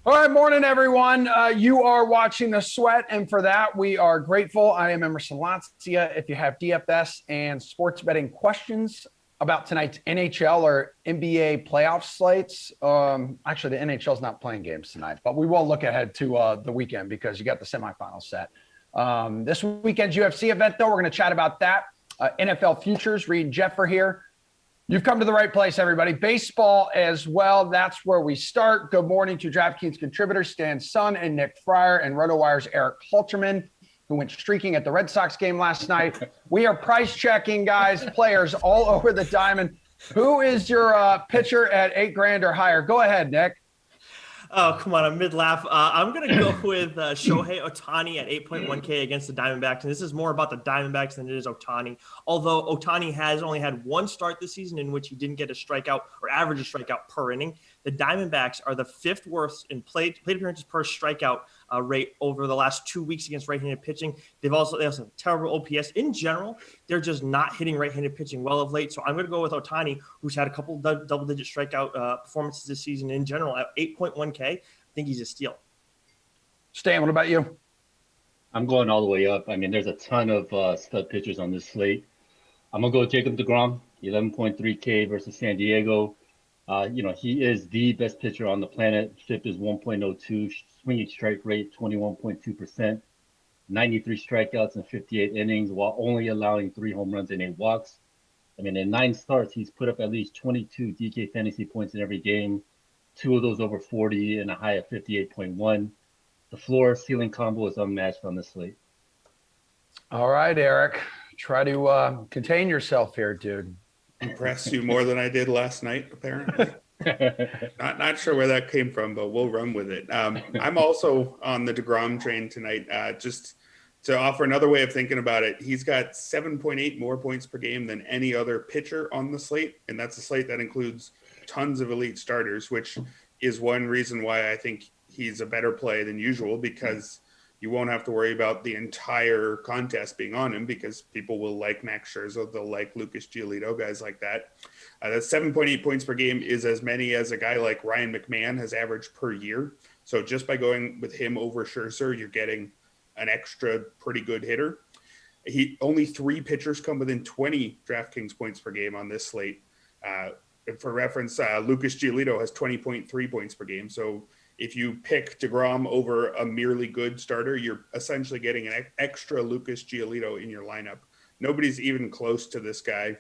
All right, morning, everyone. You are watching The Sweat, and for that, we are grateful. I am Emerson Latzia. If you have DFS and sports betting questions about tonight's NHL or NBA playoff slates, actually, the NHL is not playing games tonight, but we will look ahead to the weekend because you got the semifinals set. This weekend's UFC event, though, we're going to chat about that. NFL futures, Reed and Jeff are here. You've come to the right place, everybody. Baseball as well. That's where we start. Good morning to DraftKings contributors Stan Sun and Nick Fryer and RotoWire's Eric Halterman, who went streaking at the Red Sox game last night. We are price checking, guys, players all over the diamond. Who is your pitcher at $8,000 or higher? Go ahead, Nick. Oh, come on. I'm mid-laugh. I'm going to go with Shohei Ohtani at 8.1K against the Diamondbacks. And this is more about the Diamondbacks than it is Ohtani. Although Ohtani has only had one start this season in which he didn't get a strikeout or average a strikeout per inning. The Diamondbacks are the fifth worst in plate appearances per strikeout rate over the last 2 weeks against right-handed pitching. They also have terrible OPS. In general, they're just not hitting right-handed pitching well of late. So I'm going to go with Ohtani, who's had a couple double-digit strikeout performances this season in general at 8.1K. I think he's a steal. Stan, what about you? I'm going all the way up. I mean, there's a ton of stud pitchers on this slate. I'm going to go with Jacob deGrom, 11.3K versus San Diego. He is the best pitcher on the planet. FIP is 1.02, swinging strike rate 21.2%, 93 strikeouts in 58 innings while only allowing 3 home runs and 8 walks. I mean, in 9 starts, he's put up at least 22 DK fantasy points in every game, 2 of those over 40 and a high of 58.1. The floor ceiling combo is unmatched on this slate. All right, Eric. Try to contain yourself here, dude. Impressed you more than I did last night, apparently. Not sure where that came from, but we'll run with it. I'm also on the DeGrom train tonight. Just to offer another way of thinking about it, he's got 7.8 more points per game than any other pitcher on the slate, and that's a slate that includes tons of elite starters, which is one reason why I think he's a better play than usual, because you won't have to worry about the entire contest being on him because people will like Max Scherzer, they'll like Lucas Giolito, guys like that. That 7.8 points per game is as many as a guy like Ryan McMahon has averaged per year. So just by going with him over Scherzer, you're getting an extra pretty good hitter. Only 3 pitchers come within 20 DraftKings points per game on this slate. For reference, Lucas Giolito has 20.3 points per game. So if you pick DeGrom over a merely good starter, you're essentially getting an extra Lucas Giolito in your lineup. Nobody's even close to this guy.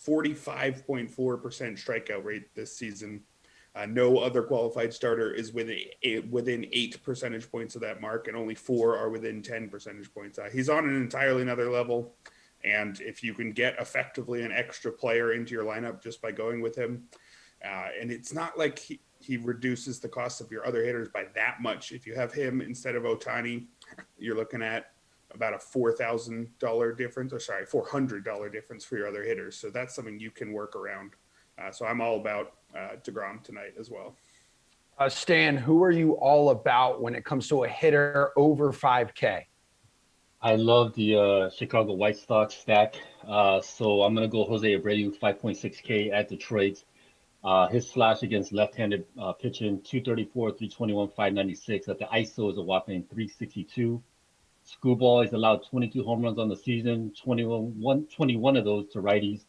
45.4% strikeout rate this season. No other qualified starter is within 8 percentage points of that mark, and only 4 are within 10 percentage points. He's on an entirely another level, and if you can get effectively an extra player into your lineup just by going with him, and it's not like he reduces the cost of your other hitters by that much. If you have him instead of Ohtani, you're looking at about a $400 difference for your other hitters. So that's something you can work around. So I'm all about DeGrom tonight as well. Stan, who are you all about when it comes to a hitter over 5K? I love the Chicago White Sox stack. So I'm going to go Jose Abreu, 5.6K at Detroit. His slash against left-handed pitching, 234, 321, 596. At the ISO is a whopping 362. Screwball is allowed 22 home runs on the season, 21 of those to righties.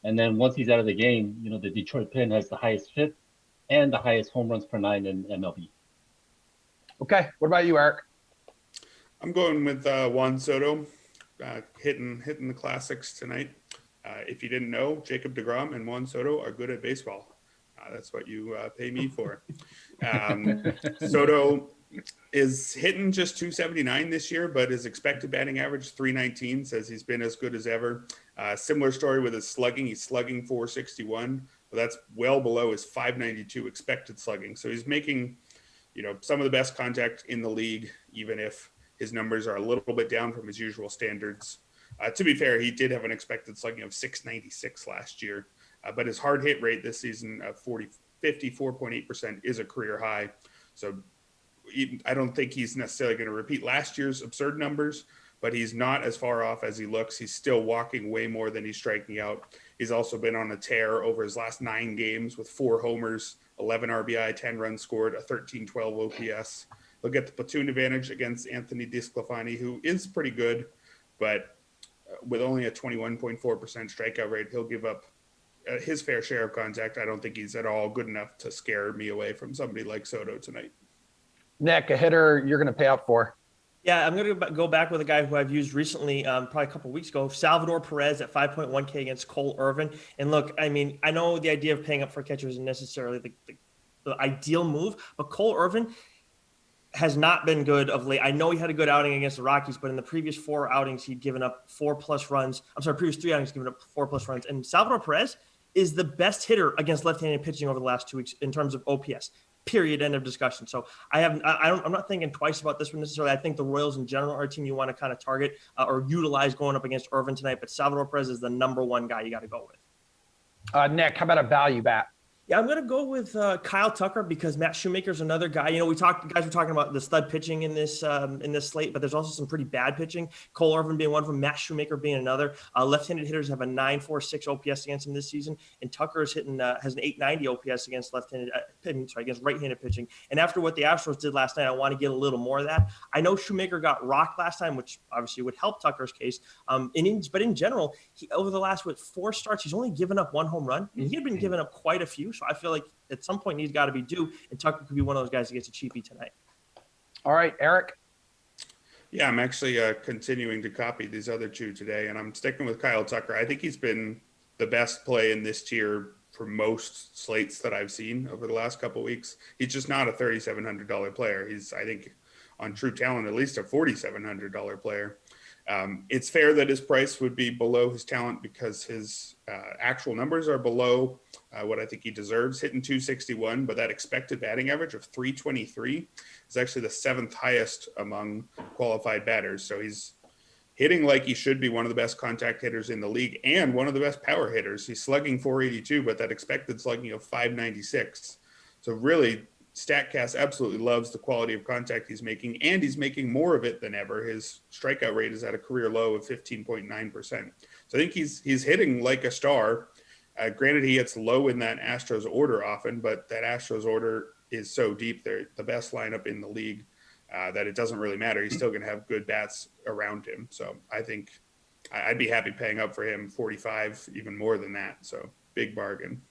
And then once he's out of the game, the Detroit Pen has the highest FIP and the highest home runs per 9 in MLB. Okay, what about you, Eric? I'm going with Juan Soto, hitting the classics tonight. If you didn't know, Jacob deGrom and Juan Soto are good at baseball. That's what you pay me for. Soto is hitting just 279 this year, but his expected batting average 319, says he's been as good as ever. Similar story with his slugging. He's slugging 461, but that's well below his 592 expected slugging. So he's making, some of the best contact in the league, even if his numbers are a little bit down from his usual standards. To be fair, he did have an expected slugging of 696 last year, but his hard hit rate this season of 54.8% is a career high. So I don't think he's necessarily going to repeat last year's absurd numbers, but he's not as far off as he looks. He's still walking way more than he's striking out. He's also been on a tear over his last 9 games with 4 homers, 11 RBI, 10 runs scored, a 13-12 OPS. He'll get the platoon advantage against Anthony DeSclafani, who is pretty good, but with only a 21.4% strikeout rate, he'll give up his fair share of contact. I don't think he's at all good enough to scare me away from somebody like Soto tonight. Nick, a hitter you're going to pay up for. Yeah, I'm going to go back with a guy who I've used recently, probably a couple of weeks ago, Salvador Perez at 5.1K against Cole Irvin. And look, I mean, I know the idea of paying up for catchers isn't necessarily the ideal move, but Cole Irvin has not been good of late. I know he had a good outing against the Rockies, but in the previous 4 outings, he'd given up 4+ runs. Previous 3 outings, given up 4+ runs. And Salvador Perez is the best hitter against left-handed pitching over the last 2 weeks in terms of OPS. Period. End of discussion. So I'm not thinking twice about this one necessarily. I think the Royals in general are a team you want to kind of target or utilize going up against Irvin tonight. But Salvador Perez is the number 1 guy you got to go with. Nick, how about a value bat? Yeah, I'm going to go with Kyle Tucker because Matt Shoemaker's another guy. You know, guys were talking about the stud pitching in this slate, but there's also some pretty bad pitching. Cole Irvin being one of them, Matt Shoemaker being another. Left-handed hitters have a 9.46 OPS against him this season, and Tucker is has an 8.90 OPS against against right-handed pitching. And after what the Astros did last night, I want to get a little more of that. I know Shoemaker got rocked last time, which obviously would help Tucker's case. But in general, over the last 4 starts, he's only given up 1 home run, and he had been giving up quite a few. So I feel like at some point he's got to be due, and Tucker could be one of those guys that gets a cheapie tonight. All right, Eric. Yeah, I'm actually continuing to copy these other 2 today, and I'm sticking with Kyle Tucker. I think he's been the best play in this tier for most slates that I've seen over the last couple of weeks. He's just not a $3,700 player. He's, I think, on True Talent, at least a $4,700 player. It's fair that his price would be below his talent because his actual numbers are below what I think he deserves, hitting 261, but that expected batting average of 323 is actually the 7th highest among qualified batters. So he's hitting like he should be one of the best contact hitters in the league and one of the best power hitters. He's slugging 482, but that expected slugging of 596. So really, StatCast absolutely loves the quality of contact he's making, and he's making more of it than ever. His strikeout rate is at a career low of 15.9%. So I think he's hitting like a star. Granted, he hits low in that Astros order often, but that Astros order is so deep. They're the best lineup in the league that it doesn't really matter. He's still going to have good bats around him. So I think I'd be happy paying up for him 45, even more than that. So big bargain.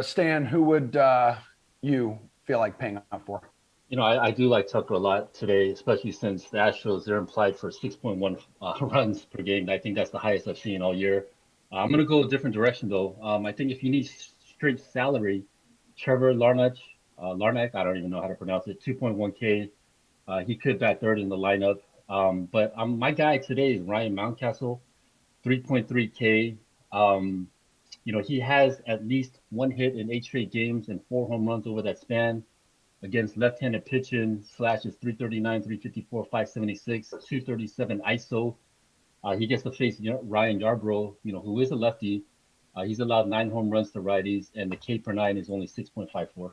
Stan, who would you feel like paying up for? You know, I do like Tucker a lot today, especially since the Astros, they're implied for 6.1 runs per game. I think that's the highest I've seen all year. I'm going to go a different direction, though. I think if you need straight salary, Trevor Larnach, I don't even know how to pronounce it, 2.1K. He could bat third in the lineup. But my guy today is Ryan Mountcastle, 3.3K. You know, he has at least 1 hit in 8 straight games and 4 home runs over that span. Against left-handed pitching, slash is 339, 354, 576, 237 ISO. He gets to face Ryan Yarbrough, who is a lefty. He's allowed 9 home runs to righties, and the K per 9 is only 6.54.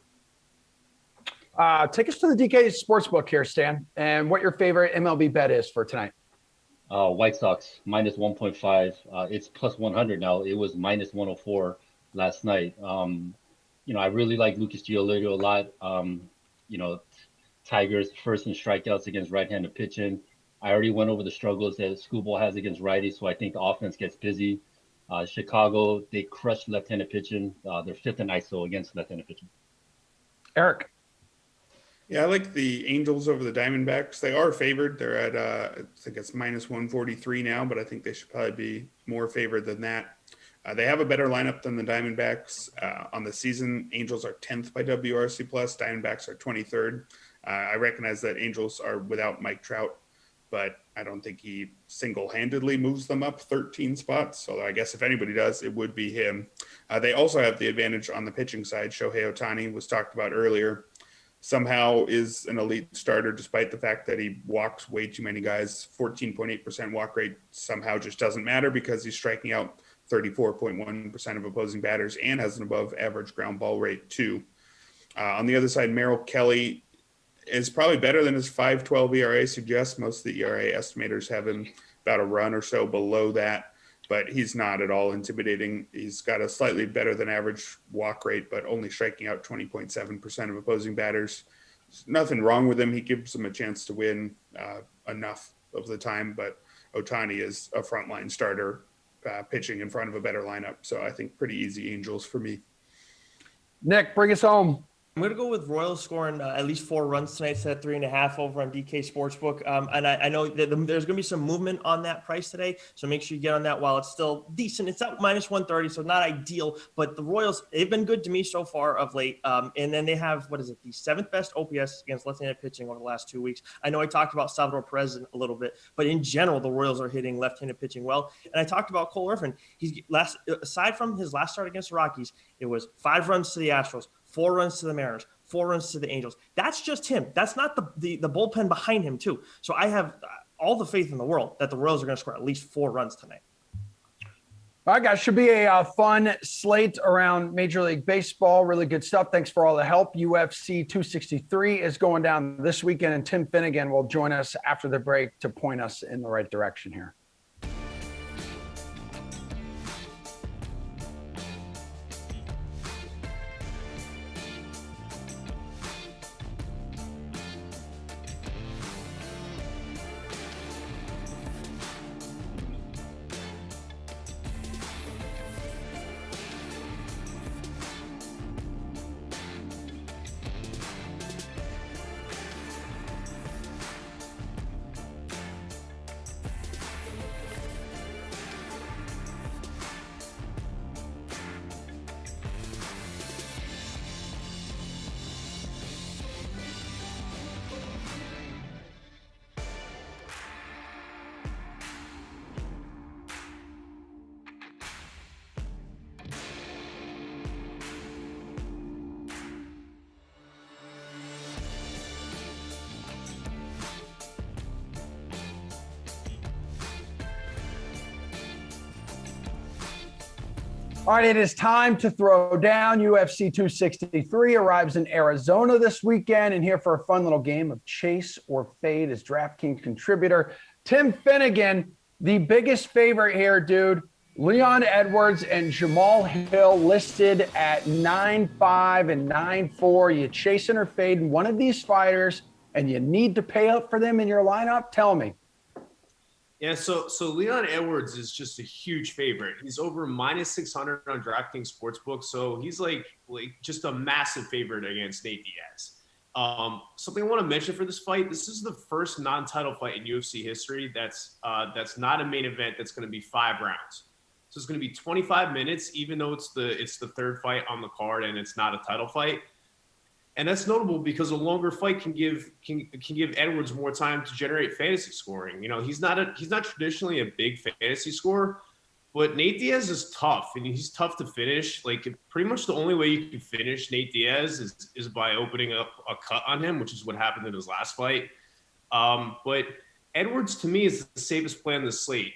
Take us to the DK Sportsbook here, Stan, and what your favorite MLB bet is for tonight. White Sox, minus 1.5. It's plus 100 now. It was minus 104 last night. I really like Lucas Giolito a lot. Tigers first in strikeouts against right-handed pitching. I already went over the struggles that Schoolball has against righties, so I think the offense gets busy. Chicago, they crushed left-handed pitching. They're 5th in ISO against left-handed pitching. Eric. Yeah, I like the Angels over the Diamondbacks. They are favored. They're at, I think it's minus 143 now, but I think they should probably be more favored than that. They have a better lineup than the Diamondbacks. On the season, Angels are 10th by WRC+, Diamondbacks are 23rd. I recognize that Angels are without Mike Trout, but I don't think he single-handedly moves them up 13 spots. So I guess if anybody does, it would be him. They also have the advantage on the pitching side. Shohei Ohtani was talked about earlier. Somehow is an elite starter despite the fact that he walks way too many guys. 14.8% walk rate somehow just doesn't matter because he's striking out 34.1% of opposing batters and has an above average ground ball rate too. On the other side, Merrill Kelly is probably better than his 5.12 ERA suggests. Most of the ERA estimators have him about a run or so below that. but he's not at all intimidating. He's got a slightly better than average walk rate, but only striking out 20.7% of opposing batters. There's nothing wrong with him. He gives them a chance to win enough of the time, but Ohtani is a frontline starter pitching in front of a better lineup. So I think pretty easy Angels for me. Nick, bring us home. I'm going to go with Royals scoring at least 4 runs tonight, set 3.5 over on DK Sportsbook. And I know that there's going to be some movement on that price today, so make sure you get on that while it's still decent. It's at -130, so not ideal, but the Royals, they've been good to me so far of late. And then they have, the 7th best OPS against left-handed pitching over the last 2 weeks. I know I talked about Salvador Perez a little bit, but in general, the Royals are hitting left-handed pitching well. And I talked about Cole Irvin. Aside from his last start against the Rockies, it was 5 runs to the Astros, 4 runs to the Mariners, 4 runs to the Angels. That's just him. That's not the bullpen behind him, too. So I have all the faith in the world that the Royals are going to score at least 4 runs tonight. All right, guys, should be a fun slate around Major League Baseball. Really good stuff. Thanks for all the help. UFC 263 is going down this weekend, and Tim Finnegan will join us after the break to point us in the right direction here. All right, it is time to throw down. UFC 263 arrives in Arizona this weekend, and here for a fun little game of chase or fade is DraftKings contributor Tim Finnegan, the biggest favorite here, dude. Leon Edwards and Jamal Hill listed at 9-5 and 9-4. You chasing or fading one of these fighters, and you need to pay up for them in your lineup? Tell me. Yeah, so Leon Edwards is just a huge favorite. He's over -600 on DraftKings Sportsbook, so he's like just a massive favorite against Nate Diaz. Something I want to mention for this fight: this is the first non-title fight in UFC history that's not a main event. That's going to be 5 rounds. So it's going to be 25 minutes, even though it's the third fight on the card and it's not a title fight. And that's notable because a longer fight can give Edwards more time to generate fantasy scoring. You know, he's not traditionally a big fantasy scorer, but Nate Diaz is tough, and he's tough to finish. Like, pretty much the only way you can finish Nate Diaz is by opening up a cut on him, which is what happened in his last fight. But Edwards, to me, is the safest play on the slate.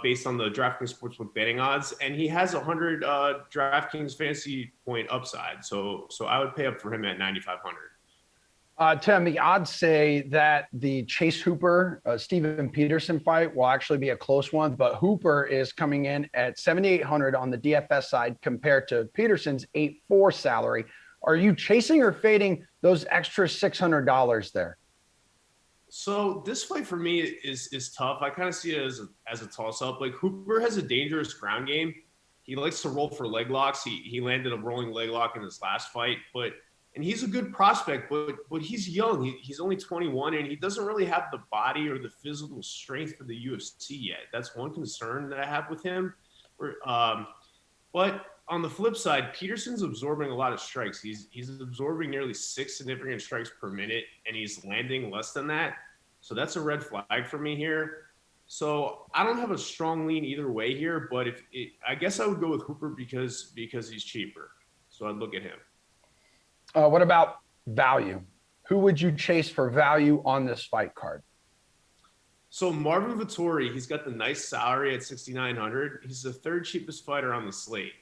Based on the DraftKings Sportsbook betting odds, and he has 100 DraftKings fantasy point upside. So I would pay up for him at 9,500. Tim, the odds say that the Chase Hooper, Steven Peterson fight will actually be a close one, but Hooper is coming in at 7,800 on the DFS side compared to Peterson's 8,400 salary. Are you chasing or fading those extra $600 there? So this fight for me is tough. I kind of see it as a toss-up. Like, Hooper has a dangerous ground game. He likes to roll for leg locks. He landed a rolling leg lock in his last fight, and he's a good prospect, but he's young. He's only 21, and he doesn't really have the body or the physical strength for the UFC yet. That's one concern that I have with him. But on the flip side, Peterson's absorbing a lot of strikes. He's absorbing nearly 6 significant strikes per minute, and he's landing less than that. So that's a red flag for me here. So I don't have a strong lean either way here, but I guess I would go with Hooper because he's cheaper. So I'd look at him. What about value? Who would you chase for value on this fight card? So Marvin Vettori, he's got the nice salary at 6,900. He's the 3rd cheapest fighter on the slate.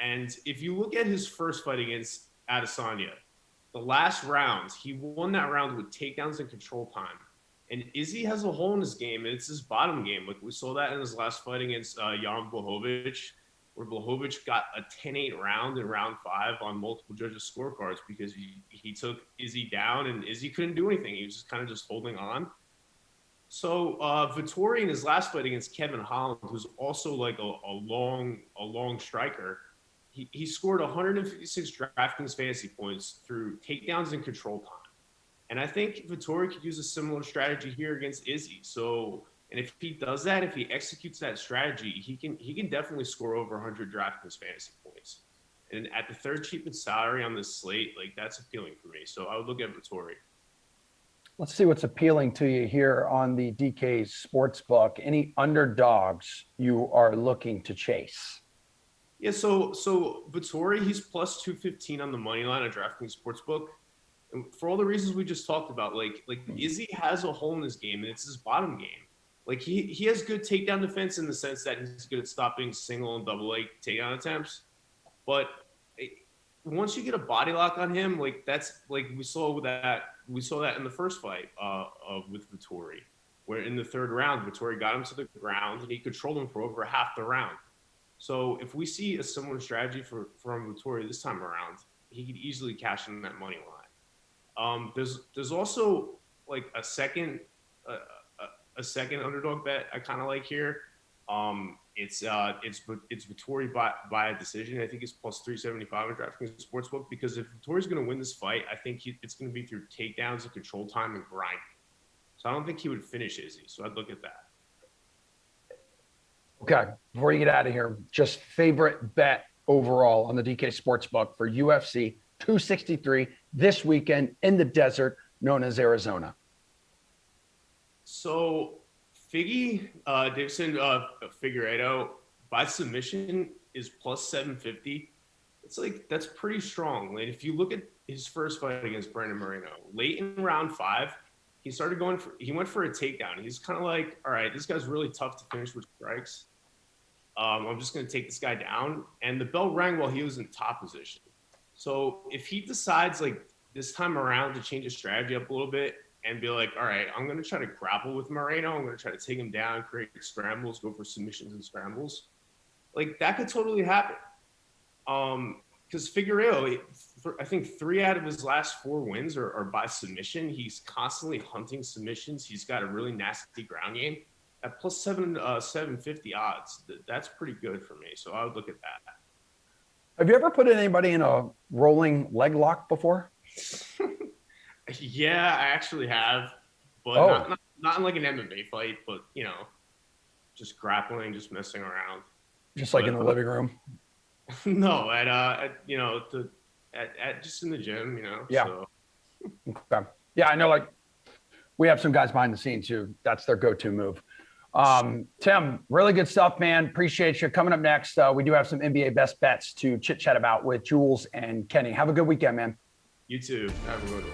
And if you look at his first fight against Adesanya, the last round, he won that round with takedowns and control time. And Izzy has a hole in his game, and it's his bottom game. Like we saw that in his last fight against Jan Blachowicz, where Blachowicz got a 10-8 round in round 5 on multiple judges' scorecards because he took Izzy down, and Izzy couldn't do anything. He was just kind of just holding on. So Vettori in his last fight against Kevin Holland, who's also like a long striker, he scored 156 DraftKings fantasy points through takedowns and control time. And I think Vettori could use a similar strategy here against Izzy. So, and if he does that, if he executes that strategy, he can definitely score over 100 DraftKings fantasy points. And at the third cheapest salary on this slate, like that's appealing for me. So I would look at Vettori. Let's see what's appealing to you here on the DK Sportsbook. Any underdogs you are looking to chase? Yeah, so Vettori, he's plus 215 on the money line at DraftKings Sportsbook. And for all the reasons we just talked about, like Izzy has a hole in his game, and it's his bottom game. Like he has good takedown defense in the sense that he's good at stopping single and double leg takedown attempts. But once you get a body lock on him, like that's like we saw that in the first fight with Vettori, where in the third round, Vettori got him to the ground and he controlled him for over half the round. So if we see a similar strategy from Vettori this time around, he could easily cash in that money line. There's also like a second underdog bet I kind of like here. It's Vettori by a decision. I think it's plus 375 on DraftKings Sportsbook because if Vittori's going to win this fight, I think it's going to be through takedowns and control time and grinding. So I don't think he would finish Izzy. So I'd look at that. Okay, before you get out of here, just favorite bet overall on the DK Sportsbook for UFC 263 this weekend in the desert known as Arizona. So Figgy, Davison Figueiredo by submission is plus 750. It's like, that's pretty strong. Like if you look at his first fight against Brandon Moreno, late in round 5, he went for a takedown. He's kind of like, all right, this guy's really tough to finish with strikes. I'm just going to take this guy down. And the bell rang while he was in top position. So if he decides like this time around to change his strategy up a little bit and be like, all right, I'm going to try to grapple with Moreno. I'm going to try to take him down, create scrambles, go for submissions and scrambles. Like that could totally happen. Because Figueiredo, I think 3 out of his last 4 wins are by submission. He's constantly hunting submissions. He's got a really nasty ground game. At plus 750 odds, that's pretty good for me. So I would look at that. Have you ever put anybody in a rolling leg lock before? Yeah, I actually have, but not in like an MMA fight, but you know, just grappling, just messing around. Just like in the living room? No, at just in the gym, you know. Yeah. So. Okay. Yeah, I know. Like we have some guys behind the scenes who that's their go-to move. Tim, really good stuff, man. Appreciate you. Coming up next, we do have some NBA best bets to chit chat about with Jules and Kenny. Have a good weekend, man. You too. Have a good one.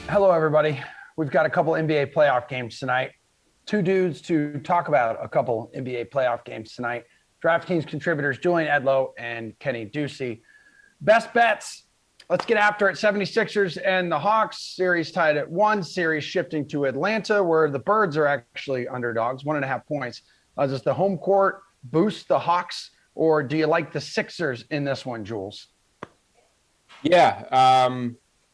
Hello, everybody. We've got a couple NBA playoff games tonight. Two dudes to talk about a couple NBA playoff games tonight. DraftKings contributors Julian Edlow and Kenny Ducey. Best bets. Let's get after it. 76ers and the Hawks series tied at 1. Series shifting to Atlanta, where the Birds are actually underdogs, 1.5 points. Does the home court boost the Hawks, or do you like the Sixers in this one, Jules? Yeah.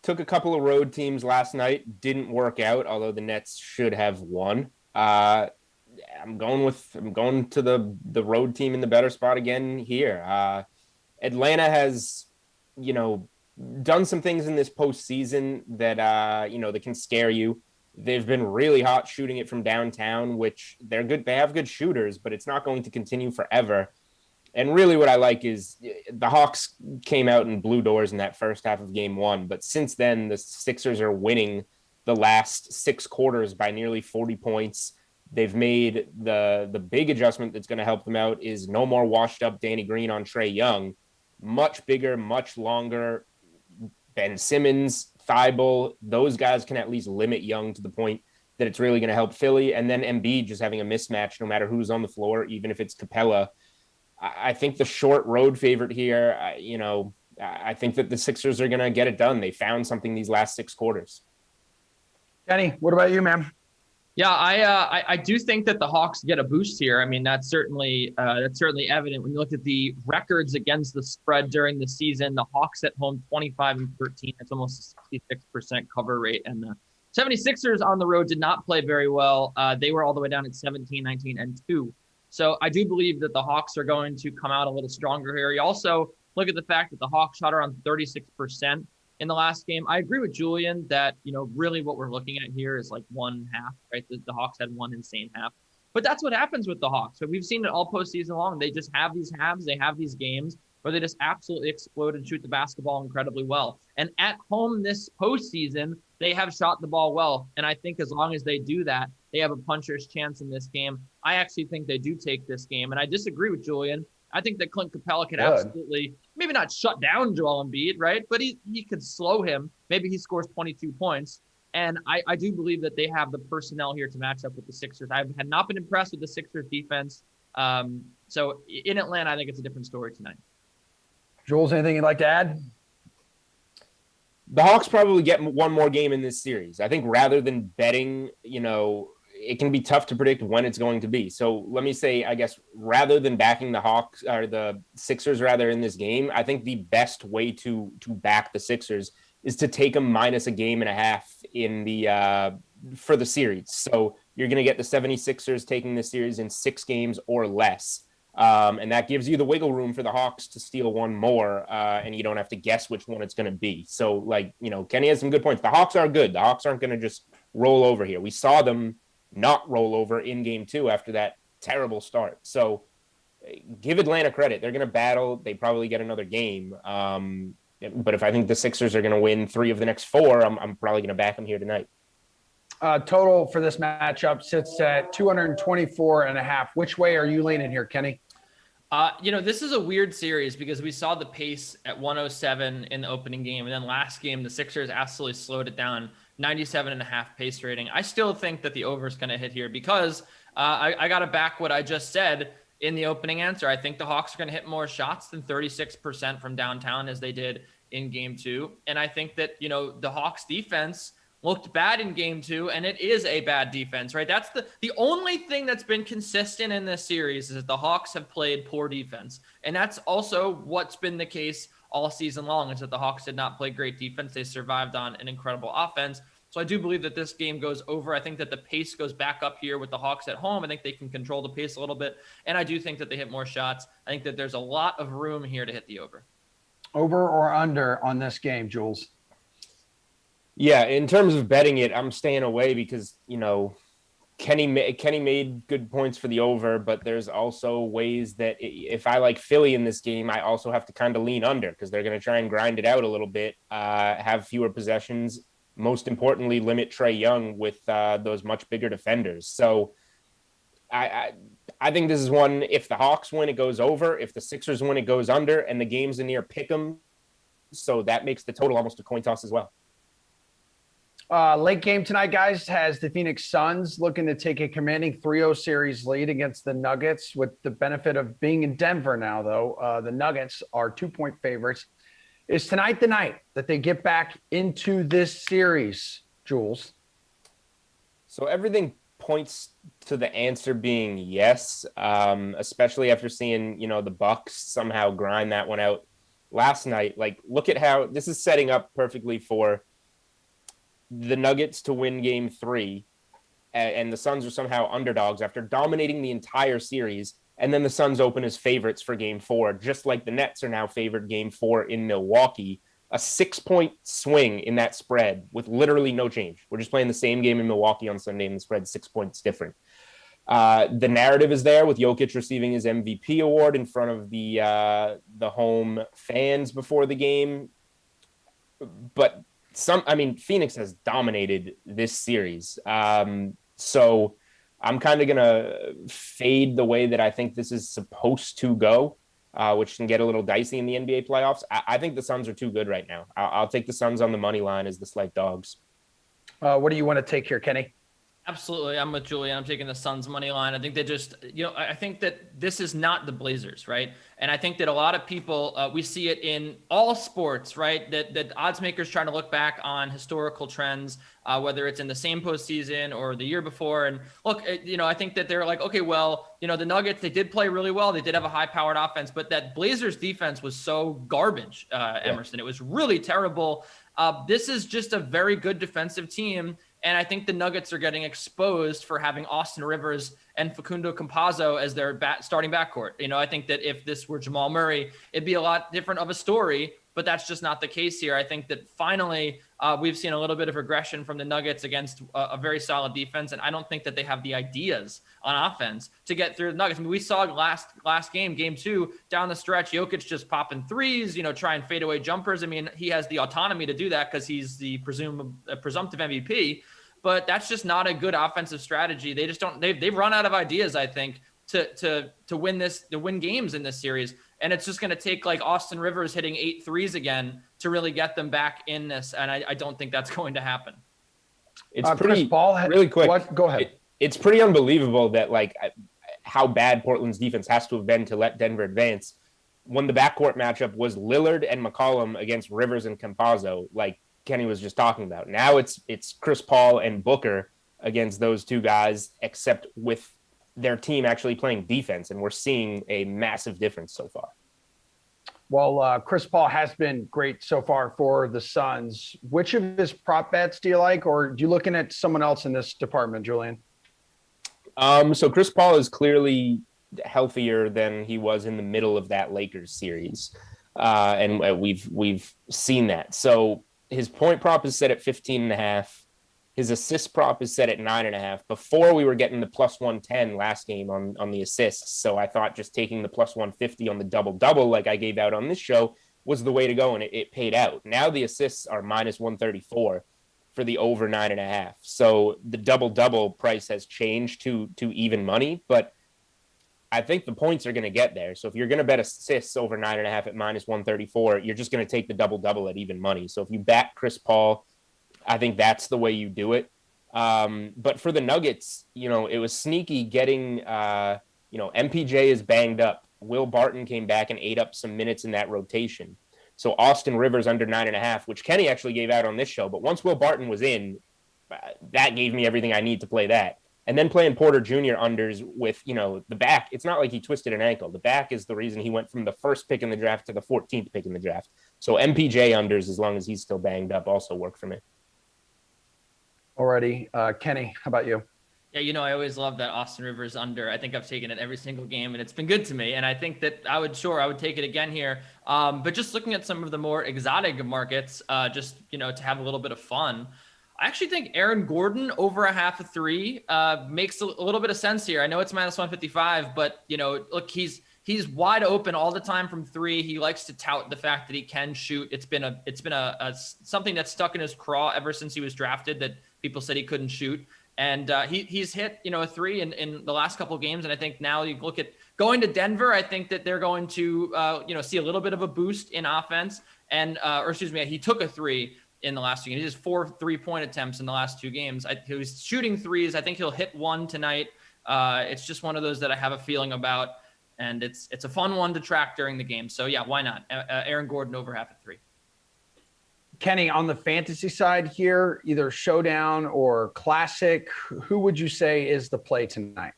Took a couple of road teams last night. Didn't work out, although the Nets should have won. I'm going to the road team in the better spot again here. Atlanta has, done some things in this postseason that that can scare you. They've been really hot shooting it from downtown, which they're good. They have good shooters, but it's not going to continue forever. And really what I like is the Hawks came out and blew doors in that first half of game 1. But since then, the Sixers are winning the last 6 quarters by nearly 40 points. They've made the big adjustment that's going to help them out is no more washed up Danny Green on Trae Young. Much bigger, much longer. Ben Simmons, Thibault, those guys can at least limit Young to the point that it's really going to help Philly. And then Embiid just having a mismatch no matter who's on the floor, even if it's Capella. I think the short road favorite here, I think that the Sixers are going to get it done. They found something these last 6 quarters. Kenny, what about you, man? Yeah, I do think that the Hawks get a boost here. I mean, that's certainly evident when you look at the records against the spread during the season. The Hawks at home 25-13. That's almost a 66% cover rate. And the 76ers on the road did not play very well. They were all the way down at 17, 19, and 2. So I do believe that the Hawks are going to come out a little stronger here. You also look at the fact that the Hawks shot around 36% in the last game. I agree with Julian that, really what we're looking at here is like one half, right? The Hawks had one insane half. But that's what happens with the Hawks. So we've seen it all postseason long. They just have these halves. They have these games where they just absolutely explode and shoot the basketball incredibly well. And at home this postseason, they have shot the ball well. And I think as long as they do that, they have a puncher's chance in this game. I actually think they do take this game. And I disagree with Julian. I think that Clint Capella could absolutely, maybe not shut down Joel Embiid, right? But he could slow him. Maybe he scores 22 points. And I do believe that they have the personnel here to match up with the Sixers. I have not been impressed with the Sixers defense. So in Atlanta, I think it's a different story tonight. Jules, anything you'd like to add? The Hawks probably get one more game in this series. I think rather than betting, it can be tough to predict when it's going to be. So let me say, I guess, rather than backing the Hawks or the Sixers rather in this game, I think the best way to back the Sixers is to take them minus a game and a half in the for the series. So you're going to get the 76ers taking this series in 6 games or less. And that gives you the wiggle room for the Hawks to steal one more, and you don't have to guess which one it's going to be. So, Kenny has some good points. The Hawks are good. The Hawks aren't going to just roll over here. We saw them not roll over in game 2 after that terrible start. So give Atlanta credit. They're going to battle. They probably get another game. But if I think the Sixers are going to win 3 of the next 4, I'm probably going to back them here tonight. Total for this matchup sits at 224.5. Which way are you leaning here, Kenny? This is a weird series because we saw the pace at 107 in the opening game. And then last game, the Sixers absolutely slowed it down, 97.5 pace rating. I still think that the over is going to hit here because I got to back what I just said in the opening answer. I think the Hawks are going to hit more shots than 36% from downtown as they did in game 2. And I think that, the Hawks defense looked bad in game 2, and it is a bad defense, right? That's the only thing that's been consistent in this series is that the Hawks have played poor defense. And that's also what's been the case all season long is that the Hawks did not play great defense. They survived on an incredible offense. So I do believe that this game goes over. I think that the pace goes back up here with the Hawks at home. I think they can control the pace a little bit. And I do think that they hit more shots. I think that there's a lot of room here to hit the over. Over or under on this game, Jules? Yeah, in terms of betting it, I'm staying away because, Kenny made good points for the over, but there's also ways that if I like Philly in this game, I also have to kind of lean under because they're going to try and grind it out a little bit, have fewer possessions, most importantly, limit Trae Young with those much bigger defenders. So I think this is one, if the Hawks win, it goes over. If the Sixers win, it goes under, and the game's a near pick 'em. So that makes the total almost a coin toss as well. Late game tonight, guys, has the Phoenix Suns looking to take a commanding 3-0 series lead against the Nuggets with the benefit of being in Denver now, though. The Nuggets are 2-point favorites. Is tonight the night that they get back into this series, Jules? So everything points to the answer being yes, especially after seeing, the Bucks somehow grind that one out last night. Like, look at how this is setting up perfectly for the Nuggets to win game 3, and the Suns are somehow underdogs after dominating the entire series. And then the Suns open as favorites for game 4, just like the Nets are now favored game 4 in Milwaukee. A 6-point swing in that spread with literally no change. We're just playing the same game in Milwaukee on Sunday, and the spread's 6 points different. The narrative is there with Jokic receiving his MVP award in front of the home fans before the game. But Phoenix has dominated this series. So I'm kind of going to fade the way that I think this is supposed to go, which can get a little dicey in the NBA playoffs. I think the Suns are too good right now. I'll take the Suns on the money line as the slight dogs. What do you want to take here, Kenny? Absolutely. I'm with Julian. I'm taking the Suns money line. I think they just, I think that this is not the Blazers, right? And I think that a lot of people, we see it in all sports, right? That odds makers trying to look back on historical trends, whether it's in the same postseason or the year before. And look, I think that they're like, okay, well, the Nuggets, they did play really well. They did have a high powered offense, but that Blazers defense was so garbage, Emerson. It was really terrible. This is just a very good defensive team. And I think the Nuggets are getting exposed for having Austin Rivers and Facundo Campazzo as their starting backcourt. I think that if this were Jamal Murray, it'd be a lot different of a story, but that's just not the case here. I think that finally we've seen a little bit of regression from the Nuggets against a very solid defense, and I don't think that they have the ideas on offense to get through the Nuggets. I mean, we saw last game 2, down the stretch, Jokic just popping threes, trying fadeaway jumpers. I mean, he has the autonomy to do that because he's the presumptive MVP. But that's just not a good offensive strategy. They just don't. They've run out of ideas, I think, to win games in this series. And it's just going to take like Austin Rivers hitting 8 threes again to really get them back in this. And I don't think that's going to happen. It's pretty really quick. Go ahead. It's pretty unbelievable that how bad Portland's defense has to have been to let Denver advance when the backcourt matchup was Lillard and McCollum against Rivers and Campazzo. Kenny was just talking about. Now it's Chris Paul and Booker against those two guys, except with their team actually playing defense, and we're seeing a massive difference so far. Well, Chris Paul has been great so far for the Suns. Which of his prop bets do you like, or do you looking at someone else in this department, Julian? So Chris Paul is clearly healthier than he was in the middle of that Lakers series, and we've seen that. So his point prop is set at 15.5. His assist prop is set at 9.5. Before we were getting the plus 110 last game on the assists. So I thought just taking the plus 150 on the double-double like I gave out on this show was the way to go, and it paid out. Now the assists are minus 134 for the over 9.5. So the double-double price has changed to even money, but I think the points are going to get there. So if you're going to bet assists over 9.5 at minus 134, you're just going to take the double-double at even money. So if you back Chris Paul, I think that's the way you do it. But for the Nuggets, it was sneaky getting, MPJ is banged up. Will Barton came back and ate up some minutes in that rotation. So Austin Rivers under 9.5, which Kenny actually gave out on this show. But once Will Barton was in, that gave me everything I need to play that. And then playing Porter Jr. unders with, the back. It's not like he twisted an ankle. The back is the reason he went from the first pick in the draft to the 14th pick in the draft. So MPJ unders, as long as he's still banged up, also work for me. Alrighty. Kenny, how about you? Yeah, I always love that Austin Rivers under. I think I've taken it every single game, and it's been good to me. And I think that I would take it again here. But just looking at some of the more exotic markets, to have a little bit of fun, I actually think Aaron Gordon over 0.5 makes a little bit of sense here. I know it's minus 155, but look, he's wide open all the time from 3. He likes to tout the fact that he can shoot. It's been a something that's stuck in his craw ever since he was drafted, that people said he couldn't shoot. And he's hit, a 3 in the last couple of games. And I think now you look at going to Denver, I think that they're going to, see a little bit of a boost in offense. And, he took a 3 in the last 2 games. He has 4 3-point attempts in the last 2 games. He was shooting threes. I think he'll hit one tonight. It's just one of those that I have a feeling about, and it's a fun one to track during the game. So yeah, why not? Aaron Gordon over half at 3. Kenny, on the fantasy side here, either showdown or classic, who would you say is the play tonight?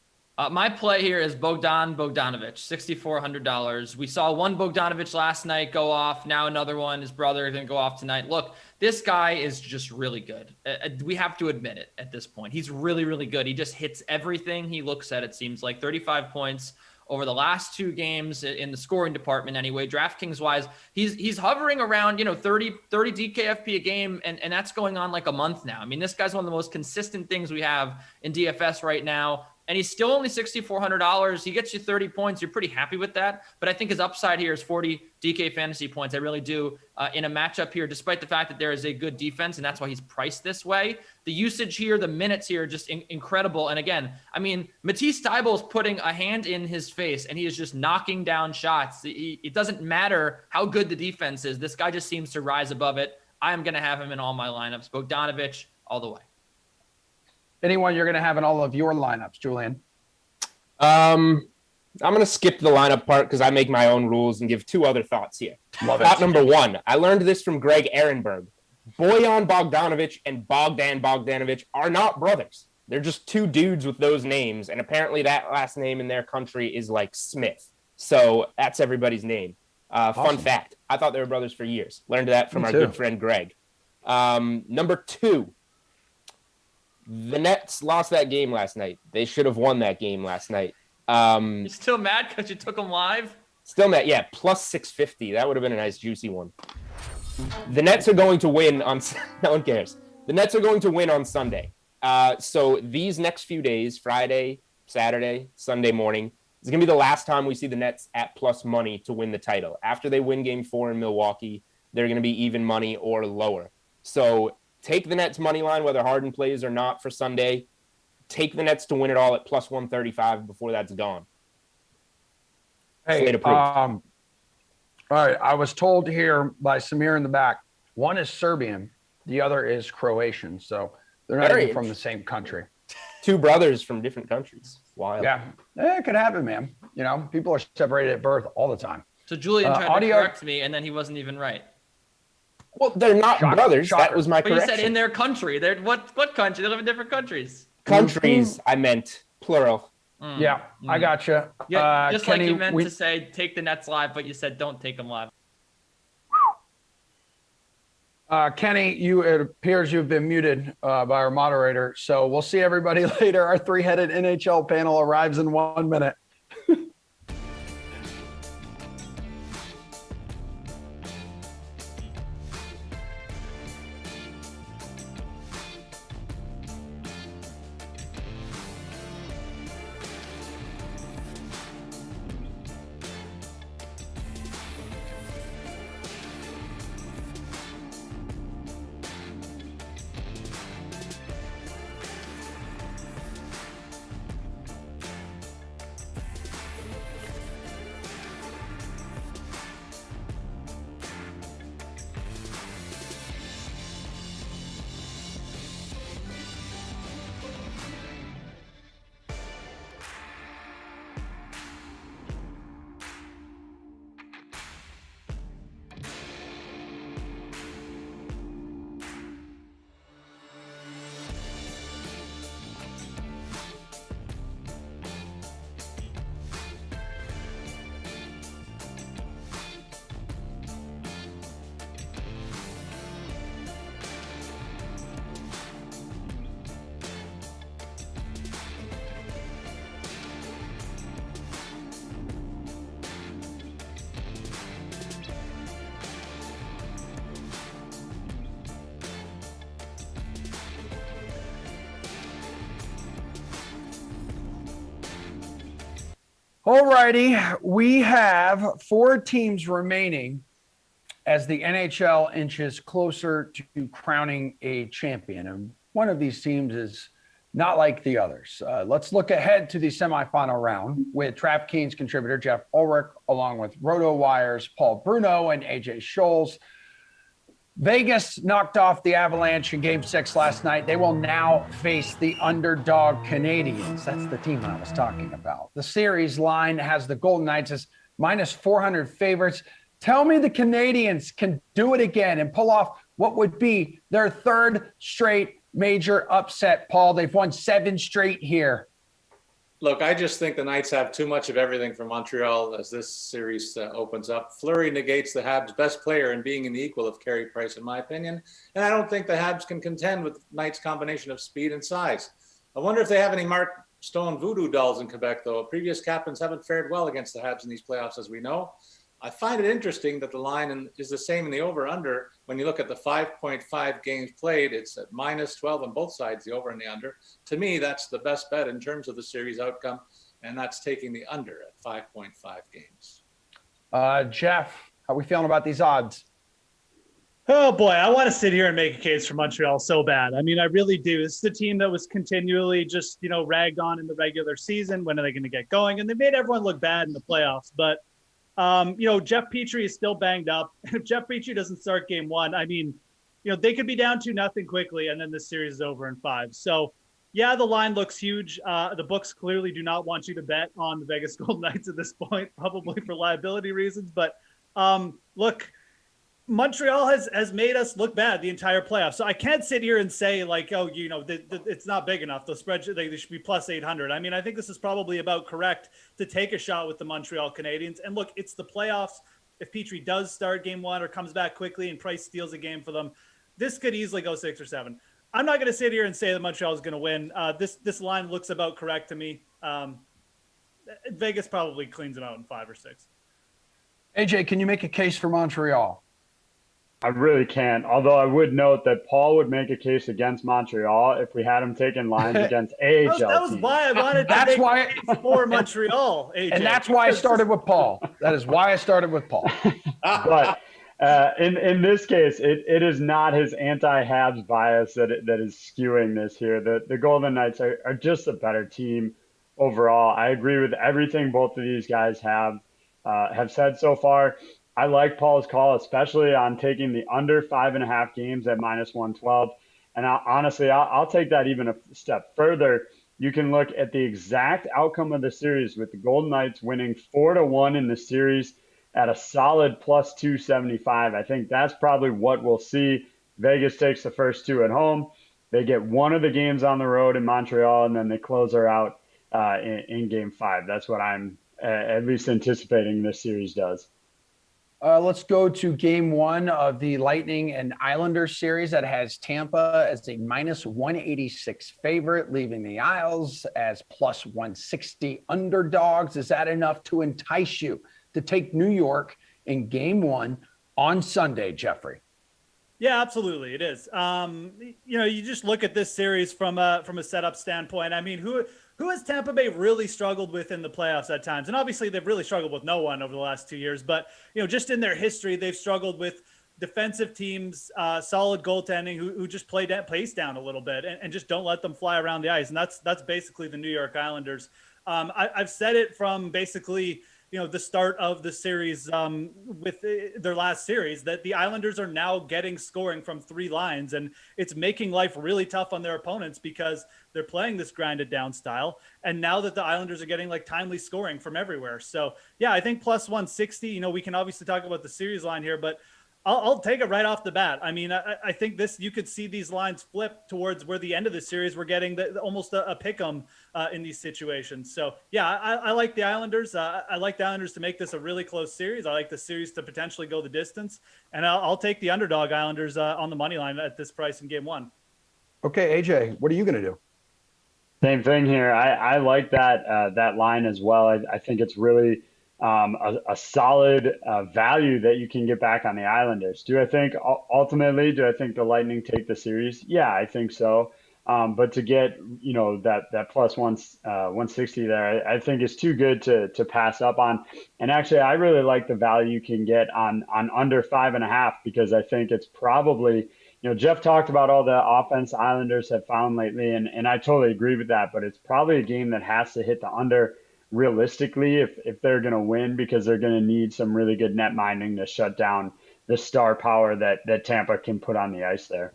My play here is Bogdanovic, $6,400. We saw one Bogdanovic last night go off. Now another one, his brother, going to go off tonight. Look, this guy is just really good. We have to admit it at this point. He's really, really good. He just hits everything he looks at, it seems like. 35 points over the last 2 games in the scoring department anyway. DraftKings wise, he's hovering around, 30 DKFP a game, and that's going on like a month now. I mean, this guy's one of the most consistent things we have in DFS right now. And he's still only $6,400. He gets you 30 points. You're pretty happy with that. But I think his upside here is 40 DK fantasy points. I really do in a matchup here, despite the fact that there is a good defense, and that's why he's priced this way. The usage here, the minutes here are just incredible. And again, I mean, Matisse Thybulle is putting a hand in his face, and he is just knocking down shots. It doesn't matter how good the defense is. This guy just seems to rise above it. I am going to have him in all my lineups. Bogdanovic all the way. Anyone you're going to have in all of your lineups, Julian? I'm going to skip the lineup part because I make my own rules and give 2 other thoughts here. Love Thought it. number 1, I learned this from Greg Ehrenberg. Bojan Bogdanovic and Bogdan Bogdanovic are not brothers. They're just 2 dudes with those names, and apparently that last name in their country is like Smith. So that's everybody's name. Fun fact, I thought they were brothers for years. Learned that from our good friend Greg. Number 2, the Nets lost that game last night. They should have won that game last night. You still mad because you took them live? Still mad, yeah, plus 650. That would have been a nice, juicy one. The Nets are going to win on – no one cares. The Nets are going to win on Sunday. So these next few days, Friday, Saturday, Sunday morning, is going to be the last time we see the Nets at plus money to win the title. After they win Game 4 in Milwaukee, they're going to be even money or lower. So take the Nets money line, whether Harden plays or not for Sunday. Take the Nets to win it all at plus 135 before that's gone. Hey, all right. I was told here by Samir in the back, one is Serbian, the other is Croatian. So they're not even from the same country. 2 brothers from different countries. Wild. Yeah, it could happen, man. People are separated at birth all the time. So Julian tried to correct me, and then he wasn't even right. Well, they're not brothers. Shocker. That was my correction. But you said in their country. They're what country? They live in different countries. Countries, I meant plural. Yeah, I got you. Yeah, just Kenny, like you meant to say take the Nets live, but you said don't take them live. Kenny, it appears you've been muted by our moderator. So we'll see everybody later. Our 3-headed NHL panel arrives in 1 minute. All righty. We have 4 teams remaining as the NHL inches closer to crowning a champion. And one of these teams is not like the others. Let's look ahead to the semifinal round with DraftKings contributor Jeff Ulrich, along with RotoWire's Paul Bruno and AJ Scholes. Vegas knocked off the Avalanche in Game 6 last night. They will now face the underdog Canadians. That's the team I was talking about. The series line has the Golden Knights as minus 400 favorites. Tell me the Canadians can do it again and pull off what would be their third straight major upset, Paul. They've won 7 straight here. Look, I just think the Knights have too much of everything for Montreal as this series opens up. Fleury negates the Habs' best player in being in the equal of Carey Price, in my opinion. And I don't think the Habs can contend with Knights' combination of speed and size. I wonder if they have any Mark Stone voodoo dolls in Quebec, though. Previous captains haven't fared well against the Habs in these playoffs, as we know. I find it interesting that the line is the same in the over-under. When you look at the 5.5 games played, it's at minus 12 on both sides, the over and the under. To me, that's the best bet in terms of the series outcome, and that's taking the under at 5.5 games. Jeff, how are we feeling about these odds? Oh boy, I want to sit here and make a case for Montreal so bad. I mean, I really do. This is a team that was continually just, ragged on in the regular season. When are they going to get going? And they made everyone look bad in the playoffs, but Jeff Petrie is still banged up. If Jeff Petrie doesn't start game 1, I mean, they could be down 2-0 quickly, and then this series is over in 5. So, yeah, the line looks huge. The books clearly do not want you to bet on the Vegas Golden Knights at this point, probably for liability reasons. But look, Montreal has made us look bad the entire playoffs. So I can't sit here and say it's not big enough. The spread they should be plus 800. I mean, I think this is probably about correct to take a shot with the Montreal Canadiens. And look, it's the playoffs. If Petrie does start game 1 or comes back quickly and Price steals a game for them, this could easily go 6 or 7. I'm not going to sit here and say that Montreal is going to win. This line looks about correct to me. Vegas probably cleans them out in 5 or 6. AJ, can you make a case for Montreal? I really can't. Although I would note that Paul would make a case against Montreal if we had him taking lines against AHL. That was why I wanted to make a case for Montreal, AJ. And that's why I started with Paul. That is why I started with Paul. But in this case, it is not his anti-Habs bias that is skewing this here. The Golden Knights are just a better team overall. I agree with everything both of these guys have said so far. I like Paul's call, especially on taking the under 5.5 games at minus 112. And honestly, I'll take that even a step further. You can look at the exact outcome of the series with the Golden Knights winning 4-1 in the series at a solid plus 275. I think that's probably what we'll see. Vegas takes the first 2 at home. They get one of the games on the road in Montreal, and then they close her out in game 5. That's what I'm at least anticipating this series does. Let's go to game 1 of the Lightning and Islanders series that has Tampa as a minus 186 favorite, leaving the Isles as plus 160 underdogs. Is that enough to entice you to take New York in game 1 on Sunday, Jeffrey? Yeah, absolutely. It is. You just look at this series from a setup standpoint. I mean, who has Tampa Bay really struggled with in the playoffs at times? And obviously they've really struggled with no one over the last 2 years, but just in their history, they've struggled with defensive teams, solid goaltending who just play pace down a little bit and just don't let them fly around the ice. And that's basically the New York Islanders. I've said it from basically, the start of the series with their last series, that the Islanders are now getting scoring from 3 lines, and it's making life really tough on their opponents because they're playing this grinded down style. And now that the Islanders are getting timely scoring from everywhere. So yeah, I think plus 160, we can obviously talk about the series line here, but I'll take it right off the bat. I mean, I think you could see these lines flip towards where the end of the series we're getting almost a pick 'em in these situations. So yeah, I like the Islanders. I like the Islanders to make this a really close series. I like the series to potentially go the distance, and I'll take the underdog Islanders on the money line at this price in game 1. Okay, AJ, what are you going to do? Same thing here. I like that line as well. I think it's really a solid value that you can get back on the Islanders. Do I think the Lightning take the series? Yeah, I think so. But to get that plus 160 there, I think is too good to pass up on. And actually, I really like the value you can get on under 5.5 because I think it's probably, Jeff talked about all the offense Islanders have found lately, and I totally agree with that. But it's probably a game that has to hit the under realistically if they're going to win, because they're going to need some really good net minding to shut down the star power that Tampa can put on the ice there.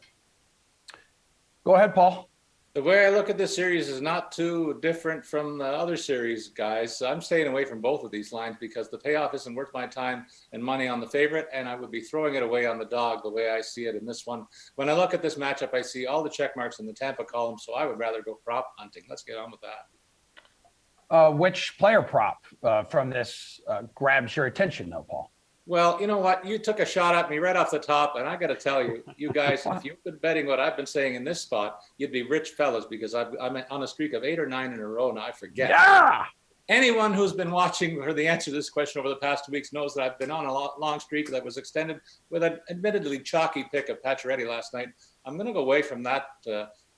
Go ahead, Paul. The way I look at this series is not too different from the other series, guys. So I'm staying away from both of these lines because the payoff isn't worth my time and money on the favorite, and I would be throwing it away on the dog the way I see it in this one. When I look at this matchup, I see all the check marks in the Tampa column, so I would rather go prop hunting. Let's get on with that. Which player prop from this grabs your attention, though, Paul? Well, you know what? You took a shot at me right off the top, and I got to tell you, you guys, if you've been betting what I've been saying in this spot, you'd be rich fellas because I'm on a streak of 8 or 9 in a row now. I forget. Yeah. Anyone who's been watching for the answer to this question over the past 2 weeks knows that I've been on a long streak that was extended with an admittedly chalky pick of Pacioretty last night. I'm going to go away from that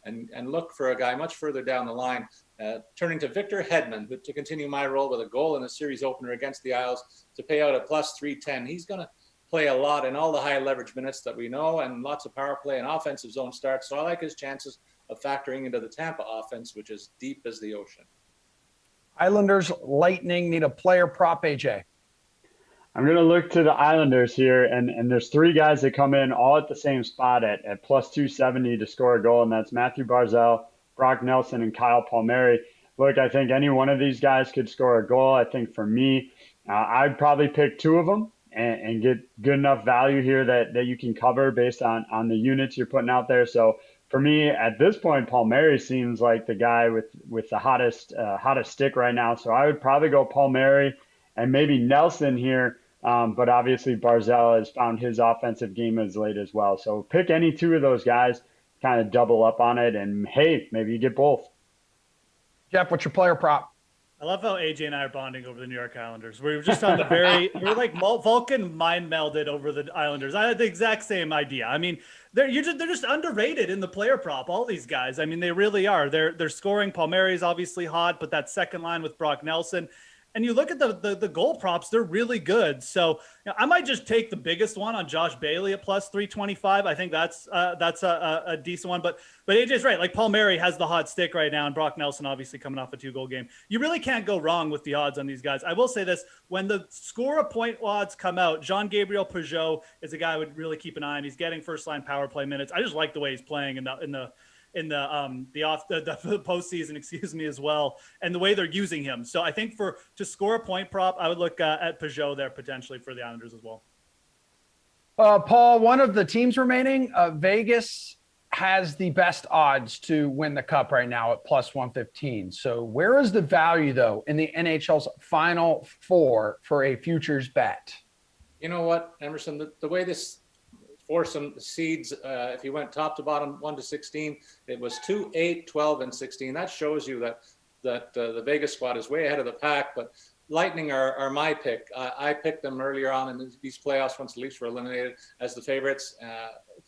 and look for a guy much further down the line, turning to Victor Hedman to continue my role with a goal in the series opener against the Isles to pay out a plus 310. He's going to play a lot in all the high leverage minutes that we know and lots of power play and offensive zone starts. So I like his chances of factoring into the Tampa offense, which is deep as the ocean. Islanders Lightning need a player prop, AJ. I'm going to look to the Islanders here, and there's 3 guys that come in all at the same spot at plus 270 to score a goal, and that's Matthew Barzal, Brock Nelson, and Kyle Palmieri. Look, I think any one of these guys could score a goal. I think for me, I'd probably pick 2 of them and get good enough value here that you can cover based on the units you're putting out there. So for me, at this point, Palmieri seems like the guy with the hottest stick right now. So I would probably go Palmieri and maybe Nelson here. But obviously Barzal has found his offensive game as late as well. So pick any 2 of those guys, kind of double up on it, and hey, maybe you get both. Jeff, what's your player prop? I love how AJ and I are bonding over the New York Islanders. We're just on we're like Vulcan mind melded over the Islanders. I had the exact same idea. I mean, they're just underrated in the player prop. All these guys, I mean, they really are. They're scoring. Palmieri's obviously hot, but that second line with Brock Nelson. And you look at the goal props, they're really good. So I might just take the biggest one on Josh Bailey at plus 325. I think that's a decent one. But AJ's right. Like Palmieri has the hot stick right now, and Brock Nelson obviously coming off a 2-goal game. You really can't go wrong with the odds on these guys. I will say this: when the score a point odds come out, Jean-Gabriel Pageau is a guy I would really keep an eye on. He's getting first line power play minutes. I just like the way he's playing in the postseason, excuse me, as well, and the way they're using him. So I think to score a point prop, I would look at Pageau there potentially for the Islanders as well. Paul, one of the teams remaining, Vegas has the best odds to win the cup right now at plus 115. So where is the value though in the NHL's Final Four for a futures bet? You know what, Emerson, the way this for some seeds, if you went top to bottom 1 to 16, it was 2, 8, 12, and 16. That shows you that the Vegas squad is way ahead of the pack. But Lightning are my pick. I picked them earlier on in these playoffs once the Leafs were eliminated as the favorites,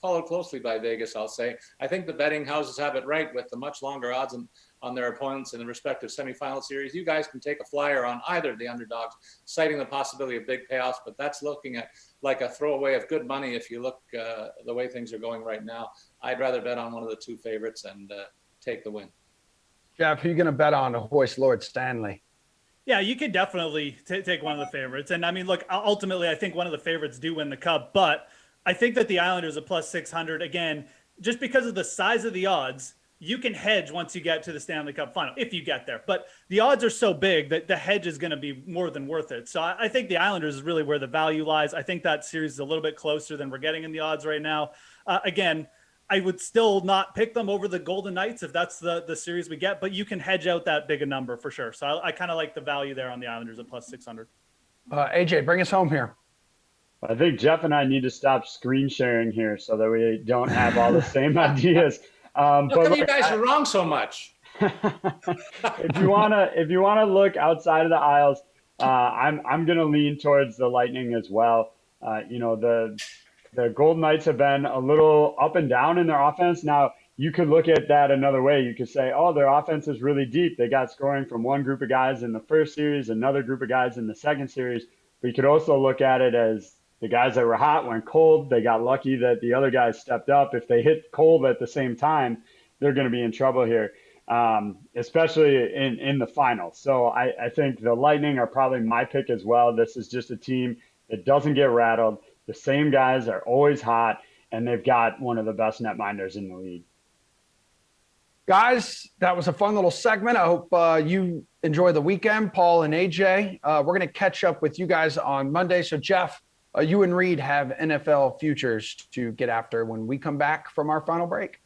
followed closely by Vegas, I'll say. I think the betting houses have it right with the much longer odds on their opponents in the respective semifinal series. You guys can take a flyer on either of the underdogs, citing the possibility of big payoffs, but that's looking at like a throwaway of good money if you look the way things are going right now. I'd rather bet on one of the 2 favorites and take the win. Jeff, who are you going to bet on to hoist Lord Stanley? Yeah, you could definitely take one of the favorites. And I mean, look, ultimately, I think one of the favorites do win the cup, but I think that the Islanders are plus 600, again, just because of the size of the odds. You can hedge once you get to the Stanley Cup final, if you get there. But the odds are so big that the hedge is going to be more than worth it. So I think the Islanders is really where the value lies. I think that series is a little bit closer than we're getting in the odds right now. Again, I would still not pick them over the Golden Knights if that's the series we get, but you can hedge out that big a number for sure. So I kind of like the value there on the Islanders at plus 600. AJ, bring us home here. I think Jeff and I need to stop screen sharing here so that we don't have all the same ideas. How come you guys are wrong so much? If you wanna look outside of the Isles, I'm gonna lean towards the Lightning as well. The Golden Knights have been a little up and down in their offense. Now you could look at that another way. You could say, oh, their offense is really deep. They got scoring from one group of guys in the first series, another group of guys in the second series. But you could also look at it as the guys that were hot went cold. They got lucky that the other guys stepped up. If they hit cold at the same time, they're going to be in trouble here, especially in the finals. So I think the Lightning are probably my pick as well. This is just a team that doesn't get rattled. The same guys are always hot, and they've got one of the best netminders in the league. Guys, that was a fun little segment. I hope you enjoy the weekend, Paul and AJ. We're going to catch up with you guys on Monday. So, Jeff, you and Reed have NFL futures to get after when we come back from our final break.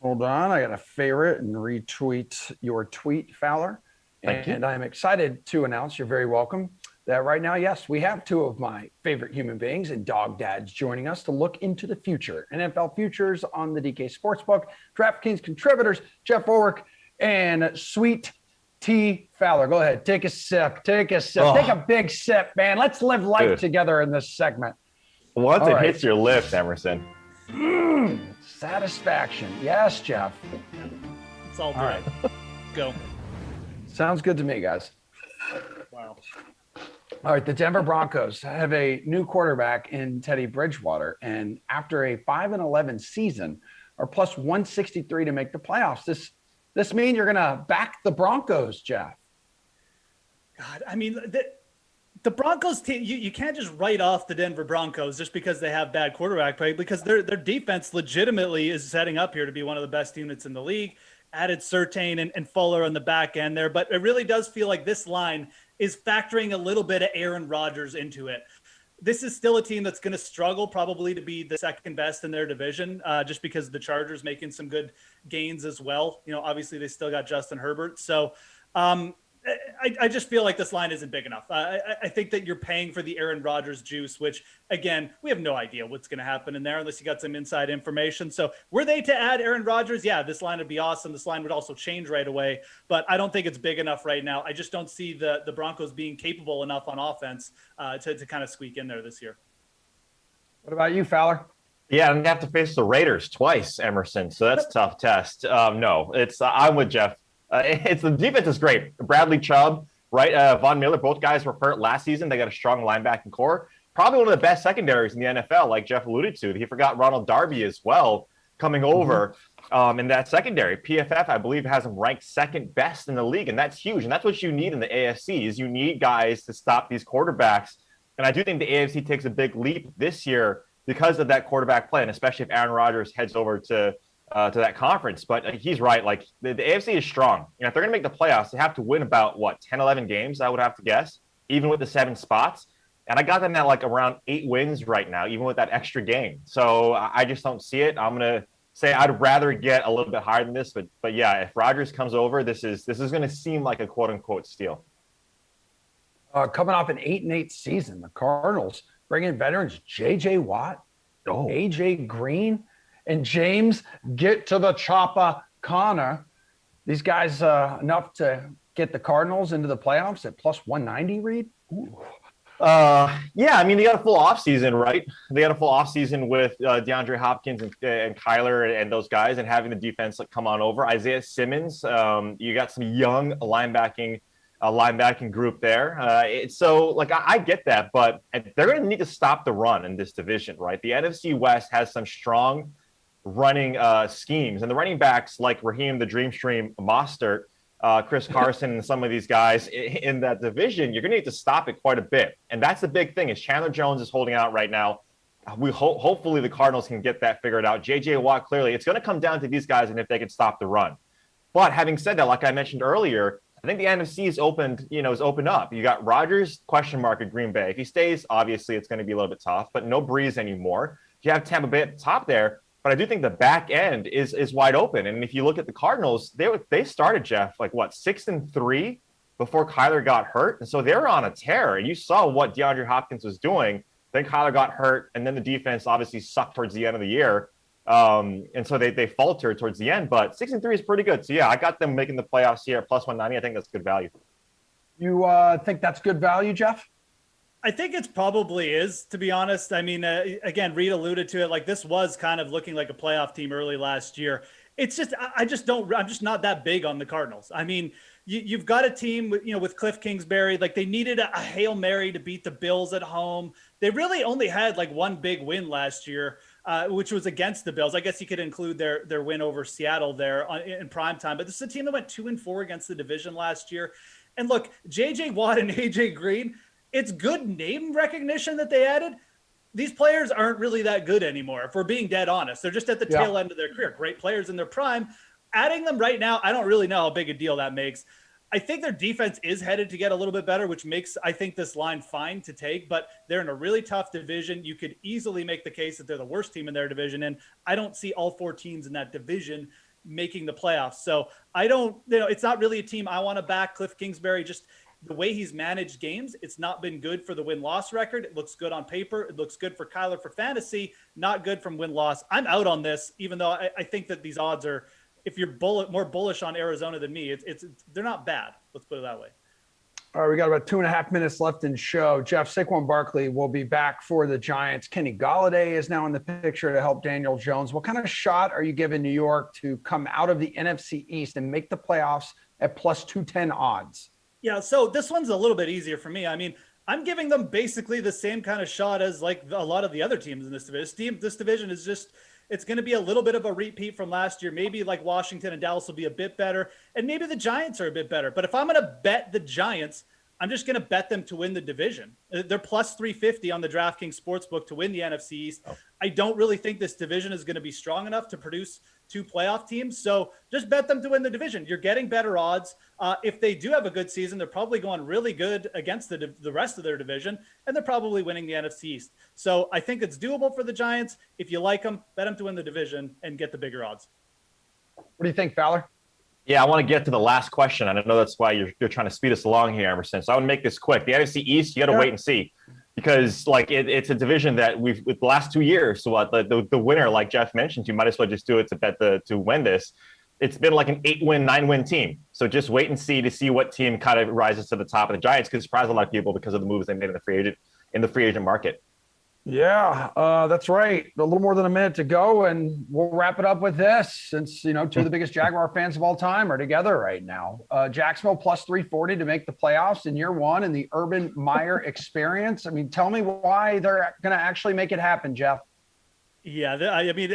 Hold on. I got to favorite and retweet your tweet, Fowler. And I'm excited to announce, you're very welcome, that right now, yes, we have two of my favorite human beings and dog dads joining us to look into the future. NFL futures on the DK Sportsbook, DraftKings contributors, Jeff Ulrich and Sweet T. Fowler. Go ahead. Take a sip. Take a sip. Take a big sip, man. Let's live life together in this segment. Once it hits your lips, Emerson. Satisfaction. Yes, Jeff. It's all good. Right. Go. Sounds good to me, guys. Wow. All right. The Denver Broncos have a new quarterback in Teddy Bridgewater. And after a 5-11 season, are plus 163 to make the playoffs. This mean you're going to back the Broncos, Jeff? God, I mean, the Broncos team, you can't just write off the Denver Broncos just because they have bad quarterback play, because their defense legitimately is setting up here to be one of the best units in the league. Added Surtain and Fuller on the back end there, but it really does feel like this line is factoring a little bit of Aaron Rodgers into it. This is still a team that's going to struggle probably to be the second best in their division, just because the Chargers making some good gains as well. You know, obviously they still got Justin Herbert. So I just feel like this line isn't big enough. I think that you're paying for the Aaron Rodgers juice, which, again, we have no idea what's going to happen in there unless you got some inside information. So were they to add Aaron Rodgers, yeah, this line would be awesome. This line would also change right away, but I don't think it's big enough right now. I just don't see the Broncos being capable enough on offense to kind of squeak in there this year. What about you, Fowler? Yeah, I'm going to have to face the Raiders twice, Emerson, so that's a tough test. No, I'm with Jeff. The defense is great. Bradley Chubb, right? Von Miller, both guys were hurt last season. They got a strong linebacking core. Probably one of the best secondaries in the NFL, like Jeff alluded to. He forgot Ronald Darby as well coming over in that secondary. PFF, I believe, has him ranked second best in the league, and that's huge. And that's what you need in the AFC is you need guys to stop these quarterbacks. And I do think the AFC takes a big leap this year because of that quarterback play, and especially if Aaron Rodgers heads over to that conference. But he's right. Like the AFC is strong. And if they're going to make the playoffs, they have to win about 10, 11 games, I would have to guess, even with the 7 spots. And I got them at like around 8 wins right now, even with that extra game. So I just don't see it. I'm going to say I'd rather get a little bit higher than this. But yeah, if Rodgers comes over, this is going to seem like a quote unquote steal. Coming off an 8-8 season, the Cardinals bring in veterans J.J. Watt, A.J. Green, and James get to the chopper Connor. These guys enough to get the Cardinals into the playoffs at plus 190, Reed? Yeah, I mean, they got a full offseason, right? They got a full offseason with DeAndre Hopkins and Kyler and those guys, and having the defense come on over. Isaiah Simmons, you got some young linebacking linebacking group there. So I get that, but they're going to need to stop the run in this division, right? The NFC West has some strong running schemes, and the running backs like Raheem the Dreamstream Mostert, Chris Carson, and some of these guys in that division, you're going to need to stop it quite a bit. And that's the big thing is Chandler Jones is holding out right now. Hopefully the Cardinals can get that figured out. J.J. Watt, clearly, it's going to come down to these guys and if they can stop the run. But having said that, like I mentioned earlier, I think the NFC is opened up. You got Rodgers, question mark at Green Bay. If he stays, obviously it's going to be a little bit tough, but no Breeze anymore. You have Tampa Bay at the top there, but I do think the back end is wide open. And if you look at the Cardinals, they started, Jeff, 6-3 before Kyler got hurt. And so they were on a tear. And you saw what DeAndre Hopkins was doing. Then Kyler got hurt, and then the defense obviously sucked towards the end of the year. And so they faltered towards the end, but 6-3 is pretty good. So yeah, I got them making the playoffs here at plus 190. I think that's good value. You think that's good value, Jeff? I think it probably is, to be honest. I mean, again, Reed alluded to it. This was kind of looking like a playoff team early last year. It's just, I'm just not that big on the Cardinals. I mean, you've got a team with Cliff Kingsbury. They needed a Hail Mary to beat the Bills at home. They really only had one big win last year, which was against the Bills. I guess you could include their win over Seattle there in primetime. But this is a team that went 2-4 against the division last year. And look, J.J. Watt and A.J. Green, it's good name recognition that they added. These players aren't really that good anymore, if we're being dead honest. They're just at the tail end of their career. Great players in their prime. Adding them right now, I don't really know how big a deal that makes. I think their defense is headed to get a little bit better, which makes, I think, this line fine to take, but they're in a really tough division. You could easily make the case that they're the worst team in their division, and I don't see all four teams in that division making the playoffs. So I don't, it's not really a team I want to back. Cliff Kingsbury, just the way he's managed games, it's not been good for the win-loss record. It looks good on paper. It looks good for Kyler for fantasy, not good from win-loss. I'm out on this, even though I think that these odds are, if you're more bullish on Arizona than me, they're not bad. Let's put it that way. All right, we got about 2.5 minutes left in show. Jeff, Saquon Barkley will be back for the Giants. Kenny Golladay is now in the picture to help Daniel Jones. What kind of shot are you giving New York to come out of the NFC East and make the playoffs at plus 210 odds? Yeah, so this one's a little bit easier for me. I mean, I'm giving them basically the same kind of shot as a lot of the other teams in this division. This division is just, it's going to be a little bit of a repeat from last year. Maybe Washington and Dallas will be a bit better, and maybe the Giants are a bit better. But if I'm going to bet the Giants, I'm just going to bet them to win the division. They're plus 350 on the DraftKings Sportsbook to win the NFC East. Oh. I don't really think this division is going to be strong enough to produce two playoff teams. So just bet them to win the division. You're getting better odds. If they do have a good season, they're probably going really good against the rest of their division, and they're probably winning the NFC East. So I think it's doable for the Giants. If you like them, bet them to win the division and get the bigger odds. What do you think, Fowler? Yeah, I want to get to the last question, and I know that's why you're trying to speed us along here, Emerson. So I want to make this quick. The NFC East, you got to wait and see, because it's a division that with the last 2 years. So the winner, like Jeff mentioned, you might as well just do it to bet to win this. It's been like an 8-win, 9-win team. So just wait and see to see what team kind of rises to the top. of the Giants could surprise a lot of people because of the moves they made in the free agent market. Yeah, that's right. A little more than a minute to go, and we'll wrap it up with this, since two of the biggest Jaguar fans of all time are together right now. Jacksonville plus 340 to make the playoffs in year one in the Urban Meyer experience. I mean, tell me why they're going to actually make it happen, Jeff. Yeah, I mean,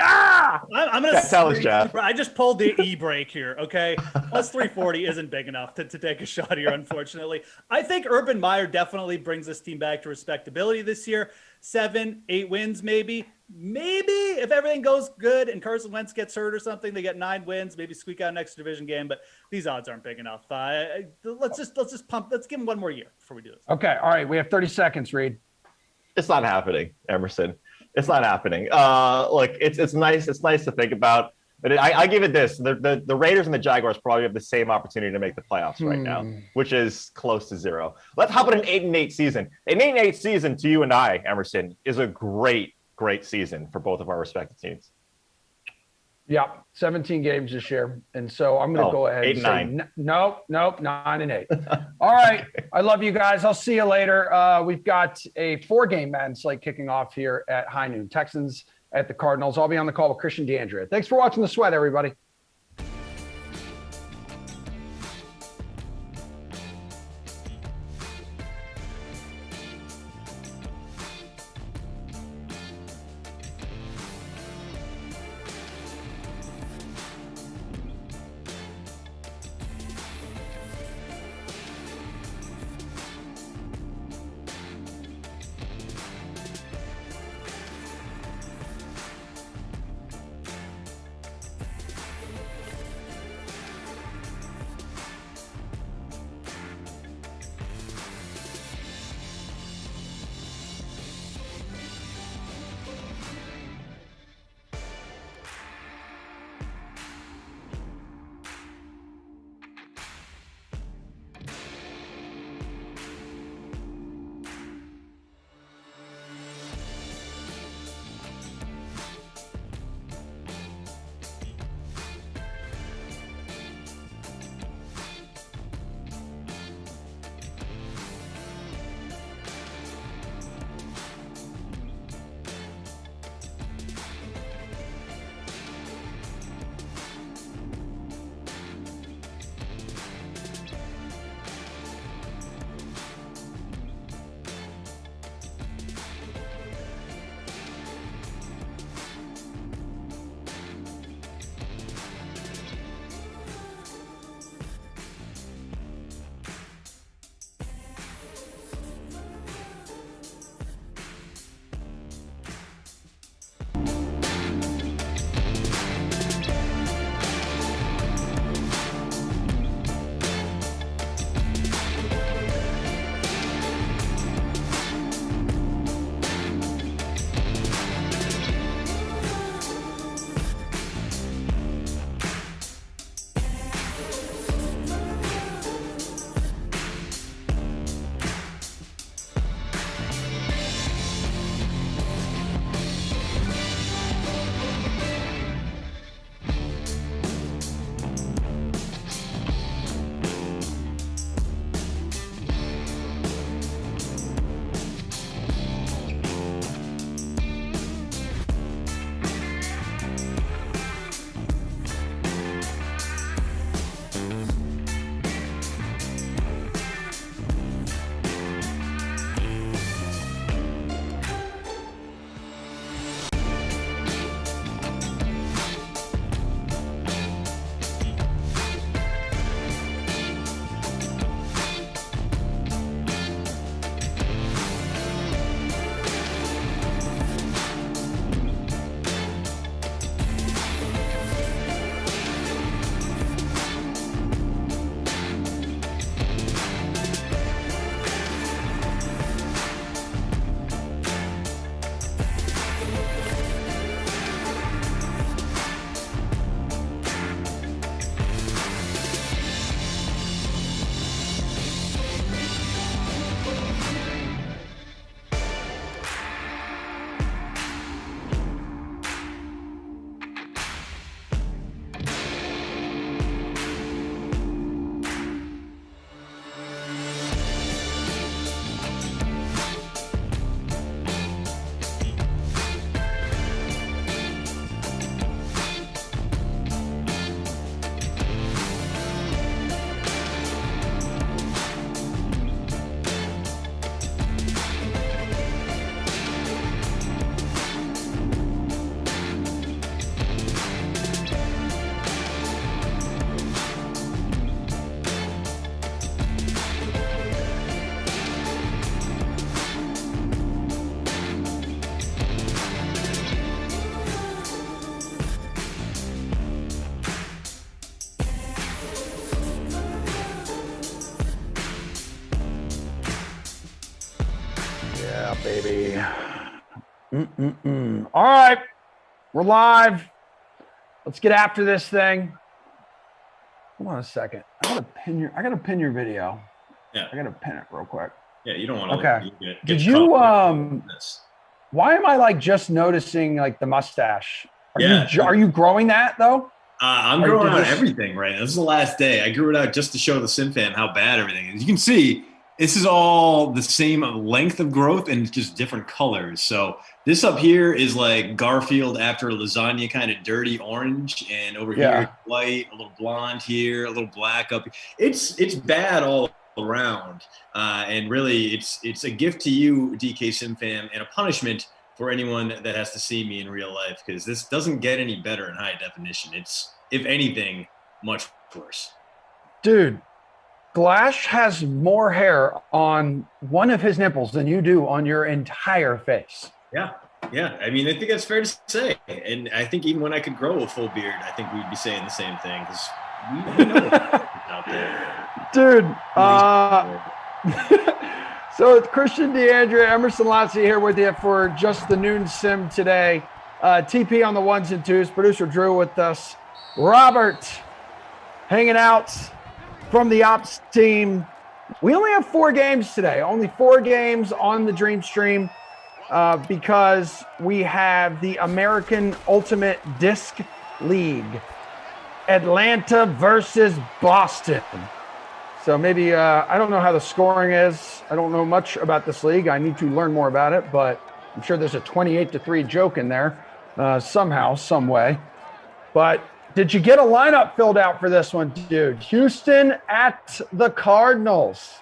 I'm going to tell us, Jeff. I just pulled the e-brake here, okay? Plus 340 isn't big enough to take a shot here, unfortunately. I think Urban Meyer definitely brings this team back to respectability this year. 7-8 wins, maybe. Maybe if everything goes good and Carson Wentz gets hurt or something, they get 9 wins, maybe squeak out an extra division game. But these odds aren't big enough. Let's just pump. Let's give them one more year before we do this. Okay, all right. We have 30 seconds, Reed. It's not happening, Emerson. It's not happening. Look, it's nice. It's nice to think about. But I give it this: the Raiders and the Jaguars probably have the same opportunity to make the playoffs right now, which is close to 0. Let's hop on an 8-8 season. An 8-8 season to you and I, Emerson, is a great season for both of our respective teams. Yeah, 17 games this year, and so I'm going to go ahead 8-9. and say nope, 9-8. All right, I love you guys. I'll see you later. We've got a 4-game Madden slate kicking off here at high noon. Texans at the Cardinals. I'll be on the call with Christian DeAndrea. Thanks for watching The Sweat, everybody. baby. All right. We're live. Let's get after this thing. Hold on a second. I gotta pin your video. Yeah. I gotta pin it real quick. Yeah, you don't want to. Okay. Get Did you why am I like just noticing like the mustache? Are you growing that though? I'm growing out everything right now. This is the last day. I grew it out just to show the Sim fam how bad everything is. You can see this is all the same length of growth and just different colors. So this up here is like Garfield after lasagna, kind of dirty orange, and over here white, a little blonde here, a little black up. It's bad all around, and really it's a gift to you, DK Sim fam, and a punishment for anyone that has to see me in real life, because this doesn't get any better in high definition. It's, if anything, much worse. Dude, Glash has more hair on one of his nipples than you do on your entire face. Yeah. I mean, I think that's fair to say. And I think even when I could grow a full beard, I think we'd be saying the same thing, because we know what's out there. Dude, so it's Christian DeAndrea, Emerson Lotzi here with you for just the noon sim today. TP on the ones and twos, producer Drew with us, Robert hanging out from the ops team. We only have 4 games today, only 4 games on the Dream Stream because we have the American Ultimate Disc League, Atlanta versus Boston. So maybe, I don't know how the scoring is. I don't know much about this league. I need to learn more about it, but I'm sure there's a 28-3 joke in there somehow, some way. But did you get a lineup filled out for this one, dude? Houston at the Cardinals.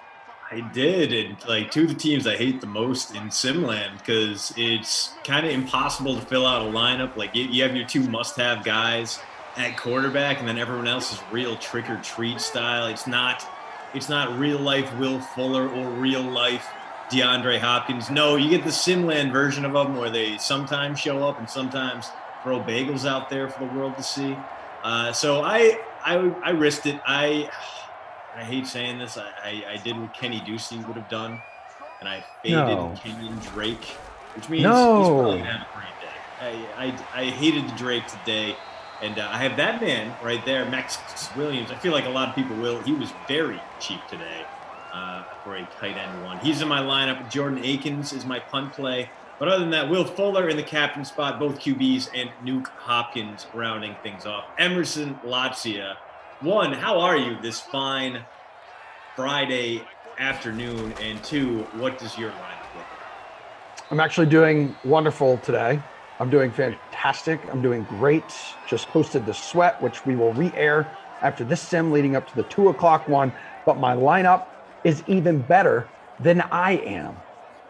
I did. And like two of the teams I hate the most in Simland, because it's kind of impossible to fill out a lineup. Like you have your 2 must-have guys at quarterback, and then everyone else is real trick or treat style. It's not real life Will Fuller or real life DeAndre Hopkins. No, you get the Simland version of them where they sometimes show up and sometimes throw bagels out there for the world to see. So I risked it. I hate saying this. I did what Kenny Ducey would have done, and I faded Kenyon Drake, which means he's probably gonna have a great day. I hated the Drake today. And I have that man right there, Max Williams. I feel like a lot of people will. He was very cheap today for a tight end one. He's in my lineup. Jordan Akins is my punt play. But other than that, Will Fuller in the captain spot, both QBs, and Nuke Hopkins rounding things off. Emerson Latzia. 1, how are you this fine Friday afternoon? And 2, what does your lineup look like? I'm actually doing wonderful today. I'm doing fantastic. I'm doing great. Just posted the sweat, which we will re-air after this sim leading up to the 2 o'clock one. But my lineup is even better than I am.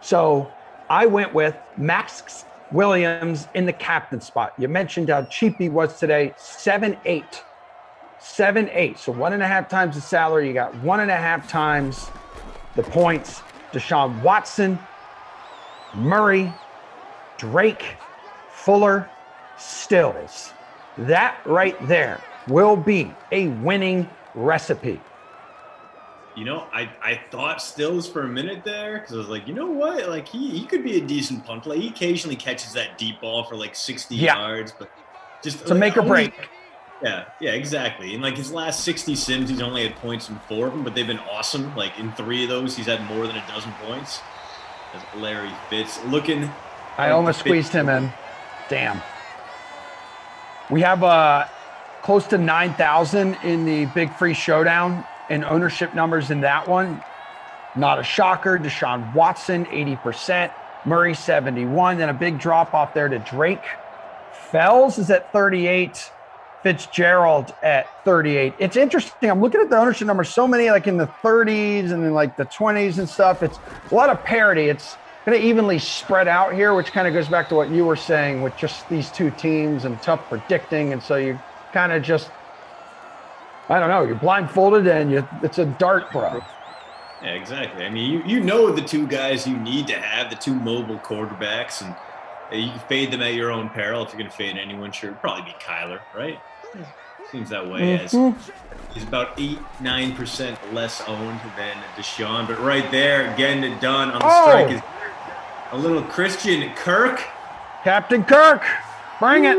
So I went with Max Williams in the captain spot. You mentioned how cheap he was today, 7.8. 7.8. So 1.5 times the salary. You got 1.5 times the points. Deshaun Watson, Murray, Drake, Fuller, Stills. That right there will be a winning recipe. You know, I thought Stills for a minute there, because I was like, you know what? Like he could be a decent punt play. He occasionally catches that deep ball for like 60 yards, but just to make or break. Yeah, exactly. In like his last 60 sims, he's only had points in 4 of them, but they've been awesome. Like in 3 of those, he's had more than a dozen points. As Larry Fitz looking. I almost squeezed him in. Damn. We have close to 9,000 in the big free showdown and ownership numbers in that one. Not a shocker. Deshaun Watson, 80%. Murray, 71. Then a big drop off there to Drake. Fells is at 38. Fitzgerald at 38. It's interesting. I'm looking at the ownership numbers. So many like in the 30s and then like the 20s and stuff. It's a lot of parity. It's going to evenly spread out here, which kind of goes back to what you were saying with just these 2 teams and tough predicting. And so you kind of just, I don't know, you're blindfolded and it's a dart, bro. Yeah, exactly. I mean, you know the 2 guys you need to have, the 2 mobile quarterbacks, and you can fade them at your own peril. If you're going to fade anyone, sure, it'd probably be Kyler, right? Seems that way, as he's about 8-9% less owned than Deshaun. But right there, getting it done on the strike is A little Christian Kirk. Captain Kirk, bring it.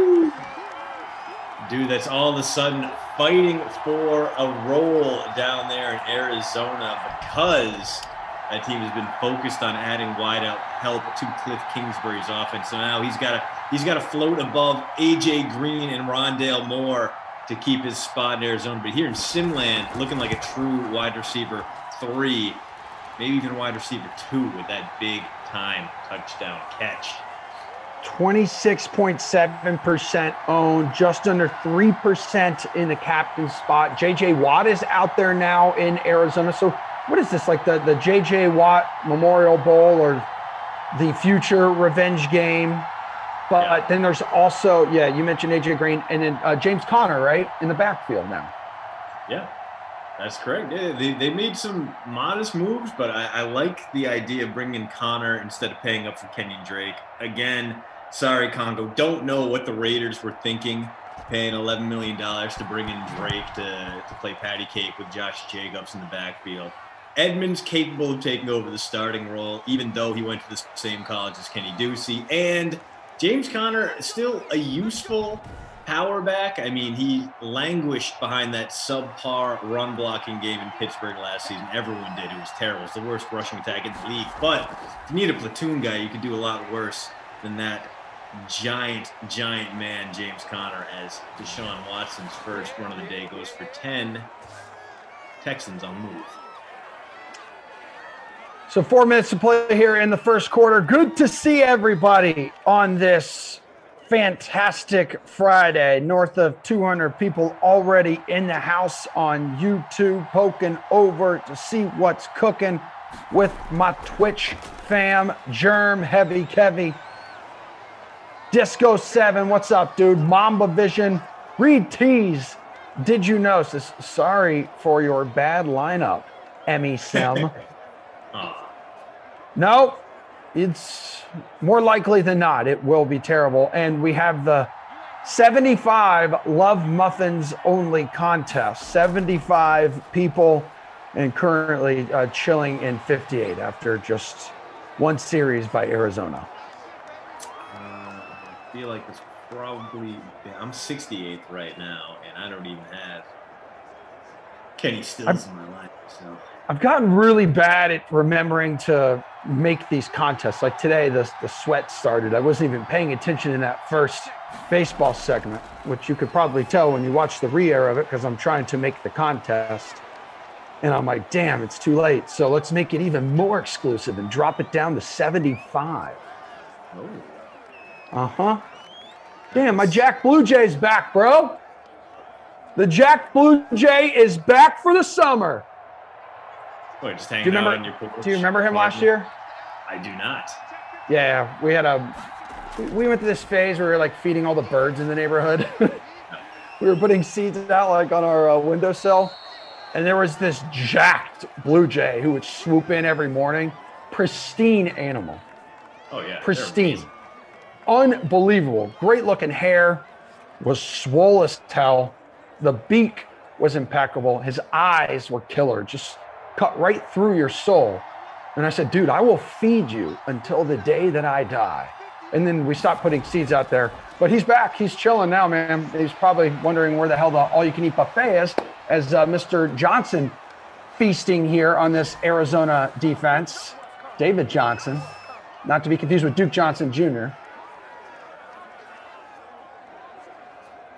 Dude, that's all of a sudden fighting for a role down there in Arizona because that team has been focused on adding wideout help to Cliff Kingsbury's offense. So now he's got to float above AJ Green and Rondale Moore to keep his spot in Arizona. But here in Simland, looking like a true wide receiver 3, maybe even wide receiver 2 with that big time touchdown catch. 26.7% owned, just under 3% in the captain's spot. J.J. Watt is out there now in Arizona. So what is this, like the J.J. Watt Memorial Bowl or the future revenge game? But then there's also, you mentioned A.J. Green and then James Conner, right, in the backfield now. Yeah, that's correct. Yeah, they made some modest moves, but I like the idea of bringing Conner instead of paying up for Kenyon Drake. Again, sorry, Congo, don't know what the Raiders were thinking, paying $11 million to bring in Drake to play patty cake with Josh Jacobs in the backfield. Edmonds capable of taking over the starting role, even though he went to the same college as Kenny Ducey. And James Conner is still a useful power back. I mean, he languished behind that subpar run blocking game in Pittsburgh last season. Everyone did. It was terrible. It was the worst rushing attack in the league. But if you need a platoon guy, you could do a lot worse than that giant man, James Conner, as Deshaun Watson's first run of the day goes for 10. Texans on move. So 4 minutes to play here in the first quarter. Good to see everybody on this fantastic Friday. North of 200 people already in the house on YouTube, poking over to see what's cooking with my Twitch fam. Germ, Heavy Kevy, Disco 7, what's up, dude? Mamba Vision, Reed Tees. Did you know? Says, sorry for your bad lineup, Emmy Sim. No, it's more likely than not. It will be terrible. And we have the 75 Love Muffins only contest. 75 people and currently chilling in 58 after just one series by Arizona. I feel like it's probably, I'm 68th right now, and I don't even have Kenny Stills in my life. So I've gotten really bad at remembering to make these contests. Like today, the sweat started. I wasn't even paying attention in that first baseball segment, which you could probably tell when you watch the re-air of it because I'm trying to make the contest. And I'm like, damn, it's too late. So let's make it even more exclusive and drop it down to 75. Oh. Uh-huh. Damn, my Jack Blue Jay's back, bro. The Jack Blue Jay is back for the summer. Wait, just hanging out on your porch. Do you remember him last year? I do not. Yeah, we went to this phase where we were like feeding all the birds in the neighborhood. We were putting seeds out like on our windowsill. And there was this jacked blue jay who would swoop in every morning. Pristine animal. Oh, yeah. Pristine. Unbelievable. Great looking hair. Was swole as hell. The beak was impeccable. His eyes were killer. Just cut right through your soul. And I said, dude, I will feed you until the day that I die. And then we stopped putting seeds out there. But he's back. He's chilling now, man. He's probably wondering where the hell the all-you-can-eat buffet is as Mr. Johnson feasting here on this Arizona defense. David Johnson, not to be confused with Duke Johnson Jr.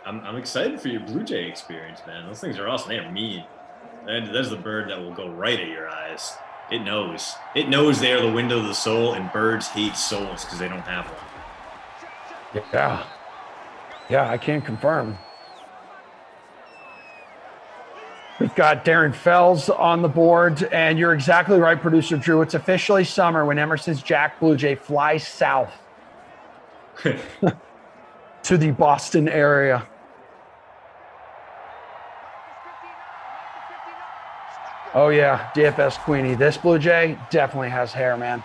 I'm excited for your Blue Jay experience, man. Those things are awesome. They are mean. That's the bird that will go right at your eyes. It knows. It knows they are the window of the soul, and birds hate souls because they don't have one. Yeah. Yeah, I can confirm. We've got Darren Fells on the board, and you're exactly right, producer Drew. It's officially summer when Emerson's Jack Blue Jay flies south to the Boston area. Oh, yeah, DFS Queenie. This Blue Jay definitely has hair, man.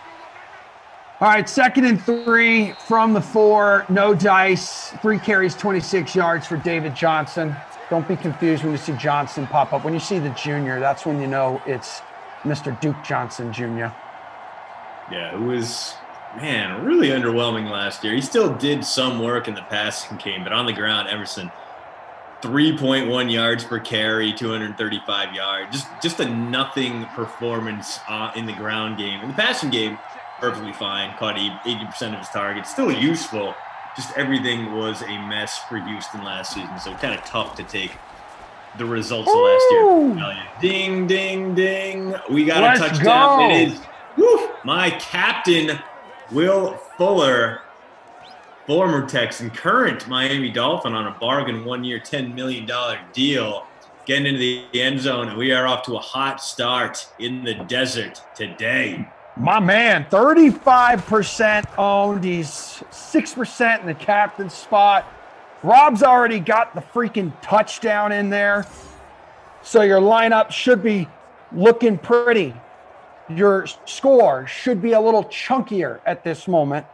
All right, 2nd and 3 from the 4. No dice. 3 carries, 26 yards for David Johnson. Don't be confused when you see Johnson pop up. When you see the junior, that's when you know it's Mr. Duke Johnson Jr. Yeah, who is man, really underwhelming last year. He still did some work in the passing game, but on the ground, Emerson, 3.1 yards per carry, 235 yards. Just a nothing performance in the ground game. In the passing game, perfectly fine. Caught 80% of his targets. Still useful. Just everything was a mess for Houston last season, so kind of tough to take the results of last year. Ding, ding, ding. We got a touchdown. Go. It is my captain, Will Fuller, former Texan, current Miami Dolphin on a bargain 1 year, $10 million deal, getting into the end zone. And we are off to a hot start in the desert today. My man, 35% owned. He's 6% in the captain spot. Rob's already got the freaking touchdown in there. So your lineup should be looking pretty. Your score should be a little chunkier at this moment.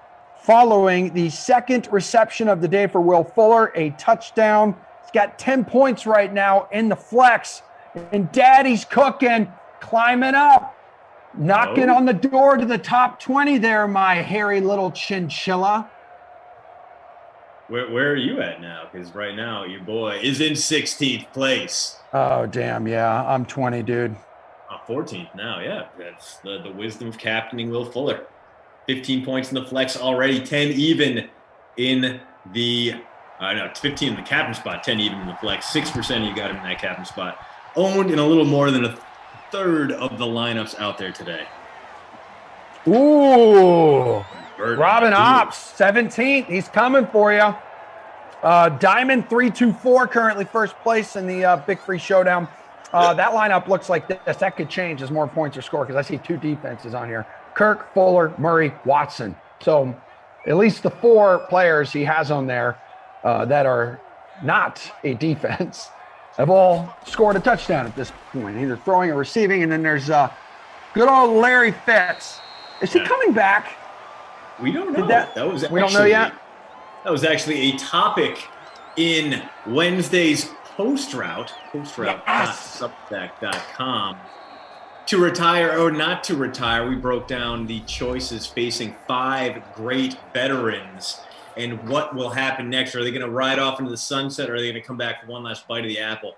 Following the second reception of the day for Will Fuller, a touchdown. He's got 10 points right now in the flex. And Daddy's cooking, climbing up. Knocking on the door to the top 20 there, my hairy little chinchilla. Where are you at now? Because right now, your boy is in 16th place. Oh, damn, yeah. I'm 20, dude. 14th now, yeah. That's the wisdom of captaining Will Fuller. 15 points in the flex already, 10 even in the – no, 15 in the captain spot, 10 even in the flex. 6% you got him in that captain spot. Owned in a little more than a third of the lineups out there today. Ooh. Robin Ops, 17th. He's coming for you. Diamond 324 currently first place in the Big Free Showdown. That lineup looks like this. That could change as more points are scored because I see two defenses on here. Kirk, Fuller, Murray, Watson. So at least the four players he has on there that are not a defense have all scored a touchdown at this point, either throwing or receiving. And then there's good old Larry Fitz. Is he coming back? We don't know. We don't know yet? That was actually a topic in Wednesday's post route, post-route.substack.com. To retire or not to retire, we broke down the choices facing 5 great veterans and what will happen next. Are they going to ride off into the sunset, or are they going to come back for one last bite of the apple?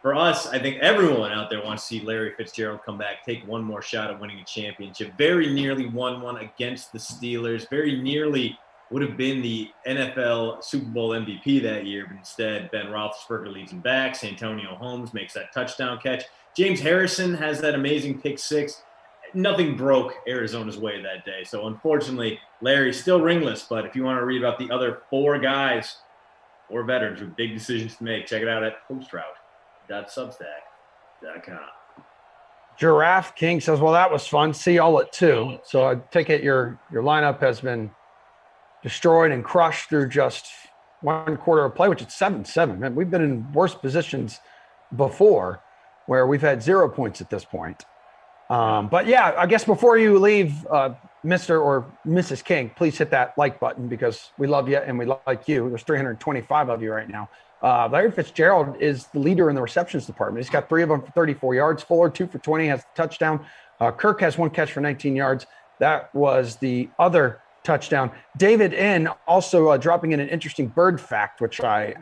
For us, I think everyone out there wants to see Larry Fitzgerald come back, take one more shot at winning a championship. Very nearly won one against the Steelers. Very nearly would have been the NFL Super Bowl MVP that year, but instead Ben Roethlisberger leads him back. Santonio Holmes makes that touchdown catch. James Harrison has that amazing pick six. Nothing broke Arizona's way that day. So unfortunately, Larry's still ringless, but if you want to read about the other 4 guys or veterans with big decisions to make, check it out at postroute.substack.com. Giraffe King says, well, that was fun. See y'all at 2. So I take it your lineup has been destroyed and crushed through just 1 quarter of play, which is 7-7. Man, we've been in worse positions before where we've had 0 points at this point. But yeah, I guess before you leave, Mr. or Mrs. King, please hit that like button because we love you and we like you. There's 325 of you right now. Larry Fitzgerald is the leader in the receptions department. He's got 3 of them for 34 yards. Fuller, 2 for 20, has the touchdown. Kirk has 1 catch for 19 yards. That was the other touchdown. David N also dropping in an interesting bird fact, which I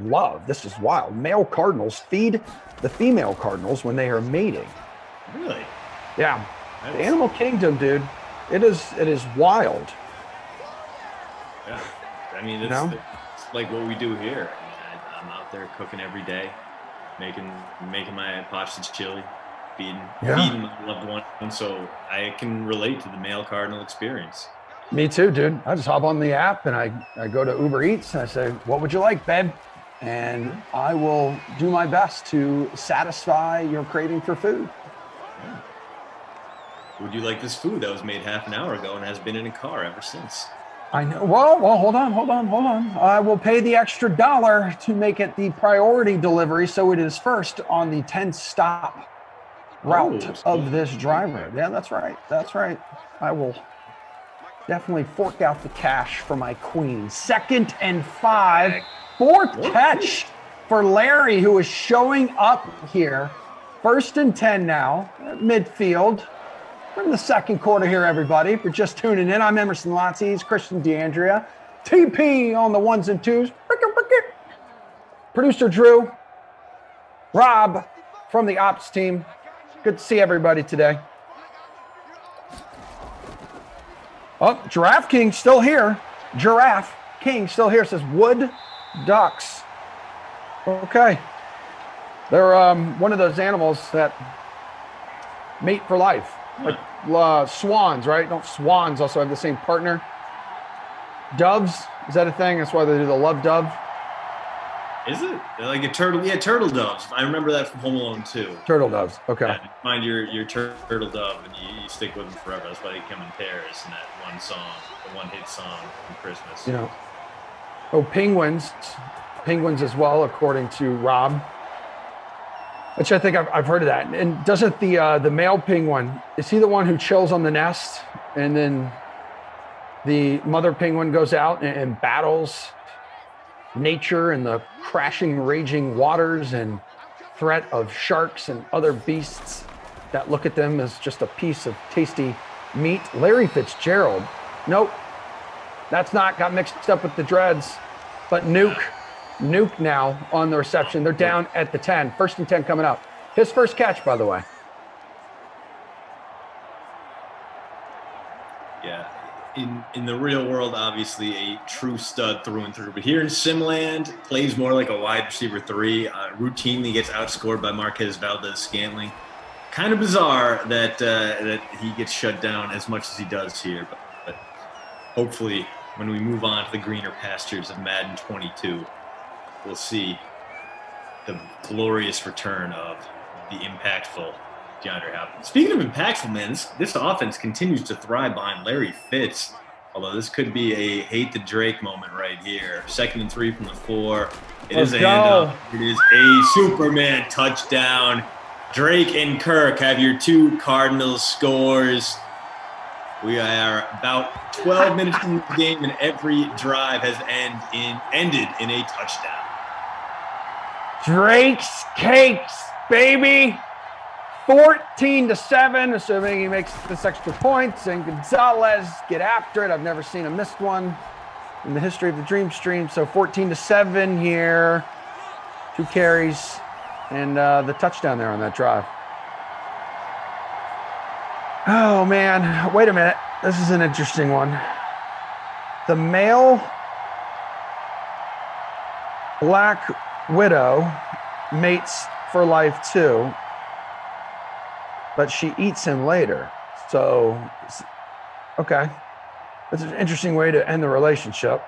love. This is wild. Male cardinals feed the female cardinals when they are mating. Really? Yeah. The animal kingdom, dude. It is wild. Yeah. I mean, it's like what we do here. I mean, I'm out there cooking every day, making my pasta chili, feeding my loved one, so I can relate to the male cardinal experience. Me too, dude. I just hop on the app and I go to Uber Eats and I say, what would you like, babe? And I will do my best to satisfy your craving for food. Yeah. Would you like this food that was made half an hour ago and has been in a car ever since? I know. Well, hold on. I will pay the extra $1 to make it the priority delivery so it is first on the 10-stop route of this driver. Yeah, that's right. I will definitely fork out the cash for my queen. 2nd and 5. 4th catch for Larry, who is showing up here. 1st and 10 now, midfield. We're in the second quarter here, everybody. If you're just tuning in, I'm Emerson Latzis, Christian DeAndrea, TP on the ones and twos, producer Drew, Rob from the ops team. Good to see everybody today. Oh, DraftKings still here. Giraffe King still here. Says Wood Ducks. Okay. They're one of those animals that mate for life. Like swans, right? Don't swans also have the same partner? Doves, is that a thing? That's why they do the love dove. Is it? They're like a turtle? Yeah, turtle doves. I remember that from Home Alone 2. Turtle doves, okay. Yeah, find your turtle dove and you stick with them forever. That's why they come in pairs in that one song, the one hit song from Christmas. You know. Oh, penguins. Penguins as well, according to Rob. Which I think I've heard of that. And doesn't the male penguin, is he the one who chills on the nest and then the mother penguin goes out and battles nature and the crashing, raging waters and threat of sharks and other beasts that look at them as just a piece of tasty meat? Larry Fitzgerald. Nope. That's not, got mixed up with the Dreads. But Nuke now on the reception. They're down at the 10. 1st and 10 coming up. His first catch, by the way. Yeah. In the real world, obviously a true stud through and through. But here in Simland, plays more like a wide receiver 3. Routinely gets outscored by Marquez Valdez-Scantling. Kind of bizarre that he gets shut down as much as he does here. But hopefully, when we move on to the greener pastures of Madden 22, we'll see the glorious return of the impactful DeAndre Hopkins. Speaking of impactful, man, this offense continues to thrive behind Larry Fitz. Although this could be a hate the Drake moment right here. 2nd and 3 from the 4. It is a handoff. It is a Superman touchdown. Drake and Kirk have your 2 Cardinals scores. We are about 12 minutes into the game, and every drive has ended in a touchdown. Drake's cakes, baby. 14-7, assuming he makes this extra points, and Gonzalez get after it. I've never seen a missed one in the history of the Dream Stream. So 14-7 here. 2 carries and the touchdown there on that drive. Oh, man. Wait a minute. This is an interesting one. The male Black Widow mates for life too, but she eats him later. So, okay. That's an interesting way to end the relationship.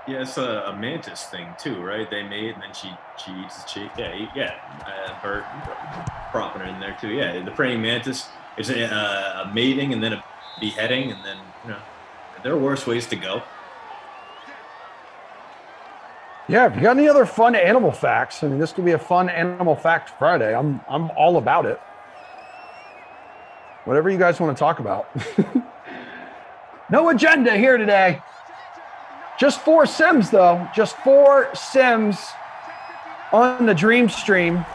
Yeah, it's a mantis thing too, right? They mate and then she eats the chick. Yeah. Bert propping her in there too. Yeah, the praying mantis. It's a mating and then a beheading, and then there are worse ways to go. Yeah, if you got any other fun animal facts, I mean, this could be a fun animal fact Friday. I'm all about it. Whatever you guys want to talk about. No agenda here today. Just 4 Sims, though. Just 4 Sims on the Dream Stream.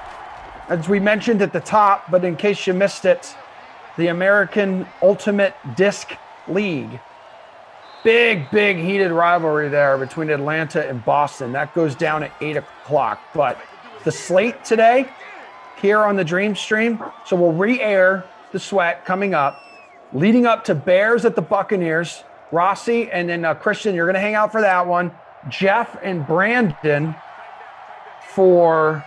As we mentioned at the top, but in case you missed it, the American Ultimate Disc League. Big heated rivalry there between Atlanta and Boston. That goes down at 8 o'clock. But the slate today here on the Dream Stream. So we'll re-air the Sweat coming up, leading up to Bears at the Buccaneers. Rossi and then Christian, you're going to hang out for that one. Jeff and Brandon for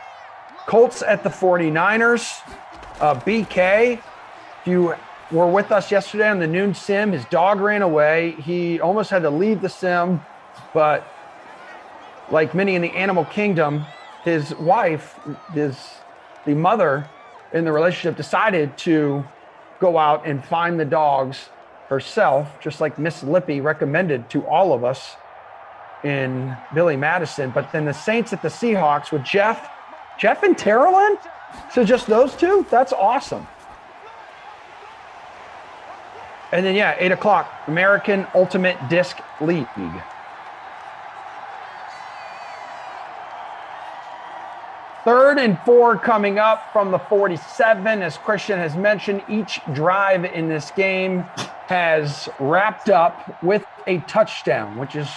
Colts at the 49ers. BK, if you were with us yesterday on the noon sim, his dog ran away. He almost had to leave the sim, but like many in the animal kingdom, his wife, the mother in the relationship, decided to go out and find the dogs herself, just like Miss Lippy recommended to all of us in Billy Madison. But then the Saints at the Seahawks with Jeff and Terrellin? So just those two? That's awesome. And then, 8 o'clock, American Ultimate Disc League. 3rd and 4 coming up from the 47. As Christian has mentioned, each drive in this game has wrapped up with a touchdown, which is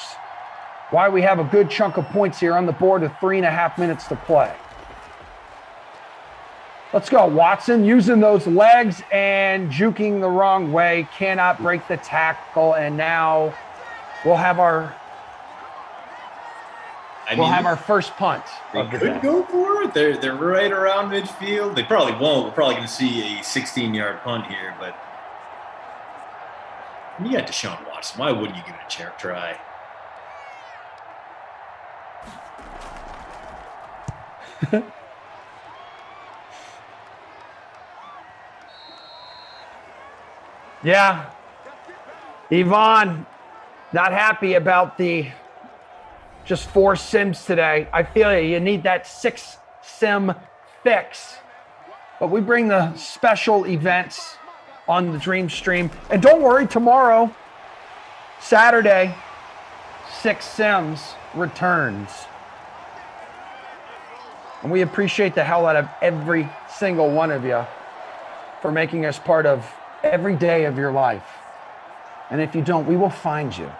why we have a good chunk of points here on the board with 3.5 minutes to play. Let's go, Watson, using those legs and juking the wrong way. Cannot break the tackle, and now we'll have our first punt. They could go for it. They're right around midfield. They probably won't. We're probably going to see a 16-yard punt here, but you got Deshaun Watson. Why wouldn't you give it a try? Yeah. Yvonne, not happy about the just 4 sims today. I feel you need that 6 sim fix. But we bring the special events on the Dream Stream. And don't worry, tomorrow, Saturday, 6 sims returns. And we appreciate the hell out of every single one of you for making us part of every day of your life. And if you don't, we will find you.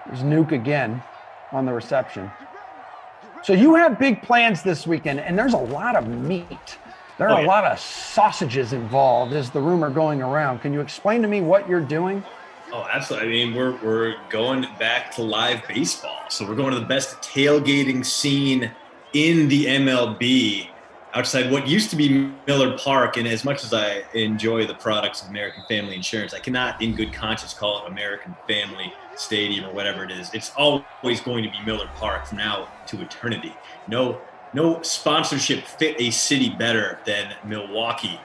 There's Nuke again on the reception. So you have big plans this weekend, and there's a lot of meat. There are a lot of sausages involved, is the rumor going around. Can you explain to me what you're doing? Oh, absolutely. I mean, we're going back to live baseball. So we're going to the best tailgating scene in the MLB outside what used to be Miller Park. And as much as I enjoy the products of American Family Insurance, I cannot in good conscience call it American Family Stadium or whatever it is. It's always going to be Miller Park from now to eternity. No sponsorship fit a city better than Milwaukee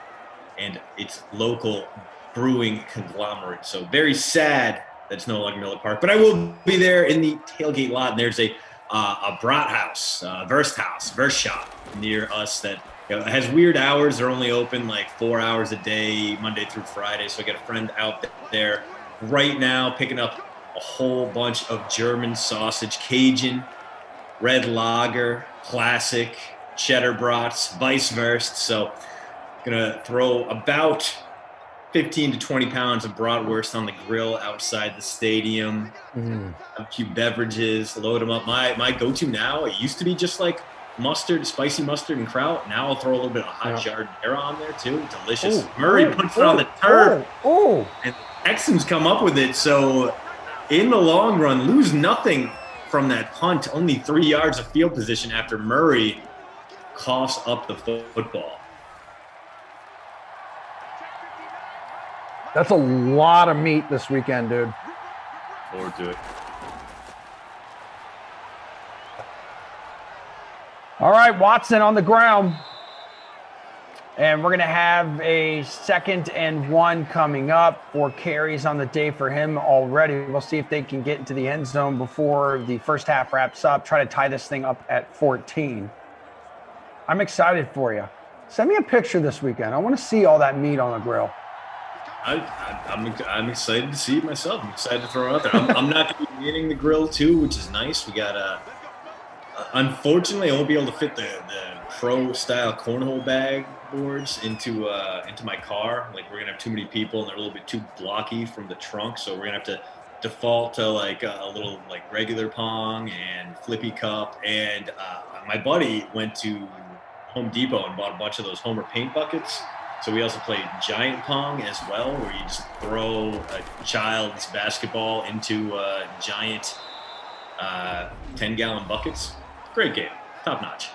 and its local brewing conglomerate. So very sad that it's no longer Miller Park, but I will be there in the tailgate lot. And there's a brat house, Verst shop near us that has weird hours. They're only open like 4 hours a day, Monday through Friday. So I got a friend out there right now picking up a whole bunch of German sausage, Cajun, red lager, classic, cheddar brats, vice versa. So gonna throw about 15 to 20 pounds of bratwurst on the grill outside the stadium. A few beverages, load them up. My go-to now, it used to be just like mustard, spicy mustard and kraut. Now I'll throw a little bit of hot jardinera on there too. Delicious. Murray puts it on the turf. And Texans come up with it. So in the long run, lose nothing from that punt. Only 3 yards of field position after Murray coughs up the football. That's a lot of meat this weekend, dude. Forward to it. All right, Watson on the ground. And we're going to have a 2nd and 1 coming up. 4 carries on the day for him already. We'll see if they can get into the end zone before the first half wraps up. Try to tie this thing up at 14. I'm excited for you. Send me a picture this weekend. I want to see all that meat on the grill. I'm excited to see it myself. I'm excited to throw it out there. I'm not going to be getting the grill too, which is nice. We got unfortunately, I won't be able to fit the pro style cornhole bag boards into my car. Like we're gonna have too many people and they're a little bit too blocky from the trunk, so we're gonna have to default to like a little like regular pong and flippy cup. And my buddy went to Home Depot and bought a bunch of those Homer paint buckets. So we also play giant pong as well, where you just throw a child's basketball into giant 10-gallon buckets. Great game, top notch.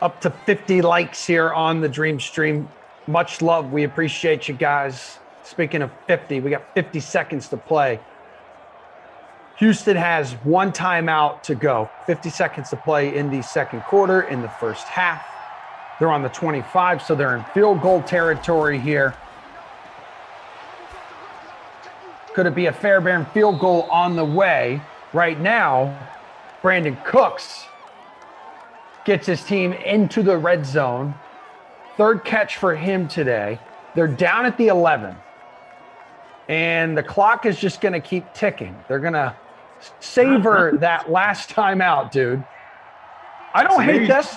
Up to 50 likes here on the Dream Stream. Much love. We appreciate you guys. Speaking of 50, we got 50 seconds to play. Houston has 1 timeout to go. 50 seconds to play in the second quarter, in the first half. They're on the 25, so they're in field goal territory here. Could it be a Fairbairn field goal on the way? Right now, Brandon Cooks gets his team into the red zone. 3rd catch for him today. They're down at the 11. And the clock is just going to keep ticking. They're going to savor that last time out, dude. I don't hate this.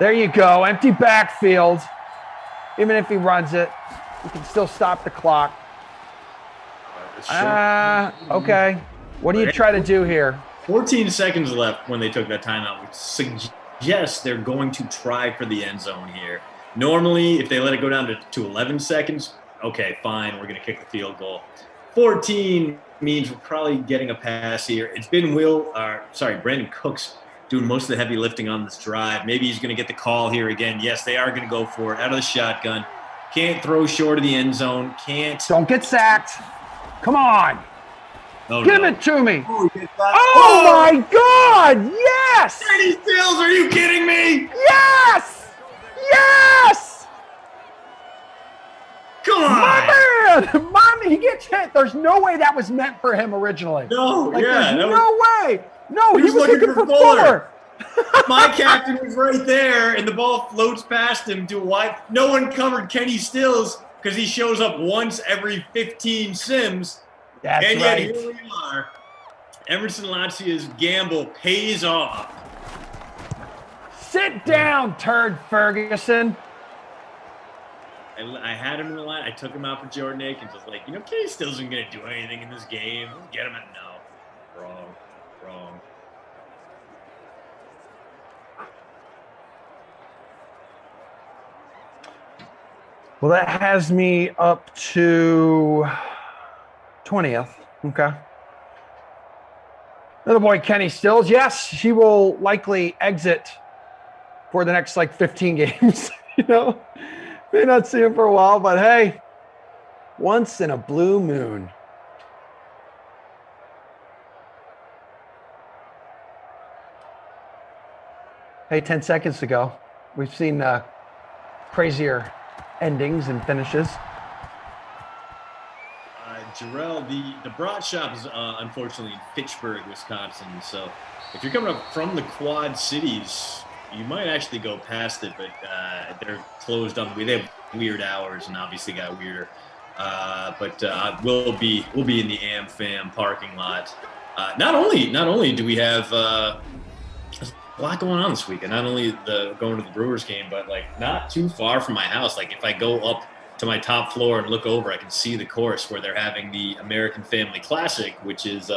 There you go. Empty backfield. Even if he runs it, you can still stop the clock. Okay. What do you try to do here? 14 seconds left when they took that timeout, which suggests they're going to try for the end zone here. Normally, if they let it go down to 11 seconds, okay, fine, we're going to kick the field goal. 14 means we're probably getting a pass here. It's been Brandon Cooks doing most of the heavy lifting on this drive. Maybe he's going to get the call here again. Yes, they are going to go for it out of the shotgun. Can't throw short of the end zone. Don't get sacked. Come on. Oh, Give it to me. Oh, my God. Yes. Kenny Stills, are you kidding me? Yes. Yes. Come on. My man. Mommy, he gets hit. There's no way that was meant for him originally. No, there's no way. No, he was looking for Fuller. My captain was right there, and the ball floats past him to a wide. No one covered Kenny Stills because he shows up once every 15 sims. That's and yet right. Here we are. Emerson Lazia's gamble pays off. Sit down, Turd Ferguson. I had him in the line. I took him out for Jordan Akins. I was like, Kenny Stills isn't going to do anything in this game. Let's get him at no. Wrong. Well, that has me up to 20th. Okay. Little boy Kenny Stills. Yes, he will likely exit for the next 15 games. May not see him for a while, but hey, once in a blue moon. Hey, 10 seconds to go. We've seen crazier endings and finishes. Jarrell, the Brat Shop is unfortunately in Fitchburg, Wisconsin. So if you're coming up from the Quad Cities, you might actually go past it, but they're closed on the way. They have weird hours and obviously got weirder. But we'll be in the AmFam parking lot. Not only do we have a lot going on this weekend, not only going to the Brewers game, but not too far from my house. If I go up to my top floor and look over, I can see the course where they're having the American Family Classic, which is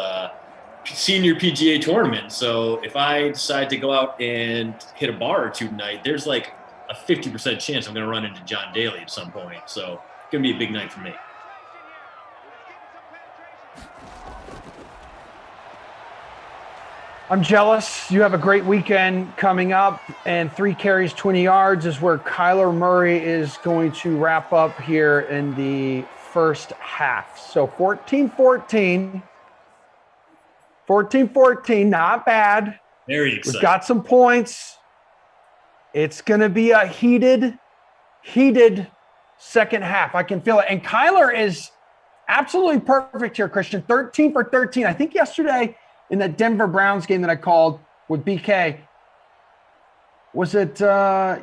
senior PGA tournament. So if I decide to go out and hit a bar or two tonight, there's a 50% chance I'm going to run into John Daly at some point. So it's going to be a big night for me. I'm jealous. You have a great weekend coming up, and 3 carries, 20 yards is where Kyler Murray is going to wrap up here in the first half. So 14-14. 14-14, not bad. Very exciting. We've got some points. It's going to be a heated second half. I can feel it. And Kyler is absolutely perfect here, Christian. 13 for 13. I think yesterday in that Denver Browns game that I called with BK, was it, that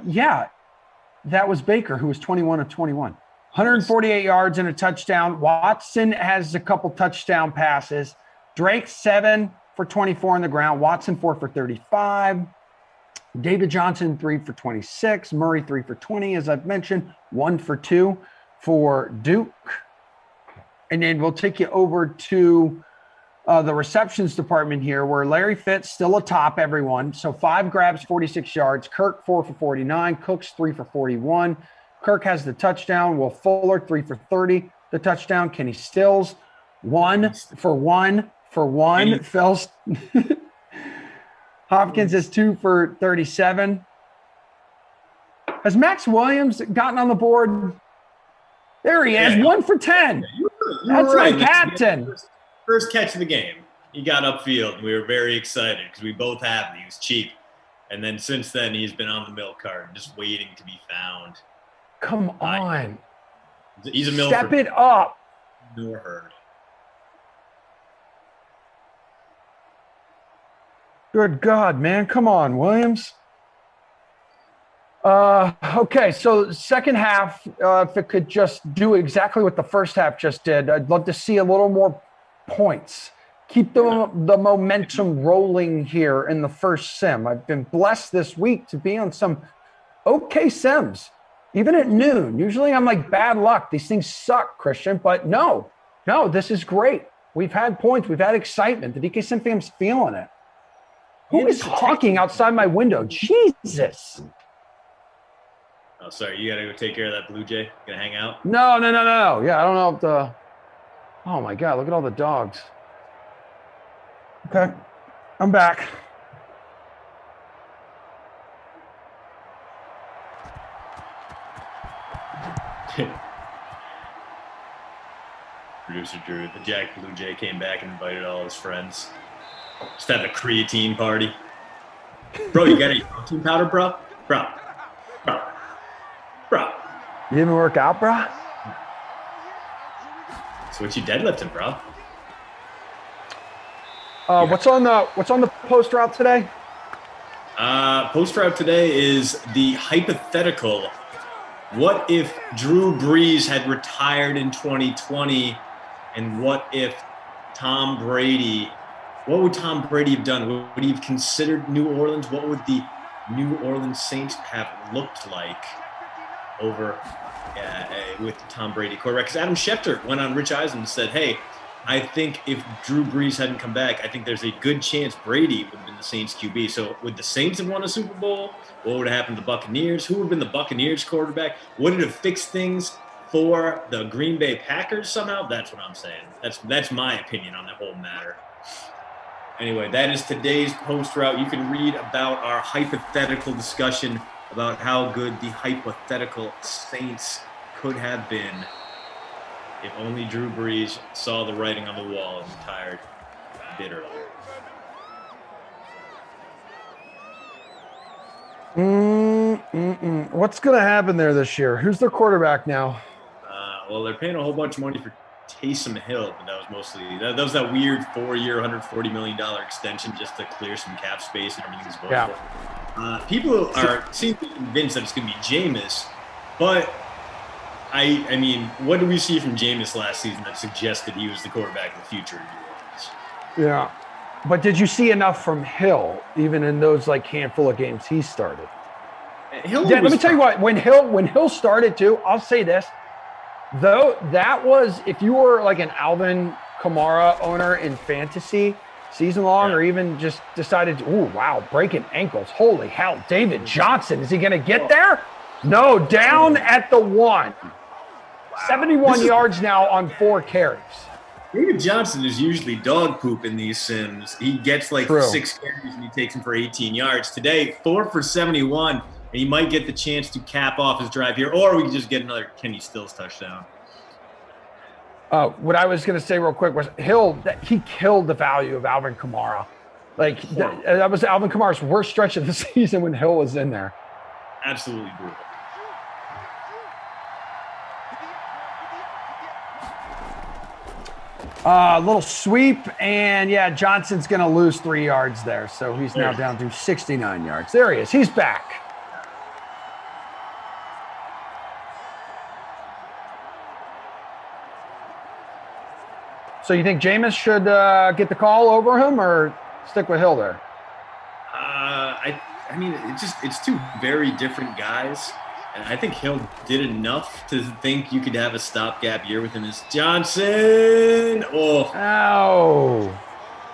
was Baker, who was 21 of 21. 148 yards and a touchdown. Watson has a couple touchdown passes. Drake, 7 for 24 on the ground. Watson, 4 for 35. David Johnson, 3 for 26. Murray, 3 for 20, as I've mentioned. 1 for 2 for Duke. And then we'll take you over to the receptions department here, where Larry Fitz still atop everyone. So 5 grabs, 46 yards. Kirk, 4 for 49. Cooks, 3 for 41. Kirk has the touchdown. Will Fuller, 3 for 30. The touchdown. Kenny Stills, 1 for 1 for 1. Phelps. Hopkins is 2 for 37. Has Max Williams gotten on the board? There he is, 1 for 10. That's right. my captain. First catch of the game. He got upfield, and we were very excited because we both have him. He was cheap. And then since then, he's been on the milk cart, just waiting to be found. Come on. He's a Milford. Step it up. Nor heard. Good God, man. Come on, Williams. Okay, so second half, if it could just do exactly what the first half just did, I'd love to see a little more points. Keep the momentum rolling here in the first sim. I've been blessed this week to be on some okay sims, even at noon. Usually I'm like, bad luck. These things suck, Christian. But no, this is great. We've had points. We've had excitement. The DK Sim fam's feeling it. Who is honking outside my window? Jesus. Oh, sorry. You got to go take care of that Blue Jay. Gonna hang out? No. Yeah, I don't know if the. Oh my God! Look at all the dogs. Okay, I'm back. Producer Drew, the Jack Blue Jay came back and invited all his friends. Just have a creatine party. Bro, you got any protein powder, bro? Bro. You didn't work out, bro? So what you deadlifting, bro? What's on the post route today? Post route today is the hypothetical. What if Drew Brees had retired in 2020, and what if Tom Brady? What would Tom Brady have done? Would he have considered New Orleans? What would the New Orleans Saints have looked like over with Tom Brady quarterback? Because Adam Schefter went on Rich Eisen and said, hey, I think if Drew Brees hadn't come back, I think there's a good chance Brady would have been the Saints QB. So would the Saints have won a Super Bowl? What would have happened to the Buccaneers? Who would have been the Buccaneers quarterback? Would it have fixed things for the Green Bay Packers somehow? That's what I'm saying. That's my opinion on the whole matter. Anyway, that is today's post route. You can read about our hypothetical discussion about how good the hypothetical Saints could have been if only Drew Brees saw the writing on the wall and retired bitterly. What's going to happen there this year? Who's their quarterback now? Well, they're paying a whole bunch of money for Taysom Hill, but that was mostly that was that weird 4-year, $140 million extension just to clear some cap space and everything's going. Yeah. People seem to be convinced that it's going to be Jameis, but I mean, what did we see from Jameis last season that suggested he was the quarterback of the future in New Orleans? Yeah. But did you see enough from Hill, even in those like handful of games he started? Let me tell you what, when Hill started too, I'll say this, though, that was, if you were like an Alvin Kamara owner in fantasy season long, or even just decided, ooh, wow, breaking ankles. Holy hell, David Johnson, is he going to get there? No, down at the 1. 71 yards now on 4 carries. David Johnson is usually dog poop in these sims. He gets like 6 carries and he takes them for 18 yards. Today, 4 for 71, and he might get the chance to cap off his drive here, or we can just get another Kenny Stills touchdown. What I was going to say real quick was Hill, he killed the value of Alvin Kamara. Like, that was Alvin Kamara's worst stretch of the season when Hill was in there. Absolutely brutal. Little sweep, and yeah, Johnson's going to lose 3 yards there, so he's now down to 69 yards. There he is. He's back. So you think Jameis should get the call over him, or stick with Hill there? I mean, it's two very different guys. And I think Hill did enough to think you could have a stopgap year with him. As Johnson, ow,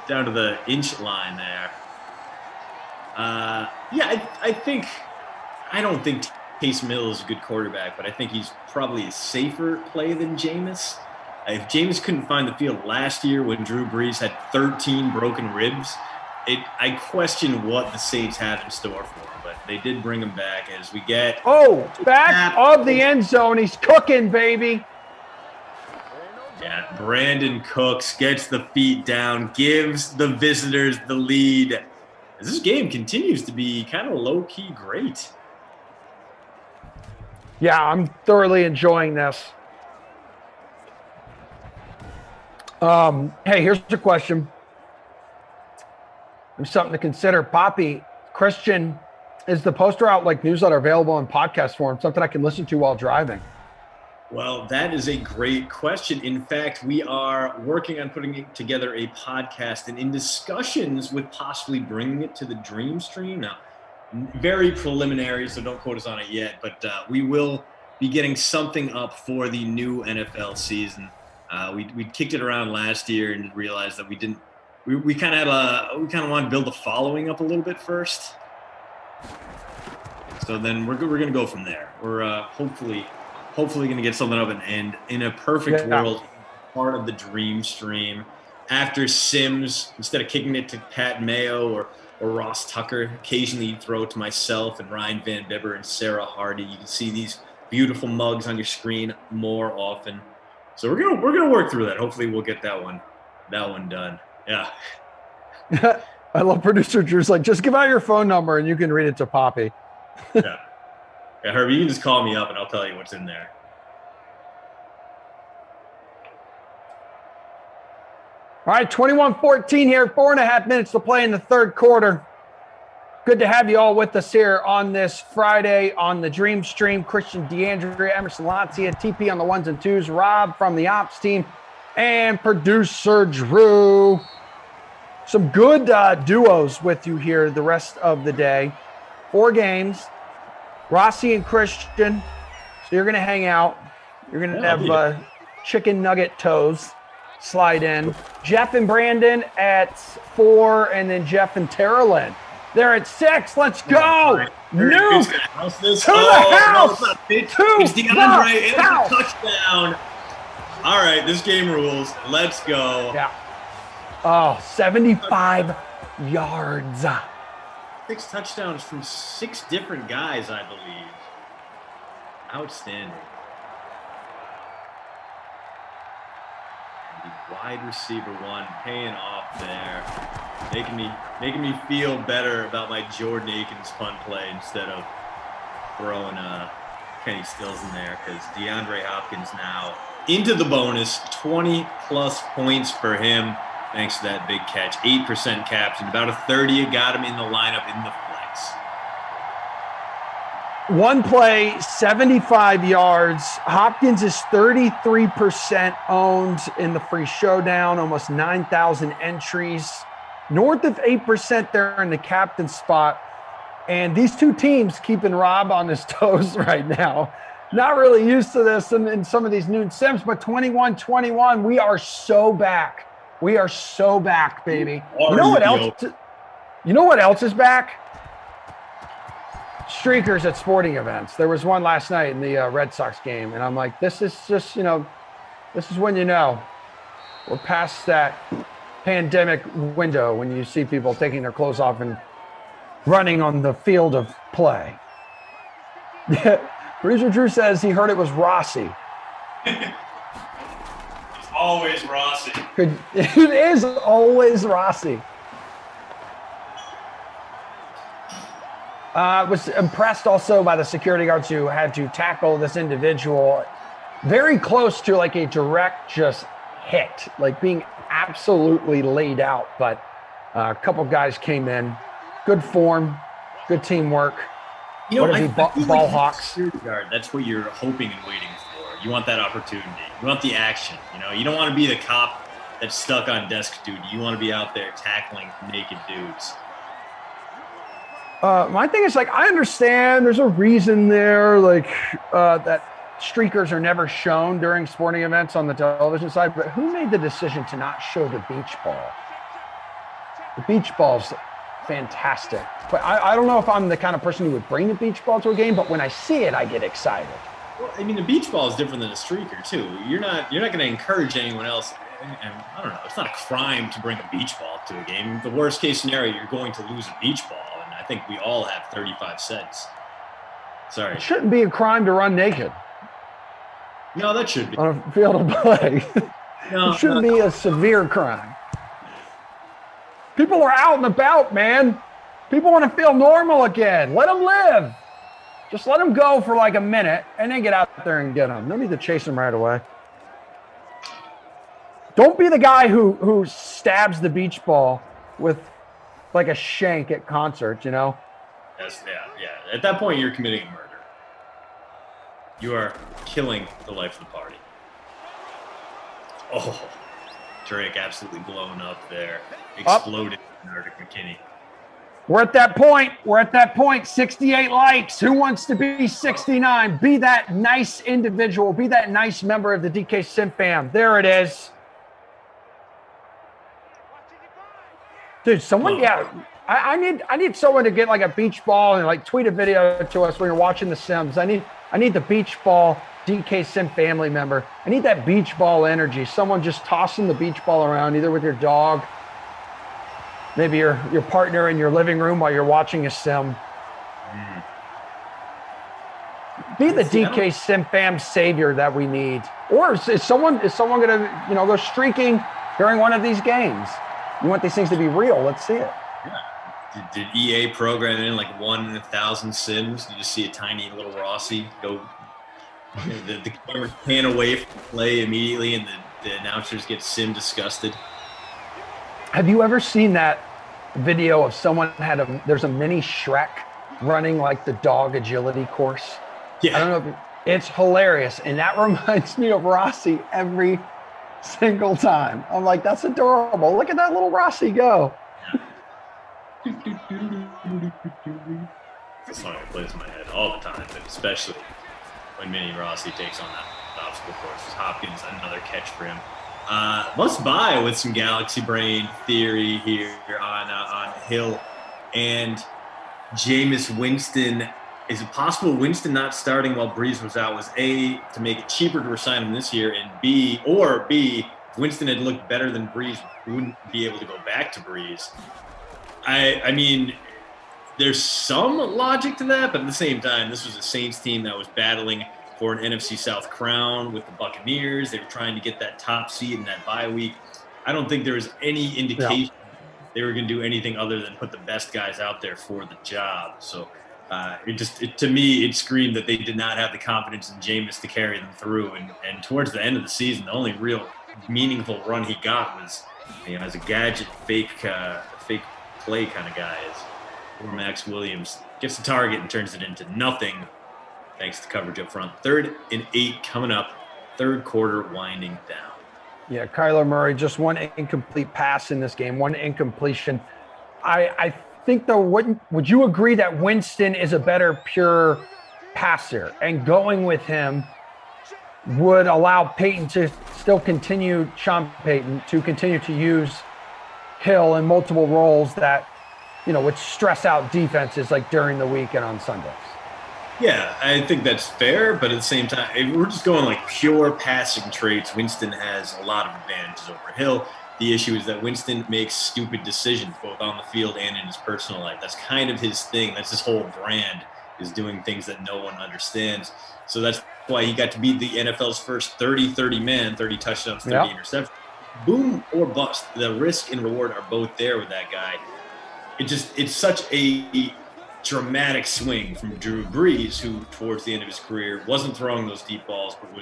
down to the inch line there. I don't think Taysom Hill is a good quarterback, but I think he's probably a safer play than Jameis. If Jameis couldn't find the field last year when Drew Brees had 13 broken ribs, I question what the Saints had in store for him. But they did bring him back as we get. Back of the end zone. He's cooking, baby. Yeah, Brandon Cooks gets the feet down, gives the visitors the lead. This game continues to be kind of low-key great. Yeah, I'm thoroughly enjoying this. Hey, here's a question. There's something to consider. Poppy, Christian Is the Poster Outlook newsletter available in podcast form, something I can listen to while driving? Well, that is a great question. In fact, we are working on putting together a podcast and in discussions with possibly bringing it to the Dream Stream. Now, very preliminary, so don't quote us on it yet, but we will be getting something up for the new NFL season. We kicked it around last year and realized that we didn't. We kind of wanted to build the following up a little bit first. So then we're going to go from there. We're hopefully going to get something up and in a perfect world, part of the Dream Stream. After Sims, instead of kicking it to Pat Mayo or Ross Tucker, occasionally throw it to myself and Ryan Van Bibber and Sarah Hardy. You can see these beautiful mugs on your screen more often. So we're gonna work through that. Hopefully we'll get that one done. Yeah. I love producer Drew's like, just give out your phone number and you can read it to Poppy. Yeah, Herbie, you can just call me up and I'll tell you what's in there. All right, 21-14 here, 4.5 minutes to play in the third quarter. Good to have you all with us here on this Friday on the Dream Stream. Christian DeAndre, Emerson Lancia, TP on the ones and twos, Rob from the ops team, and producer Drew. Some good duos with you here the rest of the day. 4 games, Rossi and Christian. So you're going to hang out. You're going to have chicken nugget toes slide in. Jeff and Brandon at 4, and then Jeff and Tara Lynn. They're at 6. Let's go. Nuke to the house. It's DeAndre. It's a touchdown. All right, this game rules. Let's go. Yeah. Oh, 75 yards. 6 touchdowns from 6 different guys, I believe. Outstanding. The wide receiver one paying off there. Making me feel better about my Jordan Akins punt play instead of throwing Kenny Stills in there, because DeAndre Hopkins now into the bonus, 20-plus points for him thanks to that big catch. 8% captain, about a 30. It got him in the lineup in the flex. One play, 75 yards. Hopkins is 33% owned in the free showdown, almost 9,000 entries. North of 8% there in the captain spot. And these two teams keeping Rob on his toes right now. Not really used to this in some of these noon sims, but 21-21, we are so back. We are so back, baby. You know what else? You know what else is back? Streakers at sporting events. There was one last night in the Red Sox game, and I'm like, this is just, this is when we're past that pandemic window when you see people taking their clothes off and running on the field of play. Producer Drew says he heard it was Rossi. It's always Rossi. It is always Rossi. Was impressed also by the security guards who had to tackle this individual very close to like a direct just hit, like being absolutely laid out. But a couple guys came in, good form, good teamwork. Ball hawks. Guard, that's what you're hoping and waiting for. You want that opportunity. You want the action. You don't want to be the cop that's stuck on desk duty. You want to be out there tackling naked dudes. My thing is, like, I understand there's a reason there, like, that streakers are never shown during sporting events on the television side, but who made the decision to not show the beach ball? The beach ball's fantastic. But I don't know if I'm the kind of person who would bring the beach ball to a game, but when I see it, I get excited. Well, I mean, the beach ball is different than a streaker, too. You're not going to encourage anyone else. And I don't know, it's not a crime to bring a beach ball to a game. The worst case scenario, you're going to lose a beach ball. I think we all have 35 cents. Sorry. It shouldn't be a crime to run naked. No, that should be. On a field of play. No, it shouldn't be a severe crime. People are out and about, man. People want to feel normal again. Let them live. Just let them go for like a minute and then get out there and get them. No need to chase them right away. Don't be the guy who stabs the beach ball with like a shank at concerts, Yeah. At that point, you're committing a murder. You are killing the life of the party. Oh, Drake absolutely blown up there. Exploded Arctic McKinney. We're at that point. 68 likes. Who wants to be 69? Be that nice individual. Be that nice member of the DK Sim fam. There it is. Dude, someone, I need someone to get like a beach ball and like tweet a video to us when you're watching the Sims. I need the beach ball DK Sim family member. I need that beach ball energy. Someone just tossing the beach ball around, either with your dog, maybe your partner in your living room while you're watching a Sim. Be the DK Sim fam savior that we need. Or is someone gonna go streaking during one of these games? You want these things to be real. Let's see it. Yeah. Did EA program in like 1 in 1,000 Sims? You just see a tiny little Rossi go. The camera pan away from the play immediately, and the announcers get Sim disgusted. Have you ever seen that video of someone there's a mini Shrek running like the dog agility course? Yeah. I don't know. It's hilarious. And that reminds me of Rossi every single time. I'm like, that's adorable. Look at that little Rossi go. It's a song that plays in my head all the time, but especially when Mini Rossi takes on that obstacle course. Hopkins, another catch for him. Must buy with some Galaxy Brain theory here on Hill and Jameis Winston. Is it possible Winston not starting while Breeze was out was A, to make it cheaper to resign him this year, and B, if Winston had looked better than Breeze, we wouldn't be able to go back to Breeze? I mean, there's some logic to that, but at the same time, this was a Saints team that was battling for an NFC South crown with the Buccaneers. They were trying to get that top seed in that bye week. I don't think there was any indication they were going to do anything other than put the best guys out there for the job. So to me, it screamed that they did not have the confidence in Jameis to carry them through. And towards the end of the season, the only real meaningful run he got was, as a gadget, fake play kind of guy. Poor Max Williams gets the target and turns it into nothing thanks to coverage up front. 3rd and 8 coming up, third quarter winding down. Yeah, Kyler Murray, just one incomplete pass in this game, one incompletion. I think, though, would you agree that Winston is a better pure passer, and going with him would allow Peyton to still continue, Sean Payton, to continue to use Hill in multiple roles that, would stress out defenses like during the week and on Sundays? Yeah, I think that's fair, but at the same time, if we're just going like pure passing traits, Winston has a lot of advantages over Hill. The issue is that Winston makes stupid decisions both on the field and in his personal life. That's kind of his thing. That's his whole brand, is doing things that no one understands. So that's why he got to be the NFL's first 30-30 man, 30 touchdowns, 30 interceptions. Boom or bust. The risk and reward are both there with that guy. It's such a dramatic swing from Drew Brees, who towards the end of his career wasn't throwing those deep balls, but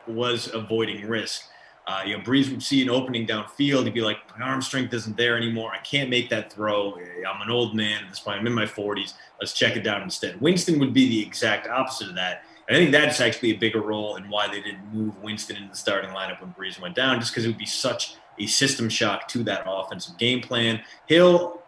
was avoiding risk. Brees would see an opening downfield. He'd be like, my arm strength isn't there anymore. I can't make that throw. I'm an old man at this point. I'm in my 40s. Let's check it down instead. Winston would be the exact opposite of that. And I think that's actually a bigger role in why they didn't move Winston into the starting lineup when Brees went down, just because it would be such a system shock to that offensive game plan. Hill,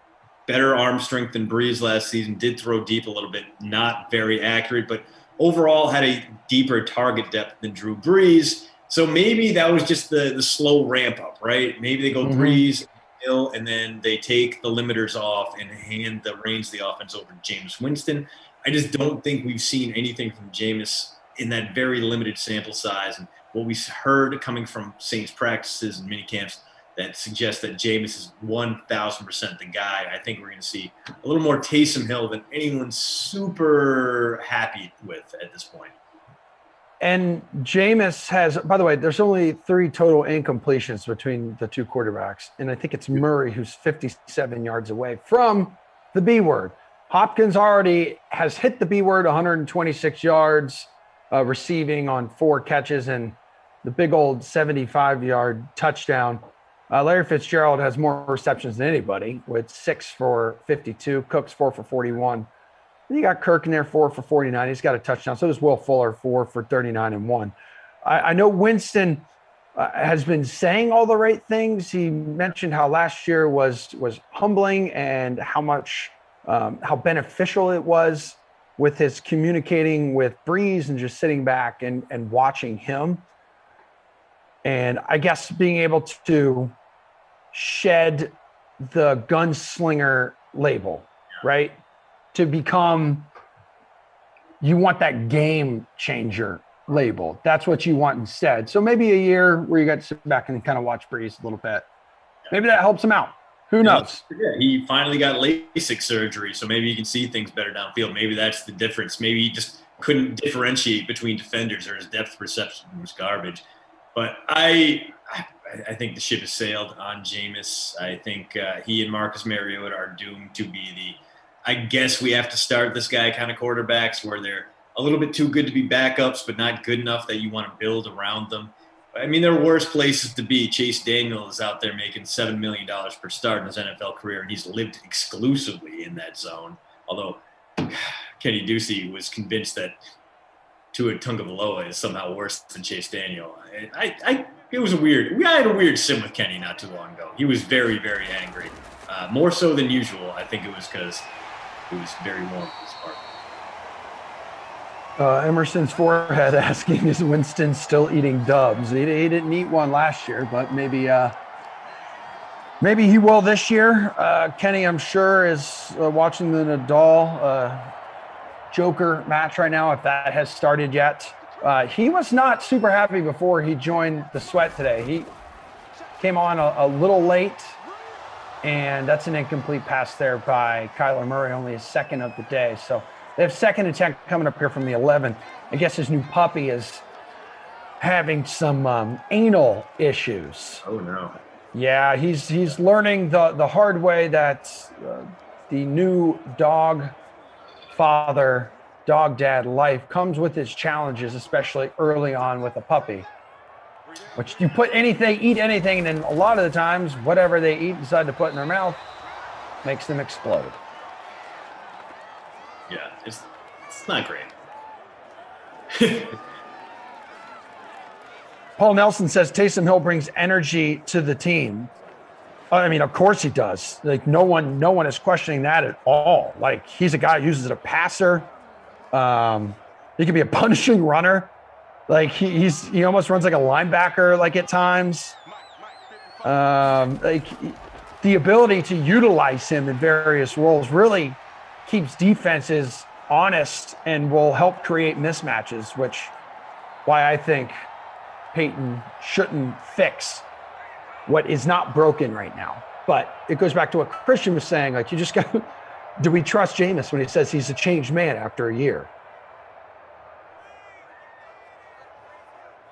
better arm strength than Brees last season, did throw deep a little bit, not very accurate, but overall had a deeper target depth than Drew Brees. So maybe that was just the slow ramp up, right? Maybe they go Brees, Hill, and then they take the limiters off and hand the reins of the offense over to Jameis Winston. I just don't think we've seen anything from Jameis in that very limited sample size. And what we heard coming from Saints practices and mini camps that suggests that Jameis is 1,000% the guy. I think we're going to see a little more Taysom Hill than anyone's super happy with at this point. And Jameis has, by the way, there's only 3 total incompletions between the two quarterbacks. And I think it's Murray who's 57 yards away from the B word. Hopkins already has hit the B word, 126 yards receiving on 4 catches and the big old 75-yard touchdown. Larry Fitzgerald has more receptions than anybody with 6 for 52. Cooks 4 for 41. And you got Kirk in there 4 for 49. He's got a touchdown. So does Will Fuller 4 for 39 and 1. I know Winston has been saying all the right things. He mentioned how last year was humbling and how beneficial it was with his communicating with Breeze and just sitting back and watching him. And I guess being able to shed the gunslinger label, right? To become, you want that game changer label. That's what you want instead. So maybe a year where you got to sit back and kind of watch Breeze a little bit. Maybe that helps him out. Who knows? Yeah, he finally got LASIK surgery, so maybe he can see things better downfield. Maybe that's the difference. Maybe he just couldn't differentiate between defenders, or his depth perception was garbage. But I think the ship has sailed on Jameis. I think he and Marcus Mariota are doomed to be the, I guess we have to start this guy kind of quarterbacks where they're a little bit too good to be backups, but not good enough that you want to build around them. I mean, there are worse places to be. Chase Daniel is out there making $7 million per start in his NFL career, and he's lived exclusively in that zone. Although Kenny Ducey was convinced that Tua Tagovailoa is somehow worse than Chase Daniel. It was I had a weird sim with Kenny not too long ago. He was very, very angry. More so than usual. I think it was because it was very warm at this part. Emerson's forehead asking, is Winston still eating dubs? He didn't eat one last year, but maybe he will this year. Kenny, I'm sure, is watching the Nadal Joker match right now, if that has started yet. He was not super happy before he joined the Sweat today. He came on a little late, and that's an incomplete pass there by Kyler Murray, only his second of the day. So they have second attempt coming up here from the 11. I guess his new puppy is having some anal issues. Oh, no. Yeah, he's learning the hard way that the new dog father, dog dad life comes with its challenges, especially early on with a puppy. Which you eat anything, and then a lot of the times, whatever they eat decide to put in their mouth makes them explode. Yeah, it's not great. Paul Nelson says Taysom Hill brings energy to the team. I mean, of course he does. Like no one is questioning that at all. Like he's a guy who uses it as a passer. He can be a punishing runner. Like he almost runs like a linebacker, like at times. Like the ability to utilize him in various roles really keeps defenses honest and will help create mismatches, which why I think Peyton shouldn't fix what is not broken right now. But it goes back to what Christian was saying. Like, you just got, do we trust Jameis when he says he's a changed man after a year?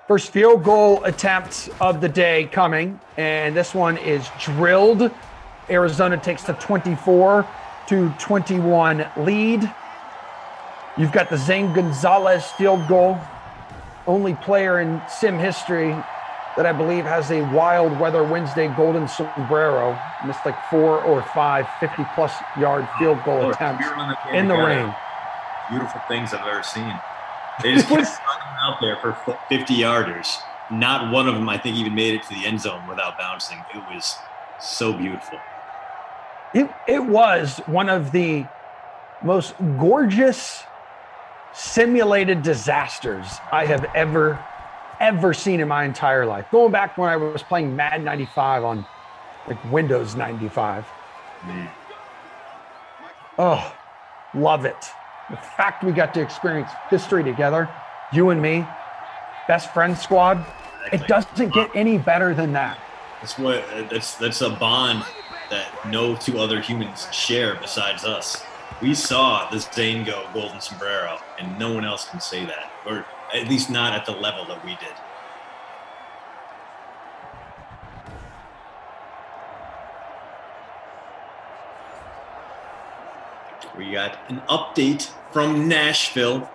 First field goal attempt of the day coming, and this one is drilled. Arizona takes the 24-21 lead. You've got the Zane Gonzalez field goal, only player in sim history that I believe has a Wild Weather Wednesday golden sombrero. Missed like 4 or 5 50-plus yard field goal attempts in the rain. Beautiful things I've ever seen. They just kept running out there for 50-yarders. Not one of them, I think, even made it to the end zone without bouncing. It was so beautiful. It was one of the most gorgeous simulated disasters I have ever seen in my entire life. Going back when I was playing Madden 95 on like Windows 95. Oh, love it. The fact we got to experience history together, you and me, best friend squad, it doesn't get any better than that. That's a bond that no two other humans share besides us. We saw this Zane go golden sombrero, and no one else can say that, or at least not at the level that we did. We got an update from Nashville,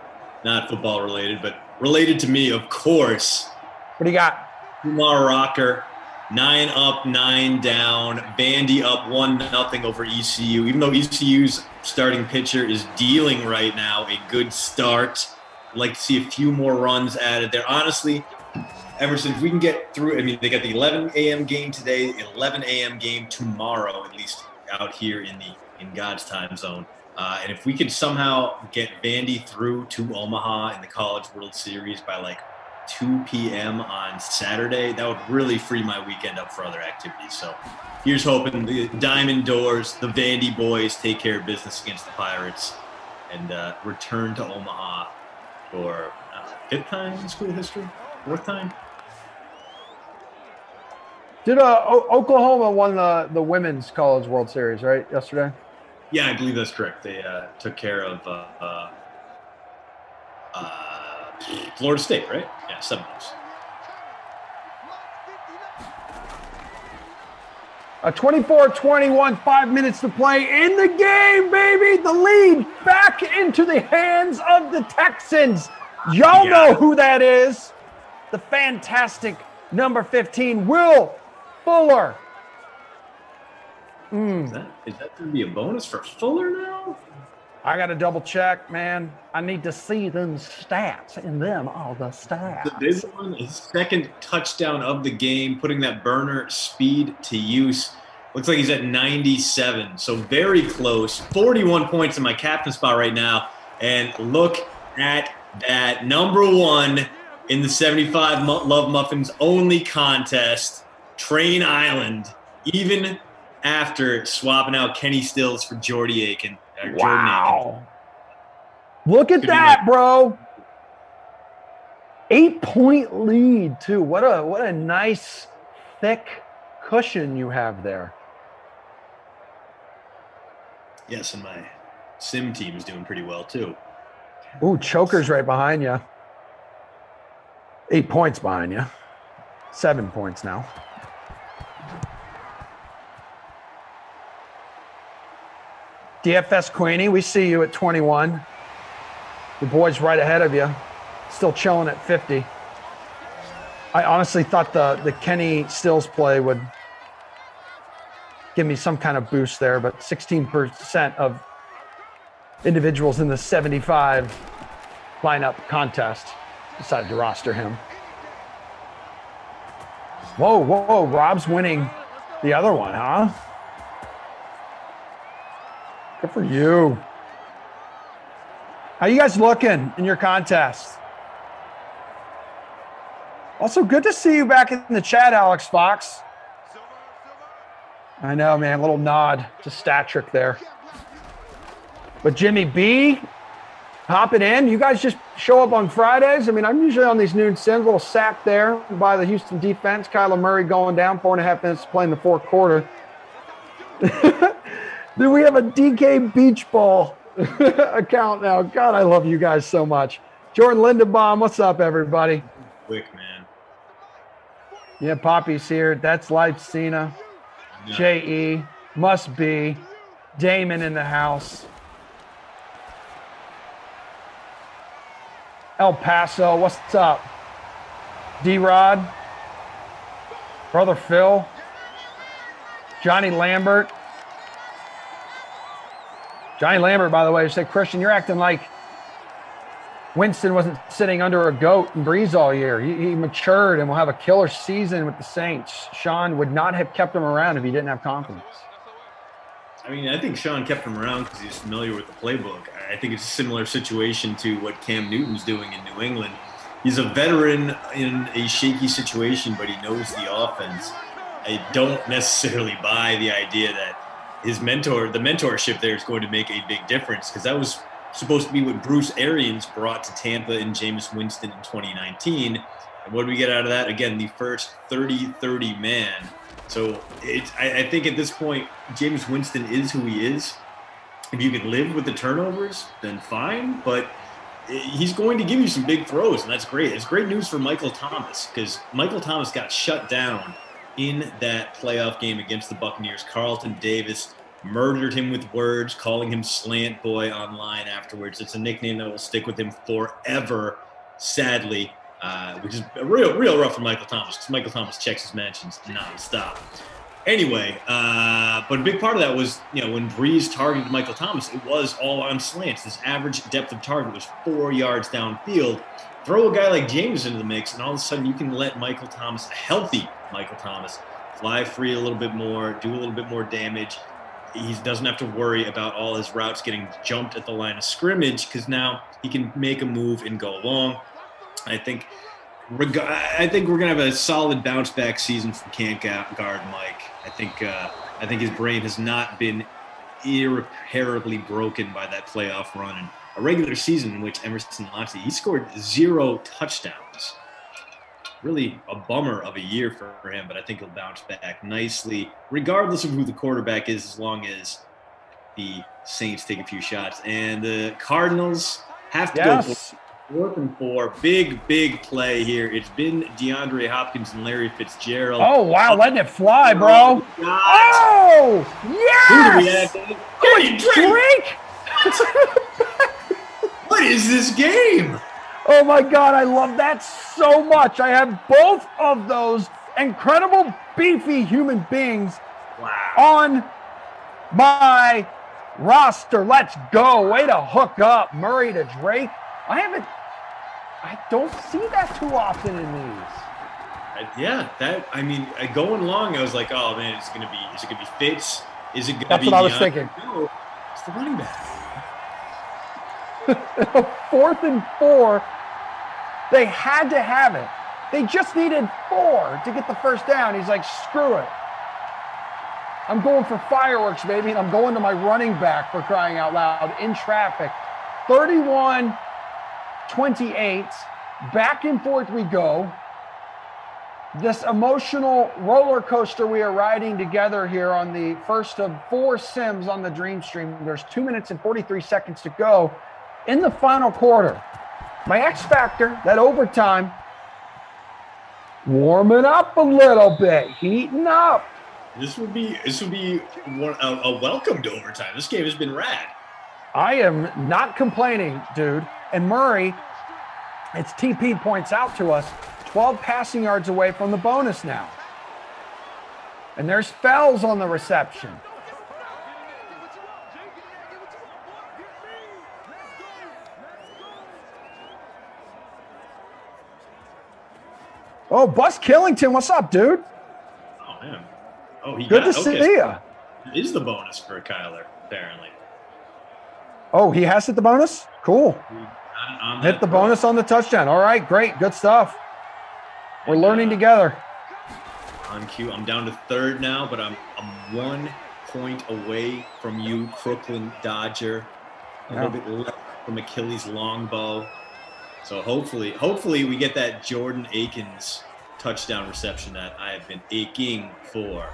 not football related, but related to me, of course. What do you got? Kumar Rocker 9 up, 9 down. Vandy up 1-0 over ECU. Even though ECU's starting pitcher is dealing right now, a good start. I'd like to see a few more runs added there. Honestly, Emerson, if we can get through, I mean, they got the 11 a.m. game today, 11 a.m. game tomorrow, at least out here in God's time zone. And if we could somehow get Vandy through to Omaha in the College World Series by like 2 p.m. on Saturday, that would really free my weekend up for other activities. So here's hoping the Diamond Doors, the Vandy boys, take care of business against the Pirates and return to Omaha for fifth time in school history, fourth time. Did Oklahoma won the Women's College World Series, right, yesterday? Yeah, I believe that's correct. They took care of Florida State, right? Yeah, Seminoles. A 24-21, 5 minutes to play in the game, baby. The lead back into the hands of the Texans. Y'all know who that is. The fantastic number 15, Will Fuller. Is that going to be a bonus for Fuller now? I got to double check, man. I need to see them stats and them all the stats. This one, his second touchdown of the game, putting that burner speed to use. Looks like he's at 97, so very close. 41 points in my captain spot right now. And look at that. Number one in the 75 Love Muffins only contest, Train Island, even after swapping out Kenny Stills for Jordy Aiken. Wow. Look at that, bro. 8-point lead, too. What a nice, thick cushion you have there. Yes, and my sim team is doing pretty well, too. Ooh, Choker's right behind you. 8 points behind you. 7 points now. DFS Queenie, we see you at 21. Your boy's right ahead of you. Still chilling at 50. I honestly thought the Kenny Stills play would give me some kind of boost there, but 16% of individuals in the 75 lineup contest decided to roster him. Whoa, Rob's winning the other one, huh? Good for you. How you guys looking in your contest? Also, good to see you back in the chat, Alex Fox. I know, man. A little nod to Stat Trick there. But Jimmy B, hopping in. You guys just show up on Fridays. I mean, I'm usually on these noon sims. A little sack there by the Houston defense. Kyler Murray going down. 4.5 minutes to play in the fourth quarter. Dude, we have a DK Beach Ball account now. God, I love you guys so much. Jordan Lindenbaum, what's up, everybody? Quick, man. Yeah, Poppy's here. That's Life Cena. Yeah. J.E. Must be. Damon in the house. El Paso, what's up? D-Rod. Brother Phil. Johnny Lambert. Johnny Lambert, by the way, said, Christian, you're acting like Winston wasn't sitting under a goat and Breeze all year. He matured and will have a killer season with the Saints. Sean would not have kept him around if he didn't have confidence. I mean, I think Sean kept him around because he's familiar with the playbook. I think it's a similar situation to what Cam Newton's doing in New England. He's a veteran in a shaky situation, but he knows the offense. I don't necessarily buy the idea that the mentorship there is going to make a big difference, because that was supposed to be what Bruce Arians brought to Tampa and Jameis Winston in 2019. And what do we get out of that? Again, the first 30-30 man. So I think at this point, Jameis Winston is who he is. If you can live with the turnovers, then fine. But he's going to give you some big throws, and that's great. It's great news for Michael Thomas, because Michael Thomas got shut down in that playoff game against the Buccaneers. Carlton Davis murdered him with words, calling him Slant Boy online afterwards. It's a nickname that will stick with him forever, sadly. which is real rough for Michael Thomas because Michael Thomas checks his mentions nonstop. Anyway, but a big part of that was, when Breeze targeted Michael Thomas, it was all on slants. His average depth of target was 4 yards downfield. Throw a guy like James into the mix, and all of a sudden you can let Michael Thomas, a healthy Michael Thomas, fly free a little bit more, do a little bit more damage. He doesn't have to worry about all his routes getting jumped at the line of scrimmage because now he can make a move and go long. I think we're gonna have a solid bounce back season from can't guard Mike. I think his brain has not been irreparably broken by that playoff run and a regular season in which Emerson Locke, he scored 0 touchdowns. Really a bummer of a year for him, but I think he'll bounce back nicely, regardless of who the quarterback is, as long as the Saints take a few shots. And the Cardinals have to go for 4th and 4. Big play here. It's been DeAndre Hopkins and Larry Fitzgerald. Oh, wow, letting it fly, bro. Oh, yes! Who do we have? Drake! What is this game? Oh, my God, I love that so much. I have both of those incredible, beefy human beings on my roster. Let's go. Way to hook up. Murray to Drake. I don't see that too often in these. Going long, I was like, oh man, is it gonna be Fitz? Is it gonna That's be? what I was thinking. No, it's the running back. 4th and 4. They had to have it. They just needed 4 to get the first down. He's like, screw it. I'm going for fireworks, baby, and I'm going to my running back, for crying out loud, in traffic. 31-28. Back and forth we go. This emotional roller coaster we are riding together here on the first of 4 sims on the Dream Stream. There's 2 minutes and 43 seconds to go in the final quarter. My X factor, that overtime, warming up a little bit, heating up. This would be a welcome to overtime. This game has been rad. I am not complaining, dude. And Murray, it's TP points out to us, 12 passing yards away from the bonus now. And there's Fells on the reception. Oh, Bus Killington, what's up, dude? Oh, man. Oh, Good to see you. It is the bonus for Kyler, apparently. Oh, he has hit the bonus? Cool. Hit the bonus on the touchdown. All right, great. Good stuff. We're learning together. On cue. I'm down to 3rd now, but I'm 1 point away from you, Crooklyn Dodger. A little bit left from Achilles Longbow. So hopefully we get that Jordan Akins touchdown reception that I have been aching for.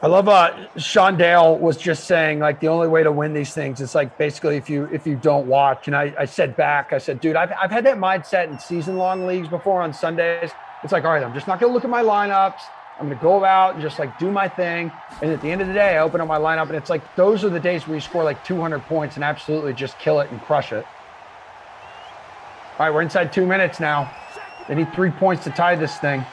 I love Sean Dale was just saying, like, the only way to win these things is, like, basically if you don't watch. And I said, dude, I've had that mindset in season-long leagues before on Sundays. It's like, all right, I'm just not going to look at my lineups. I'm going to go out and just, like, do my thing. And at the end of the day, I open up my lineup, and it's like those are the days where you score, like, 200 points and absolutely just kill it and crush it. All right, we're inside 2 minutes now. They need 3 points to tie this thing.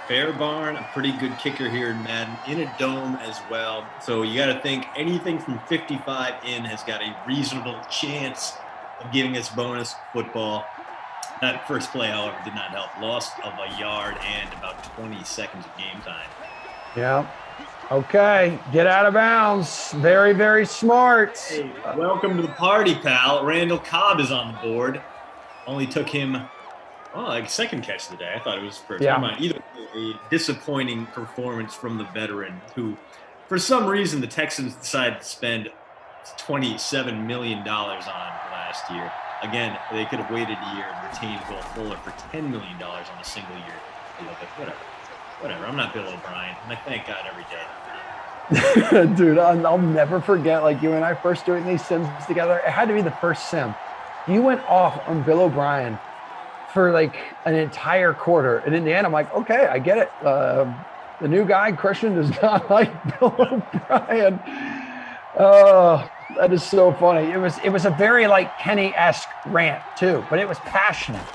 Fairbarn, a pretty good kicker here in Madden, in a dome as well. So you got to think anything from 55 in has got a reasonable chance of giving us bonus football. That first play, however, did not help. Loss of a yard and about 20 seconds of game time. Yeah. Okay, get out of bounds. Very, very smart. Hey, welcome to the party, pal. Randall Cobb is on the board. Only took him, like second catch of the day. I thought it was first. Yeah. Either way, a disappointing performance from the veteran who, for some reason, the Texans decided to spend $27 million on last year. Again, they could have waited a year and retained Will Fuller for $10 million on a single year. Whatever. I'm not Bill O'Brien, and I thank God every day. Dude, I'll never forget, like, you and I first doing these sims together. It had to be the first sim. You went off on Bill O'Brien for like an entire quarter. And in the end, I'm like, okay, I get it. The new guy, Christian, does not like Bill O'Brien. That is so funny. It was a very like Kenny-esque rant too, but it was passionate.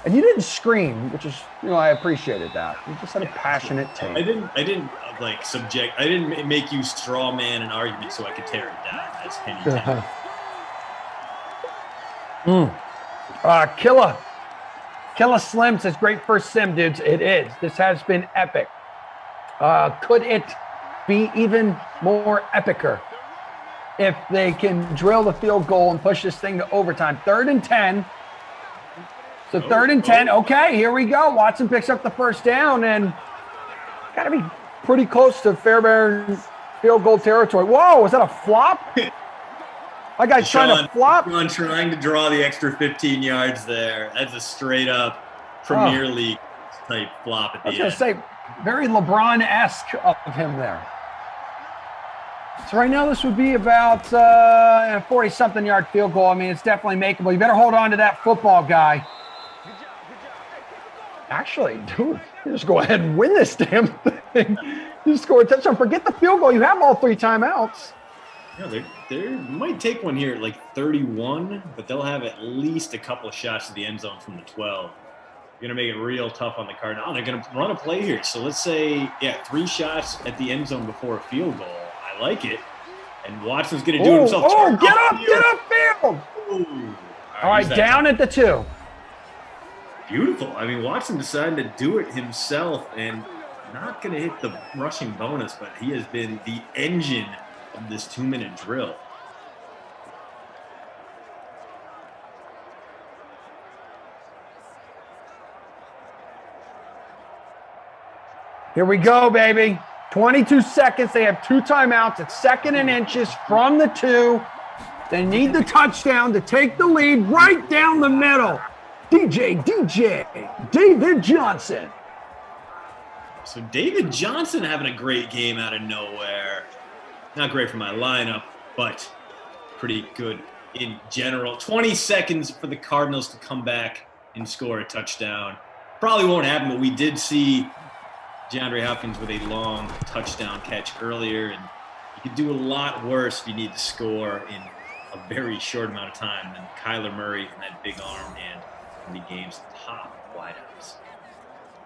And you didn't scream, which is, I appreciated that. You just had a passionate take. I didn't I didn't make you straw man an argument so I could tear it down. That's Kenny. Killa Slim says, great first sim, dudes. It is. This has been epic. Could it be even more epicer if they can drill the field goal and push this thing to overtime? 3rd and 10. So 3rd and 10. Okay, here we go. Watson picks up the first down and got to be pretty close to Fairbairn field goal territory. Whoa, was that a flop? My guy's trying to flop. Sean trying to draw the extra 15 yards there. That's a straight up Premier League type flop at the end. I was going to say, very LeBron-esque of him there. So right now this would be about a 40-something yard field goal. I mean, it's definitely makeable. You better hold on to that football, guy. Actually, dude, you just go ahead and win this damn thing. You score a touchdown. Forget the field goal. You have all 3 timeouts. Yeah, they might take one here at like 31, but they'll have at least a couple of shots to the end zone from the 12. You're going to make it real tough on the Cardinals. Oh, they're going to run a play here. So let's say, 3 shots at the end zone before a field goal. I like it. And Watson's going to do it himself. Get upfield. All right, down at the 2. Beautiful. I mean, Watson decided to do it himself and not going to hit the rushing bonus, but he has been the engine of this 2-minute drill. Here we go, baby. 22 seconds. They have 2 timeouts. It's 2nd and inches from the 2. They need the touchdown to take the lead right down the middle. DJ, David Johnson. So David Johnson having a great game out of nowhere. Not great for my lineup, but pretty good in general. 20 seconds for the Cardinals to come back and score a touchdown. Probably won't happen, but we did see DeAndre Hopkins with a long touchdown catch earlier, and you could do a lot worse if you need to score in a very short amount of time than Kyler Murray and that big arm and the game's top wideouts.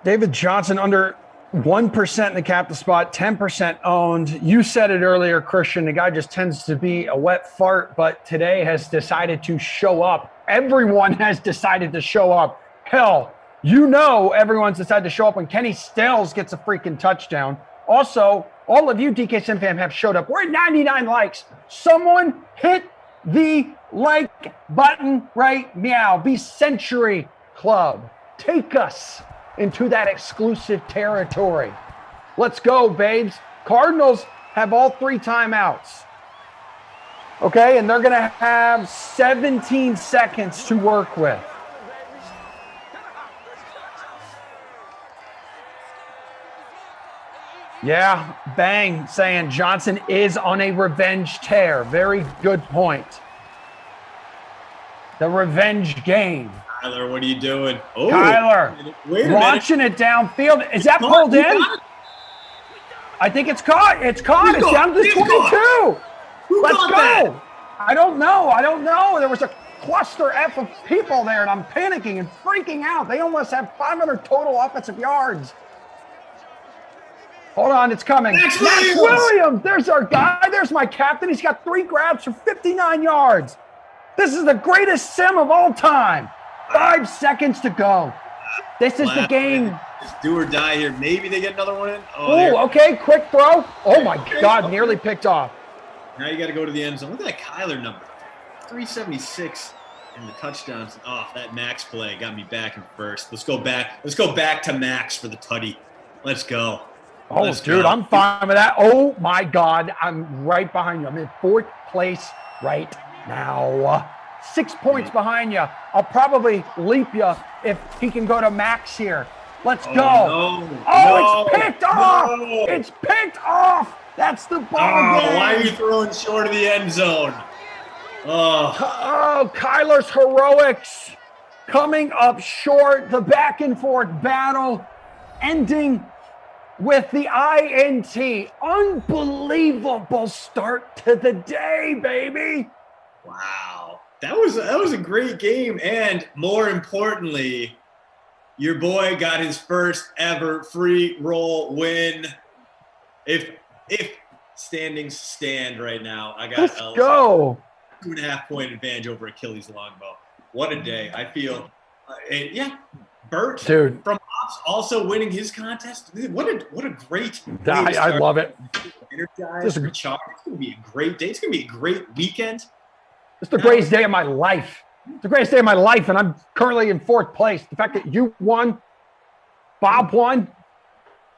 David Johnson under 1% in the captain spot, 10% owned. You said it earlier, Christian. The guy just tends to be a wet fart, but today has decided to show up. Everyone has decided to show up. Hell, everyone's decided to show up when Kenny Stills gets a freaking touchdown. Also, all of you DK Sim fam have showed up. We're at 99 likes. Someone hit the like button right meow. Be Century Club. Take us into that exclusive territory. Let's go, babes. Cardinals have all 3 timeouts. Okay, and they're going to have 17 seconds to work with. Yeah, Bang saying Johnson is on a revenge tear. Very good point. The revenge game. Kyler, what are you doing? Oh, Kyler, launching it downfield. Is that pulled in? I think it's caught. It's caught. It's down to the 22. Let's go. I don't know. There was a cluster F of people there, and I'm panicking and freaking out. They almost have 500 total offensive yards. Hold on, it's coming. Max Williams. There's our guy. There's my captain. He's got 3 grabs for 59 yards. This is the greatest sim of all time. 5 seconds to go. This is the game. It's do or die here. Maybe they get another one in. Oh, okay. Quick throw. Oh, my God. Nearly picked off. Now you got to go to the end zone. Look at that Kyler number. 376 and the touchdowns. Oh, that Max play got me back in first. Let's go back. Let's go back to Max for the tutty. Let's go. Oh, dude, I'm fine with that. Oh, my God. I'm right behind you. I'm in 4th place right now. 6 points behind you. I'll probably leap you if he can go to Max here. Let's go. No, it's picked off. It's picked off. That's the ball game. Why are you throwing short of the end zone? Oh, Kyler's heroics coming up short. The back and forth battle ending with the INT. Unbelievable start to the day, baby. Wow. That was a great game. And more importantly, your boy got his first ever free roll win. If standings stand right now, I got Let's go. 2.5 point advantage over Achilles Longbow. What a day. I feel and yeah, Bert Dude, from Ops also winning his contest. What a great way to I start. love it. Energized, recharged. It's gonna be a great day. It's gonna be a great weekend. It's the greatest day of my life. It's the greatest day of my life, and I'm currently in 4th place. The fact that you won, Bob won,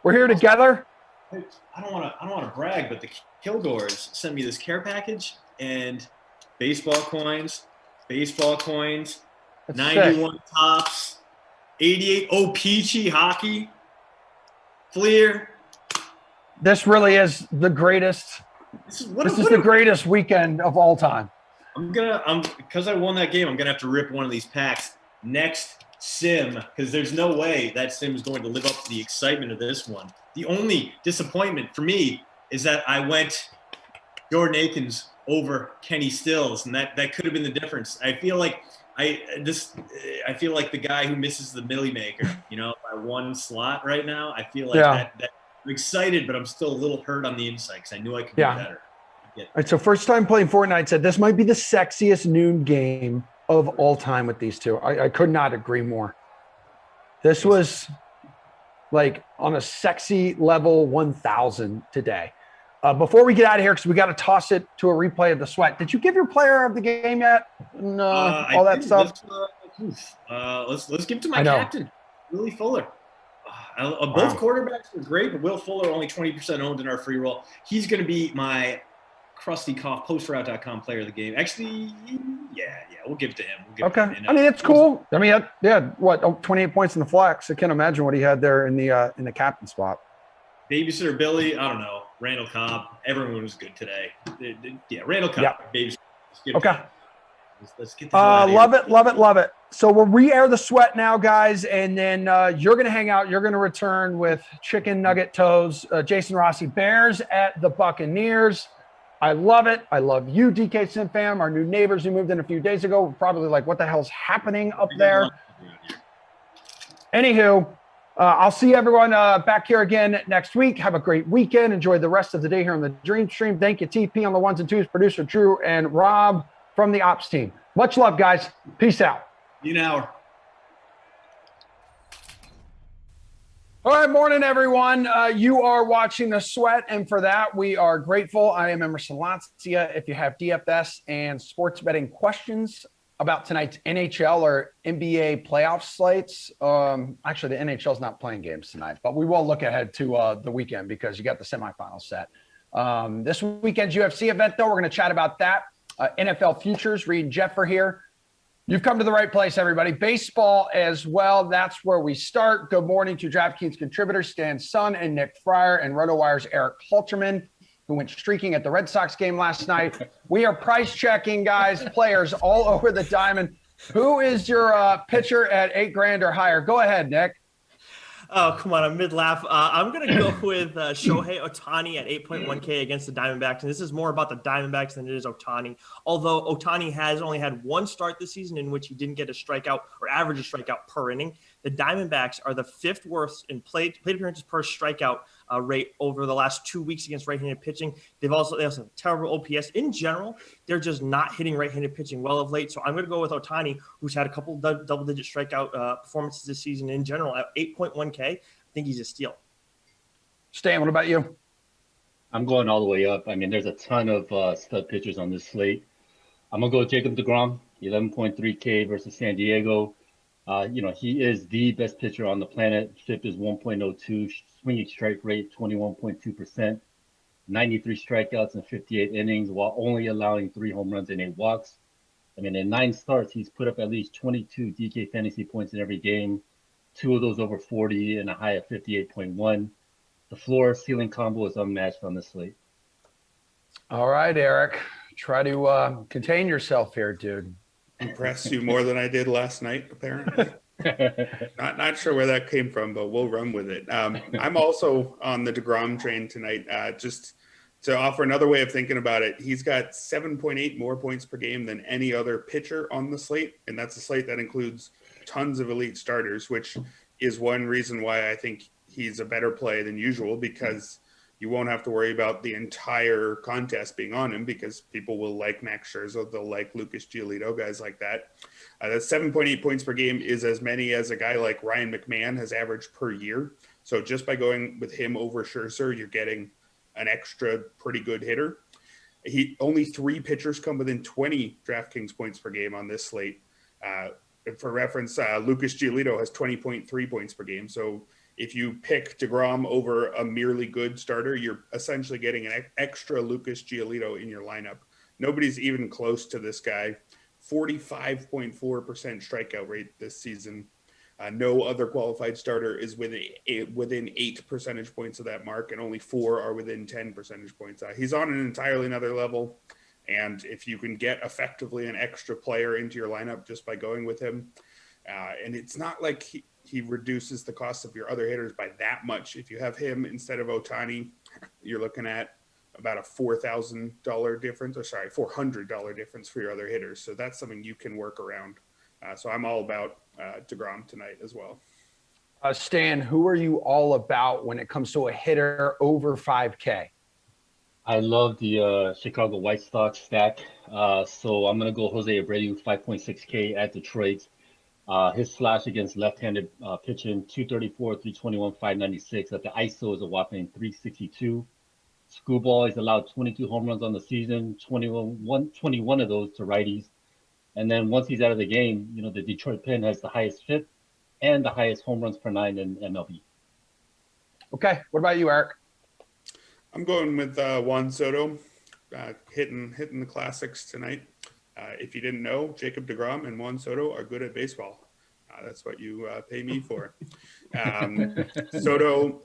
we're here together. I don't want to brag, but the Kilgores sent me this care package and baseball coins, That's 91 sick. tops, 88 Peachy hockey, Fleer. This really is the greatest. This is the greatest weekend of all time. Because I won that game, I'm gonna have to rip one of these packs next sim, because there's no way that sim is going to live up to the excitement of this one. The only disappointment for me is that I went Jordan Akins over Kenny Stills, and that could have been the difference. I feel like I feel like the guy who misses the Millie Maker, by one slot right now. I feel like that I'm excited, but I'm still a little hurt on the inside because I knew I could do better. All right, so first time playing Fortnite, said this might be the sexiest noon game of all time with these two. I could not agree more. This was like on a sexy level 1000 today. Before we get out of here, because we got to toss it to a replay of the sweat. Did you give your player of the game yet? All that stuff. Let's give it to my captain, Willie Fuller. Both quarterbacks were great, but Will Fuller only 20% owned in our free roll. He's going to be my crusty cough postroute.com player of the game. Actually, yeah, we'll give it to him. Okay. I mean, it's cool. I mean, 28 points in the flex. I can't imagine what he had there in the captain spot. Babysitter Billy, I don't know. Randall Cobb, everyone was good today. Yeah, Randall Cobb, babysitter. Okay. Let's get this love it. So we'll re-air the sweat now, guys, and then you're going to hang out. You're going to return with chicken nugget toes. Jason Rossi, Bears at the Buccaneers. I love it. I love you, DK Simfam. Our new neighbors who moved in a few days ago were probably like, what the hell's happening up there? Anywho, I'll see everyone back here again next week. Have a great weekend. Enjoy the rest of the day here on the Dream Stream. Thank you, TP on the ones and twos, producer Drew, and Rob from the ops team. Much love, guys. Peace out. See you an hour. All right, morning, everyone. You are watching The Sweat, and for that, we are grateful. I am Emerson Latzia. If you have DFS and sports betting questions about tonight's NHL or NBA playoff slates, actually, the NHL is not playing games tonight, but we will look ahead to the weekend because you got the semifinals set. This weekend's UFC event, though, we're going to chat about that. NFL futures, Reed and Jeff are here. You've come to the right place, everybody. Baseball as well. That's where we start. Good morning to DraftKings contributors Stan Sun and Nick Fryer and RotoWire's Eric Halterman, who went streaking at the Red Sox game last night. We are price checking, guys, players all over the diamond. Who is your pitcher at $8,000 or higher? Go ahead, Nick. Oh, come on. I'm mid-laugh. I'm going to go with Shohei Ohtani at 8.1K against the Diamondbacks. And this is more about the Diamondbacks than it is Ohtani. Although Ohtani has only had one start this season in which he didn't get a strikeout or average a strikeout per inning. The Diamondbacks are the 5th worst in plate appearances per strikeout rate over the last 2 weeks against right-handed pitching. They also have terrible OPS. In general, they're just not hitting right-handed pitching well of late. So I'm going to go with Ohtani, who's had a couple double-digit strikeout performances this season in general. At 8.1K, I think he's a steal. Stan, what about you? I'm going all the way up. I mean, there's a ton of stud pitchers on this slate. I'm going to go Jacob deGrom, 11.3K versus San Diego. He is the best pitcher on the planet. FIP is 1.02, swinging strike rate 21.2%, 93 strikeouts in 58 innings while only allowing 3 home runs and 8 walks. I mean, in 9 starts, he's put up at least 22 DK fantasy points in every game, 2 of those over 40 and a high of 58.1. The floor ceiling combo is unmatched on this slate. All right, Eric. Try to contain yourself here, dude. Impressed you more than I did last night, apparently. Not sure where that came from, but we'll run with it. I'm also on the DeGrom train tonight. Just to offer another way of thinking about it, he's got 7.8 more points per game than any other pitcher on the slate, and that's a slate that includes tons of elite starters, which is one reason why I think he's a better play than usual, because you won't have to worry about the entire contest being on him, because people will like Max Scherzer, they'll like Lucas Giolito, guys like that. That 7.8 points per game is as many as a guy like Ryan McMahon has averaged per year. So just by going with him over Scherzer, you're getting an extra pretty good hitter. Only 3 pitchers come within 20 DraftKings points per game on this slate. For reference, Lucas Giolito has 20.3 points per game. So if you pick DeGrom over a merely good starter, you're essentially getting an extra Lucas Giolito in your lineup. Nobody's even close to this guy. 45.4% strikeout rate this season. No other qualified starter is within 8 percentage points of that mark, and only 4 are within 10 percentage points. He's on an entirely another level, and if you can get effectively an extra player into your lineup just by going with him, and it's not like he reduces the cost of your other hitters by that much. If you have him instead of Ohtani, you're looking at about a $4,000 difference, or sorry, $400 difference for your other hitters. So that's something you can work around. So I'm all about DeGrom tonight as well. Stan, who are you all about when it comes to a hitter over 5K? I love the Chicago White Sox stack. So I'm going to go Jose Abreu, 5.6K at Detroit. His slash against left-handed pitching, 234, 321, 596. At the ISO is a whopping 362. Screwball is allowed 22 home runs on the season, 21 of those to righties. And then once he's out of the game, the Detroit Pin has the highest FIP and the highest home runs per 9 in MLB. Okay. What about you, Eric? I'm going with Juan Soto, hitting the classics tonight. If you didn't know, Jacob deGrom and Juan Soto are good at baseball. That's what you pay me for. Soto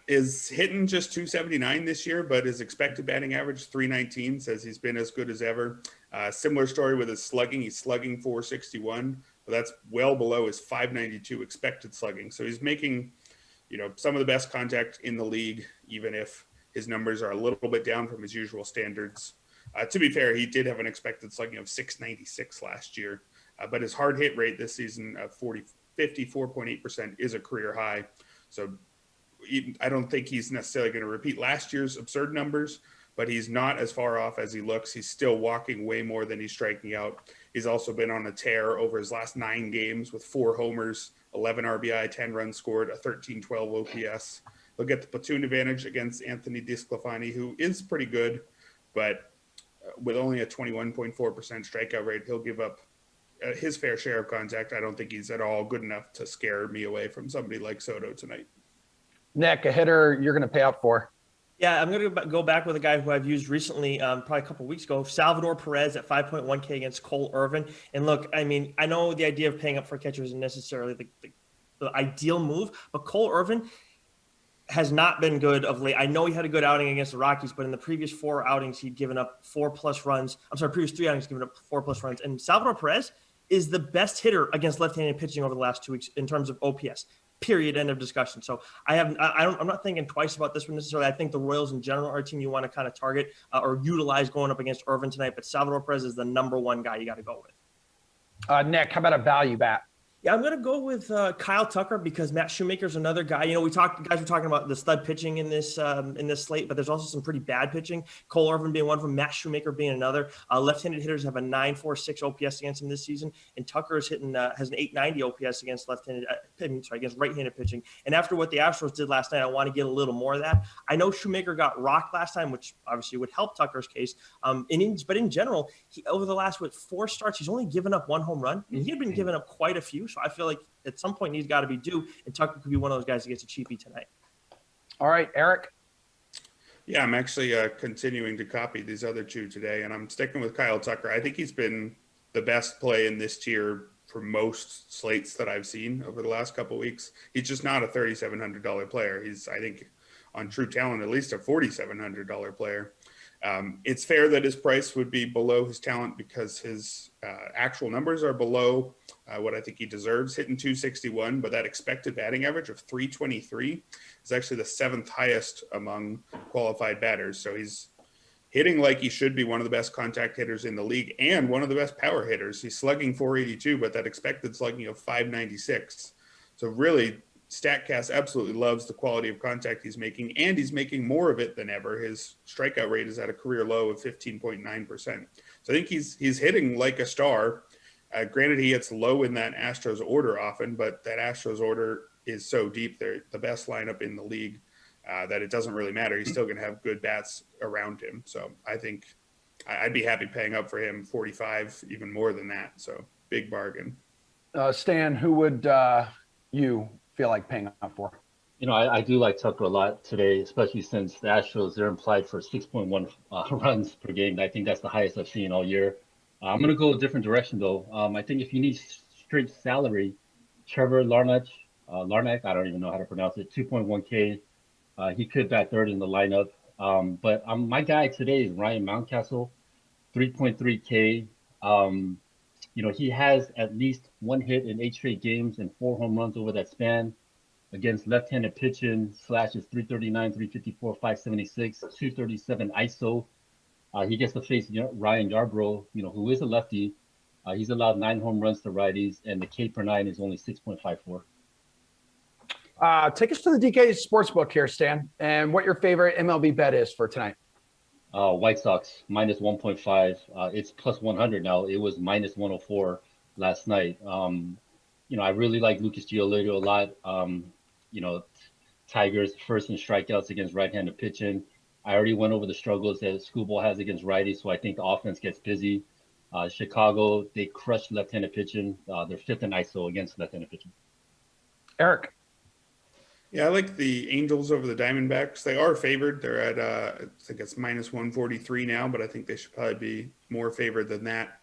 is hitting just 279 this year, but his expected batting average 319, says he's been as good as ever. Similar story with his slugging. He's slugging 461, but that's well below his 592 expected slugging. So he's making, some of the best contact in the league, even if his numbers are a little bit down from his usual standards. To be fair, he did have an expected slugging of 696 last year, but his hard hit rate this season of 54.8% is a career high. So I don't think he's necessarily going to repeat last year's absurd numbers, but he's not as far off as he looks. He's still walking way more than he's striking out. He's also been on a tear over his last 9 games with 4 homers, 11 RBI, 10 runs scored, a 13-12 OPS. He'll get the platoon advantage against Anthony DeSclafani, who is pretty good, but with only a 21.4% strikeout rate, he'll give up his fair share of contact. I don't think he's at all good enough to scare me away from somebody like Soto tonight. Nick, a hitter you're going to pay up for. Yeah, I'm going to go back with a guy who I've used recently, probably a couple of weeks ago, Salvador Perez at 5.1K against Cole Irvin. And look, I mean, I know the idea of paying up for catchers isn't necessarily the ideal move, but Cole Irvin has not been good of late. I know he had a good outing against the Rockies, but in the previous 4 outings, he'd given up 4+ runs. Previous 3 outings, given up 4+ runs. And Salvador Perez is the best hitter against left-handed pitching over the last 2 weeks in terms of OPS. Period. End of discussion. So I'm not thinking twice about this one necessarily. I think the Royals in general are a team you want to kind of target or utilize going up against Irvin tonight. But Salvador Perez is the number 1 guy you got to go with. Nick, how about a value bat? Yeah, I'm going to go with Kyle Tucker because Matt Shoemaker's another guy. Guys were talking about the stud pitching in this slate, but there's also some pretty bad pitching. Cole Irvin being one of them, Matt Shoemaker being another. Left-handed hitters have a 9.46 OPS against him this season, and Tucker is has an 890 OPS against against right-handed pitching. And after what the Astros did last night, I want to get a little more of that. I know Shoemaker got rocked last time, which obviously would help Tucker's case. But in general, over the last 4 starts, he's only given up 1 home run, and he had been giving up quite a few. So I feel like at some point he's got to be due, and Tucker could be one of those guys that gets a cheapie tonight. All right, Eric. Yeah, I'm actually continuing to copy these other 2 today, and I'm sticking with Kyle Tucker. I think he's been the best play in this tier for most slates that I've seen over the last couple of weeks. He's just not a $3,700 player. He's, I think, on True Talent, at least a $4,700 player. It's fair that his price would be below his talent because his actual numbers are below what I think he deserves, hitting 261, but that expected batting average of 323 is actually the 7th highest among qualified batters. So he's hitting like he should be one of the best contact hitters in the league and one of the best power hitters. He's slugging 482, but that expected slugging of 596. So really, StatCast absolutely loves the quality of contact he's making, and he's making more of it than ever. His strikeout rate is at a career low of 15.9%. So I think he's hitting like a star. Granted, he hits low in that Astros order often, but that Astros order is so deep. They're the best lineup in the league that it doesn't really matter. He's still going to have good bats around him. So I think I'd be happy paying up for him 45, even more than that. So big bargain. Stan, who would you feel like paying up for? I do like Tucker a lot today, especially since the Astros, they're implied for 6.1 runs per game. I think that's the highest I've seen all year. I'm going to go a different direction, though. I think if you need straight salary, Trevor Larnach, I don't even know how to pronounce it, 2.1K. He could bat third in the lineup. But my guy today is Ryan Mountcastle, 3.3K. He has at least one hit in 8 straight games and 4 home runs over that span. Against left-handed pitching, slash is 339, 354, 576, 237 ISO. He gets to face Ryan Yarbrough, who is a lefty. He's allowed 9 home runs to righties, and the K per 9 is only 6.54. Take us to the DK Sportsbook here, Stan, and what your favorite MLB bet is for tonight. White Sox minus 1.5. It's plus 100 now. It was minus 104 last night. I really like Lucas Giolito a lot. Tigers first in strikeouts against right-handed pitching. I already went over the struggles that Screwball has against righties, so I think the offense gets busy. Chicago, they crushed left-handed pitching. They're 5th in ISO against left-handed pitching. Eric. Yeah, I like the Angels over the Diamondbacks. They are favored. They're at, I think it's minus 143 now, but I think they should probably be more favored than that.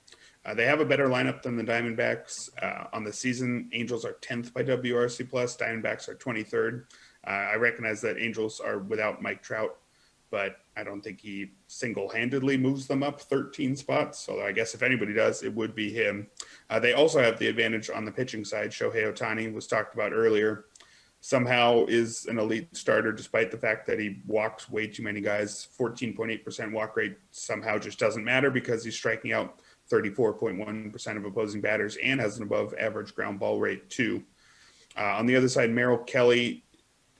They have a better lineup than the Diamondbacks. On the season, Angels are 10th by WRC+. Diamondbacks are 23rd. I recognize that Angels are without Mike Trout, but I don't think he single-handedly moves them up 13 spots. Although I guess if anybody does, it would be him. They also have the advantage on the pitching side. Shohei Ohtani was talked about earlier. Somehow is an elite starter despite the fact that he walks way too many guys. 14.8% walk rate somehow just doesn't matter because he's striking out 34.1% of opposing batters and has an above average ground ball rate too. On the other side, Merrill Kelly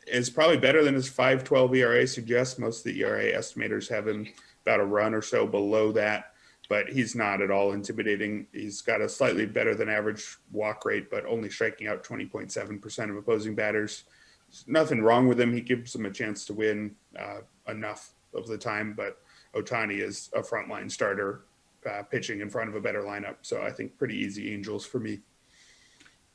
is probably better than his 5.12 ERA suggests. Most of the ERA estimators have him about a run or so below that, but he's not at all intimidating. He's got a slightly better than average walk rate, but only striking out 20.7% of opposing batters. There's nothing wrong with him. He gives them a chance to win enough of the time, but Ohtani is a frontline starter pitching in front of a better lineup. So I think pretty easy Angels for me.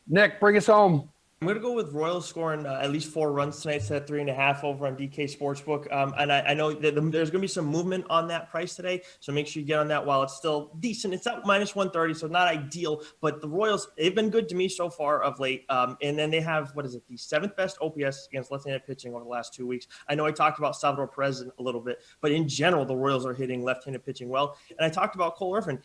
Nick, bring us home. I'm going to go with Royals scoring at least 4 runs tonight, set 3.5 over on DK Sportsbook. And I know that there's going to be some movement on that price today, so make sure you get on that while it's still decent. It's up minus 130, so not ideal, but the Royals, they've been good to me so far of late. And then they have, the 7th best OPS against left-handed pitching over the last 2 weeks. I know I talked about Salvador Perez a little bit, but in general, the Royals are hitting left-handed pitching well. And I talked about Cole Irvin.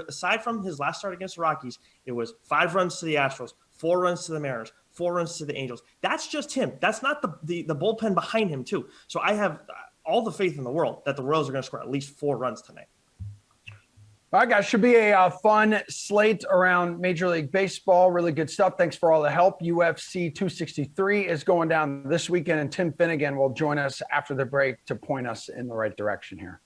Aside from his last start against the Rockies, it was 5 runs to the Astros, 4 runs to the Mariners, 4 runs to the Angels. That's just him. That's not the bullpen behind him, too. So I have all the faith in the world that the Royals are going to score at least 4 runs tonight. All right, guys. Should be a fun slate around Major League Baseball. Really good stuff. Thanks for all the help. UFC 263 is going down this weekend, and Tim Finnegan will join us after the break to point us in the right direction here.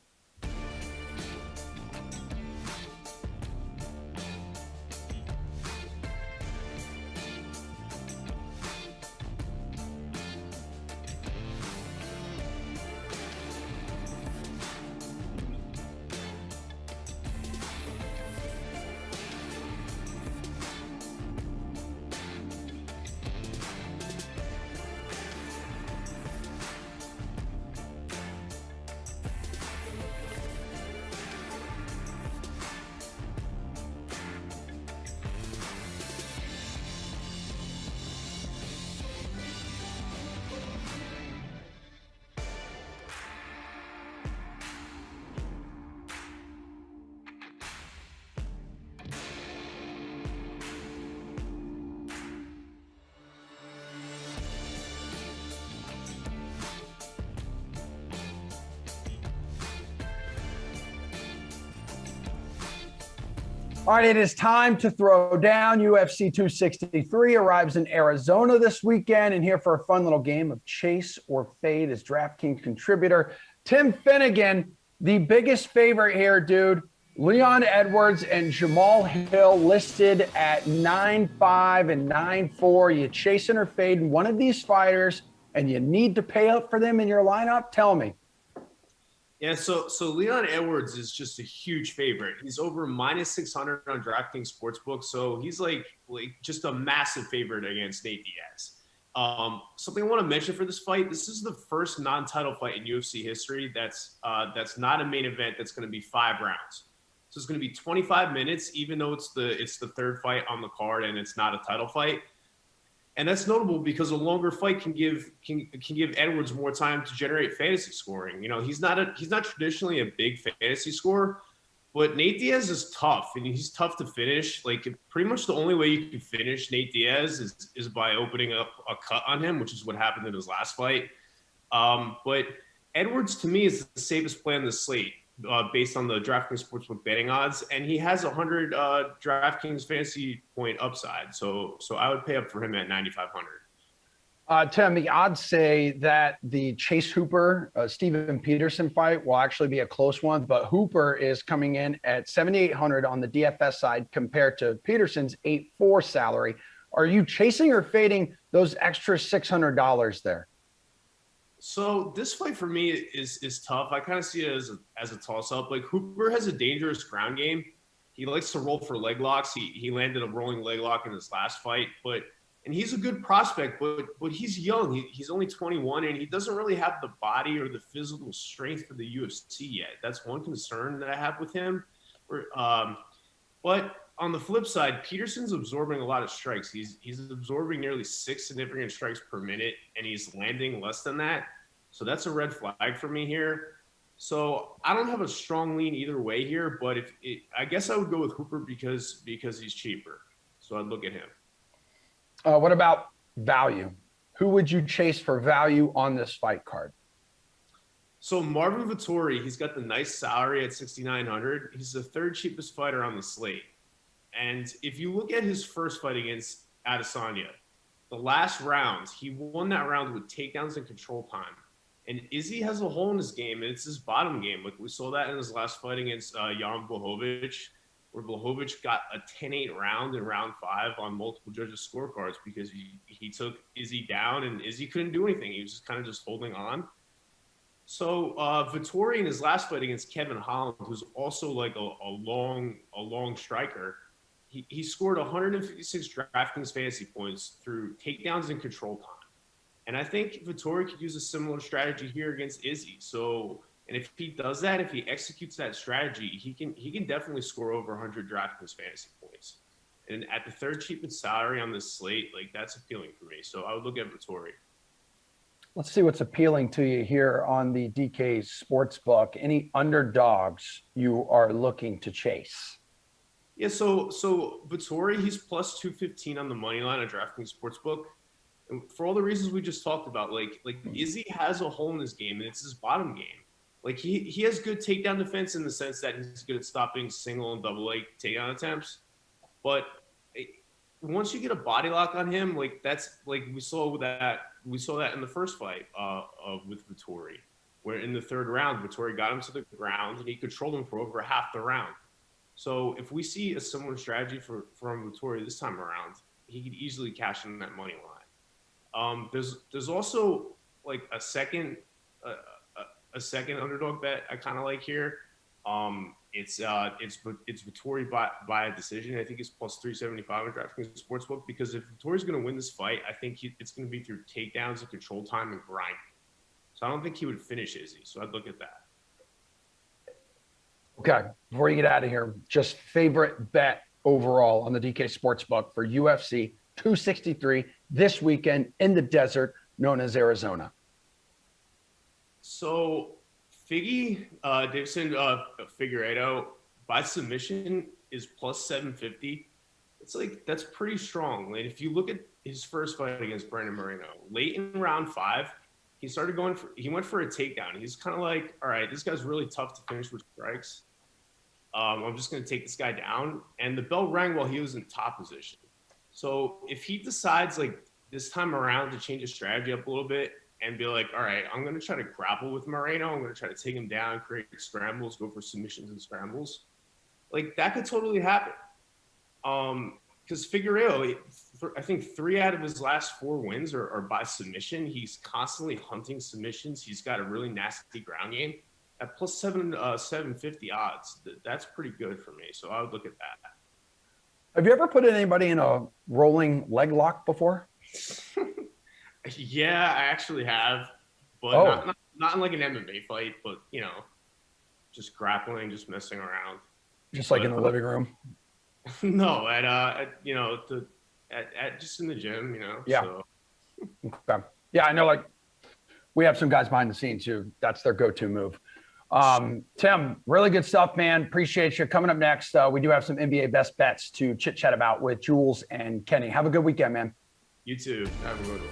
All right, it is time to throw down. UFC 263 arrives in Arizona this weekend, and here for a fun little game of chase or fade is DraftKings contributor Tim Finnegan, the biggest favorite here, dude. Leon Edwards and Jamal Hill listed at 9-5 and 9-4. You chasing or fading one of these fighters, and you need to pay up for them in your lineup? Tell me. Yeah, so Leon Edwards is just a huge favorite. He's over -600 on DraftKings Sportsbook, so he's like just a massive favorite against Nate Diaz. Something I want to mention for this fight: this is the first non-title fight in UFC history that's not a main event. That's going to be 5 rounds. So it's going to be 25 minutes, even though it's the third fight on the card and it's not a title fight. And that's notable because a longer fight can give Edwards more time to generate fantasy scoring. You know, he's not traditionally a big fantasy scorer, but Nate Diaz is tough, and he's tough to finish. Like, pretty much the only way you can finish Nate Diaz is by opening up a cut on him, which is what happened in his last fight. But Edwards, to me, is the safest play on the slate. Based on the DraftKings Sportsbook betting odds, and he has 100 DraftKings fantasy point upside. So I would pay up for him at 9,500. Tim, the odds say that the Chase Hooper, Steven Peterson fight will actually be a close one, but Hooper is coming in at 7,800 on the DFS side compared to Peterson's 8,400 salary. Are you chasing or fading those extra $600 there? So this fight for me is tough. I kind of see it as a toss-up. Like, Hooper has a dangerous ground game. He likes to roll for leg locks. He landed a rolling leg lock in his last fight, and he's a good prospect, but he's young. He's only 21, and he doesn't really have the body or the physical strength for the UFC yet. That's one concern that I have with him. But on the flip side, Peterson's absorbing a lot of strikes. He's absorbing nearly 6 significant strikes per minute, and he's landing less than that. So that's a red flag for me here. So I don't have a strong lean either way here, but I guess I would go with Hooper because he's cheaper. So I'd look at him. What about value? Who would you chase for value on this fight card? So Marvin Vettori, he's got the nice salary at 6,900. He's the third cheapest fighter on the slate. And if you look at his first fight against Adesanya, the last round, he won that round with takedowns and control time. And Izzy has a hole in his game, and it's his bottom game. Like, we saw that in his last fight against Jan Blachowicz, where Blachowicz got a 10-8 round in round 5 on multiple judges' scorecards because he took Izzy down, and Izzy couldn't do anything. He was just kind of just holding on. So Vettori in his last fight against Kevin Holland, who's also like a long striker, he scored 156 DraftKings fantasy points through takedowns and control time. And I think Vettori could use a similar strategy here against Izzy. So, and if he does that, if he executes that strategy, he can definitely score over 100 DraftKings fantasy points. And at the third cheapest salary on this slate, like, that's appealing for me. So I would look at Vettori. Let's see what's appealing to you here on the DK Sportsbook. Any underdogs you are looking to chase? Yeah, so Vettori, he's plus 215 on the money line at DraftKings Sportsbook. And for all the reasons we just talked about, like Izzy has a hole in his game, and it's his bottom game. Like, he has good takedown defense in the sense that he's good at stopping single and double leg takedown attempts. But once you get a body lock on him, like, that's like we saw that in the first fight with Vettori, where in the third round, Vettori got him to the ground and he controlled him for over half the round. So if we see a similar strategy from Vettori this time around, he could easily cash in that money line. There's also like a second underdog bet I kind of like here. It's Vettori by a decision. I think it's plus 375 on DraftKings Sportsbook, because if Vittori's going to win this fight, I think it's going to be through takedowns and control time and grinding. So I don't think he would finish Izzy. So I'd look at that. Okay, before you get out of here, just favorite bet overall on the DK Sportsbook for UFC 263 this weekend in the desert known as Arizona. So Davison Figueiredo by submission is plus 750. It's like, that's pretty strong. Like, if you look at his first fight against Brandon Moreno, late in round 5, he went for a takedown. He's kind of like, all right, this guy's really tough to finish with strikes. I'm just going to take this guy down. And the bell rang while he was in top position. So if he decides like this time around to change his strategy up a little bit and be like, all right, I'm going to try to grapple with Moreno. I'm going to try to take him down, create scrambles, go for submissions and scrambles. Like that could totally happen. Because Figueiredo, I think 3 out of his last 4 wins are by submission. He's constantly hunting submissions. He's got a really nasty ground game. At plus 750 odds, that's pretty good for me. So I would look at that. Have you ever put anybody in a rolling leg lock before? Yeah, I actually have, but not in like an MMA fight, but just grappling, just messing around. Just like in the living room. No, at just in the gym, Yeah. So. Okay. Yeah, I know. Like we have some guys behind the scenes who that's their go-to move. Tim, really good stuff, man. Appreciate you. Coming up next, we do have some NBA best bets to chit chat about with Jules and Kenny. Have a good weekend, man. You too. Have a good one.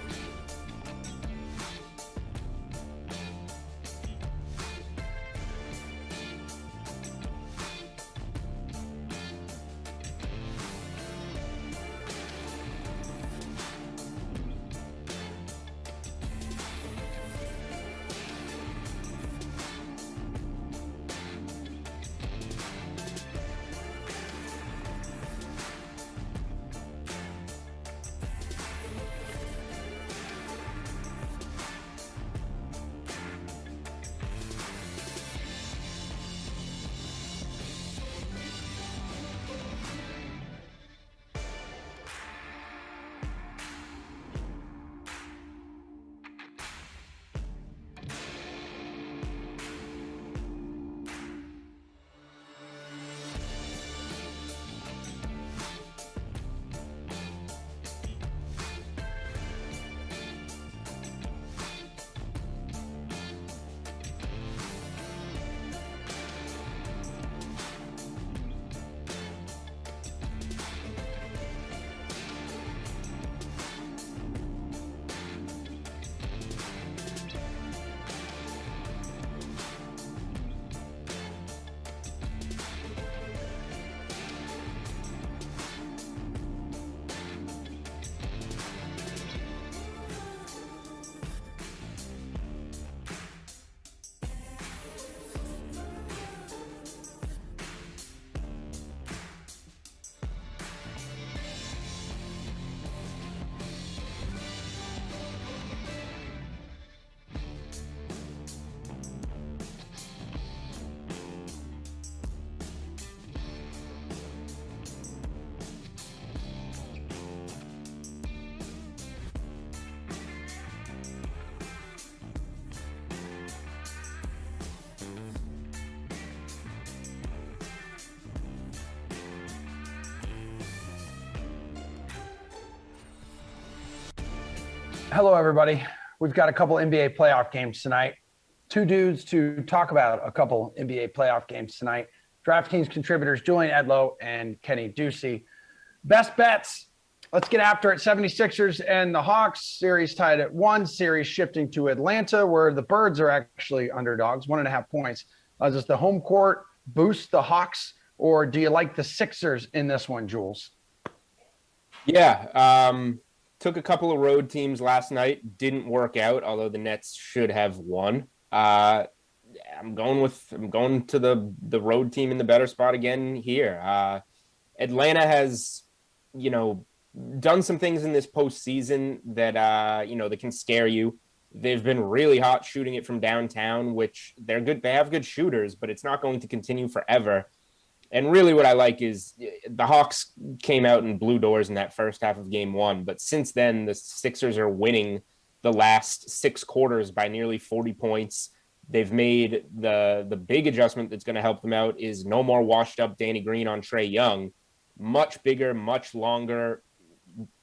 Hello, everybody. We've got a couple NBA playoff games tonight. 2 dudes to talk about a couple NBA playoff games tonight. DraftKings contributors Julian Edlow and Kenny Ducey. Best bets. Let's get after it. 76ers and the Hawks series tied at 1. Series shifting to Atlanta, where the Birds are actually underdogs, 1.5 points. Does the home court boost the Hawks, or do you like the Sixers in this one, Jules? Yeah. Took a couple of road teams last night. Didn't work out, although the Nets should have won. I'm going to the road team in the better spot again here. Atlanta has, done some things in this postseason that that can scare you. They've been really hot shooting it from downtown, which they're good. They have good shooters, but it's not going to continue forever. And really what I like is the Hawks came out and blew doors in that first half of game 1. But since then, the Sixers are winning the last 6 quarters by nearly 40 points. They've made the big adjustment that's going to help them out is no more washed up Danny Green on Trae Young. Much bigger, much longer.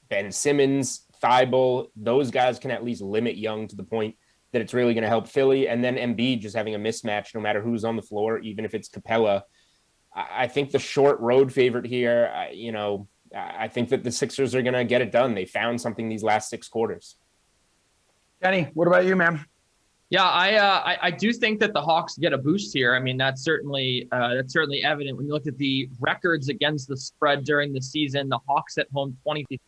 Ben Simmons, Thibault, those guys can at least limit Young to the point that it's really going to help Philly. And then Embiid just having a mismatch no matter who's on the floor, even if it's Capella. I think the short road favorite here, I think that the Sixers are going to get it done. They found something these last 6 quarters. Kenny, what about you, man? Yeah, I do think that the Hawks get a boost here. I mean, that's certainly evident when you look at the records against the spread during the season. The Hawks at home 26%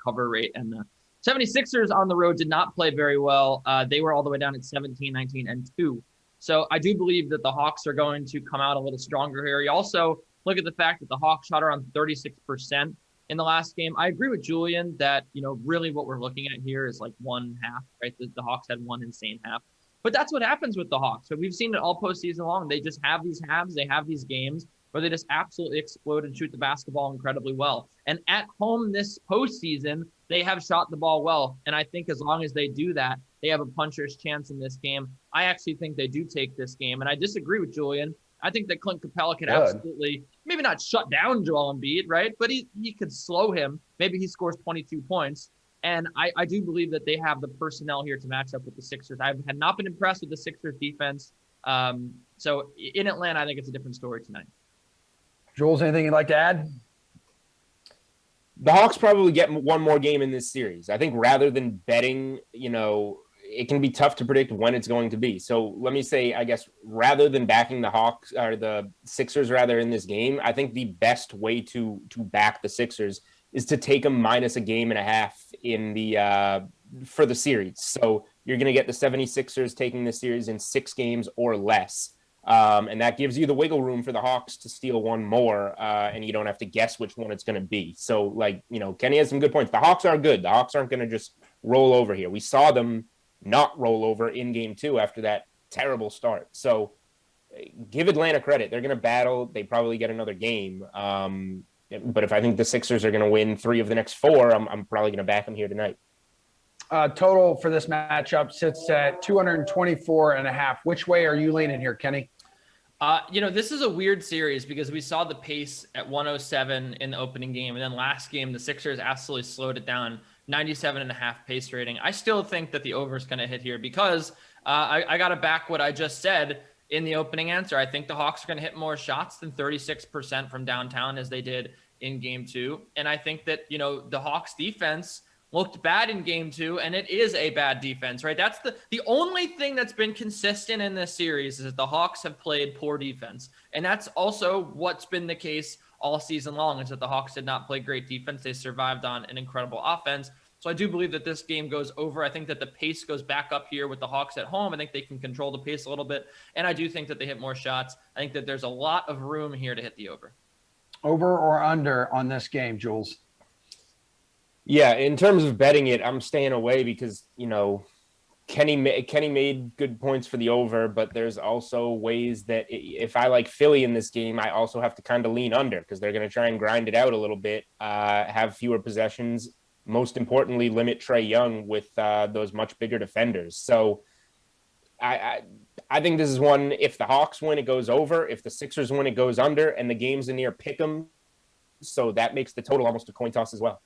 cover rate, and the 76ers on the road did not play very well. They were all the way down at 17, 19, and 2. So I do believe that the Hawks are going to come out a little stronger here. You also look at the fact that the Hawks shot around 36% in the last game. I agree with Julian that, really what we're looking at here is like one half, right? The Hawks had one insane half. But that's what happens with the Hawks. So we've seen it all postseason long. They just have these halves, they have these games where they just absolutely explode and shoot the basketball incredibly well. And at home this postseason, they have shot the ball well. And I think as long as they do that, they have a puncher's chance in this game. I actually think they do take this game. And I disagree with Julian. I think that Clint Capella could absolutely, maybe not shut down Joel Embiid, right? But he could slow him. Maybe he scores 22 points. And I do believe that they have the personnel here to match up with the Sixers. I had not been impressed with the Sixers defense. So in Atlanta, I think it's a different story tonight. Jules, anything you'd like to add? The Hawks probably get one more game in this series. I think rather than betting, it can be tough to predict when it's going to be. So let me say, I guess, rather than backing the Hawks or the Sixers rather in this game, I think the best way to back the Sixers is to take them minus a game and a half in the for the series. So you're going to get the 76ers taking this series in 6 games or less. And that gives you the wiggle room for the Hawks to steal one more, and you don't have to guess which one it's going to be. So, Kenny has some good points. The Hawks are good. The Hawks aren't going to just roll over here. We saw them not roll over in game 2 after that terrible start. So give Atlanta credit. They're going to battle. They probably get another game. But if I think the Sixers are going to win 3 of the next 4, I'm probably going to back them here tonight. Total for this matchup sits at 224.5. Which way are you leaning here, Kenny? This is a weird series because we saw the pace at 107 in the opening game. And then last game, the Sixers absolutely slowed it down, 97.5 pace rating. I still think that the over is going to hit here because I got to back what I just said in the opening answer. I think the Hawks are going to hit more shots than 36% from downtown as they did in game 2. And I think that, the Hawks defense looked bad in game 2, and it is a bad defense, right? That's the only thing that's been consistent in this series is that the Hawks have played poor defense. And that's also what's been the case all season long is that the Hawks did not play great defense. They survived on an incredible offense. So I do believe that this game goes over. I think that the pace goes back up here with the Hawks at home. I think they can control the pace a little bit. And I do think that they hit more shots. I think that there's a lot of room here to hit the over. Over or under on this game, Jules? Yeah, in terms of betting it, I'm staying away because, Kenny made good points for the over, but there's also ways that if I like Philly in this game, I also have to kind of lean under because they're going to try and grind it out a little bit, have fewer possessions. Most importantly, limit Trae Young with those much bigger defenders. So I think this is one, if the Hawks win, it goes over. If the Sixers win, it goes under. And the game's a near pick 'em. So that makes the total almost a coin toss as well.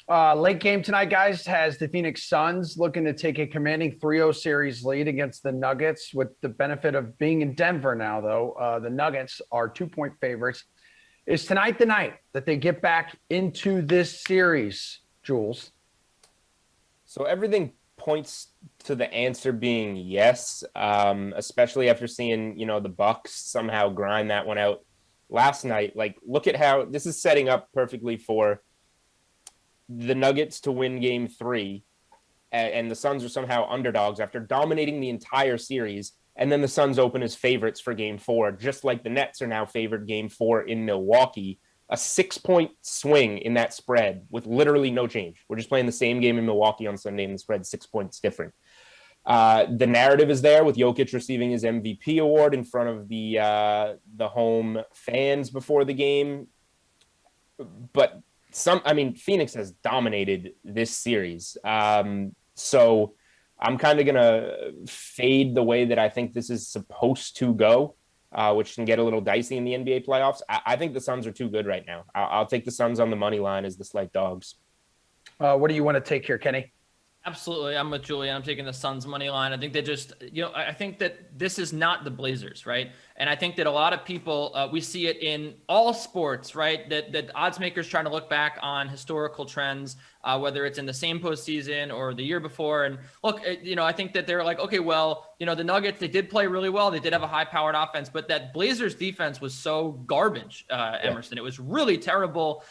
Late game tonight, guys, has the Phoenix Suns looking to take a commanding 3-0 series lead against the Nuggets with the benefit of being in Denver now, though. The Nuggets are 2-point favorites. Is tonight the night that they get back into this series, Jules? So everything points to the answer being yes, especially after seeing, the Bucks somehow grind that one out last night. Look at how this is setting up perfectly for the Nuggets to win game 3, and the Suns are somehow underdogs after dominating the entire series. And then the Suns open as favorites for game 4, just like the Nets are now favored game 4 in Milwaukee. A 6-point swing in that spread with literally no change. We're just playing the same game in Milwaukee on Sunday, and the spread's 6 points different. The narrative is there with Jokic receiving his MVP award in front of the home fans before the game. But Phoenix has dominated this series. So I'm kind of going to fade the way that I think this is supposed to go, which can get a little dicey in the NBA playoffs. I think the Suns are too good right now. I'll take the Suns on the money line as the slight dogs. What do you want to take here, Kenny? Absolutely. I'm with Julian. I'm taking the Suns money line. I think they just, I think that this is not the Blazers, right? And I think that a lot of people, we see it in all sports, right? That odds makers trying to look back on historical trends, whether it's in the same postseason or the year before. And look, I think that they're like, okay, well, the Nuggets, they did play really well. They did have a high powered offense, but that Blazers defense was so garbage, Emerson. It was really terrible.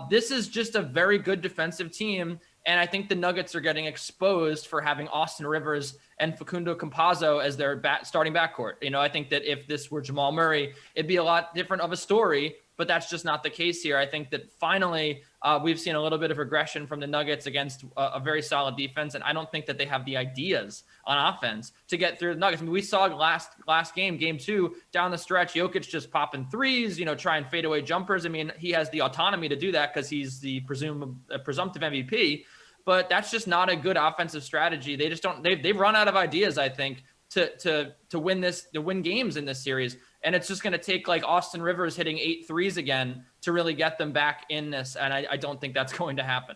This is just a very good defensive team. And I think the Nuggets are getting exposed for having Austin Rivers and Facundo Campazzo as their starting backcourt. I think that if this were Jamal Murray, it'd be a lot different of a story, but that's just not the case here. I think that finally we've seen a little bit of regression from the Nuggets against a very solid defense, and I don't think that they have the ideas on offense to get through the Nuggets. I mean, we saw last game 2, down the stretch, Jokic just popping threes, trying fadeaway jumpers. I mean, he has the autonomy to do that because he's the presumptive MVP. But that's just not a good offensive strategy. They just don't. They've run out of ideas, I think, to win games in this series. And it's just going to take like Austin Rivers hitting 8 threes again to really get them back in this. And I don't think that's going to happen.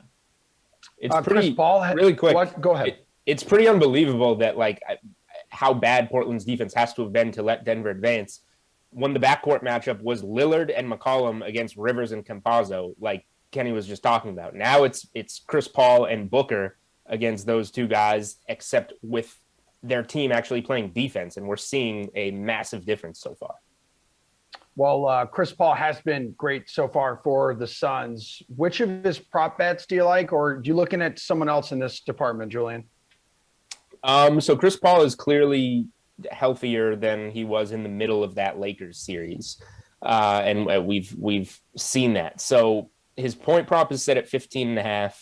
It's pretty Chris Paul, really quick. Go ahead. It's pretty unbelievable that how bad Portland's defense has to have been to let Denver advance when the backcourt matchup was Lillard and McCollum against Rivers and Campazzo. Kenny was just talking about. Now it's Chris Paul and Booker against those two guys, except with their team actually playing defense, and we're seeing a massive difference so far. Well, Chris Paul has been great so far for the Suns. Which of his prop bets do you like, or are you looking at someone else in this department, Julian? So Chris Paul is clearly healthier than he was in the middle of that Lakers series, and we've seen that. So his point prop is set at 15.5.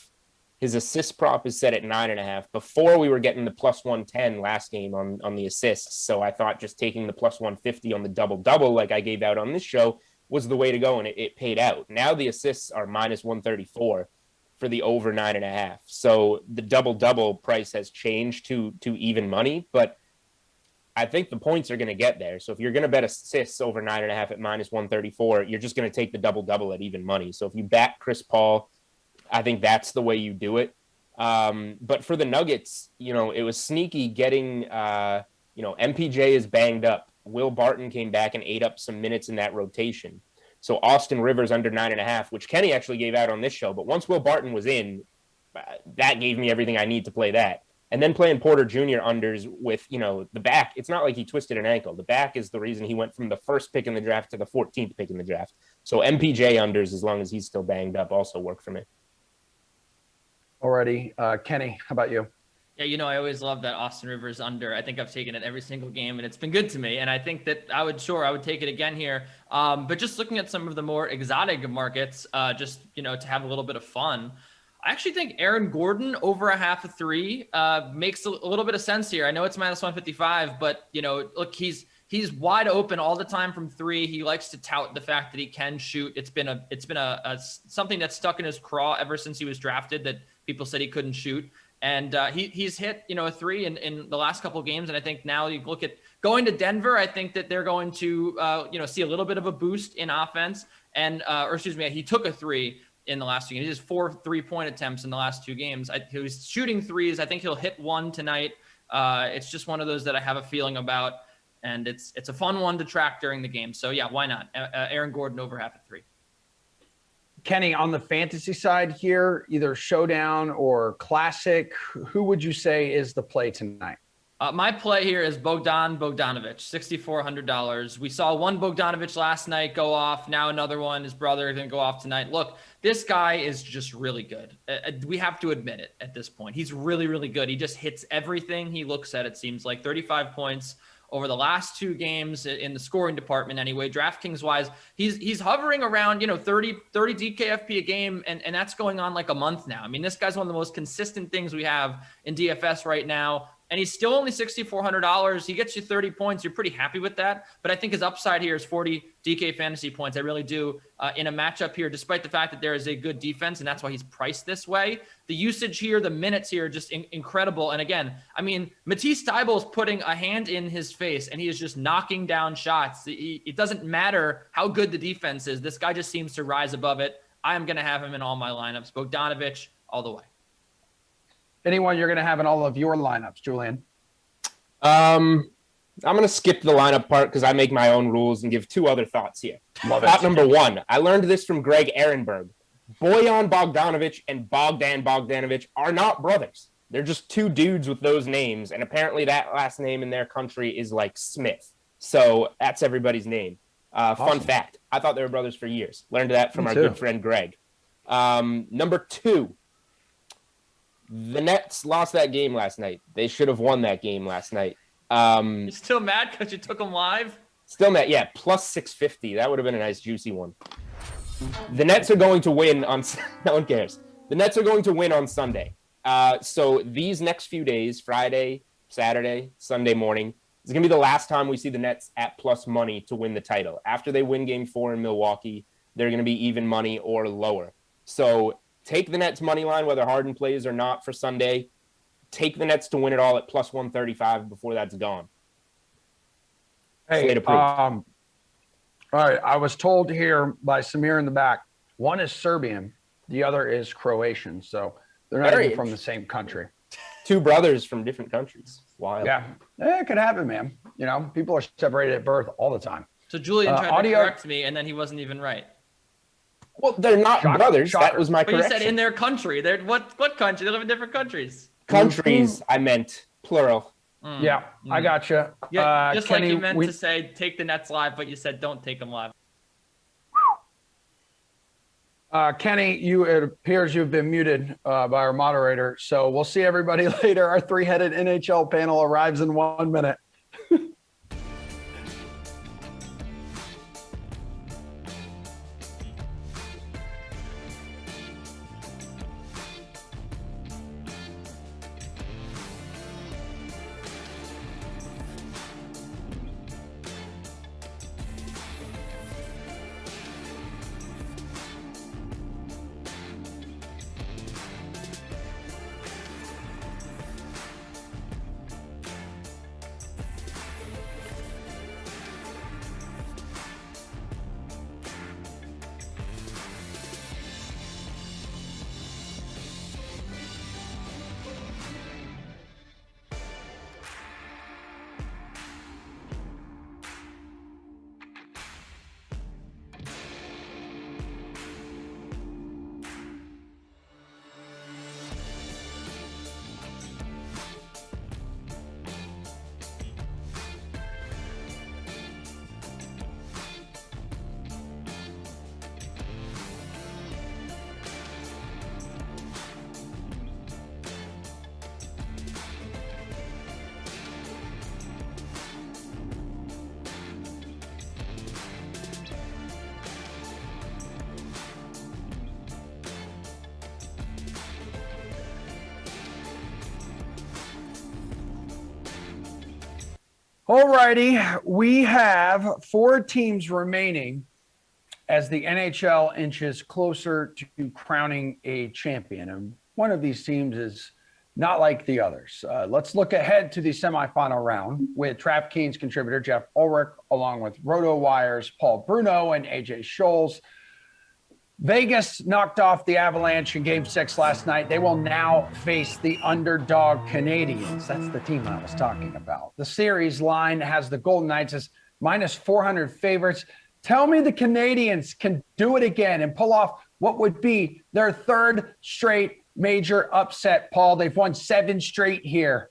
His assist prop is set at 9.5. Before we were getting the plus 110 last game on the assists. So I thought just taking the plus 150 on the double-double like I gave out on this show was the way to go, and it paid out. Now the assists are minus 134 for the over 9.5. So the double-double price has changed to even money, but I think the points are going to get there. So if you're going to bet assists over 9.5 at minus 134, you're just going to take the double-double at even money. So if you back Chris Paul, I think that's the way you do it. But for the Nuggets, it was sneaky getting, MPJ is banged up. Will Barton came back and ate up some minutes in that rotation. So Austin Rivers under 9.5, which Kenny actually gave out on this show. But once Will Barton was in, that gave me everything I need to play that. And then playing Porter Jr. unders with, the back. It's not like he twisted an ankle. The back is the reason he went from the first pick in the draft to the 14th pick in the draft. So MPJ unders, as long as he's still banged up, also work for me. Already. Kenny, how about you? Yeah, I always love that Austin Rivers under. I think I've taken it every single game, and it's been good to me. And I think that I would take it again here. But just looking at some of the more exotic markets, to have a little bit of fun, I actually think Aaron Gordon over a half a three makes a little bit of sense here. I know it's minus 155, but look, he's wide open all the time from three. He likes to tout the fact that he can shoot. It's been a something that's stuck in his craw ever since he was drafted, that people said he couldn't shoot. And he's hit, a three in the last couple of games. And I think now you look at going to Denver, I think that they're going to, see a little bit of a boost in offense. And, he took a three in the last 2 games. He has 4 3-point attempts in the last 2 games. He was shooting threes. I think he'll hit one tonight. It's just one of those that I have a feeling about. And it's a fun one to track during the game. So, yeah, why not? Aaron Gordon over half a three. Kenny, on the fantasy side here, either showdown or classic, who would you say is the play tonight? My play here is Bogdanovic, $6,400. We saw one Bogdanovic last night go off. Now another one, his brother, is going to go off tonight. Look, this guy is just really good. We have to admit it at this point. He's really, really good. He just hits everything he looks at, it seems like. 35 points over the last 2 games in the scoring department anyway. DraftKings wise, he's hovering around, 30 DKFP a game, and that's going on like a month now. I mean, this guy's one of the most consistent things we have in DFS right now. And he's still only $6,400. He gets you 30 points. You're pretty happy with that. But I think his upside here is 40 DK fantasy points. I really do. In a matchup here, despite the fact that there is a good defense, and that's why he's priced this way. The usage here, the minutes here, just incredible. And again, I mean, Matisse Thybulle's putting a hand in his face, and he is just knocking down shots. It doesn't matter how good the defense is. This guy just seems to rise above it. I am going to have him in all my lineups. Bogdanovic all the way. anyone you're going to have in all of your lineups, Julian? I'm going to skip the lineup part because I make my own rules and give two other thoughts here. Thought number one, I learned this from Greg Ehrenberg. Bojan Bogdanovic and Bogdan Bogdanovic are not brothers. They're just two dudes with those names, and apparently that last name in their country is like Smith. So that's everybody's name. Awesome. Fun fact, I thought they were brothers for years. Learned that from our good friend Greg. Number two, the Nets lost that game last night. They should have won that game last night. You're still mad because you took them live? Still mad, yeah, plus 650. That would have been a nice, juicy one. The Nets are going to win on – no one cares. The Nets are going to win on Sunday. So these next few days, Friday, Saturday, Sunday morning, is going to be the last time we see the Nets at plus money to win the title. After they win Game 4 in Milwaukee, they're going to be even money or lower. So take the Nets money line, whether Harden plays or not for Sunday. Take the Nets to win it all at plus 135 before that's gone. Hey, all right. I was told here by Samir in the back, one is Serbian, the other is Croatian. So they're not even from the same country. Two brothers from different countries. Wild. Yeah, it could happen, man. You know, people are separated at birth all the time. So Julian tried to correct me, and then he wasn't even right. Well, they're not brothers. Shocker. That was my But correction. you said in their country. They're what country? They live in different countries. Countries, I meant plural. Yeah, I got you. Yeah, just Kenny, like you meant to say take the Nets live, but you said don't take them live. Kenny, it appears you've been muted by our moderator. So we'll see everybody later. Our three-headed NHL panel arrives in 1 minute. All righty, we have 4 teams remaining as the NHL inches closer to crowning a champion. And one of these teams is not like the others. Let's look ahead to the semifinal round with DraftKings contributor Jeff Ulrich, along with RotoWire's Paul Bruno and AJ Scholes. Vegas knocked off the Avalanche in Game 6 last night. They will now face the underdog Canadiens. That's the team I was talking about. The series line has the Golden Knights as minus 400 favorites. Tell me the Canadiens can do it again and pull off what would be their 3rd straight major upset, Paul. They've won 7 straight here.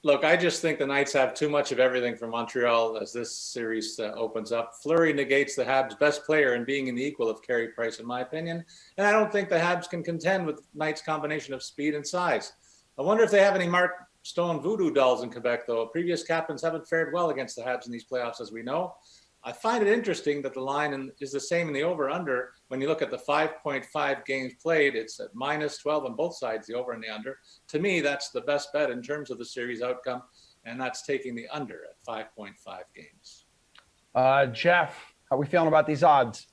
Look, I just think the Knights have too much of everything for Montreal as this series opens up. Fleury negates the Habs' best player in being in the equal of Carey Price, in my opinion. And I don't think the Habs can contend with Knights' combination of speed and size. I wonder if they have any Mark Stone voodoo dolls in Quebec, though. Previous captains haven't fared well against the Habs in these playoffs, as we know. I find it interesting that the line is the same in the over-under. When you look at the 5.5 games played, it's at minus 12 on both sides, the over and the under. To me, that's the best bet in terms of the series outcome, and that's taking the under at 5.5 games. Jeff, how are we feeling about these odds?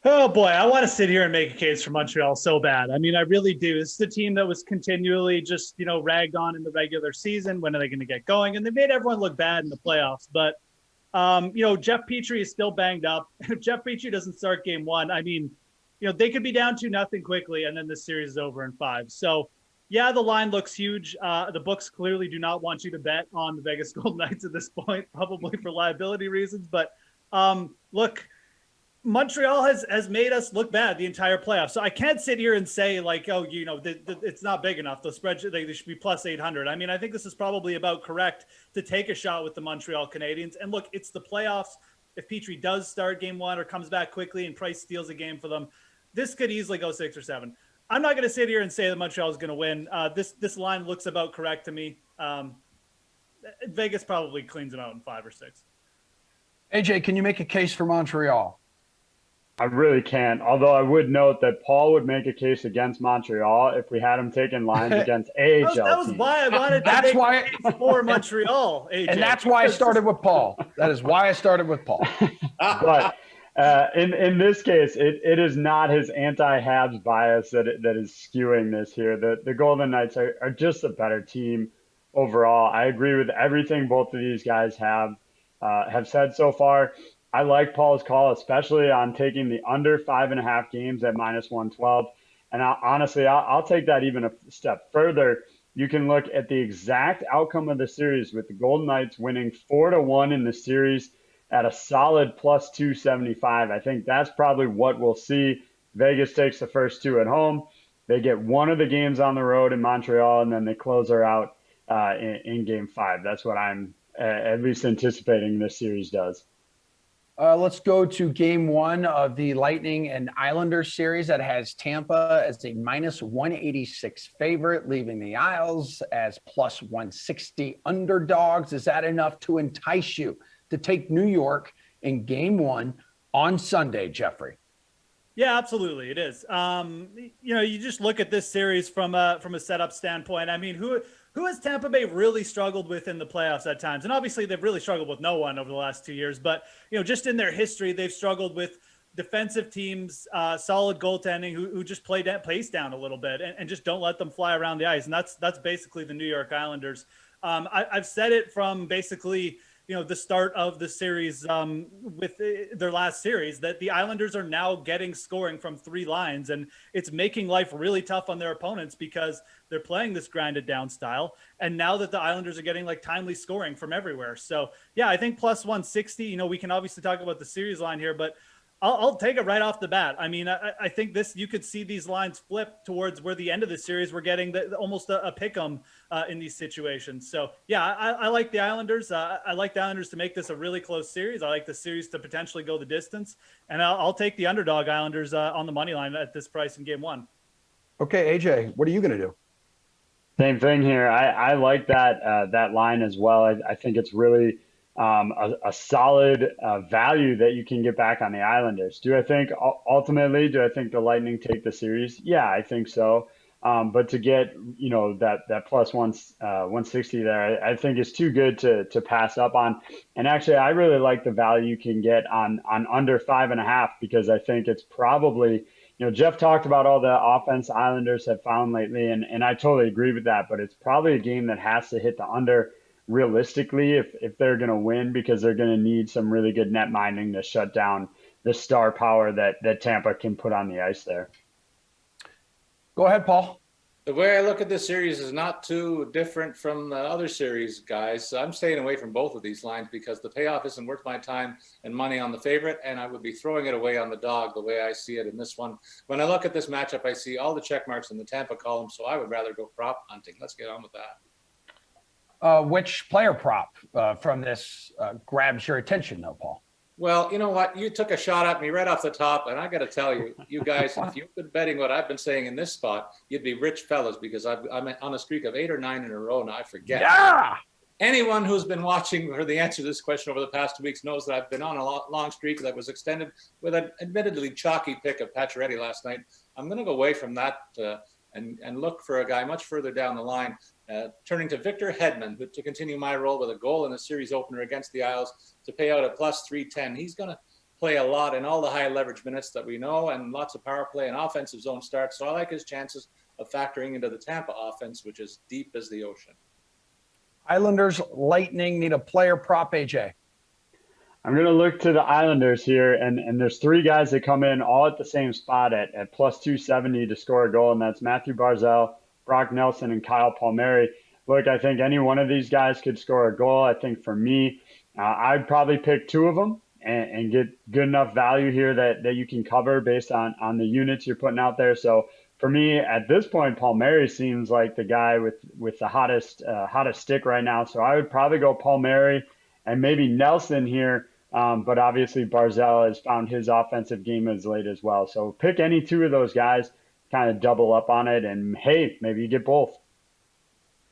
Oh, boy, I want to sit here and make a case for Montreal so bad. I mean, I really do. This is the team that was continually just, ragged on in the regular season. When are they going to get going? And they made everyone look bad in the playoffs, but Jeff Petrie is still banged up. If Jeff Petrie doesn't start game 1, I mean, they could be down 2-0 quickly, and then the series is over in 5. So Yeah, the line looks huge. The books clearly do not want you to bet on the Vegas Golden Knights at this point, probably for liability reasons. But look, Montreal has made us look bad the entire playoffs. So I can't sit here and say like, oh, it's not big enough. The spread they should be plus 800. I mean, I think this is probably about correct to take a shot with the Montreal Canadiens. And look, it's the playoffs. If Petrie does start game one or comes back quickly and Price steals a game for them, this could easily go 6 or 7. I'm not going to sit here and say that Montreal is going to win. This line looks about correct to me. Vegas probably cleans them out in 5 or 6. AJ, can you make a case for Montreal? I really can't. Although I would note that Paul would make a case against Montreal if we had him taking lines against AHL That was teams. why I wanted to make a case for Montreal, AJ. And that's why I started with Paul. That is why I started with Paul. But in this case, it is not his anti-Habs bias that is skewing this here. The Golden Knights are just a better team overall. I agree with everything both of these guys have said so far. I like Paul's call, especially on taking the under 5.5 games at minus 112. And honestly, I'll take that even a step further. You can look at the exact outcome of the series with the Golden Knights winning 4-1 in the series at a solid plus 275. I think that's probably what we'll see. Vegas takes the first 2 at home. They get one of the games on the road in Montreal, and then they close her out in game 5. That's what I'm at least anticipating this series does. Let's go to game 1 of the Lightning and Islanders series that has Tampa as a minus 186 favorite, leaving the Isles as plus 160 underdogs. Is that enough to entice you to take New York in game 1 on Sunday, Jeffrey? Yeah, absolutely, it is. You just look at this series from a setup standpoint. I mean, who has Tampa Bay really struggled with in the playoffs at times? And obviously, they've really struggled with no one over the last 2 years. But just in their history, they've struggled with defensive teams, solid goaltending, who just play pace down a little bit and just don't let them fly around the ice. And that's basically the New York Islanders. I've said it from basically the start of the series with their last series that the Islanders are now getting scoring from 3 lines, and it's making life really tough on their opponents because they're playing this grinded down style. And now that the Islanders are getting like timely scoring from everywhere. So yeah, I think plus 160, we can obviously talk about the series line here, but I'll take it right off the bat. I mean, I think you could see these lines flip towards where the end of the series we're getting almost a pick 'em in these situations. So yeah, I like the Islanders. I like the Islanders to make this a really close series. I like the series to potentially go the distance, and I'll take the underdog Islanders on the money line at this price in game 1. Okay, AJ, what are you going to do? Same thing here. I like that line as well. I think it's really a solid value that you can get back on the Islanders. Do I think the Lightning take the series? Yeah, I think so. But to get that plus 160 there, I think is too good to pass up on. And actually, I really like the value you can get on under 5.5 because I think it's probably Jeff talked about all the offense Islanders have found lately, and I totally agree with that. But it's probably a game that has to hit the under realistically if they're going to win, because they're going to need some really good net minding to shut down the star power that Tampa can put on the ice there. Go ahead, Paul. The way I look at this series is not too different from the other series, guys. So I'm staying away from both of these lines because the payoff isn't worth my time and money on the favorite, and I would be throwing it away on the dog the way I see it in this one. When I look at this matchup, I see all the check marks in the Tampa column, so I would rather go prop hunting. Let's get on with that. Which player prop from this grabs your attention, though, Paul? Well, you know what? You took a shot at me right off the top, and I got to tell you, you guys, if you've been betting what I've been saying in this spot, you'd be rich fellas because I'm on a streak of 8 or 9 in a row now. I forget. Yeah. Anyone who's been watching for the answer to this question over the past 2 weeks knows that I've been on a long streak that was extended with an admittedly chalky pick of Pacioretty last night. I'm going to go away from that and look for a guy much further down the line. Turning to Victor Hedman to continue my role with a goal in the series opener against the Isles to pay out a plus 310. He's going to play a lot in all the high leverage minutes that we know and lots of power play and offensive zone starts. So I like his chances of factoring into the Tampa offense, which is deep as the ocean. Islanders Lightning need a player prop, AJ. I'm going to look to the Islanders here, and there's 3 guys that come in all at the same spot at plus 270 to score a goal, and that's Matthew Barzal, Brock Nelson and Kyle Palmieri. Look, I think any one of these guys could score a goal. I think for me, I'd probably pick two of them and get good enough value here that you can cover based on the units you're putting out there. So for me, at this point, Palmieri seems like the guy with the hottest stick right now. So I would probably go Palmieri and maybe Nelson here. But obviously Barzal has found his offensive game as late as well. So pick any two of those guys, kind of double up on it, and hey, maybe you get both.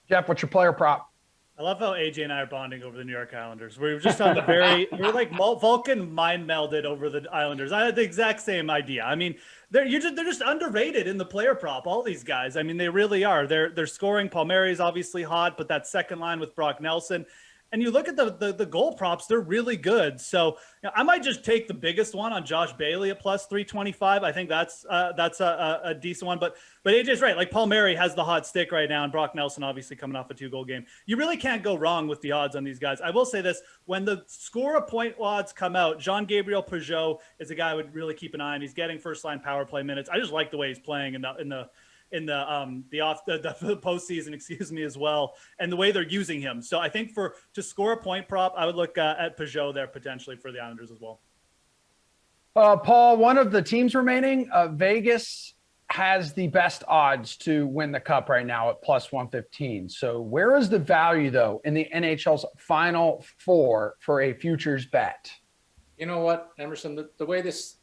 Jeff, what's your player prop? I love how AJ and I are bonding over the New York Islanders. We're just on we're like Vulcan mind melded over the Islanders. I had the exact same idea. I mean, they're just underrated in the player prop. All these guys, I mean, they really are. They're scoring. Palmieri is obviously hot, but that second line with Brock Nelson. And you look at the goal props, they're really good. So I might just take the biggest one on Josh Bailey at plus 325. I think that's a decent one. But AJ's right. Like Palmieri has the hot stick right now, and Brock Nelson obviously coming off a 2-goal game. You really can't go wrong with the odds on these guys. I will say this: when the score a point odds come out, Jean-Gabriel Pageau is a guy I would really keep an eye on. He's getting first line power play minutes. I just like the way he's playing in the postseason, excuse me, as well, and the way they're using him. So I think to score a point prop, I would look at Pageau there potentially for the Islanders as well. Paul, one of the teams remaining, Vegas has the best odds to win the cup right now at plus 115. So where is the value though in the NHL's Final Four for a futures bet? You know what, Emerson, the way this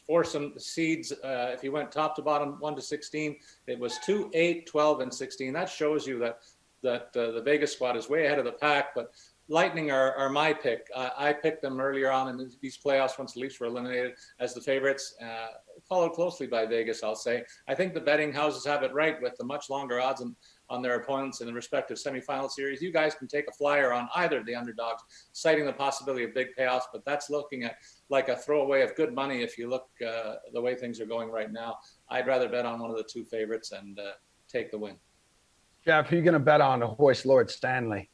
for some seeds, if you went top to bottom 1 to 16, it was 2, 8, 12, and 16. That shows you that the Vegas squad is way ahead of the pack. But Lightning are my pick. I picked them earlier on in these playoffs once the Leafs were eliminated as the favorites, followed closely by Vegas, I'll say. I think the betting houses have it right with the much longer odds on their opponents in the respective semifinal series. You guys can take a flyer on either of the underdogs, citing the possibility of big payoffs, but that's looking at like a throwaway of good money if you look the way things are going right now. I'd rather bet on one of the two favorites and take the win. Jeff, who are you going to bet on to hoist Lord Stanley?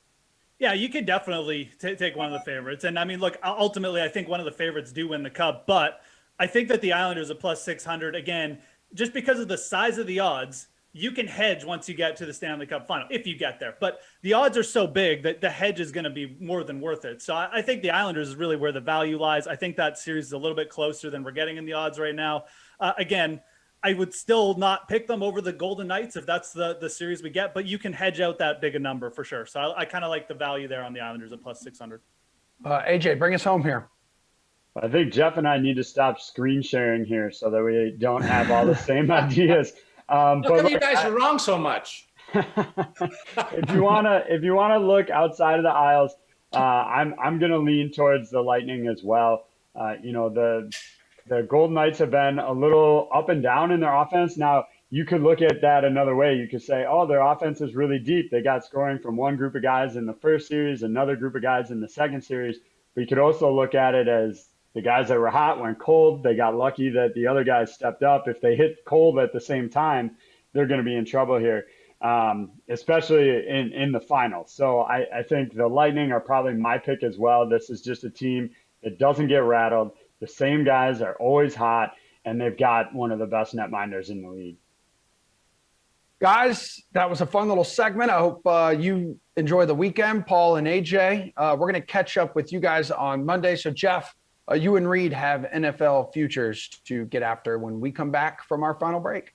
Yeah, you could definitely take one of the favorites. And I mean, look, ultimately, I think one of the favorites do win the cup, but I think that the Islanders are plus 600, again, just because of the size of the odds. You can hedge once you get to the Stanley Cup final, if you get there. But the odds are so big that the hedge is going to be more than worth it. So I think the Islanders is really where the value lies. I think that series is a little bit closer than we're getting in the odds right now. Again, I would still not pick them over the Golden Knights if that's the series we get, but you can hedge out that big a number for sure. So I kind of like the value there on the Islanders at plus 600. AJ, bring us home here. I think Jeff and I need to stop screen sharing here so that we don't have all the same ideas. How come you guys are wrong so much? If you wanna look outside of the aisles, I'm gonna lean towards the Lightning as well. The Golden Knights have been a little up and down in their offense. Now you could look at that another way. You could say, oh, their offense is really deep. They got scoring from one group of guys in the first series, another group of guys in the second series. But you could also look at it as the guys that were hot went cold. They got lucky that the other guys stepped up. If they hit cold at the same time, they're going to be in trouble here, especially in the finals. So I think the Lightning are probably my pick as well. This is just a team that doesn't get rattled. The same guys are always hot, and they've got one of the best netminders in the league. Guys, that was a fun little segment. I hope you enjoy the weekend, Paul and AJ. We're going to catch up with you guys on Monday. So, Jeff, you and Reed have NFL futures to get after when we come back from our final break.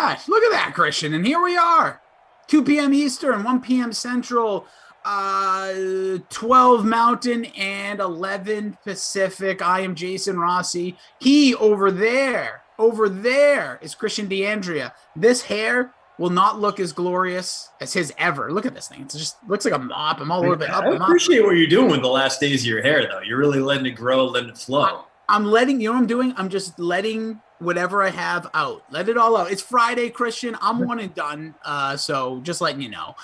that. Look at that, Christian. And here we are. 2 p.m. Eastern, 1 p.m. Central, 12 Mountain, and 11 Pacific. I am Jason Rossi. He over there is Christian DeAndrea. This hair will not look as glorious as his ever. Look at this thing. It just looks like a mop. I'm all over it. I appreciate what you're doing with the last days of your hair, though. You're really letting it grow, letting it flow. I'm letting, you know what I'm doing? I'm just letting whatever I have out. Let it all out. It's Friday, Christian. I'm one and done. So just letting you know.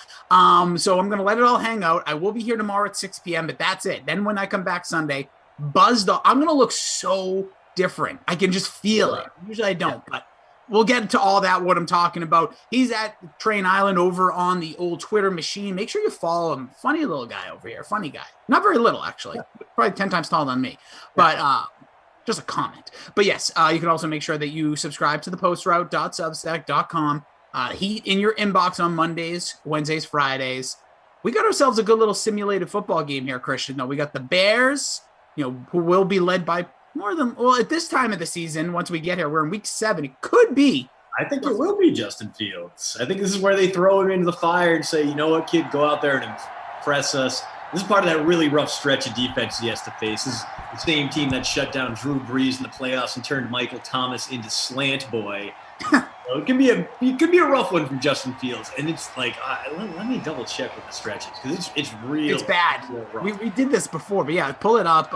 So I'm going to let it all hang out. I will be here tomorrow at 6 p.m., but that's it. Then when I come back Sunday, buzzed off. I'm going to look so different. I can just feel it. Usually I don't, but we'll get into all that, what I'm talking about. He's at Train Island over on the old Twitter machine. Make sure you follow him. Funny little guy over here. Funny guy. Not very little, actually. Probably 10 times taller than me. But just a comment. But yes, you can also make sure that you subscribe to the postroute.substack.com. Heat in your inbox on Mondays, Wednesdays, Fridays. We got ourselves a good little simulated football game here, Christian. Though we got the Bears, who will be led by at this time of the season, once we get here, we're in week 7. It could be. I think it will be Justin Fields. I think this is where they throw him into the fire and say, you know what, kid, go out there and impress us. This is part of that really rough stretch of defense he has to face. This is the same team that shut down Drew Brees in the playoffs and turned Michael Thomas into slant boy. It could be a rough one from Justin Fields, and it's like let me double check with the stretches because it's real. It's bad. We did this before, but yeah, pull it up.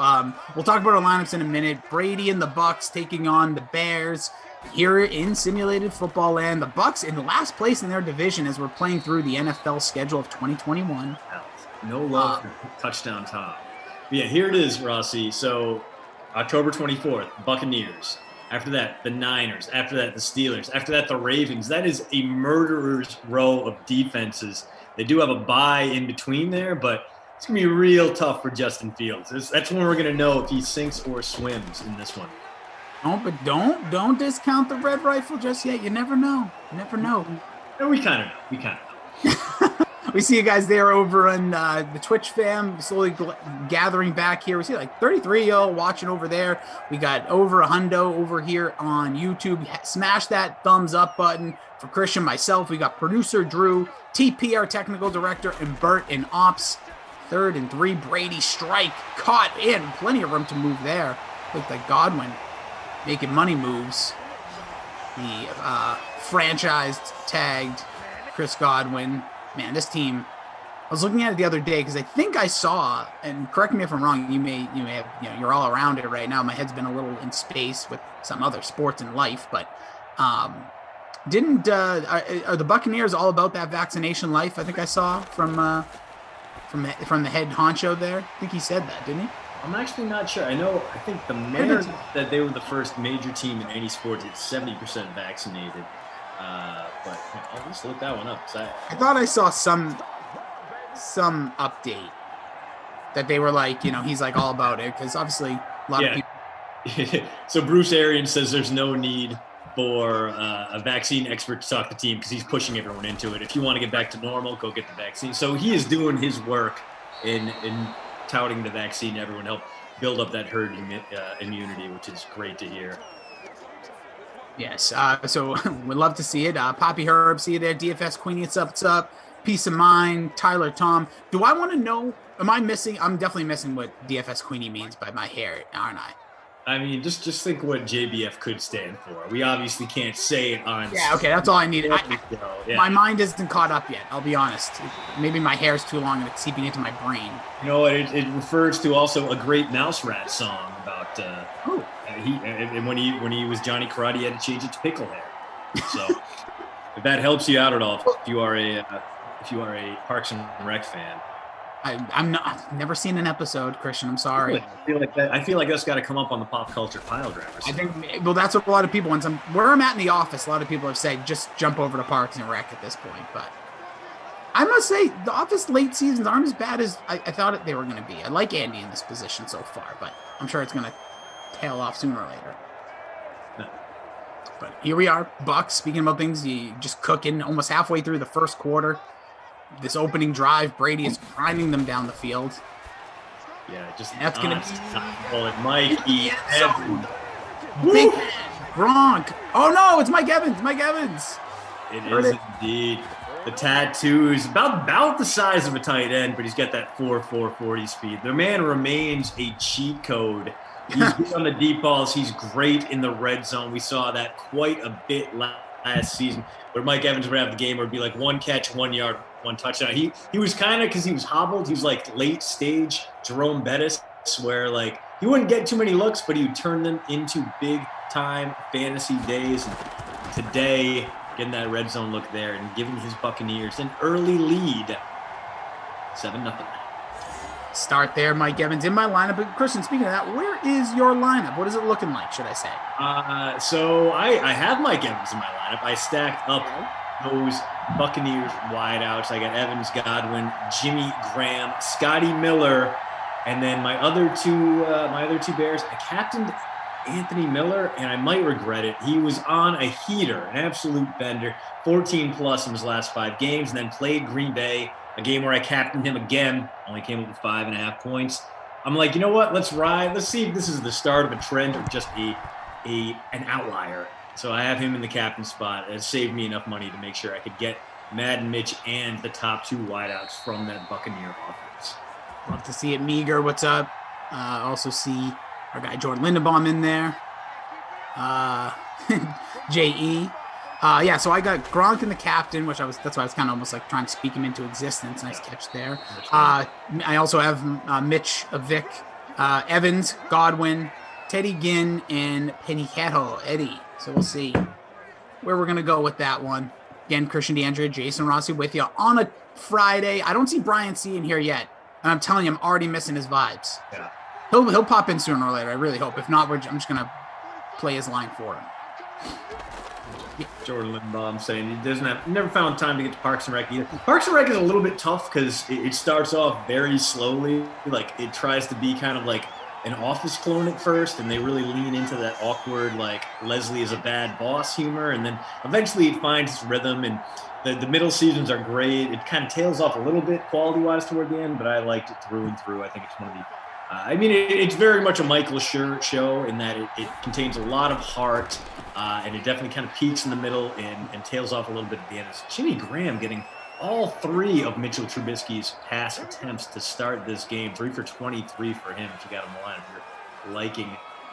We'll talk about our lineups in a minute. Brady and the Bucks taking on the Bears here in simulated football land. The Bucks in last place in their division as we're playing through the NFL schedule of 2021. No love for touchdown Tom. But yeah, here it is, Rossi. So October 24th, Buccaneers. After that, the Niners. After that, the Steelers. After that, the Ravens. That is a murderer's row of defenses. They do have a bye in between there, but it's going to be real tough for Justin Fields. That's when we're going to know if he sinks or swims in this one. Don't discount the red rifle just yet. You never know. You never know. No, we kind of know. We see you guys there over on the Twitch fam, slowly gathering back here. We see like 33 y'all watching over there. We got over a hundo over here on YouTube. Smash that thumbs up button for Christian, myself. We got producer Drew, TP, our technical director, and Bert in ops. 3rd and 3, Brady strike, caught in. Plenty of room to move there. Looked like Godwin making money moves. The franchised, tagged Chris Godwin. Man, this team, I was looking at it the other day because I think I saw, and correct me if I'm wrong, you may have, you're all around it right now. My head's been a little in space with some other sports in life, but are the Buccaneers all about that vaccination life? I think I saw from the head honcho there. I think he said that, didn't he? I'm actually not sure. I think the Mariners that they were the first major team in any sport to get 70% vaccinated. But I'll just look that one up. I thought I saw some update that they were like, he's like all about it because obviously a lot of people. So Bruce Arians says there's no need for a vaccine expert to talk to the team because he's pushing everyone into it. If you want to get back to normal, go get the vaccine. So he is doing his work in touting the vaccine. Everyone help build up that herd immunity, which is great to hear. Yes, so we'd love to see it. Poppy Herb, see you there. DFS Queenie, what's up? Peace of Mind, Tyler Tom. Do I want to know, am I missing? I'm definitely missing what DFS Queenie means by my hair, aren't I? I mean, just think what JBF could stand for. We obviously can't say it on. Yeah, okay, that's all I need. My mind isn't caught up yet, I'll be honest. Maybe my hair's too long and it's seeping into my brain. You know, it refers to also a great Mouse Rat song about when he was Johnny Karate, he had to change it to pickle hair. So if that helps you out at all, if you are a Parks and Rec fan. I've never seen an episode, Christian. I'm sorry. I feel like that's got to come up on the pop culture pile driver. I think, that's what a lot of people, where I'm at in the office, a lot of people have said, just jump over to Parks and Rec at this point. But I must say, the Office late seasons aren't as bad as I thought they were going to be. I like Andy in this position so far, but I'm sure it's going to tail off sooner or later. No. But here we are, Bucks. Speaking about things, you just cooking almost halfway through the first quarter. This opening drive, Brady is grinding them down the field. Yeah, that's going to be Mikey Evans. Big Gronk. Oh no, it's Mike Evans. It is indeed. The tattoo is about the size of a tight end, but he's got that 4.40 speed. The man remains a cheat code. He's good on the deep balls. He's great in the red zone. We saw that quite a bit last season, where Mike Evans would have the game where it'd be like 1 catch, 1 yard, 1 touchdown. He was kind of, because he was hobbled, he was like late stage Jerome Bettis, where like he wouldn't get too many looks, but he would turn them into big time fantasy days. And today, getting that red zone look there and giving his Buccaneers an early lead, 7-0. Start there, Mike Evans in my lineup. But Christian, speaking of that, where is your lineup? What is it looking like, should I say? So I have Mike Evans in my lineup. I stacked up those Buccaneers wideouts. I got Evans, Godwin, Jimmy Graham, Scotty Miller, and then my other two Bears. I captained Anthony Miller, and I might regret it. He was on a heater, an absolute bender, 14+ in his last 5 games, and then played Green Bay, a game where I captained him again, only came up with 5.5 points. I'm like, you know what? Let's ride. Let's see if this is the start of a trend or just an outlier. So I have him in the captain spot. It saved me enough money to make sure I could get Madden Mitch and the top 2 wideouts from that Buccaneer offense. Love to see it. Meager, what's up? Also see our guy Jordan Lindenbaum in there. J.E. Yeah, so I got Gronk in the captain, that's why I was kind of almost like trying to speak him into existence. Nice catch there. I also have Mitch, Vic, Evans, Godwin, Teddy Ginn, and Penny Kettle, Eddie. So we'll see where we're going to go with that one. Again, Christian DeAndrea, Jason Rossi with you on a Friday. I don't see Brian C in here yet, and I'm telling you, I'm already missing his vibes. Yeah. He'll pop in sooner or later. I really hope. If not, I'm just going to play his line for him. Jordan Lindenbaum saying he never found time to get to Parks and Rec either. Parks and Rec is a little bit tough because it starts off very slowly. Like it tries to be kind of like an Office clone at first, and they really lean into that awkward, like Leslie is a bad boss humor, and then eventually it finds its rhythm. And the middle seasons are great. It kind of tails off a little bit quality-wise toward the end, but I liked it through and through. I think it's one of the it's very much a Michael Schur show in that it contains a lot of heart, and it definitely kind of peaks in the middle and tails off a little bit at the end. It's Jimmy Graham getting all 3 of Mitchell Trubisky's pass attempts to start this game. 3 for 23 for him if you got him alive. If you're liking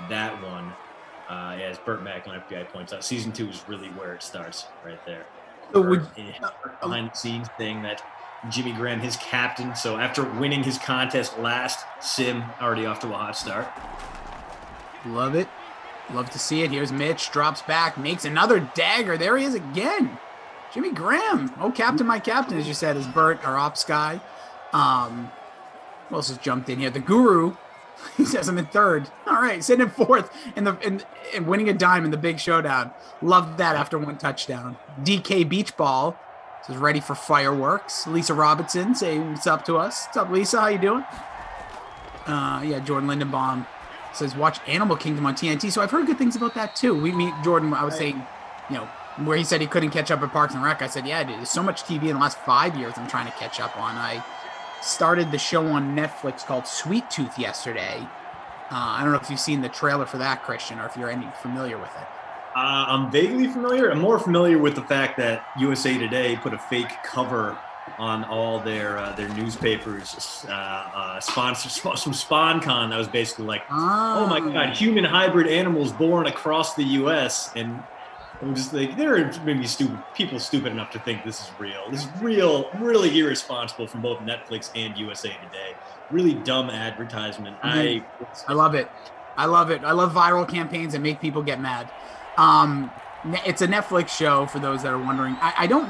that one, as Burt McIntyre guy points out, season 2 is really where it starts right there. Behind the scenes thing that Jimmy Graham, his captain. So after winning his contest last, Sim already off to a hot start. Love it. Love to see it. Here's Mitch, drops back, makes another dagger. There he is again. Jimmy Graham. Oh, captain, my captain, as you said, is Bert, our ops guy. Who else has jumped in here? The Guru. He says I'm in 3rd. All right, sitting in 4th and winning a dime in the big showdown. Love that after 1 touchdown. DK Beach Ball says ready for fireworks. Lisa Robinson saying what's up to us. What's up, Lisa? How you doing? Yeah, Jordan Lindenbaum says watch Animal Kingdom on TNT. So I've heard good things about that too. We meet Jordan. I was saying, where he said he couldn't catch up at Parks and Rec. I said, yeah, dude, there's so much TV in the last 5 years I'm trying to catch up on. I started the show on Netflix called Sweet Tooth yesterday. I don't know if you've seen the trailer for that, Christian, or if you're any familiar with it. I'm vaguely familiar. I'm more familiar with the fact that USA Today put a fake cover on all their newspapers, sponsors some SpawnCon that was basically like, oh my God, human hybrid animals born across the U.S. And I'm just like, there are maybe people stupid enough to think this is real. This is real, really irresponsible from both Netflix and USA Today. Really dumb advertisement. I love it. I love it. I love viral campaigns that make people get mad. It's a Netflix show for those that are wondering.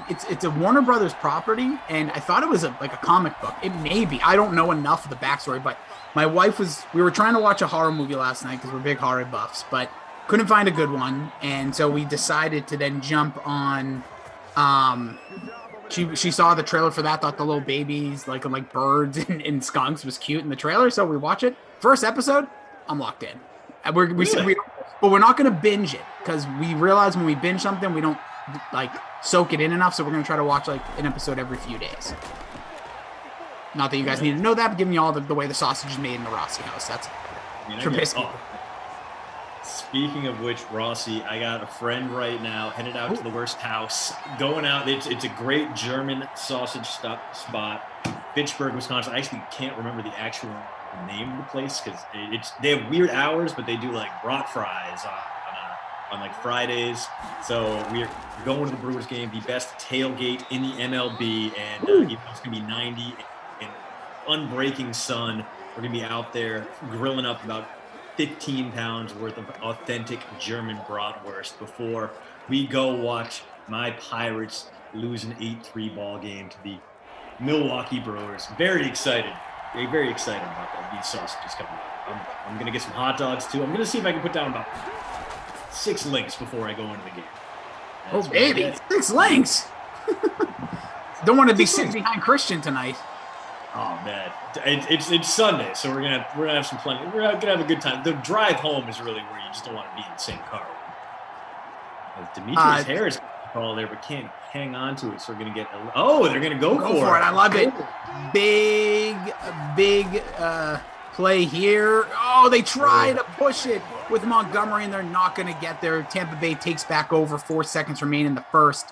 It's a Warner Brothers property, and I thought it was like a comic book. It may be. I don't know enough of the backstory, but my wife we were trying to watch a horror movie last night because we're big horror buffs, but couldn't find a good one. And so we decided to then jump on, she saw the trailer for that, thought the little babies, like birds and skunks was cute in the trailer. So we watch it. First episode, I'm locked in. But we're not going to binge it because we realize when we binge something, we don't soak it in enough. So we're going to try to watch an episode every few days. Not that you guys need to know that, but giving you all the way the sausage is made in the Rossi house. That's Trubisky. Speaking of which, Rossi, I got a friend right now headed out to the worst house. Going out, it's a great German sausage spot, Fitchburg, Wisconsin. I actually can't remember the actual name of the place because they have weird hours, but they do like brat fries on like Fridays. So we're going to the Brewers game, the best tailgate in the MLB, and even though it's gonna be 90 and unbreaking sun, we're gonna be out there grilling up about 15 pounds worth of authentic German bratwurst before we go watch my Pirates lose an 8-3 ball game to the Milwaukee Brewers. Very excited about that. These sausages coming up. I'm going to get some hot dogs too. I'm going to see if I can put down about 6 links before I go into the game. Oh, baby, 6 links. Don't want to be sitting behind Christian tonight. Oh man, it's Sunday, so we're gonna have some plenty. We're gonna have a good time. The drive home is really where you just don't want to be in the same car. Demetrius Harris call there, but can't hang on to it, so we're gonna get. They're gonna go for it. I love it. Big play here. Oh, they try to push it with Montgomery, and they're not gonna get there. Tampa Bay takes back over. 4 seconds remain in the first.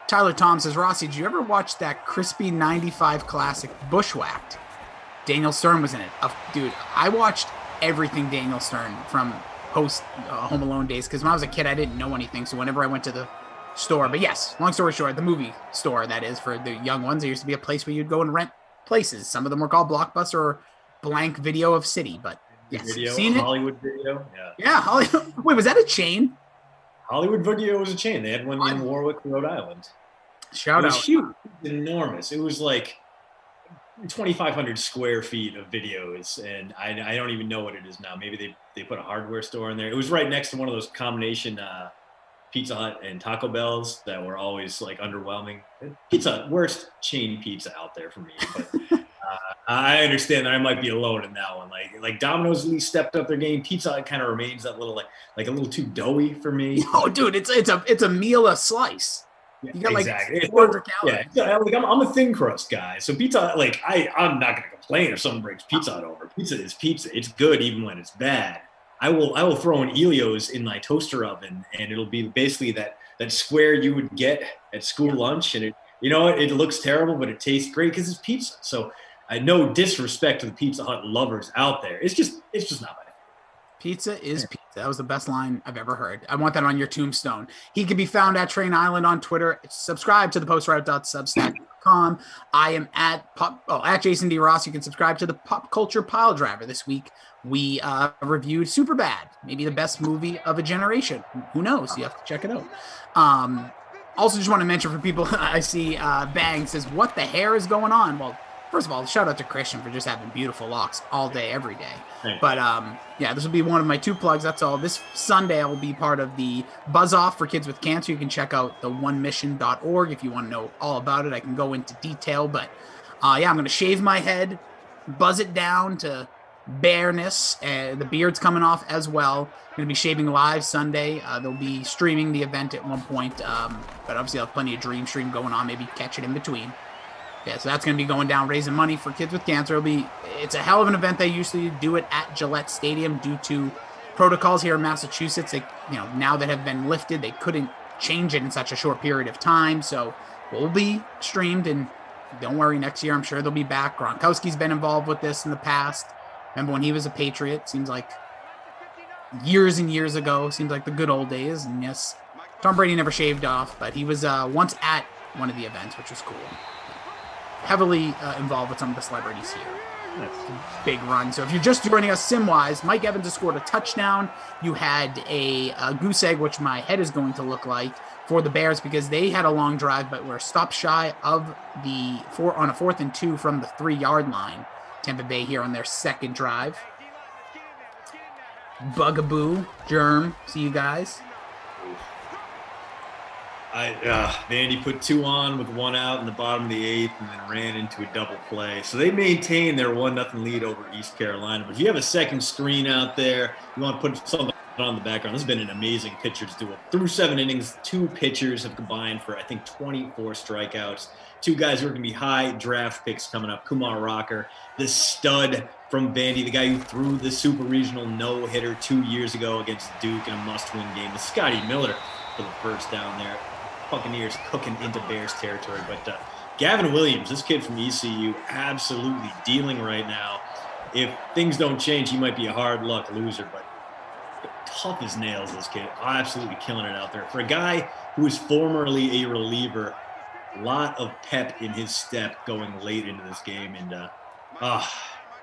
Tyler Tom says, Rossi, did you ever watch that crispy 95 classic Bushwhacked? Daniel Stern was in it. Dude, I watched everything Daniel Stern from post Home Alone days because when I was a kid, I didn't know anything. So whenever I went to the store, but yes, long story short, the movie store, that is, for the young ones, there used to be a place where you'd go and rent places. Some of them were called Blockbuster or Blank Video of City, but yes, seen Hollywood Video. Yeah, Hollywood. Wait, was that a chain? Hollywood Video was a chain. They had one in Warwick, Rhode Island. Shout out. Huge, enormous. It was like 2,500 square feet of videos, and I don't even know what it is now. Maybe they put a hardware store in there. It was right next to one of those combination Pizza Hut and Taco Bells that were always like underwhelming. Pizza Hut, worst chain pizza out there for me. But I understand that I might be alone in that one. Like Domino's at least stepped up their game. Pizza Hut kind of remains that little like a little too doughy for me. Oh, dude, it's a meal a slice. You got exactly. like 400 calories. Yeah, like I'm a thin crust guy, so Pizza Hut, like I'm not gonna complain if someone brings Pizza Hut over. Pizza is pizza. It's good even when it's bad. I will throw an Elio's in my toaster oven, and it'll be basically that square you would get at school lunch, and it looks terrible, but it tastes great because it's pizza. So no disrespect to the Pizza Hut lovers out there. It's just not my Pizza is pizza. That was the best line I've ever heard. I want that on your tombstone. He can be found at Train Island on Twitter. Subscribe to the postroute.substack.com. I am at Jason D. Ross. You can subscribe to the Pop Culture Pile Driver. This week we reviewed Superbad, maybe the best movie of a generation. Who knows? You have to check it out. Also, just want to mention for people, I see Bang says, what the hair is going on? Well, first of all, shout out to Christian for just having beautiful locks all day, every day. Thanks. But this will be one of my 2 plugs. That's all. This Sunday, I will be part of the Buzz Off for Kids with Cancer. You can check out the onemission.org if you want to know all about it. I can go into detail, but I'm going to shave my head, buzz it down to bareness, and the beard's coming off as well. I'm going to be shaving live Sunday. They'll be streaming the event at one point, but obviously I'll have plenty of Dream Stream going on. Maybe catch it in between. Yeah, so that's going to be going down, raising money for Kids with Cancer. It's a hell of an event. They usually do it at Gillette Stadium due to protocols here in Massachusetts. They, now that have been lifted, they couldn't change it in such a short period of time. So we'll be streamed, and don't worry, next year I'm sure they'll be back. Gronkowski's been involved with this in the past. Remember when he was a Patriot? Seems like years and years ago. Seems like the good old days. And yes, Tom Brady never shaved off, but he was once at one of the events, which was cool. Heavily involved with some of the celebrities here. That's a big run. So if you're just joining us sim-wise, Mike Evans has scored a touchdown. You had a goose egg, which my head is going to look like, for the Bears because they had a long drive, but were stopped shy of on a 4th and 2 from the 3-yard line. Tampa Bay here on their second drive. Bugaboo, Germ, see you guys. Vandy put 2 on with 1 out in the bottom of the 8th and then ran into a double play. So they maintain their 1-0 lead over East Carolina. But if you have a second screen out there, you want to put something on the background. This has been an amazing pitcher's duel. Through 7 innings, 2 pitchers have combined for, I think, 24 strikeouts. 2 guys who are going to be high draft picks coming up. Kumar Rocker, the stud from Vandy, the guy who threw the Super Regional no-hitter 2 years ago against Duke in a must-win game. The Scotty Miller for the first down there. Buccaneers cooking into Bears territory. But Gavin Williams, this kid from ECU, absolutely dealing right now. If things don't change, he might be a hard luck loser, but tough as nails, this kid. Absolutely killing it out there. For a guy who was formerly a reliever, a lot of pep in his step going late into this game. And,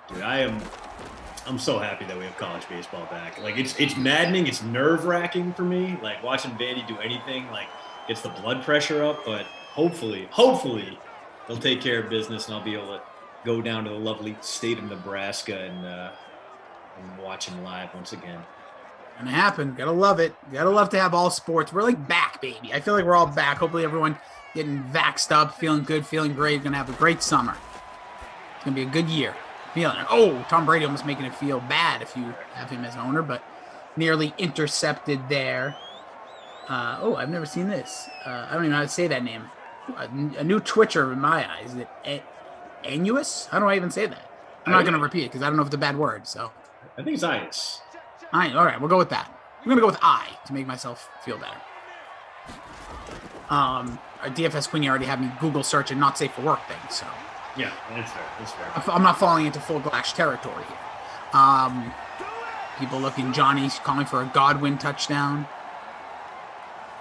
dude, I'm so happy that we have college baseball back. Like, it's maddening. It's nerve-wracking for me. Like, watching Vandy do anything, like, gets the blood pressure up. But hopefully, they'll take care of business, and I'll be able to go down to the lovely state of Nebraska and watch him live once again. Gonna happen. Gotta love it. Gotta love to have all sports. We're like back, baby. I feel like we're all back. Hopefully everyone getting vaxxed up, feeling good, feeling great. Gonna have a great summer. It's gonna be a good year. Feeling it. Oh, Tom Brady almost making it feel bad if you have him as owner, but nearly intercepted there. I've never seen this. I don't even know how to say that name. A new Twitcher in my eyes. Is it Anuous? How do I even say that? I'm not gonna repeat it because I don't know if it's a bad word. So I think it's Ice. All right, we'll go with that. I'm going to go with I to make myself feel better. Our DFS Queen already had me Google search and not safe for work thing, so. Yeah, that's fair. I'm not falling into full Glash territory here. People looking, Johnny's calling for a Godwin touchdown.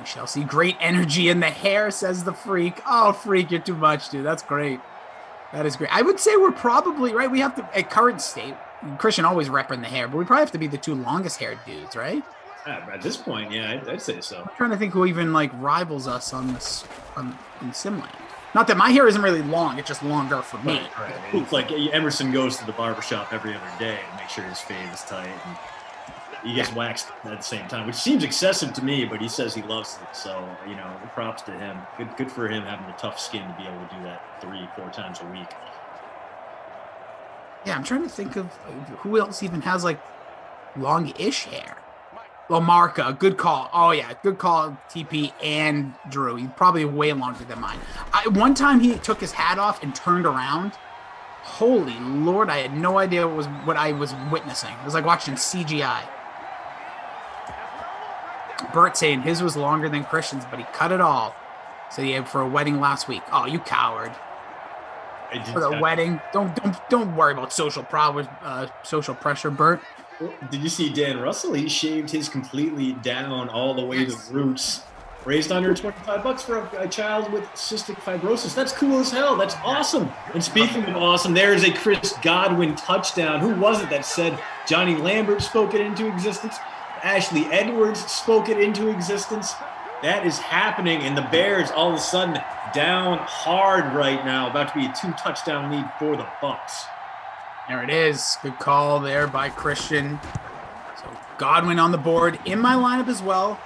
We shall see great energy in the hair, says the Freak. Oh, Freak, you're too much, dude. That's great. That is great. I would say we're probably, right, we have to, at current state, Christian always repping the hair, but we probably have to be the 2 longest haired dudes, right? At this point, yeah, I'd say so. I'm trying to think who even like rivals us on this in Simland. Not that my hair isn't really long; it's just longer for me. Right. It's like Emerson goes to the barbershop every other day and make sure his fade is tight, and he gets waxed at the same time, which seems excessive to me, but he says he loves it. So props to him. Good for him having the tough skin to be able to do that 3-4 times a week. Yeah, I'm trying to think of who else even has like long-ish hair. Well, Marca, good call. Oh yeah, good call, TP and Drew. He's probably way longer than mine. One time he took his hat off and turned around. Holy Lord, I had no idea what I was witnessing. It was like watching CGI. Bert saying his was longer than Christian's, but he cut it all. So he had for a wedding last week. Oh, you coward. For the wedding. Don't worry about social pressure, Bert. Did you see Dan Russell? He shaved his completely down all the way to the roots. Raised $125 for a child with cystic fibrosis. That's cool as hell. That's awesome. And speaking of awesome, there is a Chris Godwin touchdown. Who was it that said Johnny Lambert spoke it into existence? Ashley Edwards spoke it into existence. That is happening, and the Bears all of a sudden down hard right now, about to be a 2-touchdown lead for the Bucs. There it is. Good call there by Christian. So Godwin on the board in my lineup as well.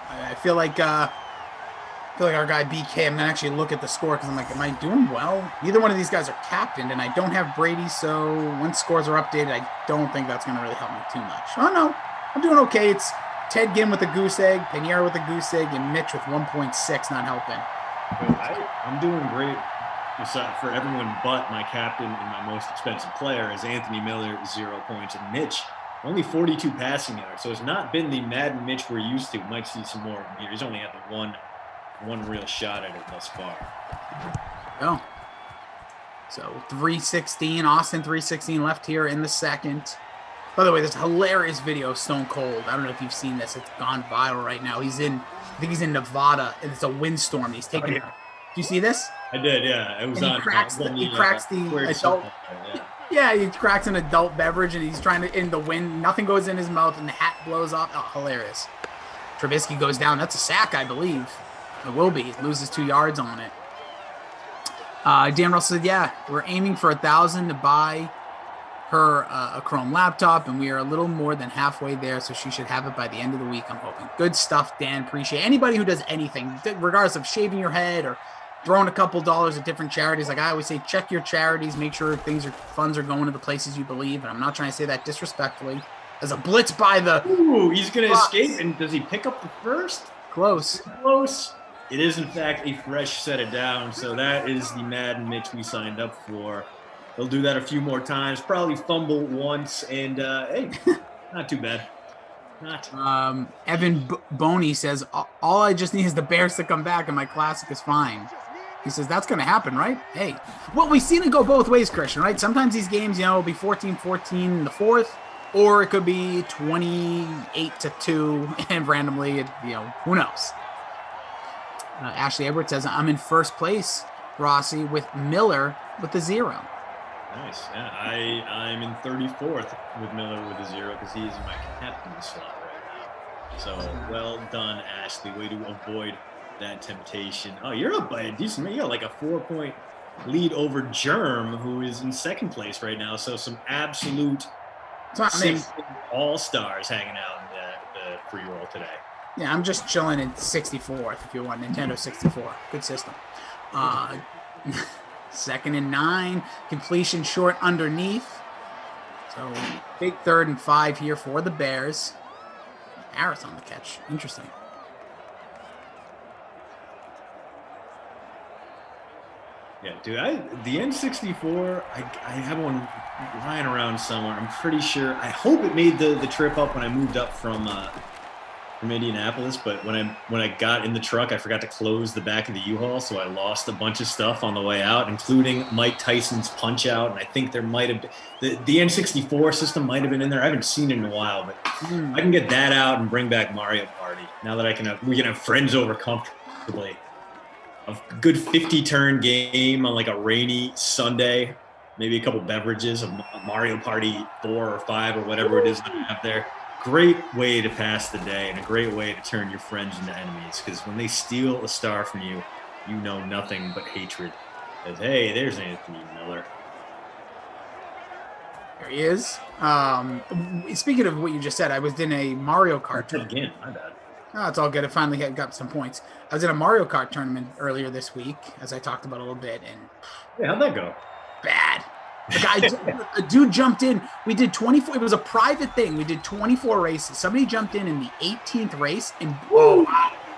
I feel like our guy BK. I'm gonna actually look at the score because I'm like, am I doing well? Neither one of these guys are captained, and I don't have Brady. So once scores are updated, I don't think that's gonna really help me too much. Oh no, I'm doing okay. It's Ted Ginn with a goose egg, Pinheiro with a goose egg, and Mitch with 1.6 not helping. I'm doing great for everyone but my captain and my most expensive player is Anthony Miller, 0 points, and Mitch, only 42 passing yards. So it's not been the Madden Mitch we're used to. We might see some more here. He's only had the one real shot at it thus far. Oh. So 316, Austin 316 left here in the second. By the way, there's a hilarious video of Stone Cold. I don't know if you've seen this. It's gone viral right now. I think he's in Nevada, and it's a windstorm. He's taking. Do you see this? I did, yeah. It was on. He cracks the adult. Yeah, he cracks an adult beverage, and he's trying to in the wind. Nothing goes in his mouth, and the hat blows off. Oh, hilarious! Trubisky goes down. That's a sack, I believe. It will be. He loses 2 yards on it. Dan Russell said, "Yeah, we're aiming for 1,000 to buy her a Chrome laptop, and we are a little more than halfway there, so she should have it by the end of the week, I'm hoping." Good stuff, Dan. Appreciate anybody who does anything, regardless of shaving your head or throwing a couple dollars at different charities. Like I always say, check your charities, make sure funds are going to the places you believe, and I'm not trying to say that disrespectfully. There's a blitz by the Ooh, he's going to Bucks. escape, and does he pick up the first? Close. Close. It is, in fact, a fresh set of downs, so that is the Madden Mitch we signed up for. He'll do that a few more times, probably fumble once, and hey, not too bad. Not. Evan Boney says, all I just need is the Bears to come back and my classic is fine. He says, that's going to happen, right? Hey, well, we've seen it go both ways, Christian, right? Sometimes these games, will be 14-14 in the fourth, or it could be 28-2, and randomly, who knows? Ashley Edwards says, I'm in first place, Rossi, with Miller with the 0. Nice. Yeah, I'm in 34th with Miller with a 0 because he's in my captain slot right now. So well done, Ashley. Way to avoid that temptation. Oh, you're up by a decent. You got like a 4-point lead over Germ, who is in second place right now. So some absolute all-stars hanging out in the free roll today. Yeah, I'm just chilling in 64th if you want Nintendo 64. Good system. 2nd and 9. Completion short underneath. So big 3rd and 5 here for the Bears. Harris on the catch. Interesting. Yeah, dude, the N64, I have one lying around somewhere. I'm pretty sure. I hope it made the trip up when I moved up from Indianapolis, but when I got in the truck, I forgot to close the back of the U-Haul, so I lost a bunch of stuff on the way out, including Mike Tyson's Punch-Out, and I think there might have been, the N64 system might have been in there. I haven't seen it in a while, but I can get that out and bring back Mario Party now that we can have friends over comfortably. A good 50-turn game on like a rainy Sunday, maybe a couple beverages of Mario Party 4 or 5 or whatever it is that I have there. Great way to pass the day and a great way to turn your friends into enemies, because when they steal a star from you, you know nothing but hatred. Because, hey, there's Anthony Miller. There he is. Speaking of what you just said, I was in a Mario Kart tournament. Again, my bad. Oh, it's all good. I finally got some points. I was in a Mario Kart tournament earlier this week, as I talked about a little bit, and yeah, how'd that go? Bad. A dude jumped in. We did 24. It was a private thing. We did 24 races. Somebody jumped in the 18th race and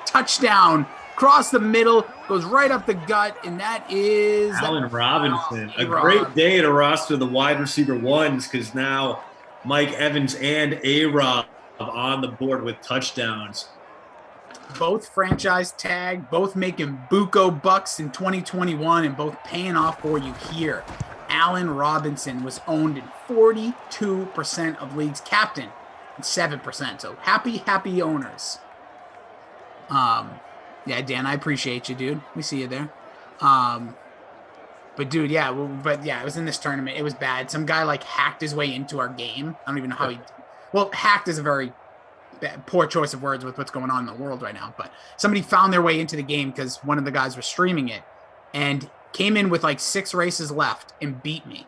touchdown across the middle, goes right up the gut, and that is Allen Robinson. A great day to roster the wide receiver ones, because now Mike Evans and A-Rob on the board with touchdowns. Both franchise tag, both making buco bucks in 2021, and both paying off for you here. Allen Robinson was owned in 42% of leagues, captain in 7%. So happy owners. Yeah, Dan, I appreciate you, dude. We see you there. But dude, yeah, I was in this tournament. It was bad. Some guy hacked his way into our game. I don't even know how hacked is a very poor choice of words with what's going on in the world right now. But somebody found their way into the game because one of the guys was streaming it and came in with 6 races left and beat me.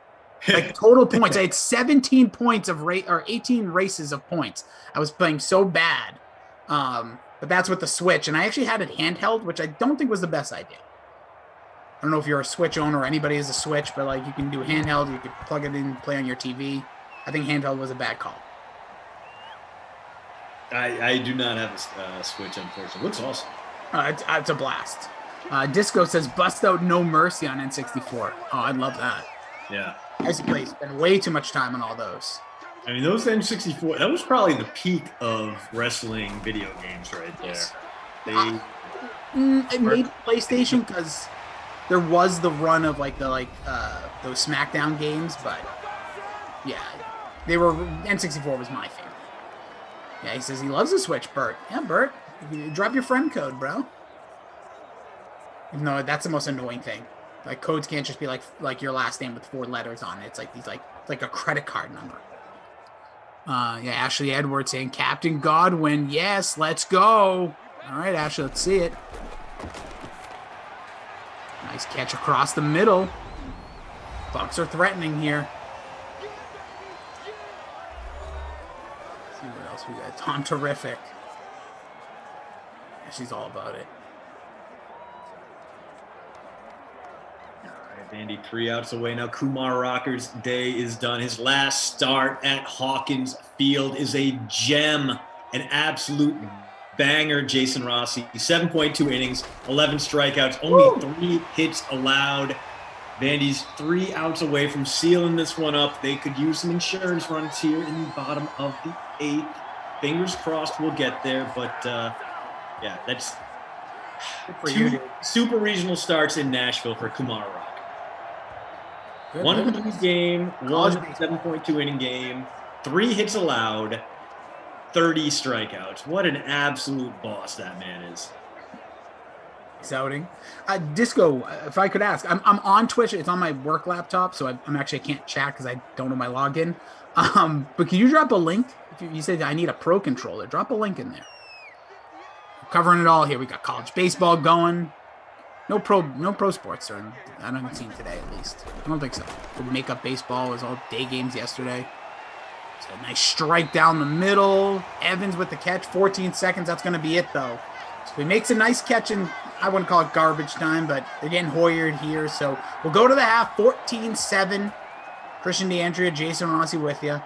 Total points. I had 17 points of 18 races of points. I was playing so bad. But that's with the Switch. And I actually had it handheld, which I don't think was the best idea. I don't know if you're a Switch owner or anybody has a Switch, but you can do handheld. You can plug it in, play on your TV. I think handheld was a bad call. I do not have a Switch, unfortunately. Looks awesome. It's a blast. Disco says, bust out No Mercy on N64. Oh, I'd love that. Yeah. I used to spend way too much time on all those. I mean, those N64, that was probably the peak of wrestling video games right there. It made PlayStation because there was the run of those SmackDown games, but yeah, N64 was my favorite. Yeah, he says he loves the Switch, Bert. Yeah, Bert, drop your friend code, bro. No, that's the most annoying thing. Codes can't just be like your last name with 4 letters on it. It's it's like a credit card number. Yeah, Ashley Edwards saying Captain Godwin. Yes, let's go. All right, Ashley, let's see it. Nice catch across the middle. Bucks are threatening here. Let's see what else we got. Tom Terrific. Yeah, she's all about it. Vandy 3 outs away now. Kumar Rocker's day is done. His last start at Hawkins Field is a gem, an absolute banger. Jason Rossi, 7.2 innings, 11 strikeouts, only 3 hits allowed. Vandy's 3 outs away from sealing this one up. They could use some insurance runs here in the bottom of the 8th. Fingers crossed we'll get there, but yeah, that's 2 super regional starts in Nashville for Kumar Rock. One complete game, one 7.2 inning game, 3 hits allowed, 30 strikeouts. What an absolute boss that man is. Outing. Disco, if I could ask, I'm on Twitch. It's on my work laptop, so I'm actually, I can't chat because I don't know my login. But can you drop a link? If you said I need a pro controller, drop a link in there. Covering it all here. We got college baseball going. No pro sports, or I haven't seen today at least. I don't think so. The makeup baseball was all day games yesterday. It's a nice strike down the middle. Evans with the catch, 14 seconds. That's going to be it though. So he makes a nice catch in, I wouldn't call it garbage time, but they're getting Hoyered here. So we'll go to the half, 14-7. Christian DeAndrea, Jason Rossi with you.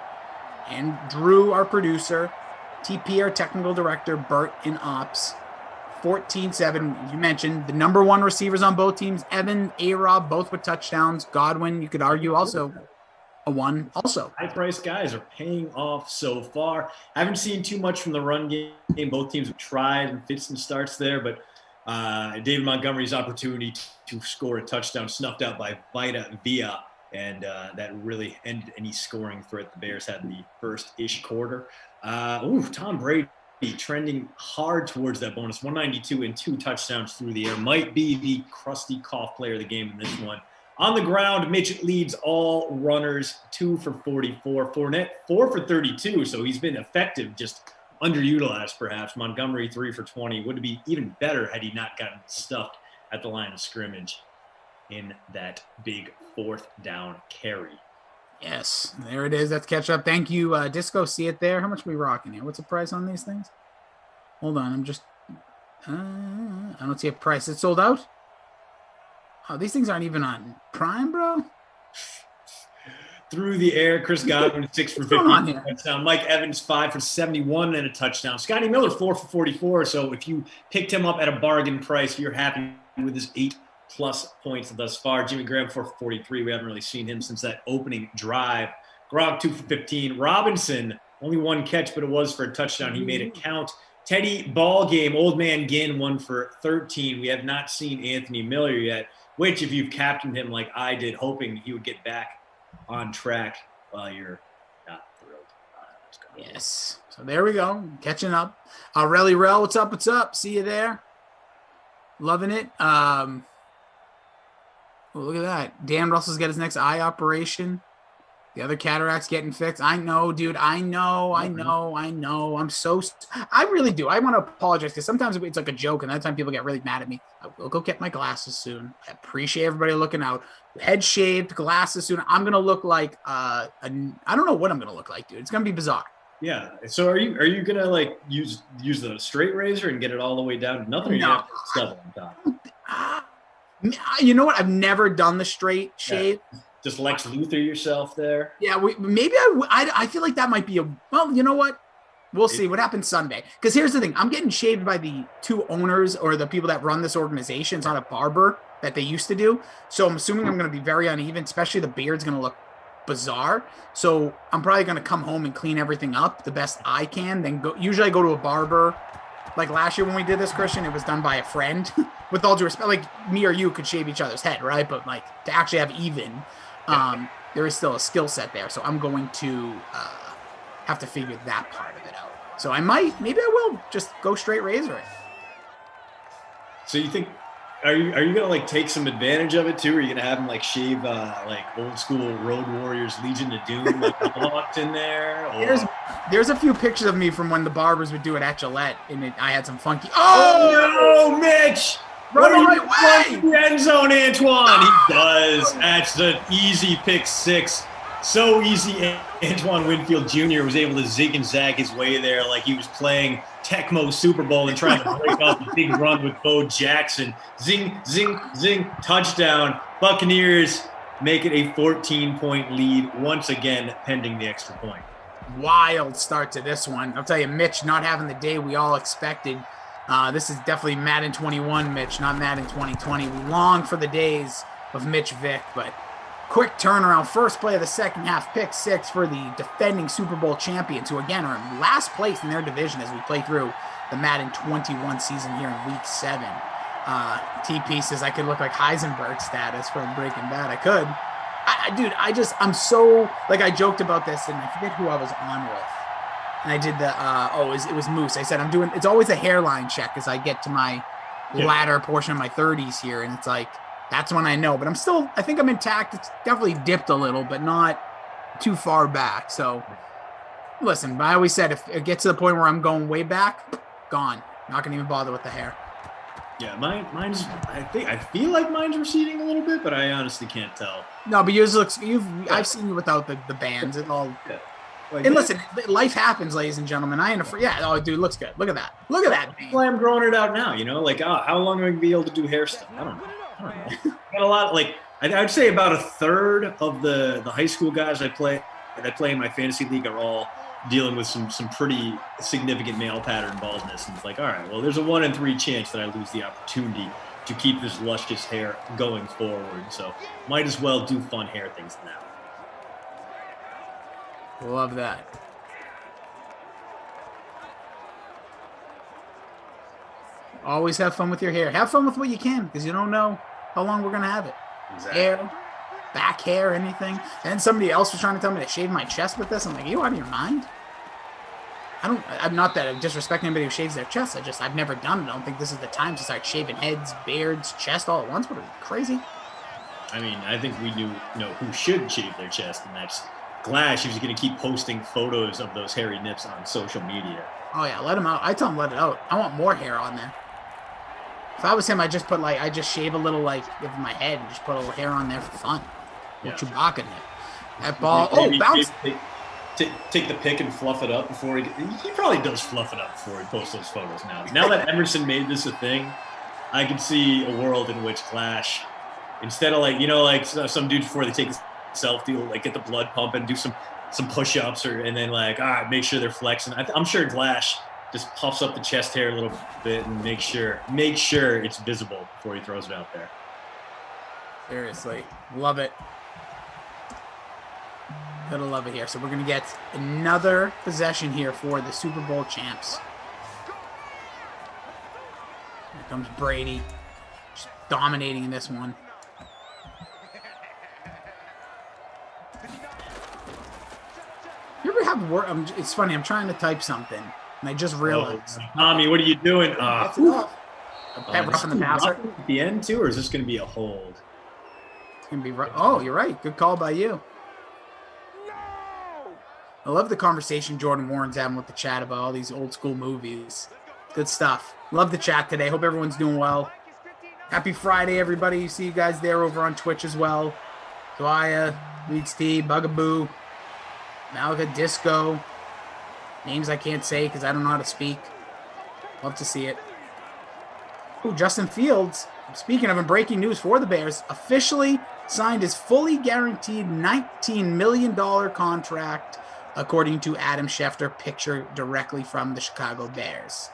And Drew, our producer. TP, our technical director. Bert in ops. 14-7. You mentioned the number 1 receivers on both teams. Evan, A-Rob, both with touchdowns. Godwin, you could argue also a 1 also. High-priced guys are paying off so far. I haven't seen too much from the run game. Both teams have tried and fits and starts there, but David Montgomery's opportunity to score a touchdown snuffed out by Vita Villa, and that really ended any scoring threat the Bears had in the first-ish quarter. Tom Brady trending hard towards that bonus, 192 and 2 touchdowns through the air. Might be the crusty cough player of the game in this one. On the ground, Mitch leads all runners, 2 for 44. Fournette, 4 for 32, so he's been effective, just underutilized perhaps. Montgomery, 3 for 20. Would be even better had he not gotten stuffed at the line of scrimmage in that big 4th down carry. Yes, there it is. That's catch up. Thank you, Disco. See it there? How much are we rocking here? What's the price on these things? Hold on. I'm just... I don't see a price. It's sold out? Oh, these things aren't even on Prime, bro? Through the air, Chris Godwin, 6 for 50. Touchdown. Mike Evans, 5 for 71 and a touchdown. Scotty Miller, 4 for 44. So if you picked him up at a bargain price, you're happy with his 8+ points thus far. Jimmy Graham, 4 for 43. We haven't really seen him since that opening drive. Gronk, 2 for 15. Robinson, only 1 catch, but it was for a touchdown. He made it count. Teddy Ballgame, Old Man Ginn, 1 for 13. We have not seen Anthony Miller yet, which if you've captained him like I did, hoping he would get back on track, well, you're not thrilled. Yes. So there we go. Catching up. Relly Rel, what's up? What's up? See you there. Loving it. Oh, look at that. Dan Russell's got his next eye operation. The other cataract's getting fixed. I know, dude. I know. I'm so... I really do. I want to apologize because sometimes it's like a joke, and that time people get really mad at me. I will go get my glasses soon. I appreciate everybody looking out. Head shaved, glasses soon. I'm going to look like... I don't know what I'm going to look like, dude. It's going to be bizarre. Yeah. So are you going to like use the straight razor and get it all the way down to nothing? Or you have to stubble on top? You know what? I've never done the straight shave. Yeah. Just Lex Luthor yourself there. Yeah, maybe I feel like that might be well, you know what? We'll see what happens Sunday. Because here's the thing. I'm getting shaved by the 2 owners or the people that run this organization. It's not a barber that they used to do. So I'm assuming I'm going to be very uneven, especially the beard's going to look bizarre. So I'm probably going to come home and clean everything up the best I can. Then usually I go to a barber. Like last year when we did this, Christian, it was done by a friend. With all due respect, like me or you could shave each other's head, right? But like to actually have even... there is still a skill set there, so I'm going to have to figure that part of it out. So maybe I will just go straight razor it. So you think, are you gonna like take some advantage of it too? Or are you gonna have him like shave like old school Road Warriors Legion of Doom, like locked in there? Or... There's a few pictures of me from when the barbers would do it at Gillette, and I had some funky. Oh no, Mitch! Run the right way! The end zone, Antoine. He does. That's the easy pick 6. So easy. Antoine Winfield Jr. was able to zig and zag his way there like he was playing Tecmo Super Bowl and trying to break off a big run with Bo Jackson. Zing, zing, zing, touchdown. Buccaneers make it a 14-point lead once again, pending the extra point. Wild start to this one. I'll tell you, Mitch not having the day we all expected. This is definitely Madden 21, Mitch, not Madden 2020. We long for the days of Mitch Vick, but quick turnaround. First play of the second half, pick 6 for the defending Super Bowl champions, who again are in last place in their division as we play through the Madden 21 season here in week 7. TP says I could look like Heisenberg status from Breaking Bad. I could. I'm so, like, I joked about this, and I forget who I was on with. And I did the, it was Moose. I said, it's always a hairline check as I get to my latter portion of my 30s here. And it's like, that's when I know. But I think I'm intact. It's definitely dipped a little, but not too far back. So, listen, I always said if it gets to the point where I'm going way back, gone. Not going to even bother with the hair. Yeah, mine's. I feel like mine's receding a little bit, but I honestly can't tell. No, but yours looks. I've seen you without the bands and all. Yeah. Like, and listen, life happens, ladies and gentlemen. I ain't afraid. Yeah, oh, dude, looks good. Look at that. Look at that. That's why I'm growing it out now. You know, like how long am I gonna be able to do hair stuff? I don't know. Got a lot. Like I'd say about a third of the high school guys that play in my fantasy league are all dealing with some pretty significant male pattern baldness, and it's like, all right, well, there's a 1 in 3 chance that I lose the opportunity to keep this luscious hair going forward. So might as well do fun hair things now. Love that. Always have fun with your hair. Have fun with what you can, because you don't know how long we're gonna have it. Exactly. Hair, back hair, anything. And somebody else was trying to tell me to shave my chest with this. I'm like, you out of your mind? I'm not that I'm disrespecting anybody who shaves their chest. I've never done it. I don't think this is the time to start shaving heads, beards, chest all at once. What are you, crazy? I mean, I think we know who should shave their chest, and that's Glash. He was going to keep posting photos of those hairy nips on social media. Oh yeah, let him out. I tell him let it out. I want more hair on there. If I was him, I just shave a little like of my head and just put a little hair on there for fun. Yeah. Chewbacca in it. That ball. Bounce. Take the pick and fluff it up before he probably does fluff it up before he posts those photos now. Now that Emerson made this a thing, I can see a world in which Clash, instead of like some dudes before they take a selfie, will like get the blood pumping, do some push-ups, and then like, all right, make sure they're flexing. I'm sure Glash just puffs up the chest hair a little bit and make sure it's visible before he throws it out there. Seriously, love it. Gotta love it here. So we're going to get another possession here for the Super Bowl champs. Here comes Brady. Just dominating in this one. You ever have work? It's funny. I'm trying to type something, and I just realized. Tommy, what are you doing? Rough in the passer. At the end, too, or is this going to be a hold? It's going to be rough. Oh, you're right. Good call by you. I love the conversation Jordan Warren's having with the chat about all these old school movies. Good stuff. Love the chat today. Hope everyone's doing well. Happy Friday, everybody. See you guys there over on Twitch as well. Dwyer, Leeds T, Bugaboo, Malaga Disco. Names I can't say because I don't know how to speak. Love to see it. Oh, Justin Fields, speaking of breaking news for the Bears, officially signed his fully guaranteed $19 million contract, according to Adam Schefter, picture directly from the Chicago Bears.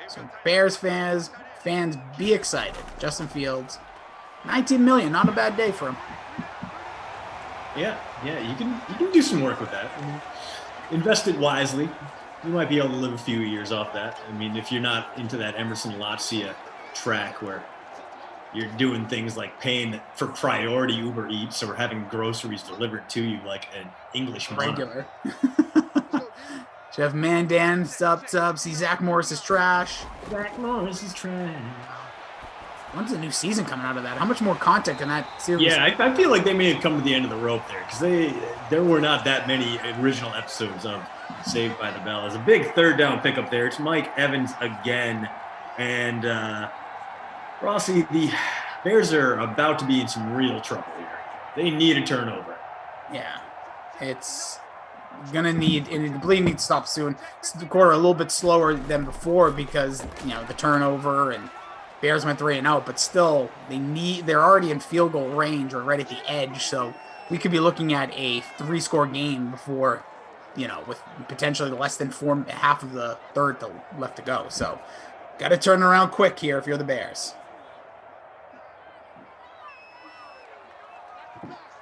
So Bears fans, be excited. Justin Fields, $19 million, not a bad day for him. Yeah, you can do some work with that. I mean, invest it wisely. You might be able to live a few years off that. I mean, if you're not into that Emerson Latzia track where you're doing things like paying for priority Uber Eats or having groceries delivered to you like an English regular. Jeff Mandan, sup. See, Zach Morris is trash. Zach Morris is trash. When's the new season coming out of that? How much more content can that series? Yeah, I feel like they may have come to the end of the rope there because there were not that many original episodes of Saved by the Bell. It's a big third down pickup there. It's Mike Evans again. And Rossi, the Bears are about to be in some real trouble here. They need a turnover. Yeah, it's gonna need, and the bleeding needs to stop soon. It's the quarter a little bit slower than before because the turnover and Bears went 3-0, but still they're already in field goal range or right at the edge. So we could be looking at a 3-score game before, with potentially less than half of the third left to go. So got to turn around quick here if you're the Bears.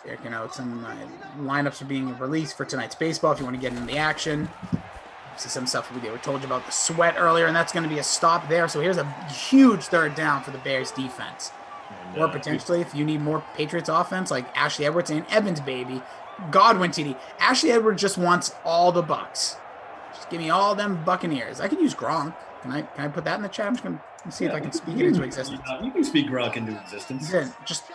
Checking out some lineups are being released for tonight's baseball if you want to get into the action. See some stuff we told you about the sweat earlier, and that's going to be a stop there. So here's a huge third down for the Bears defense. Or potentially, if you need more Patriots offense, like Ashley Edwards and Evans, baby. Godwin TD. Ashley Edwards just wants all the Bucks. Just give me all them Buccaneers. I could use Gronk. Can I put that in the chat? I'm just going to see if I can speak it into existence. You can speak Gronk into existence. Yeah, just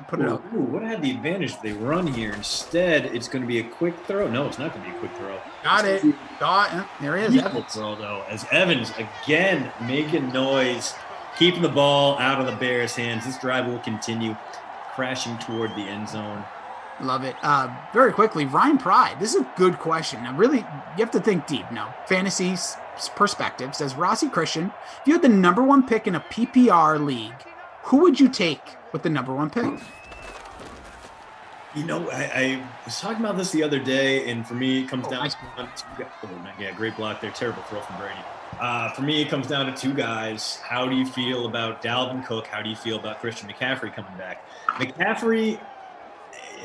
put it up. Ooh, what had the advantage if they run here? Instead, it's going to be a quick throw. No, it's not going to be a quick throw. Got it. There he is. Evans. Throw, though, as Evans, again, making noise, keeping the ball out of the Bears' hands. This drive will continue, crashing toward the end zone. Love it. Very quickly, Ryan Pride. This is a good question. Now, really, you have to think deep now. Fantasy perspective says Rossi Christian. If you had the number 1 pick in a PPR league, who would you take with the number 1 pick? I was talking about this the other day, and for me, it comes down nice to great block there. Terrible throw from Brady. For me, it comes down to two guys. How do you feel about Dalvin Cook? How do you feel about Christian McCaffrey coming back? McCaffrey,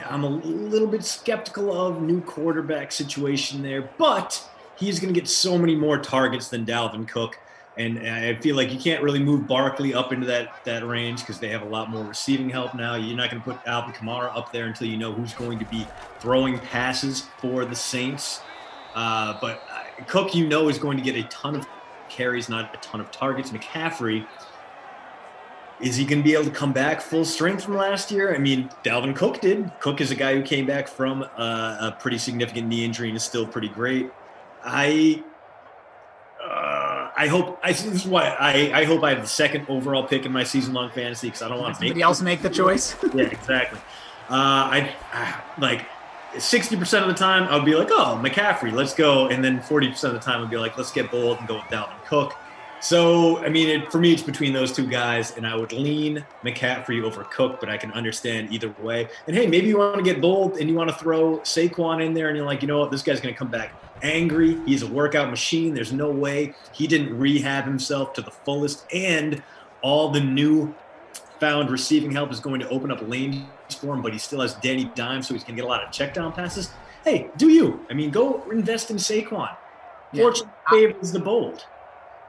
I'm a little bit skeptical of new quarterback situation there, but he's going to get so many more targets than Dalvin Cook. And I feel like you can't really move Barkley up into that range because they have a lot more receiving help now. You're not going to put Alvin Kamara up there until you know who's going to be throwing passes for the Saints. But Cook, is going to get a ton of carries, not a ton of targets. McCaffrey, is he going to be able to come back full strength from last year? I mean, Dalvin Cook did. Cook is a guy who came back from a pretty significant knee injury and is still pretty great. I hope this is why I hope I have the second overall pick in my season-long fantasy because I don't want to somebody else make the choice. Yeah, exactly. I like 60% of the time I would be like, oh, McCaffrey, let's go, and then 40% of the time I'd be like, let's get bold and go with Dalvin Cook. So, I mean, for me, it's between those two guys, and I would lean McCaffrey over Cook, but I can understand either way. And, hey, maybe you want to get bold and you want to throw Saquon in there, and you're like, you know what, this guy's going to come back angry. He's a workout machine. There's no way he didn't rehab himself to the fullest, and all the new found receiving help is going to open up lanes for him, but he still has Danny Dimes, so he's going to get a lot of check down passes. Hey, do you? I mean, go invest in Saquon. Fortune favors the bold.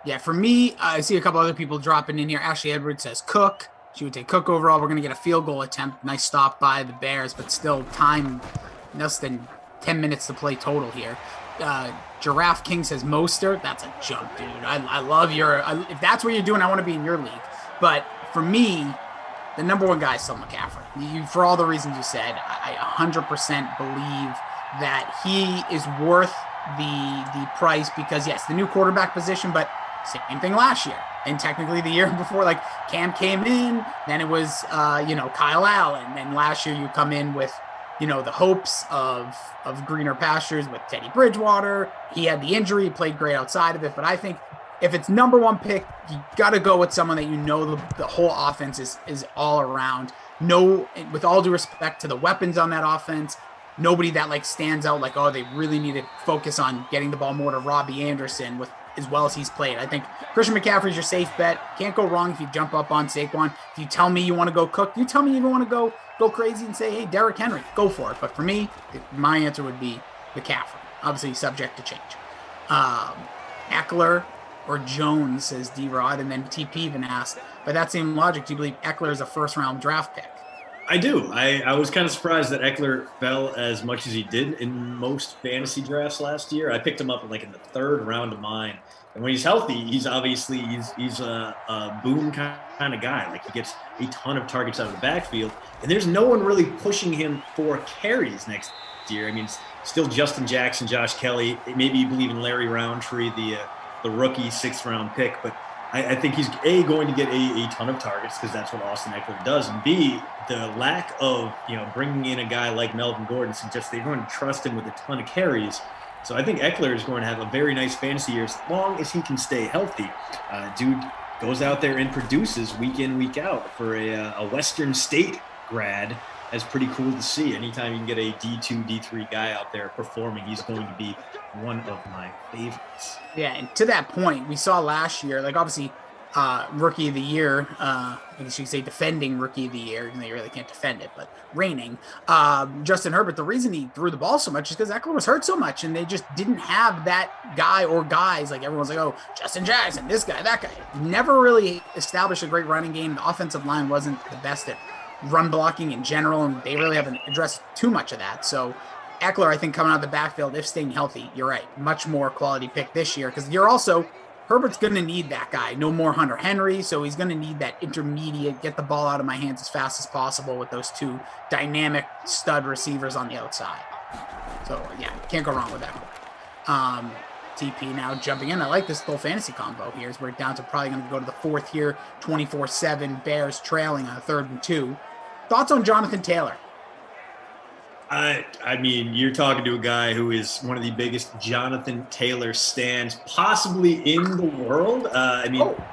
Yeah, for me, I see a couple other people dropping in here. Ashley Edwards says Cook. She would take Cook overall. We're going to get a field goal attempt. Nice stop by the Bears, but still time less than 10 minutes to play total here. Giraffe King says Mostert. That's a jump, dude. I love if that's what you're doing, I want to be in your league. But for me, the number 1 guy is still McCaffrey. For all the reasons you said, I 100% believe that he is worth the price because, yes, the new quarterback position, but same thing last year. And technically the year before, like Cam came in, then it was, Kyle Allen. Then last year you come in with, the hopes of greener pastures with Teddy Bridgewater. He had the injury, he played great outside of it. But I think if it's number 1 pick, you got to go with someone that the whole offense is all around. No, with all due respect to the weapons on that offense, nobody that stands out like, oh, they really need to focus on getting the ball more to Robbie Anderson with as well as he's played. I think Christian McCaffrey's your safe bet. Can't go wrong if you jump up on Saquon. If you tell me you want to go Cook, you tell me you want to go crazy and say, hey, Derrick Henry, go for it. But for me, my answer would be McCaffrey. Obviously subject to change. Eckler or Jones, says D-Rod, and then TP even asked, by that same logic, do you believe Eckler is a first-round draft pick? I do. I was kind of surprised that Eckler fell as much as he did in most fantasy drafts last year. I picked him up in the 3rd round of mine. And when he's healthy, he's obviously he's a boom kind of guy. Like, he gets a ton of targets out of the backfield. And there's no one really pushing him for carries next year. I mean, it's still Justin Jackson, Josh Kelly. Maybe you believe in Larry Roundtree, the rookie 6th round pick. But I think he's, A, going to get a ton of targets because that's what Austin Eckler does. And B, the lack of, bringing in a guy like Melvin Gordon suggests they're going to trust him with a ton of carries. So I think Eckler is going to have a very nice fantasy year as long as he can stay healthy. Dude goes out there and produces week in, week out for a Western State grad. That's pretty cool to see. Anytime you can get a D2, D3 guy out there performing, he's going to be one of my favorites. Yeah, and to that point, we saw last year, like obviously rookie of the year, I guess you could say defending rookie of the year, even though you really can't defend it, but reigning. Justin Herbert, the reason he threw the ball so much is because Eckler was hurt so much, and they just didn't have that guy or guys. Like everyone's like, oh, Justin Jackson, this guy, that guy. Never really established a great running game. The offensive line wasn't the best at run blocking in general, and they really haven't addressed too much of that. So Eckler, I think, coming out of the backfield, if staying healthy, you're right, much more quality pick this year, because you're also Herbert's going to need that guy. No more Hunter Henry, so he's going to need that intermediate, get the ball out of my hands as fast as possible with those two dynamic stud receivers on the outside. So, yeah, can't go wrong with that. TP now jumping in. I like this little fantasy combo here. We're down to probably going to go to the fourth here, 24-7, Bears trailing on 3rd and 2. Thoughts on Jonathan Taylor? I mean, you're talking to a guy who is one of the biggest Jonathan Taylor stans possibly in the world.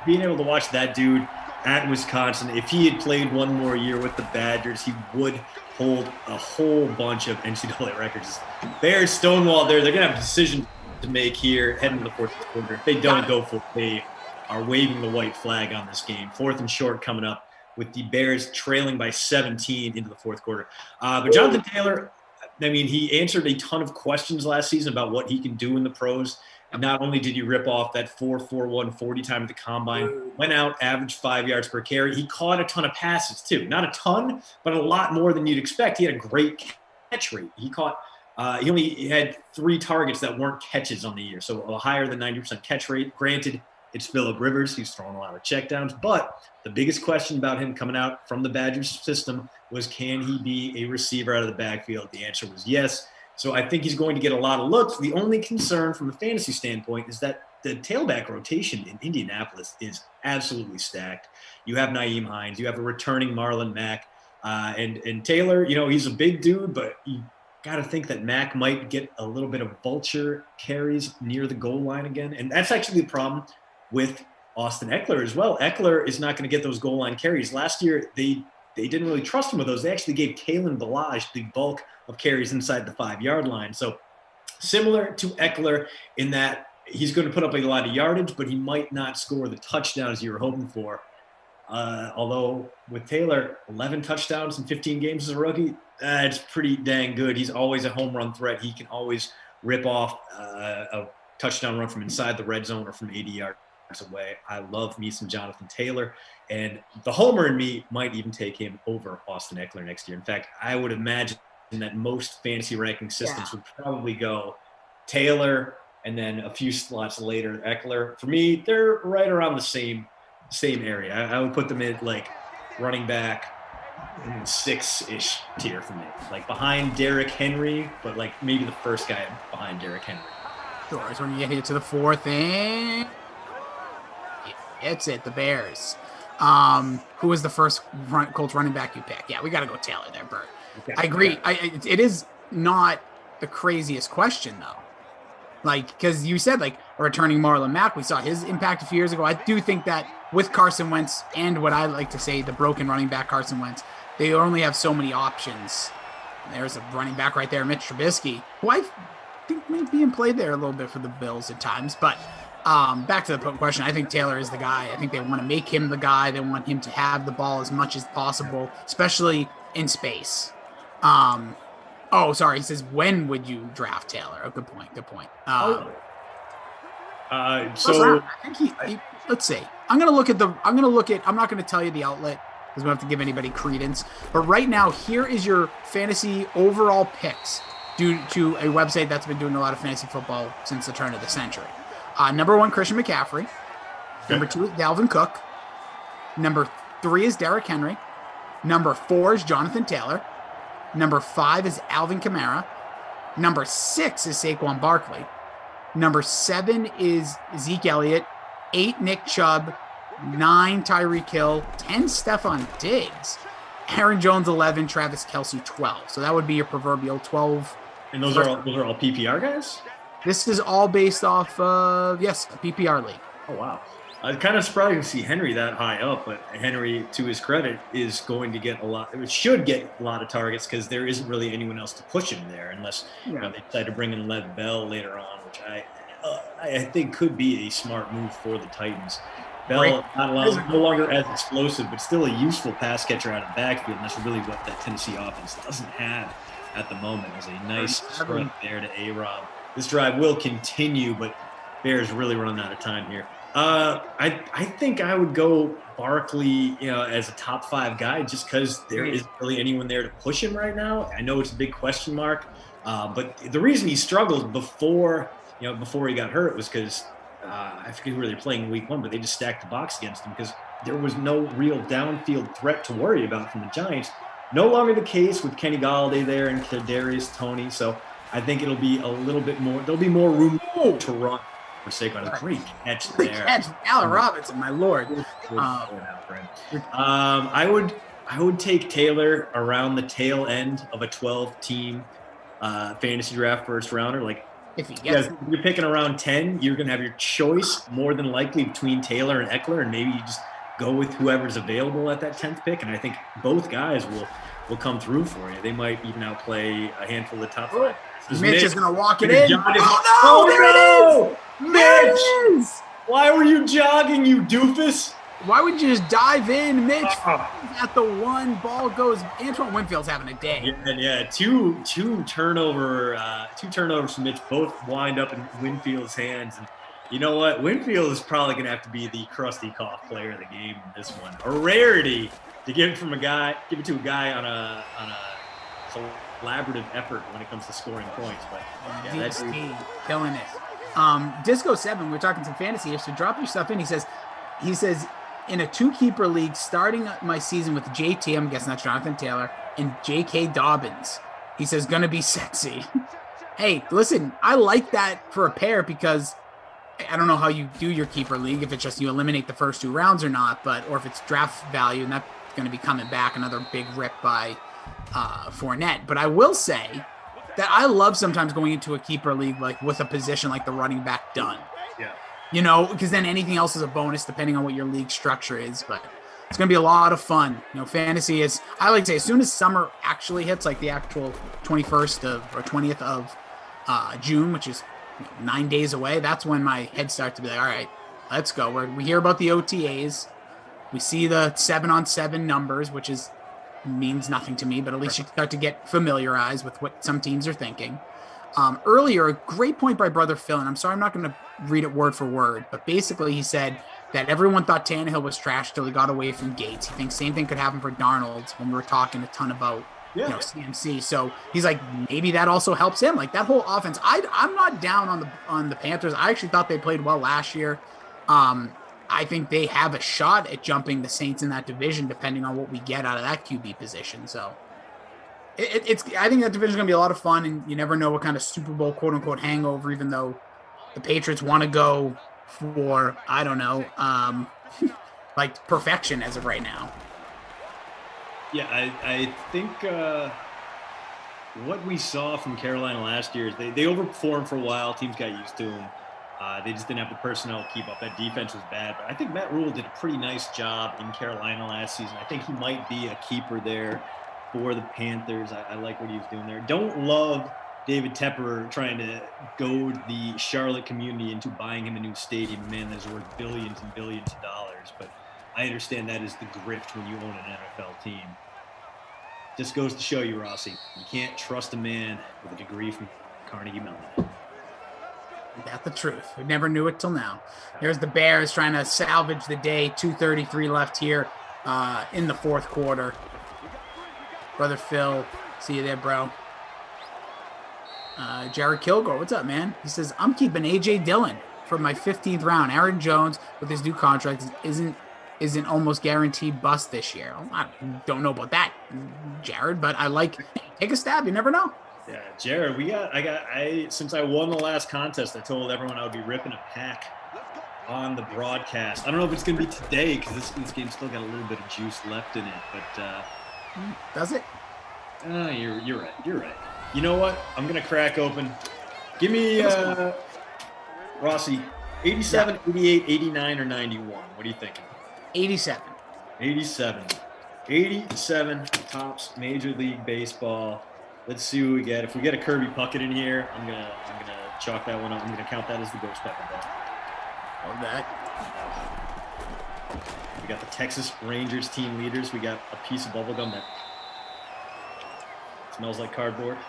Being able to watch that dude at Wisconsin, if he had played one more year with the Badgers, he would hold a whole bunch of NCAA records. Bears stonewall there. They're going to have a decision to make here heading to the fourth quarter. If they don't go for it, they are waving the white flag on this game. 4th and short coming up, with the Bears trailing by 17 into the fourth quarter. But Jonathan Taylor, I mean, he answered a ton of questions last season about what he can do in the pros. And not only did he rip off that 4.41 40 time at the combine, went out, averaged 5 yards per carry. He caught a ton of passes too. Not a ton, but a lot more than you'd expect. He had a great catch rate. He only had 3 targets that weren't catches on the year, so a higher than 90% catch rate. Granted, it's Phillip Rivers. He's throwing a lot of checkdowns. But the biggest question about him coming out from the Badgers system was, can he be a receiver out of the backfield? The answer was yes. So I think he's going to get a lot of looks. The only concern from a fantasy standpoint is that the tailback rotation in Indianapolis is absolutely stacked. You have Nyheim Hines. You have a returning Marlon Mack. And Taylor, he's a big dude, but you got to think that Mack might get a little bit of vulture carries near the goal line again. And that's actually the problem with Austin Eckler as well. Eckler is not going to get those goal line carries. Last year, they didn't really trust him with those. They actually gave Kalen Ballage the bulk of carries inside the 5-yard line. So similar to Eckler in that he's going to put up a lot of yardage, but he might not score the touchdowns you were hoping for. Although with Taylor, 11 touchdowns in 15 games as a rookie, it's pretty dang good. He's always a home run threat. He can always rip off a touchdown run from inside the red zone or from 80 yards away. I love me some Jonathan Taylor, and the homer in me might even take him over Austin Eckler next year. In fact, I would imagine that most fantasy ranking systems would probably go Taylor and then a few slots later Eckler. For me, they're right around the same area. I would put them in like running back in 6-ish tier for me, like behind Derrick Henry, but like maybe the first guy behind Derrick Henry. Sure, so when you get here to the 4th, and it's the Bears. Who was the first Colts running back you pick? Yeah, we got to go Taylor there, Bert. Okay. I agree. It is not the craziest question, though. Like, because you said, like, a returning Marlon Mack, we saw his impact a few years ago. I do think that with Carson Wentz and what I like to say, the broken running back Carson Wentz, they only have so many options. There's a running back right there, Mitch Trubisky, who I think may be in play there a little bit for the Bills at times. But back to the question, I think Taylor is the guy. I think they want to make him the guy. They want him to have the ball as much as possible, especially in space. Oh, sorry. He says, when would you draft Taylor? Oh, good point. So I think let's see. I'm not going to tell you the outlet because we don't have to give anybody credence. But right now, here is your fantasy overall picks due to a website that's been doing a lot of fantasy football since the turn of the century. Number 1, Christian McCaffrey. Number 2 is Dalvin Cook. Number 3 is Derrick Henry. Number 4 is Jonathan Taylor. Number 5 is Alvin Kamara. Number 6 is Saquon Barkley. Number 7 is Zeke Elliott. 8, Nick Chubb. 9, Tyreek Hill. 10, Stephon Diggs. Aaron Jones, 11, Travis Kelce, 12. So that would be your proverbial 12. And those are all PPR guys? This is all based off of, yes, a PPR league. Oh, wow. kind of surprising to see Henry that high up, but Henry, to his credit, is going to get should get a lot of targets because there isn't really anyone else to push him there unless they decide to bring in Lev Bell later on, which I think could be a smart move for the Titans. Bell no longer as explosive, but still a useful pass catcher out of the backfield, and that's really what that Tennessee offense doesn't have at the moment. Is a nice sprint there to A-Rob. This drive will continue, but Bears really running out of time here. I think I would go Barkley, as a top 5 guy, just because there isn't really anyone there to push him right now. I know it's a big question mark, but the reason he struggled before he got hurt was because I forget who they were playing in week 1, but they just stacked the box against him because there was no real downfield threat to worry about from the Giants. No longer the case with Kenny Golladay there and Kadarius Toney. So I think it'll be a little bit more. There'll be more room to run for Saquon. A great catch there. Great catch, Allen Robinson, my lord. I would take Taylor around the tail end of a 12-team fantasy draft first rounder. Like, if you're picking around 10, you're going to have your choice more than likely between Taylor and Eckler, and maybe you just go with whoever's available at that 10th pick. And I think both guys will come through for you. They might even outplay a handful of the top 5. Mitch is going to walk it in. Oh, no! There it is! Why were you jogging, you doofus? Why would you just dive in, Mitch? At the 1, ball goes. Antoine Winfield's having a day. Yeah. Two turnovers from Mitch, both wind up in Winfield's hands. And you know what? Winfield is probably going to have to be the Krusty Koff player of the game in this one. A rarity to give it to a guy on a collaborative effort when it comes to scoring points. But yeah, that's killing it. Disco 7, we're talking some fantasy here, so drop your stuff in. He says in a 2-keeper league, starting my season with JT, I'm guessing that's Jonathan Taylor, and J.K. Dobbins. He says, gonna be sexy. Hey, listen, I like that for a pair because I don't know how you do your keeper league, if it's just you eliminate the first 2 rounds or not, or if it's draft value, and that's going to be coming back, another big rip by Fournette. But I will say that I love sometimes going into a keeper league like with a position like the running back done. Yeah. Because then anything else is a bonus depending on what your league structure is. But it's going to be a lot of fun. Fantasy is, I like to say, as soon as summer actually hits, like the actual 21st or 20th of June, which is 9 days away, that's when my head starts to be like, all right, let's go. We hear about the OTAs. We see the 7-on-7 numbers, which means nothing to me, but at least you start to get familiarized with what some teams are thinking. Earlier, a great point by Brother Phil, and I'm sorry I'm not going to read it word for word, but basically he said that everyone thought Tannehill was trash till he got away from Gates. He thinks same thing could happen for Darnold when we were talking a ton about CMC. So he's like, maybe that also helps him. Like that whole offense. I'm not down on the Panthers. I actually thought they played well last year. I think they have a shot at jumping the Saints in that division, depending on what we get out of that QB position. So I think that division is going to be a lot of fun, and you never know what kind of Super Bowl quote unquote hangover, even though the Patriots want to go for, I don't know, like perfection as of right now. Yeah, I think what we saw from Carolina last year is they overperformed for a while. Teams got used to them. They just didn't have the personnel to keep up. That defense was bad. But I think Matt Rule did a pretty nice job in Carolina last season. I think he might be a keeper there for the Panthers. I like what he was doing there. Don't love David Tepper trying to goad the Charlotte community into buying him a new stadium. Man, that's worth billions and billions of dollars. But I understand that is the grift when you own an NFL team. Just goes to show you, Rossi, you can't trust a man with a degree from Carnegie Mellon. That's the truth. We never knew it till now. Here's the Bears trying to salvage the day. 2:33 left here in the fourth quarter. Brother Phil, see you there, bro. Jared Kilgore, what's up, man? He says, I'm keeping A.J. Dillon for my 15th round. Aaron Jones, with his new contract, isn't almost guaranteed bust this year. I don't know about that, Jared, but I like, take a stab. You never know. Yeah, Jared, since I won the last contest, I told everyone I would be ripping a pack on the broadcast. I don't know if it's going to be today because this game's still got a little bit of juice left in it, but does it? You're right. You're right. You know what? I'm going to crack open. Give me Rossi. 87, 88, 89, or 91? What are you thinking? 87. 87. 87 tops Major League Baseball. Let's see what we get. If we get a Kirby Puckett in here, I'm gonna chalk that one up. I'm gonna count that as the ghost pepper ball. Love that. We got the Texas Rangers team leaders. We got a piece of bubblegum that smells like cardboard.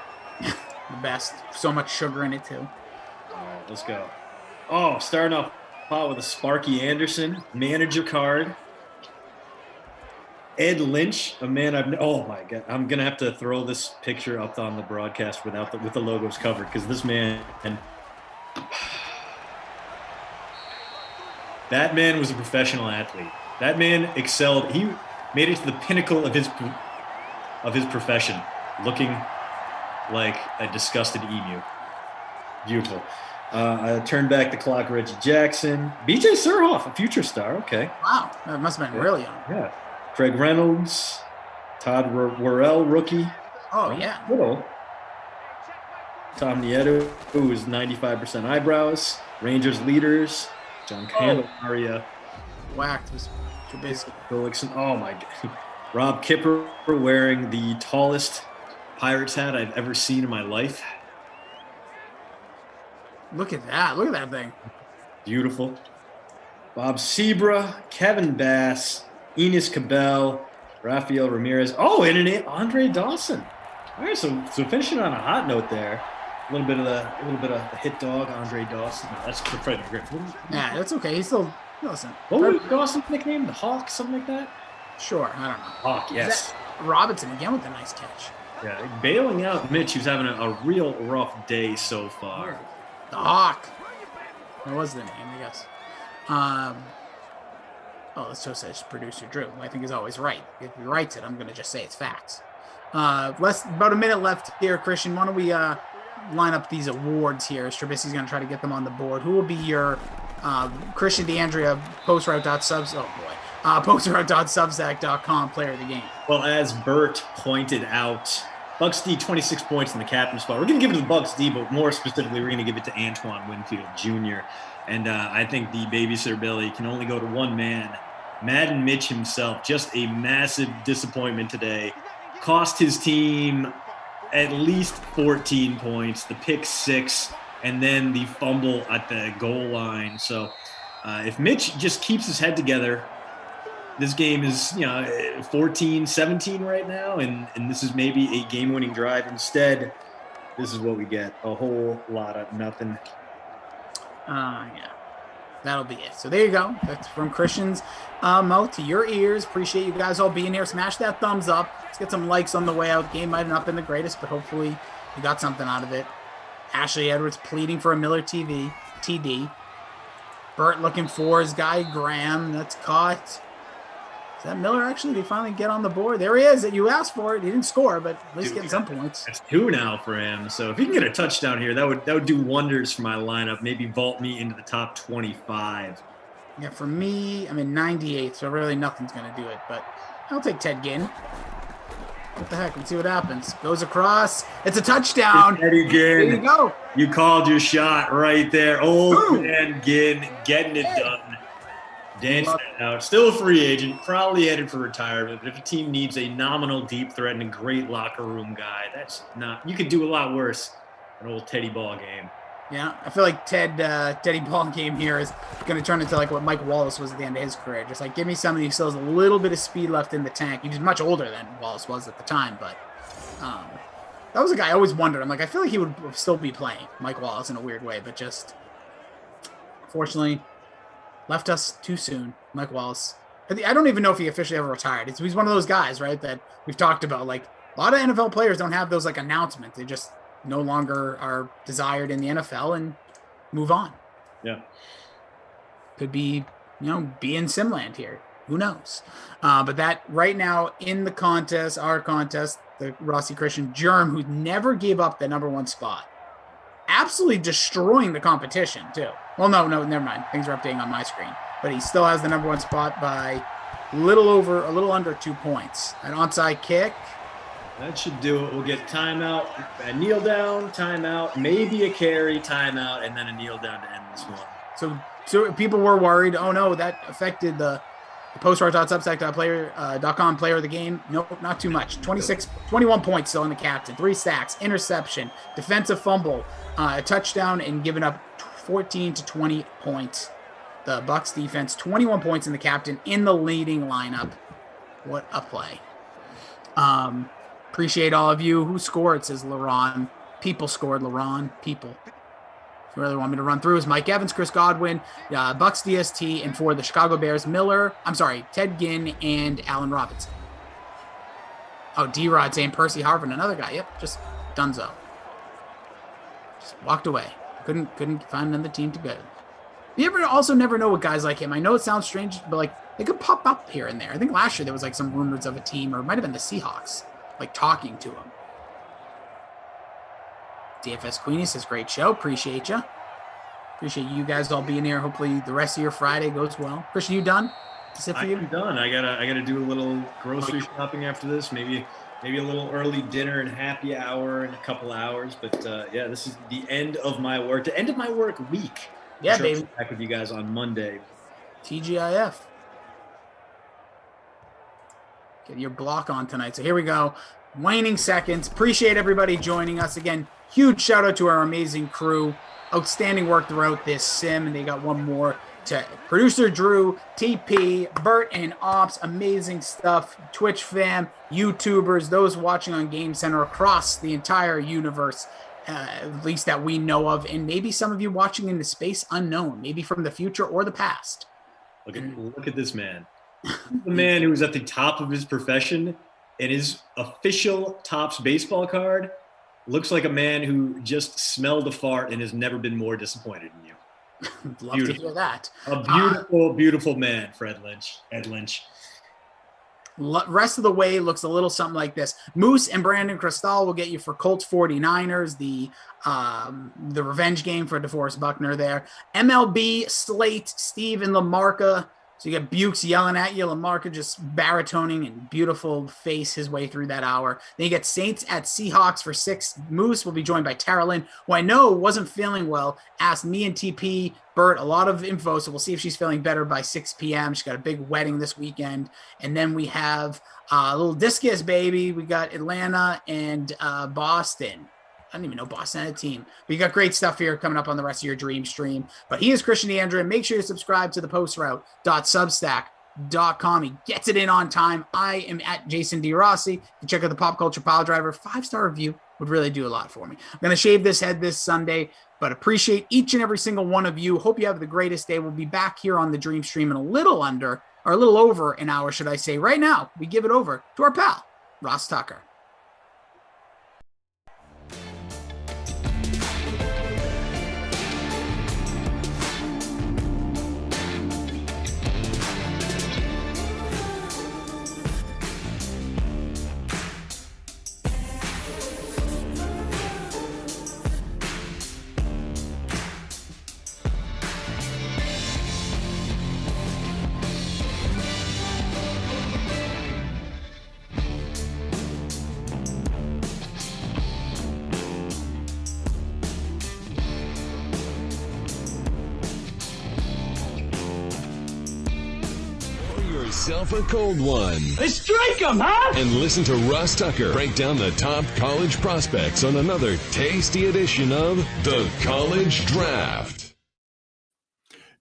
The best. So much sugar in it too. All right, let's go. Oh, starting off hot with a Sparky Anderson manager card. Ed Lynch, a man oh my God, I'm gonna have to throw this picture up on the broadcast with the logos covered because this man, that man was a professional athlete. That man excelled. He made it to the pinnacle of his profession, looking like a disgusted emu. Beautiful. I turned back the clock. Reggie Jackson, B.J. Surhoff, a future star. Okay. Wow, that must have been really young. Yeah. Craig Reynolds, Todd Worrell, rookie. Oh, yeah. Little. Tom Nieto, who is 95% eyebrows. Rangers leaders. John Candelaria. Whacked was Trubisky. Felixson. Oh, my God. Rob Kipper wearing the tallest Pirates hat I've ever seen in my life. Look at that. Look at that thing. Beautiful. Bob Sebra, Kevin Bass, Enos Cabell, Rafael Ramirez. Oh, and an Andre Dawson. All right, so finishing on a hot note there. A little bit of the hit dog, Andre Dawson. No, that's Freddie Griffin. Yeah, that's okay. He's still listen. What was Dawson's nickname? The Hawk, something like that. Sure, I don't know. Hawk, yes. Robinson again with a nice catch. Yeah, bailing out Mitch, who's having a real rough day so far. The Hawk. That was the name, I guess. Let's just say producer Drew. I think is always right. If he writes it, I'm going to just say it's facts. About a minute left here, Christian. Why don't we line up these awards here? Strabisky's going to try to get them on the board. Who will be your Christian DeAndrea posteroute.substack.com player of the game? Well, as Bert pointed out, Bucks D 26 points in the captain spot. We're going to give it to the Bucks D, but more specifically, we're going to give it to Antoine Winfield Jr. And I think the babysitter Billy can only go to one man. Madden Mitch himself, just a massive disappointment today. Cost his team at least 14 points, the pick 6, and then the fumble at the goal line. So if Mitch just keeps his head together, this game is 14-17 right now, and this is maybe a game-winning drive. Instead, this is what we get, a whole lot of nothing. Yeah. That'll be it. So there you go. That's from Christian's mouth to your ears. Appreciate you guys all being here. Smash that thumbs up. Let's get some likes on the way out. Game might have not been the greatest, but hopefully you got something out of it. Ashley Edwards pleading for a Miller TD. Bert looking for his guy Graham. That's caught. Is that Miller actually? Did he finally get on the board? There he is. You asked for it. He didn't score, but at least getting some points. That's 2 now for him. So if he can get a touchdown here, that would do wonders for my lineup. Maybe vault me into the top 25. Yeah, for me, I'm in 98, so really nothing's going to do it. But I'll take Ted Ginn. What the heck? Let's see what happens. Goes across. It's a touchdown. Teddy Ginn. There you go. You called your shot right there. Old man Ginn getting it done. Dancing it out. Still a free agent. Probably headed for retirement. But if a team needs a nominal deep threat and a great locker room guy, that's not. You could do a lot worse than old Teddy Ball game. Yeah, I feel like Teddy Ball game here is going to turn into like what Mike Wallace was at the end of his career. Just like give me somebody who still has a little bit of speed left in the tank. He was much older than Wallace was at the time, but that was a guy I always wondered. I'm like, I feel like he would still be playing Mike Wallace in a weird way, but just unfortunately left us too soon. Mike Wallace. I don't even know if he officially ever retired. He's one of those guys, right, that we've talked about. Like a lot of NFL players don't have those like announcements. They just no longer are desired in the NFL and move on. Yeah. Could be, be in Simland here. Who knows? But that right now in the contest, our contest, the Rossi Christian Germ, who never gave up the number 1 spot, absolutely destroying the competition too. Well, no, never mind. Things are updating on my screen, but he still has the number 1 spot by a little under 2 points. An onside kick. That should do it. We'll get timeout, a kneel down, timeout, maybe a carry, timeout, and then a kneel down to end this one. So So people were worried. Oh no, that affected the postwar.substack.com player of the game. Nope, not too much. 21 points still in the captain. 3 sacks, interception, defensive fumble, a touchdown, and giving up 14 to 20 points. The Bucs defense, 21 points in the captain in the leading lineup. What a play. Appreciate all of you. Who scored, says LaRon. People scored, LaRon. People. If you really want me to run through, is Mike Evans, Chris Godwin, Bucs DST, and for the Chicago Bears, Ted Ginn, and Allen Robinson. Oh, D-Rod saying Percy Harvin, another guy. Yep, just dunzo. Just walked away. Couldn't find another team to go. You never know with guys like him. I know it sounds strange, but like they could pop up here and there. I think last year there was like some rumors of a team, or it might have been the Seahawks, like talking to him. DFS Queenie says, great show. Appreciate you. Appreciate you guys all being here. Hopefully the rest of your Friday goes well. Christian, you done? Is it for you? I'm done. I gotta do a little grocery shopping after this. Maybe a little early dinner and happy hour in a couple hours. But yeah, this is the end of my work. The end of my work week. Yeah, baby. Back with you guys on Monday. TGIF. Get your block on tonight. So here we go. Waning seconds. Appreciate everybody joining us. Again, huge shout out to our amazing crew. Outstanding work throughout this sim. And they got one more to producer Drew, TP, Bert, and Ops. Amazing stuff. Twitch fam, YouTubers, those watching on Game Center across the entire universe. At least that we know of, and maybe some of you watching in the space unknown, maybe from the future or the past. Look at this man. The man who was at the top of his profession, and his official Topps baseball card looks like a man who just smelled a fart and has never been more disappointed in you. Love to hear that. A beautiful, beautiful man, Ed Lynch. Rest of the way looks a little something like this. Moose and Brandon Cristal will get you for Colts 49ers, the revenge game for DeForest Buckner there. MLB slate, Steve and LaMarca. So you get Bukes yelling at you, LaMarca just baritoning and beautiful face his way through that hour. Then you get Saints at Seahawks for 6. Moose will be joined by Tara Lynn, who I know wasn't feeling well. Asked me and TP, Bert, a lot of info, so we'll see if she's feeling better by 6 p.m. She's got a big wedding this weekend. And then we have a little discus, baby. We got Atlanta and Boston. I didn't even know Boston had a team. But you got great stuff here coming up on the rest of your dream stream. But he is Christian DeAndrea. Make sure you subscribe to the postroute.substack.com. He gets it in on time. I am at Jason D. Rossi. You can check out the Pop Culture Pile Driver. 5-star review would really do a lot for me. I'm going to shave this head this Sunday, but appreciate each and every single one of you. Hope you have the greatest day. We'll be back here on the dream stream in a little over an hour, should I say. Right now, we give it over to our pal, Ross Tucker. Yourself a cold one. Let's strike 'em, huh? And listen to Ross Tucker break down the top college prospects on another tasty edition of The College Draft.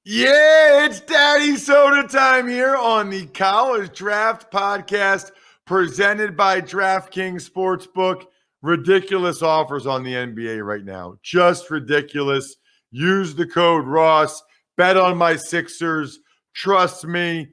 Yeah, it's Daddy Soda time here on the College Draft Podcast presented by DraftKings Sportsbook. Ridiculous offers on the NBA right now. Just ridiculous. Use the code Ross. Bet on my Sixers. Trust me.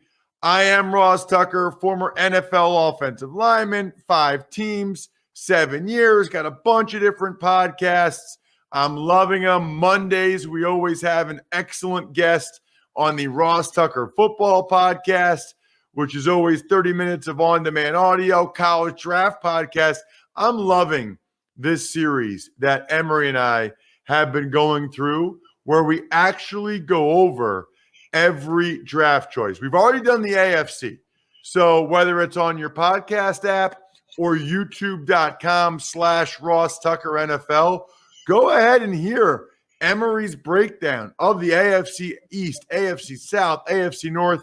I am Ross Tucker, former NFL offensive lineman, 5 teams, 7 years, got a bunch of different podcasts. I'm loving them. Mondays, we always have an excellent guest on the Ross Tucker Football Podcast, which is always 30 minutes of on-demand audio, College Draft Podcast. I'm loving this series that Emery and I have been going through where we actually go over every draft choice. We've already done the AFC. So whether it's on your podcast app or youtube.com/Ross Tucker NFL, go ahead and hear Emery's breakdown of the AFC East, AFC South, AFC North,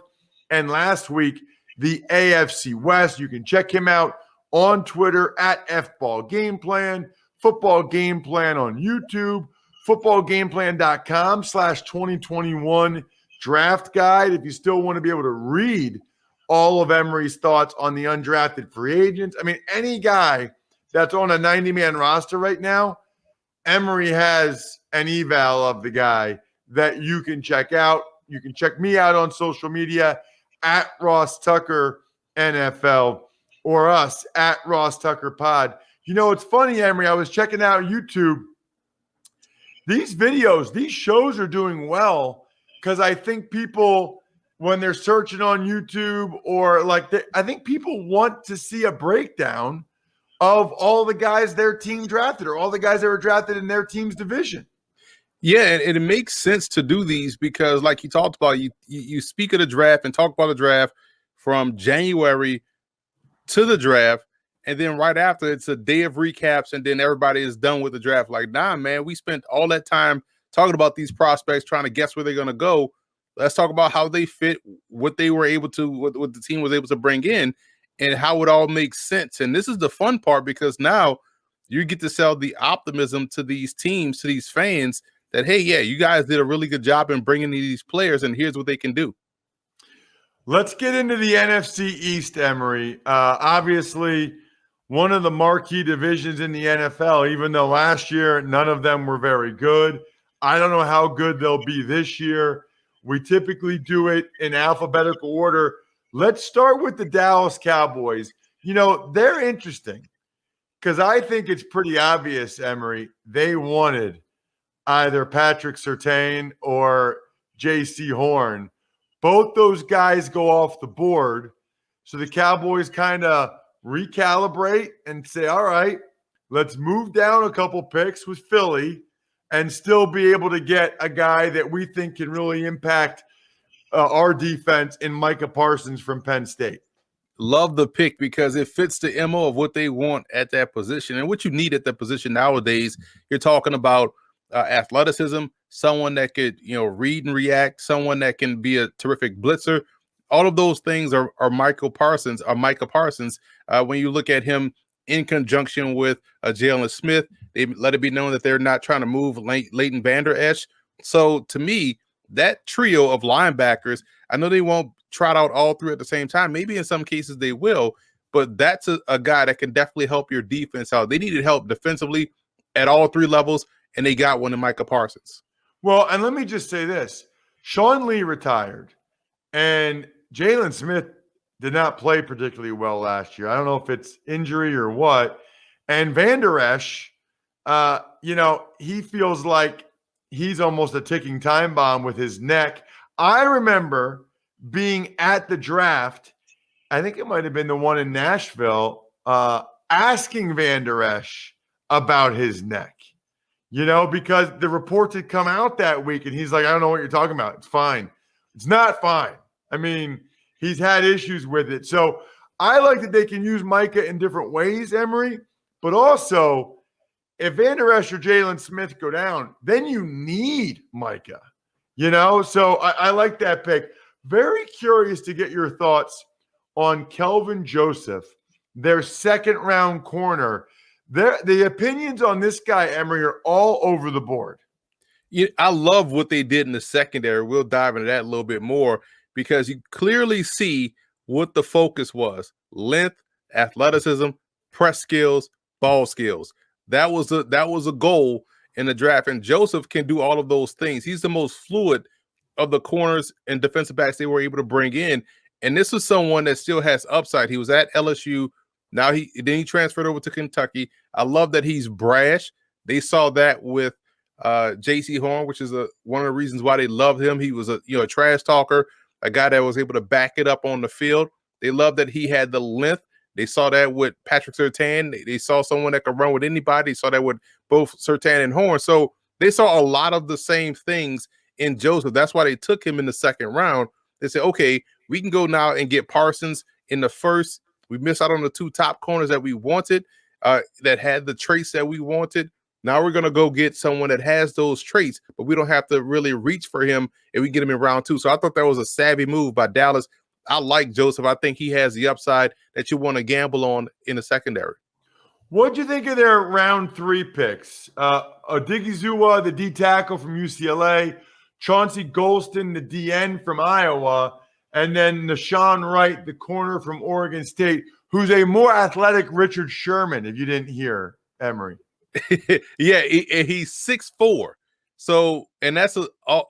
and last week, the AFC West. You can check him out on Twitter at FBallGamePlan, Football Game Plan on YouTube, footballgameplan.com/2021 draft guide. If you still want to be able to read all of Emery's thoughts on the undrafted free agents. I mean, any guy that's on a 90-man roster right now, Emery has an eval of the guy that you can check out. You can check me out on social media at Ross Tucker NFL or us at Ross Tucker Pod. You know, it's funny, Emery. I was checking out YouTube. These videos, these shows are doing well because I think people, when they're searching on YouTube or I think people want to see a breakdown of all the guys their team drafted or all the guys that were drafted in their team's division. Yeah, and it makes sense to do these because, like you talked about, you speak of the draft and talk about the draft from January to the draft, and then right after it's a day of recaps, and then everybody is done with the draft. Like, nah, man, we spent all that time talking about these prospects, trying to guess where they're going to go. Let's talk about how they fit, what they were able to, what the team was able to bring in, and how it all makes sense. And this is the fun part because now you get to sell the optimism to these teams, to these fans, that, hey, yeah, you guys did a really good job in bringing these players, and here's what they can do. Let's get into the NFC East, Emery. Obviously, one of the marquee divisions in the NFL, even though last year none of them were very good. I don't know how good they'll be this year. We typically do it in alphabetical order. Let's start with the Dallas Cowboys. You know, they're interesting because I think it's pretty obvious, Emery, they wanted either Patrick Surtain or J.C. Horn. Both those guys go off the board. So the Cowboys kind of recalibrate and say, all right, let's move down a couple picks with Philly and still be able to get a guy that we think can really impact our defense in Micah Parsons from Penn State. Love the pick because it fits the MO of what they want at that position and what you need at that position nowadays. You're talking about athleticism, someone that could, read and react, someone that can be a terrific blitzer. All of those things are Micah Parsons. When you look at him in conjunction with Jalen Smith, they let it be known that they're not trying to move Leighton Vander Esch. So to me, that trio of linebackers, I know they won't trot out all three at the same time. Maybe in some cases they will, but that's a guy that can definitely help your defense out. They needed help defensively at all three levels, and they got one in Micah Parsons. Well, and let me just say this. Sean Lee retired, and Jalen Smith did not play particularly well last year. I don't know if it's injury or what. And Vander Esch, he feels like he's almost a ticking time bomb with his neck. I remember being at the draft, I think it might have been the one in Nashville, asking Vander Esch about his neck. Because the reports had come out that week, and he's like, I don't know what you're talking about. It's fine. It's not fine. I mean, he's had issues with it. So I like that they can use Micah in different ways, Emery, but also if Vander Esch or Jalen Smith go down, then you need Micah, So I like that pick. Very curious to get your thoughts on Kelvin Joseph, their second-round corner. The opinions on this guy, Emery, are all over the board. I love what they did in the secondary. We'll dive into that a little bit more because you clearly see what the focus was: length, athleticism, press skills, ball skills. That was a goal in the draft, and Joseph can do all of those things. He's the most fluid of the corners and defensive backs they were able to bring in, and this was someone that still has upside. He was at LSU. Now he transferred over to Kentucky. I love that he's brash. They saw that with J.C. Horn, which is one of the reasons why they loved him. He was a trash talker, a guy that was able to back it up on the field. They loved that he had the length. They saw that with Patrick Surtain. They saw someone that could run with anybody. They saw that with both Surtain and Horn. So they saw a lot of the same things in Joseph. That's why they took him in the second round. They said, okay, we can go now and get Parsons in the first. We missed out on the two top corners that we wanted, that had the traits that we wanted. Now we're going to go get someone that has those traits, but we don't have to really reach for him if we get him in round 2. So I thought that was a savvy move by Dallas. I like Joseph. I think he has the upside that you want to gamble on in the secondary. What'd you think of their round 3 picks? Odigizua, the D tackle from UCLA, Chauncey Golston, the DN from Iowa, and then Nashawn Wright, the corner from Oregon State, who's a more athletic Richard Sherman, if you didn't hear, Emery. Yeah, he's 6'4". So, and that's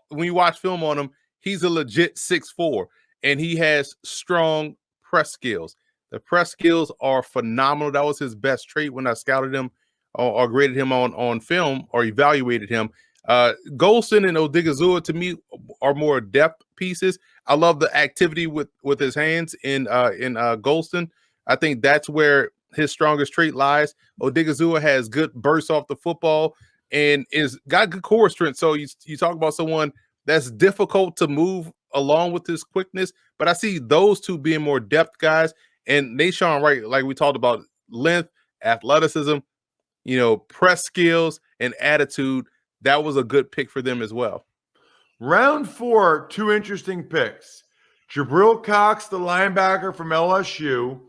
when you watch film on him, he's a legit 6'4", and he has strong press skills. The press skills are phenomenal. That was his best trait when I scouted him or graded him on film or evaluated him. Golston and Odigizua to me are more depth pieces. I love the activity with his hands in Golston. I think that's where his strongest trait lies. Odigizua has good bursts off the football and is got good core strength. So you talk about someone that's difficult to move along with his quickness, but I see those two being more depth guys. And Nashawn Wright, like we talked about, length, athleticism, press skills, and attitude. That was a good pick for them as well. Round 4, 2 interesting picks. Jabril Cox, the linebacker from LSU,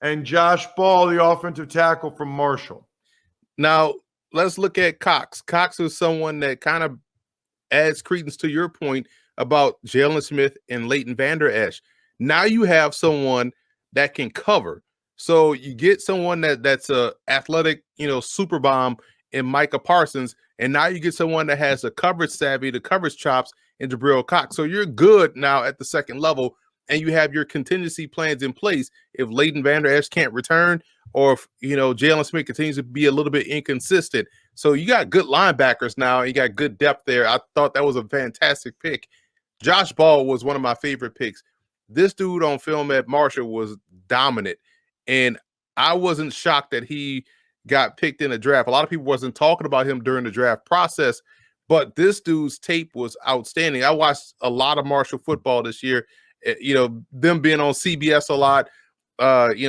and Josh Ball, the offensive tackle from Marshall. Now, let's look at Cox. Cox is someone that kind of adds credence to your point about Jalen Smith and Leighton Vander Esch. Now you have someone that can cover. So you get someone that's a athletic, super bomb in Micah Parsons, and now you get someone that has the coverage savvy, the coverage chops in Jabril Cox. So you're good now at the second level, and you have your contingency plans in place if Leighton Vander Esch can't return, or if Jalen Smith continues to be a little bit inconsistent. So you got good linebackers now, and you got good depth there. I thought that was a fantastic pick. Josh Ball was one of my favorite picks. This dude on film at Marshall was dominant, and I wasn't shocked that he got picked in a draft. A lot of people wasn't talking about him during the draft process, but this dude's tape was outstanding. I watched a lot of Marshall football this year, them being on CBS a lot,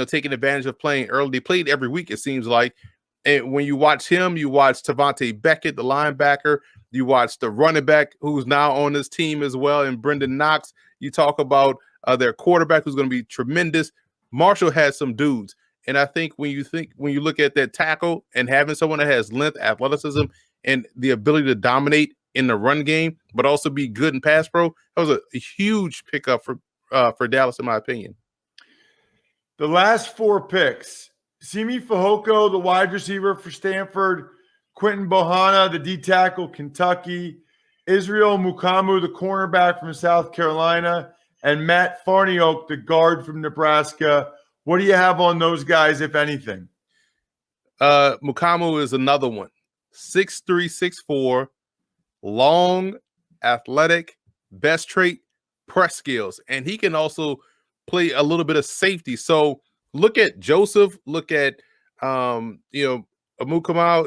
taking advantage of playing early. They played every week, it seems like. And when you watch him, you watch Tavante Beckett, the linebacker, you watch the running back who's now on this team as well, and Brendan Knox. You talk about their quarterback who's going to be tremendous. Marshall has some dudes. And I think when you look at that tackle and having someone that has length, athleticism, and the ability to dominate in the run game, but also be good in pass pro, that was a huge pickup for Dallas, in my opinion. The last 4 picks: Simi Fehoko, the wide receiver for Stanford; Quentin Bohanna, the D tackle, Kentucky; Israel Mukamu, the cornerback from South Carolina; and Matt Farniok, the guard from Nebraska. What do you have on those guys, if anything? Mukamu is another one. 6'3", 6'4", long, athletic, best trait, press skills. And he can also play a little bit of safety. So look at Joseph, look at Mukamu,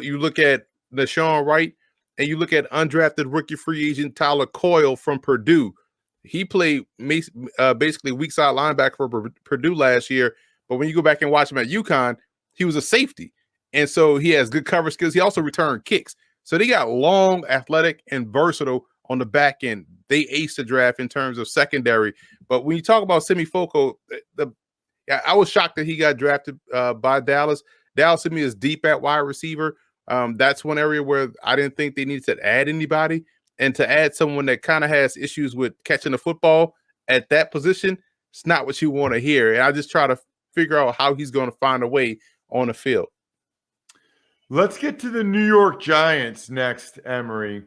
you look at Nashawn Wright, and you look at undrafted rookie free agent Tyler Coyle from Purdue. He played basically weak side linebacker for Purdue last year, but when you go back and watch him at UConn, he was a safety. And so he has good coverage skills. He also returned kicks. So they got long, athletic, and versatile on the back end. They aced the draft in terms of secondary. But when you talk about Simi Fehoko, I was shocked that he got drafted by Dallas. Dallas to me is deep at wide receiver. That's one area where I didn't think they needed to add anybody. And to add someone that kind of has issues with catching the football at that position, it's not what you want to hear. And I just try to figure out how he's going to find a way on the field. Let's get to the New York Giants next, Emery.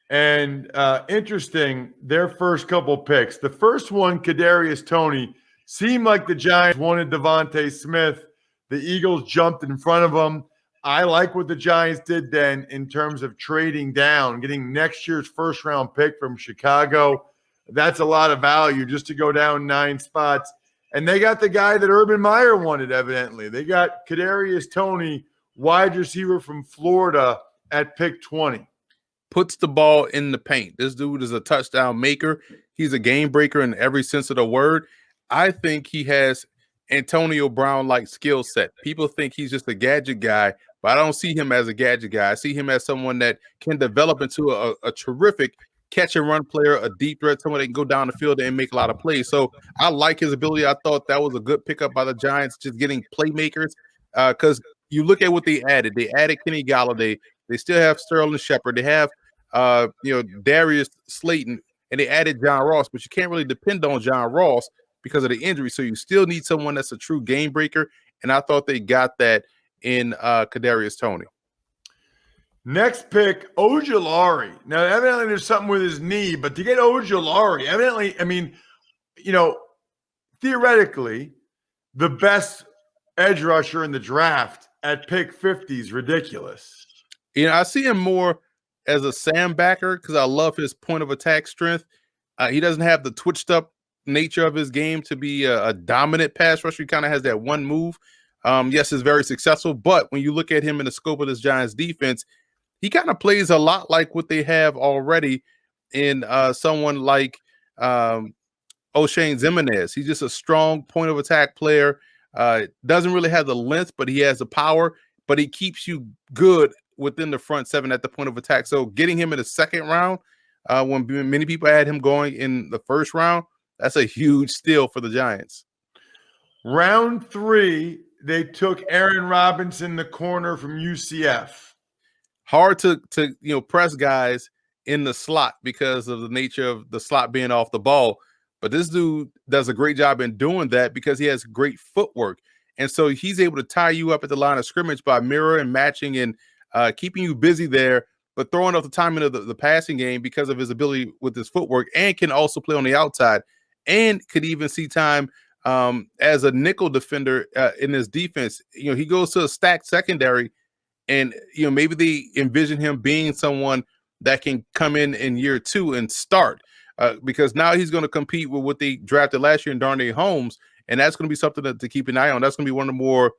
And interesting, their first couple picks. The first one, Kadarius Toney, seemed like the Giants wanted Devontae Smith. The Eagles jumped in front of him. I like what the Giants did then in terms of trading down, getting next year's first-round pick from Chicago. That's a lot of value just to go down 9 spots. And they got the guy that Urban Meyer wanted, evidently. They got Kadarius Toney, wide receiver from Florida, at pick 20. Puts the ball in the paint. This dude is a touchdown maker. He's a game breaker in every sense of the word. I think he has Antonio Brown-like skill set. People think he's just a gadget guy. but I don't see him as a gadget guy. I see him as someone that can develop into a terrific catch and run player, a deep threat, someone that can go down the field and make a lot of plays. So I like his ability. I thought that was a good pickup by the Giants, just getting playmakers. Because you look at what they added. They added Kenny Galladay. They still have Sterling Shepard. They have Darius Slayton, and they added John Ross, but you can't really depend on John Ross because of the injury. So you still need someone that's a true game breaker. And I thought they got that in Kadarius Toney. Next pick, Ojulari. Now, evidently there's something with his knee, but to get Ojulari, evidently, I mean, theoretically, the best edge rusher in the draft at pick 50 is ridiculous. I see him more as a Sam backer because I love his point of attack strength. He doesn't have the twitched up nature of his game to be a dominant pass rusher. He kind of has that one move. Yes, it's very successful, but when you look at him in the scope of this Giants defense, he kind of plays a lot like what they have already in someone like O'Shane Zimenez. He's just a strong point of attack player. Doesn't really have the length, but he has the power, but he keeps you good within the front seven at the point of attack. So getting him in the second round, when many people had him going in the first round, that's a huge steal for the Giants. Round 3, they took Aaron Robinson, the corner from UCF. Hard to press guys in the slot because of the nature of the slot being off the ball. But this dude does a great job in doing that because he has great footwork. And so he's able to tie you up at the line of scrimmage by mirror and matching and keeping you busy there, but throwing off the timing of the passing game because of his ability with his footwork, and can also play on the outside and could even see time as a nickel defender in his defense. He goes to a stacked secondary, and maybe they envision him being someone that can come in year 2 and start because now he's going to compete with what they drafted last year in Darnay Holmes, and that's going to be something to keep an eye on. That's going to be one of the more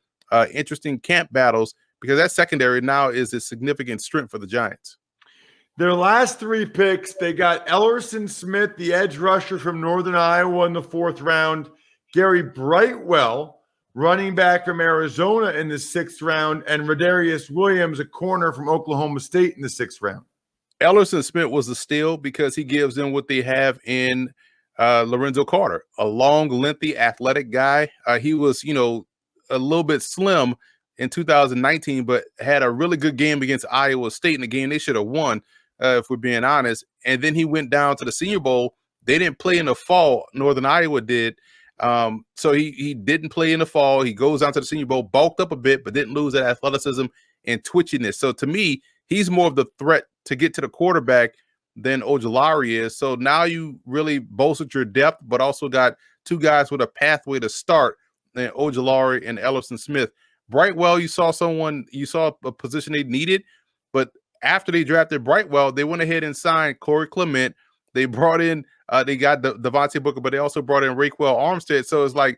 interesting camp battles because that secondary now is a significant strength for the Giants. Their last 3 picks, they got Ellerson Smith, the edge rusher from Northern Iowa in the 4th round, Gary Brightwell, running back from Arizona in the 6th round, and Rodarius Williams, a corner from Oklahoma State in the 6th round. Ellerson Smith was a steal because he gives them what they have in Lorenzo Carter, a long, lengthy, athletic guy. He was, a little bit slim in 2019, but had a really good game against Iowa State in the game they should have won, if we're being honest. And then he went down to the Senior Bowl. They didn't play in the fall. Northern Iowa did. So he didn't play in the fall. He goes down to the Senior Bowl, bulked up a bit, but didn't lose that athleticism and twitchiness. So to me, he's more of the threat to get to the quarterback than Ojulari is. So now you really bolstered your depth, but also got 2 guys with a pathway to start, Ojulari and Ellerson Smith. Brightwell, you saw a position they needed, but after they drafted Brightwell, they went ahead and signed Corey Clement. They brought in, they got Devontae Booker, but they also brought in Raquel Armstead. So it's like,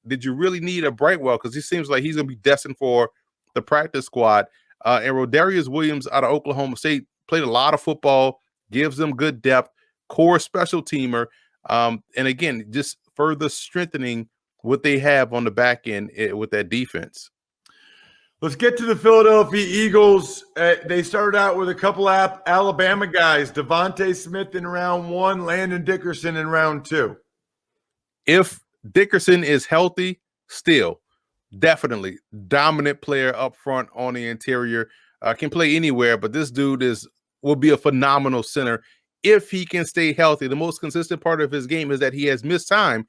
did you really need a Brightwell? Because he seems like he's going to be destined for the practice squad. And Rodarius Williams out of Oklahoma State played a lot of football, gives them good depth, core special teamer. And again, just further strengthening what they have on the back end with that defense. Let's get to the Philadelphia Eagles. They started out with a couple Alabama guys, Devontae Smith in round 1, Landon Dickerson in round 2. If Dickerson is healthy, still definitely dominant player up front on the interior. Can play anywhere, but this dude will be a phenomenal center if he can stay healthy. The most consistent part of his game is that he has missed time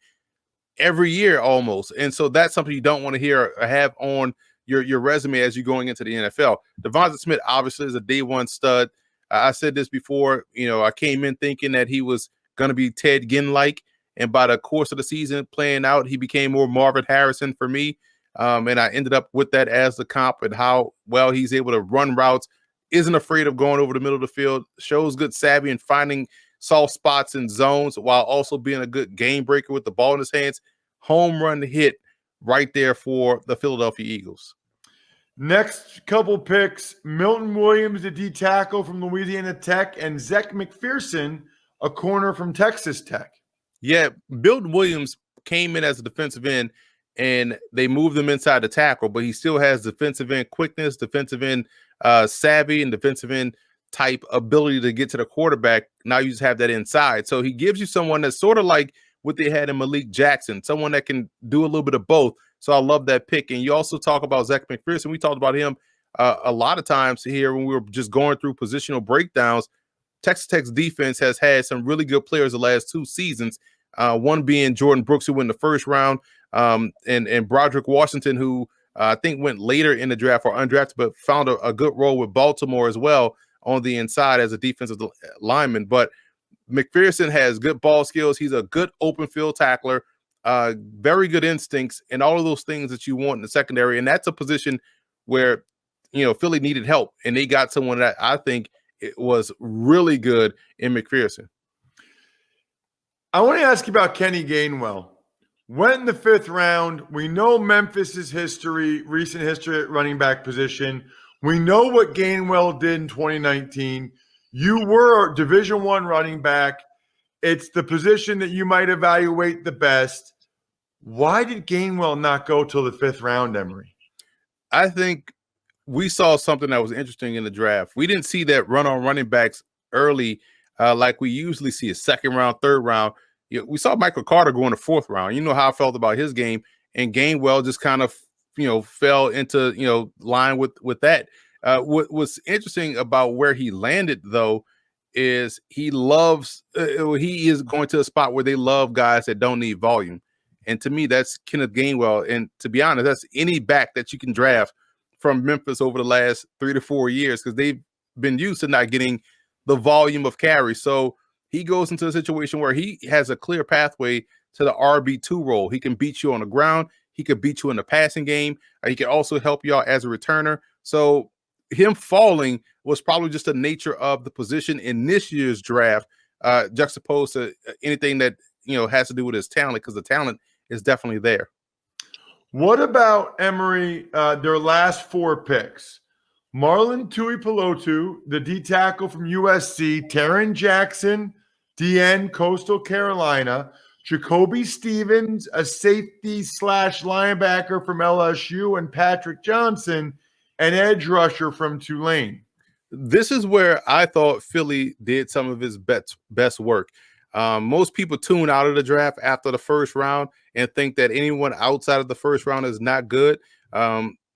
every year almost, and so that's something you don't want to hear or have on your resume as you're going into the NFL. Devontae Smith obviously is a day 1 stud. I said this before, I came in thinking that he was going to be Ted Ginn-like, and by the course of the season playing out, he became more Marvin Harrison for me. And I ended up with that as the comp, and how well he's able to run routes, isn't afraid of going over the middle of the field, shows good savvy and finding soft spots in zones while also being a good game breaker with the ball in his hands. Home run hit right there for the Philadelphia Eagles. Next couple picks, Milton Williams, the D tackle from Louisiana Tech, and Zech McPherson, a corner from Texas Tech. Yeah, Milton Williams came in as a defensive end, and they moved him inside the tackle, but he still has defensive end quickness, defensive end savvy, and defensive end type ability to get to the quarterback. Now you just have that inside. So he gives you someone that's sort of like what they had in Malik Jackson, someone that can do a little bit of both. So I love that pick. And you also talk about Zach McPherson. We talked about him a lot of times here when we were just going through positional breakdowns. Texas Tech's defense has had some really good players the last 2 seasons, one being Jordan Brooks, who went in the first round, and Broderick Washington, who I think went later in the draft or undrafted, but found a good role with Baltimore as well on the inside as a defensive lineman. But McPherson has good ball skills. He's a good open field tackler, very good instincts, and all of those things that you want in the secondary. And that's a position where, Philly needed help, and they got someone that I think it was really good in McPherson. I want to ask you about Kenny Gainwell. Went in the 5th round. We know Memphis's recent history at running back position. We know what Gainwell did in 2019. You were a Division I running back. It's the position that you might evaluate the best. Why did Gainwell not go till the 5th round, Emory? I think we saw something that was interesting in the draft. We didn't see that run on running backs early like we usually see a 2nd round, 3rd round. We saw Michael Carter go in the 4th round. You know how I felt about his game, and Gainwell just kind of, fell into, line with that. What's interesting about where he landed, though, is he is going to a spot where they love guys that don't need volume. And to me, that's Kenneth Gainwell. And to be honest, that's any back that you can draft from Memphis over the last 3 to 4 years, because they've been used to not getting the volume of carry. So he goes into a situation where he has a clear pathway to the RB2 role. He can beat you on the ground. He could beat you in the passing game. He can also help you out as a returner. So him falling was probably just the nature of the position in this year's draft, juxtaposed to anything that, has to do with his talent, because the talent is definitely there. What about, Emory, their last 4 picks? Marlon Tuipulotu, the D tackle from USC, Taron Jackson, DN, Coastal Carolina, Jacoby Stevens, a safety / linebacker from LSU, and Patrick Johnson, an edge rusher from Tulane. This is where I thought Philly did some of his best work. Most people tune out of the draft after the 1st round and think that anyone outside of the 1st round is not good.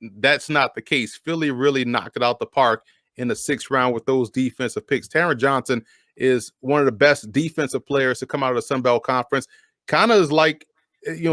That's not the case. Philly really knocked it out the park in the 6th round with those defensive picks. Taron Johnson is one of the best defensive players to come out of the Sun Belt Conference. Kind of is like,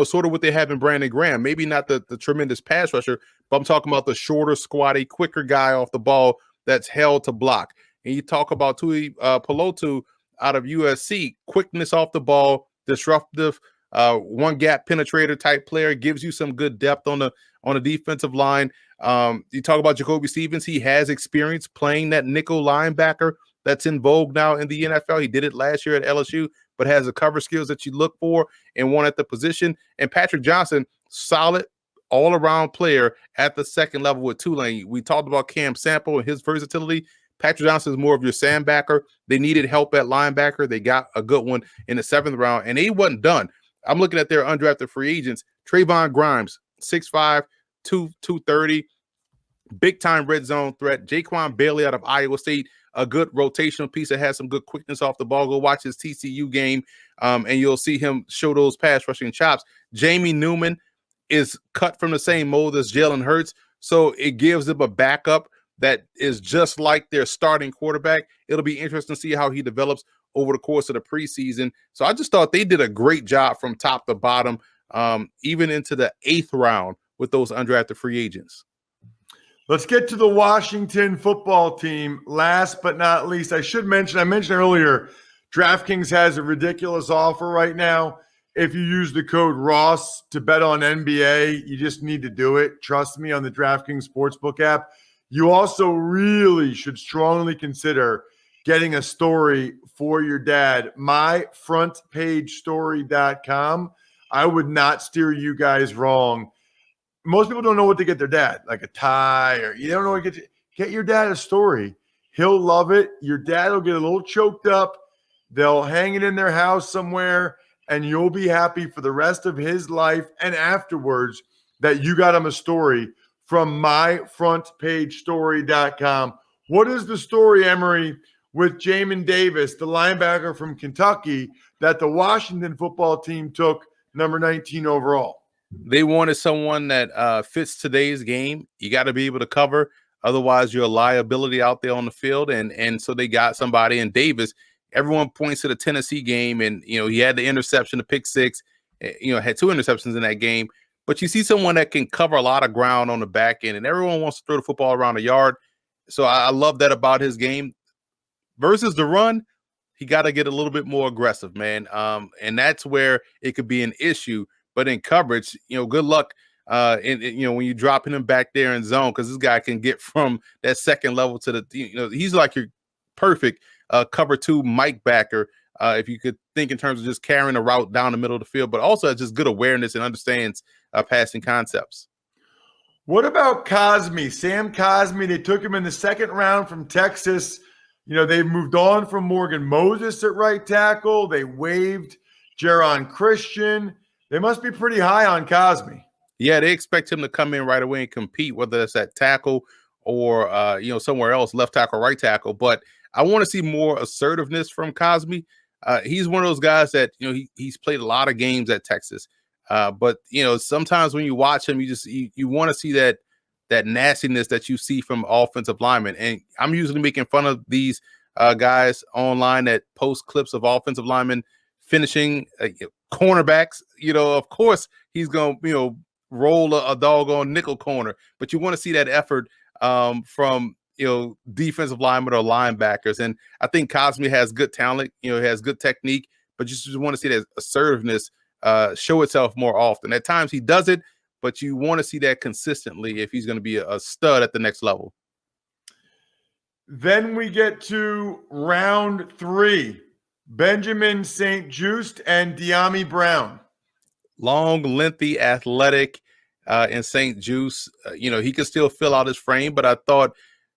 sort of what they have in Brandon Graham. Maybe not the tremendous pass rusher, but I'm talking about the shorter, squatty, quicker guy off the ball that's held to block. And you talk about Tuipulotu out of USC, quickness off the ball, disruptive, one gap penetrator type player, gives you some good depth on the defensive line. You talk about Jacoby Stevens. He has experience playing that nickel linebacker that's in vogue now in the NFL. He did it last year at LSU, but has the cover skills that you look for and one at the position. And Patrick Johnson, solid all-around player at the 2nd level with Tulane. We talked about Cam Sample and his versatility. Patrick Johnson is more of your sandbacker. They needed help at linebacker. They got a good one in the 7th round, and he wasn't done. I'm looking at their undrafted free agents. Trayvon Grimes, 6'5", 230, big-time red zone threat. Jaquan Bailey out of Iowa State, a good rotational piece that has some good quickness off the ball. Go watch his TCU game, and you'll see him show those pass rushing chops. Jamie Newman is cut from the same mold as Jalen Hurts, so it gives them a backup that is just like their starting quarterback. It'll be interesting to see how he develops over the course of the preseason. So I just thought they did a great job from top to bottom, even into the 8th round with those undrafted free agents. Let's get to the Washington football team. Last but not least, I mentioned earlier, DraftKings has a ridiculous offer right now. If you use the code Ross to bet on NBA, you just need to do it. Trust me, on the DraftKings Sportsbook app. You also really should strongly consider getting a story for your dad. MyFrontPageStory.com. I would not steer you guys wrong. Most people don't know what to get their dad, like a tie, or you don't know what to get your dad a story. He'll love it. Your dad will get a little choked up. They'll hang it in their house somewhere, and you'll be happy for the rest of his life and afterwards that you got him a story from myfrontpagestory.com. What is the story, Emery, with Jamin Davis, the linebacker from Kentucky that the Washington football team took number 19 overall? They wanted someone that fits today's game. You got to be able to cover. Otherwise, you're a liability out there on the field. And so they got somebody in Davis. Everyone points to the Tennessee game, and he had the interception, the pick six. Had 2 interceptions in that game. But you see someone that can cover a lot of ground on the back end, and everyone wants to throw the football around the yard. So I love that about his game. Versus the run, he got to get a little bit more aggressive, man. And that's where it could be an issue. But in coverage, good luck. When you're dropping him back there in zone, because this guy can get from that second level to the, he's like your perfect cover 2 Mike backer. If you could think in terms of just carrying a route down the middle of the field, but also has just good awareness and understands passing concepts. What about Cosme? Sam Cosme, they took him in the second round from Texas. They've moved on from Morgan Moses at right tackle. They waived Jaron Christian. They must be pretty high on Cosme. Yeah, they expect him to come in right away and compete, whether that's at tackle or somewhere else, left tackle, right tackle. But I want to see more assertiveness from Cosme. He's one of those guys that he's played a lot of games at Texas. But sometimes when you watch him, you want to see that nastiness that you see from offensive linemen. And I'm usually making fun of these guys online that post clips of offensive linemen finishing cornerbacks. Of course he's going to roll a doggone nickel corner, but you want to see that effort from defensive linemen or linebackers. And I think Cosme has good talent, has good technique, but you just want to see that assertiveness show itself more often. At times he does it, but you want to see that consistently if he's going to be a stud at the next level. Then we get to round 3. Benjamin St. Juste and De'Ami Brown. Long, lengthy, athletic, and St. Juste. He could still fill out his frame, but I thought,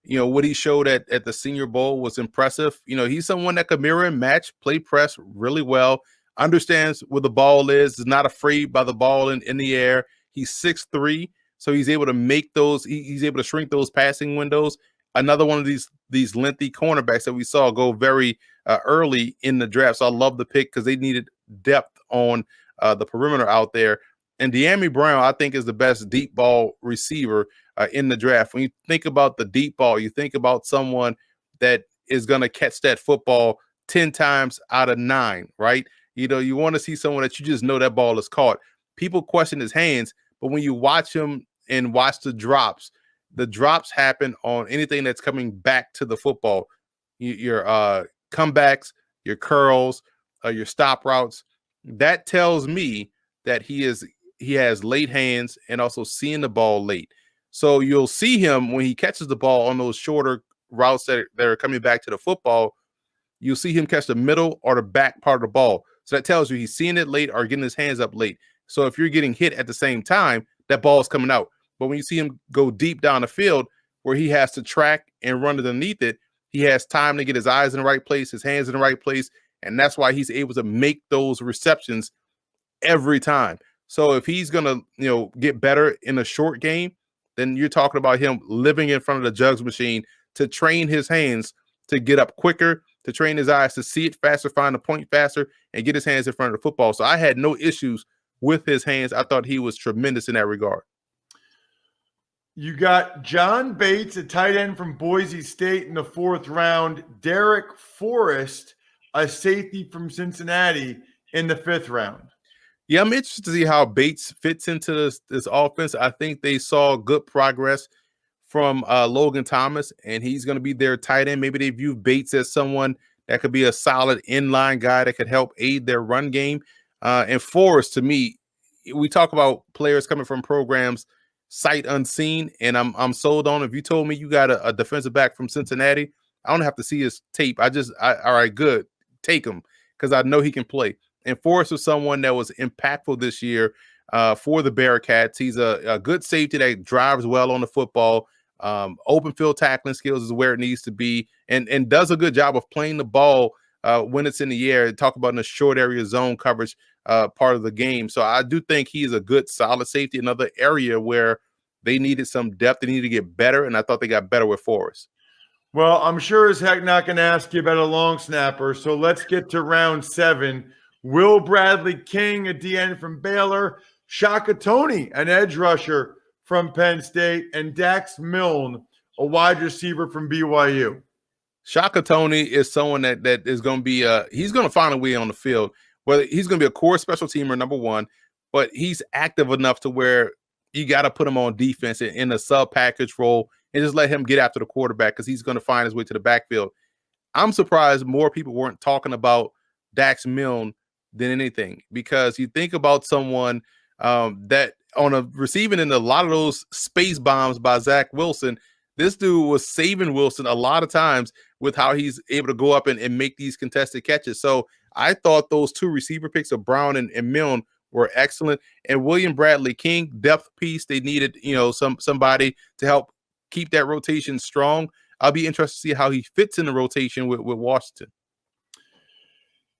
what he showed at the Senior Bowl was impressive. He's someone that could mirror and match, play press really well, understands where the ball is not afraid by the ball in the air. He's 6'3", so he's able to make those. He's able to shrink those passing windows. Another one of these lengthy cornerbacks that we saw go very early in the draft. So I love the pick because they needed depth on the perimeter out there. And De'Ami Brown, I think, is the best deep ball receiver in the draft. When you think about the deep ball, you think about someone that is going to catch that football 10 times out of 9, right? You want to see someone that you just know that ball is caught. People question his hands, but when you watch him and watch the drops happen on anything that's coming back to the football. Your comebacks, your curls, your stop routes. That tells me that he has late hands and also seeing the ball late. So you'll see him when he catches the ball on those shorter routes that are coming back to the football. You'll see him catch the middle or the back part of the ball. So that tells you he's seeing it late or getting his hands up late. So if you're getting hit at the same time, that ball is coming out. But when you see him go deep down the field where he has to track and run underneath it, he has time to get his eyes in the right place, his hands in the right place. And that's why he's able to make those receptions every time. So if he's going to, get better in a short game, then you're talking about him living in front of the jugs machine to train his hands to get up quicker, to train his eyes to see it faster, find the point faster, and get his hands in front of the football. So I had no issues with his hands. I thought he was tremendous in that regard. You got John Bates, a tight end from Boise State in the 4th round. Derek Forrest, a safety from Cincinnati in the 5th round. Yeah, I'm interested to see how Bates fits into this offense. I think they saw good progress from Logan Thomas, and he's going to be their tight end. Maybe they view Bates as someone that could be a solid inline guy that could help aid their run game. And Forrest, to me, we talk about players coming from programs sight unseen, and I'm sold on. If you told me you got a defensive back from Cincinnati, I don't have to see his tape. All right, good, take him because I know he can play. And Forrest was someone that was impactful this year for the Bearcats. He's a good safety that drives well on the football. Open field tackling skills is where it needs to be, and does a good job of playing the ball when it's in the air. Talk about in the short area zone coverage. part of the game. So I do think he's a good, solid safety. Another area where they needed some depth. They needed to get better, and I thought they got better with Forrest. Well, I'm sure as heck not going to ask you about a long snapper. So let's get to round 7. Will Bradley King, a DN from Baylor, Shaka Toney, an edge rusher from Penn State, and Dax Milne, a wide receiver from BYU. Shaka Toney is someone that is going to be he's going to find a way on the field. Whether he's going to be a core special teamer, number one, but he's active enough to where you got to put him on defense in a sub package role and just let him get after the quarterback because he's going to find his way to the backfield. I'm surprised more people weren't talking about Dax Milne than anything, because you think about someone that on a receiving in a lot of those space bombs by Zach Wilson. This dude was saving Wilson a lot of times with how he's able to go up and make these contested catches. So I thought those 2 receiver picks of Brown and Milne were excellent. And William Bradley King, depth piece. They needed, somebody to help keep that rotation strong. I'll be interested to see how he fits in the rotation with Washington.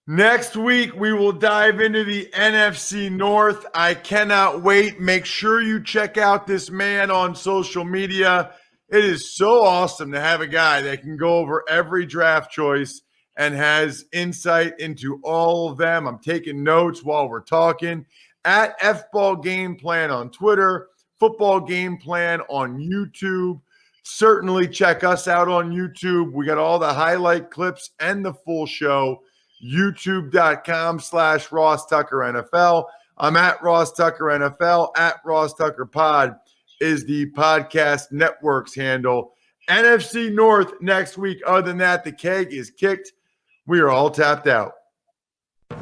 Next week, we will dive into the NFC North. I cannot wait. Make sure you check out this man on social media. It is so awesome to have a guy that can go over every draft choice and has insight into all of them. I'm taking notes while we're talking. At FBall Game Plan on Twitter, Football Game Plan on YouTube. Certainly check us out on YouTube. We got all the highlight clips and the full show. YouTube.com/Ross Tucker NFL. I'm at Ross Tucker NFL. At Ross Tucker Pod is the podcast network's handle. NFC North next week. Other than that, the keg is kicked. We are all tapped out.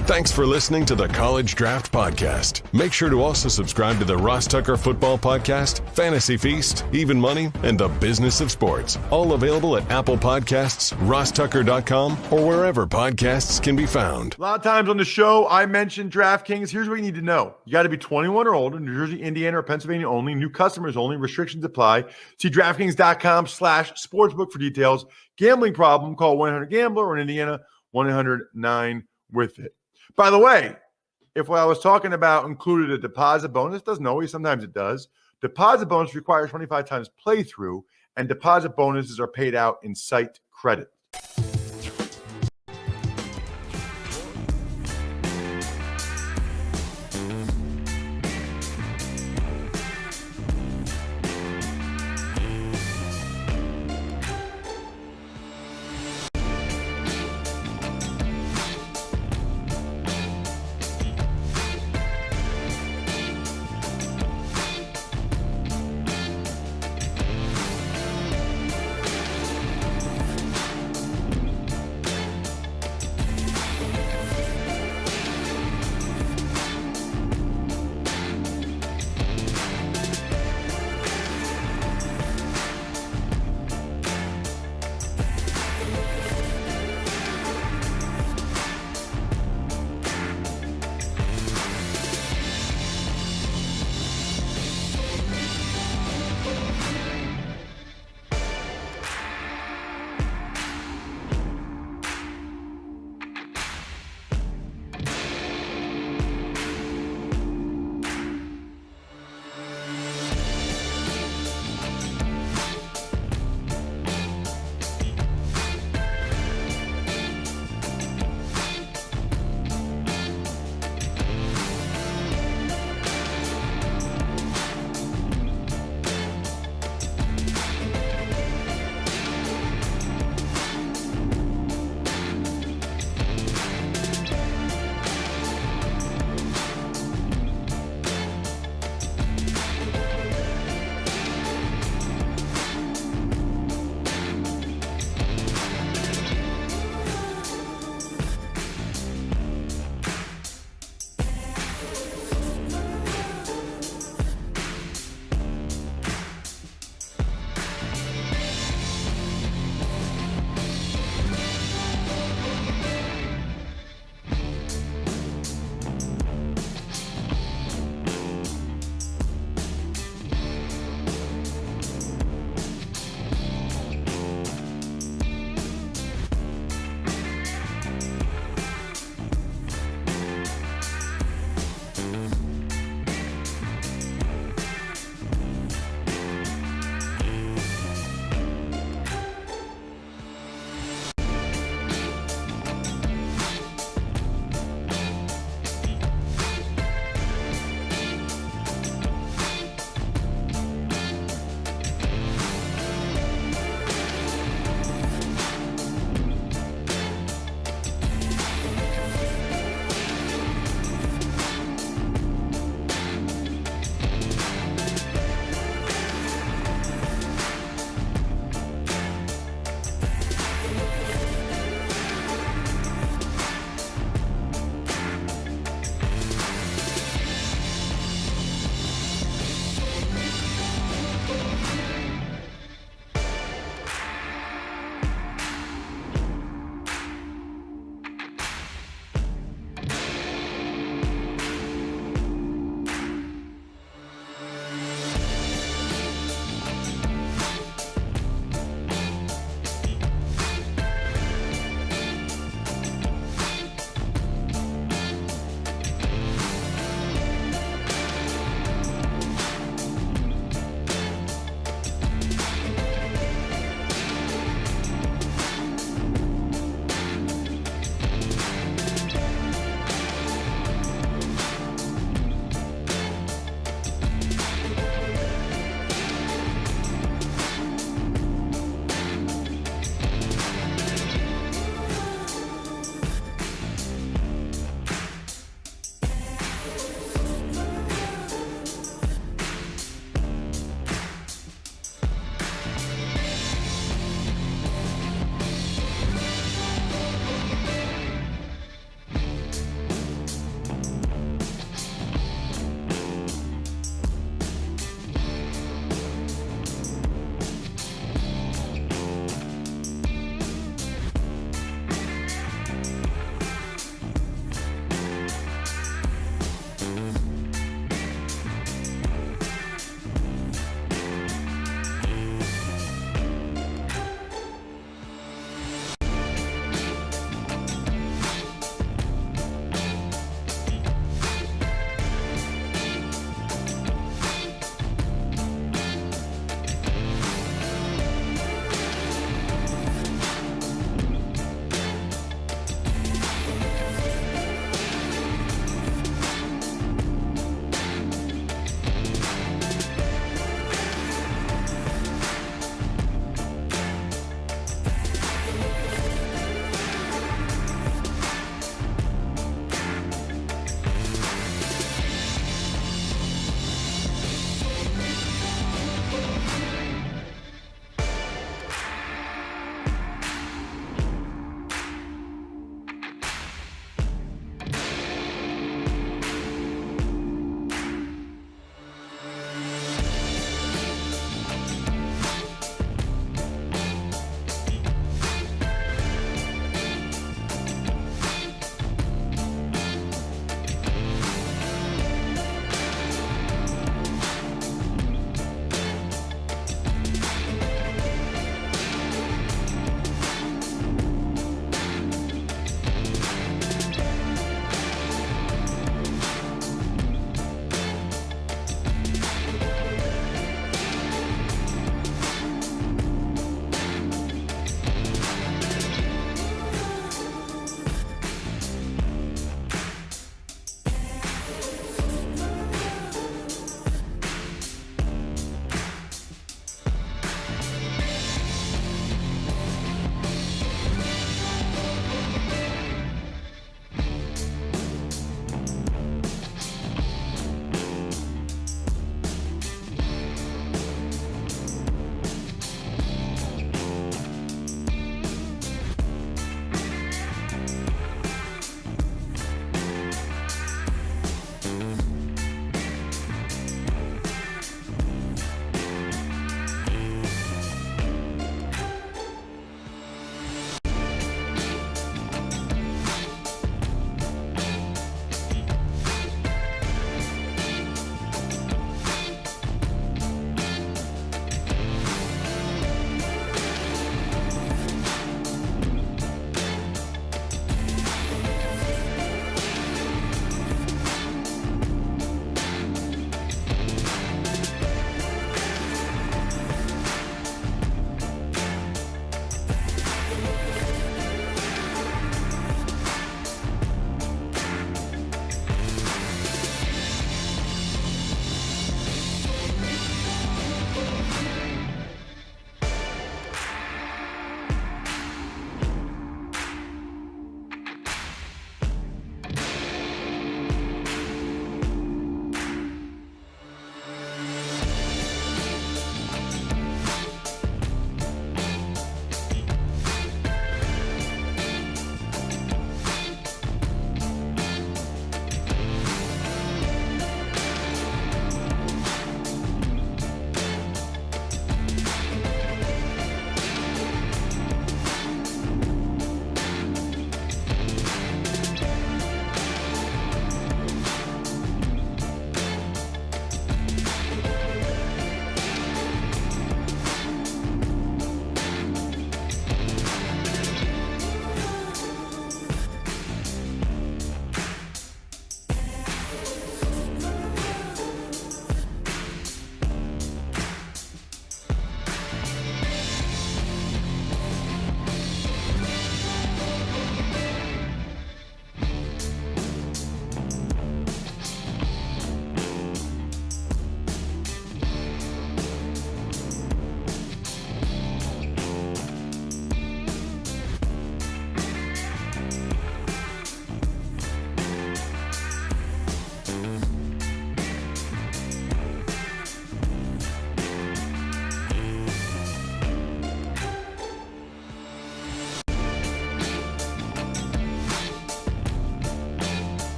Thanks for listening to the College Draft Podcast. Make sure to also subscribe to the Ross Tucker Football Podcast, Fantasy Feast, Even Money, and The Business of Sports. All available at Apple Podcasts, rosstucker.com, or wherever podcasts can be found. A lot of times on the show, I mentioned DraftKings. Here's what you need to know. You got to be 21 or older, New Jersey, Indiana, or Pennsylvania only. New customers only. Restrictions apply. See DraftKings.com/sportsbook for details. Gambling problem, call 1-800-GAMBLER, or in Indiana, 1-800-9-WITH-IT. By the way, if what I was talking about included a deposit bonus, doesn't always, sometimes it does. Deposit bonus requires 25 times playthrough, and deposit bonuses are paid out in site credit.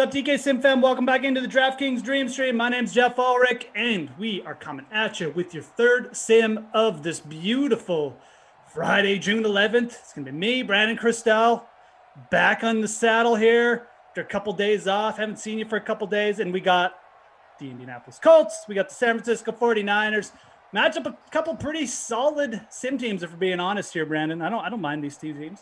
What's up, DK Sim fam? Welcome back into the DraftKings Dream Stream. My name's Jeff Ulrich, and we are coming at you with your third sim of this beautiful Friday, June 11th. It's going to be me, Brandon Christel, back on the saddle here after a couple days off. Haven't seen you for a couple days, and we got the Indianapolis Colts. We got the San Francisco 49ers. Match up a couple pretty solid sim teams, if we're being honest here, Brandon. I don't mind these two teams.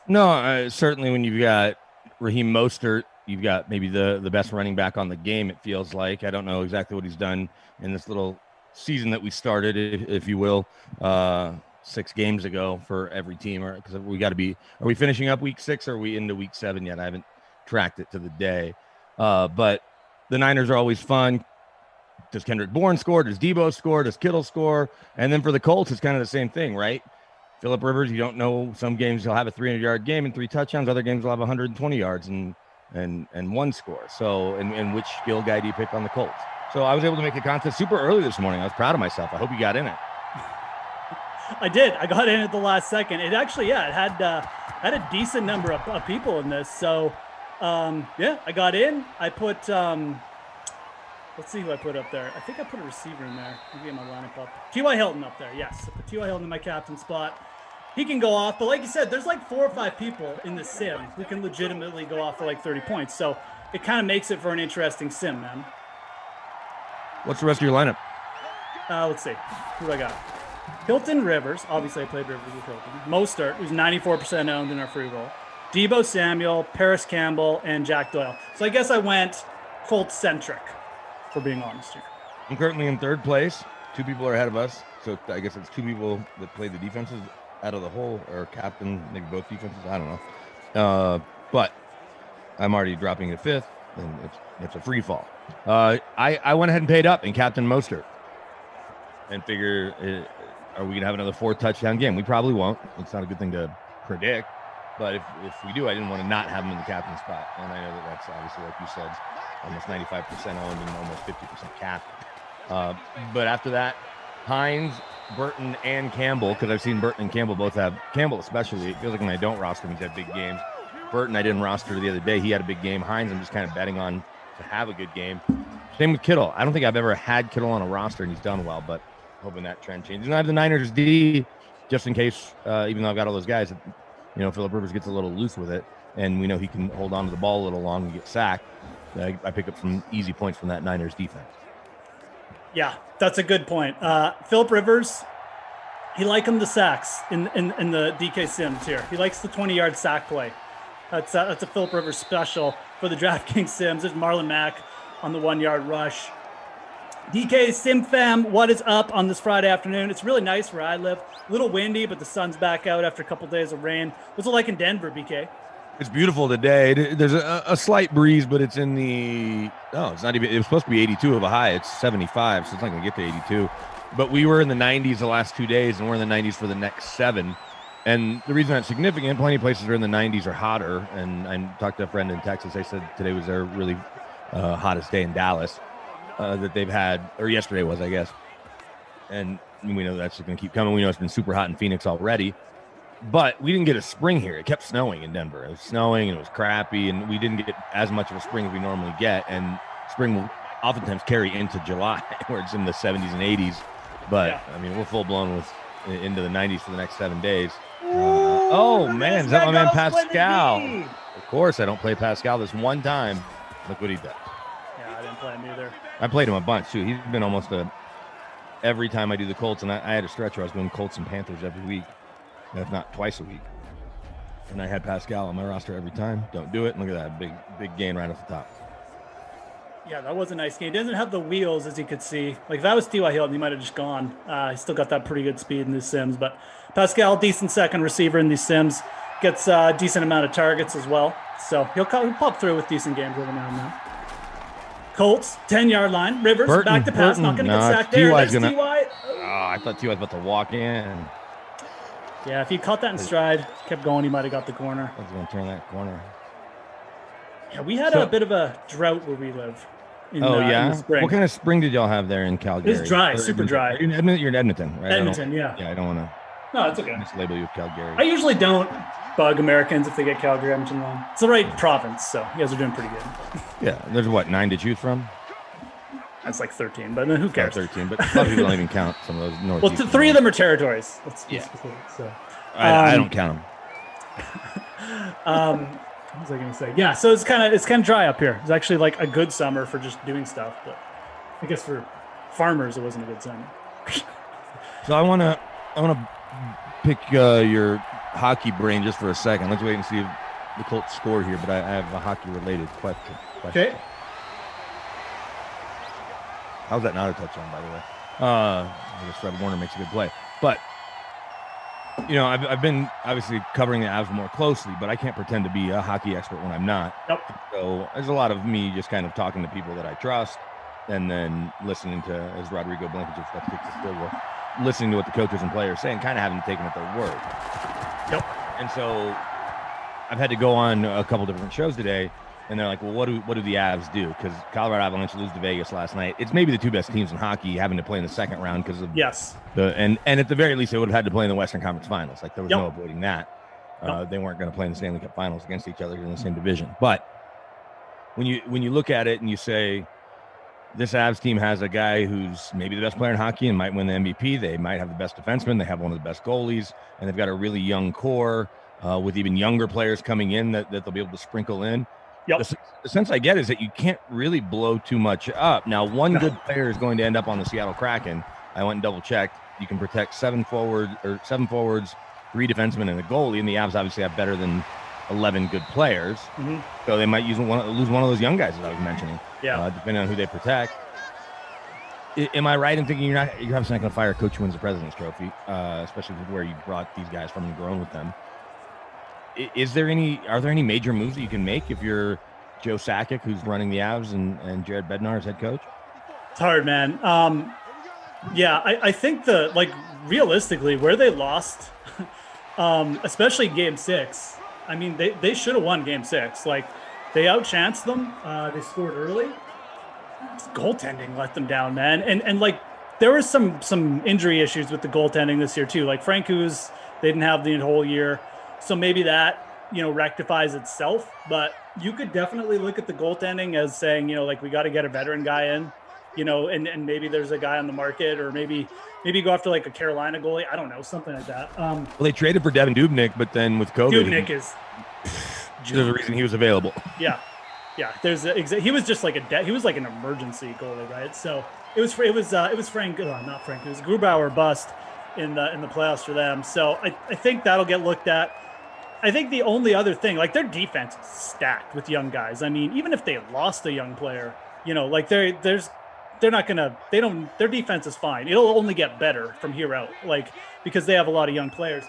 No, certainly when you've got Raheem Mostert, you've got maybe the best running back on the game, it feels like. I don't know exactly what he's done in this little season that we started, if you will, 6 games ago for every team. Because we got to be – are we finishing up week 6 or are we into week 7 yet? I haven't tracked it to the day. But the Niners are always fun. Does Kendrick Bourne score? Does Debo score? Does Kittle score? And then for the Colts, it's kind of the same thing, right? Phillip Rivers, you don't know. Some games he'll have a 300-yard game and 3 touchdowns. Other games will have 120 yards and 1 score. So, and which skill guy do you pick on the Colts? So I was able to make a contest super early this morning. I was proud of myself. I hope you got in it. I did. I got in at the last second. It actually, it had a decent number of people in this. So, I got in. I put, let's see who I put up there. I think I put a receiver in there. Let me get my lineup up. T.Y. Hilton up there. Yes, I put T.Y. Hilton in my captain spot. He can go off, but like you said, there's like 4 or 5 people in the sim who can legitimately go off for like 30 points. So it kind of makes it for an interesting sim, man. What's the rest of your lineup? Let's see. Who do I got? Hilton Rivers. Obviously, I played Rivers with Hilton. Mostert, who's 94% owned in our free roll. Debo Samuel, Paris Campbell, and Jack Doyle. So I guess I went Colts-centric, for being honest here. I'm currently in 3rd place. 2 people are ahead of us. So I guess it's 2 people that play the defenses out of the whole, or captain, maybe both defenses. I don't know. But I'm already dropping to 5th, and it's a free fall. I went ahead and paid up and captain Mostert and figure, are we going to have another 4 touchdown game? We probably won't. It's not a good thing to predict. But if we do, I didn't want to not have him in the captain spot. And I know that's obviously, like you said, almost 95% owned and almost 50% captain. But after that, Hines, Burton, and Campbell, because I've seen Burton and Campbell both have, Campbell especially, it feels like when I don't roster him, he's had big games. Burton, I didn't roster the other day. He had a big game. Hines, I'm just kind of betting on to have a good game. Same with Kittle. I don't think I've ever had Kittle on a roster, and he's done well, but hoping that trend changes. And I have the Niners D, just in case, even though I've got all those guys, Phillip Rivers gets a little loose with it, and we know he can hold on to the ball a little long and get sacked. I pick up some easy points from that Niners defense. Yeah, that's a good point. Phillip Rivers, he likened the sacks in the DK Sims here. He likes the 20-yard sack play. That's a Phillip Rivers special for the DraftKings Sims. There's Marlon Mack on the 1-yard rush. DK Sim fam, what is up on this Friday afternoon? It's really nice where I live. A little windy, but the sun's back out after a couple days of rain. What's it like in Denver, BK? It's beautiful today. There's a slight breeze, but it's in the it's not even. It was supposed to be 82 of a high. It's 75, so it's not going to get to 82. But we were in the 90s the last 2 days, and we're in the 90s for the next 7. And the reason that's significant, plenty of places are in the 90s or hotter. And I talked to a friend in Texas. They said today was their really hottest day in Dallas that they've had, or yesterday was, I guess. And we know that's going to keep coming. We know it's been super hot in Phoenix already. But we didn't get a spring here. It kept snowing in Denver. It was snowing and it was crappy, and we didn't get as much of a spring as we normally get. And spring will oftentimes carry into July, where it's in the 70s and 80s. But, yeah. I mean, we're full-blown into the 90s for the next 7 days. Man, is that my man Pascal? Of course, I don't play Pascal this one time. Look what he did. Yeah, I didn't play him either. I played him a bunch, too. He's been almost every time I do the Colts, and I had a stretch where I was doing Colts and Panthers every week, if not twice a week. And I had Pascal on my roster every time. Don't do it. And look at that big gain right off the top. Yeah, that was a nice game. He doesn't have the wheels, as you could see. Like, if that was T.Y. Hilton, he might have just gone. He still got that pretty good speed in these Sims. But Pascal, decent second receiver in these Sims. Gets a decent amount of targets as well. So he'll pop through with decent games every now and then. Colts, 10-yard line. Rivers, back to pass. Not going to get sacked there. That's T.Y. I thought T.Y. was about to walk in. Yeah, if he caught that in stride, kept going, he might have got the corner. I was going to turn that corner. Yeah, we had a bit of a drought where we live. In the spring. What kind of spring did y'all have there in Calgary? It's dry, super dry. You're in Edmonton, right? Edmonton, yeah. Yeah, I don't want to. No, it's okay. Mislabel you with Calgary. I usually don't. bug Americans if they get Calgary, Edmonton wrong. It's the right province, so you guys are doing pretty good. Yeah, there's what, 9 to choose from? That's like 13, but then who cares? 13, but a lot of people don't even count some of those north. Well, 3 of them are territories. Let's specific, so. I don't count them. What was I going to say? Yeah, so it's kind of dry up here. It's actually like a good summer for just doing stuff, but I guess for farmers it wasn't a good summer. So I want to pick your hockey brain just for a second. Let's wait and see if the Colts score here, but I have a hockey-related question. Okay. How's that not a touchdown, by the way? I guess Fred Warner makes a good play. But, you know, I've been obviously covering the Avs more closely, but I can't pretend to be a hockey expert when I'm not. Yep. So there's a lot of me just kind of talking to people that I trust and then listening to, as Rodrigo Blankenship listening to what the coaches and players say and kind of having to take them at their word. Yep. And so I've had to go on a couple different shows today, and they're like, well, what do the Avs do? Because Colorado Avalanche lose to Vegas last night. It's maybe the 2 best teams in hockey having to play in the second round because of and at the very least they would have had to play in the Western Conference Finals. Like there was no avoiding that. They weren't going to play in the Stanley Cup Finals against each other in the same division. But when you look at it and you say this Avs team has a guy who's maybe the best player in hockey and might win the MVP. They might have the best defenseman. They have one of the best goalies, and they've got a really young core with even younger players coming in that they'll be able to sprinkle in. Yep. The sense I get is that you can't really blow too much up. Now, one good player is going to end up on the Seattle Kraken. I went and double checked. You can protect 7 forwards, 3 defensemen, and a goalie, and the Avs obviously have better than 11 good players. Mm-hmm. So they might lose one of those young guys that I was mentioning. Yeah. Depending on who they protect. Am I right in thinking you're obviously not going to fire a coach who wins the President's Trophy, especially with where you brought these guys from and grown with them? Are there any major moves that you can make if you're Joe Sakic, who's running the Avs, and Jared Bednar as head coach? It's hard, man. I think realistically where they lost, especially Game 6. I mean, they should have won Game 6. Like they outchanced them. They scored early. Goaltending let them down, man. And like there was some injury issues with the goaltending this year too. Like Francouz, they didn't have the whole year. So maybe that, rectifies itself, but you could definitely look at the goaltending as saying, like we got to get a veteran guy in, and maybe there's a guy on the market, or maybe go after like a Carolina goalie. I don't know, something like that. Well, they traded for Devin Dubnyk, but then with COVID, there's a reason he was available. Yeah. He was just like he was like an emergency goalie, right? So it was Frank. It was Grubauer bust in the playoffs for them. So I think that'll get looked at. I think the only other thing, like their defense is stacked with young guys. I mean, even if they lost a young player, like their defense is fine. It'll only get better from here out, like because they have a lot of young players.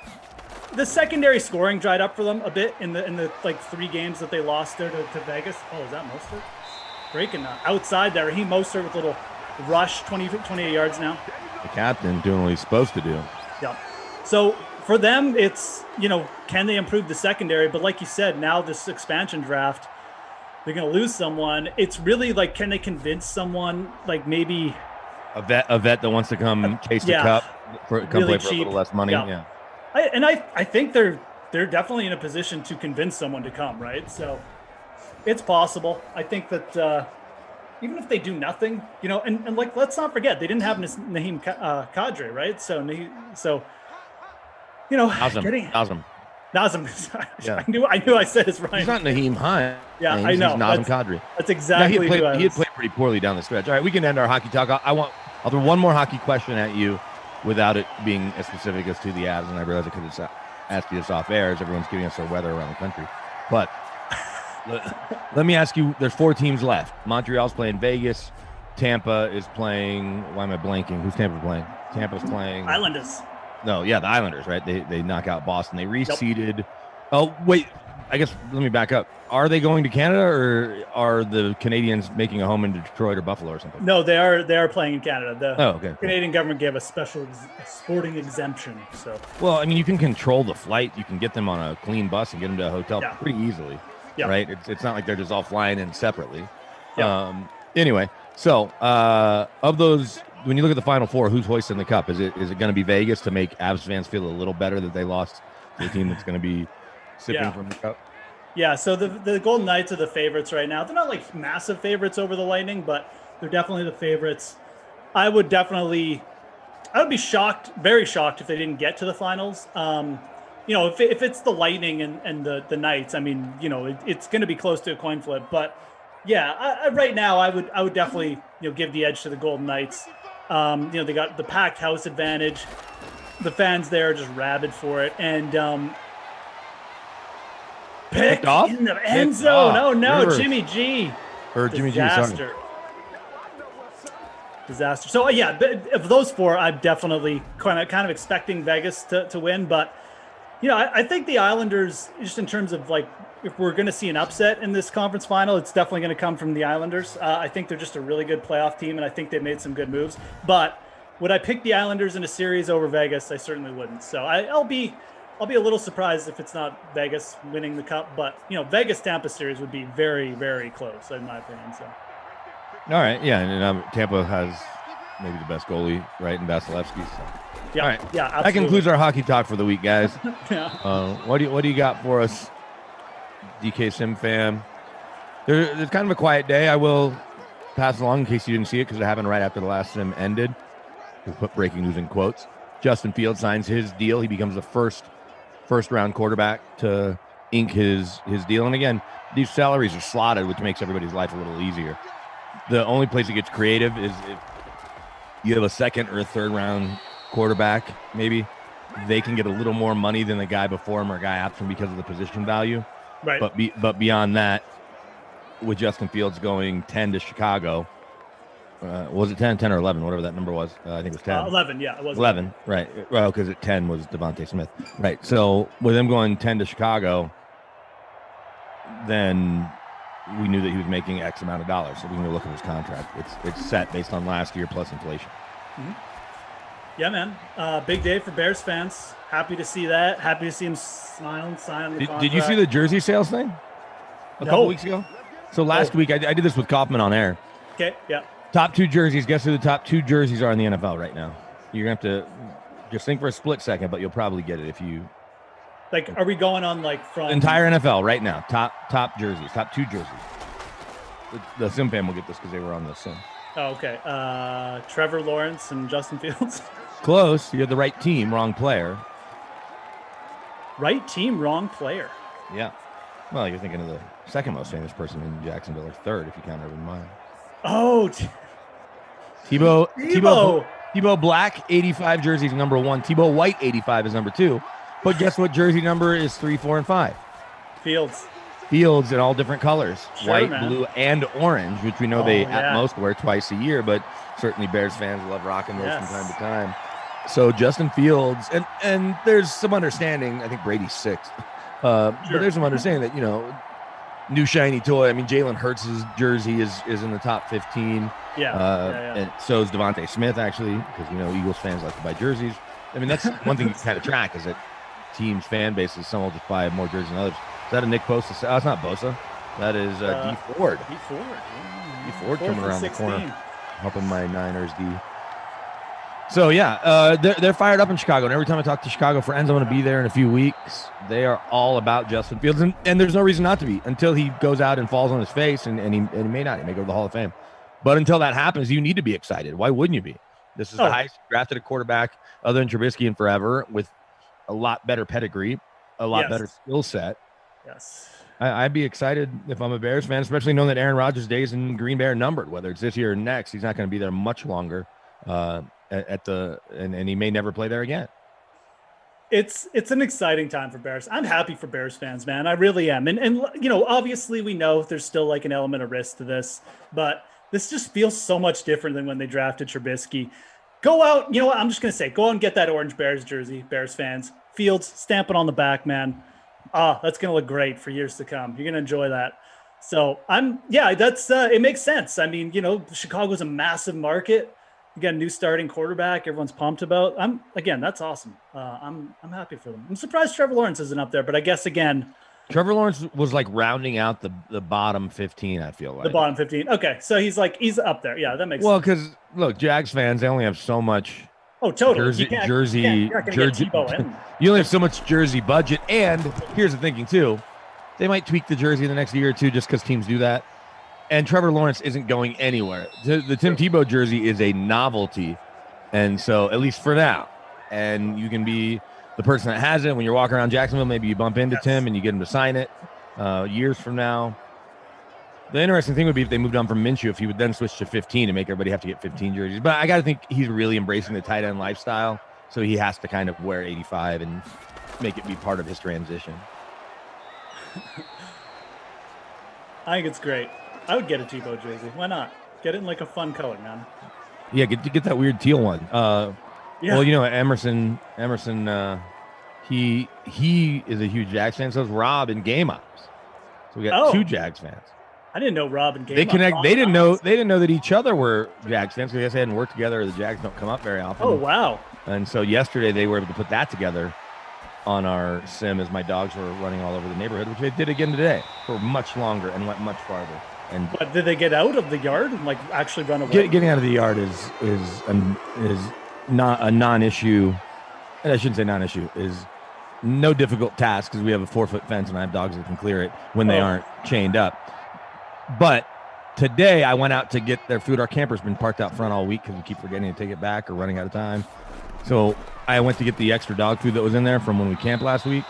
The secondary scoring dried up for them a bit in the like 3 games that they lost there to Vegas. Oh, is that Mostert? Breaking outside there. Raheem Mostert with a little rush, 28 yards now. The captain doing what he's supposed to do. Yeah. So for them, it's, can they improve the secondary? But like you said, now this expansion draft, they're going to lose someone. It's really like, can they convince someone, like maybe a vet that wants to come chase the cup come really play for cheap. a little less money? Yeah. I think they're definitely in a position to convince someone to come, right? So it's possible. I think that even if they do nothing, and like let's not forget they didn't have Naheem Kadri, right? So Nazem. Yeah. I knew I said his right. He's not Naheem Hine. Yeah, I know. He's Nazem Kadri. That's exactly he had played pretty poorly down the stretch. All right, we can end our hockey talk. I'll throw one more hockey question at you without it being as specific as to the Avs, and I realize I could have asked you this off air as everyone's giving us their weather around the country. But let me ask you, there's 4 teams left. Montreal's playing Vegas. Tampa is playing, why am I blanking? Who's Tampa playing? Tampa's playing Islanders. No, yeah, the Islanders, right? They knock out Boston. They reseeded. Yep. Oh, wait. I guess let me back up. Are they going to Canada, or are the Canadians making a home in Detroit or Buffalo or something? No, they are playing in Canada. The okay. Canadian government gave a special sporting exemption. So. Well, I mean, you can control the flight. You can get them on a clean bus and get them to a hotel pretty easily, right? It's not like they're just all flying in separately. Yeah. Anyway, so of those, when you look at the Final Four, who's hoisting the cup? Is it going to be Vegas to make Avs fans feel a little better that they lost to a team that's going to be sipping from the cup. Yeah, so the Golden Knights are the favorites right now. They're not like massive favorites over the Lightning, but they're definitely the favorites. I would be shocked, very shocked, if they didn't get to the finals. If it's the Lightning and the Knights, I mean, it's going to be close to a coin flip. But yeah, right now I would definitely give the edge to the Golden Knights. They got the packed house advantage. The fans there are just rabid for it, and pick in the end zone. Oh no, Rivers. Jimmy G. Or Jimmy G. Sorry. Disaster. So yeah, of those four, I'm definitely kind of expecting Vegas to win. But I think the Islanders, just in terms of like, if we're going to see an upset in this conference final, it's definitely going to come from the Islanders. I think they're just a really good playoff team, and I think they've made some good moves. But would I pick the Islanders in a series over Vegas? I certainly wouldn't. So I'll be a little surprised if it's not Vegas winning the cup. But Vegas Tampa series would be very, very close in my opinion. So. All right, yeah, and Tampa has maybe the best goalie, right, in Vasilevsky. So. Yeah, all right, yeah, absolutely. That concludes our hockey talk for the week, guys. Yeah. What do you got for us, DK Sim fam? There's kind of a quiet day. I will pass along in case you didn't see it because it happened right after the last sim ended. We'll put breaking news in quotes. Justin Fields signs his deal. He becomes the first round quarterback to ink his deal. And again, these salaries are slotted, which makes everybody's life a little easier. The only place it gets creative is if you have a second or a third round quarterback, maybe they can get a little more money than the guy before him or guy after him because of the position value. Right. But beyond that, with Justin Fields going 10 to Chicago, was it 10 or 11, whatever that number was? I think it was 10. 11, yeah, it was 11, right. Well, because at 10 was Devontae Smith. Right. So with him going 10 to Chicago, then we knew that he was making X amount of dollars. So we can look at his contract. It's set based on last year plus inflation. Mm-hmm. Yeah, man. Big day for Bears fans. Happy to see that. Happy to see him sign the contract. Did you see the jersey sales thing a couple weeks ago? So last week, I did this with Kaufman on air. Okay, yeah. Top two jerseys. Guess who the top two jerseys are in the NFL right now? You're going to have to just think for a split second, but you'll probably get it if you... Like, are we going on like from... Entire NFL right now. Top jerseys. Top two jerseys. The Sim fan will get this because they were on the Sim. Oh, okay. Trevor Lawrence and Justin Fields. Close. You had the right team, wrong player. Right team, wrong player. Yeah. Well, you're thinking of the second most famous person in Jacksonville, or third if you count Urban Meyer. Oh, Tebow Black, 85 jerseys, number 1. Tebow White, 85 is number 2. But guess what jersey number is 3, 4, and 5? Fields in all different colors, sure, white, man. blue, and orange, which we know they at most wear twice a year, but certainly Bears fans love rocking those from time to time. So Justin Fields, and there's some understanding, I think Brady's 6th, but there's some understanding that, new shiny toy. I mean, Jalen Hurts' jersey is in the top 15. And so is Devontae Smith, actually, because, Eagles fans like to buy jerseys. I mean, that's one thing you kind of track is that teams' fan bases, some will just buy more jerseys than others. Is that a Nick Bosa? Oh, it's not Bosa. That is D Ford. D Ford coming around the corner, helping my Niners D. So yeah, they're fired up in Chicago, and every time I talk to Chicago friends, I'm going to be there in a few weeks. They are all about Justin Fields, and there's no reason not to be until he goes out and falls on his face, and he may not. He may go to the Hall of Fame, but until that happens, you need to be excited. Why wouldn't you be? This is the highest drafted a quarterback other than Trubisky in forever, with a lot better pedigree, a lot better skill set. Yes. I'd be excited if I'm a Bears fan, especially knowing that Aaron Rodgers' days in Green Bay are numbered, whether it's this year or next. He's not going to be there much longer and he may never play there again. It's an exciting time for Bears. I'm happy for Bears fans, man. I really am. And obviously we know there's still like an element of risk to this, but this just feels so much different than when they drafted Trubisky. Go out, you know what? I'm just going to say, go out and get that orange Bears jersey, Bears fans. Fields, stamp it on the back, man. That's going to look great for years to come. You're going to enjoy that. So that's it makes sense. I mean, Chicago's a massive market. You got a new starting quarterback everyone's pumped about. That's awesome. I'm happy for them. I'm surprised Trevor Lawrence isn't up there, but I guess again, Trevor Lawrence was like rounding out the bottom 15, I feel like. The bottom 15. Okay, so he's up there. Yeah, that makes sense. Well, because look, Jags fans, they only have so much Oh, totally. Jersey. You only have so much jersey budget, and here's the thinking too: they might tweak the jersey in the next year or two just because teams do that. And Trevor Lawrence isn't going anywhere. The Tim Tebow jersey is a novelty, and so at least for now, and you can be the person that has it when you're walking around Jacksonville. Maybe you bump into Tim and you get him to sign it years from now. The interesting thing would be if they moved on from Minshew, if he would then switch to 15 and make everybody have to get 15 jerseys. But I got to think he's really embracing the tight end lifestyle, so he has to kind of wear 85 and make it be part of his transition. I think it's great. I would get a Tebow jersey. Why not? Get it in like a fun color, man. Yeah, get that weird teal one. Well, you know, Emerson, he is a huge Jags fan. So is Rob and Game Ops. So we got two Jags fans. I didn't know Rob and Game They connect. They didn't know that each other were Jags fans because I guess they hadn't worked together. The Jags don't come up very often. Oh wow! And so yesterday they were able to put that together on our sim as my dogs were running all over the neighborhood, which they did again today for much longer and went much farther. And but did they get out of the yard and like actually run away? Getting out of the yard is not a non-issue. And I shouldn't say non-issue, is no difficult task because we have a 4-foot fence and I have dogs that can clear it when they aren't chained up. But today I went out to get their food. Our camper's been parked out front all week because we keep forgetting to take it back or running out of time. So I went to get the extra dog food that was in there from when we camped last week.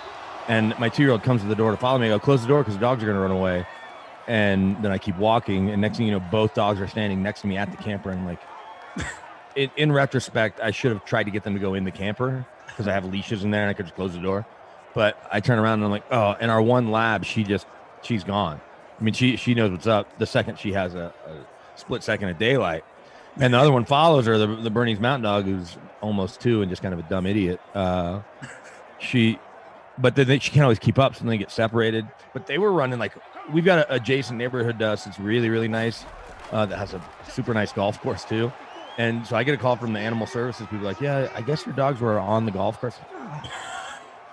And my 2-year-old comes to the door to follow me. I go, close the door because the dogs are going to run away. And then I keep walking. And next thing you know, both dogs are standing next to me at the camper. And like, in retrospect, I should have tried to get them to go in the camper because I have leashes in there and I could just close the door. But I turn around and I'm like, oh, and our one lab, she's gone. I mean, she knows what's up the second she has a split second of daylight. And the other one follows her, the Bernese Mountain Dog, who's almost 2 and just kind of a dumb idiot. She can't always keep up, so then they get separated. But they were running like, we've got an adjacent neighborhood to us that's really, really nice, that has a super nice golf course too. And so I get a call from the animal services people like, yeah, I guess your dogs were on the golf course.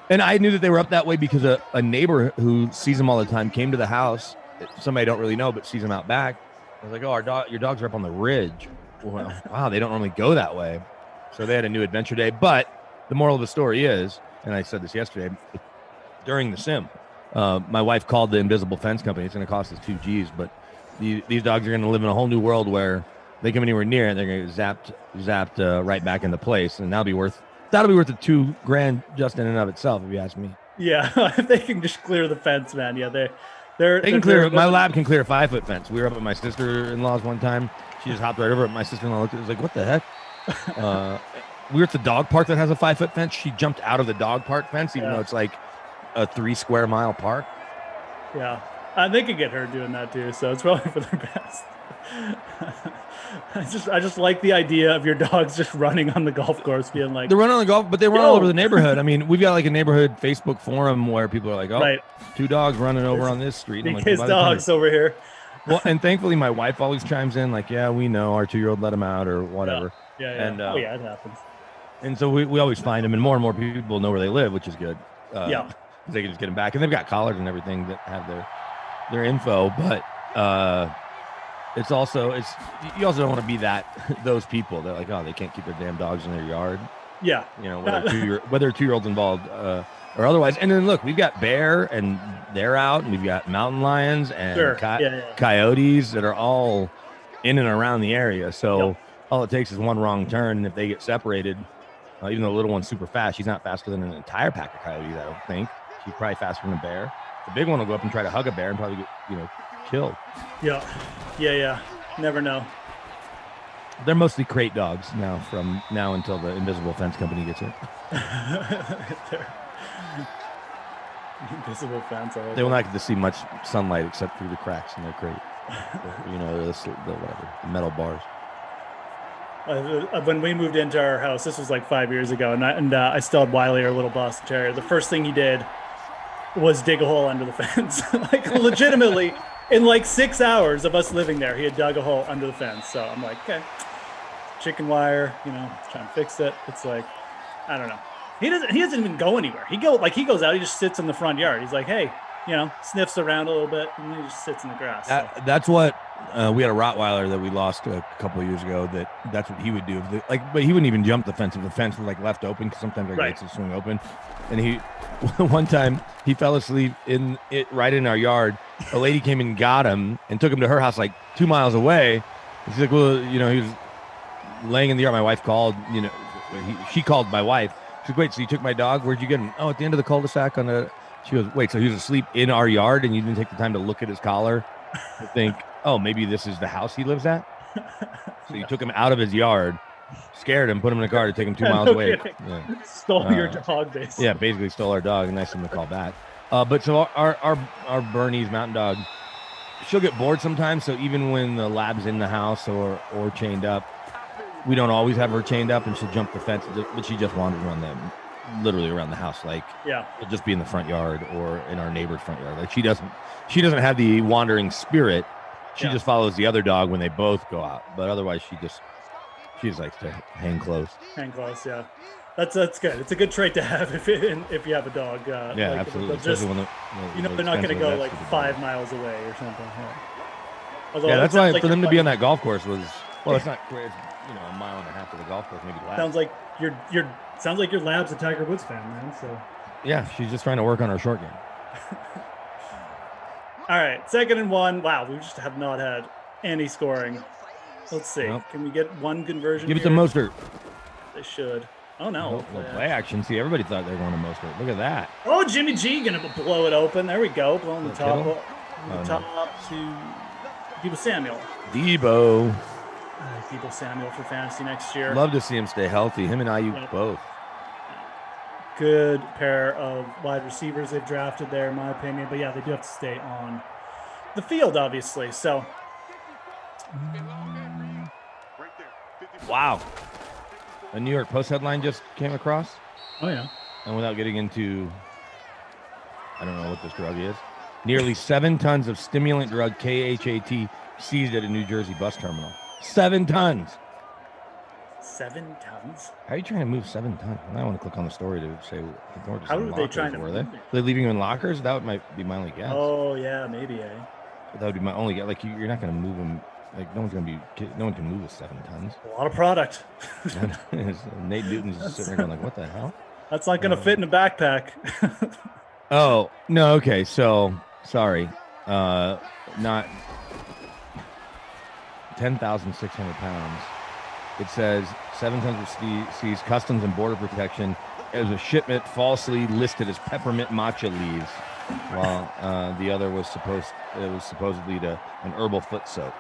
And I knew that they were up that way because a neighbor who sees them all the time came to the house. Somebody I don't really know, but sees them out back. I was like, oh, your dogs are up on the ridge. Well, wow, they don't normally go that way. So they had a new adventure day. But the moral of the story is, and I said this yesterday, during the sim, my wife called the invisible fence company. It's going to cost us $2,000, but these dogs are going to live in a whole new world where they come anywhere near and they're going to get zapped right back into place. And that'll be worth the $2,000 just in and of itself, if you ask me. Yeah, if they can just clear the fence, man. Yeah, they can clear. My lab can clear a 5-foot fence. We were up at my sister-in-law's one time. She just hopped right over it. My sister-in-law looked at it, was like, "What the heck?" We were at the dog park that has a 5-foot fence. She jumped out of the dog park fence, even though it's like a 3-square-mile park. Yeah, they could get hurt doing that too. So it's probably for their best. I just like the idea of your dogs just running on the golf course, being like, they're running on the golf, but they run all over the neighborhood. I mean, we've got like a neighborhood Facebook forum where people are like, oh, 2 dogs running over on this street. Like, his dogs over here. Well, and thankfully my wife always chimes in like, yeah, we know our 2-year-old let him out or whatever. Yeah. And, it happens. And so we always find them, and more people know where they live, which is good. Yeah. They can just get them back. And they've got collars and everything that have their info, but you also don't want to be those people that like, oh, they can't keep their damn dogs in their yard. Yeah. You know, whether a 2-year-old's involved or otherwise. And then look, we've got bear and they're out, and we've got mountain lions and coyotes that are all in and around the area. So all it takes is one wrong turn, and if they get separated, even though the little one's super fast, she's not faster than an entire pack of coyotes, I don't think. She's probably faster than a bear. The big one will go up and try to hug a bear and probably get, killed. Yeah. Never know. They're mostly crate dogs now from now until the invisible fence company gets it. Invisible fence. They will not get to see much sunlight except through the cracks in their crate. The metal bars. When we moved into our house, this was like 5 years ago, and I still had Wiley, our little Boston Terrier. The first thing he did was dig a hole under the fence. Like legitimately, in like 6 hours of us living there, he had dug a hole under the fence. So I'm like, okay, chicken wire, trying to fix it. It's like, I don't know. He doesn't even go anywhere. He goes out, he just sits in the front yard. He's like, hey, sniffs around a little bit, and then he just sits in the grass. That's what We had a Rottweiler that we lost a couple of years ago. That's what he would do. But he wouldn't even jump the fence if the fence was like left open, because sometimes our gates would swing open. And he, one time, he fell asleep right in our yard. A lady came and got him and took him to her house like 2 miles away. And she's like, well, he was laying in the yard. My wife called. She called my wife. She's like, wait, so you took my dog? Where'd you get him? Oh, at the end of the cul-de-sac on the. She goes, wait, so he was asleep in our yard and you didn't take the time to look at his collar to think, oh, maybe this is the house he lives at? So you took him out of his yard, scared him, put him in a car to take him 2 miles away. Yeah. Stole your dog, basically. Yeah, basically stole our dog. Nice of him to call back. But so our Bernese mountain dog, she'll get bored sometimes. So even when the lab's in the house or chained up, we don't always have her chained up, and she'll jump the fence, but she just wanders literally around the house. Like, it'll just be in the front yard or in our neighbor's front yard. Like she doesn't have the wandering spirit. She just follows the other dog when they both go out. But otherwise, she just likes to hang close. Hang close, yeah. That's good. It's a good trait to have if you have a dog. Absolutely. Just, they're not going to go like 5 miles away or something. Yeah. Although that's why for them to be on that golf course was it's not great. It's, a mile and a half to the golf course, maybe less. Sounds like your lab's a Tiger Woods fan, man. So yeah, she's just trying to work on her short game. All right, 2nd and 1. Wow, we just have not had any scoring. Let's see. Nope. Can we get one conversion? Give it to Mostert. They should. Oh no. Play action. See, everybody thought they were going to Mostert. Look at that. Oh, Jimmy G gonna blow it open. There we go. Blowing the top to Deebo Samuel. Deebo Samuel for fantasy next year. Love to see him stay healthy. Him and Ayuk both. Good pair of wide receivers they've drafted there, in my opinion. But yeah, they do have to stay on the field, obviously. So, wow, a New York Post headline just came across. Oh yeah, and without getting into, I don't know what this drug is. Nearly 7 tons of stimulant drug KHAT seized at a New Jersey bus terminal. 7 tons. 7 tons? How are you trying to move 7 tons? I want to click on the story to say. How are they trying to move it? Are they leaving them in lockers? That might be my only guess. Oh yeah, maybe. That would be my only guess. Like you're not going to move them. Like no one can move with 7 tons. A lot of product. Nate Newton's sitting there going like, what the hell? That's not going to fit in a backpack. Oh no. Okay, so sorry. Not 10,600 pounds. It says 7 tons of seized, Customs and Border Protection. It was a shipment falsely listed as peppermint matcha leaves, while the other was supposedly an herbal foot soak.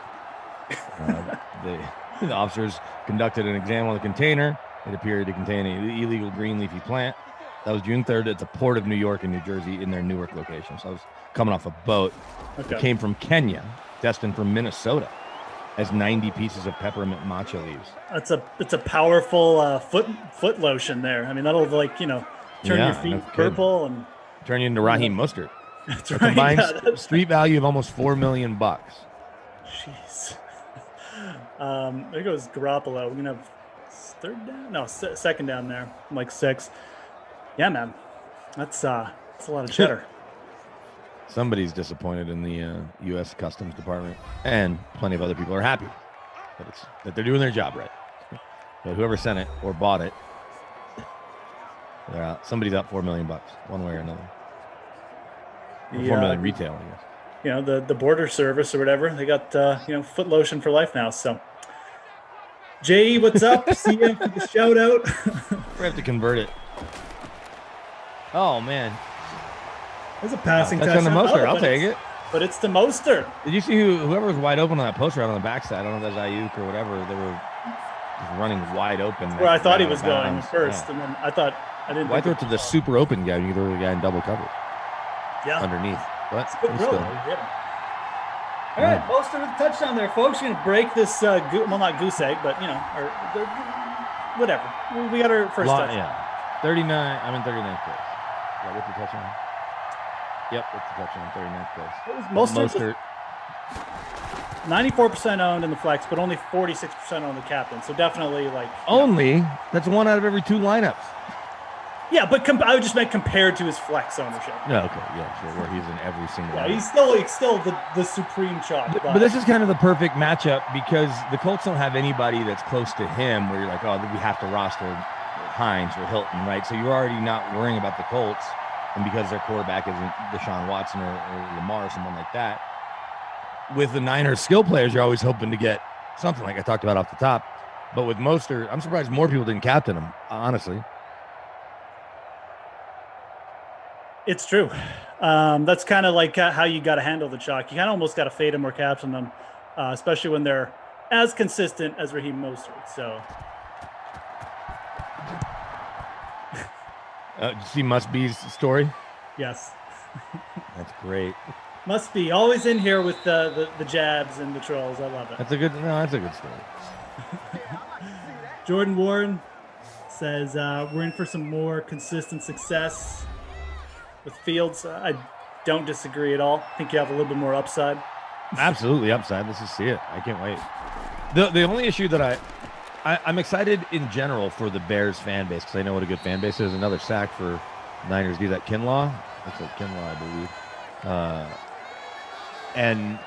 The officers conducted an exam on the container. It appeared to contain an illegal green leafy plant. That was June 3rd at the Port of New York and New Jersey in their Newark location. So I was coming off a boat. Okay. It came from Kenya, destined from Minnesota, as 90 pieces of peppermint matcha leaves. It's a powerful foot lotion there. I mean, that'll turn your feet purple and turn you into Raheem Mostert. That's a right. Combined street value of almost $4 million. Jeez. There goes Garoppolo. We're gonna have third down. No, second down there. Like 6. Yeah, man. That's a lot of cheddar. Somebody's disappointed in the U.S. Customs Department, and plenty of other people are happy that they're doing their job right. But whoever sent it or bought it, they're out. Somebody's out $4 million, one way or another. Or $4 million retail, I guess. The border service or whatever. They got foot lotion for life now. So, Jay, what's up? See you for the shout out. We have to convert it. Oh man. There's a passing touchdown. That's on the Mostert. I'll take it. But it's the Mostert. Did you see whoever was wide open on that poster out on the backside? I don't know if that's Ayuk or whatever. They were just running wide open. Where I thought he was going first, and then I didn't. Why throw it to the super open guy? You can throw the guy in double coverage. Yeah. Underneath. But all right, Mostert with a touchdown there, folks. We're gonna break this. Not goose egg, but or whatever. We got our first touchdown. Yeah. 39. I'm in 39th place. Yeah, with the touchdown. Yep, with the touchdown, 39th place. Mostert 94% owned in the flex, but only 46% on the captain. So definitely only that's 1 out of every 2 lineups. Yeah, but I would just meant compared to his flex ownership. Yeah, okay, yeah, sure. Where he's in every single. Yeah, one. he's still the supreme chalk. But this is kind of the perfect matchup because the Colts don't have anybody that's close to him where you're like, oh, we have to roster Hines or Hilton, right? So you're already not worrying about the Colts, and because their quarterback isn't Deshaun Watson or Lamar or someone like that. With the Niners skill players, you're always hoping to get something like I talked about off the top. But with Mostert, I'm surprised more people didn't captain him, honestly. It's true. That's kind of like how you got to handle the chalk. You kind of almost got to fade them or captain them, especially when they're as consistent as Raheem Mostert. So, did you see Must Be's story? yes, That's great. Must be always in here with the jabs and the trolls. I love it. That's a good story. Jordan Warren says we're in for some more consistent success with Fields. I don't disagree at all. I think you have a little bit more upside. Absolutely upside. Let's just see it. I can't wait. The only issue that I'm excited in general for the Bears fan base because I know what a good fan base is. Another sack for Niners. Do that Kinlaw. That's a Kinlaw, I believe. And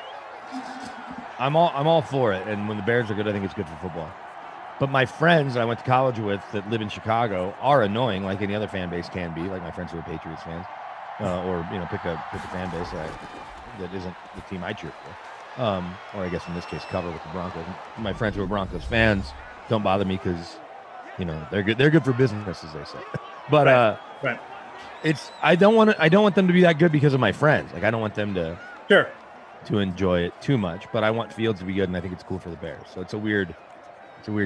I'm all for it. And when the Bears are good, I think it's good for football. But my friends that I went to college with that live in Chicago are annoying, like any other fan base can be. Like my friends who are Patriots fans, or pick a fan base that isn't the team I cheer for, or I guess in this case cover with the Broncos. My friends who are Broncos fans don't bother me because they're good. They're good for business, as they say. But right. I don't want them to be that good because of my friends. Like I don't want them to enjoy it too much. But I want Fields to be good, and I think it's cool for the Bears. So it's a weird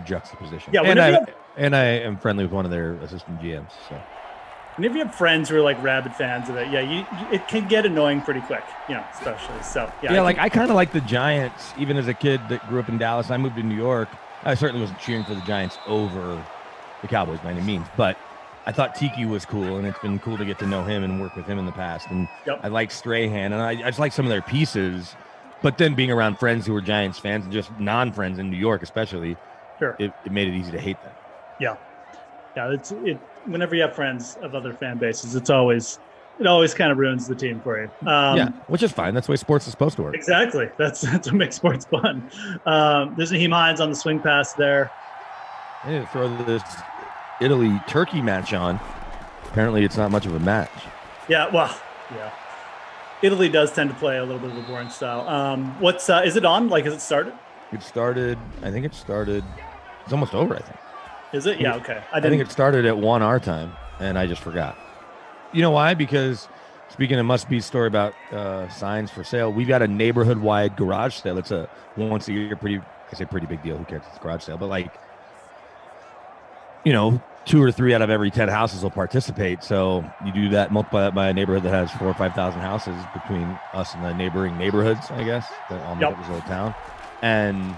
juxtaposition. Yeah, and I am friendly with one of their assistant GMs. So whenever you have friends who are like rabid fans of it, it can get annoying pretty quick, especially. So I kind of like the Giants. Even as a kid that grew up in Dallas, I moved to New York. I certainly wasn't cheering for the Giants over the Cowboys by any means, but I thought Tiki was cool, and it's been cool to get to know him and work with him in the past. And I like Strahan, and I just like some of their pieces. But then being around friends who were Giants fans and just non-friends in New York, especially. Sure. It made it easy to hate them. Yeah. It's whenever you have friends of other fan bases, it always kind of ruins the team for you. Which is fine. That's the way sports is supposed to work. Exactly. That's what makes sports fun. There's Naheem Hines on the swing pass there. I need to throw this Italy-Turkey match on. Apparently, it's not much of a match. Yeah. Well, yeah. Italy does tend to play a little bit of a boring style. Is it on? Like, has it started? It started. I think it started. It's almost over, I think. Is it? Yeah, okay. I think it started at 1 our time, and I just forgot. You know why? Because speaking of Must-Be story about signs for sale, we've got a neighborhood-wide garage sale. It's a once-a-year pretty big deal. Who cares? It's a garage sale. But, 2 or 3 out of every 10 houses will participate. So you do that, multiply that by a neighborhood that has 4,000 or 5,000 houses between us and the neighboring neighborhoods, I guess, that all make up this little town. And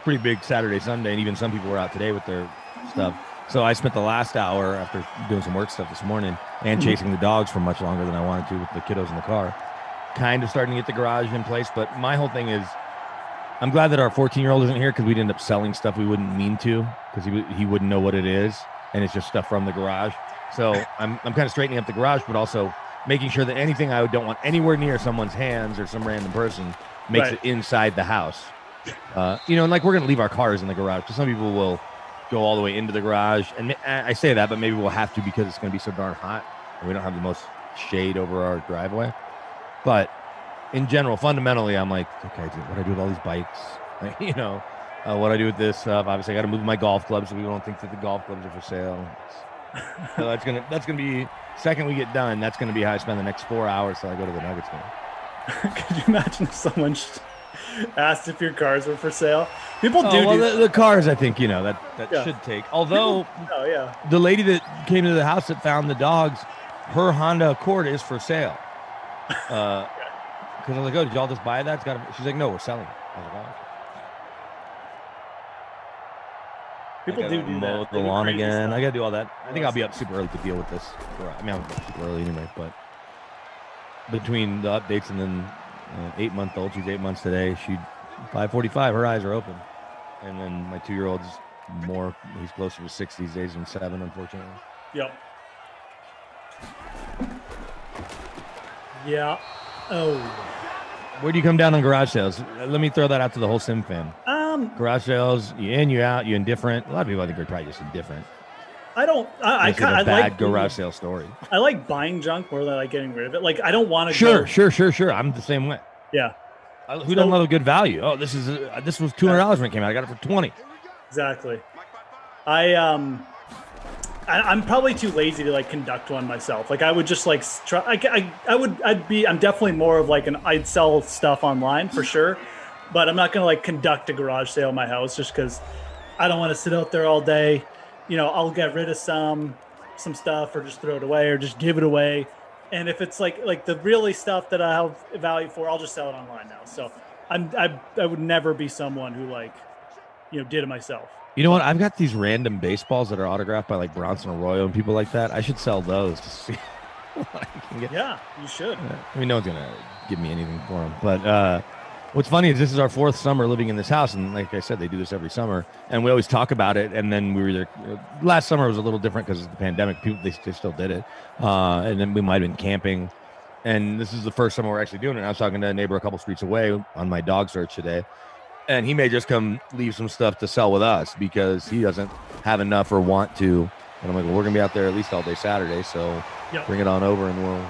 pretty big Saturday, Sunday, and even some people were out today with their stuff. So I spent the last hour after doing some work stuff this morning and chasing the dogs for much longer than I wanted to with the kiddos in the car, kind of starting to get the garage in place. But my whole thing is I'm glad that our 14-year-old isn't here because we'd end up selling stuff we wouldn't mean to because he wouldn't know what it is, and it's just stuff from the garage. So I'm kind of straightening up the garage, but also making sure that anything I don't want anywhere near someone's hands or some random person makes it inside the house. And we're going to leave our cars in the garage because some people will go all the way into the garage. And I say that, but maybe we'll have to because it's going to be so darn hot and we don't have the most shade over our driveway. But in general, fundamentally, I'm like, okay, what do I do with all these bikes? What do I do with this stuff? Obviously, I got to move my golf clubs so we don't think that the golf clubs are for sale. So that's gonna be, second we get done, that's going to be how I spend the next 4 hours till I go to the Nuggets game. Could you imagine if someone asked if your cars were for sale? People do. Well, the cars, I think, that should take. Although, the lady that came to the house that found the dogs, her Honda Accord is for sale. Because I was like, oh, did y'all just buy that? She's like, no, we're selling it. I was like, oh, okay. People do mow that. the lawn again. I got to do all that. I think I'll be up super early to deal with this. I mean, I'm up super early anyway, but between the updates and then 8-month-old, she's 8 months today. She 5:45. Her eyes are open, and then my 2-year-old's he's closer to 6 these days than 7, unfortunately. Yep. Yeah. Oh. Where do you come down on garage sales? Let me throw that out to the whole sim fan. Garage sales, you in, you out, you indifferent. A lot of people I think are probably just indifferent. I don't. I kind of like garage sale story. I like buying junk more than I like getting rid of it. Like I don't want to. Sure. I'm the same way. Yeah. Who doesn't love a good value? Oh, this was $200 when it came out. I got it for $20. Exactly. I'm probably too lazy to like conduct one myself. Like I would just like try. I'm definitely more of like I'd sell stuff online for sure, but I'm not gonna like conduct a garage sale in my house just because I don't want to sit out there all day. You know, I'll get rid of some stuff or just throw it away or just give it away. And if it's like the really stuff that I have value for, I'll just sell it online now. So I would never be someone who like, did it myself. You know what? I've got these random baseballs that are autographed by like Bronson Arroyo and people like that. I should sell those to see what I can get. Yeah, you should. I mean, no one's gonna give me anything for them. But what's funny is this is our 4th summer living in this house, and like I said, they do this every summer, and we always talk about it. And then we were there. Last summer was a little different because of the pandemic. People they still did it, and then we might have been camping. And this is the first summer we're actually doing it. I was talking to a neighbor a couple streets away on my dog search today. And he may just come leave some stuff to sell with us because he doesn't have enough or want to. And I'm like, well, we're gonna be out there at least all day Saturday, so bring it on over, and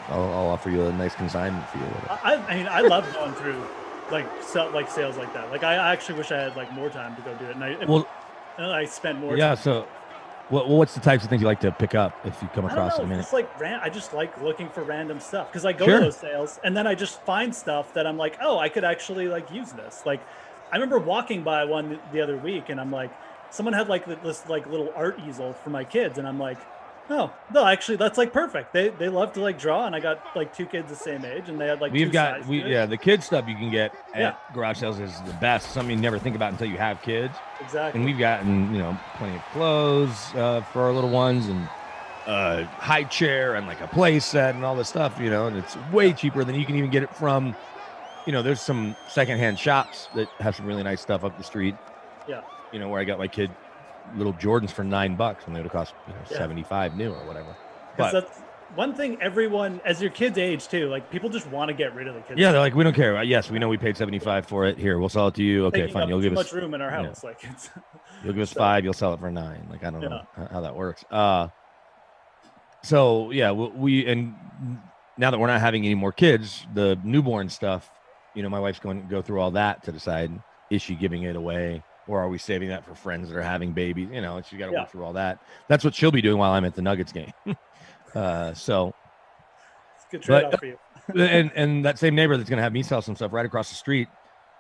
I'll offer you a nice consignment fee. I love going through sales like that. Like I actually wish I had like more time to go do it, and I spent more. Yeah. time. So, what's the types of things you like to pick up if you come across them? It's like I just like looking for random stuff because I go to those sales and then I just find stuff that I'm like, oh, I could actually like use this. Like I remember walking by one the other week and I'm like, someone had like this like little art easel for my kids and I'm like, oh no, actually that's like perfect. They love to like draw and I got like 2 kids the same age and they had like the kids stuff you can get at garage sales is the best. Something you never think about until you have kids. Exactly. And we've gotten plenty of clothes for our little ones and high chair and like a play set and all this stuff, and it's way cheaper than you can even get it from. There's some secondhand shops that have some really nice stuff up the street. Yeah. Where I got my kid little Jordans for $9 when they would have cost $75 new or whatever. But that's one thing everyone, as your kids age too, like people just want to get rid of the kids. Yeah, they're like, we don't care. Yes, we know we paid $75 for it. Here, we'll sell it to you. Okay, fine. You'll give us too much room in our house. Like it's you'll give us $5. You'll sell it for $9. Like I don't know how that works. So yeah, we and now that we're not having any more kids, the newborn stuff, my wife's going to go through all that to decide, is she giving it away? Or are we saving that for friends that are having babies? She's got to work through all that. That's what she'll be doing while I'm at the Nuggets game. So it's a good trade-off for you. and that same neighbor that's going to have me sell some stuff right across the street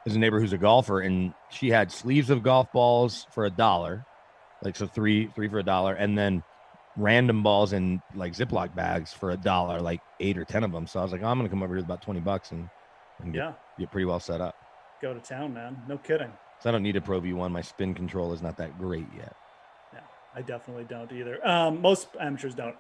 is a neighbor who's a golfer, and she had sleeves of golf balls for $1, like so three for $1, and then random balls in like Ziploc bags for $1, like 8 or 10 of them. So I was like, I'm going to come over here with about $20 and get pretty well set up. Go to town, man. No kidding. So I don't need a Pro V1. My spin control is not that great yet. Yeah, I definitely don't either. Most amateurs don't.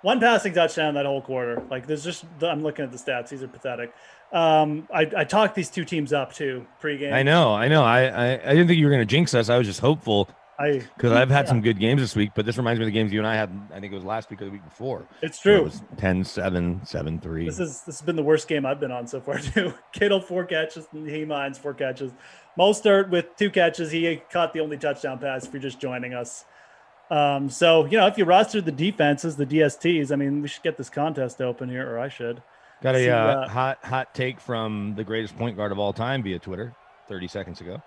1 passing touchdown that whole quarter. Like there's just, I'm looking at the stats. These are pathetic. I talked these 2 teams up too pregame. I know. I didn't think you were going to jinx us. I was just hopeful because I've had some good games this week, but this reminds me of the games you and I had. I think it was last week or the week before. It's true. It was 10-7, 7-3. This has been the worst game I've been on so far too. Kittle 4 catches, he mines 4 catches. Mostert with 2 catches. He caught the only touchdown pass if you're just joining us. So, if you rostered the defenses, the DSTs, I mean, we should get this contest open here, or I should. Got a hot take from the greatest point guard of all time via Twitter 30 seconds ago.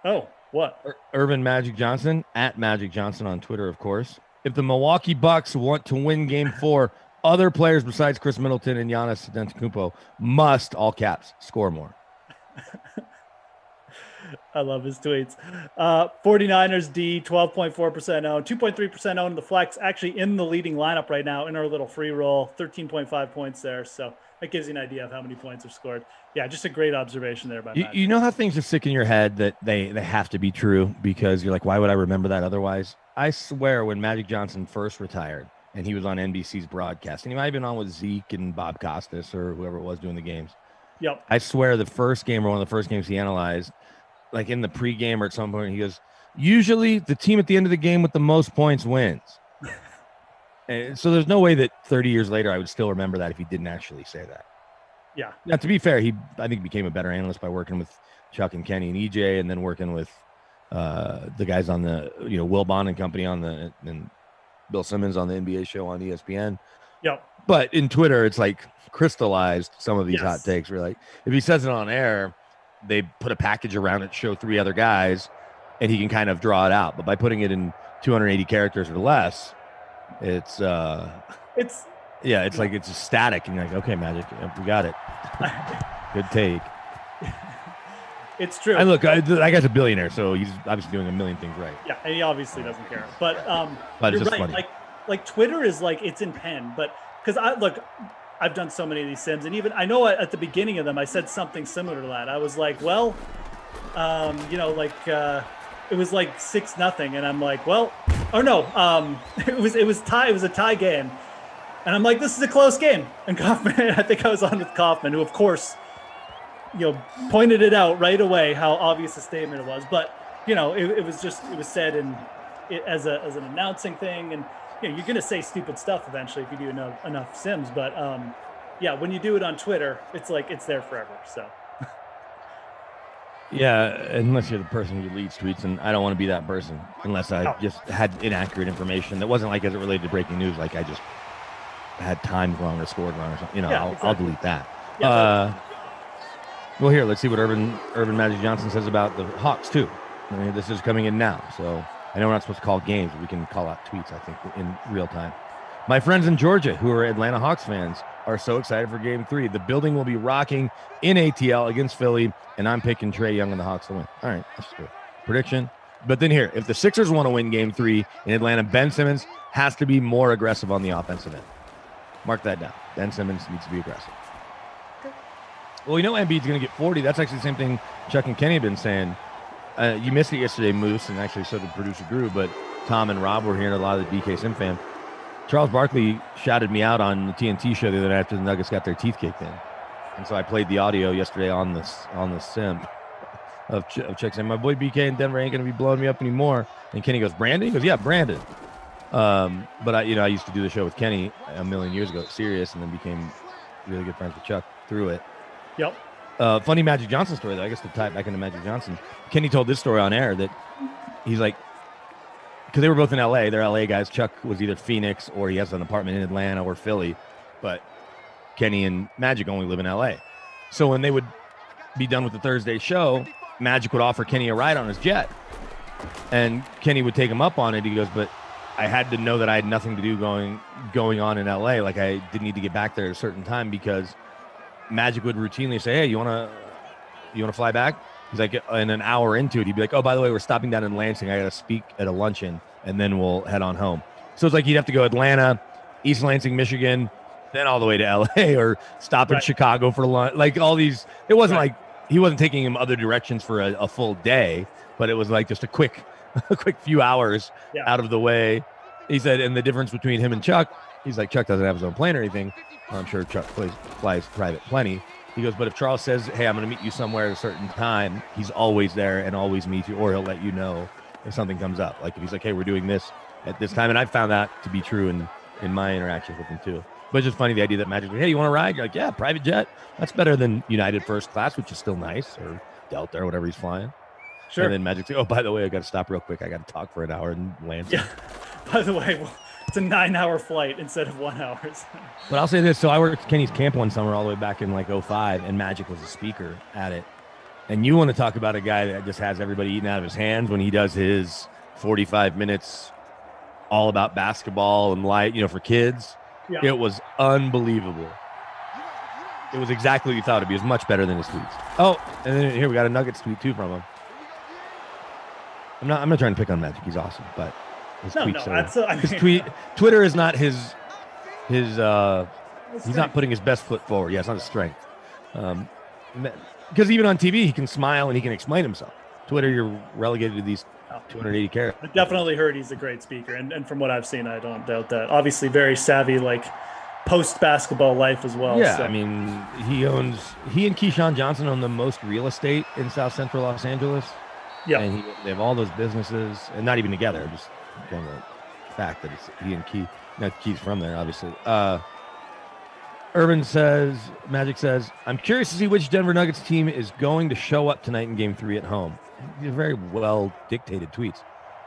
Oh, what? Irvin Magic Johnson, at Magic Johnson on Twitter, of course. If the Milwaukee Bucks want to win Game 4, other players besides Chris Middleton and Giannis Antetokounmpo must, all caps, score more. I love his tweets. 49ers D, 12.4% owned, 2.3% owned. The flex actually in the leading lineup right now in our little free roll, 13.5 points there. So that gives you an idea of how many points are scored. Yeah, just a great observation there by Matt. You know how things just stick in your head that they have to be true because you're like, why would I remember that otherwise? I swear when Magic Johnson first retired and he was on NBC's broadcast, and he might have been on with Zeke and Bob Costas or whoever it was doing the games. Yep. I swear the first game or one of the first games he analyzed, like in the pregame or at some point, he goes, usually the team at the end of the game with the most points wins. And so there's no way that 30 years later I would still remember that if he didn't actually say that. Yeah. Now, to be fair, I think became a better analyst by working with Chuck and Kenny and EJ, and then working with the guys on the, Will Bond and company and Bill Simmons on the NBA show on ESPN. Yep. But in Twitter, it's like crystallized some of these hot takes. Where like, if he says it on air, they put a package around it, show 3 other guys, and he can kind of draw it out. But by putting it in 280 characters or less, it's like it's just static, and you're like, okay, Magic, we got it. Good take. It's true. And look, that guy's a billionaire, so he's obviously doing a million things right. Yeah, and he obviously doesn't care. But it's you're just right. funny. Like Twitter is like, it's in pen, but because I've done so many of these sims, and even I know at the beginning of them I said something similar to that. I was like, well, it was like 6-0, and I'm like, well, oh no, it was a tie game, and I'm like, this is a close game. And Kaufman, I think I was on with Kaufman, who of course, pointed it out right away how obvious a statement it was. But it was said as an announcing thing, and you're gonna say stupid stuff eventually if you do enough sims. But when you do it on Twitter, it's like it's there forever. So. Yeah, unless you're the person who leads tweets, and I don't want to be that person unless I just had inaccurate information that wasn't like as it related to breaking news, like I just had timed wrong or scored wrong or something. I'll delete that. Yeah, well, here, let's see what Urban Magic Johnson says about the Hawks too. I mean, this is coming in now, so I know we're not supposed to call games, but we can call out tweets, I think, in real time. My friends in Georgia who are Atlanta Hawks fans are so excited for Game 3. The building will be rocking in ATL against Philly, and I'm picking Trae Young and the Hawks to win. All right, that's good prediction. But then here, if the Sixers want to win Game 3 in Atlanta, Ben Simmons has to be more aggressive on the offensive end. Mark that down. Ben Simmons needs to be aggressive. Well, Embiid's going to get 40. That's actually the same thing Chuck and Kenny have been saying. You missed it yesterday, Moose, and actually so did producer Drew, but Tom and Rob were hearing a lot of the DK Sim fan. Charles Barkley shouted me out on the TNT show the other night after the Nuggets got their teeth kicked in. And so I played the audio yesterday on the sim of Chuck saying, my boy BK in Denver ain't going to be blowing me up anymore. And Kenny goes, Brandon? He goes, yeah, Brandon. But I used to do the show with Kenny a million years ago at Sirius, and then became really good friends with Chuck through it. Yep. Funny Magic Johnson story, though. I guess to tie it back into Magic Johnson. Kenny told this story on air that he's like, because they were both in LA. They're LA guys. Chuck was either Phoenix or he has an apartment in Atlanta or Philly. But Kenny and Magic only live in LA. So when they would be done with the Thursday show, Magic would offer Kenny a ride on his jet. And Kenny would take him up on it. He goes, but I had to know that I had nothing to do going on in LA. Like I didn't need to get back there at a certain time because Magic would routinely say, hey, you want to fly back? He's like, and an hour into it, he'd be like, oh, by the way, we're stopping down in Lansing. I got to speak at a luncheon, and then we'll head on home. So it's like he'd have to go Atlanta, East Lansing, Michigan, then all the way to L.A. or stop in Chicago for lunch. Like all these, it wasn't like he wasn't taking him other directions for a full day, but it was like just a quick few hours out of the way. He said, and the difference between him and Chuck, he's like, Chuck doesn't have his own plane or anything. I'm sure Chuck flies private plenty. He goes, but if Charles says, hey, I'm going to meet you somewhere at a certain time, he's always there and always meets you, or he'll let you know if something comes up. Like if he's like, hey, we're doing this at this time. And I've found that to be true in my interactions with him too. But it's just funny, the idea that Magic's like, hey, you want to ride? You're like, yeah, private jet. That's better than United First Class, which is still nice, or Delta or whatever he's flying. Sure. And then Magic's like, oh, by the way, I got to stop real quick. I got to talk for an hour and land. Yeah. By the way, it's a 9-hour flight instead of 1 hour. But I'll say this. So I worked at Kenny's camp one summer all the way back in like 2005, and Magic was a speaker at it. And you want to talk about a guy that just has everybody eating out of his hands when he does his 45 minutes all about basketball and light, for kids. Yeah. It was unbelievable. It was exactly what you thought it'd be. It was much better than his tweets. Oh, and then here we got a Nuggets tweet too from him. I'm not trying to pick on Magic. He's awesome, but his Twitter is not his he's not putting his best foot forward. Yeah, it's not his strength. Because even on TV, he can smile and he can explain himself. Twitter, you're relegated to these 280 characters. I definitely heard he's a great speaker, and from what I've seen, I don't doubt that. Obviously, very savvy, like post-basketball life as well. Yeah, so. I mean, he and Keyshawn Johnson own the most real estate in South Central Los Angeles. Yeah. And they have all those businesses, and not even together, just kind of a fact that it's he and Key. Not Key's from there, obviously. Irvin says, Magic says, I'm curious to see which Denver Nuggets team is going to show up tonight in Game 3 at home. These are very well-dictated tweets.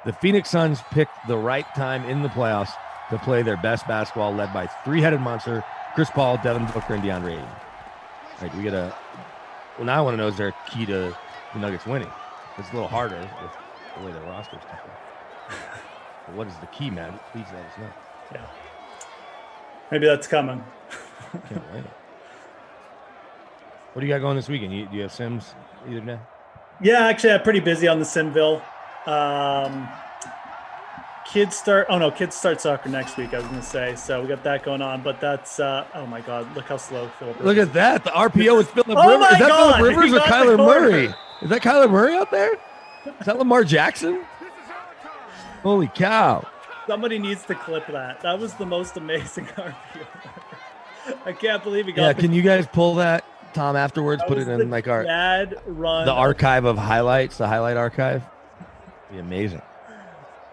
The Phoenix Suns picked the right time in the playoffs to play their best basketball, led by three-headed monster, Chris Paul, Devin Booker, and DeAndre Ayton. All right, we get a... Well, now I want to know, is there a key to the Nuggets winning? It's a little harder with the way the roster's different. But what is the key, man? Please let us know. Yeah. Maybe that's coming. Can't wait. What do you got going this weekend? Do you have Sims either day? Yeah, actually, I'm pretty busy on the Simville. Kids start soccer next week, I was going to say. So we got that going on. But that's, oh my God, look how slow Philip Rivers. Look at that. The RPO with Philip Oh Rivers. my Is that God, Philip Rivers he or got the Kyler corner. Murray? Is that Kyler Murray out there? Is that Lamar Jackson? Holy cow. Somebody needs to clip that. That was the most amazing RPO. I can't believe he got Yeah, the can you guys pull that, Tom, afterwards? That put was it the in like our dad run. the archive of highlights, the highlight archive. Be amazing.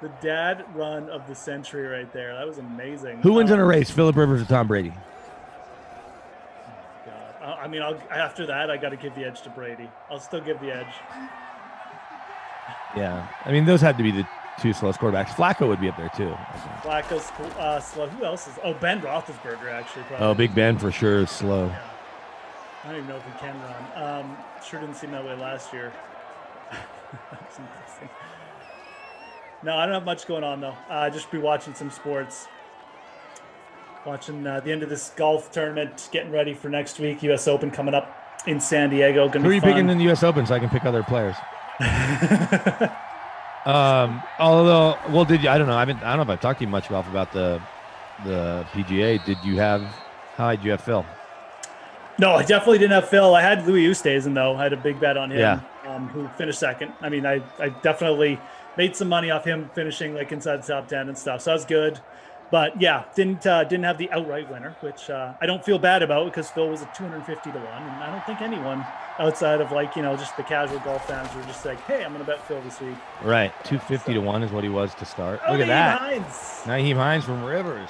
The dad run of the century right there. That was amazing. Who wins in a race, Philip Rivers or Tom Brady? God. I mean, after that, I got to give the edge to Brady. I'll still give the edge. Yeah, I mean those had to be the two slowest quarterbacks. Flacco would be up there too. Flacco's slow. Who else is? Oh, Ben Roethlisberger actually. Probably. Oh, Big Ben for sure is slow. I don't even know if he can run. Sure didn't seem that way last year. That's interesting. No, I don't have much going on though. Just be watching some sports. Watching the end of this golf tournament, getting ready for next week. U.S. Open coming up in San Diego. Who are you picking in the U.S. Open so I can pick other players? Although, well, I don't know. I don't know if I've talked to you much, Ralph, about the PGA. How did you have Phil? No, I definitely didn't have Phil. I had Louis Oosthuizen, though. I had a big bet on him, Yeah. Who finished second. I mean, I definitely made some money off him finishing like inside the top 10 and stuff. So that was good. But yeah, didn't have the outright winner, which I don't feel bad about because Phil was at 250 to 1. And I don't think anyone outside of just the casual golf fans were just like, hey, I'm going to bet Phil this week. Right, 250 to 1 is what he was to start. Oh, Look at that. Hines. Naheem Hines from Rivers.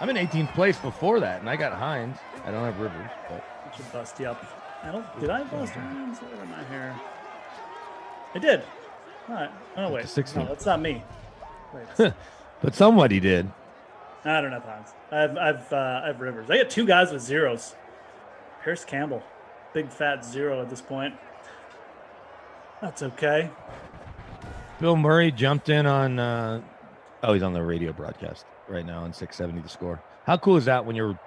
I'm in 18th place before that, and I got Hines. I don't have Rivers, but I should bust you up. Did I bust Hines? What am I here? I did. All right. Oh wait, 16. no, that's not me. Wait. but somebody did. I don't have Hines. I have Rivers. I got two guys with zeros. Harris Campbell, big fat zero at this point. That's okay. Bill Murray jumped in on. He's on the radio broadcast right now on 670 The Score. How cool is that when you're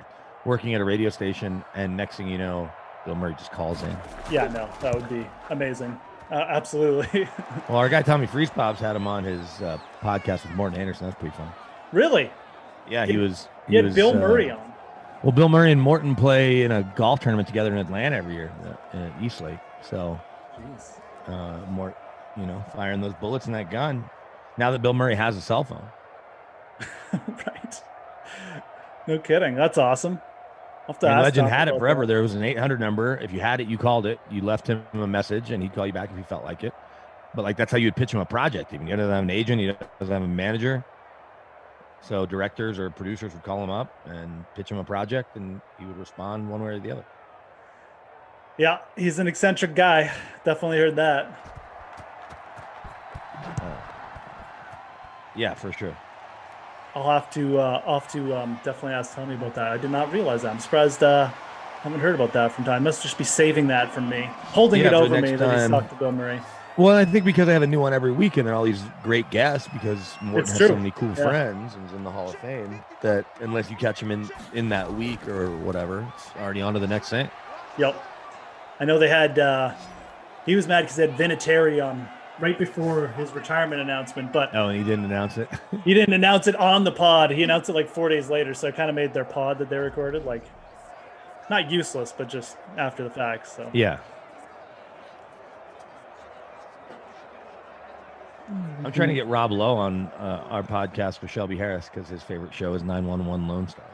working at a radio station and next thing you know, Bill Murray just calls in? Yeah, no, that would be amazing. Absolutely. Well, our guy Tommy Freeze Pops had him on his podcast with Morton Anderson. That's pretty fun. Really? Yeah, he was. He had Bill Murray on. Well, Bill Murray and Morton play in a golf tournament together in Atlanta every year in Eastlake. So, Mort, firing those bullets in that gun. Now that Bill Murray has a cell phone. Right. No kidding. That's awesome. I'll have to ask Legend Tom had it about forever. that. There was an 800 number. If you had it, you called it. You left him a message, and he'd call you back if he felt like it. But that's how you'd pitch him a project. Even he doesn't have an agent. He doesn't have a manager. So directors or producers would call him up and pitch him a project, and he would respond one way or the other. Yeah, he's an eccentric guy. Definitely heard that. Yeah, for sure. I'll have to definitely ask Tony about that. I did not realize that. I'm surprised I haven't heard about that from Tom. Must just be saving that from me, holding it for over next me that he's time. talked to Bill Murray. Well, I think because I have a new one every week, and they're all these great guests because Morton It's has true. so many cool Yeah. friends and is in the Hall of Fame that unless you catch him in that week or whatever, it's already on to the next thing. Yep. I know they had. He was mad because they had Vinatieri on right before his retirement announcement, but Oh, and he didn't announce it. he didn't announce it on the pod. He announced it like 4 days later, so it kind of made their pod that they recorded not useless, but just after the fact. So Yeah. I'm trying to get Rob Lowe on our podcast with Shelby Harris because his favorite show is 911 Lone Star.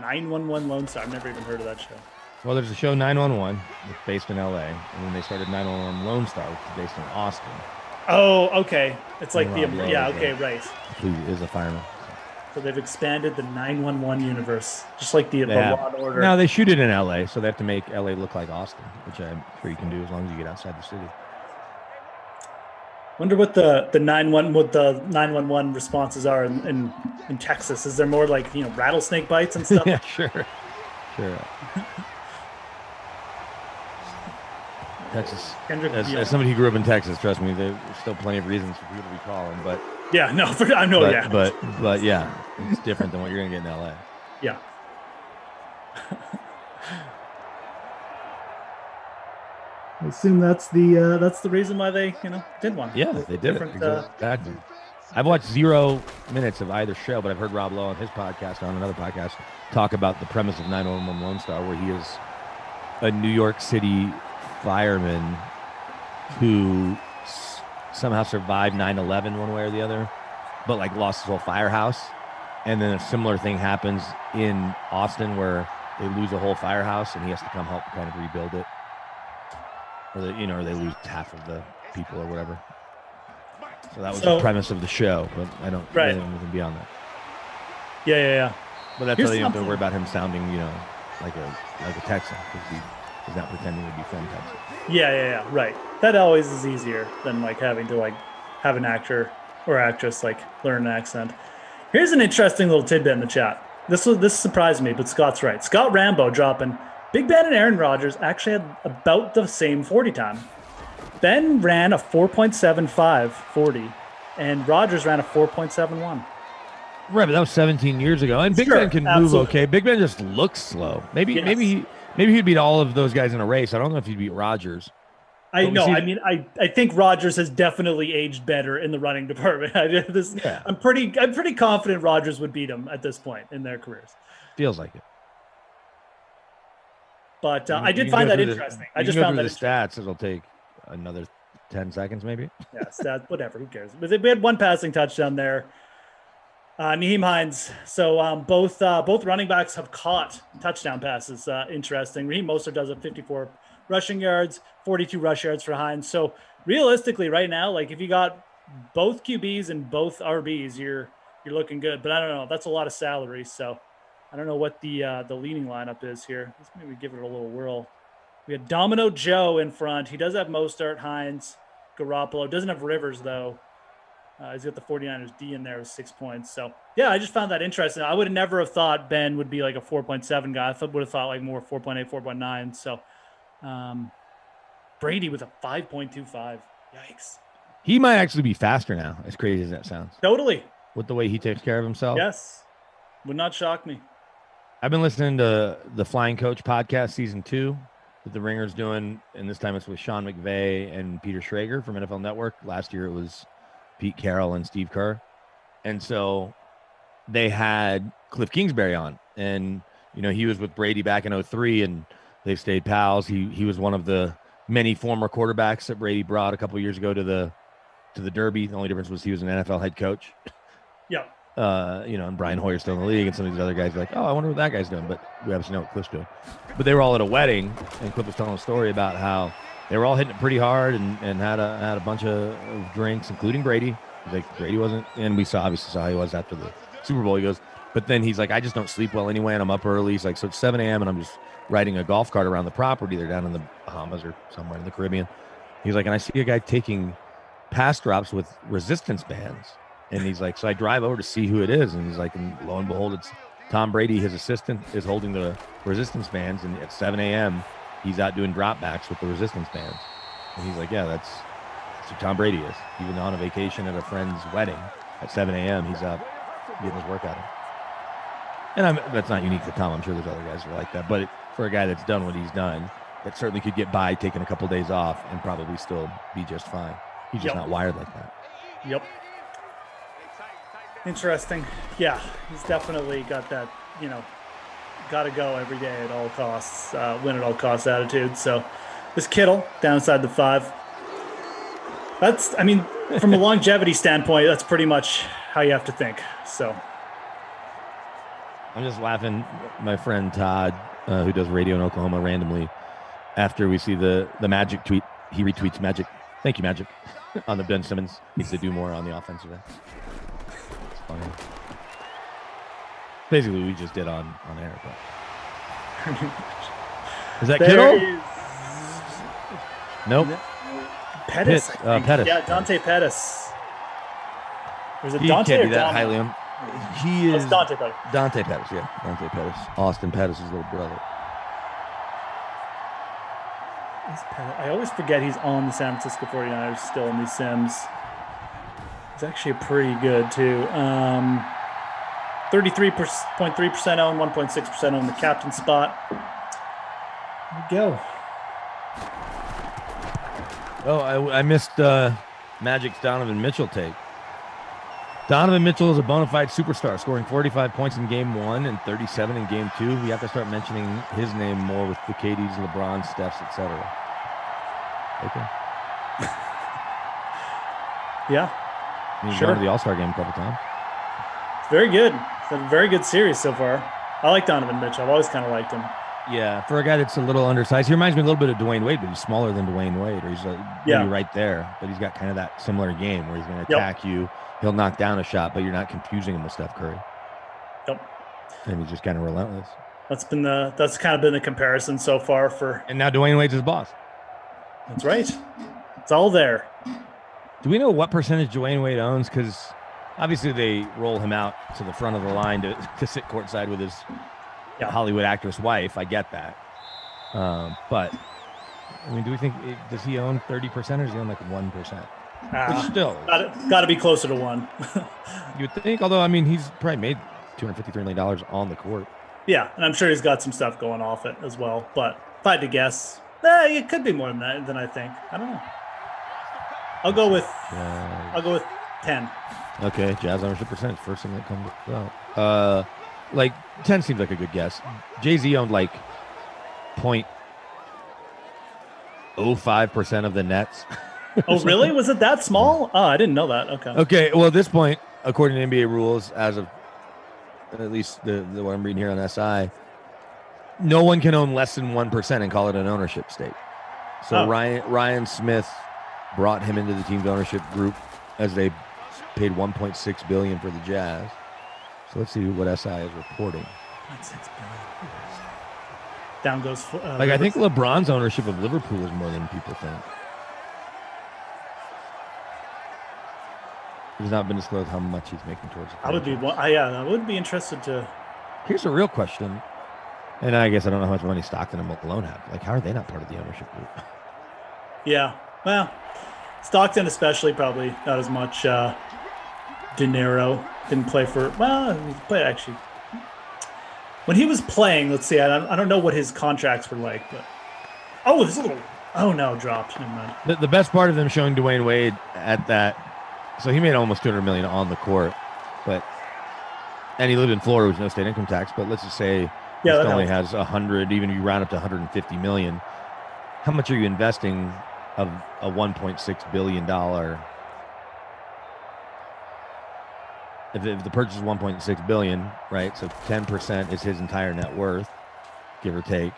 911 Lone Star. I've never even heard of that show. Well, there's a show 911 based in LA, and then they started 911 Lone Star, which is based in Austin. Oh, okay. It's like Rob Lowe right. Who is a fireman. So they've expanded the 911 universe, just like the Law and Order. Now they shoot it in LA, so they have to make LA look like Austin, which I'm sure you can do as long as you get outside the city. Wonder what the 911 responses are in Texas. Is there more like rattlesnake bites and stuff? Yeah, sure. Texas. As somebody who grew up in Texas, trust me, there's still plenty of reasons for people to be calling, but yeah, no, I know, yeah, but yeah, it's different than what you're gonna get in LA. Yeah. I assume that's the reason why they did one. Yeah, they did it. Exactly. I've watched 0 minutes of either show, but I've heard Rob Lowe on his podcast, on another podcast, talk about the premise of 911 Lone Star, where he is a New York City fireman who somehow survived 9/11 one way or the other, but like lost his whole firehouse. And then a similar thing happens in Austin where they lose a whole firehouse and he has to come help kind of rebuild it. Or they lose half of the people or whatever. So that was the premise of the show, but I don't really know anything beyond that. Yeah. But that's why you don't have to worry about him sounding, like a Texan, because he's not pretending to be from Texas. Yeah, right. That always is easier than like having to like have an actor or actress like learn an accent. Here's an interesting little tidbit in the chat. This surprised me, but Scott's right. Scott Rambo dropping Big Ben and Aaron Rodgers actually had about the same 40 time. Ben ran a 4.75 40, and Rodgers ran a 4.71. Right, but that was 17 years ago. And Big Ben can move okay. Big Ben just looks slow. Maybe he'd beat all of those guys in a race. I don't know if he'd beat Rodgers. I know. I mean, I think Rodgers has definitely aged better in the running department. I'm pretty confident Rodgers would beat him at this point in their careers. Feels like it. But I did find that interesting. I just found that the stats. It'll take another 10 seconds, maybe. Yeah, stats. Whatever. Who cares? But we had one passing touchdown there. Nyheim Hines. So both running backs have caught touchdown passes. Interesting. Raheem Mostert does have 54 rushing yards, 42 rush yards for Hines. So realistically, right now, like if you got both QBs and both RBs, you're looking good. But I don't know. That's a lot of salary. So I don't know what the leading lineup is here. Let's maybe give it a little whirl. We had Domino Joe in front. He does have Mostert, Hines, Garoppolo. Doesn't have Rivers though. He's got the 49ers D in there with 6 points. So, yeah, I just found that interesting. I would have never have thought Ben would be like a 4.7 guy. I would have thought like more 4.8, 4.9. So, Brady with a 5.25. Yikes. He might actually be faster now, as crazy as that sounds. Totally. With the way he takes care of himself. Yes. Would not shock me. I've been listening to the Flying Coach podcast season 2 that the Ringer's doing, and this time it's with Sean McVay and Peter Schrager from NFL Network. Last year it was Pete Carroll and Steve Kerr. And so they had Cliff Kingsbury on, and he was with Brady back in 2003, and they've stayed pals. He was one of the many former quarterbacks that Brady brought a couple years ago to the Derby. The only difference was he was an NFL head coach. Yeah. And Brian Hoyer's still in the league, and some of these other guys are like, oh, I wonder what that guy's doing, but we obviously know what Cliff's doing. But they were all at a wedding, and Cliff was telling a story about how they were all hitting it pretty hard and had a bunch of drinks, including Brady. He's like, Brady wasn't, and we obviously saw how he was after the Super Bowl. He goes, but then he's like, I just don't sleep well anyway, and I'm up early. He's like, so it's 7 a.m. and I'm just riding a golf cart around the property. They're down in the Bahamas or somewhere in the Caribbean. He's like, and I see a guy taking pass drops with resistance bands. And he's like, so I drive over to see who it is. And he's like, and lo and behold, it's Tom Brady. His assistant is holding the resistance bands. And at 7 a.m., he's out doing dropbacks with the resistance bands. And he's like, yeah, that's who Tom Brady is. Even on a vacation at a friend's wedding at 7 a.m., he's up getting his workout in. And that's not unique to Tom. I'm sure there's other guys who are like that. But for a guy that's done what he's done, that certainly could get by taking a couple days off and probably still be just fine. He's just not wired like that. Yep. Interesting. Yeah, he's definitely got that, got to go every day at all costs, win at all costs attitude. So this Kittle downside the 5. That's, from a longevity standpoint, that's pretty much how you have to think. So I'm just laughing. My friend Todd, who does radio in Oklahoma randomly, after we see the Magic tweet, he retweets Magic. Thank you, Magic, on the Ben Simmons. Needs to do more on the offensive end. It's funny. Basically, we just did on air. But. Is that Kittle? Nope. Pettis. Pettis. Yeah, Dante Pettis. There's a He Dante can't or be that Dante? highly. He Oh, is it's Dante Pettis. Dante Pettis, yeah. Dante Pettis. Austin Pettis' little brother. I always forget he's on the San Francisco 49ers still in these sims. He's actually pretty good, too. 33.3% owned, 1.6% owned the captain spot. There we go. Oh, I missed Magic's Donovan Mitchell take. Donovan Mitchell is a bona fide superstar, scoring 45 points in Game 1 and 37 in Game 2. We have to start mentioning his name more with the KDs, LeBron, Stephs, etc. Okay. Yeah. He's Sure. gone to the All-Star game a couple times. Very good. It's a very good series so far. I like Donovan Mitchell. I've always kind of liked him. Yeah, for a guy that's a little undersized, he reminds me a little bit of Dwayne Wade, but he's smaller than Dwayne Wade, or he's maybe right there. But he's got kind of that similar game where he's going to attack you. He'll knock down a shot, but you're not confusing him with Steph Curry. Yep. And he's just kind of relentless. That's kind of been the comparison so far for. And now Dwayne Wade's his boss. That's right. It's all there. Do we know what percentage Dwayne Wade owns? Because obviously they roll him out to the front of the line to sit courtside with his Hollywood actress wife. I get that. But, I mean, do we think, does he own 30% or does he own like 1%? Which still. Got to be closer to 1. You would think, although, I mean, he's probably made $253 million on the court. Yeah, and I'm sure he's got some stuff going off it as well. But if I had to guess, it could be more than that than I think. I don't know. I'll go with 10. Okay, Jazz ownership percentage, first thing that comes out. Like 10 seems like a good guess. Jay-Z owned like 0.05% of the Nets. Oh, really? Was it that small? Oh, I didn't know that. Okay. Okay, well, at this point, according to NBA rules, as of at least the what I'm reading here on SI, no one can own less than 1% and call it an ownership stake. So Ryan Smith brought him into the team's ownership group as they paid $1.6 billion for the Jazz. So let's see what SI is reporting. $1.6 billion. Down goes. I think LeBron's ownership of Liverpool is more than people think. It's not been disclosed how much he's making towards it. I would be interested to. Here's a real question, and I guess I don't know how much money Stockton and Malone have. Like, how are they not part of the ownership group? Yeah, well, Stockton especially probably not as much. De Niro didn't play for. Well, he played actually. When he was playing, let's see. I don't know what his contracts were like, but there's a little. Oh no, dropped. Never mind. The best part of them showing Dwayne Wade at that. So he made almost $200 million on the court, and he lived in Florida with no state income tax. But let's just say he only has 100, even if you round up to 150 million. How much are you investing of a $1.6 billion? If the purchase is $1.6 billion, right? So 10% is his entire net worth, give or take.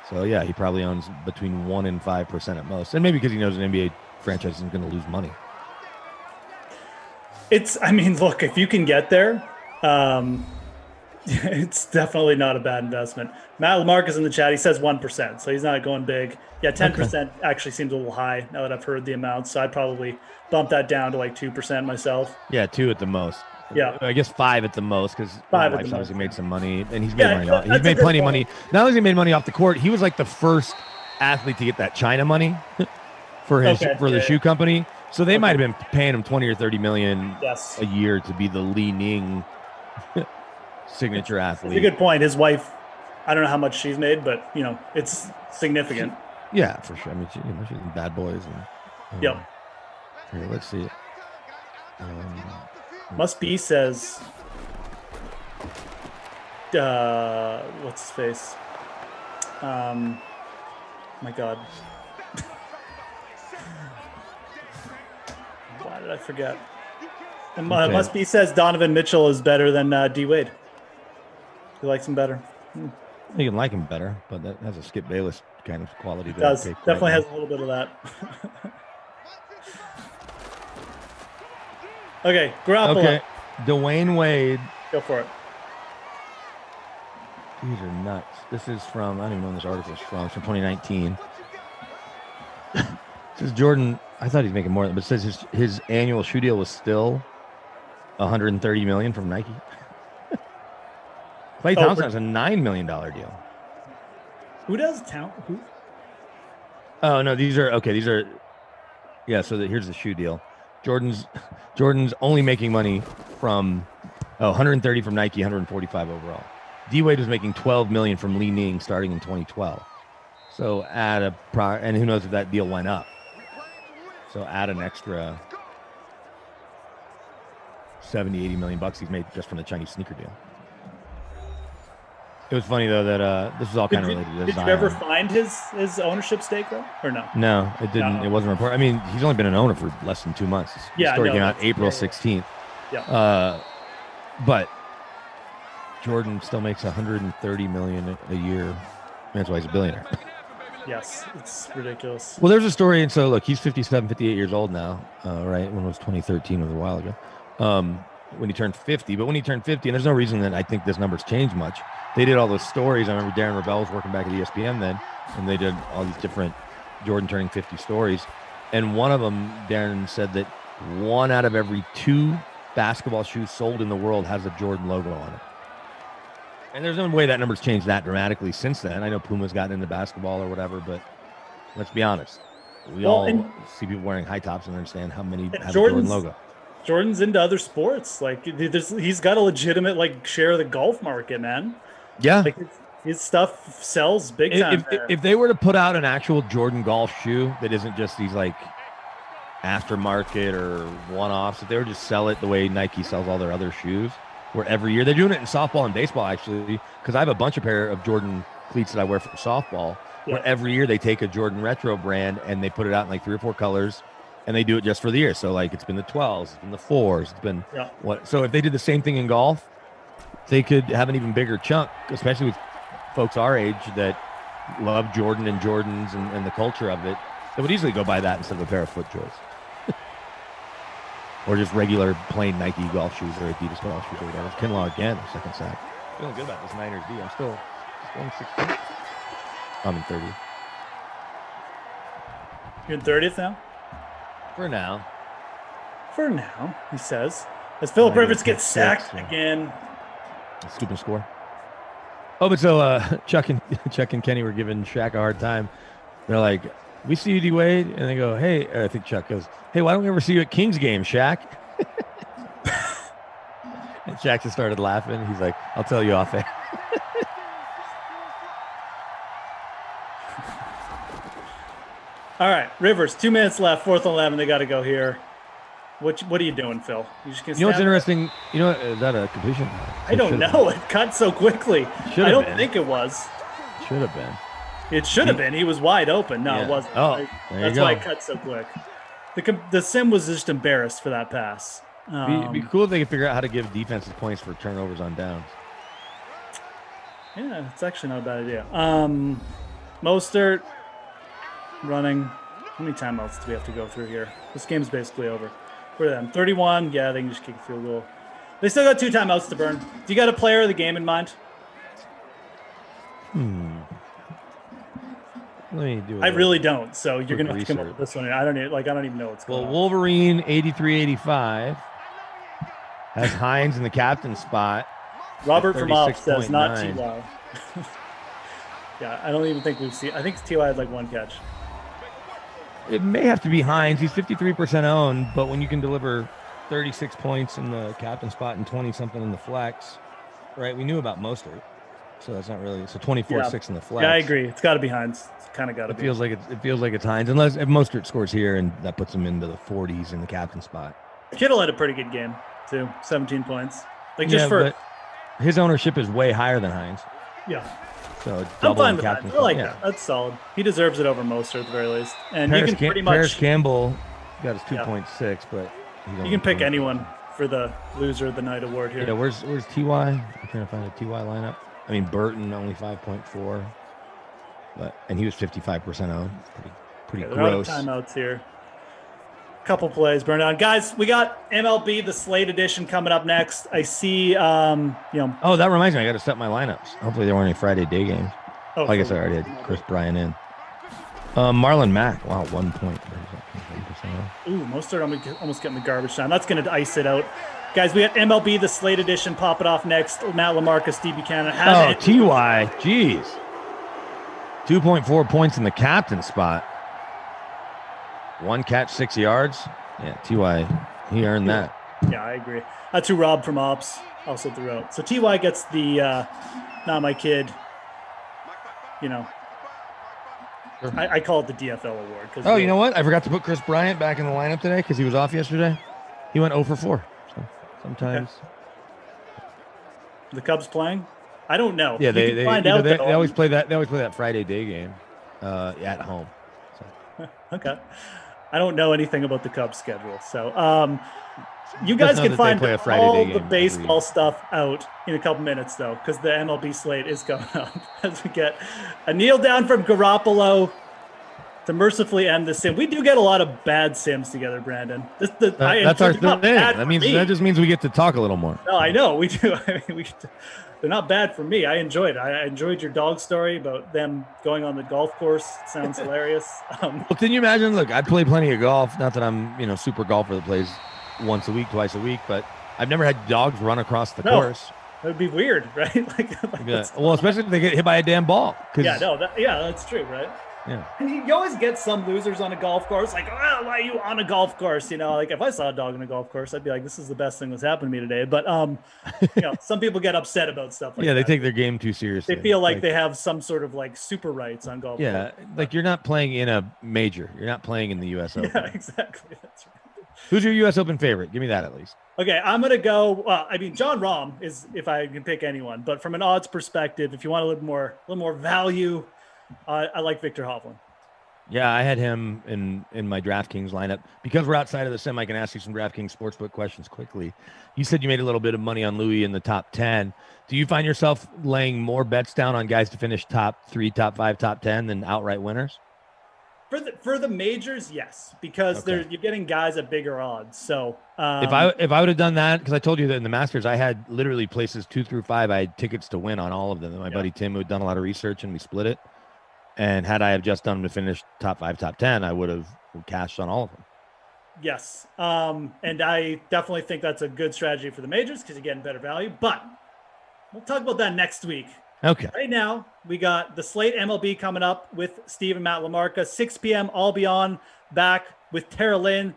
So yeah, he probably owns between 1% and 5% at most, and maybe because he knows an NBA franchise isn't going to lose money. Look, if you can get there, it's definitely not a bad investment. Matt Lamarck is in the chat. He says 1%, so he's not going big. Yeah, 10% actually seems a little high now that I've heard the amount, so I'd probably bump that down to like 2% myself. Yeah, 2 at the most. Yeah, I guess 5 at the most because his wife's obviously made some money, and he's made money. He's made plenty of money. Not only has he made money off the court, he was like the first athlete to get that China money for the shoe company. So they might have been paying him 20 or 30 million a year to be the Li Ning signature athlete. It's a good point. His wife, I don't know how much she's made, but it's significant. Yeah, for sure. I mean, she's in Bad Boys. And, yep. Here, let's see. Must be says. What's his face? My God. Why did I forget? And Must Be says Donovan Mitchell is better than D Wade. You likes him better. You can like him better, but that has a Skip Bayless kind of quality. It does. Definitely has a little bit of that. Okay, Garoppolo. Okay, Dwayne Wade. Go for it. These are nuts. This is from, I don't even know when this article is from. It's from 2019. It says Jordan, I thought he's making more, but it says his annual shoe deal was still $130 million from Nike. Klay Thompson has a $9 million deal. Who does count? Who? Oh, no, these are, yeah, so here's the shoe deal. Jordan's only making money from 130 from Nike, 145 overall. D-Wade was making $12 million from Li Ning starting in 2012. So and who knows if that deal went up. So add an extra 70, 80 million bucks he's made just from the Chinese sneaker deal. It was funny though that this was all kind of related to Did you ever find his ownership stake though, or no? No, it didn't. No. It wasn't reported. I mean, he's only been an owner for less than 2 months. The story came out April 16th. Yeah. But Jordan still makes $130 million a year. That's why he's a billionaire. Yes, it's ridiculous. Well, there's a story, and so look, he's 57, 58 years old now, right? When it was 2013, it was a while ago. When he turned 50, but when he turned 50, and there's no reason that I think this number's changed much. They did all those stories. I remember Darren Rebell was working back at ESPN then, and they did all these different Jordan turning 50 stories. And one of them, Darren said that 1 out of every 2 basketball shoes sold in the world has a Jordan logo on it. And there's no way that number's changed that dramatically since then. I know Puma's gotten into basketball or whatever, but let's be honest. We all see people wearing high tops and understand how many have a Jordan logo. Jordan's into other sports. Like he's got a legitimate share of the golf market, man. Yeah. His stuff sells big time. If they were to put out an actual Jordan golf shoe that isn't just these aftermarket or one-offs, if they were just sell it the way Nike sells all their other shoes, where every year they're doing it in softball and baseball actually, because I have a bunch of pair of Jordan cleats that I wear from softball, where every year they take a Jordan retro brand and they put it out in 3 or 4 colors, and they do it just for the year. So it's been the 12s, it's been the 4s, it's been what. So if they did the same thing in golf, they could have an even bigger chunk, especially with folks our age that love Jordan and Jordans and the culture of it. They would easily go buy that instead of a pair of FootJoys. Or just regular plain Nike golf shoes or Adidas golf shoes or whatever. Kinlaw again, second sack. Feeling good about this Niners D. I'm still going 16th. I'm in 30th. You're in 30th now? For now. For now, he says. As Philip Rivers gets sacked again. Stupid score. Oh, but so Chuck and Kenny were giving Shaq a hard time. They're like, we see you, D-Wade. And they go, hey, I think Chuck goes, hey, why don't we ever see you at Kings game, Shaq? And Shaq just started laughing. He's like, I'll tell you off air. All right, Rivers, 2 minutes left, 4th and 11. They got to go here. What are you doing, Phil? You just what's interesting? Is that a completion? I don't know. It cut so quickly. I don't think it was. Should have been. It should have been. He was wide open. No, it wasn't. Oh, that's why it cut so quick. The sim was just embarrassed for that pass. It'd be cool if they could figure out how to give defenses points for turnovers on downs. Yeah, it's actually not a bad idea. Mostert running. How many timeouts do we have to go through here? This game's basically over. For them, 31. Yeah, they can just kick a field goal. They still got 2 timeouts to burn. Do you got a player of the game in mind? Let me do it. I really don't. So you're gonna have to come up with this one. I don't even know what's going on. Wolverine 83-85 has Hines in the captain spot. Robert from Off says not Ty. Yeah, I don't even think we've seen. I think Ty had 1 catch. It may have to be Hines. He's 53% owned, but when you can deliver 36 points in the captain spot and 20-something in the flex, right? We knew about Mostert, so that's not really. So 24-6 in the flex. Yeah, I agree. It's got to be Hines. It's kind of got to be. It feels like it's Hines, unless if Mostert scores here and that puts him into the 40s in the captain spot. Kittle had a pretty good game too. 17 points. But his ownership is way higher than Hines. Yeah. So I'm fine with that. I like that. That's solid. He deserves it over Mostert at the very least. And you can pretty much. Paris Campbell got his 2.6, but you can pick anyone for the loser of the night award here. Yeah, where's TY? I'm trying to find a TY lineup. I mean, Burton only 5.4, and he was 55% owned. Pretty They're out of gross. timeouts here. Couple plays burned down. Guys, we got MLB, the Slate edition coming up next. I see, Oh, that reminds me. I got to set my lineups. Hopefully there weren't any Friday day games. Oh, I guess I already had Chris Bryant in. Marlon Mack. Wow, 1 point. Ooh, Mostert almost getting the garbage time. That's going to ice it out. Guys, we got MLB, the Slate edition, popping off next. Matt LaMarca, Steve Buchanan. Ty. Jeez. 2.4 points in the captain spot. 1 catch, 6 yards. Yeah, Ty, he earned that. Yeah, I agree. That's who Rob from Ops also threw out. So Ty gets the not my kid. I call it the DFL award. Oh, you know what? I forgot to put Chris Bryant back in the lineup today because he was off yesterday. He went 0 for 4. So sometimes. The Cubs playing? I don't know. Yeah, they find out. They always play that. They always play that Friday day game at home. So. Okay. I don't know anything about the Cubs schedule. So you guys can find all the baseball stuff out in a couple minutes, though, because the MLB slate is going up as we get a kneel down from Garoppolo to mercifully end the sim. We do get a lot of bad sims together, Brandon. That's our thing. That just means we get to talk a little more. No, I know. We do. I mean, they're not bad for me. I enjoyed it. I enjoyed your dog story about them going on the golf course. It sounds hilarious. Well, can you imagine? Look, I play plenty of golf. Not that I'm, super golfer that plays once a week, twice a week, but I've never had dogs run across the course. That would be weird, right? Well, especially if they get hit by a damn ball. That's true, right? Yeah. And you always get some losers on a golf course, like, oh, why are you on a golf course? Like if I saw a dog on a golf course, I'd be like, this is the best thing that's happened to me today. But some people get upset about stuff like that. Yeah, they take their game too seriously. They feel like they have some sort of like super rights on golf. Yeah, like you're not playing in a major. You're not playing in the U.S. Open. Yeah, exactly. That's right. Who's your U.S. Open favorite? Give me that at least. Okay, I'm gonna go. Well, I mean, John Rahm is, if I can pick anyone. But from an odds perspective, if you want a little more value, I like Victor Hovland. Yeah, I had him in my DraftKings lineup. Because we're outside of the sim, I can ask you some DraftKings Sportsbook questions quickly. You said you made a little bit of money on Louis in the top 10. Do you find yourself laying more bets down on guys to finish top 3, top 5, top 10 than outright winners? For the majors, yes, because you're getting guys at bigger odds. So if I would have done that, because I told you that in the Masters, I had literally places 2 through 5. I had tickets to win on all of them. And my buddy Tim, who had done a lot of research, and we split it. And had I have just done them to finish top 5, top 10, I would have cashed on all of them. Yes. And I definitely think that's a good strategy for the majors because you're getting better value. But we'll talk about that next week. Okay. Right now, we got the Slate MLB coming up with Steve and Matt LaMarca. 6 p.m. I'll be on back with Tara Lynn.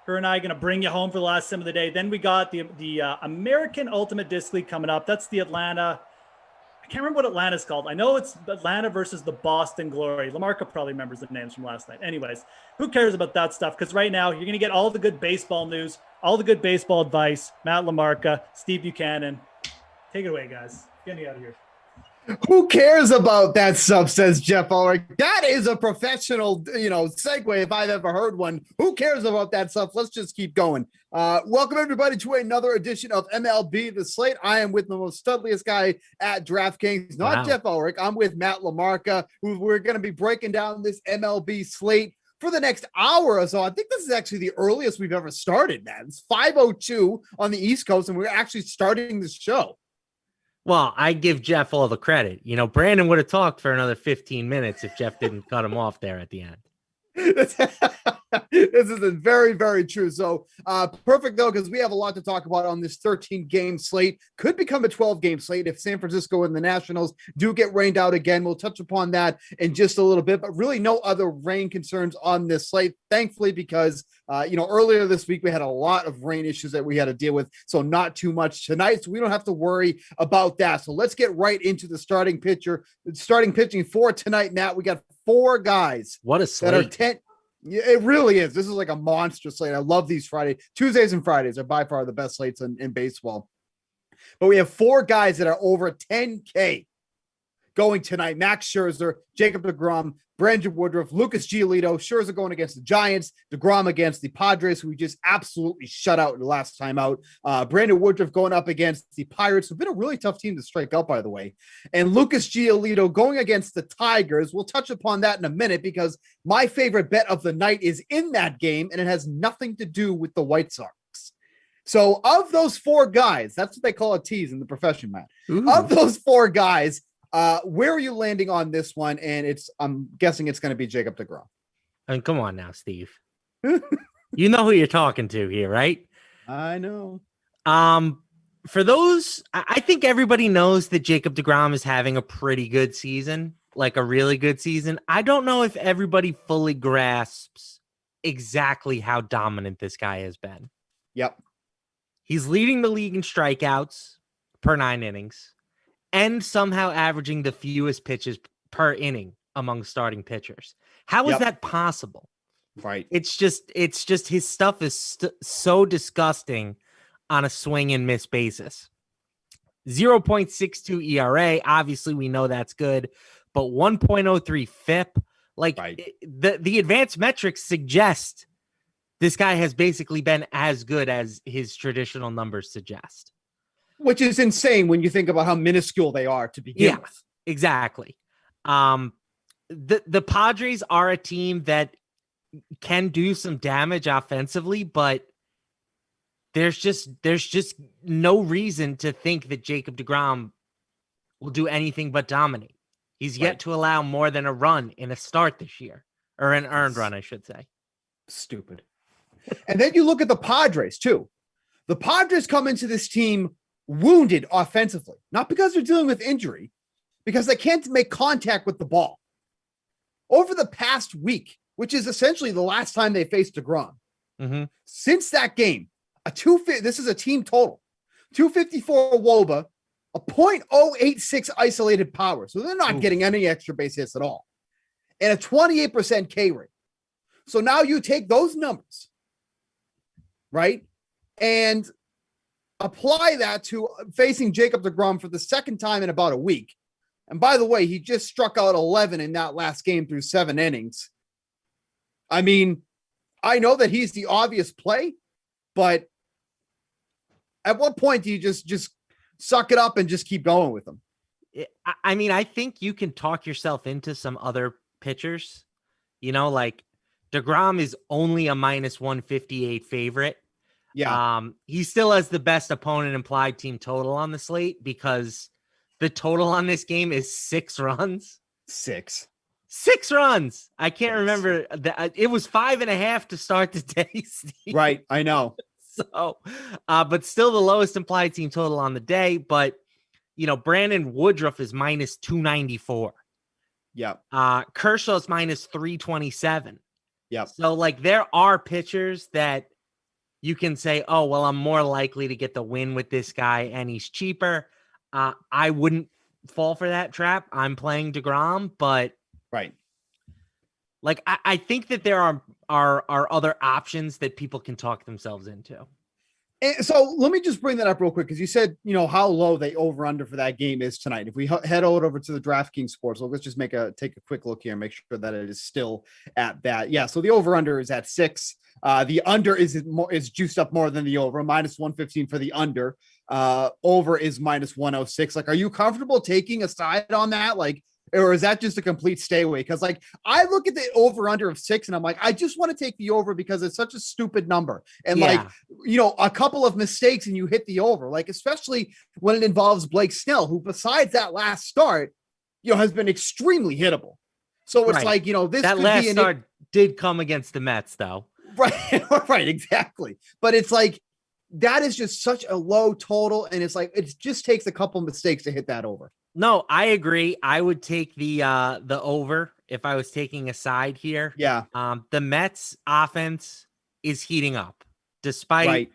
Her and I are going to bring you home for the last sim of the day. Then we got the American Ultimate Disc League coming up. That's the Atlanta. I can't remember what Atlanta's called. I know it's Atlanta versus the Boston Glory. LaMarca probably remembers the names from last night. Anyways, who cares about that stuff? Because right now, you're going to get all the good baseball news, all the good baseball advice. Matt LaMarca, Steve Buchanan. Take it away, guys. Get me out of here. Who cares about that stuff, says Jeff Ulrich. That is a professional, segue if I've ever heard one. Who cares about that stuff? Let's just keep going. Welcome, everybody, to another edition of MLB The Slate. I am with the most studliest guy at DraftKings, not Jeff Ulrich. I'm with Matt LaMarca, who we're going to be breaking down this MLB slate for the next hour or so. I think this is actually the earliest we've ever started, man. It's 5:02 on the East Coast, and we're actually starting this show. Well, I give Jeff all the credit. Brandon would have talked for another 15 minutes if Jeff didn't cut him off there at the end. This is very, very true. So perfect, though, because we have a lot to talk about on this 13-game slate. Could become a 12-game slate if San Francisco and the Nationals do get rained out again. We'll touch upon that in just a little bit, but really no other rain concerns on this slate, thankfully, because earlier this week we had a lot of rain issues that we had to deal with, so not too much tonight, so we don't have to worry about that. So let's get right into the starting pitching for tonight. Matt, we got 4 guys. What a slate. That are 10. Yeah, it really is. This is like a monster slate. I love these Tuesdays and Fridays are by far the best slates in baseball. But we have 4 guys that are over 10K. going tonight. Max Scherzer, Jacob DeGrom, Brandon Woodruff, Lucas Giolito. Scherzer going against the Giants, DeGrom against the Padres, who we just absolutely shut out the last time out. Brandon Woodruff going up against the Pirates, who've been a really tough team to strike out, by the way. And Lucas Giolito going against the Tigers. We'll touch upon that in a minute because my favorite bet of the night is in that game, and it has nothing to do with the White Sox. So of those 4 guys, that's what they call a tease in the profession, Matt. Ooh. Of those 4 guys, where are you landing on this one? And I'm guessing it's going to be Jacob DeGrom. I mean, come on now, Steve. You know who you're talking to here, right? I know. For those, I think everybody knows that Jacob DeGrom is having a pretty good season, like a really good season. I don't know if everybody fully grasps exactly how dominant this guy has been. Yep. He's leading the league in strikeouts per 9 innings and somehow averaging the fewest pitches per inning among starting pitchers. How is that possible? Right. It's just his stuff is so disgusting on a swing and miss basis. 0.62 ERA. Obviously, we know that's good, but 1.03 FIP. Like the advanced metrics suggest this guy has basically been as good as his traditional numbers suggest. Which is insane when you think about how minuscule they are to begin with. Exactly. The Padres are a team that can do some damage offensively, but there's just no reason to think that Jacob DeGrom will do anything but dominate. He's yet to allow more than a run in a start this year, or an earned run, I should say. Stupid. And then you look at the Padres too. The Padres come into this team wounded offensively, not because they're dealing with injury, because they can't make contact with the ball. Over the past week, which is essentially the last time they faced DeGrom, since that game, this is a team total, 254 WOBA, a .086 isolated power. So they're not getting any extra base hits at all. And a 28% K rate. So now you take those numbers, right? And apply that to facing Jacob DeGrom for the second time in about a week. And by the way, he just struck out 11 in that last game through 7 innings. I mean, I know that he's the obvious play, but at what point do you just suck it up and just keep going with him? I mean, I think you can talk yourself into some other pitchers. You know, like DeGrom is only a -158 favorite. Yeah. He still has the best opponent implied team total on the slate because the total on this game is 6 runs. 6 runs. I can't remember that. It was 5.5 to start the day, Steve. Right. I know. So, but still the lowest implied team total on the day. But, you know, Brandon Woodruff is -294. Yeah. Kershaw's -327. Yep. So, like, there are pitchers that you can say, oh, well, I'm more likely to get the win with this guy and he's cheaper. I wouldn't fall for that trap. I'm playing DeGrom, but like, I think that there are other options that people can talk themselves into. And so let me just bring that up real quick because you said, you know, how low the over-under for that game is tonight. If we head over to the DraftKings sports, let's just take a quick look here and make sure that it is still at that. Yeah, so the over-under is at 6. The under is juiced up more than the over, -115 for the under. Over is -106. Like, are you comfortable taking a side on that? Like, or is that just a complete stay away? Because, like, I look at the over under of 6 and I'm like, I just want to take the over because it's such a stupid number. And like, you know, a couple of mistakes and you hit the over, like, especially when it involves Blake Snell, who besides that last start, you know, has been extremely hittable. So it's like, you know, this that could last be start did come against the Mets though. Right. Right. Exactly. But it's like, that is just such a low total. And it's like, it just takes a couple mistakes to hit that over. No, I agree. I would take the over if I was taking a side here. Yeah. The Mets offense is heating up despite,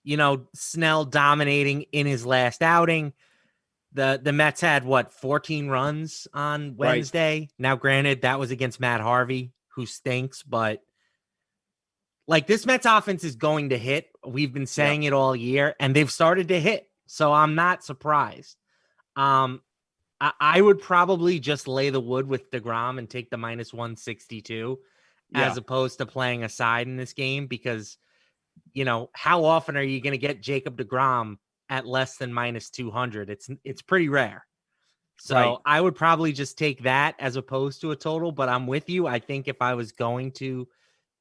you know, Snell dominating in his last outing. The Mets had 14 runs on Wednesday. Now, granted, that was against Matt Harvey, who stinks, but like, this Mets offense is going to hit. We've been saying it all year, and they've started to hit. So I'm not surprised. I would probably just lay the wood with DeGrom and take the -162 as opposed to playing a side in this game because, how often are you going to get Jacob DeGrom at less than -200? It's pretty rare. So I would probably just take that as opposed to a total, but I'm with you. I think if I was going to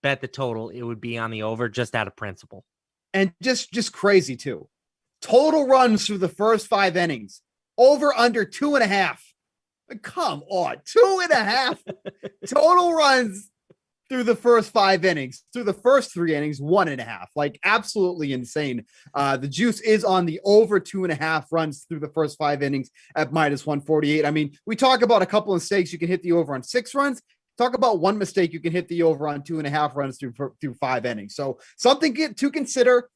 bet the total, it would be on the over just out of principle. And just crazy too. Total runs through the first 5 innings. Over under 2.5. Come on, 2.5 total runs through the first 5 innings. Through the first 3 innings, 1.5. Like absolutely insane. The juice is on the over 2.5 runs through the first 5 innings at -148. I mean, we talk about a couple of mistakes. You can hit the over on 6 runs. Talk about one mistake. You can hit the over on 2.5 runs through 5 innings. So something to consider.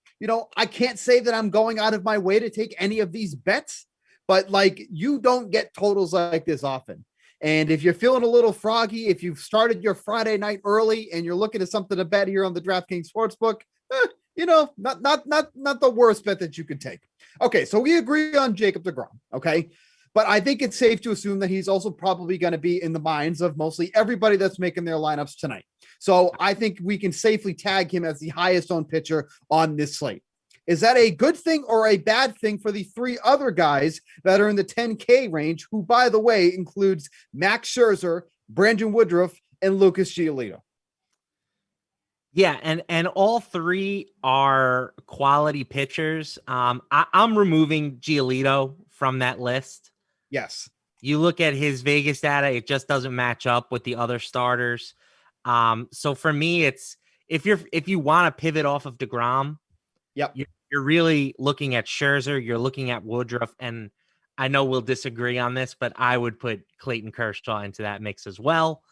I can't say that I'm going out of my way to take any of these bets. But you don't get totals like this often. And if you're feeling a little froggy, if you've started your Friday night early and you're looking at something to bet here on the DraftKings Sportsbook, not the worst bet that you could take. Okay, so we agree on Jacob DeGrom, okay? But I think it's safe to assume that he's also probably going to be in the minds of mostly everybody that's making their lineups tonight. So I think we can safely tag him as the highest owned pitcher on this slate. Is that a good thing or a bad thing for the 3 other guys that are in the 10K range, who, by the way, includes Max Scherzer, Brandon Woodruff, and Lucas Giolito? Yeah, and all 3 are quality pitchers. I'm removing Giolito from that list. Yes. You look at his Vegas data, it just doesn't match up with the other starters. So for me, it's if you want to pivot off of DeGrom, you're really looking at Scherzer, you're looking at Woodruff, and I know we'll disagree on this, but I would put Clayton Kershaw into that mix as well.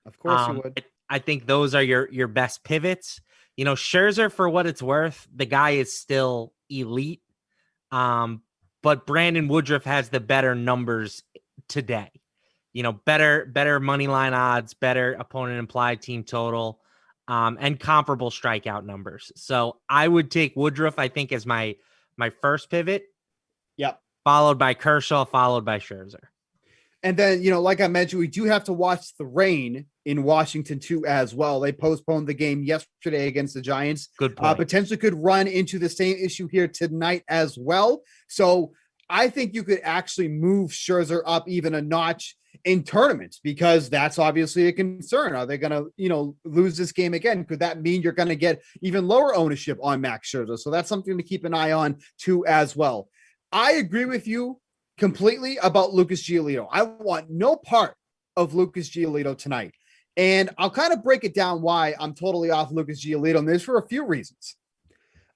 Of course you would. I think those are your best pivots. Scherzer, for what it's worth, the guy is still elite. But Brandon Woodruff has the better numbers today. Better money line odds, better opponent implied team total. And comparable strikeout numbers. So I would take Woodruff, I think, as my first pivot. Yep. Followed by Kershaw, followed by Scherzer. And then, like I mentioned, we do have to watch the rain in Washington too as well. They postponed the game yesterday against the Giants. Good point. Potentially could run into the same issue here tonight as well. So I think you could actually move Scherzer up even a notch in tournaments, because that's obviously a concern. Are they going to, lose this game again? Could that mean you're going to get even lower ownership on Max Scherzer? So that's something to keep an eye on too as well. I agree with you completely about Lucas Giolito. I want no part of Lucas Giolito tonight. And I'll kind of break it down why I'm totally off Lucas Giolito, and there's for a few reasons.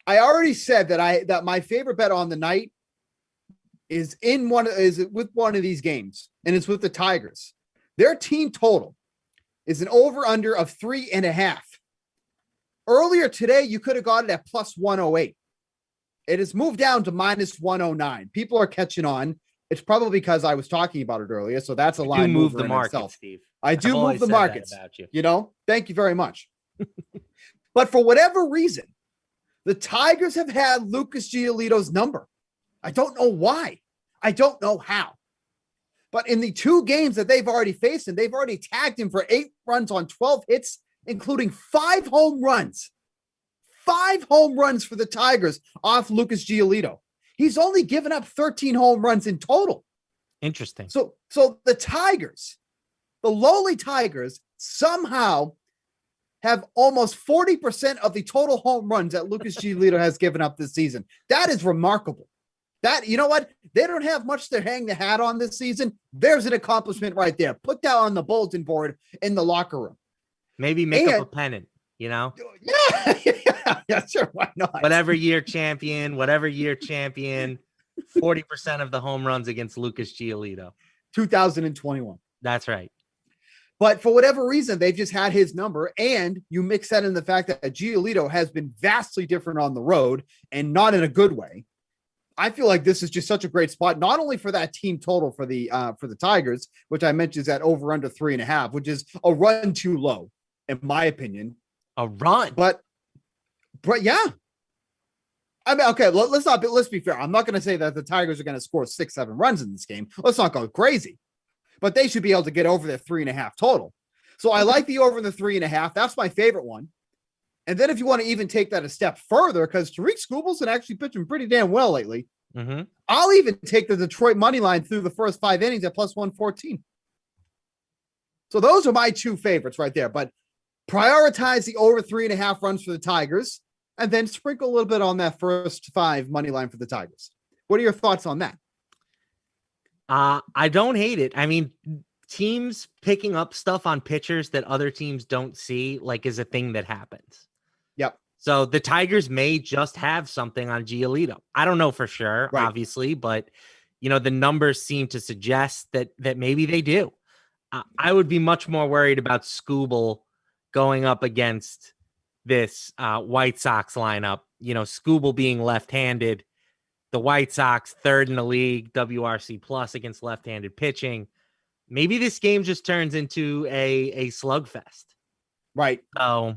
I already said that my favorite bet on the night is with one of these games, and it's with the Tigers. Their team total is an over-under of 3.5. Earlier today, you could have got it at +108. It has moved down to -109. People are catching on. It's probably because I was talking about it earlier, so that's a line move mover the in market, itself. Steve. I do I've move the said that markets. about you. Thank you very much. But for whatever reason, the Tigers have had Lucas Giolito's number. I don't know why. I don't know how. But in the 2 games that they've already faced him, they've already tagged him for 8 runs on 12 hits, including 5 home runs. 5 home runs for the Tigers off Lucas Giolito. He's only given up 13 home runs in total. Interesting. So the Tigers, the lowly Tigers, somehow have almost 40% of the total home runs that Lucas Giolito has given up this season. That is remarkable. That, you know what? They don't have much to hang the hat on this season. There's an accomplishment right there. Put that on the bulletin board in the locker room. Maybe make up a pennant, Yeah, sure. Why not? Whatever year champion, 40% of the home runs against Lucas Giolito. 2021. That's right. But for whatever reason, they've just had his number. And you mix that in the fact that Giolito has been vastly different on the road, and not in a good way. I feel like this is just such a great spot, not only for that team total for the Tigers, which I mentioned is at over under 3.5, which is a run too low, in my opinion. A run, but yeah, I mean, okay, let's be fair. I'm not going to say that the Tigers are going to score 6-7 runs in this game. Let's not go crazy, but they should be able to get over their 3.5 total. So I like the over in the 3.5. That's my favorite one. And then if you want to even take that a step further, because Tariq Skubal's been actually pitching pretty damn well lately, I'll even take the Detroit money line through the first 5 innings at plus 114. So those are my 2 favorites right there. But prioritize the over 3.5 runs for the Tigers, and then sprinkle a little bit on that first 5 money line for the Tigers. What are your thoughts on that? I don't hate it. I mean, teams picking up stuff on pitchers that other teams don't see, like, is a thing that happens. Yep. So the Tigers may just have something on Giolito. I don't know for sure, obviously, but the numbers seem to suggest that maybe they do. I would be much more worried about Skubal going up against this White Sox lineup. Skubal being left-handed, the White Sox 3rd in the league, WRC plus against left-handed pitching. Maybe this game just turns into a slugfest. Right. So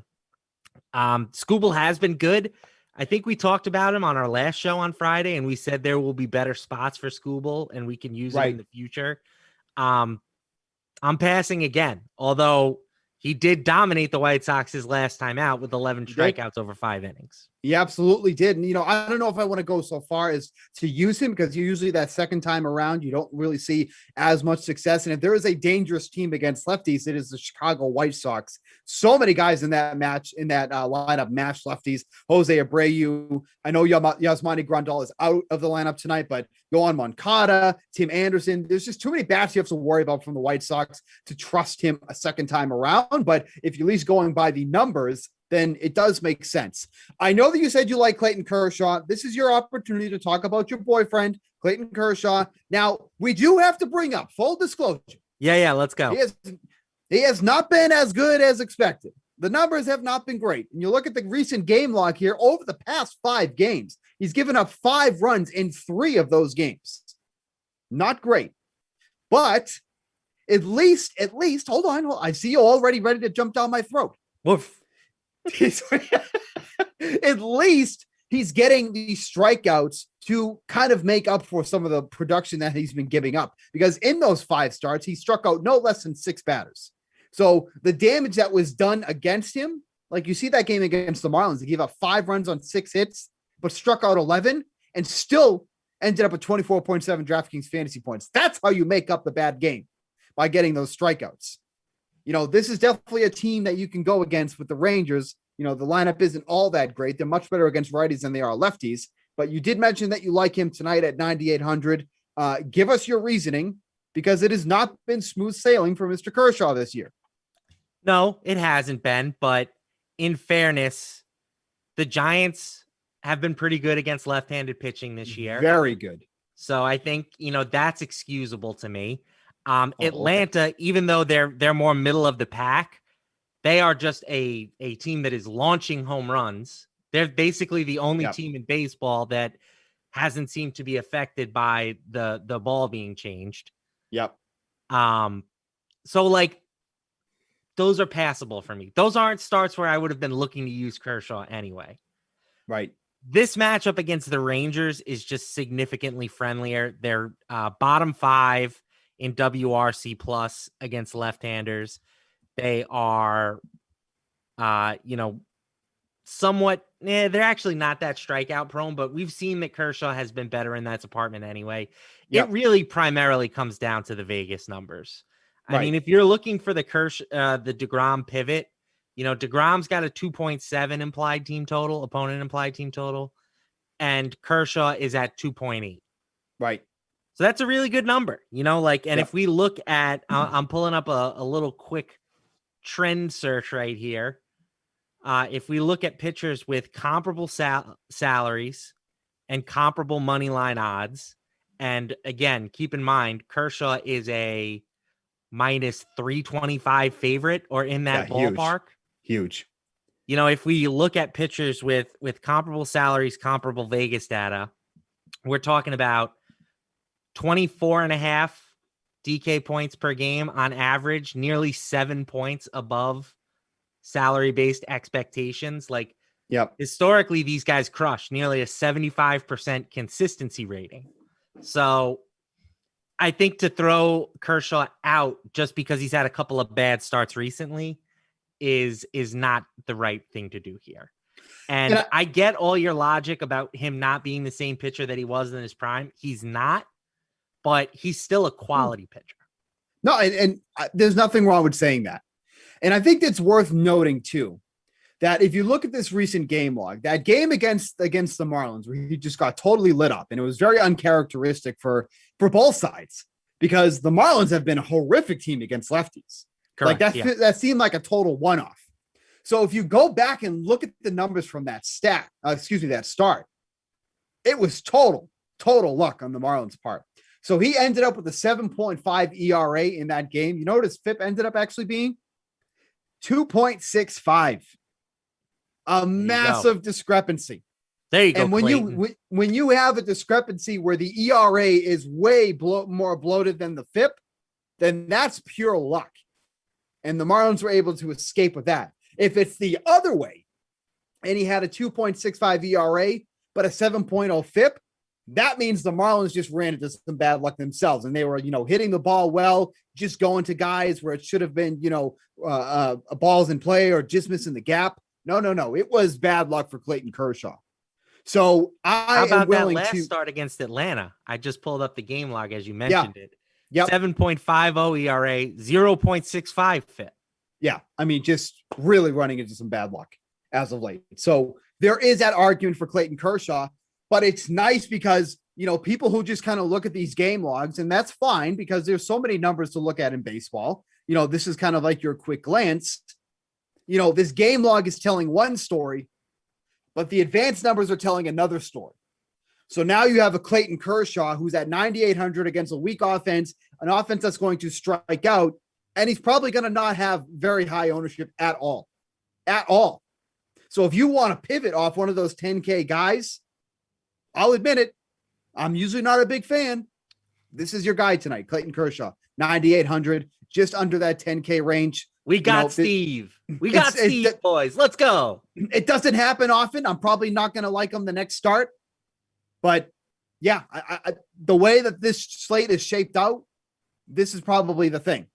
Skubal has been good. I think we talked about him on our last show on Friday, and we said there will be better spots for Skubal and we can use it in the future. I'm passing again, although he did dominate the White Sox his last time out with 11 strikeouts over 5 innings. He absolutely did. And, I don't know if I want to go so far as to use him, because usually that second time around, you don't really see as much success. And if there is a dangerous team against lefties, it is the Chicago White Sox. So many guys in that lineup match lefties. Jose Abreu. I know Yasmani Grandal is out of the lineup tonight, but Yohan Moncada, Tim Anderson. There's just too many bats you have to worry about from the White Sox to trust him a second time around. But if you're at least going by the numbers, then it does make sense. I know that you said you like Clayton Kershaw. This is your opportunity to talk about your boyfriend, Clayton Kershaw. Now, we do have to bring up full disclosure. Yeah, let's go. He has not been as good as expected. The numbers have not been great. And you look at the recent game log here, over the past 5 games, he's given up 5 runs in 3 of those games. Not great. But at least, hold on. I see you already ready to jump down my throat. Woof. At least he's getting these strikeouts to kind of make up for some of the production that he's been giving up, because in those 5 starts, he struck out no less than 6 batters. So the damage that was done against him, like you see that game against the Marlins, he gave up 5 runs on 6 hits, but struck out 11 and still ended up at 24.7 DraftKings fantasy points. That's how you make up the bad game, by getting those strikeouts. This is definitely a team that you can go against with the Rangers. The lineup isn't all that great. They're much better against righties than they are lefties. But you did mention that you like him tonight at 9,800. Give us your reasoning, because it has not been smooth sailing for Mr. Kershaw this year. No, it hasn't been. But in fairness, the Giants have been pretty good against left-handed pitching this year. Very good. So I think, that's excusable to me. Atlanta, even though they're more middle of the pack, they are just a team that is launching home runs. They're basically the only team in baseball that hasn't seemed to be affected by the ball being changed. Yep. So like, those are passable for me. Those aren't starts where I would have been looking to use Kershaw anyway. Right. This matchup against the Rangers is just significantly friendlier. They're bottom 5 in WRC plus against left-handers. They are, somewhat, they're actually not that strikeout prone, but we've seen that Kershaw has been better in that department anyway. Yep. It really primarily comes down to the Vegas numbers. Right. I mean, if you're looking for the DeGrom pivot, DeGrom's got a 2.7 implied team total, opponent implied team total, and Kershaw is at 2.8. Right. So that's a really good number, if we look at, I'm pulling up a little quick trend search right here. If we look at pitchers with comparable salaries and comparable money line odds, and again, keep in mind, Kershaw is a minus 325 favorite or in that ballpark. Huge. If we look at pitchers with comparable salaries, comparable Vegas data, we're talking about 24.5 DK points per game on average, nearly 7 points above salary-based expectations. Like, Yep. Historically, these guys crush nearly a 75% consistency rating. So I think to throw Kershaw out just because he's had a couple of bad starts recently is not the right thing to do here. And I get all your logic about him not being the same pitcher that he was in his prime. He's not, but he's still a quality pitcher. No, and there's nothing wrong with saying that. And I think it's worth noting too, that if you look at this recent game log, that game against the Marlins, where he just got totally lit up, and it was very uncharacteristic for both sides, because the Marlins have been a horrific team against lefties. Correct, that seemed like a total one-off. So if you go back and look at the numbers from that start, it was total luck on the Marlins' part. So he ended up with a 7.5 ERA in that game. You know what his FIP ended up actually being? 2.65. A massive discrepancy. There you go. And when you have a discrepancy where the ERA is way more bloated than the FIP, then that's pure luck. And the Marlins were able to escape with that. If it's the other way, and he had a 2.65 ERA, but a 7.0 FIP, that means the Marlins just ran into some bad luck themselves. And they were, hitting the ball well, just going to guys where it should have been, balls in play or just missing the gap. No. It was bad luck for Clayton Kershaw. So How about that last start against Atlanta? I just pulled up the game log as you mentioned it. Yep. 7.50 ERA, 0.65 FIP. Yeah. I mean, just really running into some bad luck as of late. So there is that argument for Clayton Kershaw, but it's nice because, people who just kind of look at these game logs, and that's fine because there's so many numbers to look at in baseball. This is kind of like your quick glance. This game log is telling one story, but the advanced numbers are telling another story. So now you have a Clayton Kershaw who's at 9,800 against a weak offense, an offense that's going to strike out, and he's probably going to not have very high ownership at all. So if you want to pivot off one of those 10K guys, I'll admit it, I'm usually not a big fan. This is your guy tonight, Clayton Kershaw, 9,800, just under that 10K range. We got Steve. We got Steve, boys. Let's go. It doesn't happen often. I'm probably not going to like him the next start. But yeah, the way that this slate is shaped out, this is probably the thing.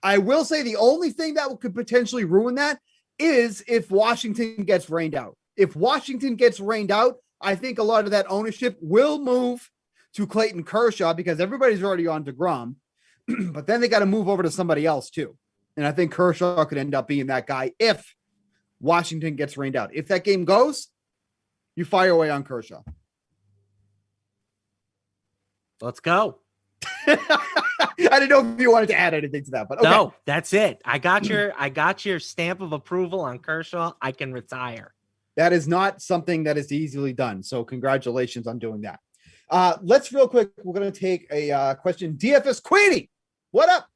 I will say the only thing that could potentially ruin that is if Washington gets rained out. If Washington gets rained out, I think a lot of that ownership will move to Clayton Kershaw because everybody's already on DeGrom, but then they got to move over to somebody else too. And I think Kershaw could end up being that guy if Washington gets rained out. If that game goes, you fire away on Kershaw. Let's go. I didn't know if you wanted to add anything to that, but okay. No, that's it. I got your stamp of approval on Kershaw. I can retire. That is not something that is easily done. So congratulations on doing that. Let's real quick. We're going to take a question. DFS Queenie, what up?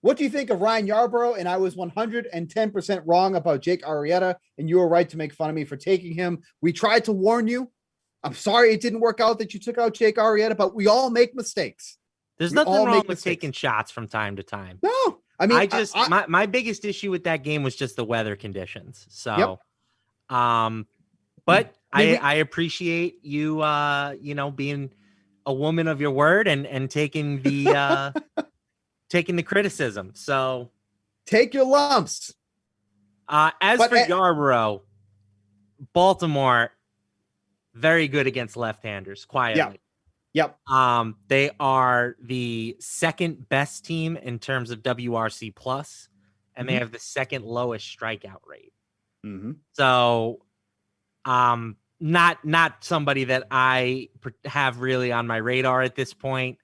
What do you think of Ryan Yarbrough? And I was 110% wrong about Jake Arrieta, and you were right to make fun of me for taking him. We tried to warn you. I'm sorry it didn't work out that you took out Jake Arrieta, but we all make mistakes. There's nothing wrong with taking shots from time to time. No, I mean, my biggest issue with that game was just the weather conditions. So, Yep. but I appreciate you, being a woman of your word and taking the taking the criticism. So, take your lumps. As for Yarbrough, Baltimore, very good against left-handers, quietly. Yep. They are the second best team in terms of WRC plus, and they have the second lowest strikeout rate. Mm-hmm. So, not somebody that I have really on my radar at this point.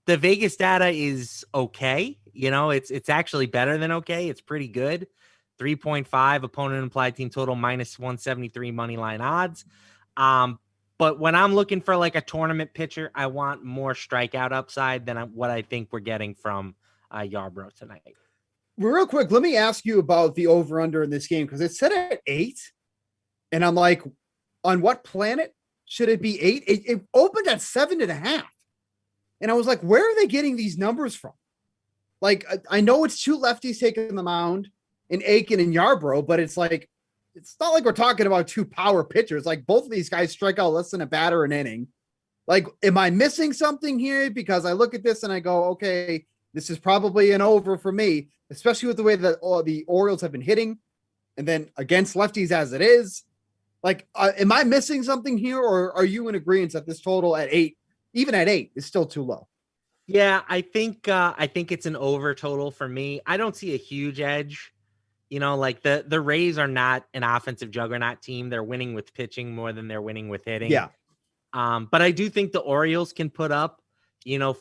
The Vegas data is okay. It's actually better than okay. It's pretty good. 3.5 opponent implied team total minus 173 money line odds. But when I'm looking for like a tournament pitcher, I want more strikeout upside than what I think we're getting from Yarbrough tonight. Real quick, let me ask you about the over-under in this game because it's set at 8. And I'm like, on what planet should it be 8? It opened at 7.5. And I was like, where are they getting these numbers from? Like, I know it's two lefties taking the mound in Aiken and Yarbrough, but it's like, it's not like we're talking about two power pitchers. Like both of these guys strike out less than a batter an inning. Like, am I missing something here? Because I look at this and I go, okay, this is probably an over for me, especially with the way that the Orioles have been hitting and then against lefties as it is. Like, am I missing something here, or are you in agreement that this total at 8, even at 8, is still too low? Yeah, I think it's an over total for me. I don't see a huge edge. You know, like the Rays are not an offensive juggernaut team. They're winning with pitching more than they're winning with hitting. Yeah. But I do think the Orioles can put up, 4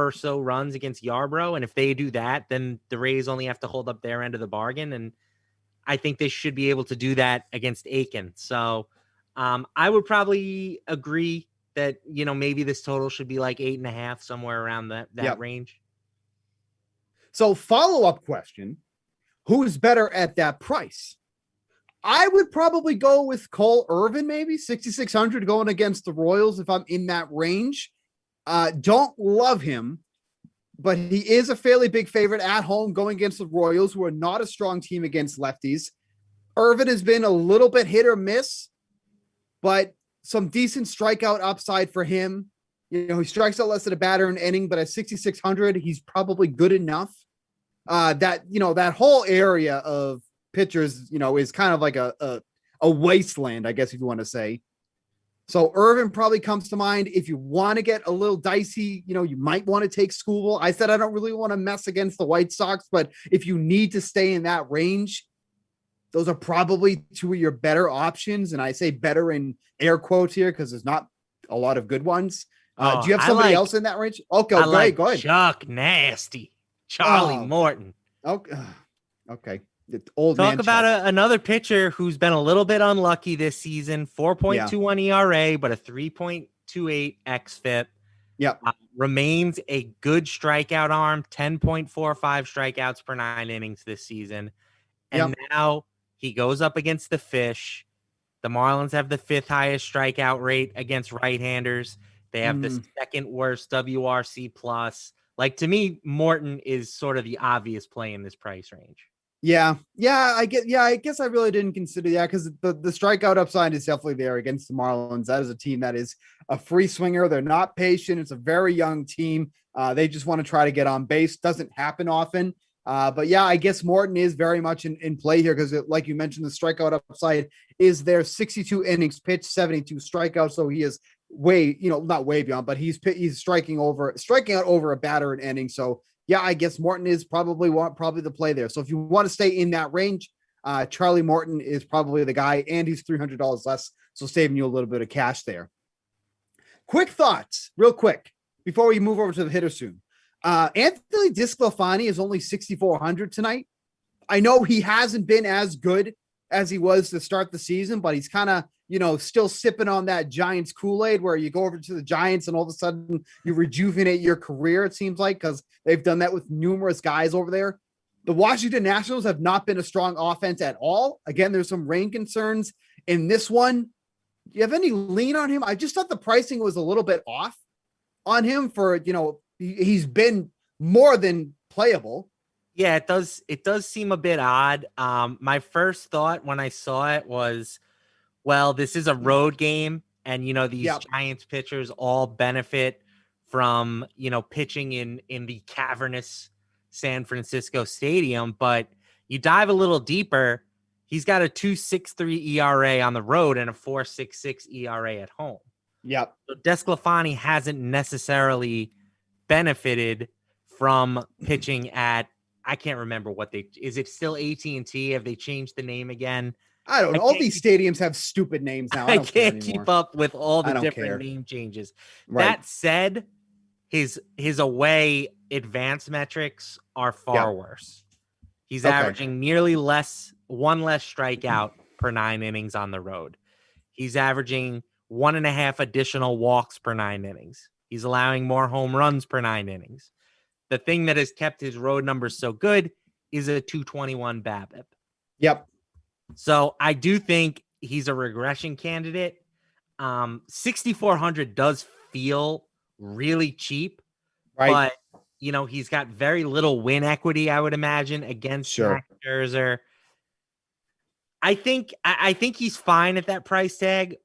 or so runs against Yarbrough. And if they do that, then the Rays only have to hold up their end of the bargain. And I think they should be able to do that against Aiken. So I would probably agree that, maybe this total should be like 8.5, somewhere around that range. So follow-up question, who's better at that price? I would probably go with Cole Irvin, maybe 6,600 going against the Royals if I'm in that range. Don't love him, but he is a fairly big favorite at home going against the Royals, who are not a strong team against lefties. Irvin has been a little bit hit or miss, but some decent strikeout upside for him. He strikes out less than a batter an inning, but at 6,600, he's probably good enough. That whole area of pitchers, is kind of like a wasteland, I guess, if you want to say. So Irvin probably comes to mind. If you want to get a little dicey, you might want to take Skubal. I said I don't really want to mess against the White Sox, but if you need to stay in that range, those are probably two of your better options. And I say better in air quotes here because there's not a lot of good ones. Do you have somebody else in that range? Okay, go ahead. Chuck Nasty, Charlie Morton. Okay. Old Talk man about another pitcher who's been a little bit unlucky this season. 4.21 ERA, but a 3.28 xFIP. Yep. Remains a good strikeout arm. 10.45 strikeouts per 9 innings this season. And now he goes up against the Fish. The Marlins have the 5th highest strikeout rate against right-handers. They have the 2nd worst WRC plus. Like, to me, Morton is sort of the obvious play in this price range. Yeah, I guess I really didn't consider that because the strikeout upside is definitely there against the Marlins. That is a team that is a free swinger. They're not patient. It's a very young team. They just want to try to get on base. Doesn't happen often. But yeah, I guess Morton is very much in play here because, like you mentioned, the strikeout upside is there. 62 innings pitched, 72 strikeouts. So he is way, not way beyond, but he's striking out over a batter an inning. So yeah, I guess Morton is probably the play there. So if you want to stay in that range, Charlie Morton is probably the guy, and he's $300 less, so saving you a little bit of cash there. Quick thoughts, real quick, before we move over to the hitter soon. Anthony DeSclafani is only 6,400 tonight. I know he hasn't been as good as he was to start the season, but he's kind of, still sipping on that Giants Kool-Aid where you go over to the Giants and all of a sudden you rejuvenate your career, it seems like, because they've done that with numerous guys over there. The Washington Nationals have not been a strong offense at all. Again, there's some rain concerns in this one. Do you have any lean on him? I just thought the pricing was a little bit off on him for, he's been more than playable. Yeah, it does seem a bit odd. My first thought when I saw it was, well, this is a road game, and these Giants pitchers all benefit from pitching in the cavernous San Francisco stadium. But you dive a little deeper, he's got a 2.63 ERA on the road and a 4.66 ERA at home. Yep. So DeSclafani hasn't necessarily benefited from pitching at, I can't remember is it still AT&T? Have they changed the name again? I don't know. All these stadiums have stupid names now. I can't keep up with all the different name changes. Right. That said, his away advanced metrics are far worse. He's averaging nearly one less strikeout per 9 innings on the road. He's averaging 1.5 additional walks per 9 innings. He's allowing more home runs per 9 innings. The thing that has kept his road numbers so good is a 221 BABIP. Yep. So I do think he's a regression candidate. 6,400 does feel really cheap, right? But he's got very little win equity, I would imagine, against Max Scherzer. I think he's fine at that price tag,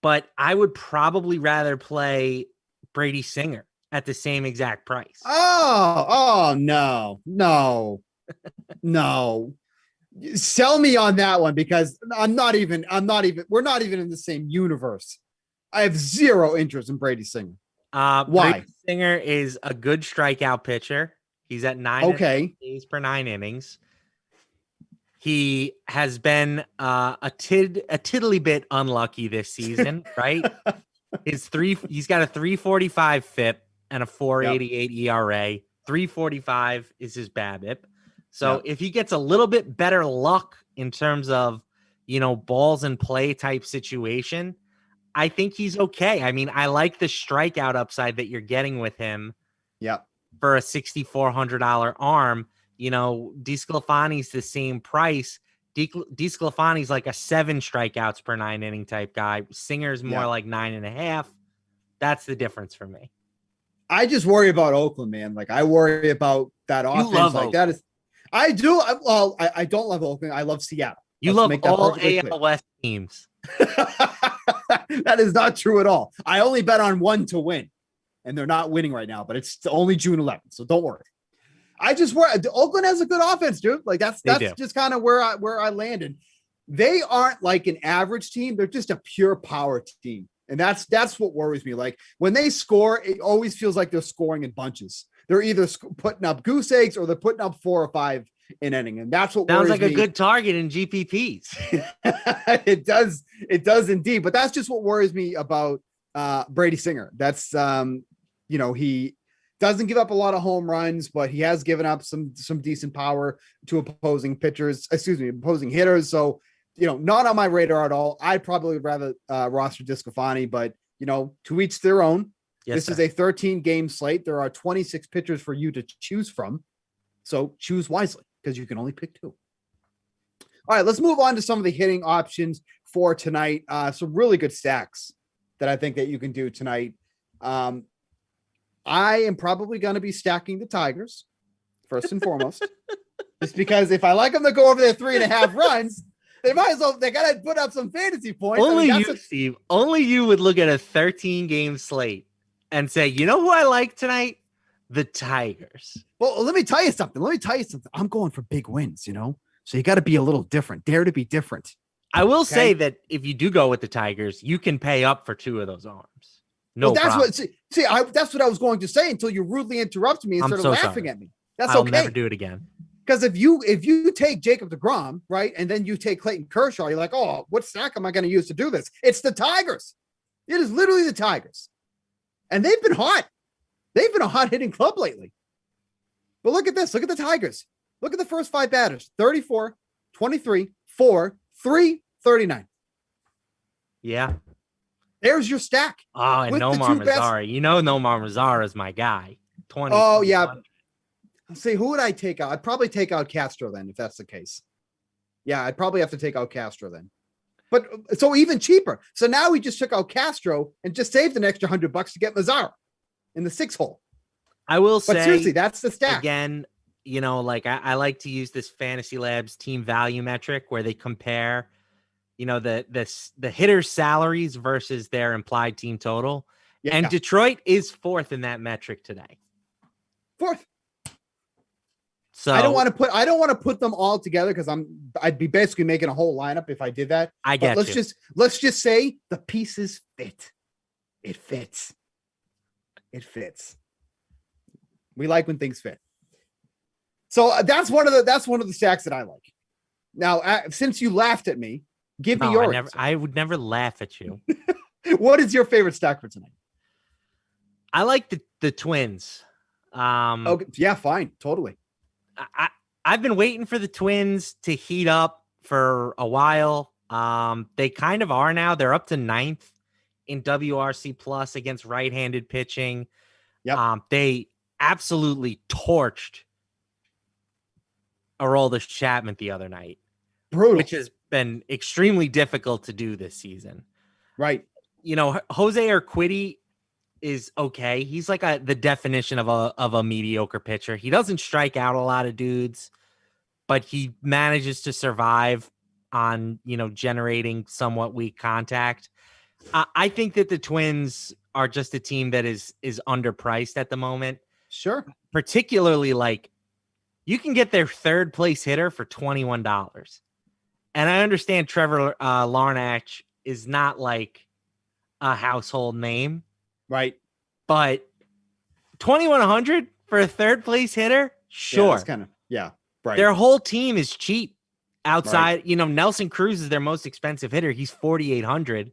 but I would probably rather play Brady Singer at the same exact price. Oh no. Sell me on that one because we're not even in the same universe. I have zero interest in Brady Singer. Why? Brady Singer is a good strikeout pitcher. He's at 9 days per 9 innings. He has been a tiddly bit unlucky this season, right? He's got a 3.45 FIP and a 4.88 ERA. 3.45 is his BABIP. So if he gets a little bit better luck in terms of, balls in play type situation, I think he's okay. I mean, I like the strikeout upside that you're getting with him. Yep. For a $6,400 arm, DeSclafani's the same price. DeSclafani's like a 7 strikeouts per 9 inning type guy. Singer's more like 9.5. That's the difference for me. I just worry about Oakland, man. Like I worry about that offense. Love like Oakland. that is, I do. Well, I don't love Oakland. I love Seattle. You love all AL West teams. That is not true at all. I only bet on one to win, and they're not winning right now. But it's only June 11th, so don't worry. I just worry. Oakland has a good offense, dude. Like that's just kind of where I landed. They aren't like an average team. They're just a pure power team. And that's what worries me. Like when they score, it always feels like they're scoring in bunches. They're either putting up goose eggs or they're putting up 4 or 5 in inning. And that's what sounds worries like me. a good target in GPPs. It does indeed. But that's just what worries me about Brady Singer. That's he doesn't give up a lot of home runs, but he has given up some decent power to opposing hitters. So not on my radar at all. I'd probably rather roster DeSclafani, but to each their own. Yes, this is a 13-game slate. There are 26 pitchers for you to choose from. So choose wisely because you can only pick 2. All right, let's move on to some of the hitting options for tonight. Some really good stacks that I think that you can do tonight. I am probably going to be stacking the Tigers first and foremost, just because if I like them to go over their 3.5 runs, they got to put up some fantasy points. Steve, only you would look at a 13-game slate and say, you know who I like tonight? The Tigers. Well, let me tell you something. I'm going for big wins, so you got to be a little different. Dare to be different. I will say that if you do go with the Tigers, you can pay up for 2 of those arms. No, that's problem. that's what I was going to say until you rudely interrupted me and started laughing at me. That's I'll okay. never do it again. Because if you take Jacob deGrom, right, and then you take Clayton Kershaw, you're like, oh, what stack am I going to use to do this? It's the Tigers. It is literally the Tigers. And they've been hot. They've been a hot hitting club lately. But look at this. Look at the Tigers. Look at the first 5 batters. 34, 23, 4, 3, 39. Yeah. There's your stack. Oh, and Nomar Mazara. Nomar Mazara is my guy. 20. Oh, yeah. Let's see, who would I take out? I'd probably take out Castro then, if that's the case. Yeah, I'd probably have to take out Castro then. But so even cheaper. So now we just took out Castro and just saved an extra $100 to get Mazara in the 6 hole. I will say, but seriously, that's the stack. Again, I like to use this Fantasy Labs team value metric where they compare, the hitters' salaries versus their implied team total. Yeah. And Detroit is 4th in that metric today. 4th. So I don't want to put them all together because I'd be basically making a whole lineup if I did that. I get but let's just say the pieces fit. It fits. We like when things fit. So that's one of the stacks that I like. Now, since you laughed at me, give me your answer. I would never laugh at you. What is your favorite stack for tonight? I like the Twins. Okay, yeah, fine, totally. I've been waiting for the Twins to heat up for a while. They kind of are now. They're up to 9th in WRC plus against right-handed pitching. Yep. They absolutely torched Aroldis Chapman the other night. Brutal. Which has been extremely difficult to do this season. Right. Jose Urquidy is okay. He's like the definition of a mediocre pitcher. He doesn't strike out a lot of dudes, but he manages to survive on, generating somewhat weak contact. I think that the Twins are just a team that is underpriced at the moment. Sure. Particularly, like, you can get their third place hitter for $21. And I understand Trevor Larnach is not like a household name. Right. But 2,100 for a third place hitter? Sure. Yeah, that's kind of, right. Their whole team is cheap outside. Right. Nelson Cruz is their most expensive hitter. He's 4,800.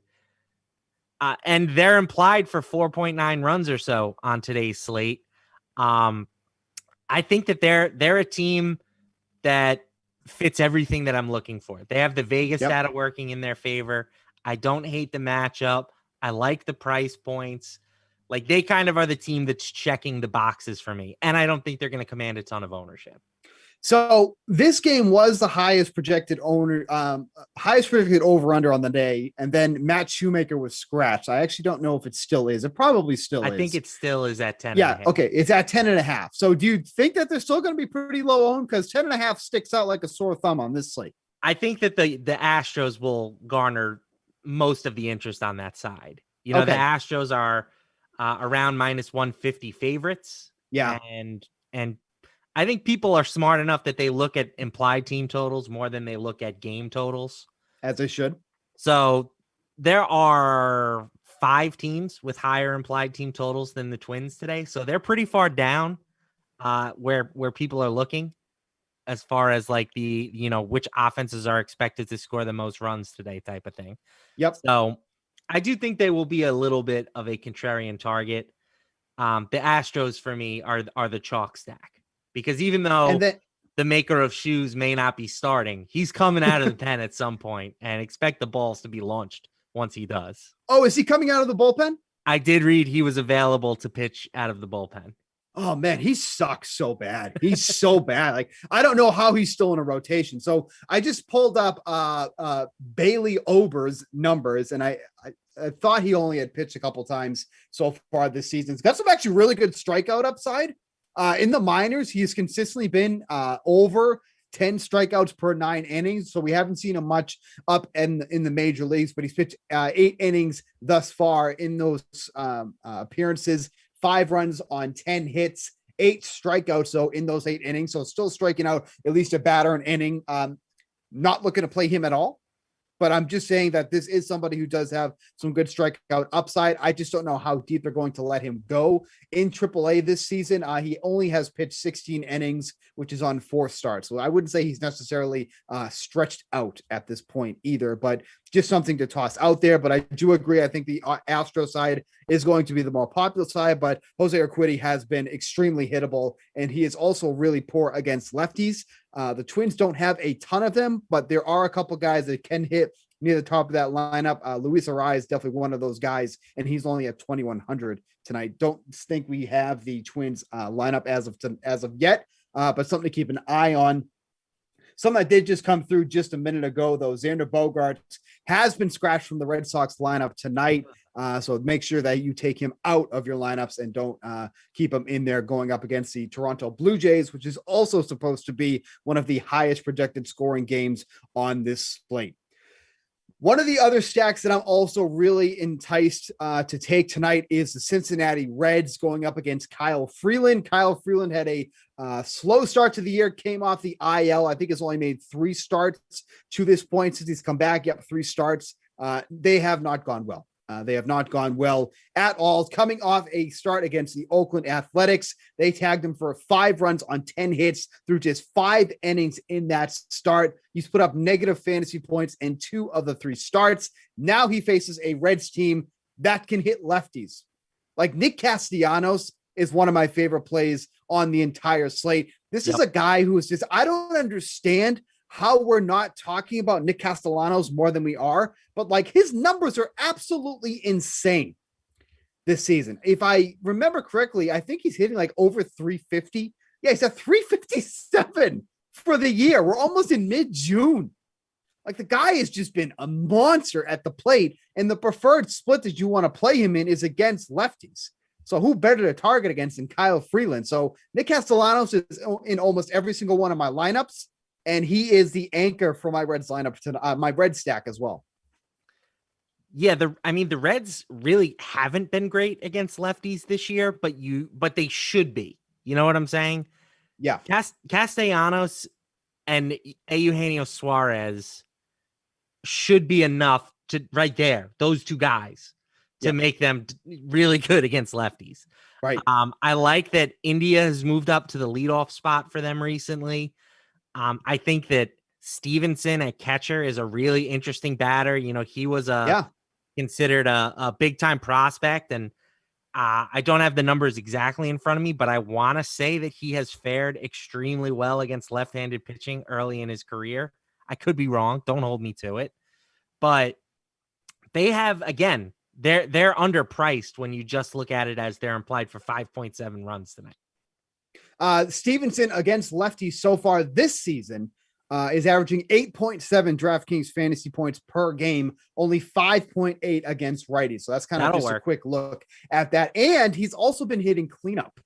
And they're implied for 4.9 runs or so on today's slate. I think that they're a team that fits everything that I'm looking for. They have the Vegas data working in their favor. I don't hate the matchup. I like the price points. Like, they kind of are the team that's checking the boxes for me. And I don't think they're going to command a ton of ownership. So this game was the highest projected over under on the day. And then Matt Shoemaker was scratched. I actually don't know if it still is. It probably still is. I think it still is at 10. Yeah. Okay. It's at 10.5. So do you think that they're still going to be pretty low owned? Because 10.5 sticks out like a sore thumb on this slate. I think that the Astros will garner most of the interest on that side. The Astros are around minus 150 favorites. Yeah. And I think people are smart enough that they look at implied team totals more than they look at game totals. As they should. So there are 5 teams with higher implied team totals than the Twins today. So they're pretty far down where people are looking as far as like the, which offenses are expected to score the most runs today type of thing. Yep. So I do think they will be a little bit of a contrarian target. The Astros for me are the chalk stack. Because even though the maker of shoes may not be starting, he's coming out of the pen at some point, and expect the balls to be launched once he does. Oh, is he coming out of the bullpen? I did read he was available to pitch out of the bullpen. Oh man, he sucks so bad. He's so bad. Like, I don't know how he's still in a rotation. So I just pulled up Bailey Ober's numbers, and I thought he only had pitched a couple times so far this season. He's got some actually really good strikeout upside. In the minors, he has consistently been over 10 strikeouts per 9 innings. So we haven't seen him much up in the major leagues, but he's pitched 8 innings thus far in those appearances, 5 runs on 10 hits, 8 strikeouts, though, in those 8 innings. So still striking out at least a batter an inning. Not looking to play him at all. But I'm just saying that this is somebody who does have some good strikeout upside. I just don't know how deep they're going to let him go in AAA this season. He only has pitched 16 innings, which is on 4 starts. So I wouldn't say he's necessarily stretched out at this point either, but just something to toss out there. But I do agree. I think the Astro side is going to be the more popular side, but Jose Urquidy has been extremely hittable, and he is also really poor against lefties. The Twins don't have a ton of them, but there are a couple guys that can hit near the top of that lineup. Luis Arraez is definitely one of those guys, and he's only at 2,100 tonight. Don't think we have the Twins lineup as of yet, but something to keep an eye on. Something that did just come through just a minute ago, though, Xander Bogaerts has been scratched from the Red Sox lineup tonight. So make sure that you take him out of your lineups and don't keep him in there going up against the Toronto Blue Jays, which is also supposed to be one of the highest projected scoring games on this slate. One of the other stacks that I'm also really enticed to take tonight is the Cincinnati Reds going up against Kyle Freeland. Kyle Freeland had a slow start to the year, came off the IL. I think has only made 3 starts to this point since he's come back. Yep, 3 starts. They have not gone well. They have not gone well at all. Coming off a start against the Oakland Athletics, they tagged him for 5 runs on 10 hits through just 5 innings in that start. He's put up negative fantasy points in 2 of the 3 starts. Now he faces a Reds team that can hit lefties. Like Nick Castellanos is one of my favorite plays on the entire slate. This is a guy who is just, I don't understand how we're not talking about Nick Castellanos more than we are, but like his numbers are absolutely insane this season. If I remember correctly, I think he's hitting like over 350. Yeah, he's at 357 for the year. We're almost in mid-June. Like the guy has just been a monster at the plate, and the preferred split that you want to play him in is against lefties. So who better to target against than Kyle Freeland? So Nick Castellanos is in almost every single one of my lineups. and he is the anchor for my Reds lineup to my Red stack as well. Yeah, the Reds really haven't been great against lefties this year, but they should be. You know what I'm saying? Yeah. Castellanos and Eugenio Suarez should be enough to right there, those two guys, to make them really good against lefties. Right. I like that India has moved up to the leadoff spot for them recently. I think that Stevenson at catcher is a really interesting batter. You know, he was considered a big time prospect, and I don't have the numbers exactly in front of me, but I want to say that he has fared extremely well against left-handed pitching early in his career. I could be wrong. Don't hold me to it. But they have, again, they're underpriced when you just look at it as they're implied for 5.7 runs tonight. Stevenson against lefties so far this season is averaging 8.7 DraftKings fantasy points per game, only 5.8 against righties. So that's kind of just a quick look at that. And he's also been hitting cleanup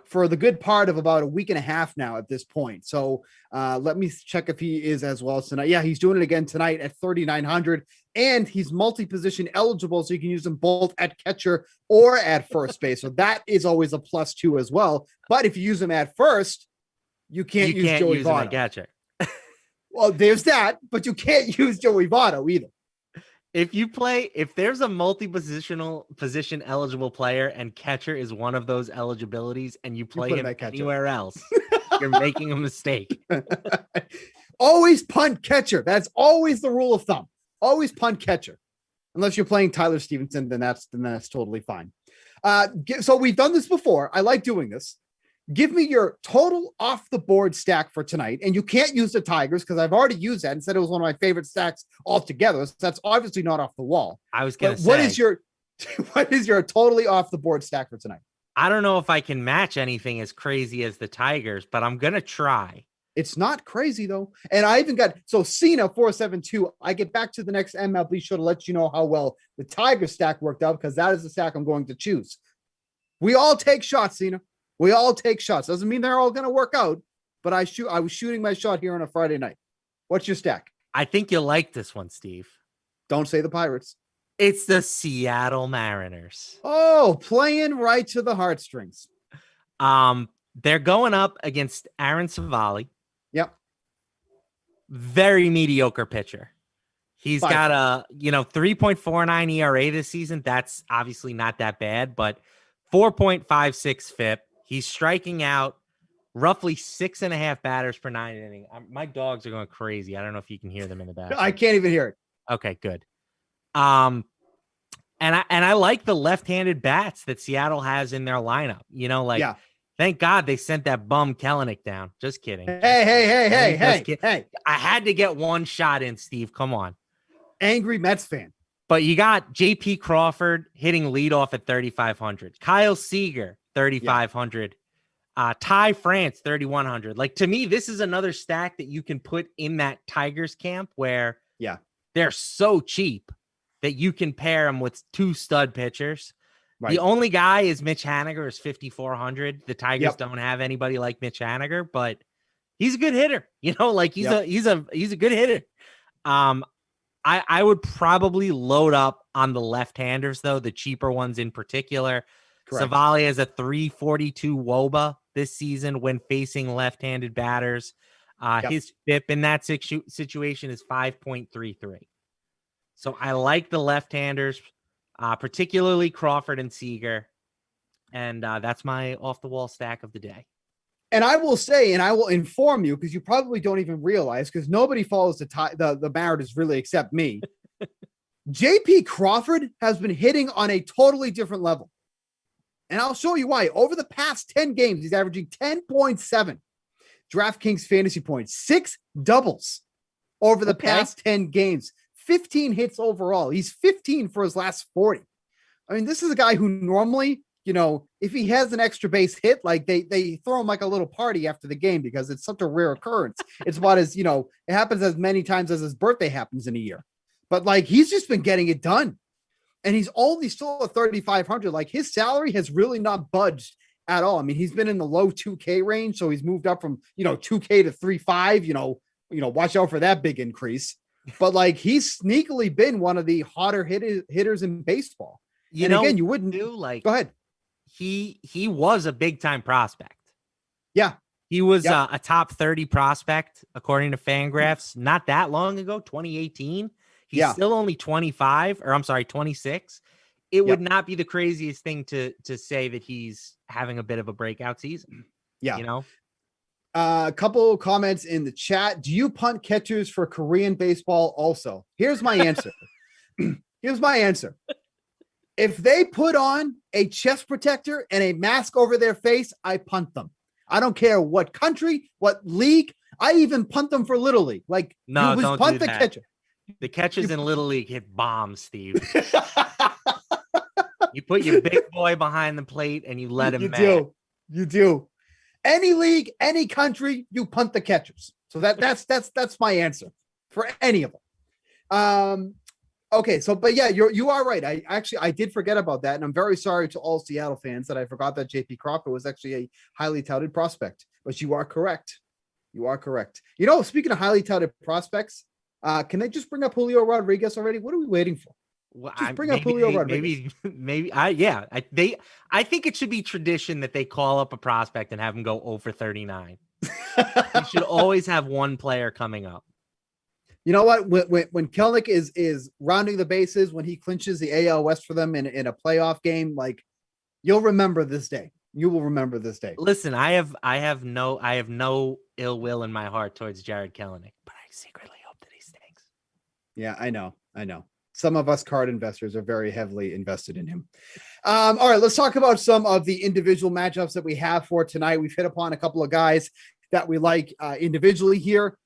for the good part of about a week and a half now at this point. So let me check if he is as well tonight. Yeah, he's doing it again tonight at 3,900, and he's multi-position eligible, so you can use him both at catcher or at first base. So that is always a +2 as well. But if you use him at first, you can't use Joey Votto. Catcher. Well, there's that, but you can't use Joey Votto either. If there's a position eligible player and catcher is one of those eligibilities and you play him anywhere else, you're making a mistake. Always punt catcher. That's always the rule of thumb. Always punt catcher. Unless you're playing Tyler Stevenson, then that's totally fine. So we've done this before. I like doing this. Give me your total off the board stack for tonight. And you can't use the Tigers because I've already used that and said it was one of my favorite stacks altogether. So that's obviously not off the wall. I was going to say, what is your totally off the board stack for tonight? I don't know if I can match anything as crazy as the Tigers, but I'm going to try. It's not crazy though. And I even got, so Cena 472, I get back to the next MLB show to let you know how well the Tiger stack worked out, because that is the stack I'm going to choose. We all take shots, Cena. We all take shots. Doesn't mean they're all going to work out, but I was shooting my shot here on a Friday night. What's your stack? I think you'll like this one, Steve. Don't say the Pirates. It's the Seattle Mariners. Oh, playing right to the heartstrings. They're going up against Aaron Savali. Yep. Very mediocre pitcher. He's got a 3.49 ERA this season. That's obviously not that bad, but 4.56 FIP. He's striking out roughly 6.5 batters per 9 inning. My dogs are going crazy. I don't know if you can hear them in the back. I can't even hear it. Okay, good. And I like the left-handed bats that Seattle has in their lineup. Thank God they sent that bum Kellenic down. Just kidding. Hey. I had to get one shot in, Steve. Come on. Angry Mets fan. But you got J.P. Crawford hitting leadoff at 3,500. Kyle Seager, 3,500. Ty France, 3,100. Like, to me, this is another stack that you can put in that Tigers camp where they're so cheap that you can pair them with two stud pitchers. Right. The only guy is Mitch Haniger is 5,400. The Tigers don't have anybody like Mitch Haniger, but he's a good hitter. He's a good hitter. I would probably load up on the left-handers, though, the cheaper ones in particular. Correct. Savali has a 342 WOBA this season when facing left-handed batters. His FIP in that situation is 5.33. So I like the left-handers, particularly Crawford and Seager. And that's my off-the-wall stack of the day. And I will say, and I will inform you, because you probably don't even realize, because nobody follows the Mariners really except me. J.P. Crawford has been hitting on a totally different level. And I'll show you why. Over the past 10 games, he's averaging 10.7 DraftKings fantasy points, 6 doubles over the past 10 games, 15 hits overall. He's 15 for his last 40. I mean, this is a guy who normally, if he has an extra base hit, like they throw him like a little party after the game because it's such a rare occurrence. It's about as, it happens as many times as his birthday happens in a year. But like, he's just been getting it done. And he's only still at 3,500. Like, his salary has really not budged at all. I mean, he's been in the low 2K range. So he's moved up from, 2K to 3.5, watch out for that big increase. But like he's sneakily been one of the hotter hitters in baseball. Again, you wouldn't do like. Go ahead. He was a big time prospect. Yeah, he was a top 30 prospect according to Fangraphs not that long ago, 2018. He's still only 25, or I'm sorry, 26. It would not be the craziest thing to say that he's having a bit of a breakout season. Yeah. A couple comments in the chat. Do you punt catchers for Korean baseball also? Here's my answer. If they put on a chest protector and a mask over their face, I punt them. I don't care what country, what league. I even punt them for Little League. Like, no, don't punt do the that. catcher. The catchers in Little League hit bombs, Steve. You put your big boy behind the plate and you let him. You do. Any league, any country, you punt the catchers. So that's my answer for any of them. Okay, so but yeah, you are right. I did forget about that, and I'm very sorry to all Seattle fans that I forgot that JP Crawford was actually a highly touted prospect. But you are correct. Speaking of highly touted prospects, can they just bring up Julio Rodriguez already? What are we waiting for? Well, just bring up Julio Rodriguez. I think it should be tradition that they call up a prospect and have him go over 39. You should always have one player coming up. You know what? When Kelnick is rounding the bases, when he clinches the AL West for them in a playoff game, like you'll remember this day. You will remember this day. Listen, I have no ill will in my heart towards Jared Kelnick, but I secretly hope that he stinks. Yeah, I know. Some of us card investors are very heavily invested in him. All right, let's talk about some of the individual matchups that we have for tonight. We've hit upon a couple of guys that we like individually here.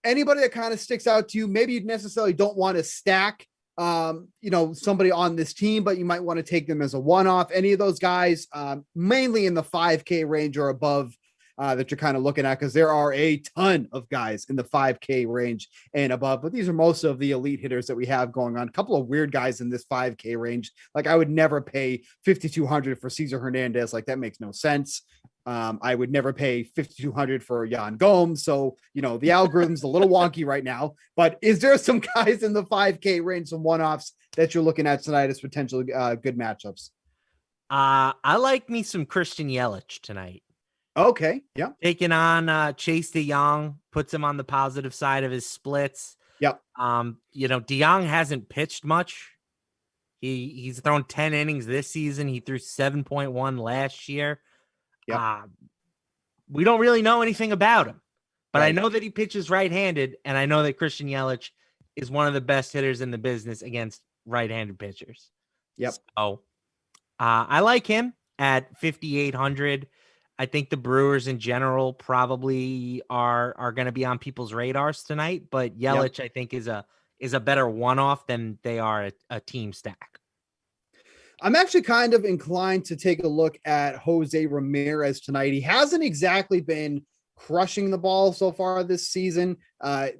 Anybody that kind of sticks out to you, maybe you necessarily don't want to stack, somebody on this team, but you might want to take them as a one-off. Any of those guys, mainly in the 5K range or above, that you're kind of looking at, because there are a ton of guys in the 5K range and above, but these are most of the elite hitters that we have going on. A couple of weird guys in this 5K range. Like I would never pay $5,200 for Cesar Hernandez. Like that makes no sense. I would never pay $5,200 for Yan Gomes. So, the algorithm's a little wonky right now, but is there some guys in the 5K range, some one-offs that you're looking at tonight as potentially good matchups? I like me some Christian Yelich tonight. Okay. Yeah. Taking on Chase DeYoung, puts him on the positive side of his splits. Yep. DeYoung hasn't pitched much. He's thrown 10 innings this season. He threw 7.1 last year. Yep. We don't really know anything about him, but Right. I know that he pitches right-handed, and I know that Christian Yelich is one of the best hitters in the business against right-handed pitchers. Yep. So I like him at 5,800. I think the Brewers in general probably are going to be on people's radars tonight, but Yelich, I think, is a better one-off than they are a team stack. I'm actually kind of inclined to take a look at Jose Ramirez tonight. He hasn't exactly been crushing the ball so far this season. I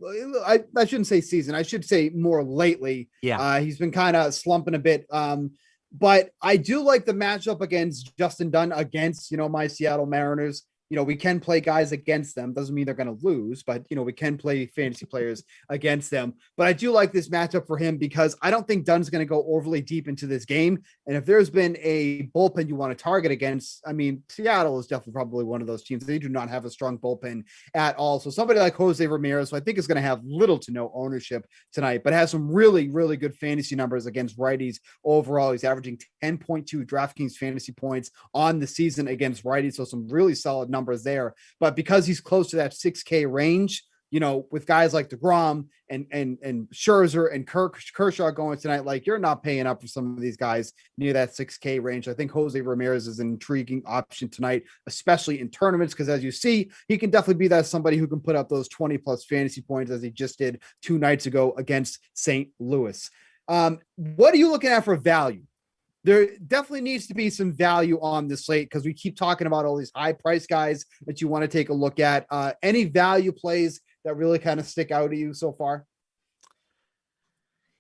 shouldn't say season. I should say more lately. Yeah. He's been kind of slumping a bit. But I do like the matchup against Justin Dunn against, my Seattle Mariners. We can play guys against them. Doesn't mean they're going to lose, but, we can play fantasy players against them. But I do like this matchup for him because I don't think Dunn's going to go overly deep into this game. And if there's been a bullpen you want to target against, Seattle is definitely probably one of those teams. They do not have a strong bullpen at all. So somebody like Jose Ramirez, who I think is going to have little to no ownership tonight, but has some really, really good fantasy numbers against righties overall. He's averaging 10.2 DraftKings fantasy points on the season against righties. So some really solid numbers there, but because he's close to that 6K range, with guys like DeGrom and Scherzer and Kershaw going tonight, like you're not paying up for some of these guys near that 6K range. I think Jose Ramirez is an intriguing option tonight, especially in tournaments, because as you see, he can definitely be that somebody who can put up those 20 plus fantasy points as he just did 2 nights ago against St. Louis. What are you looking at for value? There definitely needs to be some value on the slate because we keep talking about all these high price guys that you want to take a look at. Any value plays that really kind of stick out to you so far?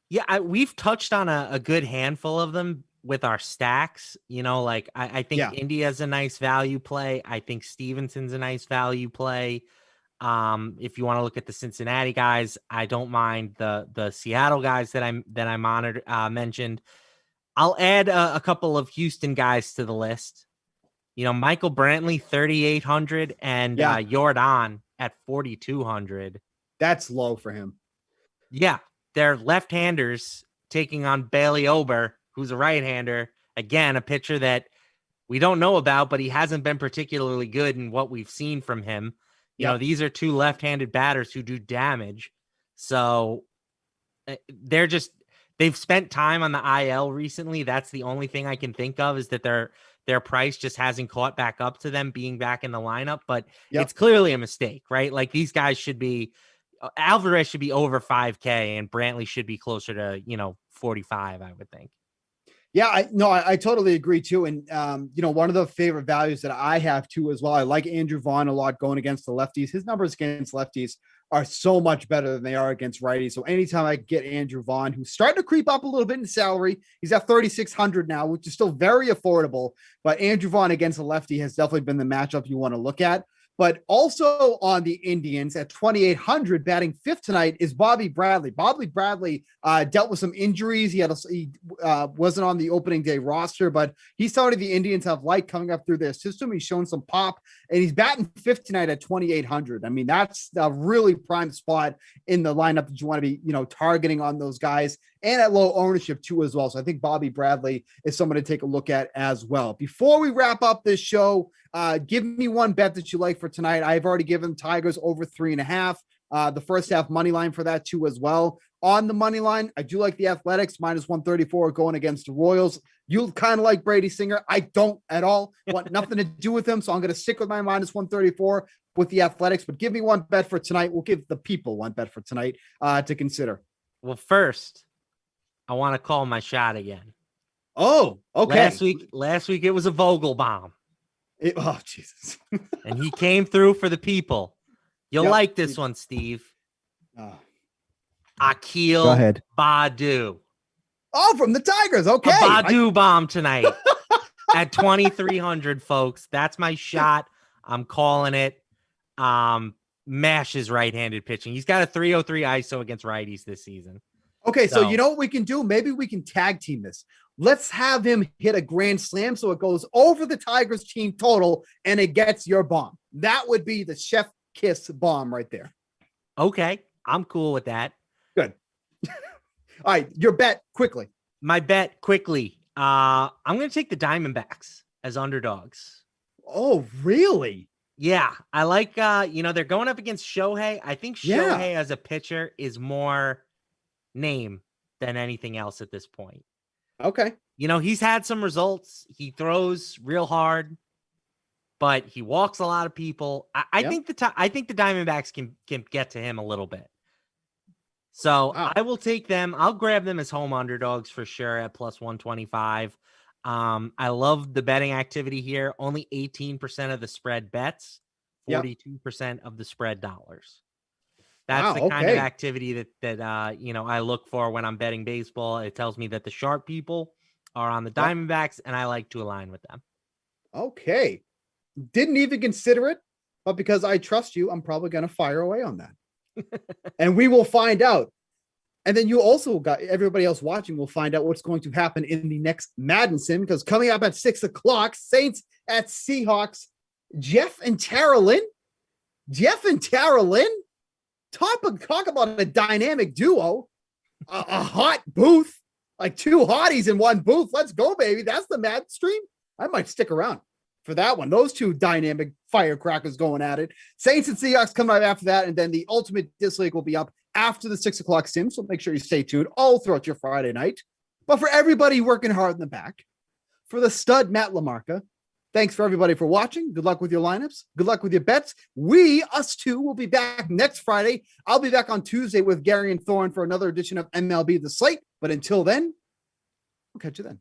Yeah, we've touched on a good handful of them with our stacks. I think India's a nice value play. I think Stevenson's a nice value play. If you want to look at the Cincinnati guys, I don't mind the Seattle guys that I mentioned. I'll add a couple of Houston guys to the list. Michael Brantley, 3,800, and Jordan at 4,200. That's low for him. Yeah, they're left-handers taking on Bailey Ober, who's a right-hander. Again, a pitcher that we don't know about, but he hasn't been particularly good in what we've seen from him. These are two left-handed batters who do damage. So they've spent time on the IL recently. That's the only thing I can think of, is that their price just hasn't caught back up to them being back in the lineup, but it's clearly a mistake, right? Like, these guys should be, Alvarez should be over 5K and Brantley should be closer to, 45, I would think. Yeah, I totally agree too. And, one of the favorite values that I have too as well, I like Andrew Vaughn a lot going against the lefties. His numbers against lefties are so much better than they are against righties. So anytime I get Andrew Vaughn, who's starting to creep up a little bit in salary, he's at 3,600 now, which is still very affordable. But Andrew Vaughn against a lefty has definitely been the matchup you want to look at. But also on the Indians at 2,800, batting fifth tonight, is Bobby Bradley. Bobby Bradley dealt with some injuries. He wasn't on the opening day roster, but he's somebody the Indians have liked coming up through their system. He's shown some pop, and he's batting fifth tonight at 2,800. I mean, that's a really prime spot in the lineup that you want to be, targeting on those guys, and at low ownership too as well. So I think Bobby Bradley is someone to take a look at as well. Before we wrap up this show, give me one bet that you like for tonight. I've already given Tigers over 3.5. The first half money line for that too as well. On the money line, I do like the Athletics -134 going against the Royals. You kind of like Brady Singer. I don't at all. Want nothing to do with him, so I'm going to stick with my -134 with the Athletics. But give me one bet for tonight. We'll give the people one bet for tonight to consider. Well, first, I want to call my shot again. Oh, okay. Last week it was a Vogelbaum. Oh, Jesus. And he came through for the people. You'll like this one, Steve. Akil Badu. Oh, from the Tigers. Okay. A Badu bomb tonight at 2,300, folks. That's my shot. I'm calling it. Mashes right-handed pitching. He's got a 303 ISO against righties this season. Okay, so you know what we can do? Maybe we can tag team this. Let's have him hit a grand slam so it goes over the Tigers team total and it gets your bomb. That would be the chef kiss bomb right there. Okay, I'm cool with that. Good. All right, your bet quickly. My bet quickly. I'm going to take the Diamondbacks as underdogs. Oh, really? Yeah, I like, they're going up against Shohei. I think Shohei as a pitcher is more name than anything else at this point. Okay. He's had some results. He throws real hard, but he walks a lot of people. I think the Diamondbacks can get to him a little bit. So I will take them. I'll grab them as home underdogs for sure at +125. I love the betting activity here. Only 18% of the spread bets, 42% of the spread dollars. That's the kind of activity that I look for when I'm betting baseball. It tells me that the sharp people are on the Diamondbacks, and I like to align with them. Okay. Didn't even consider it, but because I trust you, I'm probably going to fire away on that. And we will find out. And then you also got everybody else watching will find out what's going to happen in the next Madden Sim, because coming up at 6:00, Saints at Seahawks. Jeff and Tara Lynn. Talk about a dynamic duo, a hot booth, like two hotties in one booth. Let's go, baby. That's the Mad stream. I might stick around for that one. Those two dynamic firecrackers going at it. Saints and Seahawks come right after that. And then the Ultimate Disc League will be up after the 6:00 sim. So make sure you stay tuned all throughout your Friday night. But for everybody working hard in the back, for the stud Matt LaMarca, thanks for everybody for watching. Good luck with your lineups. Good luck with your bets. Us two, will be back next Friday. I'll be back on Tuesday with Gary and Thorne for another edition of MLB The Slate. But until then, we'll catch you then.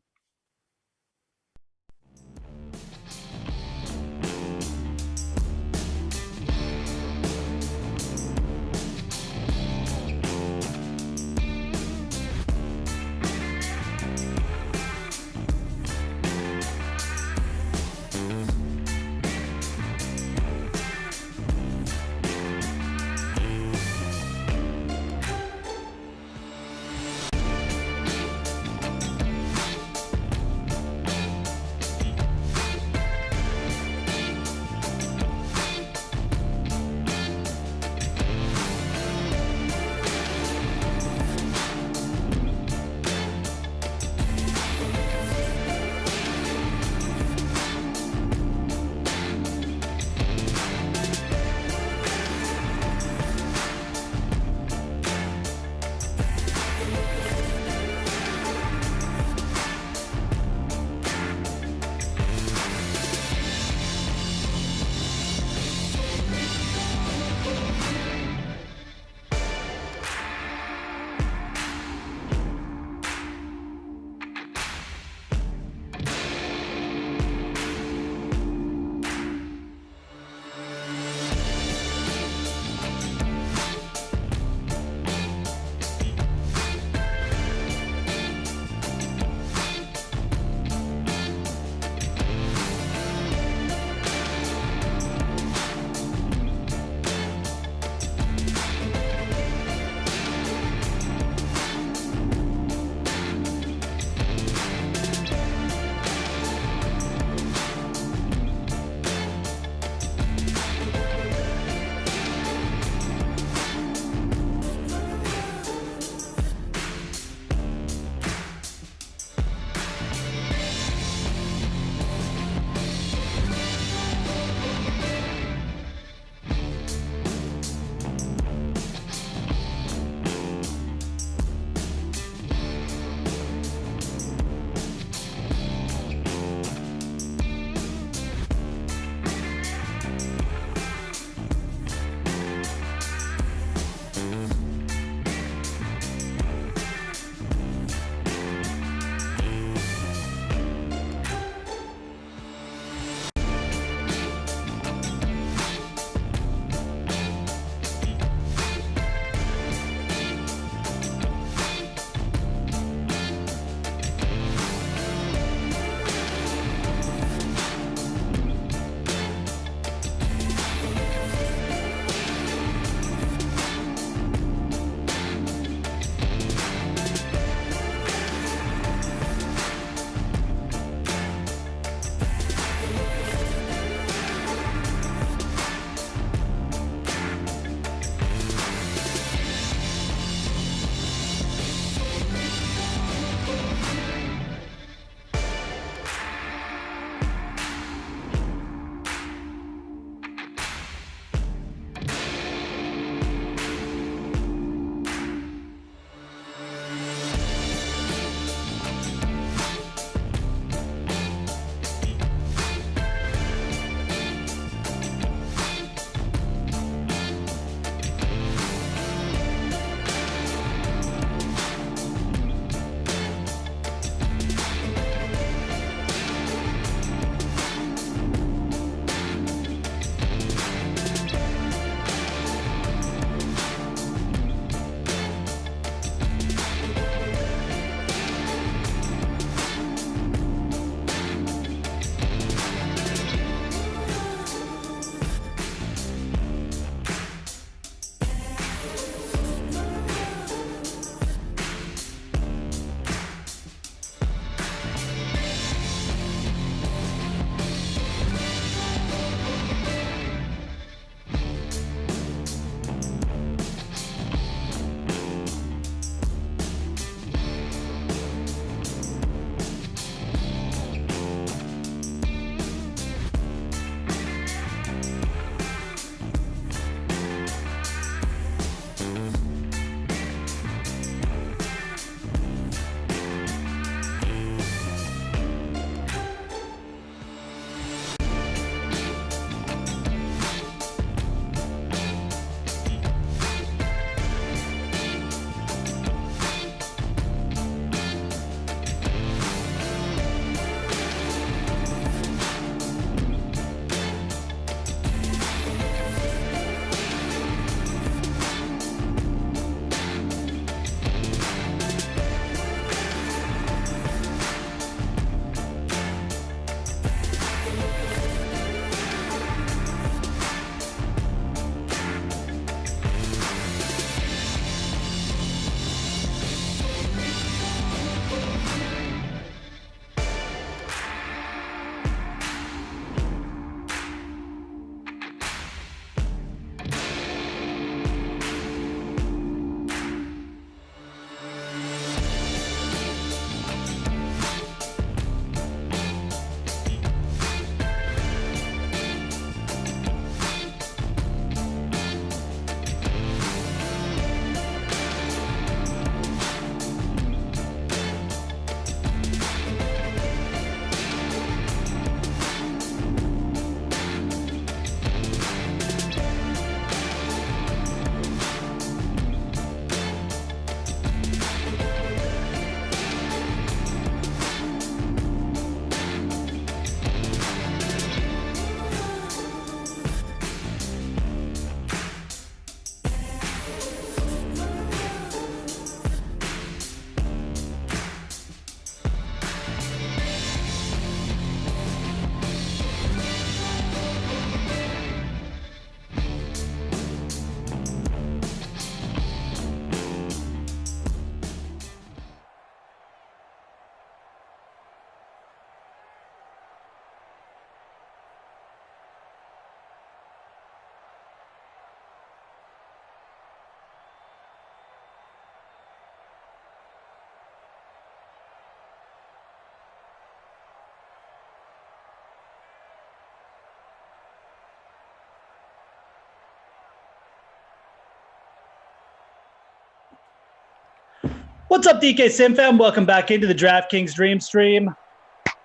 What's up, DK Sim fam? Welcome back into the DraftKings Dream Stream.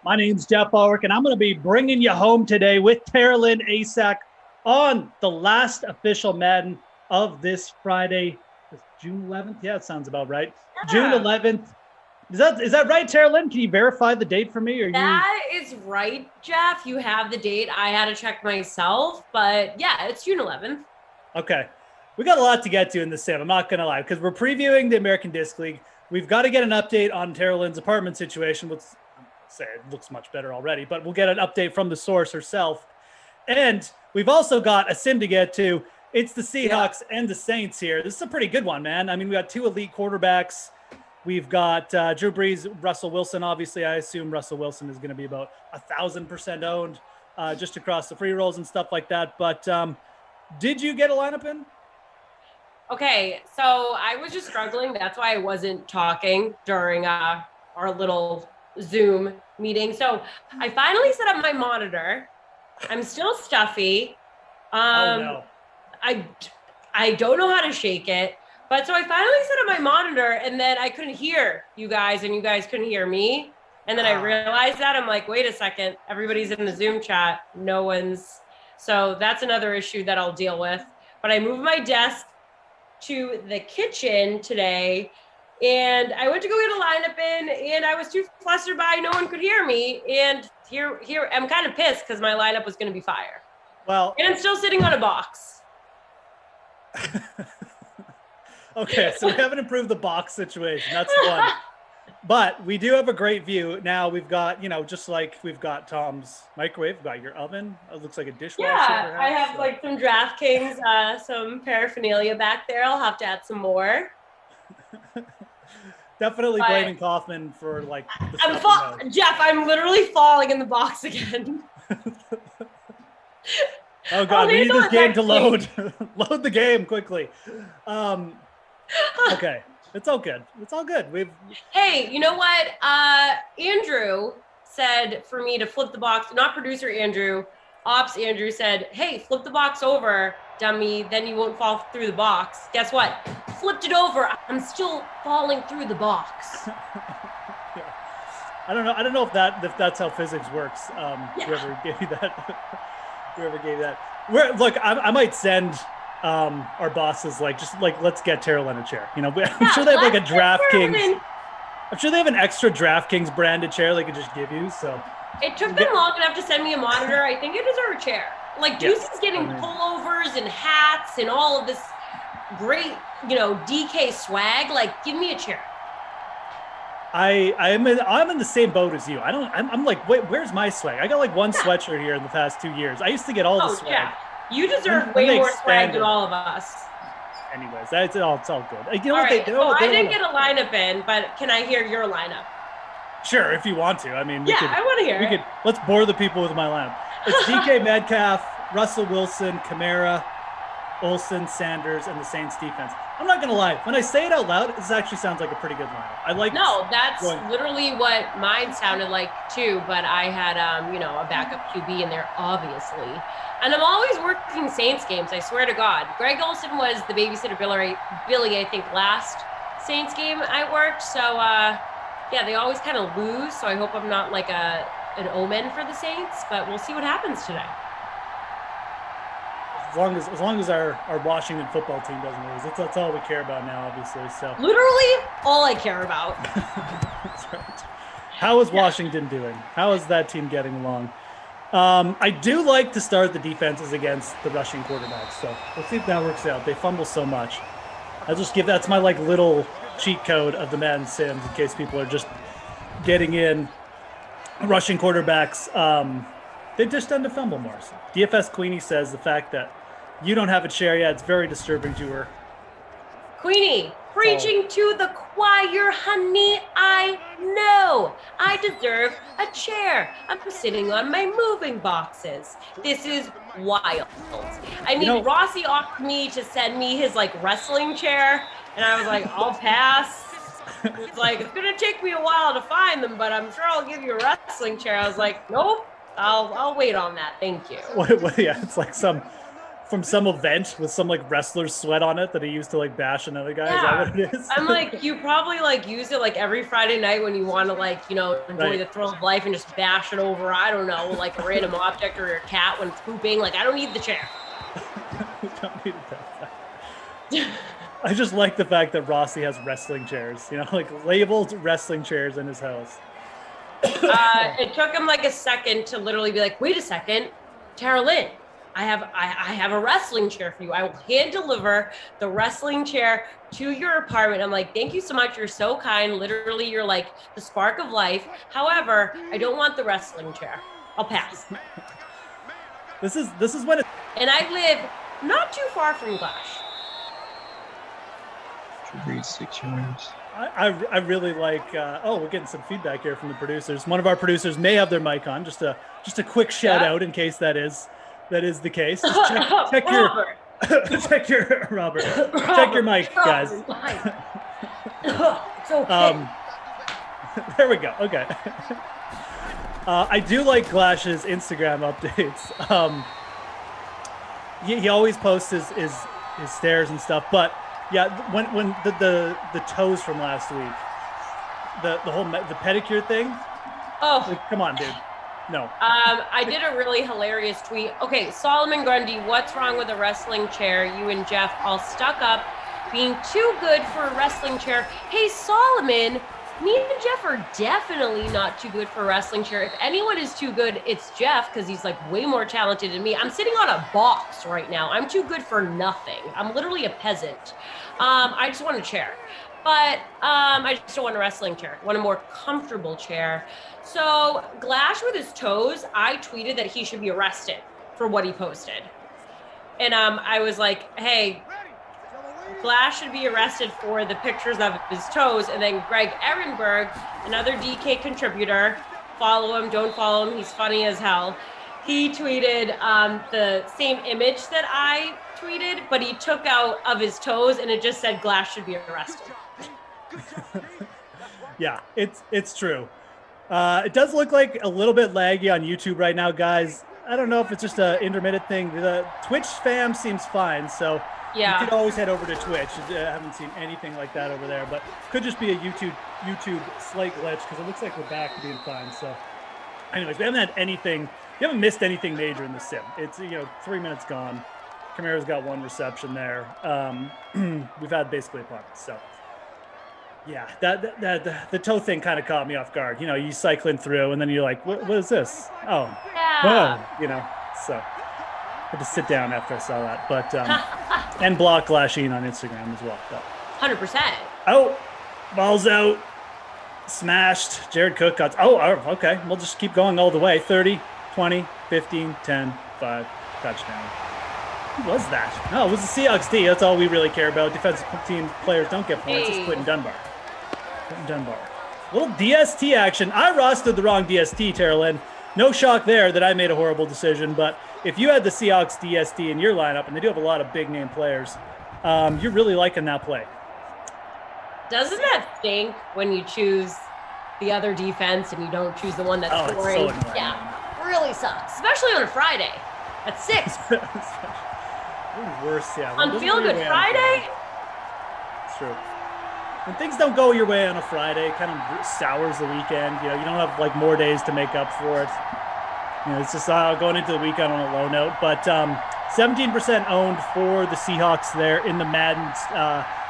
My name's Jeff Ulrich, and I'm going to be bringing you home today with Terrelyn Asak on the last official Madden of this Friday. It's June 11th? Yeah, it sounds about right. Yeah. June 11th. Is that right, Terrelyn? Can you verify the date for me? That is right, Jeff. You have the date. I had to check myself, but yeah, it's June 11th. Okay. We got a lot to get to in this sim. I'm not going to lie, because we're previewing the American Disc League. We've got to get an update on Terrelyn's apartment situation. Let's say it looks much better already, but we'll get an update from the source herself. And we've also got a sim to get to. It's the Seahawks and the Saints here. This is a pretty good one, man. I mean, we got two elite quarterbacks. We've got Drew Brees, Russell Wilson. Obviously, I assume Russell Wilson is going to be about 1,000% owned just across the free rolls and stuff like that. But did you get a lineup in? Okay, so I was just struggling. That's why I wasn't talking during our little Zoom meeting. So I finally set up my monitor. I'm still stuffy. Oh, no. I don't know how to shake it. But so I finally set up my monitor, and then I couldn't hear you guys, and you guys couldn't hear me. And then I realized that. I'm like, wait a second. Everybody's in the Zoom chat. No one's. So that's another issue that I'll deal with. But I moved my desk to the kitchen today, and I went to go get a lineup in, and I was too flustered by no one could hear me. And here I'm kind of pissed because my lineup was going to be fire. Well, and I'm still sitting on a box. Okay, so we haven't improved the box situation. That's one. But we do have a great view. Now we've got, just like we've got Tom's microwave, we've got your oven. It looks like a dishwasher. Yeah, perhaps. I have like some DraftKings, some paraphernalia back there. I'll have to add some more. Definitely But blaming Kaufman for like the stuff he knows. Jeff, I'm literally falling in the box again. Oh God, we need this game to load. Load the game quickly. Okay, it's all good. It's all good. Hey, you know what? Andrew said for me to flip the box, not producer Andrew, ops Andrew said, hey, flip the box over, dummy, then you won't fall through the box. Guess what? Flipped it over. I'm still falling through the box. Yeah. I don't know if that's how physics works. Whoever gave you that. Whoever gave that. Look, I might send our bosses let's get Terrelyn a chair. I'm sure they have like a DraftKings. I'm sure they have an extra DraftKings branded chair they could just give you. So it took them long enough to send me a monitor. I think I deserve a chair. Like Juicy's getting pullovers and hats and all of this great, DK swag. Like, give me a chair. I'm in the same boat as you. I'm like, wait, where's my swag? I got like one sweatshirt here in the past 2 years. I used to get all the swag. Yeah. You deserve way more swag than all of us. Anyways, it's all good. All right, I didn't get a lineup in, but can I hear your lineup? Sure, if you want to. I mean, I want to hear it. Let's bore the people with my lineup. It's DK Metcalf, Russell Wilson, Kamara, Olsen, Sanders, and the Saints defense. I'm not gonna lie. When I say it out loud, this actually sounds like a pretty good lineup. No, that's literally what mine sounded like too. But I had, a backup QB in there, obviously. And I'm always working Saints games. I swear to God. Greg Olsen was the babysitter Billy, I think, last Saints game I worked. So they always kind of lose. So I hope I'm not like an omen for the Saints. But we'll see what happens today. As long as our Washington football team doesn't lose, that's all we care about now, obviously. So literally all I care about. That's right. How is Washington doing? How is that team getting along? I do like to start the defenses against the rushing quarterbacks. So let's see if that works out. They fumble so much. I'll just that's my like little cheat code of the Madden Sims in case people are just getting in. Rushing quarterbacks, they just tend to fumble more. So DFS Queenie says the fact that you don't have a chair yet, it's very disturbing to her. Queenie, preaching to the choir, honey. I know I deserve a chair. I'm sitting on my moving boxes. This is wild. I mean, Rossi offered me to send me his like wrestling chair, and I was like, I'll pass. It's like, it's gonna take me a while to find them, but I'm sure I'll give you a wrestling chair. I was like, nope, I'll wait on that. Thank you. Yeah, it's like some from some event with some like wrestler's sweat on it that he used to like bash another guy? Is that what it is? I'm like, you probably like use it like every Friday night when you want to like, enjoy the thrill of life and just bash it over, I don't know, like a random object or your cat when it's pooping. Like, I don't need the chair. We don't need that. I just like the fact that Rossi has wrestling chairs, like labeled wrestling chairs in his house. It took him like a second to literally be like, wait a second, Tara Lynn, I have a wrestling chair for you. I will hand deliver the wrestling chair to your apartment. I'm like, thank you so much. You're so kind. Literally, you're like the spark of life. However, I don't want the wrestling chair. I'll pass. This is when it. And I live not too far from Glash. Read 6 yards. I really like. We're getting some feedback here from the producers. One of our producers may have their mic on. Just a quick shout out in case that is the case. Just check your check your Robert. Check your mic, guys. It's okay. There we go. Okay. I do like Glash's Instagram updates. He always posts his stairs and stuff, but. Yeah, when the toes from last week, the whole the pedicure thing. Oh, like, come on, dude. No. I did a really hilarious tweet. Okay, Solomon Grundy, what's wrong with a wrestling chair? You and Jeff all stuck up, being too good for a wrestling chair. Hey, Solomon, me and Jeff are definitely not too good for a wrestling chair. If anyone is too good, it's Jeff, because he's like way more talented than me. I'm sitting on a box right now. I'm too good for nothing. I'm literally a peasant. I just want a chair, but I just don't want a wrestling chair. I want a more comfortable chair. So Glash with his toes, I tweeted that he should be arrested for what he posted. And I was like, hey, Glash should be arrested for the pictures of his toes. And then Greg Ehrenberg, another DK contributor, follow him, don't follow him, he's funny as hell. He tweeted the same image that I tweeted, but he took out of his toes and it just said Glash should be arrested. Yeah, it's true. It does look like a little bit laggy on YouTube right now, guys. I don't know if it's just an intermittent thing. The Twitch fam seems fine, so yeah, you could always head over to Twitch. I haven't seen anything like that over there, but could just be a YouTube slight glitch because it looks like we're back to being fine. So, anyways, we haven't had anything. You haven't missed anything major in the sim. It's 3 minutes gone. Kamara's got one reception there. We've had basically a punt. So, yeah, the toe thing kind of caught me off guard. You cycling through, and then you're like, what is this? Oh, yeah. Whoa, so had to sit down after I saw that. But and block Glasheen on Instagram as well. But 100%. Oh, ball's out. Smashed. Jared Cook got. Oh, okay. We'll just keep going all the way. 30, 20, 15, 10, 5, touchdown. Who was that? No, it was the Seahawks D. That's all we really care about. Defensive team players don't get points. It's Quentin Dunbar. Little DST action. I rostered the wrong DST, Tara Lynn. No shock there that I made a horrible decision. But if you had the Seahawks DST in your lineup, and they do have a lot of big-name players, you're really liking that play. Doesn't that stink when you choose the other defense and you don't choose the one that's scoring? It's so annoying. Yeah, really sucks. Especially on a Friday at 6. Worse, yeah. On Feel Good Friday? It's true. When things don't go your way on a Friday, it kind of sours the weekend. You don't have like more days to make up for it. It's just going into the weekend on a low note. But 17% owned for the Seahawks there in the Madden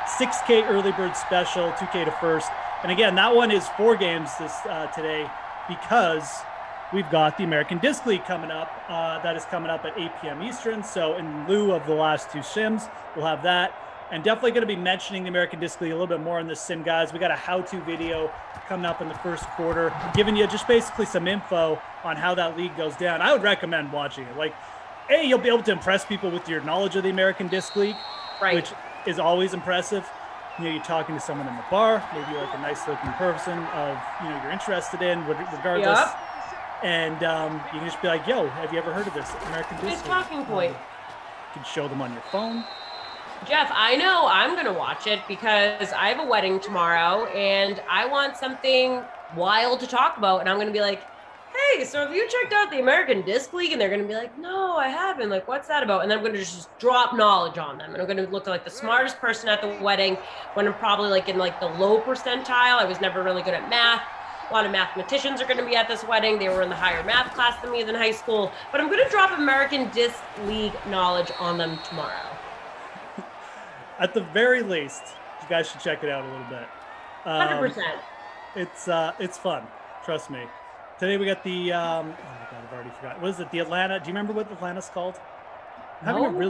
6K early bird special, 2K to first. And again, that one is 4 games today because we've got the American Disc League coming up. That is coming up at 8 p.m. Eastern. So in lieu of the last 2 sims, we'll have that. And definitely going to be mentioning the American Disc League a little bit more in this sim, guys. We got a how-to video coming up in the first quarter, giving you just basically some info on how that league goes down. I would recommend watching it. Like, A, you'll be able to impress people with your knowledge of the American Disc League, which is always impressive. You're talking to someone in the bar, maybe like a nice-looking person of you're interested in, regardless. Yep. And you can just be like, "Yo, have you ever heard of this American Disc League?" Good talking point. You can show them on your phone. Jeff, I know I'm going to watch it because I have a wedding tomorrow and I want something wild to talk about. And I'm going to be like, hey, so have you checked out the American Disc League? And they're going to be like, no, I haven't. Like, what's that about? And then I'm going to just drop knowledge on them. And I'm going to look like the smartest person at the wedding when I'm probably like in like the low percentile. I was never really good at math. A lot of mathematicians are going to be at this wedding. They were in the higher math class than me in high school. But I'm going to drop American Disc League knowledge on them tomorrow. At the very least, you guys should check it out a little bit. 100%. It's fun. Trust me. Today we got the oh my god, I've already forgot. What is it? The Atlanta. Do you remember what Atlanta's called? I'm having a real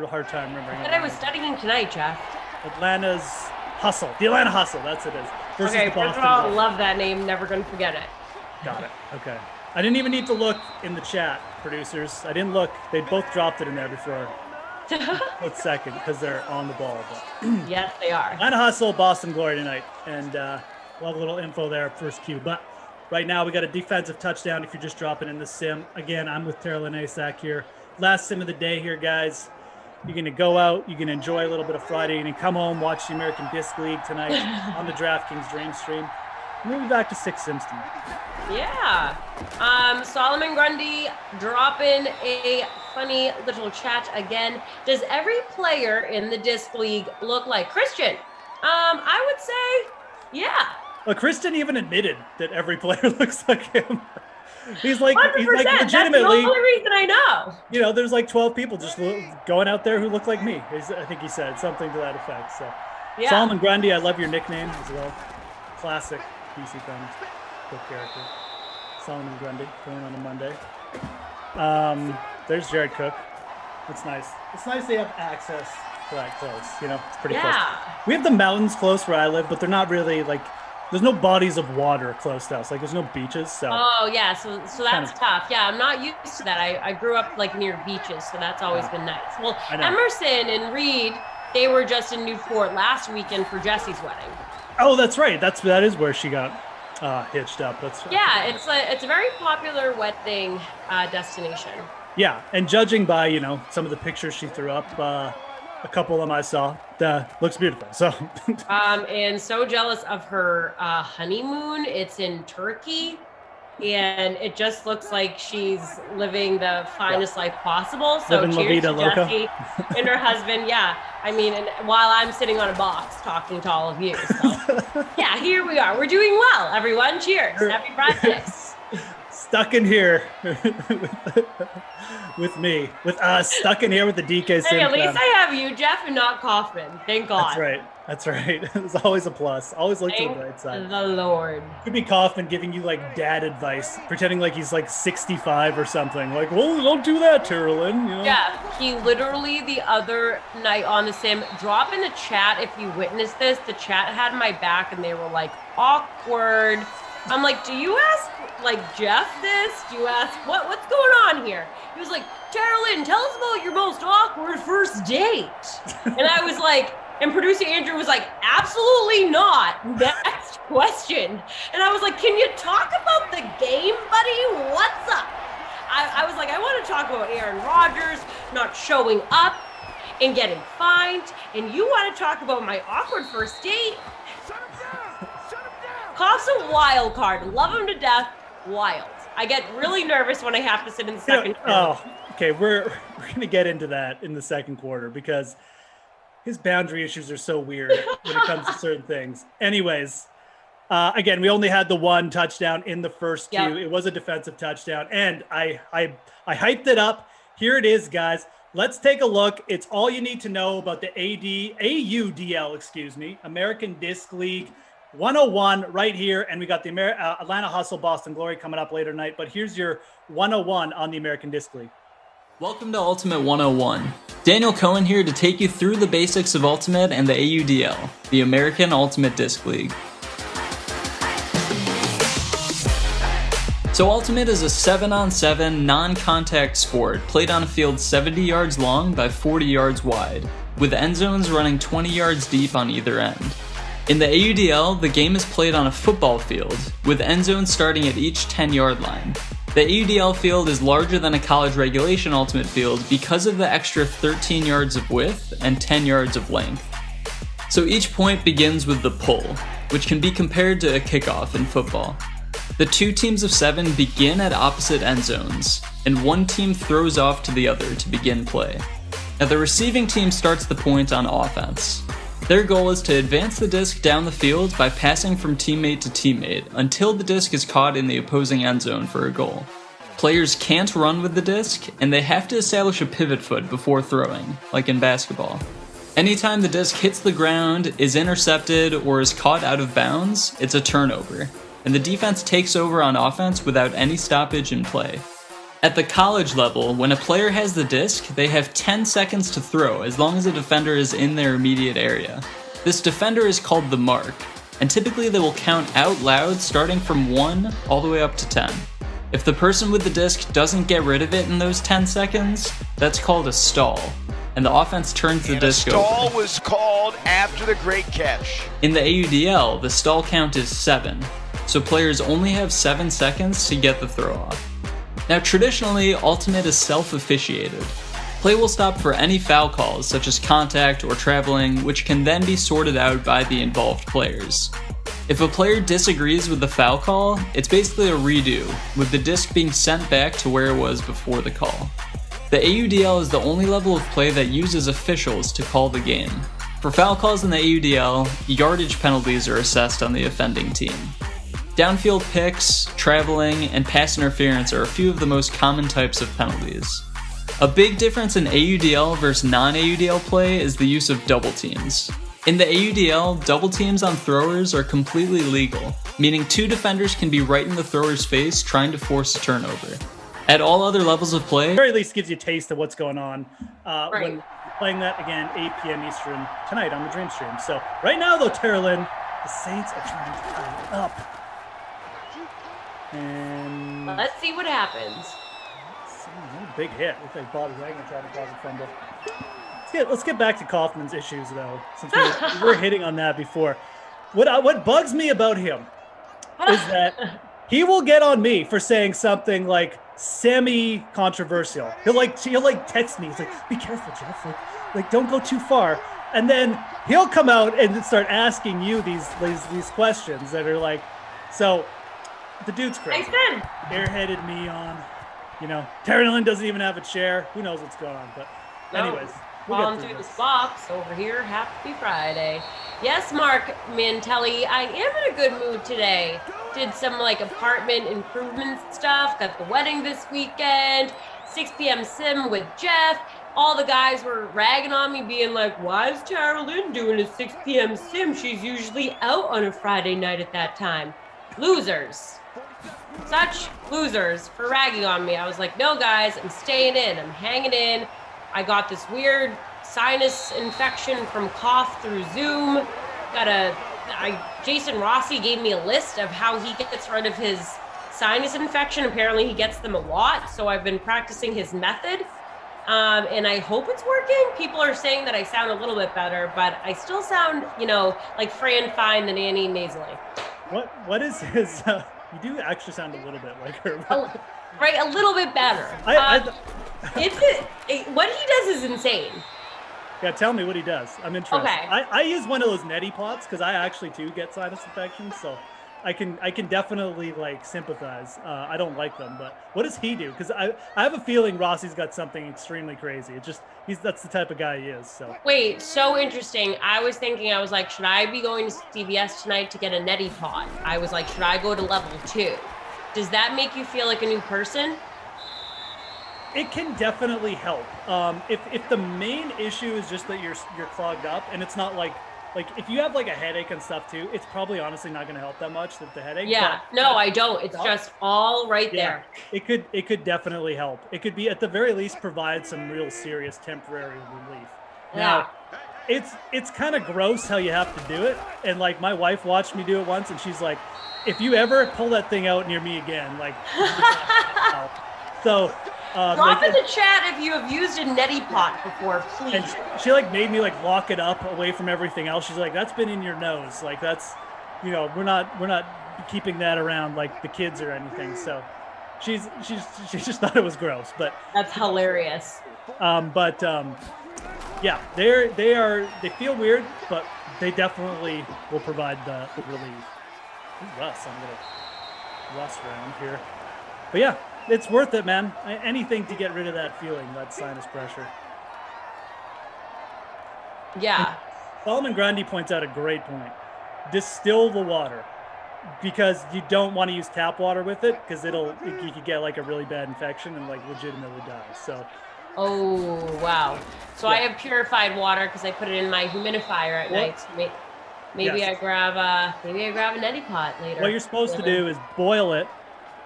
hard time remembering. But I was studying tonight, Jeff. Atlanta's Hustle. The Atlanta Hustle. That's it is. Versus Okay, the first of Boston all, Glory. love that name. Never going to forget it. Got it. Okay. I didn't even need to look in the chat, producers. I didn't look. They both dropped it in there before. A second, because they're on the ball. But yes, they are. Atlanta Hustle, Boston Glory tonight, and we'll have a little info there first cue. But right now we got a defensive touchdown. If you're just dropping in the sim, again, I'm with Terrell and Asak here. Last sim of the day here, guys. You're gonna go out. You're gonna enjoy a little bit of Friday. You're gonna come home, watch the American Disc League tonight on the DraftKings Dream Stream. We'll be back to 6 sims tonight. Yeah. Solomon Grundy dropping a funny little chat again. Does every player in the Disc League look like Christian? I would say, yeah. Well, Kristen even admitted that every player looks like him. He's like 100%. legitimately. That's the only reason I know. You know, there's like 12 people just going out there who look like me. I think he said something to that effect. So, Yeah. Solomon Grundy, I love your nickname as well. Classic PC Comics book character. Solomon Grundy going on a Monday. There's Jared Cook. That's nice. It's nice they have access to that close. You know, it's pretty close. We have the mountains close where I live, but they're not really like. There's no bodies of water close to us. Like there's no beaches. So. Oh yeah, so that's Kind of- tough. Yeah, I'm not used to that. I grew up like near beaches, so that's always been nice. Well, I know. Emerson and Reed, they were just in Newport last weekend for Jesse's wedding. Oh, that's right. That is where she got hitched up. That's Yeah, it's a very popular wedding destination. Yeah, and judging by some of the pictures she threw up, a couple of them I saw, looks beautiful. So And so jealous of her honeymoon. It's in Turkey, and it just looks like she's living the finest life possible. So Living La cheers Vida to Loca. Jesse and her husband. Yeah, I mean, and while I'm sitting on a box talking to all of you. So yeah, here we are. We're doing well, everyone. Cheers. Happy Friday. stuck in here with us, stuck in here with the DK Sim. Hey, at least fam. I have you, Jeff, and not Kaufman. Thank God. That's right. It's always a plus. Always look to the Thank bright side. the Lord. Could be Kaufman giving you like dad advice, pretending like he's like 65 or something. Like, well, don't do that, Tyrlin. You know? Yeah, he literally the other night on the sim, drop in the chat if you witnessed this. The chat had my back and they were like, awkward. I'm like, do you ask like Jeff this? Do you ask what's going on here? He was like, Tyrlin, tell us about your most awkward first date. And I was like, and producer Andrew was like, absolutely not. Next question. And I was like, can you talk about the game, buddy? What's up? I was like, I want to talk about Aaron Rodgers not showing up and getting fined. And you want to talk about my awkward first date? Koff's a wild card. Love him to death. Wild. I get really nervous when I have to sit in the second quarter. Oh, okay. We're gonna get into that in the second quarter because his boundary issues are so weird when it comes to certain things. Anyways, again, we only had the one touchdown in the first queue. Yep. It was a defensive touchdown, and I hyped it up. Here it is, guys. Let's take a look. It's all you need to know about the AUDL, American Disc League 101 right here. And we got the Atlanta Hustle Boston Glory coming up later tonight. But here's your 101 on the American Disc League. Welcome to Ultimate 101. Daniel Cohen here to take you through the basics of Ultimate and the AUDL, the American Ultimate Disc League. So Ultimate is a 7-on-7 non-contact sport played on a field 70 yards long by 40 yards wide, with end zones running 20 yards deep on either end. In the AUDL, the game is played on a football field, with end zones starting at each 10-yard line. The AUDL field is larger than a college regulation Ultimate field because of the extra 13 yards of width and 10 yards of length. So each point begins with the pull, which can be compared to a kickoff in football. The two teams of 7 begin at opposite end zones, and one team throws off to the other to begin play. Now the receiving team starts the point on offense. Their goal is to advance the disc down the field by passing from teammate to teammate until the disc is caught in the opposing end zone for a goal. Players can't run with the disc, and they have to establish a pivot foot before throwing, like in basketball. Anytime the disc hits the ground, is intercepted, or is caught out of bounds, it's a turnover, and the defense takes over on offense without any stoppage in play. At the college level, when a player has the disc, they have 10 seconds to throw as long as a defender is in their immediate area. This defender is called the mark, and typically they will count out loud starting from 1 all the way up to 10. If the person with the disc doesn't get rid of it in those 10 seconds, that's called a stall, and the offense turns the disc over. Stall was called after the great catch. In the AUDL, the stall count is 7, so players only have 7 seconds to get the throw off. Now traditionally, Ultimate is self-officiated. Play will stop for any foul calls such as contact or traveling, which can then be sorted out by the involved players. If a player disagrees with the foul call, it's basically a redo, with the disc being sent back to where it was before the call. The AUDL is the only level of play that uses officials to call the game. For foul calls in the AUDL, yardage penalties are assessed on the offending team. Downfield picks, traveling, and pass interference are a few of the most common types of penalties. A big difference in AUDL versus non-AUDL play is the use of double teams. In the AUDL, double teams on throwers are completely legal, meaning 2 defenders can be right in the thrower's face trying to force a turnover. At all other levels of play, At the very least gives you a taste of what's going on when you're playing that again 8 p.m. Eastern tonight on the Dream Stream. So right now though, Terrelin, the Saints are trying to tie it up. And let's see what happens. Big hit. Looks like Bobby Wagner tried to cause a fumble. Let's get back to Kaufman's issues though, since we were hitting on that before. What bugs me about him is that he will get on me for saying something like semi-controversial. He'll text me. He's like, "Be careful, Jeff. Like don't go too far." And then he'll come out and start asking you these questions that are like, so the dude's crazy. Airheaded me on, Terrelin doesn't even have a chair. Who knows what's going on? But anyways. On to the box over here. Happy Friday. Yes, Mark Mantelli, I am in a good mood today. Did some apartment improvement stuff. Got the wedding this weekend. 6 p.m. sim with Jeff. All the guys were ragging on me, being like, "Why is Terrelin doing a 6 p.m. sim? She's usually out on a Friday night at that time." Losers. Such losers for ragging on me. I was like, "No, guys, I'm staying in. I'm hanging in. I got this weird sinus infection from cough through Zoom. Jason Rossi gave me a list of how he gets rid of his sinus infection. Apparently he gets them a lot, so I've been practicing his method, and I hope it's working. People are saying that I sound a little bit better, but I still sound, like Fran Fine, the nanny, nasally. What is his? You do actually sound a little bit like her. Right, a little bit better. What he does is insane. Yeah, tell me what he does. I'm interested. Okay. I use one of those neti pots because I actually too get sinus infections, so I can definitely sympathize. I don't like them, but what does he do? Because I have a feeling Rossi's got something extremely crazy. That's the type of guy he is. So wait, so interesting. I was like, should I be going to CVS tonight to get a neti pot? I was like, should I go to level 2? Does that make you feel like a new person? It can definitely help. If the main issue is just that you're clogged up, and it's not like if you have a headache and stuff too, it's probably honestly not going to help that much with the headache. Yeah, no, I don't. It's just all right there. It could definitely help. It could be at the very least provide some real serious temporary relief. Now, it's kind of gross how you have to do it, and my wife watched me do it once, and she's like, "If you ever pull that thing out near me again, so." Drop in the chat if you have used a neti pot before, please. And she made me lock it up away from everything else. She's like, "That's been in your nose. That's, we're not keeping that around the kids or anything." So she just thought it was gross, but that's hilarious. Yeah, they feel weird, but they definitely will provide the relief. Ooh, Russ, rust around here. But yeah, it's worth it, man. Anything to get rid of that feeling, that sinus pressure. Yeah. And Solomon Grundy points out a great point. Distill the water, because you don't want to use tap water with it, because you could get like a really bad infection and like legitimately die. So. Oh wow! So I have purified water because I put it in my humidifier at night. Maybe Yes. I grab a neti pot later. What you're supposed to do is boil it,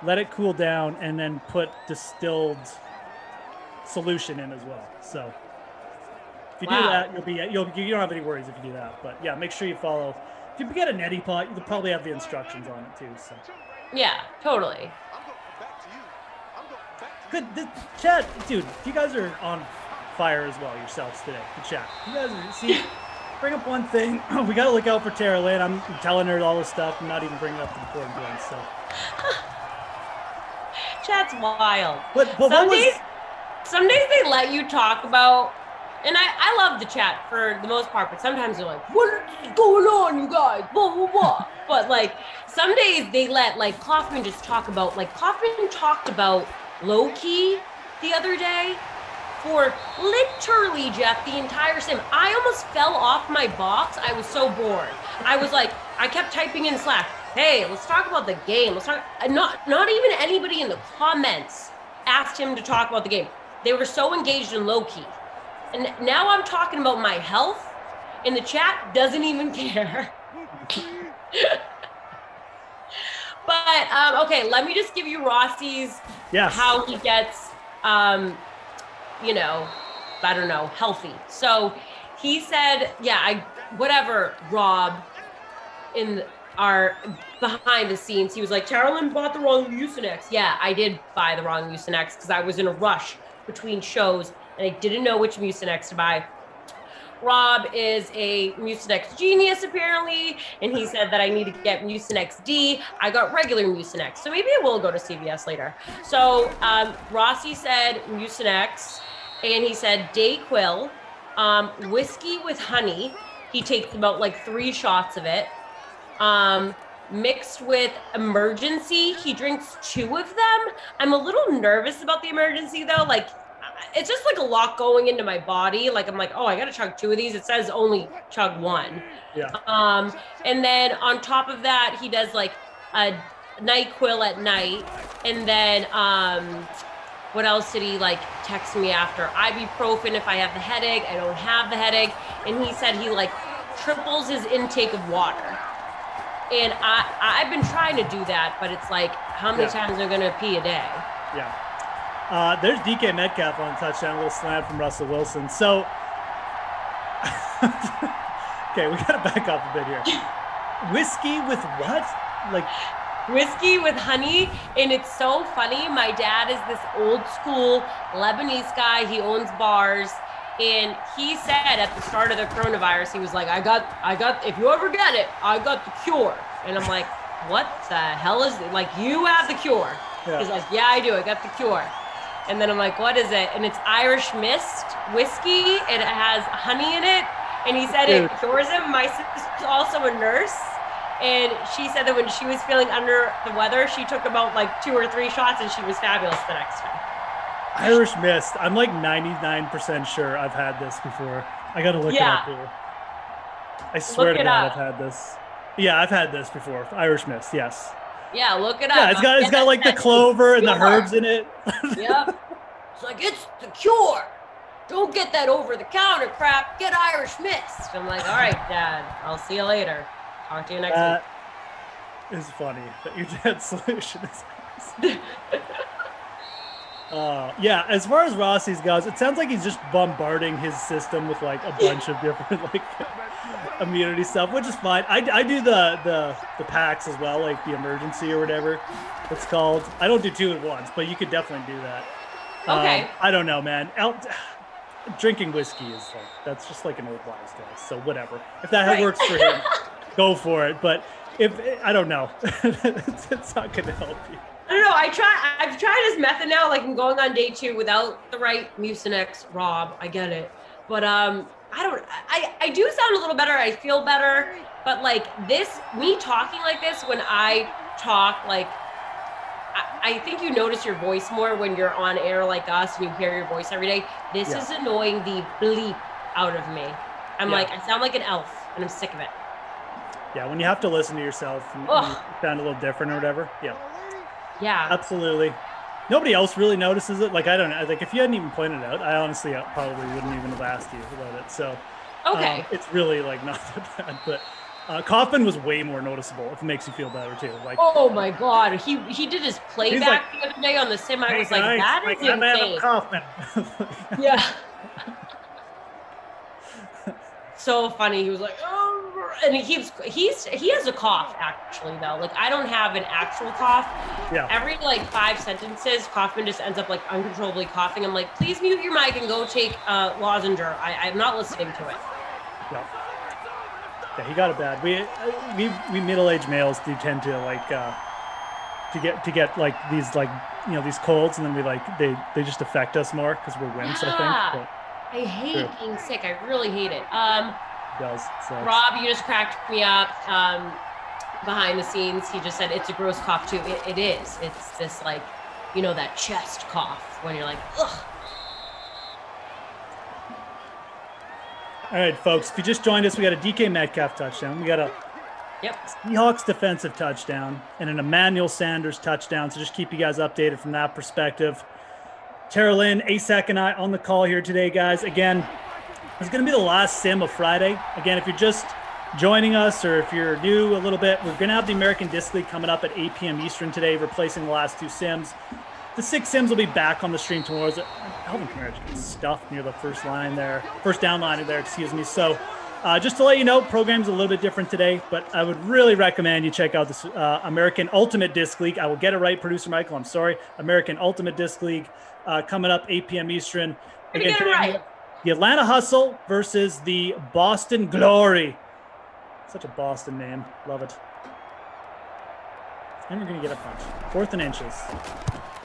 let it cool down, and then put distilled solution in as well. So if you do that, you don't have any worries if you do that. But yeah, make sure you follow. If you get a neti pot, you'll probably have the instructions on it too. So yeah, totally. Good chat, dude. You guys are on fire as well yourselves today. The chat. You guys are bring up one thing. We got to look out for Tara Lynn. I'm telling her all this stuff. I'm not even bringing up the important things. So Chat's wild. But some days they let you talk about, and I love the chat for the most part, but sometimes they're like, what is going on, you guys? Blah, blah, blah. But like, some days they let like Kaufman just talk about, like Kaufman talked about low-key the other day for literally, Jeff, the entire sim. I almost fell off my box. I was so bored. I was like, I kept typing in Slack, hey, let's talk about the game. Let's talk. Not even anybody in the comments asked him to talk about the game. They were so engaged in low-key. And now I'm talking about my health, and the chat doesn't even care. But, okay, let me just give you Rossi's, how he gets, I don't know, healthy. So he said, whatever, Rob, in our behind the scenes, he was like, Carolyn bought the wrong Mucinex. Yeah, I did buy the wrong Mucinex because I was in a rush between shows and I didn't know which Mucinex to buy. Rob is a Mucinex genius, apparently, and he said that I need to get Mucinex D. I got regular Mucinex, so maybe I will go to CVS later. So Rossi said Mucinex, and he said Dayquil, whiskey with honey. He takes about like 3 shots of it. Mixed with Emergency, he drinks 2 of them. I'm a little nervous about the Emergency though, like, it's just like a lot going into my body. Like, I'm like, oh, I got to chug 2 of these. It says only chug 1. Yeah. And then on top of that, he does like a NyQuil at night. And then, what else did he like text me after? Ibuprofen if I have the headache. I don't have the headache. And he said he like triples his intake of water. And I've been trying to do that, but it's like, how many times am I going to pee a day? Yeah. There's DK Metcalf on touchdown, a little slant from Russell Wilson. So, okay, we got to back up a bit here. Whiskey with what? Like whiskey with honey, and it's so funny. My dad is this old school Lebanese guy. He owns bars, and he said at the start of the coronavirus, he was like, I got. If you ever get it, I got the cure. And I'm like, what the hell is it? Like, you have the cure? Yeah. He's like, yeah, I do. I got the cure. And then I'm like, what is it? And it's Irish Mist whiskey, and it has honey in it. And he said it cures him. My sister's also a nurse, and she said that when she was feeling under the weather, she took about like 2 or 3 shots, and she was fabulous the next time. Irish Mist. I'm like 99% sure I've had this before. I got to look it up here. I swear to God, I've had this. Yeah, I've had this before. Irish Mist, yes. Yeah, look it up. Yeah, it's got like the clover and the herbs in it. Yep. It's like, it's the cure. Don't get that over-the-counter crap. Get Irish Mist. I'm like, all right, Dad. I'll see you later. Talk to you next week. It's funny that your dad's solution is yeah, as far as Rossi's goes, it sounds like he's just bombarding his system with like a bunch of different like immunity stuff, which is fine. I do the packs as well, like the emergency or whatever it's called. I don't do 2 at once, but you could definitely do that. Okay. I don't know, man. Drinking whiskey is like, that's just like an old wives' tale. So whatever. If that works for him, go for it. But if I don't know, it's not going to help you. I don't know. I've tried his method now. Like, I'm going on day 2 without the right Mucinex. Rob, I get it. But I do sound a little better. I feel better. But like this, me talking like this, when I talk like I think you notice your voice more when you're on air like us and you hear your voice every day. This is annoying the bleep out of me. I'm like, I sound like an elf, and I'm sick of it. Yeah, when you have to listen to yourself and you sound a little different or whatever. Yeah. Yeah. Absolutely. Nobody else really notices it. Like, I don't know. Like, if you hadn't even pointed it out, I honestly probably wouldn't even have asked you about it. So, okay. It's really, like, not that bad. But Kaufman was way more noticeable, if it makes you feel better, too. Like, oh, my God. He did his playback the other day on the sim. I was like, that is insane. Kaufman. Yeah. So funny. He was like, oh, and he has a cough actually though. Like I don't have an actual cough. Yeah. Every like 5 sentences, Kaufman just ends up like uncontrollably coughing. I'm like, please mute your mic and go take Lozenger. I'm not listening to it. Yeah, he got it bad. We middle-aged males do tend to like to get like these like these colds, and then we like they just affect us more because we're wimps. I think. But, I hate being sick. I really hate it. Does so. Rob, you just cracked me up. Behind the scenes, he just said it's a gross cough too. It is. It's this like, that chest cough when you're like, ugh. All right, folks. If you just joined us, we got a DK Metcalf touchdown. We got a Seahawks defensive touchdown and an Emmanuel Sanders touchdown. So just keep you guys updated from that perspective. Tara Lynn, ASAC, and I on the call here today, guys. Again, it's going to be the last sim of Friday. Again, if you're just joining us or if you're new a little bit, we're going to have the American Disc League coming up at 8 p.m. Eastern today, replacing the last 2 sims. The 6 sims will be back on the stream tomorrow. Alvin Kamara just gets stuffed near the first down line there, excuse me. So just to let you know, program's a little bit different today, but I would really recommend you check out this American Ultimate Disc League. I will get it right, producer Michael, I'm sorry. American Ultimate Disc League coming up 8 p.m. Eastern. Again, today, the Atlanta Hustle versus the Boston Glory. Such a Boston name. Love it. And you're going to get a punch. 4th and inches.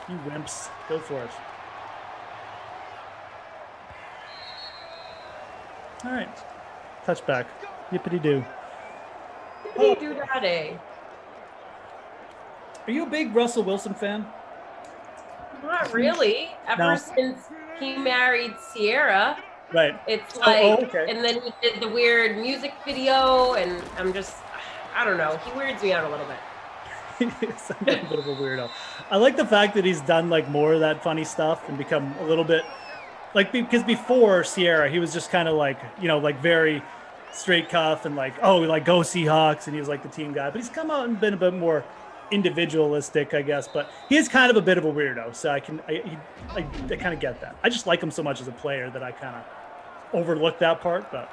You wimps. Go for it. All right. Touchback. Yippity-doo. Yippity-doo-daddy. Are you a big Russell Wilson fan? Not really. Ever since he married Sierra. Right. It's like, and then he did the weird music video, and I don't know. He weirds me out a little bit. He's a bit of a weirdo. I like the fact that he's done like more of that funny stuff and become a little bit like, because before Sierra, he was just kind of like, like very straight cuff and like, oh, like go Seahawks, and he was like the team guy. But he's come out and been a bit more individualistic, I guess. But he is kind of a bit of a weirdo, so I kind of get that. I just like him so much as a player that I kind of overlooked that part. But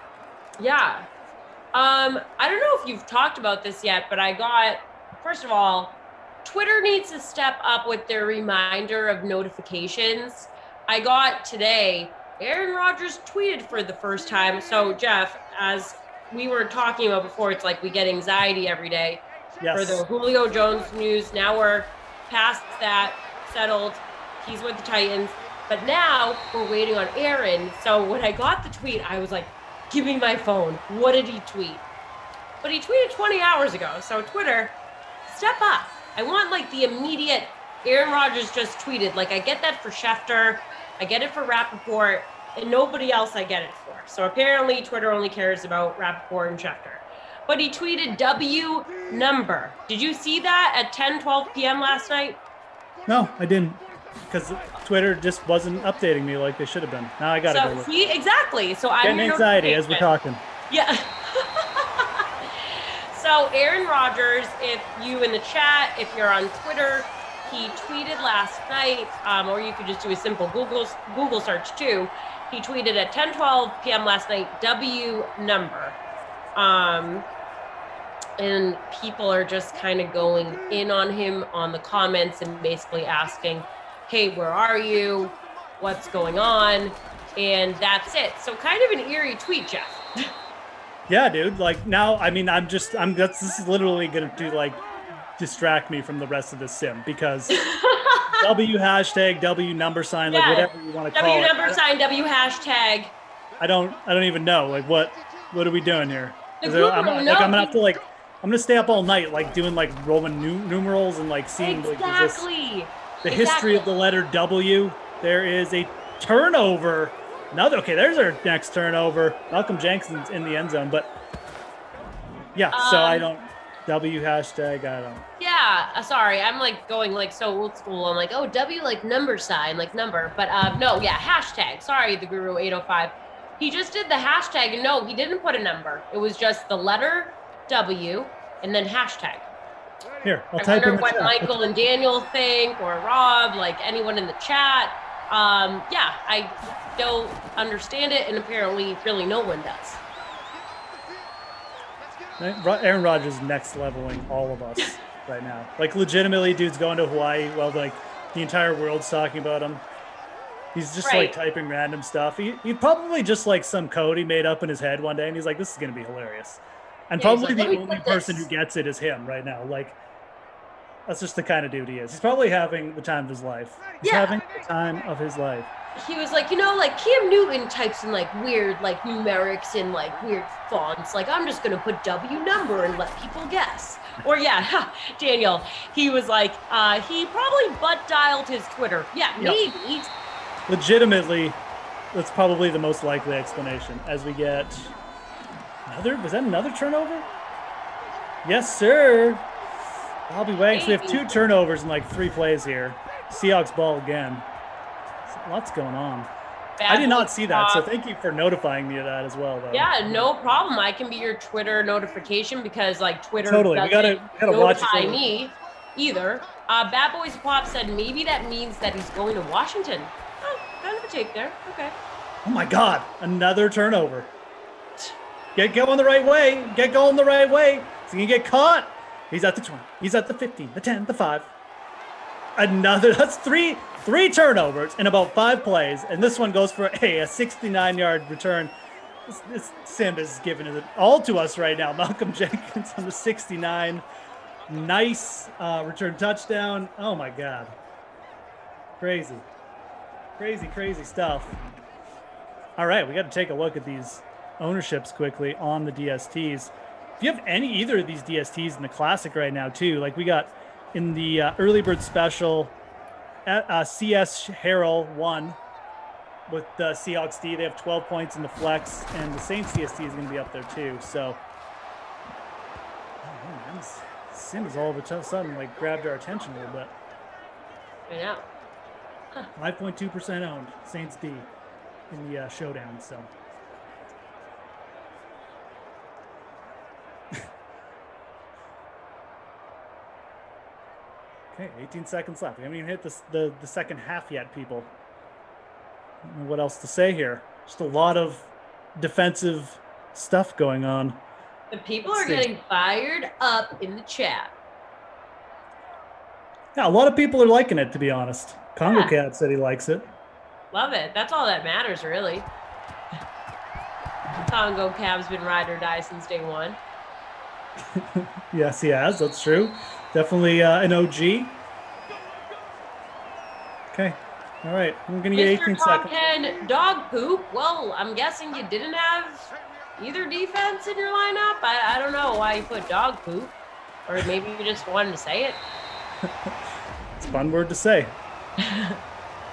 yeah, I don't know if you've talked about this yet, but first of all, Twitter needs to step up with their reminder of notifications. I got today, Aaron Rodgers tweeted for the first time. So Jeff, as we were talking about before, it's like we get anxiety every day for the Julio Jones news. Now we're past that, settled. He's with the Titans. But now we're waiting on Aaron. So when I got the tweet, I was like, give me my phone. What did he tweet? But he tweeted 20 hours ago. So Twitter, step up. I want like the immediate Aaron Rodgers just tweeted. Like I get that for Schefter. I get it for Rappaport. And nobody else I get it for. So apparently Twitter only cares about Rappaport and Schefter. But he tweeted W number. Did you see that at 10:12 p.m. last night? No, I didn't. Because Twitter just wasn't updating me like they should have been. Now I got to go look. See, exactly. So I'm getting anxiety as we're talking. Yeah. So Aaron Rodgers, if you in the chat, if you're on Twitter, he tweeted last night, or you could just do a simple Google search too. He tweeted at 10:12 p.m. last night, W number. And people are just kind of going in on him on the comments and basically asking, hey, where are you? What's going on? And that's it. So kind of an eerie tweet, Jeff. Yeah, dude. Like now, I mean, this is literally going to like distract me from the rest of the sim because W hashtag, W number sign, like whatever you want to call it. W number sign, W hashtag. I don't even know. Like what are we doing here? I'm gonna have to like I'm gonna stay up all night, like doing like Roman numerals and like seeing Exactly. the history of the letter W. There is a turnover. Okay, there's our next turnover. Malcolm Jenkins's in the end zone, but yeah. So I don't W hashtag. I don't. Yeah, sorry, I'm like going like so old school. I'm like, oh, W like number sign, like number. But no, yeah, hashtag. Sorry, the Guru 805. He just did the hashtag, and no, he didn't put a number. It was just the letter W and then hashtag. Here, I'll I type in wonder the what chat. Michael and Daniel think, or Rob, like anyone in the chat. Yeah, I don't understand it, and apparently really no one does. Aaron Rodgers is next leveling all of us right now. Like legitimately, dude's going to Hawaii. Well, like the entire world's talking about him. He's just like typing random stuff. He probably just like some code he made up in his head one day, and he's like, "This is gonna be hilarious." And Yeah, he's probably like, the "Let me only put person this." who gets it is him right now. Like that's just the kind of dude he is. He's probably having the time of his life. He's having the time of his life. He was like, like Cam Newton types in like weird like numerics and like weird fonts. Like, I'm just gonna put W number and let people guess. Or yeah, Daniel, he was like, he probably butt dialed his Twitter. Yeah, maybe. Legitimately, that's probably the most likely explanation. As we get was that another turnover? Yes, sir. Bobby Wags. We have 2 turnovers in like 3 plays here. Seahawks ball again. Lots going on. I did not see that, so thank you for notifying me of that as well, though. Yeah, no problem. I can be your Twitter notification because like Twitter Totally. We doesn't gotta watch notify it. me either. Bad Boys Pop said maybe that means that he's going to Washington. Oh, kind of a take there. Okay. Oh my God! Another turnover. Get going the right way. Get going the right way. He's gonna get caught. He's at the 20. He's at the 15, the 10, the 5. That's three turnovers in about 5 plays, and this one goes for a 69-yard return. This Sim is giving it all to us right now. Malcolm Jenkins on the 69. Nice return touchdown. Oh my God. Crazy stuff. All right, we got to take a look at these ownerships quickly on the DSTs. If you have either of these DSTs in the Classic right now too, like we got in the early bird special, CS Harrell won with the Seahawks D. They have 12 points in the flex, and the Saints CST is going to be up there too. So, oh man, Sims all of a sudden like grabbed our attention a little bit. I know. 5.2% owned Saints D in the showdown. So. Okay, 18 seconds left. We haven't even hit the second half yet, people. I don't know what else to say here. Just a lot of defensive stuff going on. The people are getting fired up in the chat. Yeah, a lot of people are liking it, to be honest. Congo Cat said he likes it. Love it. That's all that matters, really. Congo Cab's been ride or die since day one. Yes, he has. That's true. Definitely an OG. Okay. All right. I'm going to get 18 Mr. Top seconds. 10 dog poop. Well, I'm guessing you didn't have either defense in your lineup. I don't know why you put dog poop. Or maybe you just wanted to say it. It's a fun word to say.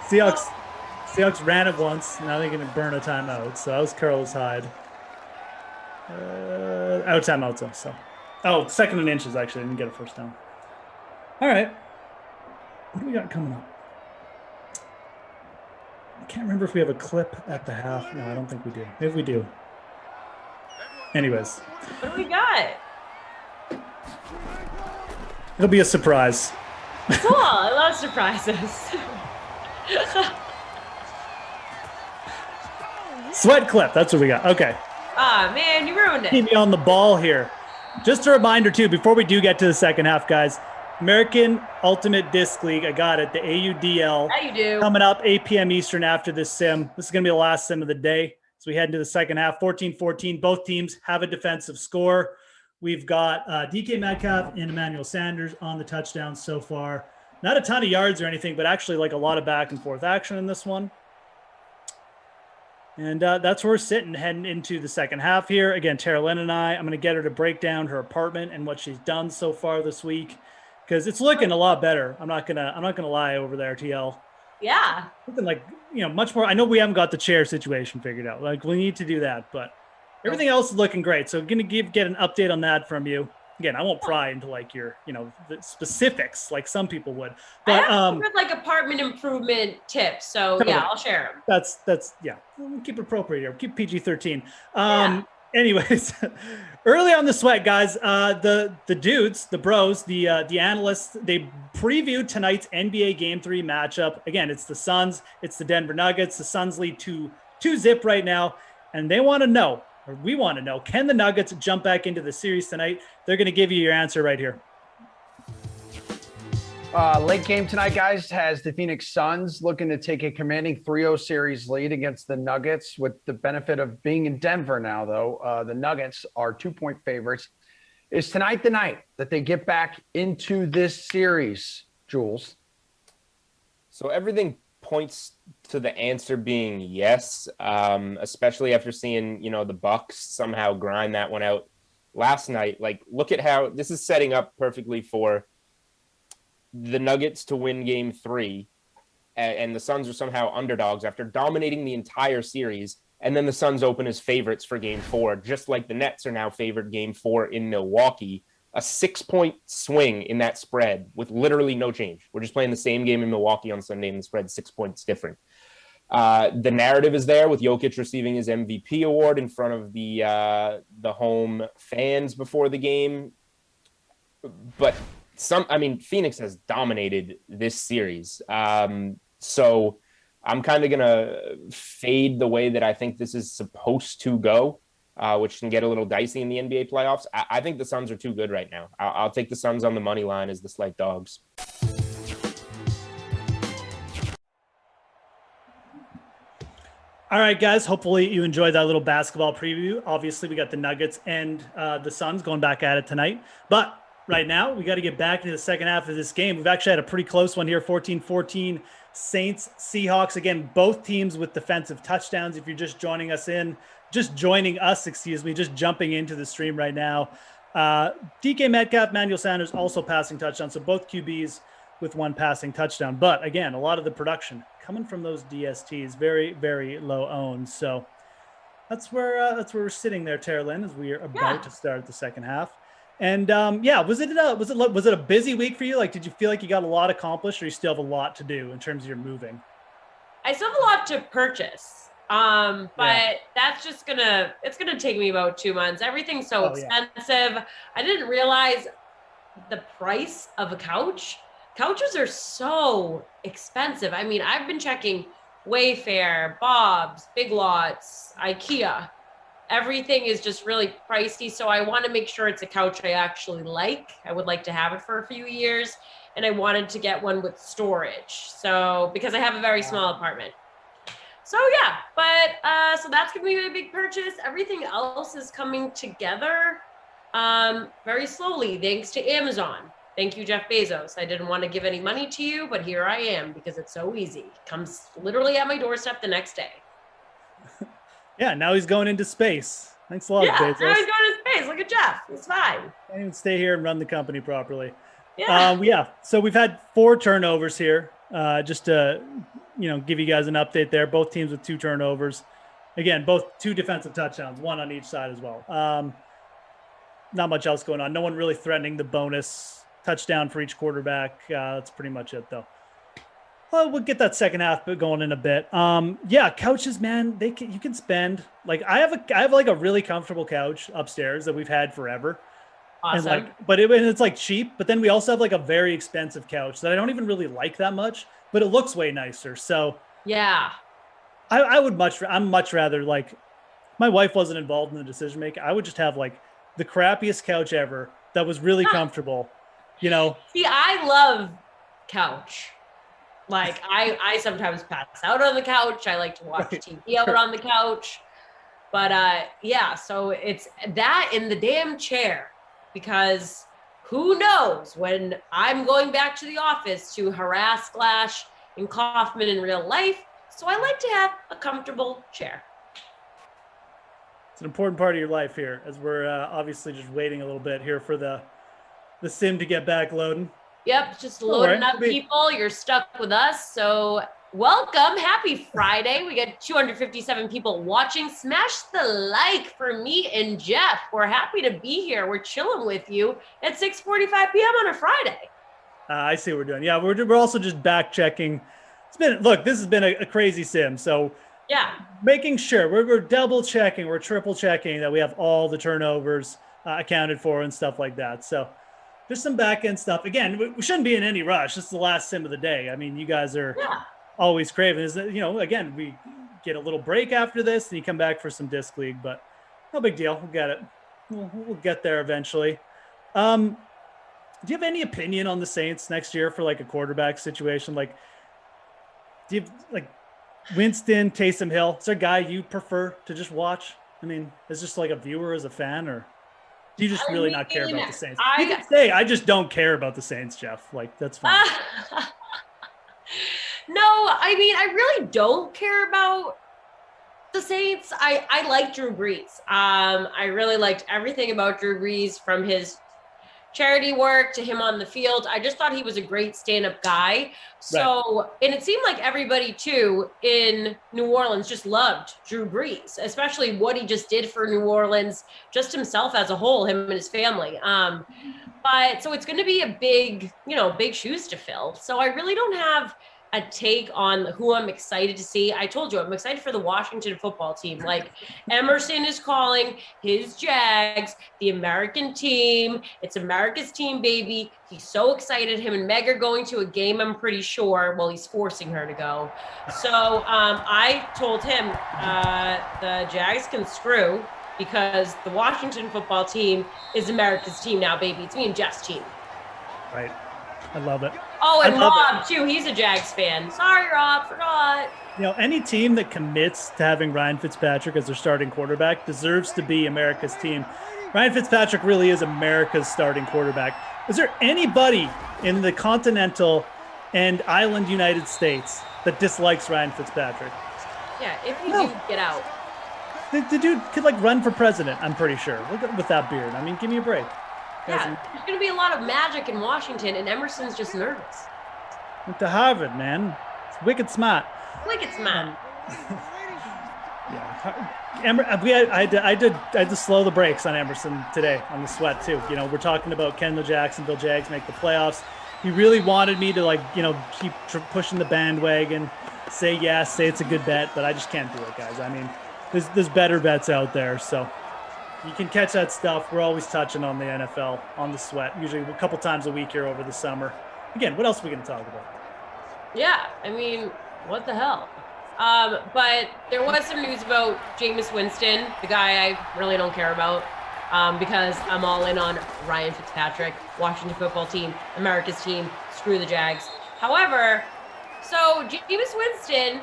Seahawks ran it once. Now they're going to burn a timeout. So that was Carlos Hyde. Out of timeouts, though. So. Oh, 2nd and inches, actually. I didn't get a first down. All right. What do we got coming up? I can't remember if we have a clip at the half. No, I don't think we do. Maybe we do. Anyways. What do we got? It'll be a surprise. Cool. I love surprises. Sweat clip. That's what we got. Okay. Ah, man, you ruined it. Keep me on the ball here. Just a reminder, too, before we do get to the second half, guys, American Ultimate Disc League, I got it, the AUDL. Yeah, you do. Coming up 8 p.m. Eastern after this sim. This is going to be the last sim of the day. So we head into the second half, 14-14. Both teams have a defensive score. We've got DK Metcalf and Emmanuel Sanders on the touchdowns so far. Not a ton of yards or anything, but actually like a lot of back and forth action in this one. And that's where we're sitting, heading into the second half here. Again, Tara Lynn and I'm going to get her to break down her apartment and what she's done so far this week, because it's looking a lot better. I'm not gonna lie over there, TL. Yeah. Looking like, much more. I know we haven't got the chair situation figured out. Like, we need to do that, but everything else is looking great. So going to get an update on that from you. Again, I won't pry into like your, the specifics like some people would. But I have good, like apartment improvement tips. So totally. yeah, I'll share them. That's yeah. We'll keep it appropriate here. Keep PG-13. Anyways, early on the sweat, guys, the dudes, the bros, the analysts, they previewed tonight's NBA Game 3 matchup. Again, it's the Suns, it's the Denver Nuggets. The Suns lead 2-0 right now, and they want to know, or we want to know, can the Nuggets jump back into the series tonight? They're going to give you your answer right here. Late game tonight, guys, has the Phoenix Suns looking to take a commanding 3-0 series lead against the Nuggets. With the benefit of being in Denver now, though, the Nuggets are 2-point favorites. Is tonight the night that they get back into this series, Jules? So everything points to the answer being yes, especially after seeing, the Bucks somehow grind that one out last night. Like, look at how this is setting up perfectly for the Nuggets to win game 3, and the Suns are somehow underdogs after dominating the entire series. And then the Suns open as favorites for game 4, just like the Nets are now favored game 4 in Milwaukee. A 6-point swing in that spread with literally no change. We're just playing the same game in Milwaukee on Sunday, and the spread's 6 points different. The narrative is there with Jokic receiving his MVP award in front of the home fans before the game. But Phoenix has dominated this series. So I'm kind of going to fade the way that I think this is supposed to go, which can get a little dicey in the NBA playoffs. I think the Suns are too good right now. I'll take the Suns on the money line as the slight dogs. All right, guys, hopefully you enjoyed that little basketball preview. Obviously, we got the Nuggets and the Suns going back at it tonight. But right now, we got to get back into the second half of this game. We've actually had a pretty close one here, 14-14 Saints, Seahawks. Again, both teams with defensive touchdowns. If you're just jumping into the stream right now. DK Metcalf, Manuel Sanders also passing touchdowns. So both QBs with one passing touchdown. But again, a lot of the production coming from those DSTs, very, very low owned. So that's where we're sitting there, Tara Lynn, as we are about to start the second half. And was it a busy week for you? Like, did you feel like you got a lot accomplished, or you still have a lot to do in terms of your moving? I still have a lot to purchase. But that's just it's gonna take me about 2 months. Everything's so expensive. Yeah. I didn't realize the price of a couch. Couches are so expensive. I mean, I've been checking Wayfair, Bob's, Big Lots, IKEA. Everything is just really pricey. So I want to make sure it's a couch I actually like. I would like to have it for a few years. And I wanted to get one with storage. So, because I have a very small apartment. So yeah, but so that's going to be a big purchase. Everything else is coming together very slowly, thanks to Amazon. Thank you, Jeff Bezos. I didn't want to give any money to you, but here I am because it's so easy. It comes literally at my doorstep the next day. Yeah, now he's going into space. Thanks a lot, Bezos. Now he's going into space. Look at Jeff. He's fine. Can't even stay here and run the company properly. Yeah. So we've had 4 turnovers here. Just to give you guys an update there. Both teams with 2 turnovers. Again, both 2 defensive touchdowns, 1 on each side as well. Not much else going on. No one really threatening the bonus touchdown for each quarterback. That's pretty much it, though. Well, we'll get that second half going in a bit. Couches, man, you can spend like I have like a really comfortable couch upstairs that we've had forever. Awesome. And it's like cheap, but then we also have like a very expensive couch that I don't even really like that much, but it looks way nicer. So yeah, I'm much rather, like, my wife wasn't involved in the decision making. I would just have like the crappiest couch ever that was really comfortable, See, I love couch. Like I sometimes pass out on the couch. I like to watch TV out on the couch, but so it's that in the damn chair, because who knows when I'm going back to the office to harass Glash and Kaufman in real life. So I like to have a comfortable chair. It's an important part of your life here, as we're obviously just waiting a little bit here for the sim to get back loading. Yep, just loading up people. You're stuck with us. So welcome. Happy Friday. We got 257 people watching. Smash the like for me and Jeff. We're happy to be here. We're chilling with you at 6:45 p.m. on a Friday. I see what we're doing. Yeah, we're also just back checking. This has been a crazy sim. So yeah, making sure we're double checking, we're triple checking that we have all the turnovers accounted for and stuff like that. So there's some back end stuff. Again, we shouldn't be in any rush. This is the last sim of the day. I mean, you guys are always craving. Again, we get a little break after this, and you come back for some disc league, but no big deal. We'll get it. We'll get there eventually. Do you have any opinion on the Saints next year for like a quarterback situation? Like, do you like Winston, Taysom Hill? Is there a guy you prefer to just watch? I mean, as just like a viewer, as a fan, or do you just really not care about the Saints? You can say, I just don't care about the Saints, Jeff. Like, that's fine. No, I mean, I really don't care about the Saints. I like Drew Brees. I really liked everything about Drew Brees, from his charity work to him on the field. I just thought he was a great stand-up guy. So, and it seemed like everybody too in New Orleans just loved Drew Brees, especially what he just did for New Orleans, just himself as a whole, him and his family. But so it's going to be a big shoes to fill. So I really don't have a take on who I'm excited to see. I told you, I'm excited for the Washington football team. Like, Emerson is calling his Jags the American team. It's America's team, baby. He's so excited. Him and Meg are going to a game, I'm pretty sure. Well, he's forcing her to go. So I told him the Jags can screw, because the Washington football team is America's team now, baby. It's me and Jeff's team. Right. I love it. Oh, and Rob, too. He's a Jags fan. Sorry, Rob. Forgot. Any team that commits to having Ryan Fitzpatrick as their starting quarterback deserves to be America's team. Ryan Fitzpatrick really is America's starting quarterback. Is there anybody in the continental and island United States that dislikes Ryan Fitzpatrick? Yeah, if you do, get out. The dude could, run for president, I'm pretty sure, with that beard. I mean, give me a break. Yeah, there's going to be a lot of magic in Washington, and Emerson's just nervous. Went to Harvard, man. It's wicked smart. Wicked smart. I had to slow the brakes on Emerson today on the sweat too. We're talking about can the Jacksonville Jags make the playoffs. He really wanted me to keep pushing the bandwagon, say yes, say it's a good bet, but I just can't do it, guys. I mean, there's better bets out there, so you can catch that stuff. We're always touching on the NFL, on the sweat, usually a couple times a week here over the summer. Again, what else are we going to talk about? Yeah, I mean, what the hell? But there was some news about Jameis Winston, the guy I really don't care about, because I'm all in on Ryan Fitzpatrick, Washington football team, America's team, screw the Jags. However, so Jameis Winston,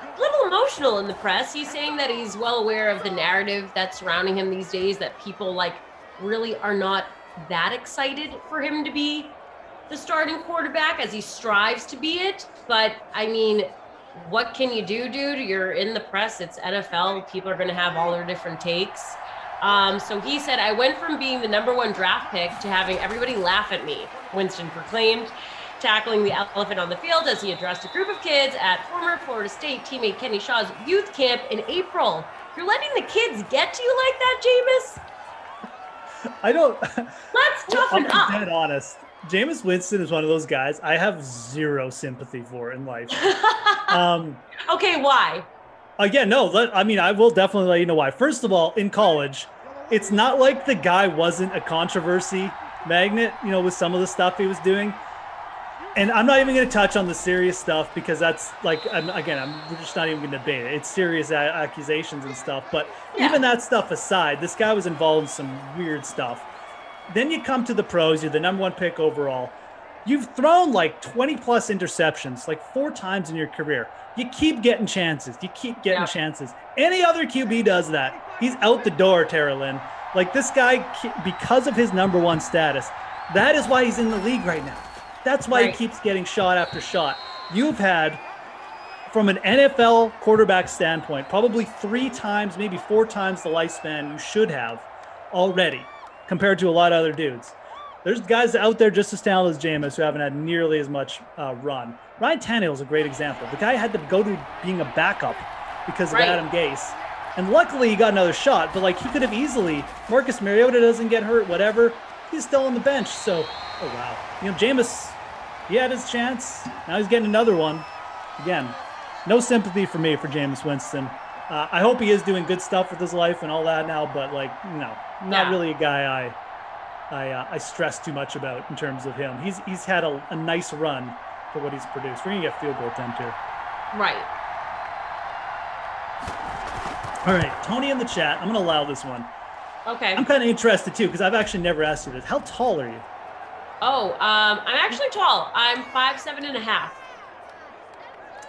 a little emotional in the press. He's saying that he's well aware of the narrative that's surrounding him these days, that people really are not that excited for him to be the starting quarterback as he strives to be it. But I mean, what can you do, dude? You're in the press. It's NFL. People are going to have all their different takes. So he said, I went from being the #1 draft pick to having everybody laugh at me, Winston proclaimed, tackling the elephant on the field as he addressed a group of kids at former Florida State teammate Kenny Shaw's youth camp in April. You're letting the kids get to you like that, Jameis? I don't. Let's toughen up. I'm dead honest. Jameis Winston is one of those guys I have zero sympathy for in life. Okay, why? I will definitely let you know why. First of all, in college, it's not like the guy wasn't a controversy magnet, with some of the stuff he was doing. And I'm not even going to touch on the serious stuff because that's we're just not even going to debate it. It's serious accusations and stuff. But even that stuff aside, this guy was involved in some weird stuff. Then you come to the pros. You're the #1 pick overall. You've thrown 20 plus interceptions, 4 times in your career. You keep getting chances. Chances. Any other QB does that. He's out the door, Tara Lynn. This guy, because of his #1 status, that is why he's in the league right now. That's why he keeps getting shot after shot. You've had from an NFL quarterback standpoint, probably 3 times, maybe 4 times the lifespan you should have already compared to a lot of other dudes. There's guys out there just as talented as Jameis who haven't had nearly as much run. Ryan Tannehill is a great example. The guy had to go to being a backup because of Adam Gase. And luckily he got another shot, but like he could have easily, Marcus Mariota doesn't get hurt, whatever. He's still on the bench. So, oh wow. You know, Jameis, he had his chance. Now he's getting another one. Again, no sympathy for me for Jameis Winston. I hope he is doing good stuff with his life and all that now, but like, no, not really a guy I stress too much about in terms of him. He's had a nice run for what he's produced. We're gonna get field goal attempt here. Right. All right, Tony in the chat. I'm gonna allow this one. Okay. I'm kind of interested too because I've actually never asked you this. How tall are you? Oh, I'm actually tall. I'm 5'7.5".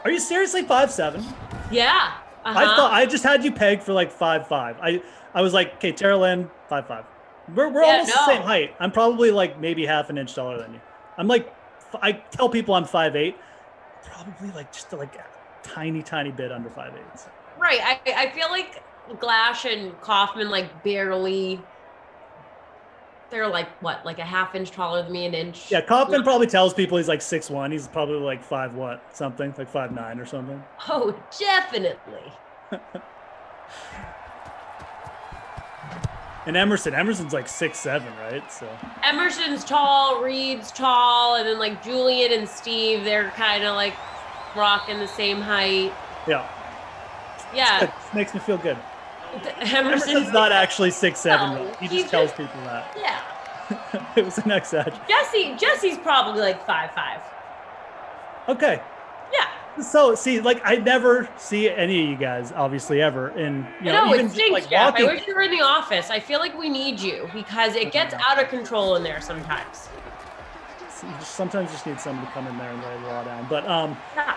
Are you seriously 5'7"? Yeah. I thought I just had you pegged for like 5'5". I was like, okay, Tara Lynn, 5'5". We're almost the same height. I'm probably like maybe half an inch taller than you. I'm like, I tell people I'm 5'8", probably like just like a tiny bit under 5'8". Right. I feel like Glash and Kaufman like barely. They're like what, like a half inch taller than me, an inch. Yeah, Kaufman probably tells people he's like 6'1". He's probably like 5 what something, like 5'9" or something. Oh, definitely. And Emerson's like 6'7", right? So Emerson's tall, Reed's tall, and then like Julian and Steve, they're kind of like rocking the same height. Yeah. Yeah. This makes me feel good. Emerson's not actually 6'7", No, though. He he's just tells just- people that. Yeah. It was an exaggeration. Jesse's probably like 5'5". Okay. Yeah. So see, like I never see any of you guys, obviously, ever. And you know, No, even it stinks, like Jeff. walking. I wish you were in the office. I feel like we need you because it gets out of control in there sometimes. Sometimes you just need someone to come in there and lay the law down. But Yeah.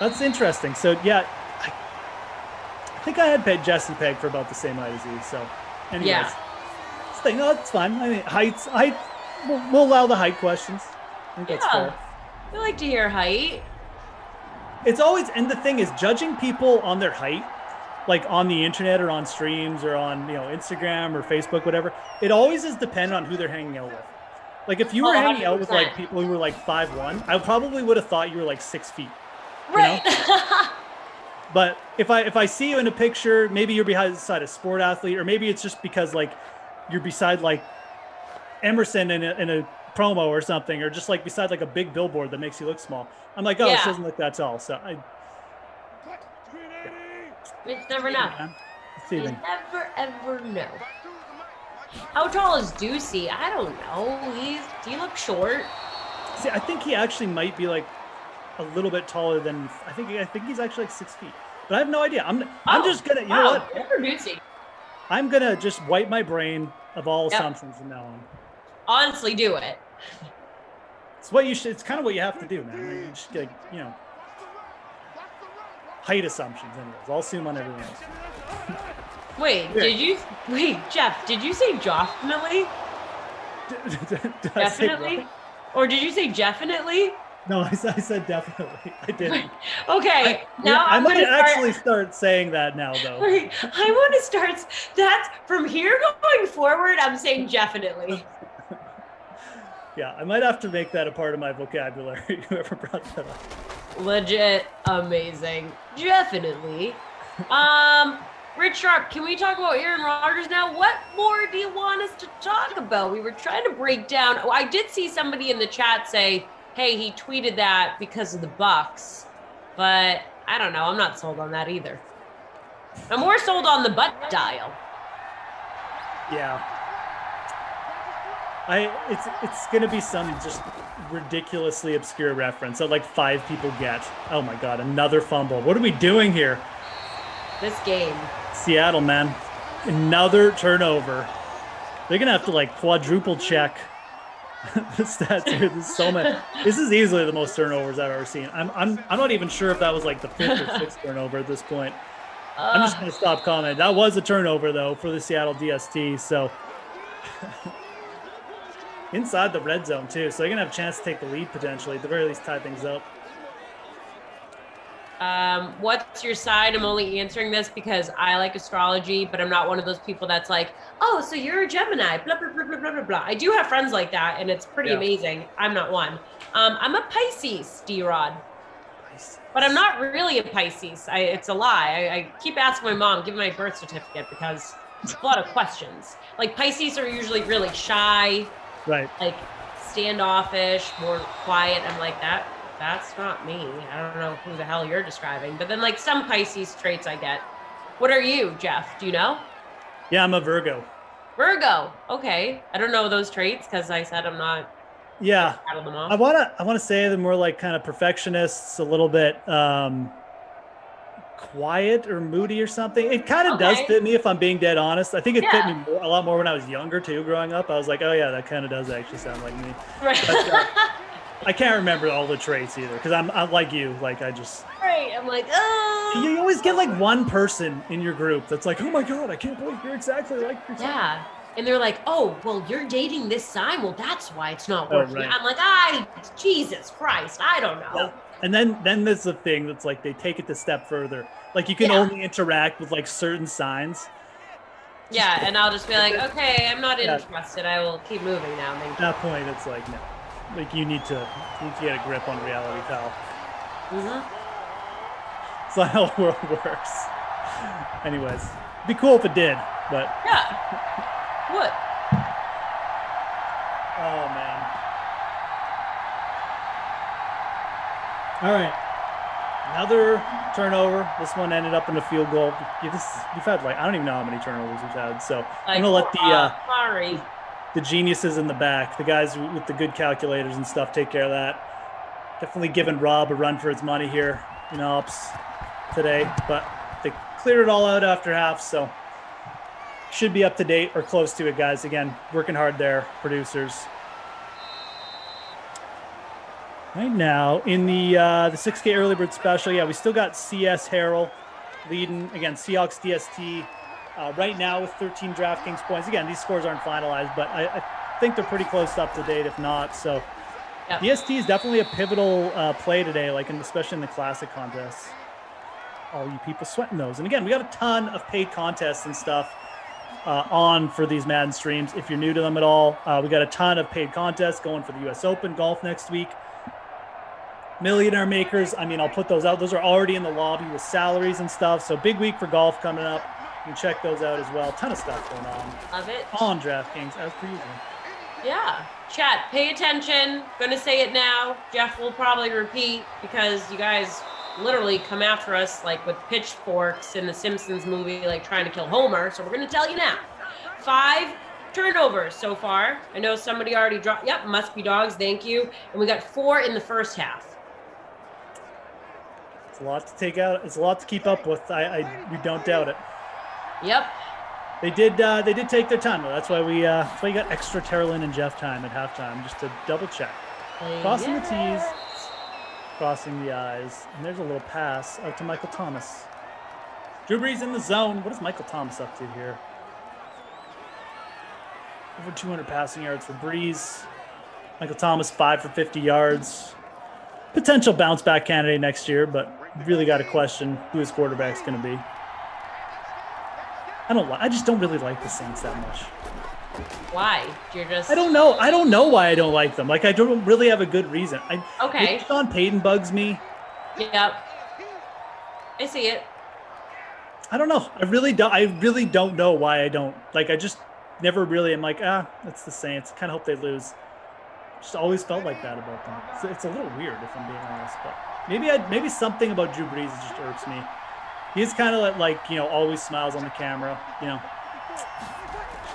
that's interesting. So yeah, I think I had Jesse pegged for about the same height as you. So, anyways, Yeah. No, it's fine. I mean, height. We'll allow the height questions. I think that's fair. I like to hear height. It's always, and the thing is, judging people on their height, like on the internet or on streams or on Instagram or Facebook, whatever, it always is dependent on who they're hanging out with. Like if you were hanging out with like 100%. people who were like 5'1", I probably would have thought you were like 6 feet. Right. But if I see you in a picture, maybe you're beside a sport athlete, or maybe it's just because like you're beside like Emerson in a promo or something, or just like beside like a big billboard that makes you look small. I'm like, oh, Yeah. this doesn't look that tall. So You never know. You see. never ever know. How tall is Ducey? I don't know. Do you look short? See, I think he actually might be like a little bit taller than I think he's actually like 6 feet. But I have no idea. I'm just gonna you know what? Good for Ducey. I'm gonna just wipe my brain of all Yep. assumptions from now on. Honestly, do it. It's what you should. It's kind of what you have to do, man. You just like height assumptions. Anyways, I'll assume on everyone else. Wait, Jeff, did you say definitely? Did I say Definitely? right? Or did you say definitely? No, I said definitely. I didn't. Okay, now I I'm might gonna actually start saying that now, though. Wait, I want to start. That's from here going forward. I'm saying definitely. Yeah, I might have to make that a part of my vocabulary. Whoever brought that up. Legit amazing. Definitely. Rich Sharp, can we talk about Aaron Rodgers now? What more do you want us to talk about? We were trying to break down. Oh, I did see somebody in the chat say, hey, he tweeted that because of the Bucks. But I don't know. I'm not sold on that either. I'm more sold on the butt dial. Yeah. It's gonna be some just ridiculously obscure reference that like 5 people get. Oh my god, another fumble. What are we doing here? This game. Seattle, man. Another turnover. They're gonna have to like quadruple check the stats here. There's so many. This is easily the most turnovers I've ever seen. I'm not even sure if that was like the 5th or 6th turnover at this point. I'm just gonna stop commenting. That was a turnover though for the Seattle DST. So inside the red zone too. So they're gonna have a chance to take the lead potentially. At the very least, tie things up. What's your sign? I'm only answering this because I like astrology, but I'm not one of those people that's like, oh, so you're a Gemini, blah, blah, blah, blah, blah, blah, blah. I do have friends like that, and it's pretty amazing. I'm not one. I'm a Pisces, D-Rod. But I'm not really a Pisces. It's a lie. I keep asking my mom, give me my birth certificate, because it's a lot of questions. Like, Pisces are usually really shy. Right. Like, standoffish, more quiet. I'm like, that's not me. I don't know who the hell you're describing. But then, like, some Pisces traits I get. What are you, Jeff? Do you know? Yeah, I'm a Virgo. Virgo. Okay. I don't know those traits because I said I'm not. Yeah. Rattle them off. I wanna say they're more like kind of perfectionists, a little bit quiet or moody or something. It kind of does fit me, if I'm being dead honest. I think it fit me a lot more when I was younger too, growing up. I was like, oh yeah, that kind of does actually sound like me. Right. But, I can't remember all the traits either, because I'm like you. Like, I just. Right. I'm like, oh. You always get like one person in your group that's like, oh my God, I can't believe you're exactly like yourself. Yeah. And they're like, oh, well, you're dating this sign. Well, that's why it's not working. Right. I'm like, Jesus Christ, I don't know. And then there's the thing that's like, they take it a step further. Like, you can only interact with like certain signs. Yeah, and I'll just be like, okay, I'm not interested. I will keep moving now. At that point, it's like, no. Like, you need to get a grip on reality, pal. It's not how the world works. Anyways, it'd be cool if it did, but. Yeah. What? Oh, man. All right. Another turnover. This one ended up in a field goal. We've had, like, I don't even know how many turnovers we've had. So I'm going to let the geniuses in the back, the guys with the good calculators and stuff, take care of that. Definitely giving Rob a run for his money here in ops today, but they cleared it all out after half, so should be up to date or close to it, guys. Again, working hard there, producers. Right now, in the 6K early bird special, we still got CS Harrell leading. Again, Seahawks DST right now with 13 DraftKings points. Again, these scores aren't finalized, but I think they're pretty close up to date, if not. So DST is definitely a pivotal play today, like especially in the classic contests. All you people sweating those. And again, we got a ton of paid contests and stuff on for these Madden streams. If you're new to them at all, we got a ton of paid contests going for the US Open golf next week. Millionaire makers, I mean, I'll put those out. Those are already in the lobby with salaries and stuff. So big week for golf coming up. You can check those out as well. Ton of stuff going on. Love it. On DraftKings, as per usual. Yeah. Chat, pay attention. Gonna say it now. Jeff will probably repeat because you guys literally come after us like with pitchforks in the Simpsons movie, like trying to kill Homer. So we're gonna tell you now. 5 turnovers so far. I know somebody already dropped. Yep, must be dogs. Thank you. And we got 4 in the first half. It's a lot to take out. It's a lot to keep up with. We don't doubt it. Yep. They did take their time though. That's why you got extra Terrelin and Jeff time at halftime, just to double check. Crossing the T's, crossing the I's, and there's a little pass out to Michael Thomas. Drew Brees in the zone. What is Michael Thomas up to here? Over 200 passing yards for Brees. Michael Thomas 5 for 50 yards. Potential bounce back candidate next year, but really got to question who his quarterback's going to be. I just don't really like the Saints that much. Why? You're just. I don't know why I don't like them. Like, I don't really have a good reason. Okay. Sean Payton bugs me. Yep. I see it. I don't know. I really don't know why I don't. Like, I just never really am like, that's the Saints. Kind of hope they lose. Just always felt like that about them. So it's a little weird, if I'm being honest. But maybe something about Drew Brees just irks me. He's kind of like, always smiles on the camera, Drew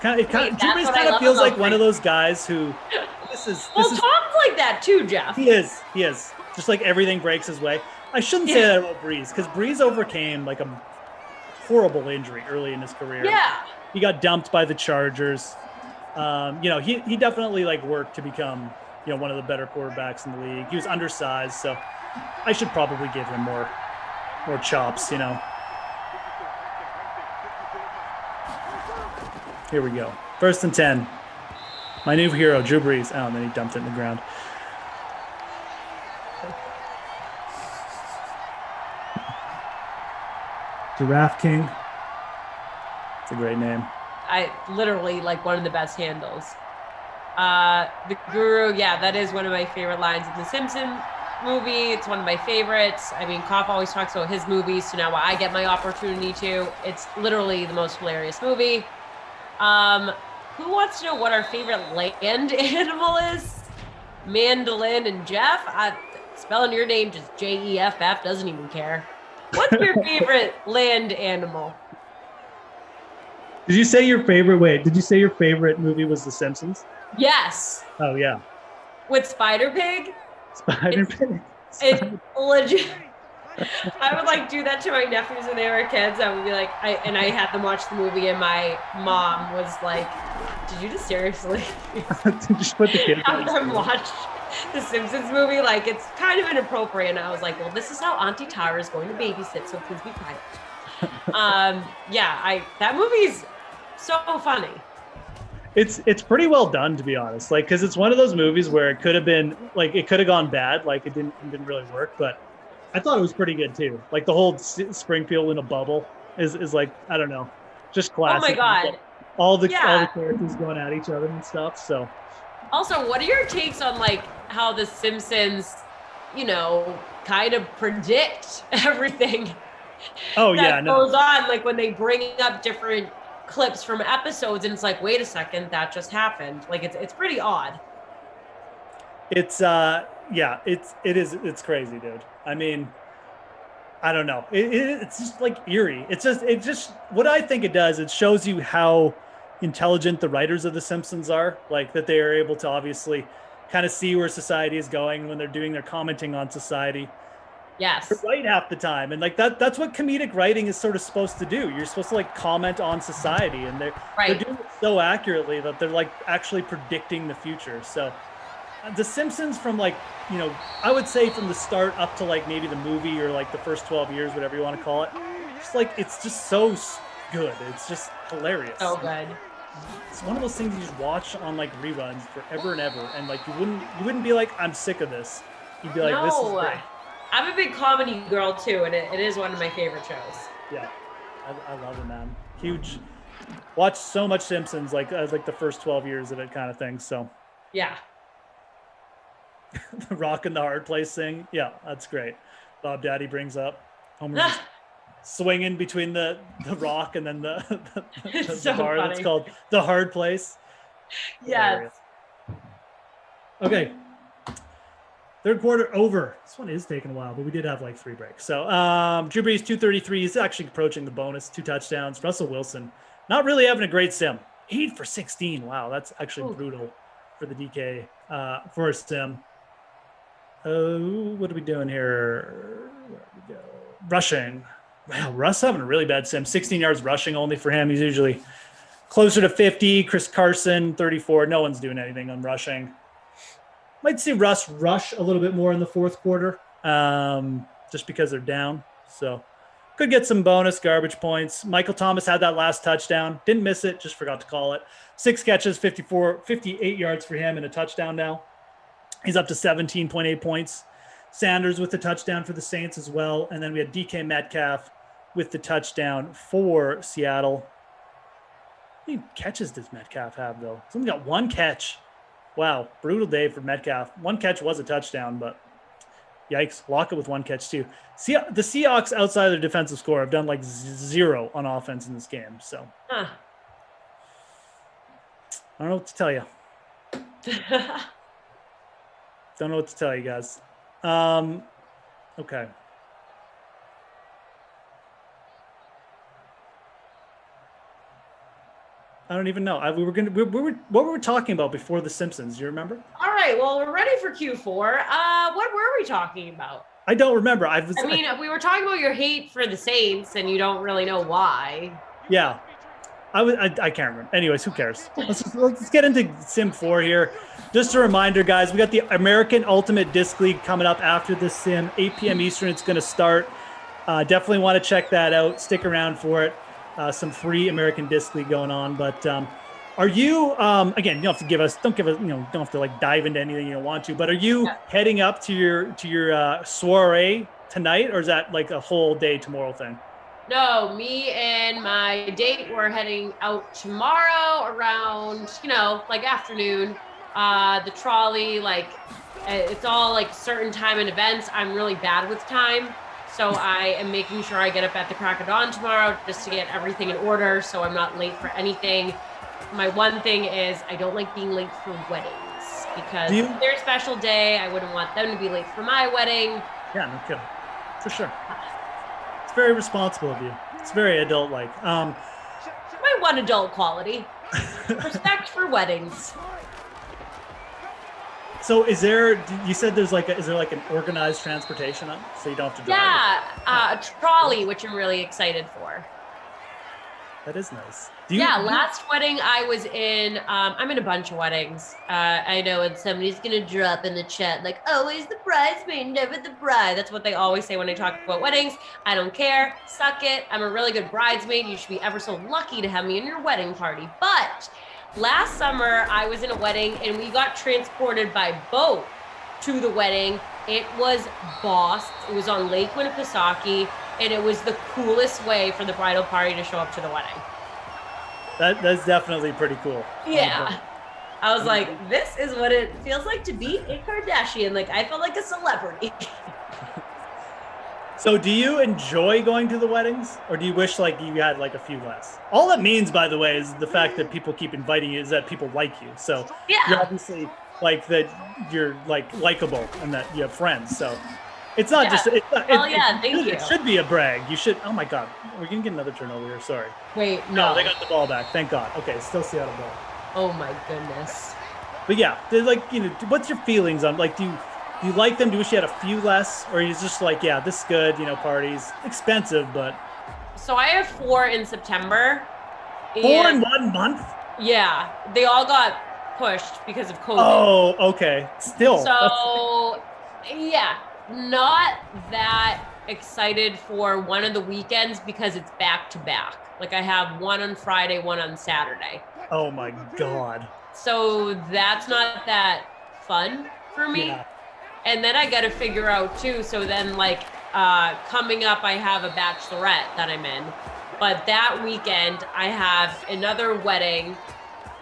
Brees kind of feels like one of those guys who Tom's like that too, Jeff. He is. Just like everything breaks his way. I shouldn't say that about Brees, because Brees overcame like a horrible injury early in his career. Yeah. He got dumped by the Chargers. He definitely like worked to become, one of the better quarterbacks in the league. He was undersized, so I should probably give him more chops, Here we go. 1st and 10. My new hero, Drew Brees. Oh, and then he dumped it in the ground. DraftKings. It's a great name. I literally like one of the best handles. The Guru, yeah, that is one of my favorite lines in the Simpsons movie. It's one of my favorites. I mean, Koff always talks about his movies, so now I get my opportunity to. It's literally the most hilarious movie. Who wants to know what our favorite land animal is? Mandolin and Jeff? Spelling your name just Jeff doesn't even care. What's your favorite land animal? Did you say your favorite? Wait, did you say your favorite movie was The Simpsons? Yes. Oh yeah. With Spider Pig? Spider Pig. It's legit. I would like do that to my nephews when they were kids. I would be like, I had them watch the movie, and my mom was like, "Did you just seriously?" Did you put the kids have them watch the Simpsons movie? Like, it's kind of inappropriate. And I was like, well, this is how Auntie Tara is going to babysit, so please be quiet. That movie's so funny. It's pretty well done, to be honest. Like, because it's one of those movies where it could have been like it could have gone bad, like it didn't really work. But I thought it was pretty good too. Like the whole Springfield in a bubble is like, I don't know, just classic. Oh my god! All the characters going at each other and stuff. So. Also, what are your takes on like how the Simpsons, kind of predict everything? Oh that goes on, like when they bring up different clips from episodes, and it's like, wait a second, that just happened. Like it's pretty odd. It's it's crazy, dude. I mean, I don't know. It's just like eerie. It's just what I think it does. It shows you how intelligent the writers of The Simpsons are. Like that they are able to obviously kind of see where society is going when they're doing their commenting on society. Yes. They're right half the time. And like that's what comedic writing is sort of supposed to do. You're supposed to like comment on society, and they're doing it so accurately that they're like actually predicting the future. So The Simpsons from like, I would say from the start up to like maybe the movie or like the first 12 years, whatever you want to call it. Just like, it's just so good. It's just hilarious. So good. It's one of those things you just watch on like reruns forever and ever. And like, you wouldn't be like, I'm sick of this. You'd be like, this is great. I'm a big comedy girl too, and it is one of my favorite shows. Yeah, I love it, man. Huge. Watch so much Simpsons, like the first 12 years of it, kind of thing. So. Yeah. The Rock and the Hard Place thing. Yeah, that's great. Bob Daddy brings up Homer just swinging between the Rock and then the so bar funny. that's called the Hard Place. Yes. Okay. Third quarter over. This one is taking a while, but we did have like 3 breaks. So Drew Brees, 233. He's actually approaching the bonus. 2 touchdowns. Russell Wilson, not really having a great sim. 8 for 16. Wow, that's actually brutal for the DK for a sim. What are we doing here? Where we go? Rushing. Wow, Russ having a really bad sim. 16 yards rushing only for him. He's usually closer to 50. Chris Carson, 34. No one's doing anything on rushing. Might see Russ rush a little bit more in the fourth quarter, just because they're down. So could get some bonus garbage points. Michael Thomas had that last touchdown. Didn't miss it, just forgot to call it. 6 catches, 58 yards for him and a touchdown now. He's up to 17.8 points. Sanders with the touchdown for the Saints as well. And then we had DK Metcalf with the touchdown for Seattle. How many catches does Metcalf have, though? He's only got 1 catch. Wow, brutal day for Metcalf. 1 catch was a touchdown, but yikes. Lockett with 1 catch, too. The Seahawks, outside of their defensive score, have done like 0 on offense in this game. So I don't know what to tell you. Don't know what to tell you guys. Okay. I don't even know. What were we talking about before The Simpsons? Do you remember? All right. Well, we're ready for Q4. What were we talking about? I don't remember. We were talking about your hate for the Saints, and you don't really know why. Yeah. I can't remember. Anyways, who cares? Let's get into Sim 4 here. Just a reminder, guys, we got the American Ultimate Disc League coming up after the Sim. 8 p.m. Eastern, it's going to start. Definitely want to check that out. Stick around for it. Some free American Disc League going on. But are you, again, you don't have to don't have to like dive into anything you don't want to, but are you heading up to your soiree tonight, or is that like a whole day tomorrow thing? No, me and my date, we're heading out tomorrow around, like afternoon. The trolley, like it's all like certain time and events. I'm really bad with time. So I am making sure I get up at the crack of dawn tomorrow just to get everything in order so I'm not late for anything. My one thing is I don't like being late for weddings because it's their special day. I wouldn't want them to be late for my wedding. Yeah, no kidding. For sure. It's very responsible of you. It's very adult-like. My one adult quality. Respect for weddings. So you said is there like an organized transportation so you don't have to drive? Yeah, a trolley, which I'm really excited for. That is nice. Last wedding I was in, I'm in a bunch of weddings. I know, and somebody's going to drop in the chat like, always the bridesmaid, never the bride. That's what they always say when I talk about weddings. I don't care. Suck it. I'm a really good bridesmaid. You should be ever so lucky to have me in your wedding party. But last summer, I was in a wedding, and we got transported by boat to the wedding. It was boss. It was on Lake Winnipesaukee, and it was the coolest way for the bridal party to show up to the wedding. That's definitely pretty cool. Yeah. I was like, this is what it feels like to be a Kardashian. Like, I felt like a celebrity. So do you enjoy going to the weddings, or do you wish like you had like a few less? All that means, by the way, is the fact that people keep inviting you is that people like you. So you're obviously like that you're like likable and that you have friends. So it's not just. Thank you. It should be a brag. You should. Oh my God, we're gonna get another turnover here. Sorry. Wait, no, they got the ball back. Thank God. Okay, still Seattle ball. Oh my goodness. But yeah, they're like, what's your feelings on like do you like them? Do you wish you had a few less, or are you just like, yeah, this is good, parties expensive, but. So I have 4 in September. 4 in 1 month? Yeah, they all got pushed because of COVID. Oh, okay. Still. So, yeah, not that excited for one of the weekends because it's back to back. Like I have one on Friday, one on Saturday. Oh my God. So that's not that fun for me. Yeah. And then I got to figure out too. So then like coming up, I have a bachelorette that I'm in. But that weekend I have another wedding,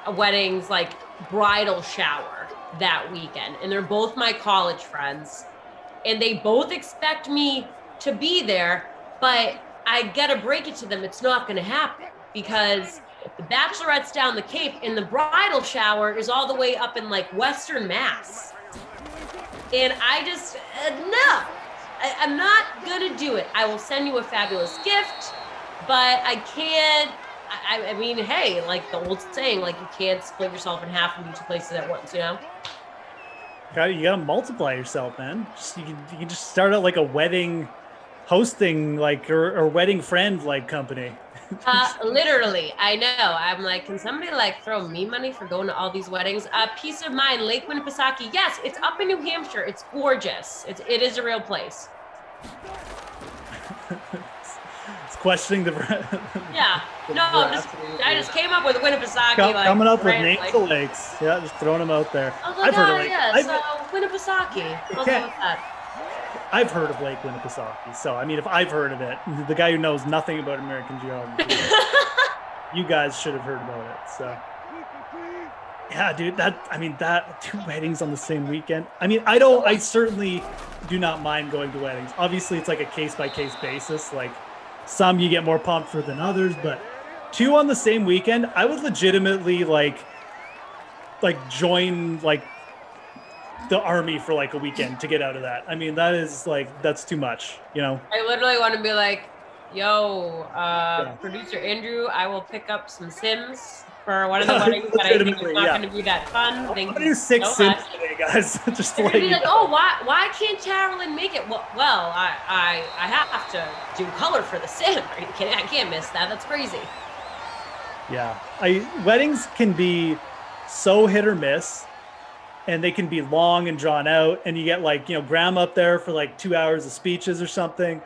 a wedding's like bridal shower that weekend. And they're both my college friends. And they both expect me to be there, but I got to break it to them. It's not going to happen because the bachelorette's down the Cape and the bridal shower is all the way up in like Western Mass. And I just, no, I'm not going to do it. I will send you a fabulous gift, but I can't, I mean, hey, like the old saying, like you can't split yourself in half and be 2 places at once, You gotta multiply yourself, man. You can just start out like a wedding hosting, like, or wedding friend like company. Literally, I know. I'm like, can somebody like throw me money for going to all these weddings? Peace of Mind, Lake Winnipesaukee. Yes, it's up in New Hampshire. It's gorgeous. It is a real place. It's questioning the. Yeah. No, I just came up with Winnipesaukee. Coming up with names of lakes. Yeah, just throwing them out there. I was like, Winnipesaukee. I'll go with that. I've heard of Lake Winnipesaukee, so I mean, if I've heard of it, the guy who knows nothing about American geography, you guys should have heard about it. So, yeah, dude, that 2 weddings on the same weekend. I mean, I certainly do not mind going to weddings. Obviously, it's like a case-by-case basis. Like, some you get more pumped for than others, but 2 on the same weekend, I would legitimately like join like the army for like a weekend to get out of that. I mean, that's too much, I literally want to be like, yo, producer Andrew, I will pick up some Sims for one of the weddings, but I think it's not going to be that fun. Thank you do 6 so Sims much. today, guys. Just to They're let gonna be you like, know. oh, why can't Carolyn make it? Well, I have to do color for the Sim. Are you kidding? I can't miss that. That's crazy. Yeah, weddings can be so hit or miss, and they can be long and drawn out, and you get like, grandma up there for like 2 hours of speeches or something.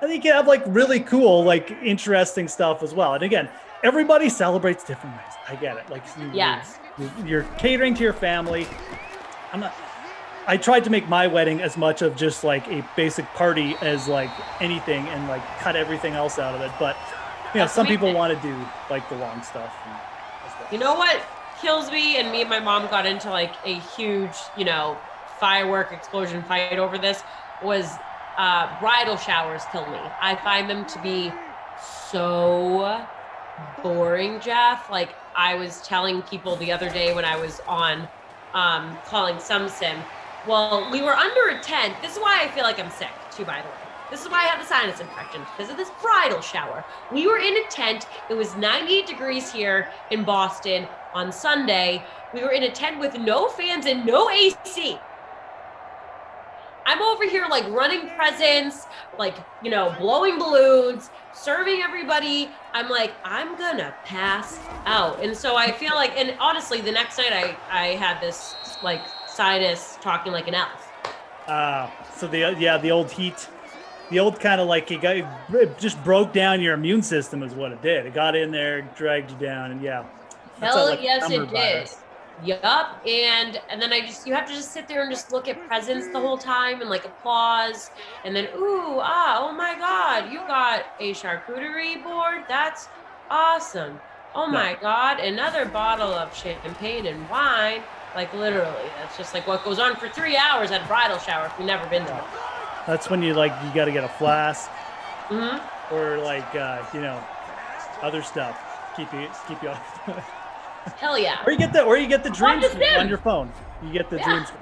And you can have like really cool, like interesting stuff as well. And again, everybody celebrates different ways. I get it. Like, yes, you're catering to your family. I tried to make my wedding as much of just like a basic party as like anything, and like cut everything else out of it. But some people want to do like the long stuff. You know what kills me? And me and my mom got into like a huge, firework explosion fight over this. Was bridal showers kill me. I find them to be so boring, Jeff. Like I was telling people the other day when I was on calling some sim. Well, we were under a tent. This is why I feel like I'm sick, too, by the way. This is why I have the sinus infection, because of this bridal shower. We were in a tent. It was 98 degrees here in Boston on Sunday. We were in a tent with no fans and no AC. I'm over here like running presents, like, blowing balloons, serving everybody. I'm like, I'm gonna pass out. And so I feel like, and honestly, the next night I had this like sinus talking like an elf. So the old heat, the old kind of like it just broke down your immune system is what it did. It got in there, dragged you down, and yeah. Hell yes, it did. Yup, and then you have to just sit there and just look at presents the whole time and like applause, and then oh my God, you got a charcuterie board? That's awesome. Oh my God, another bottle of champagne and wine. Like literally, that's just like what goes on for 3 hours at a bridal shower if you've never been to one. That's when you got to get a flask, or like other stuff. Keep you off. Hell yeah. Or you get the dream screen on your phone. You get the dream screen.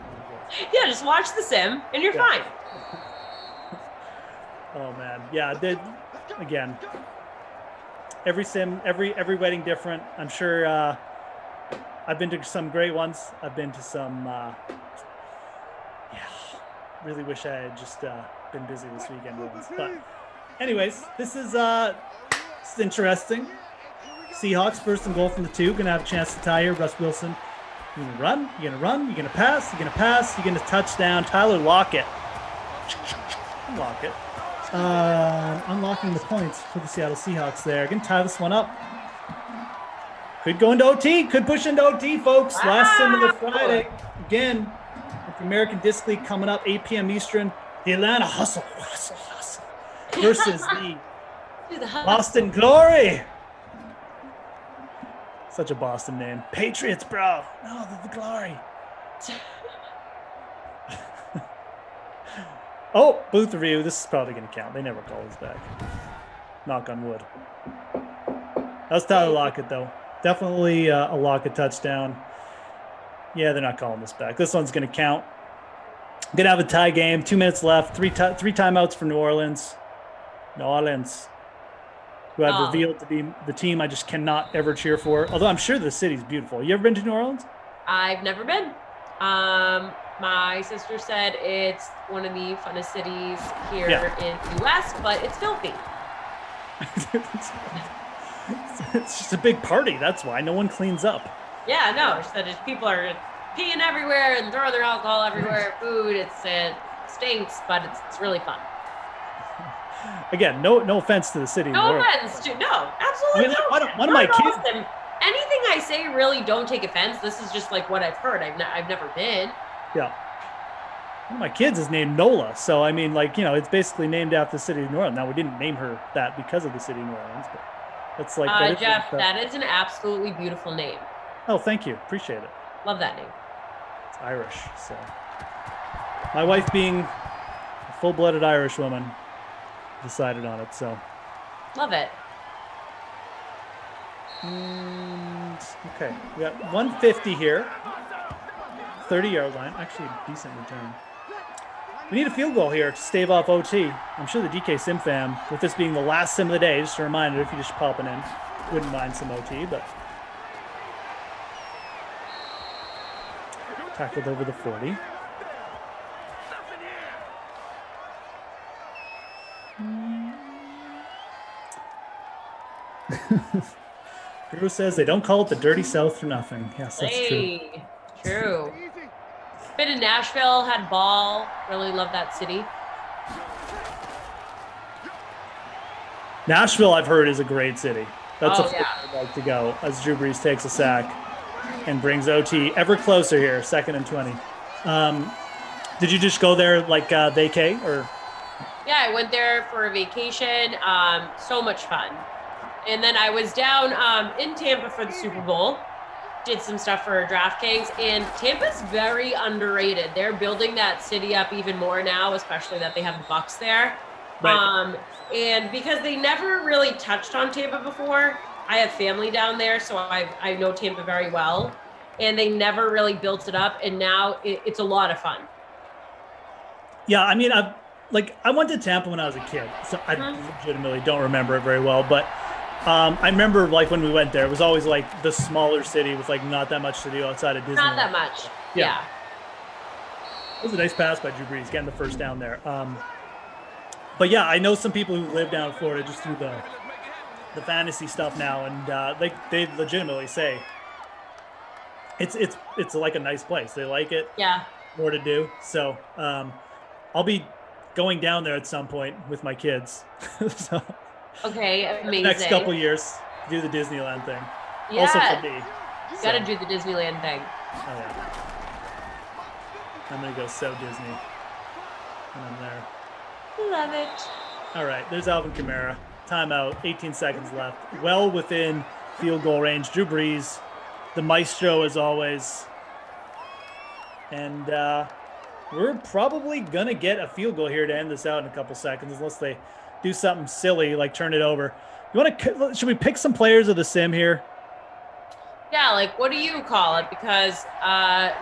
Yeah, just watch the sim and you're fine. Oh man, yeah. Again, every sim, every wedding different. I'm sure. I've been to some great ones. I've been to some. Really wish I had just been busy this weekend ones. But, anyways, this is interesting. Seahawks first and goal from the 2. Gonna have a chance to tie here. Russ Wilson. You're gonna run. You're gonna run. You're gonna pass. You're gonna pass. You're gonna touchdown. Tyler Lockett. Unlocking the points for the Seattle Seahawks there. Gonna tie this one up. Could go into OT. Could push into OT, folks. Last sim of the Friday. Again, with the American Disc League coming up 8 p.m. Eastern. The Atlanta Hustle versus the Boston Glory. Such a Boston name. Patriots, bro. No, the Glory. Oh, booth review. This is probably going to count. They never call us back. Knock on wood. That was Tyler Lockett, though. Definitely a Lockett touchdown. Yeah, they're not calling this back. This one's going to count. Going to have a tie game. 2 minutes left. Three timeouts for New Orleans. Who I've revealed to be the team I just cannot ever cheer for. Although I'm sure the city's beautiful. You ever been to New Orleans? I've never been. My sister said it's one of the funnest cities here in the U.S., but it's filthy. It's just a big party. That's why no one cleans up. Yeah, no. She said people are peeing everywhere and throwing their alcohol everywhere. Food, it stinks, but it's really fun. Again, no offense to the city. No offense to absolutely. I mean, one of my kids. Anything I say, really, don't take offense. This is just like what I've heard. I've never been. Yeah. One of my kids is named Nola, so I mean, it's basically named after the city of New Orleans. Now we didn't name her that because of the city of New Orleans, but it's like Jeff. That is an absolutely beautiful name. Oh, thank you. Appreciate it. Love that name. It's Irish, so my wife being a full-blooded Irish woman decided on it, so love it. And okay, we got 150 here, 30-yard line. Actually, a decent return. We need a field goal here to stave off OT. I'm sure the DK Sim fam, with this being the last sim of the day, just a reminder, if you're just popping in, wouldn't mind some OT, but tackled over the 40. Drew says they don't call it the Dirty South for nothing. Yes, that's true. True. Been in Nashville, had ball. Really love that city. Nashville, I've heard, is a great city. That's a place I'd like to go as Drew Brees takes a sack and brings OT ever closer here, 2nd and 20. Did you just go there like vacay or? Yeah, I went there for a vacation. So much fun. And then I was down in Tampa for the Super Bowl. Did some stuff for DraftKings, and Tampa's very underrated. They're building that city up even more now, especially that they have the Bucs there. Right. And because they never really touched on Tampa before, I have family down there, so I know Tampa very well. And they never really built it up, and now it's a lot of fun. Yeah, I mean, I went to Tampa when I was a kid, so I legitimately don't remember it very well. But I remember like when we went there, it was always like the smaller city with like not that much to do outside of Disney. Not that much. Yeah. It was a nice pass by Drew Brees, getting the first down there. But yeah, I know some people who live down in Florida just through the fantasy stuff now, and they legitimately say it's like a nice place. They like it. Yeah. More to do. So I'll be going down there at some point with my kids. So Okay, amazing. next couple years, do the Disneyland thing. Yeah. Also for me. You got to do the Disneyland thing. Oh yeah. I'm gonna go so Disney when I'm there. Love it. All right, there's Alvin Kamara. Timeout, 18 seconds left. Well within field goal range. Drew Brees, the maestro as always. And we're probably going to get a field goal here to end this out in a couple seconds, unless they do something silly like turn it over. Should we pick some players of the sim here? Yeah, like what do you call it? Because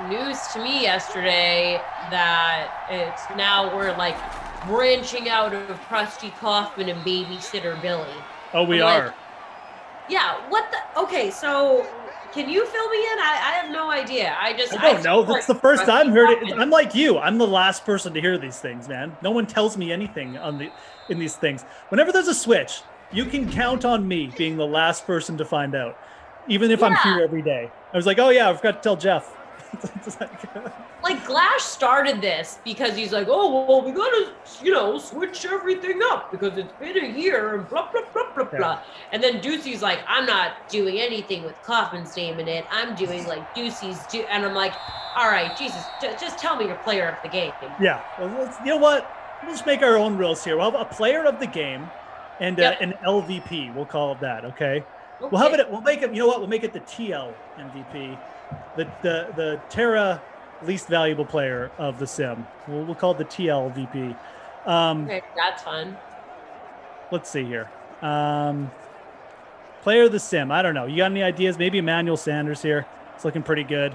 news to me yesterday that it's now we're like branching out of Krusty Kaufman and Babysitter Billy. Oh, we are. Yeah, what the? Okay, so can you fill me in? I have no idea. I don't know. That's the first time I heard it. I'm like you. I'm the last person to hear these things, man. No one tells me anything in these things. Whenever there's a switch, you can count on me being the last person to find out, even if I'm here every day. I was like, oh yeah, I forgot to tell Jeff. Like Glash started this because he's like, oh well, we gotta switch everything up because it's been a year and blah blah blah blah blah. And then Ducey's like, I'm not doing anything with Kaufman's name in it. I'm doing like Ducey's and I'm like, all right, Jesus, just tell me your player of the game. Yeah, well, you know what? We'll just make our own rules here. We'll have a player of the game and an LVP. We'll call it that. Okay. We'll have it. We'll make it. You know what? We'll make it the TL MVP. The Terra least valuable player of the sim. We'll call it the TLVP. Okay, that's fun. Let's see here. Player of the sim. I don't know. You got any ideas? Maybe Emmanuel Sanders here. It's looking pretty good.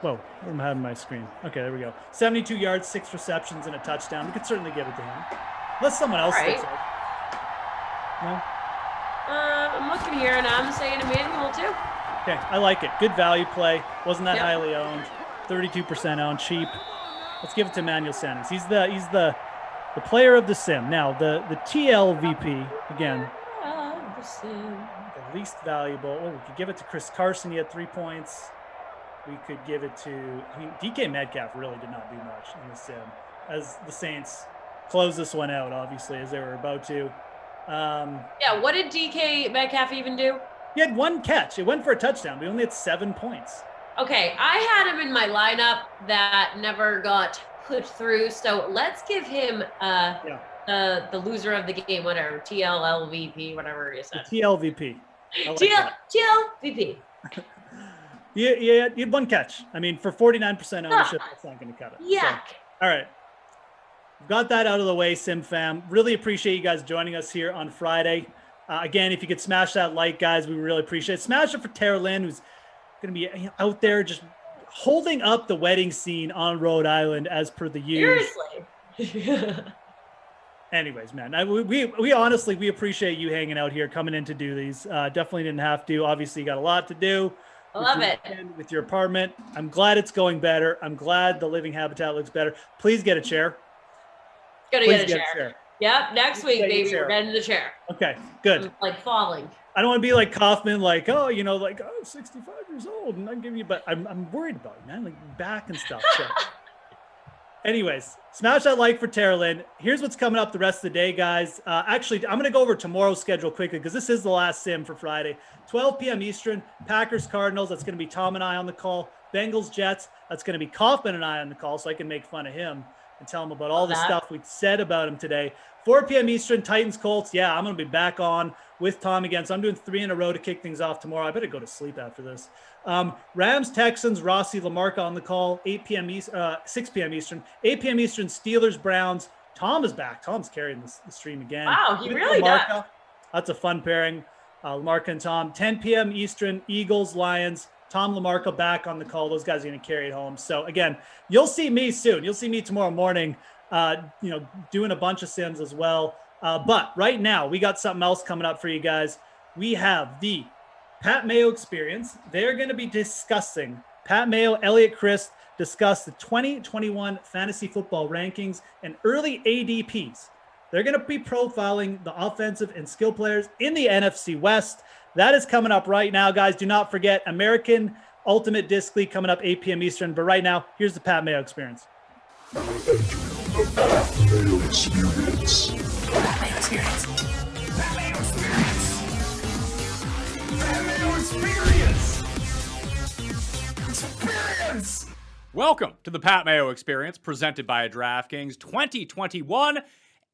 Whoa, I'm having my screen. Okay, there we go. 72 yards, 6 receptions, and a touchdown. We could certainly give it to him. Unless someone else thinks it. No? I'm looking here, and I'm saying Emmanuel too. Okay, I like it. Good value play. Wasn't that highly owned. 32% owned, cheap. Let's give it to Emmanuel Sanders. He's the player of the sim. Now the TLVP again. The least valuable. Oh, we could give it to Chris Carson. He had 3 points. We could give it to. DK Metcalf really did not do much in the sim, as the Saints close this one out. Obviously, as they were about to. What did DK Metcalf even do? He had 1 catch. It went for a touchdown. We only had 7 points. Okay, I had him in my lineup that never got put through. So let's give him the loser of the game, whatever, TLLVP, whatever you said. The TLVP. TLVP. Yeah, he had 1 catch. I mean, for 49% ownership, that's not going to cut it. Yeah. So, all right. Got that out of the way, Sim fam. Really appreciate you guys joining us here on Friday. Again, if you could smash that like, guys, we really appreciate it. Smash it for Tara Lynn, who's going to be out there just holding up the wedding scene on Rhode Island as per the years. Seriously. Anyways, man, we honestly, we appreciate you hanging out here, coming in to do these. Definitely didn't have to. Obviously, you got a lot to do. I love it. With your apartment. I'm glad it's going better. I'm glad the living habitat looks better. Please get a chair. Gonna get a chair. Yep, next week, baby, we're getting the chair. Okay, good. I'm, like falling. I don't want to be like Kaufman, like, 65 years old, and I'm giving you, but I'm worried about you, man, like back and stuff. So. Anyways, smash that like for Tara Lynn. Here's what's coming up the rest of the day, guys. Actually, I'm going to go over tomorrow's schedule quickly because this is the last sim for Friday. 12 p.m. Eastern, Packers Cardinals. That's going to be Tom and I on the call. Bengals Jets. That's going to be Kaufman and I on the call, so I can make fun of him and tell him about all the stuff we said about him today. 4 p.m. Eastern, Titans Colts. Yeah, I'm going to be back on with Tom again. So I'm doing 3 in a row to kick things off tomorrow. I better go to sleep after this. Rams, Texans, Rossi, Lamarca on the call, 8 p.m. 6 p.m. Eastern, 8 p.m. Eastern, Steelers, Browns. Tom is back. Tom's carrying the stream again. Wow, he With really Lamarca. does. That's a fun pairing. Lamarca and Tom. 10 p.m. Eastern, Eagles, Lions. Tom Lamarca back on the call. Those guys are going to carry it home. So again, you'll see me soon. You'll see me tomorrow morning, doing a bunch of sims as well. But right now we got something else coming up for you guys. We have the Pat Mayo Experience. They're going to be discussing Pat Mayo, Elliot Christ, discuss the 2021 fantasy football rankings and early ADPs. They're going to be profiling the offensive and skill players in the NFC West. That is coming up right now, guys. Do not forget American Ultimate Disc League coming up 8 p.m. Eastern. But right now, here's the Pat Mayo Experience. Mayo Experience. Pat Mayo Experience. Pat Mayo Experience. Pat Mayo Experience. Experience. Welcome to the Pat Mayo Experience, presented by DraftKings 2021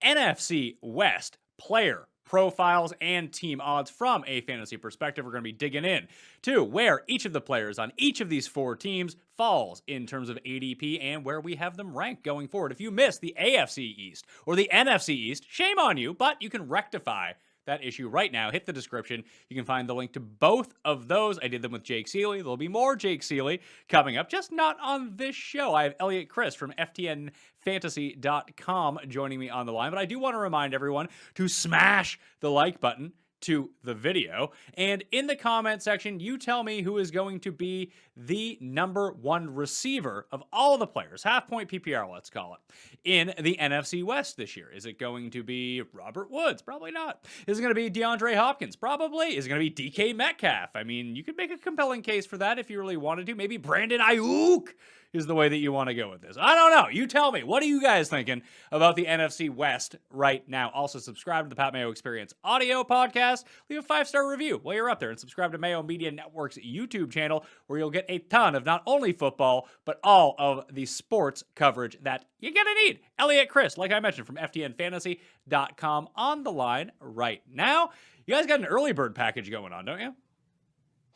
NFC West player profiles and team odds from a fantasy perspective. We're going to be digging in to where each of the players on each of these 4 teams falls in terms of ADP and where we have them ranked going forward. If you missed the AFC East or the NFC East, shame on you, but you can rectify that issue right now. Hit the description. You can find the link to both of those. I did them with Jake Seeley. There'll be more Jake Seeley coming up, just not on this show. I have Elliot Christ from FTNFantasy.com joining me on the line, but I do want to remind everyone to smash the like button to the video. And in the comment section, you tell me who is going to be the number 1 receiver of all of the players, half-point PPR, let's call it, in the NFC West this year. Is it going to be Robert Woods? Probably not. Is it going to be DeAndre Hopkins? Probably. Is it going to be DK Metcalf? I mean, you could make a compelling case for that if you really wanted to. Maybe Brandon Ayuk is the way that you want to go with this. I don't know. You tell me. What are you guys thinking about the NFC West right now? Also, subscribe to the Pat Mayo Experience audio podcast. Leave a 5-star review while you're up there, and subscribe to Mayo Media Network's YouTube channel, where you'll get a ton of not only football, but all of the sports coverage that you're going to need. Elliot Christ, like I mentioned, from FTNFantasy.com on the line right now. You guys got an early bird package going on, don't you?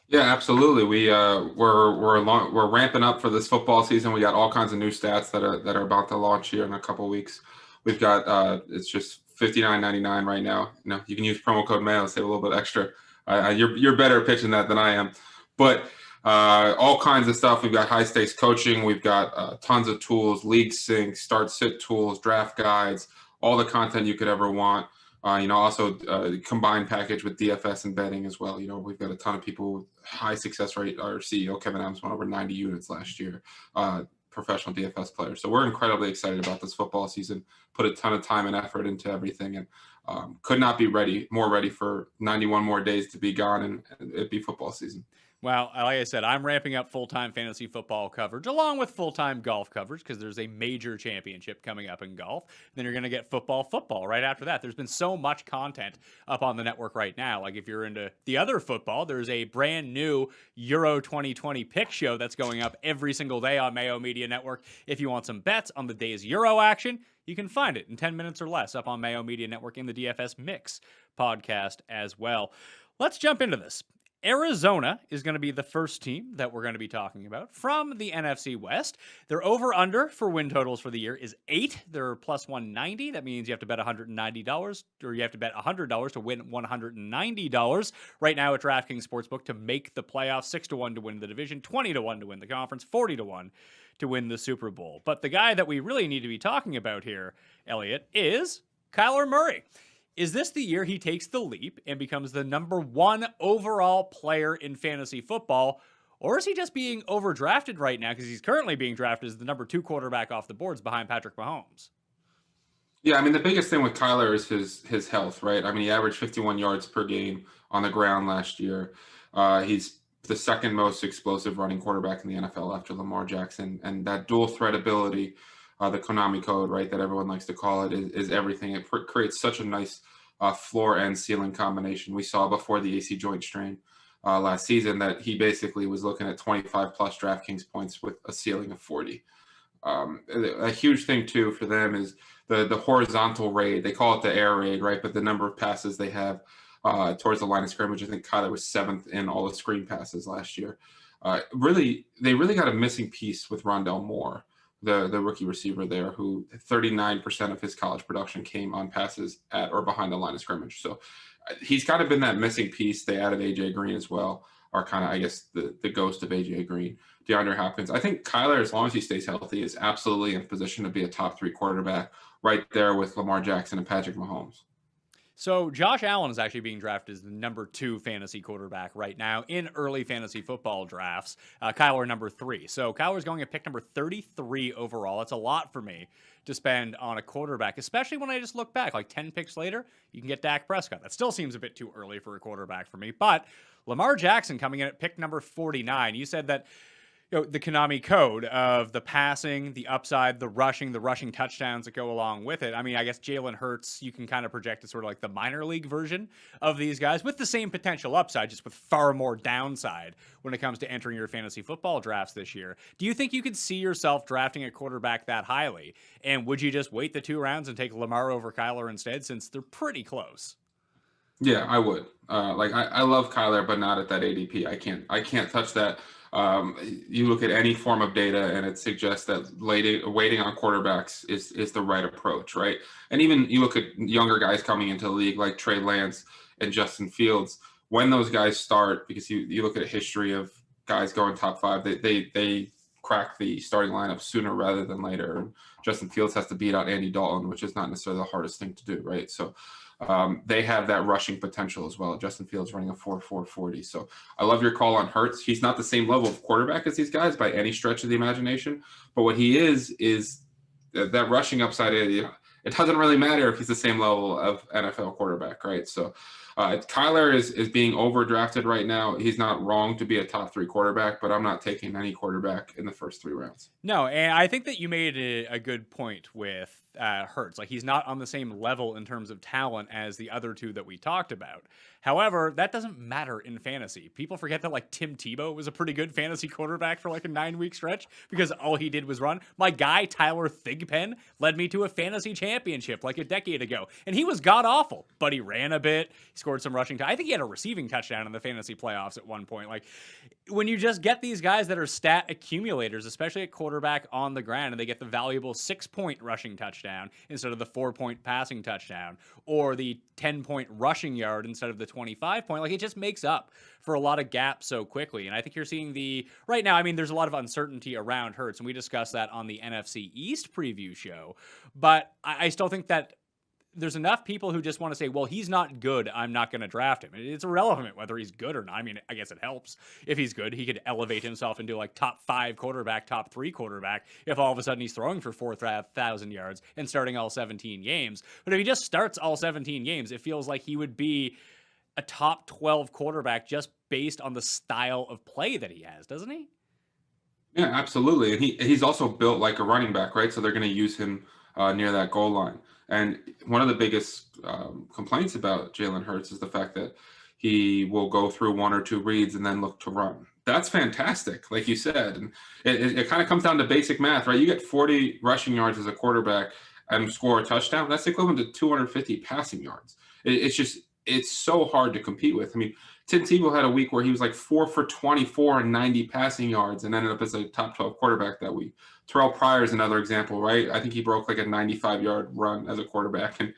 Yeah, absolutely. We're ramping up for this football season. We got all kinds of new stats that are about to launch here in a couple weeks. We've got it's just $59.99 right now. You know, you can use promo code Mayo, save a little bit extra. You're better at pitching that than I am, but all kinds of stuff. We've got high stakes coaching. We've got tons of tools, league sync, start sit tools, draft guides, all the content you could ever want. Also combined package with DFS and betting as well. You know, we've got a ton of people with high success rate. Our CEO, Kevin Adams, went over 90 units last year, professional DFS players. So we're incredibly excited about this football season, put a ton of time and effort into everything, and could not be more ready for 91 more days to be gone and it be football season. Well, like I said, I'm ramping up full-time fantasy football coverage along with full-time golf coverage because there's a major championship coming up in golf. Then you're going to get football right after that. There's been so much content up on the network right now. Like if you're into the other football, there's a brand new Euro 2020 pick show that's going up every single day on Mayo Media Network. If you want some bets on the day's Euro action, you can find it in 10 minutes or less up on Mayo Media Network in the DFS Mix podcast as well. Let's jump into this. Arizona is going to be the first team that we're going to be talking about from the NFC West. Their over-under for win totals for the year is 8. They're plus 190. That means you have to bet $190, or you have to bet $100 to win $190. Right now at DraftKings Sportsbook to make the playoffs, 6-1 to win the division, 20-1 to win the conference, 40-1 to win the Super Bowl. But the guy that we really need to be talking about here, Elliot, is Kyler Murray. Is this the year he takes the leap and becomes the number 1 overall player in fantasy football? Or is he just being overdrafted right now because he's currently being drafted as the number 2 quarterback off the boards behind Patrick Mahomes? Yeah, I mean, the biggest thing with Kyler is his health, right? I mean, he averaged 51 yards per game on the ground last year. He's the second most explosive running quarterback in the NFL after Lamar Jackson. And that dual threat ability, the Konami code, right, that everyone likes to call it, is everything. It creates such a nice floor and ceiling combination. We saw before the AC joint strain last season that he basically was looking at 25 plus DraftKings points with a ceiling of 40. A huge thing too for them is the horizontal raid. They call it the air raid, right? But the number of passes they have towards the line of scrimmage, I think Kyler was 7th in all the screen passes last year. They really got a missing piece with Rondell Moore, the rookie receiver there, who 39% of his college production came on passes at or behind the line of scrimmage. So he's kind of been that missing piece. They added AJ Green as well, or kind of, I guess, the ghost of AJ Green, DeAndre Hopkins. I think Kyler, as long as he stays healthy, is absolutely in position to be a top 3 quarterback right there with Lamar Jackson and Patrick Mahomes. So Josh Allen is actually being drafted as the number 2 fantasy quarterback right now in early fantasy football drafts. Kyler number 3. So Kyler's going at pick number 33 overall. That's a lot for me to spend on a quarterback, especially when I just look back, like 10 picks later, you can get Dak Prescott. That still seems a bit too early for a quarterback for me. But Lamar Jackson coming in at pick number 49. You said that the Konami code of the passing, the upside, the rushing touchdowns that go along with it. I mean, I guess Jalen Hurts, you can kind of project as sort of like the minor league version of these guys with the same potential upside, just with far more downside when it comes to entering your fantasy football drafts this year. Do you think you could see yourself drafting a quarterback that highly? And would you just wait the 2 rounds and take Lamar over Kyler instead, since they're pretty close? Yeah, I would. I love Kyler, but not at that ADP. I can't touch that. You look at any form of data and it suggests that waiting on quarterbacks is the right approach, right? And even you look at younger guys coming into the league like Trey Lance and Justin Fields, when those guys start, because you look at a history of guys going top 5, they crack the starting lineup sooner rather than later. And Justin Fields has to beat out Andy Dalton, which is not necessarily the hardest thing to do, right? So they have that rushing potential as well. Justin Fields running a 4.40. So I love your call on Hurts. He's not the same level of quarterback as these guys by any stretch of the imagination, but what he is that rushing upside. It doesn't really matter if he's the same level of NFL quarterback, right? So Kyler is being overdrafted right now. He's not wrong to be a top 3 quarterback, but I'm not taking any quarterback in the first 3 rounds. No, and I think that you made a good point with Hurts. Like, he's not on the same level in terms of talent as the other 2 that we talked about. However, that doesn't matter in fantasy. People forget that, like, Tim Tebow was a pretty good fantasy quarterback for like a 9-week stretch because all he did was run. My guy, Tyler Thigpen, led me to a fantasy championship like a decade ago, and he was god-awful, but he ran a bit. He scored some rushing. I think he had a receiving touchdown in the fantasy playoffs at one point. Like, when you just get these guys that are stat accumulators, especially at quarterback on the ground, and they get the valuable 6-point rushing touchdown instead of the 4-point passing touchdown, or the 10-point rushing yard instead of the 25-point, like, it just makes up for a lot of gaps so quickly. And I think you're seeing right now, I mean, there's a lot of uncertainty around Hurts, and we discussed that on the NFC East preview show, but I still think that there's enough people who just want to say, well, he's not good, I'm not going to draft him. It's irrelevant whether he's good or not. I mean, I guess it helps if he's good. He could elevate himself into like top 5 quarterback, top 3 quarterback if all of a sudden he's throwing for 4,000 yards and starting all 17 games. But if he just starts all 17 games, it feels like he would be a top 12 quarterback just based on the style of play that he has, doesn't he? Yeah, absolutely. And he's also built like a running back, right? So they're going to use him near that goal line. And one of the biggest complaints about Jalen Hurts is the fact that he will go through 1 or 2 reads and then look to run. That's fantastic, like you said. And it kind of comes down to basic math, right? You get 40 rushing yards as a quarterback and score a touchdown. That's equivalent to 250 passing yards. It's so hard to compete with. I mean, Tim Tebow had a week where he was like 4 for 24 and 90 passing yards and ended up as a top 12 quarterback that week. Terrell Pryor is another example, right? I think he broke like a 95-yard run as a quarterback, and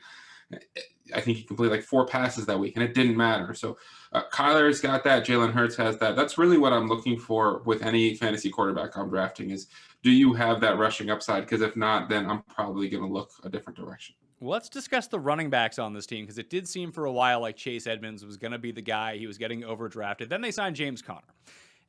I think he completed like 4 passes that week, and it didn't matter. So Kyler's got that. Jalen Hurts has that. That's really what I'm looking for with any fantasy quarterback I'm drafting is, do you have that rushing upside? Because if not, then I'm probably going to look a different direction. Well, let's discuss the running backs on this team, because it did seem for a while like Chase Edmonds was going to be the guy. He was getting overdrafted. Then they signed James Conner.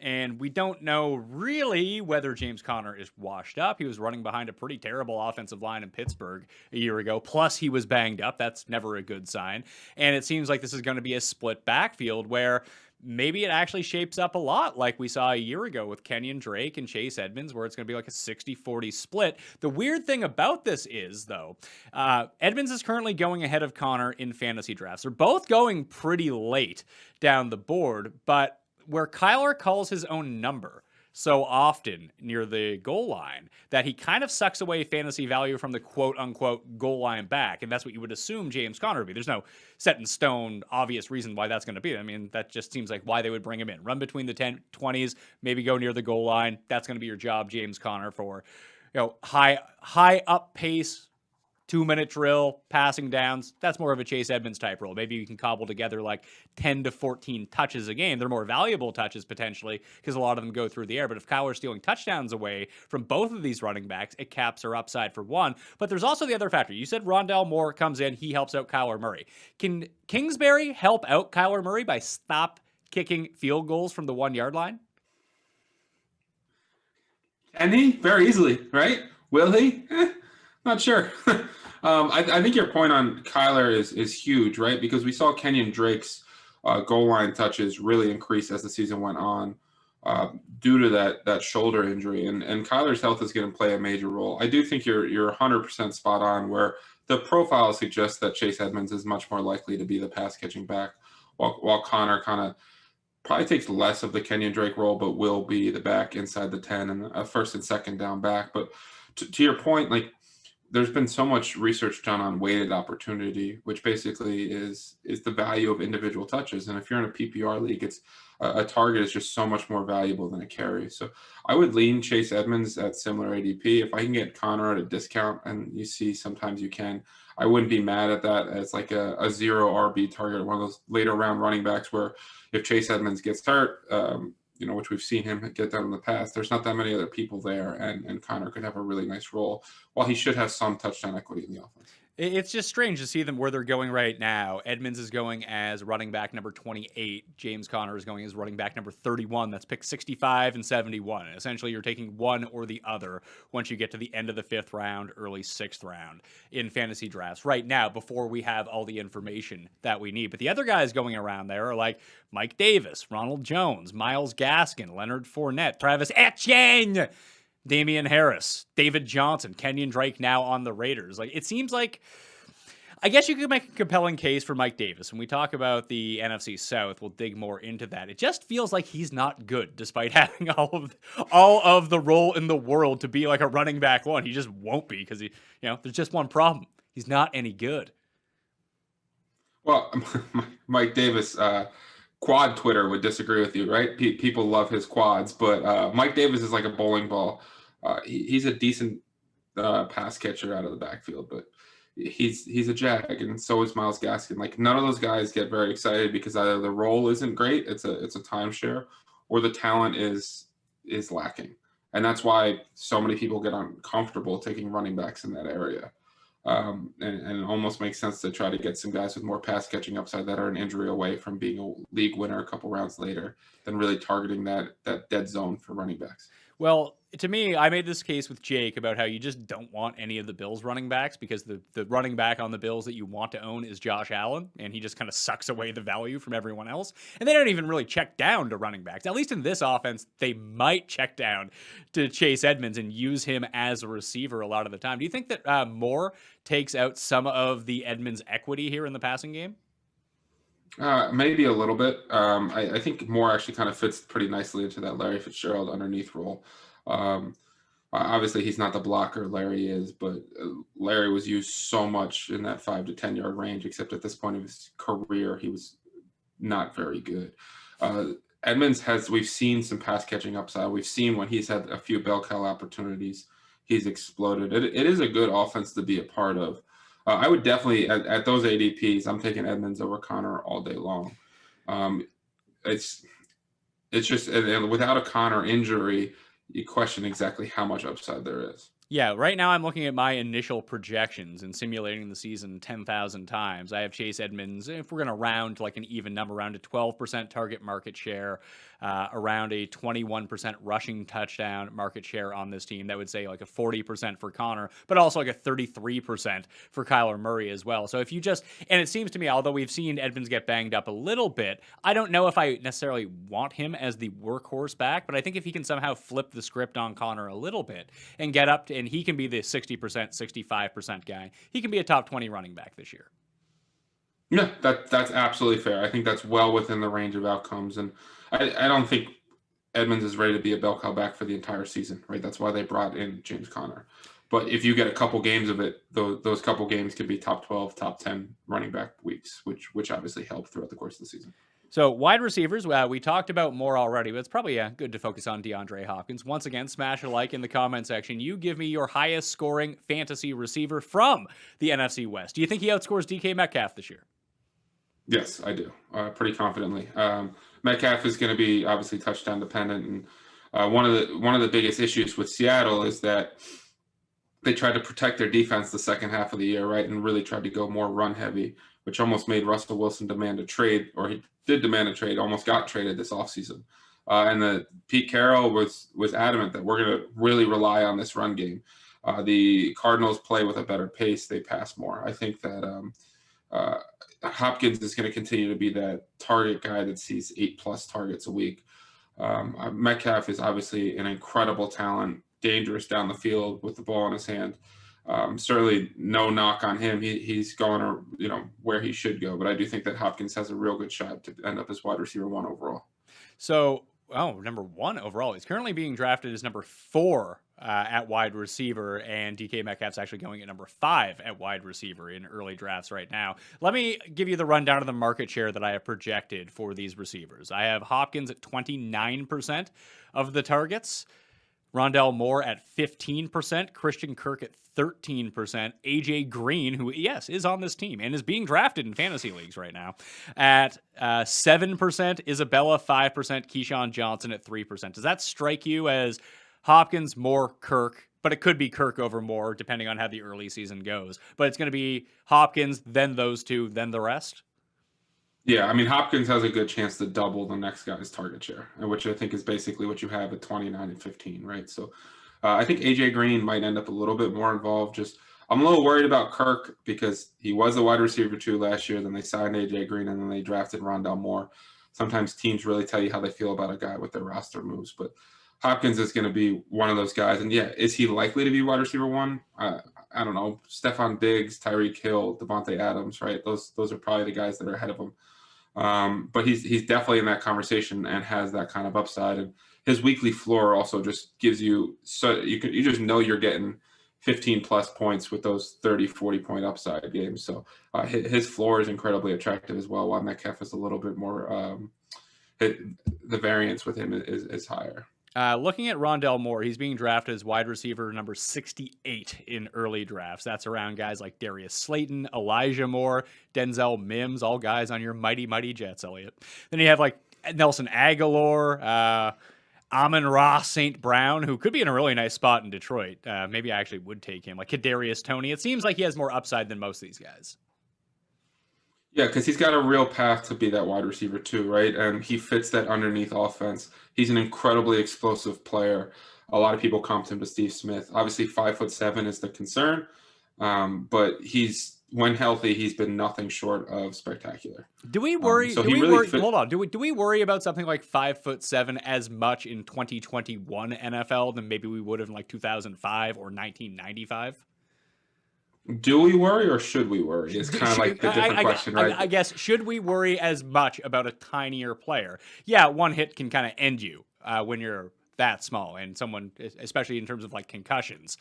And we don't know really whether James Conner is washed up. He was running behind a pretty terrible offensive line in Pittsburgh a year ago. Plus, he was banged up. That's never a good sign. And it seems like this is going to be a split backfield where maybe it actually shapes up a lot like we saw a year ago with Kenyon Drake and Chase Edmonds, where it's going to be like a 60-40 split. The weird thing about this is, though, Edmonds is currently going ahead of Conner in fantasy drafts. They're both going pretty late down the board, but where Kyler calls his own number so often near the goal line that he kind of sucks away fantasy value from the quote-unquote goal line back, and that's what you would assume James Conner would be. There's no set in stone obvious reason why that's going to be. I mean, that just seems like why they would bring him in. Run between the 20s, maybe go near the goal line. That's going to be your job, James Conner, for high up pace, 2-minute drill, passing downs. That's more of a Chase Edmonds type role. Maybe you can cobble together like 10 to 14 touches a game. They're more valuable touches potentially because a lot of them go through the air. But if Kyler's stealing touchdowns away from both of these running backs, it caps our upside for one. But there's also the other factor. You said Rondale Moore comes in, he helps out Kyler Murray. Can Kingsbury help out Kyler Murray by stop kicking field goals from the 1-yard line? Can he? Very easily, right? Will he? Not sure. I think your point on Kyler is huge, right? Because we saw Kenyon Drake's goal line touches really increase as the season went on due to that shoulder injury. And Kyler's health is going to play a major role. I do think you're 100% spot on where the profile suggests that Chase Edmonds is much more likely to be the pass-catching back, while Connor kind of probably takes less of the Kenyon Drake role, but will be the back inside the 10 and a first and second down back. But to your point, like, there's been so much research done on weighted opportunity, which basically is the value of individual touches. And if you're in a PPR league, it's a target is just so much more valuable than a carry. So I would lean Chase Edmonds at similar ADP. If I can get Connor at a discount, and you see sometimes you can, I wouldn't be mad at that as like a zero RB target, one of those later round running backs where if Chase Edmonds gets hurt, which we've seen him get done in the past, there's not that many other people there, and Connor could have a really nice role, while he should have some touchdown equity in the offense. It's just strange to see them where they're going right now. Edmonds is going as running back number 28. James Conner is going as running back number 31. That's pick 65 and 71. And essentially, you're taking one or the other once you get to the end of the 5th round, early 6th round in fantasy drafts right now before we have all the information that we need. But the other guys going around there are like Mike Davis, Ronald Jones, Myles Gaskin, Leonard Fournette, Travis Etienne, Damian Harris, David Johnson, Kenyon Drake now on the Raiders. Like, it seems like, I guess you could make a compelling case for Mike Davis. When we talk about the NFC South, we'll dig more into that. It just feels like he's not good, despite having all of the role in the world to be like a running back one. He just won't be because there's just one problem. He's not any good. Well, Mike Davis, quad Twitter would disagree with you, right? People love his quads, but Mike Davis is like a bowling ball. He's a decent pass catcher out of the backfield, but he's a jag, and so is Myles Gaskin. Like, none of those guys get very excited because either the role isn't great, it's a timeshare, or the talent is lacking, and that's why so many people get uncomfortable taking running backs in that area. And it almost makes sense to try to get some guys with more pass catching upside that are an injury away from being a league winner a couple rounds later than really targeting that dead zone for running backs. Well, to me, I made this case with Jake about how you just don't want any of the Bills running backs because the running back on the Bills that you want to own is Josh Allen, and he just kind of sucks away the value from everyone else. And they don't even really check down to running backs. At least in this offense, they might check down to Chase Edmonds and use him as a receiver a lot of the time. Do you think that Moore takes out some of the Edmonds equity here in the passing game? Maybe a little bit. I think Moore actually kind of fits pretty nicely into that Larry Fitzgerald underneath role. Obviously, he's not the blocker Larry is, but Larry was used so much in that 5 to 10 yard range, except at this point of his career, he was not very good. Edmonds we've seen some pass catching upside. We've seen when he's had a few bell cow opportunities, he's exploded. It is a good offense to be a part of. I would definitely, at those ADPs, I'm taking Edmonds over Connor all day long. It's just, and without a Connor injury, you question exactly how much upside there is. Yeah, right now I'm looking at my initial projections and simulating the season 10,000 times. I have Chase Edmonds, if we're going to round to like an even number, around a 12% target market share, around a 21% rushing touchdown market share on this team. That would say like a 40% for Connor, but also like a 33% for Kyler Murray as well. So if you just, and it seems to me, although we've seen Edmonds get banged up a little bit, I don't know if I necessarily want him as the workhorse back, but I think if he can somehow flip the script on Connor a little bit and get up to, and he can be the 60%, 65% guy, he can be a top 20 running back this year. Yeah, that's absolutely fair. I think that's well within the range of outcomes, and I don't think Edmonds is ready to be a bell cow back for the entire season, right? That's why they brought in James Conner. But if you get a couple games of it, those couple games could be top 12, top 10 running back weeks, which obviously help throughout the course of the season. So wide receivers, we talked about more already, but it's probably good to focus on DeAndre Hopkins. Once again, smash a like in the comment section. You give me your highest scoring fantasy receiver from the NFC West. Do you think he outscores DK Metcalf this year? Yes, I do, pretty confidently. Metcalf is going to be obviously touchdown dependent, and one of the biggest issues with Seattle is that they tried to protect their defense the second half of the year, right, and really tried to go more run heavy, which almost made Russell Wilson demand a trade, or he did demand a trade, almost got traded this offseason. And Pete Carroll was adamant that we're going to really rely on this run game. The Cardinals play with a better pace; they pass more. I think that Hopkins is going to continue to be that target guy that sees 8+ targets a week. Metcalf is obviously an incredible talent, dangerous down the field with the ball in his hand. Certainly no knock on him. He's going where he should go, but I do think that Hopkins has a real good shot to end up as wide receiver 1 overall. So, number 1 overall. He's currently being drafted as number 4 at wide receiver, and DK Metcalf's actually going at number 5 at wide receiver in early drafts right now. Let me give you the rundown of the market share that I have projected for these receivers. I have Hopkins at 29% of the targets, Rondell Moore at 15%, Christian Kirk at 13%, AJ Green, who, yes, is on this team and is being drafted in fantasy leagues right now, at 7%, Isabella 5%, Keyshawn Johnson at 3%. Does that strike you as Hopkins, Moore, Kirk? But it could be Kirk over Moore, depending on how the early season goes. But it's going to be Hopkins, then those two, then the rest? Yeah, I mean, Hopkins has a good chance to double the next guy's target share, which I think is basically what you have at 29 and 15, right? So I think AJ Green might end up a little bit more involved. I'm a little worried about Kirk because he was the wide receiver 2 last year. Then they signed AJ Green and then they drafted Rondell Moore. Sometimes teams really tell you how they feel about a guy with their roster moves, but Hopkins is going to be one of those guys. And yeah, is he likely to be wide receiver 1? I don't know. Stephon Diggs, Tyreek Hill, Devontae Adams, right? Those are probably the guys that are ahead of him. But he's definitely in that conversation and has that kind of upside. And his weekly floor also just gives you, so you just know you're getting 15+ points with those 30, 40 point upside games. So his floor is incredibly attractive as well, while Metcalf is a little bit more, the variance with him is higher. Looking at Rondell Moore, he's being drafted as wide receiver number 68 in early drafts. That's around guys like Darius Slayton, Elijah Moore, Denzel Mims, all guys on your mighty, mighty Jets, Elliot. Then you have like Nelson Aguilar, Amon-Ra St. Brown, who could be in a really nice spot in Detroit. Maybe I actually would take him. Like Kadarius Toney. It seems like he has more upside than most of these guys. Yeah, because he's got a real path to be that wide receiver too, right? And he fits that underneath offense. He's an incredibly explosive player. A lot of people comped him to Steve Smith. Obviously, 5'7" is the concern, but when healthy, he's been nothing short of spectacular. Do we worry? Hold on. Do we worry about something like 5'7" as much in 2021 NFL than maybe we would have in like 2005 or 1995? Do we worry or should we worry? It's kind of like the different question, right? I guess, should we worry as much about a tinier player? Yeah, one hit can kind of end you when you're that small, and someone, especially in terms of like concussions,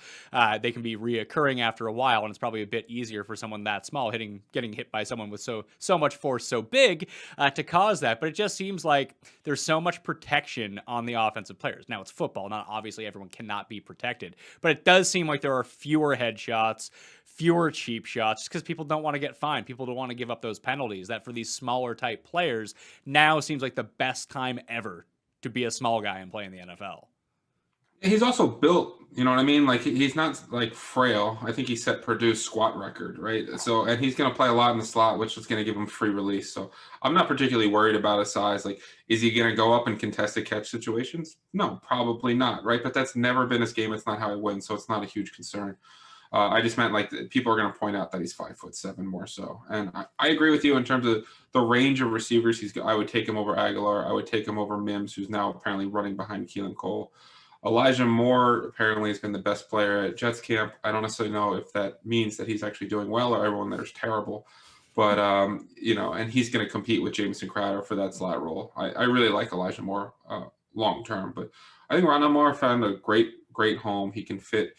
they can be reoccurring after a while, and it's probably a bit easier for someone that small getting hit by someone with so much force so big to cause that. But it just seems like there's so much protection on the offensive players. Now it's football, not obviously everyone cannot be protected, but it does seem like there are fewer headshots, fewer cheap shots, just because people don't want to get fined. People don't want to give up those penalties. That for these smaller type players now seems like the best time ever to be a small guy and play in the NFL. He's also built, you know what I mean? Like he's not like frail. I think he set Purdue's squat record, right? So, and he's going to play a lot in the slot, which is going to give him free release. So I'm not particularly worried about his size. Like, is he going to go up in contested catch situations? No, probably not, right? But that's never been his game. It's not how he wins. So it's not a huge concern. I just meant like people are going to point out that he's 5'7" more so. And I agree with you in terms of the range of receivers. I would take him over Aguilar. I would take him over Mims, who's now apparently running behind Keelan Cole. Elijah Moore apparently has been the best player at Jets camp. I don't necessarily know if that means that he's actually doing well or everyone there's terrible. But and he's going to compete with Jamison Crowder for that slot role. I really like Elijah Moore long term, but I think Rondale Moore found a great home. He can fit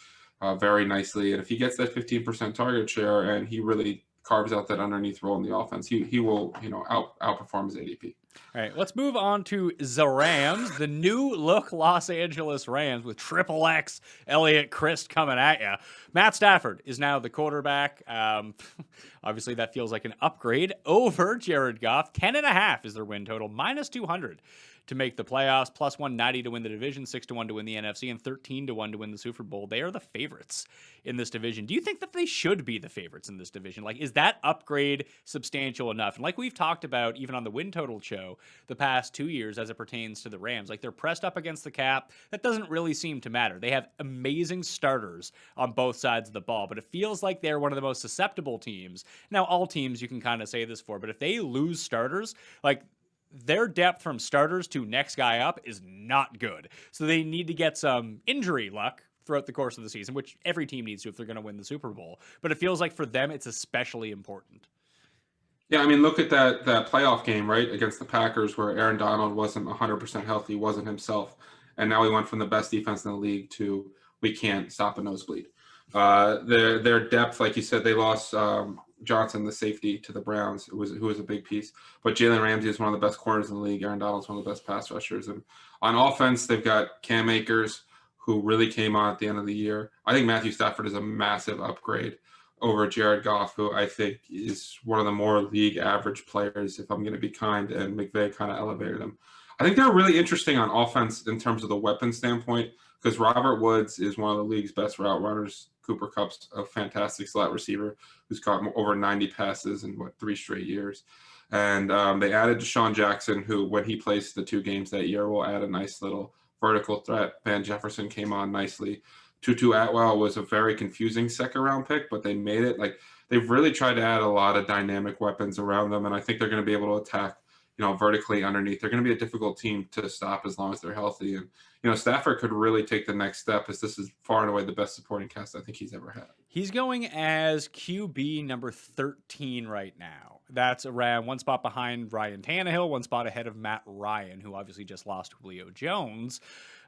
very nicely, and if he gets that 15% target share and he really carves out that underneath role in the offense, he will outperform his ADP. All right, let's move on to the Rams, the new look Los Angeles Rams with Triple X Elliott Christ coming at you. Matt Stafford is now the quarterback. Obviously, that feels like an upgrade over Jared Goff. 10.5 is their win total, -200 to make the playoffs, +190 to win the division, 6-1 to win the NFC, and 13-1 to win the Super Bowl. They are the favorites in this division. Do you think that they should be the favorites in this division? Like, is that upgrade substantial enough? And like we've talked about, even on the win total show, the past 2 years as it pertains to the Rams, like they're pressed up against the cap. That doesn't really seem to matter. They have amazing starters on both sides of the ball, but it feels like they're one of the most susceptible teams. Now, all teams you can kind of say this for, but if they lose starters, like, their depth from starters to next guy up is not good. So they need to get some injury luck throughout the course of the season, which every team needs to if they're going to win the Super Bowl. But it feels like for them, it's especially important. Yeah, I mean, look at that playoff game, right, against the Packers where Aaron Donald wasn't 100% healthy, wasn't himself. And now he went from the best defense in the league to we can't stop a nosebleed. Their depth, like you said, they lost Johnson, the safety, to the Browns, who was a big piece. But Jalen Ramsey is one of the best corners in the league. Aaron Donald's one of the best pass rushers. And on offense, they've got Cam Akers, who really came on at the end of the year. I think Matthew Stafford is a massive upgrade over Jared Goff, who I think is one of the more league average players, if I'm going to be kind, and McVay kind of elevated him. I think they're really interesting on offense in terms of the weapon standpoint, because Robert Woods is one of the league's best route runners. Cooper Kupp's a fantastic slot receiver who's caught over 90 passes in 3 straight years. And they added Deshaun Jackson, who, when he plays the 2 games that year, will add a nice little vertical threat. Van Jefferson came on nicely. Tutu Atwell was a very confusing second-round pick, but they made it. Like, they've really tried to add a lot of dynamic weapons around them, and I think they're going to be able to attack, vertically underneath. They're going to be a difficult team to stop as long as they're healthy. And, Stafford could really take the next step, as this is far and away the best supporting cast I think he's ever had. He's going as QB number 13 right now. That's around 1 spot behind Ryan Tannehill, 1 spot ahead of Matt Ryan, who obviously just lost Julio Jones.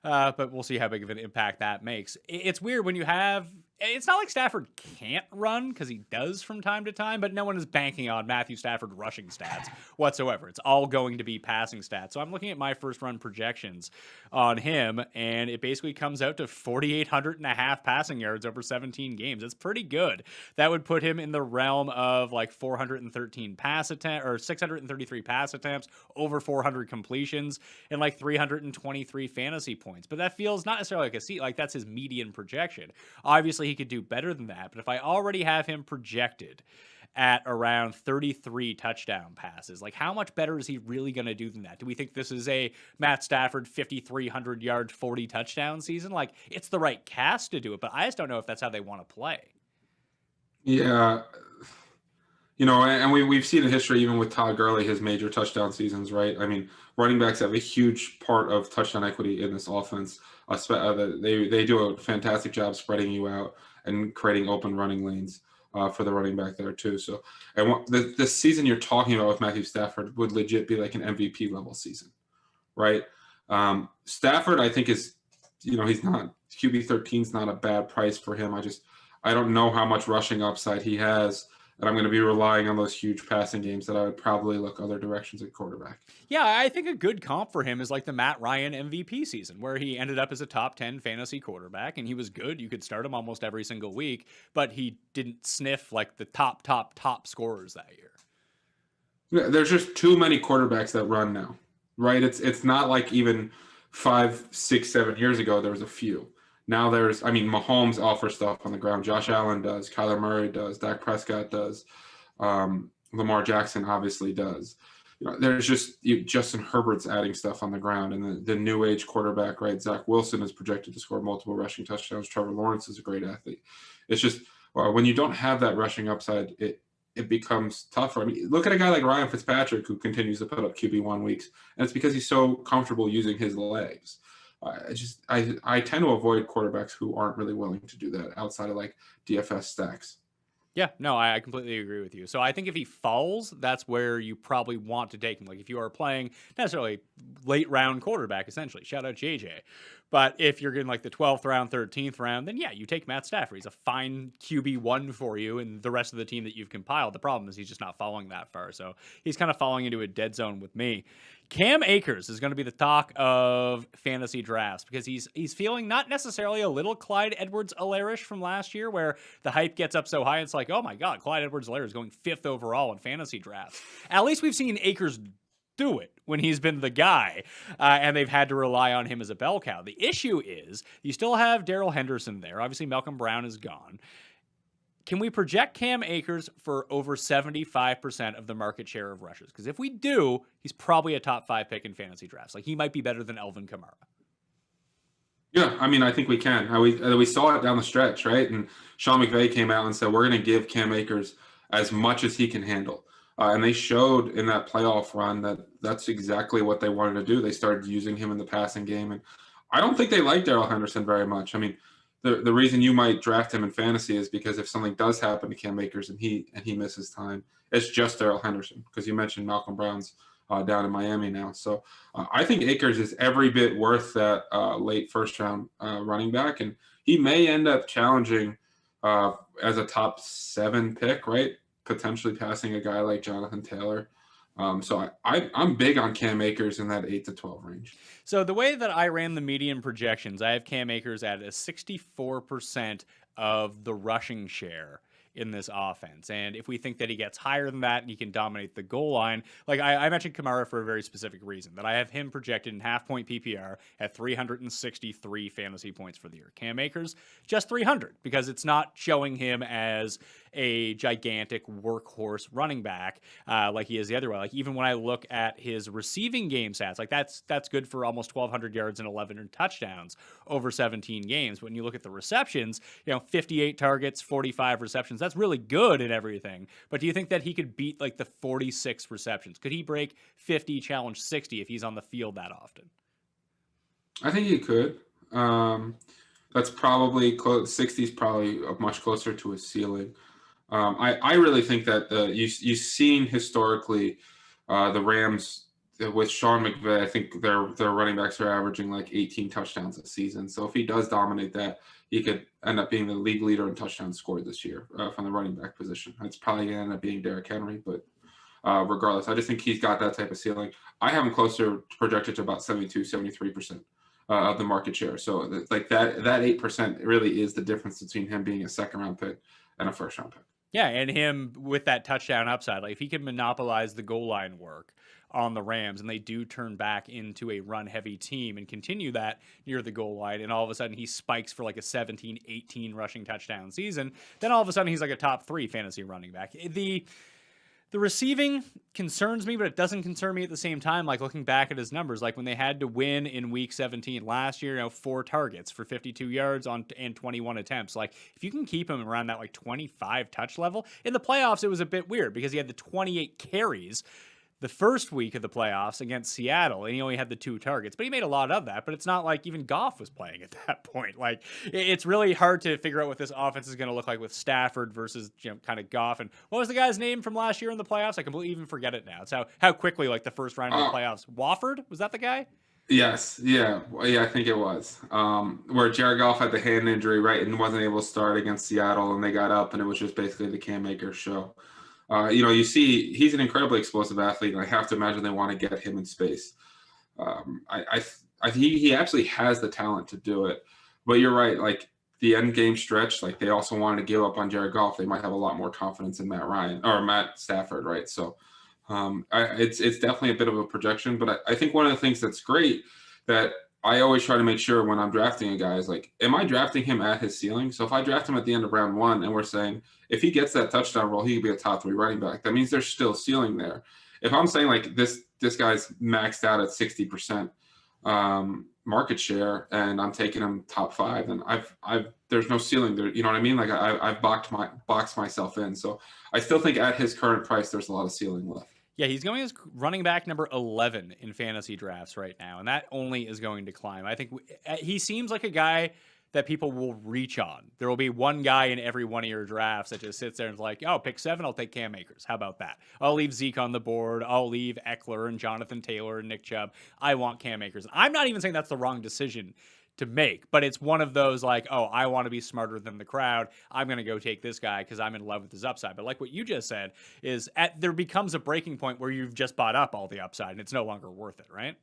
But we'll see how big of an impact that makes. It's weird when you have... It's not like Stafford can't run, because he does from time to time, but no one is banking on Matthew Stafford rushing stats whatsoever. It's all going to be passing stats. So I'm looking at my first run projections on him, and it basically comes out to 4,800.5 passing yards over 17 games. It's pretty good. That would put him in the realm of like 413 pass attempt or 633 pass attempts, over 400 completions, and like 323 fantasy points. But that feels not necessarily like a seat, like that's his median projection. Obviously, he could do better than that, but if I already have him projected at around 33 touchdown passes, like how much better is he really going to do than that? Do we think this is a Matt Stafford 5,300 yard 40 touchdown season? Like, it's the right cast to do it, but I just don't know if that's how they want to play. Yeah. And we've seen a history even with Todd Gurley, his major touchdown seasons, right? I mean, running backs have a huge part of touchdown equity in this offense. They do a fantastic job spreading you out and creating open running lanes for the running back there too. So, and the season you're talking about with Matthew Stafford would legit be like an MVP level season, right? Stafford, I think he's not QB 13 is not a bad price for him. I don't know how much rushing upside he has. And I'm going to be relying on those huge passing games that I would probably look other directions at quarterback. Yeah, I think a good comp for him is like the Matt Ryan MVP season, where he ended up as a top 10 fantasy quarterback, and he was good. You could start him almost every single week, but he didn't sniff like the top scorers that year. Yeah, there's just too many quarterbacks that run now, right? It's not like even 5, 6, 7 years ago there was a few. Now Mahomes offers stuff on the ground. Josh Allen does. Kyler Murray does. Dak Prescott does. Lamar Jackson obviously does. There's just Justin Herbert's adding stuff on the ground, and the new age quarterback, right? Zach Wilson is projected to score multiple rushing touchdowns. Trevor Lawrence is a great athlete. It's just when you don't have that rushing upside, it becomes tougher. I mean, look at a guy like Ryan Fitzpatrick, who continues to put up QB1 weeks, and it's because he's so comfortable using his legs. I tend to avoid quarterbacks who aren't really willing to do that outside of like DFS stacks. Yeah, no, I completely agree with you. So I think if he falls, that's where you probably want to take him. Like if you are playing necessarily late round quarterback, essentially. Shout out JJ. But if you're getting like the 12th round, 13th round, then yeah, you take Matt Stafford. He's a fine QB1 for you and the rest of the team that you've compiled. The problem is he's just not falling that far. So he's kind of falling into a dead zone with me. Cam Akers is going to be the talk of fantasy drafts because he's feeling not necessarily a little Clyde Edwards-Helaire-ish from last year where the hype gets up so high. It's like, oh my God, Clyde Edwards-Helaire is going 5th overall in fantasy drafts. At least we've seen Akers do it when he's been the guy, and they've had to rely on him as a bell cow. The issue is you still have Darrell Henderson there. Obviously, Malcolm Brown is gone. Can we project Cam Akers for over 75% of the market share of rushes? Because if we do, he's probably a top 5 pick in fantasy drafts. Like he might be better than Elvin Kamara. Yeah, I mean, I think we can. We saw it down the stretch, right? And Sean McVay came out and said, we're going to give Cam Akers as much as he can handle. And they showed in that playoff run that that's exactly what they wanted to do. They started using him in the passing game. And I don't think they like Darrell Henderson very much. I mean, the reason you might draft him in fantasy is because if something does happen to Cam Akers and he misses time, it's just Darrell Henderson, because you mentioned Malcolm Brown's down in Miami now. So I think Akers is every bit worth that late first round running back, and he may end up challenging as a top 7 pick, right? Potentially passing a guy like Jonathan Taylor. So I'm big on Cam Akers in that 8 to 12 range. So the way that I ran the median projections, I have Cam Akers at a 64% of the rushing share in this offense. And if we think that he gets higher than that and he can dominate the goal line, like I mentioned Kamara for a very specific reason, that I have him projected in half-point PPR at 363 fantasy points for the year. Cam Akers, just 300, because it's not showing him as a gigantic workhorse running back like he is the other way. Like even when I look at his receiving game stats, like that's good for almost 1,200 yards and 11 touchdowns over 17 games. But when you look at the receptions, 58 targets, 45 receptions, that's really good and everything. But do you think that he could beat like the 46 receptions? Could he break 50, challenge 60 if he's on the field that often? I think he could. That's probably close. 60 is probably much closer to his ceiling. I really think that you've seen historically the Rams with Sean McVay. I think their running backs are averaging like 18 touchdowns a season. So if he does dominate that, he could end up being the league leader in touchdowns scored this year from the running back position. It's probably going to end up being Derrick Henry, but regardless, I just think he's got that type of ceiling. I have him closer projected to about 72, 73% of the market share. So like that 8% really is the difference between him being a second-round pick and a first-round pick. Yeah, and him with that touchdown upside, like if he can monopolize the goal line work on the Rams and they do turn back into a run-heavy team and continue that near the goal line, and all of a sudden he spikes for like a 17, 18 rushing touchdown season, then all of a sudden he's like a top 3 fantasy running back. The receiving concerns me, but it doesn't concern me at the same time. Like looking back at his numbers, like when they had to win in week 17 last year, 4 targets for 52 yards and 21 attempts. Like if you can keep him around that like 25 touch level in the playoffs, it was a bit weird because he had the 28 carries the first week of the playoffs against Seattle, and he only had the 2 targets, but he made a lot of that. But it's not like even Goff was playing at that point. Like it's really hard to figure out what this offense is going to look like with Stafford versus kind of Goff. And what was the guy's name from last year in the playoffs? I completely even forget it now. It's how quickly like the first round of the playoffs. Wofford, was that the guy? Yes, yeah, I think it was where Jared Goff had the hand injury, right, and wasn't able to start against Seattle, and they got up, and it was just basically the Cam Akers show. You see he's an incredibly explosive athlete, and I have to imagine they want to get him in space. I think he actually has the talent to do it. But you're right, like the end game stretch, like they also wanted to give up on Jared Goff. They might have a lot more confidence in Matt Stafford, right? So it's definitely a bit of a projection. But I think one of the things that's great that I always try to make sure when I'm drafting a guy is like, am I drafting him at his ceiling? So if I draft him at the end of round 1 and we're saying if he gets that touchdown role, he could be a top 3 running back, that means there's still ceiling there. If I'm saying like this guy's maxed out at 60% market share and I'm taking him top 5, then there's no ceiling there. You know what I mean? Like I've boxed myself in. So I still think at his current price, there's a lot of ceiling left. Yeah, he's going as running back number 11 in fantasy drafts right now, and that only is going to climb. I think he seems like a guy that people will reach on. There will be one guy in every one of your drafts that just sits there and is like, oh, pick 7, I'll take Cam Akers. How about that? I'll leave Zeke on the board. I'll leave Eckler and Jonathan Taylor and Nick Chubb. I want Cam Akers. I'm not even saying that's the wrong decision to make, but it's one of those like, oh, I want to be smarter than the crowd. I'm going to go take this guy because I'm in love with his upside. But like what you just said is there becomes a breaking point where you've just bought up all the upside and it's no longer worth it, right?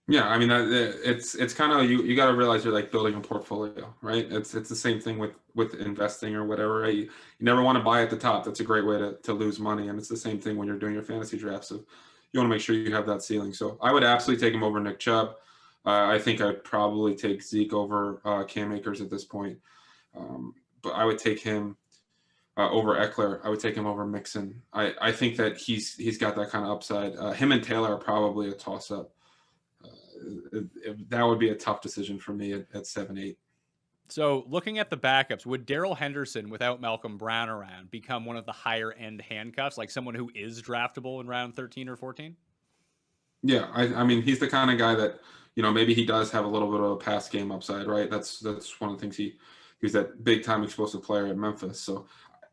Yeah, I mean, it's kind of you got to realize you're like building a portfolio, right? It's the same thing with investing or whatever, right? You never want to buy at the top. That's a great way to lose money, and it's the same thing when you're doing your fantasy drafts. So you want to make sure you have that ceiling. So I would absolutely take him over Nick Chubb. I think I'd probably take Zeke over Cam Akers at this point, but I would take him over Eckler. I would take him over Mixon. I think that he's got that kind of upside. Him and Taylor are probably a toss-up. That would be a tough decision for me at 7-8. So looking at the backups, would Darrell Henderson without Malcolm Brown around become one of the higher end handcuffs, like someone who is draftable in round 13 or 14? Yeah, I mean, he's the kind of guy that, maybe he does have a little bit of a pass game upside, right? That's one of the things he's that big time explosive player at Memphis. So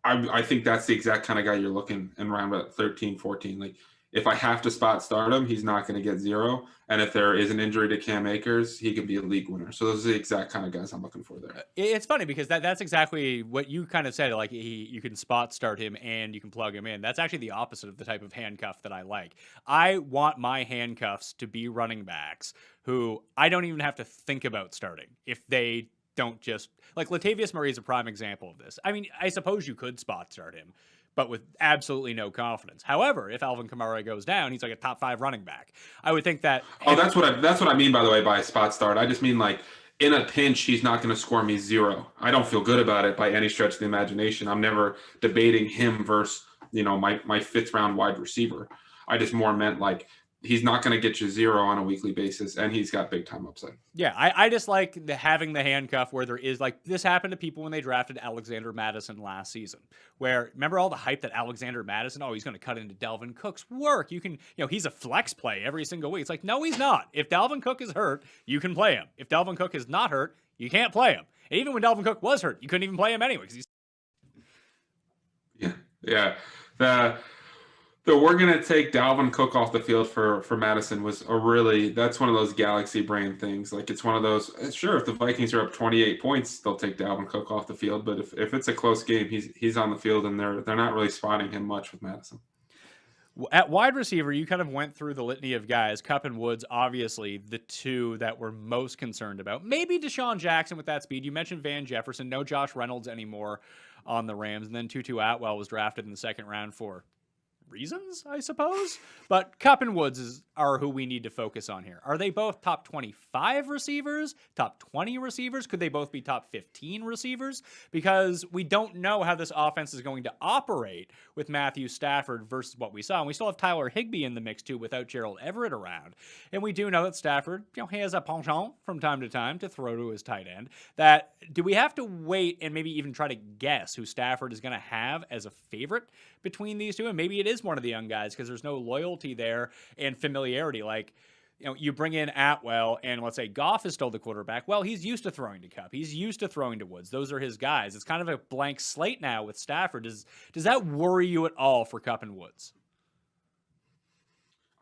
I think that's the exact kind of guy you're looking in round 13, 14. Like, if I have to spot start him, he's not going to get 0. And if there is an injury to Cam Akers, he could be a league winner. So those are the exact kind of guys I'm looking for there. It's funny because that's exactly what you kind of said. Like you can spot start him and you can plug him in. That's actually the opposite of the type of handcuff that I like. I want my handcuffs to be running backs who I don't even have to think about starting if they don't just like Latavius Murray is a prime example of this. I mean, I suppose you could spot start him, but with absolutely no confidence. However, if Alvin Kamara goes down, he's like a top 5 running back. I would think that. Oh, that's what I mean, by the way, by spot start. I just mean like in a pinch, he's not going to score me 0. I don't feel good about it by any stretch of the imagination. I'm never debating him versus, my 5th round wide receiver. I just more meant like he's not going to get you 0 on a weekly basis, and he's got big time upside. Yeah, I just like having the handcuff where there is like this happened to people when they drafted Alexander Mattison last season. Where remember all the hype that Alexander Mattison, he's going to cut into Dalvin Cook's work. You can, he's a flex play every single week. It's like, no, he's not. If Dalvin Cook is hurt, you can play him. If Dalvin Cook is not hurt, you can't play him. And even when Dalvin Cook was hurt, you couldn't even play him anyway. Yeah. We're going to take Dalvin Cook off the field for Madison was that's one of those galaxy brain things. Like it's one of those, sure, if the Vikings are up 28 points, they'll take Dalvin Cook off the field. But if it's a close game, he's on the field and they're not really spotting him much with Madison. At wide receiver, you kind of went through the litany of guys. Kupp and Woods, obviously, the two that we're most concerned about. Maybe Deshaun Jackson with that speed. You mentioned Van Jefferson. No Josh Reynolds anymore on the Rams. And then Tutu Atwell was drafted in the 2nd round for reasons, I suppose. But Kupp and Woods are who we need to focus on here. Are they both top 25 receivers, top 20 receivers? Could they both be top 15 receivers? Because we don't know how this offense is going to operate with Matthew Stafford versus what we saw. And we still have Tyler Higbee in the mix too without Gerald Everett around. And we do know that Stafford, he has a penchant from time to time to throw to his tight end. Do we have to wait and maybe even try to guess who Stafford is going to have as a favorite between these two? And maybe it is one of the young guys because there's no loyalty there and familiarity. Like, you bring in Atwell and let's say Goff is still the quarterback. Well, he's used to throwing to Kupp. He's used to throwing to Woods. Those are his guys. It's kind of a blank slate now with Stafford. Does that worry you at all for Kupp and Woods?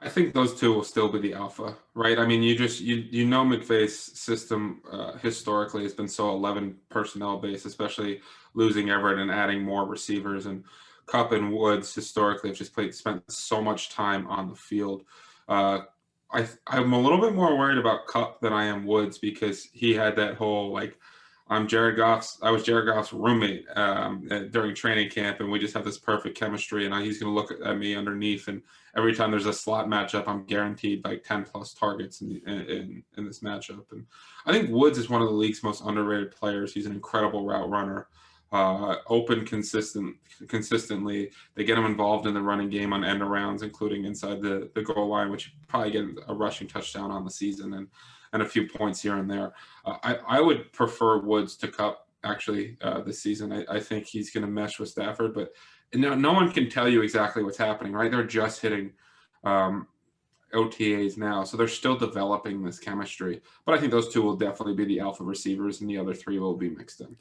I think those two will still be the alpha, right? I mean, McVay's system historically has been so 11 personnel based, especially losing Everett and adding more receivers. And Kupp and Woods historically have just spent so much time on the field. I'm a little bit more worried about Kupp than I am Woods because he had that whole I was Jared Goff's roommate during training camp, and we just have this perfect chemistry. And he's going to look at me underneath, and every time there's a slot matchup, I'm guaranteed 10+ targets in this matchup. And I think Woods is one of the league's most underrated players. He's an incredible route runner. Open consistently. They get him involved in the running game on end arounds, including inside the goal line, which you probably get a rushing touchdown on the season and a few points here and there. I would prefer Woods to Kupp actually this season. I think he's going to mesh with Stafford, but no one can tell you exactly what's happening, right? They're just hitting OTAs now, so they're still developing this chemistry. But I think those two will definitely be the alpha receivers, and the other three will be mixed in.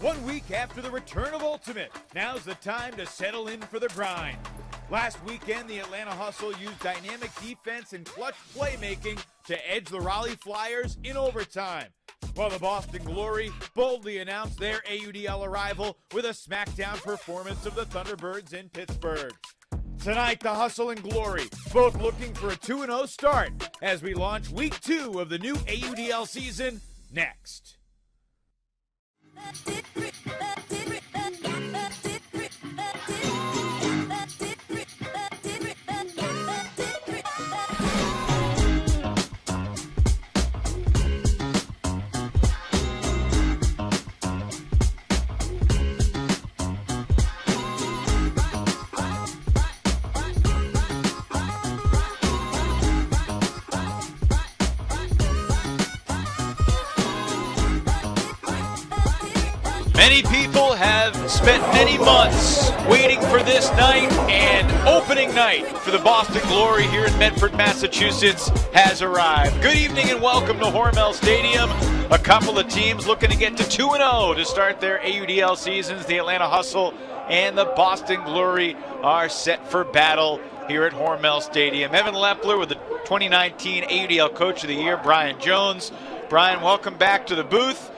1 week after the return of Ultimate, now's the time to settle in for the grind. Last weekend, the Atlanta Hustle used dynamic defense and clutch playmaking to edge the Raleigh Flyers in overtime, while the Boston Glory boldly announced their AUDL arrival with a smackdown performance of the Thunderbirds in Pittsburgh. Tonight, the Hustle and Glory, both looking for a 2-0 start as we launch week 2 of the new AUDL season next. Many people have spent many months waiting for this night, and opening night for the Boston Glory here in Medford, Massachusetts has arrived. Good evening and welcome to Hormel Stadium. A couple of teams looking to get to 2-0 to start their AUDL seasons. The Atlanta Hustle and the Boston Glory are set for battle here at Hormel Stadium. Evan Lepler with the 2019 AUDL Coach of the Year, Brian Jones. Brian, welcome back to the booth.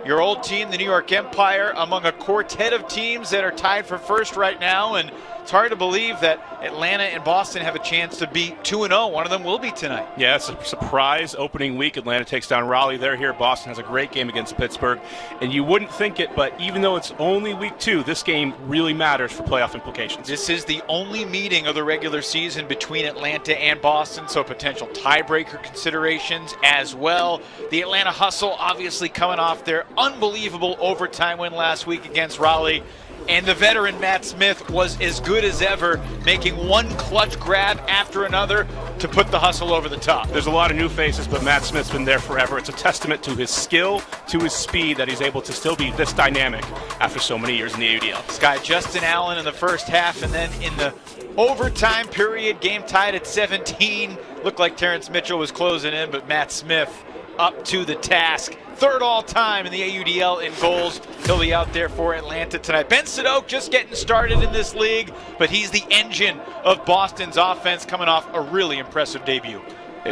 Your old team, the New York Empire, among a quartet of teams that are tied for first right now, and it's hard to believe that Atlanta and Boston have a chance to be 2-0. One of them will be tonight. Yeah, it's a surprise opening week. Atlanta takes down Raleigh. They're here. Boston has a great game against Pittsburgh. And you wouldn't think it, but even though it's only week 2, this game really matters for playoff implications. This is the only meeting of the regular season between Atlanta and Boston, so potential tiebreaker considerations as well. The Atlanta Hustle obviously coming off their unbelievable overtime win last week against Raleigh. And the veteran Matt Smith was as good as ever, making one clutch grab after another to put the Hustle over the top. There's a lot of new faces, but Matt Smith's been there forever. It's a testament to his skill, to his speed, that he's able to still be this dynamic after so many years in the AUDL. This guy, Justin Allen, in the first half, and then in the overtime period, game tied at 17. Looked like Terrence Mitchell was closing in, but Matt Smith up to the task. Third all-time in the AUDL in goals. He'll be out there for Atlanta tonight. Ben Sadok just getting started in this league, but he's the engine of Boston's offense, coming off a really impressive debut.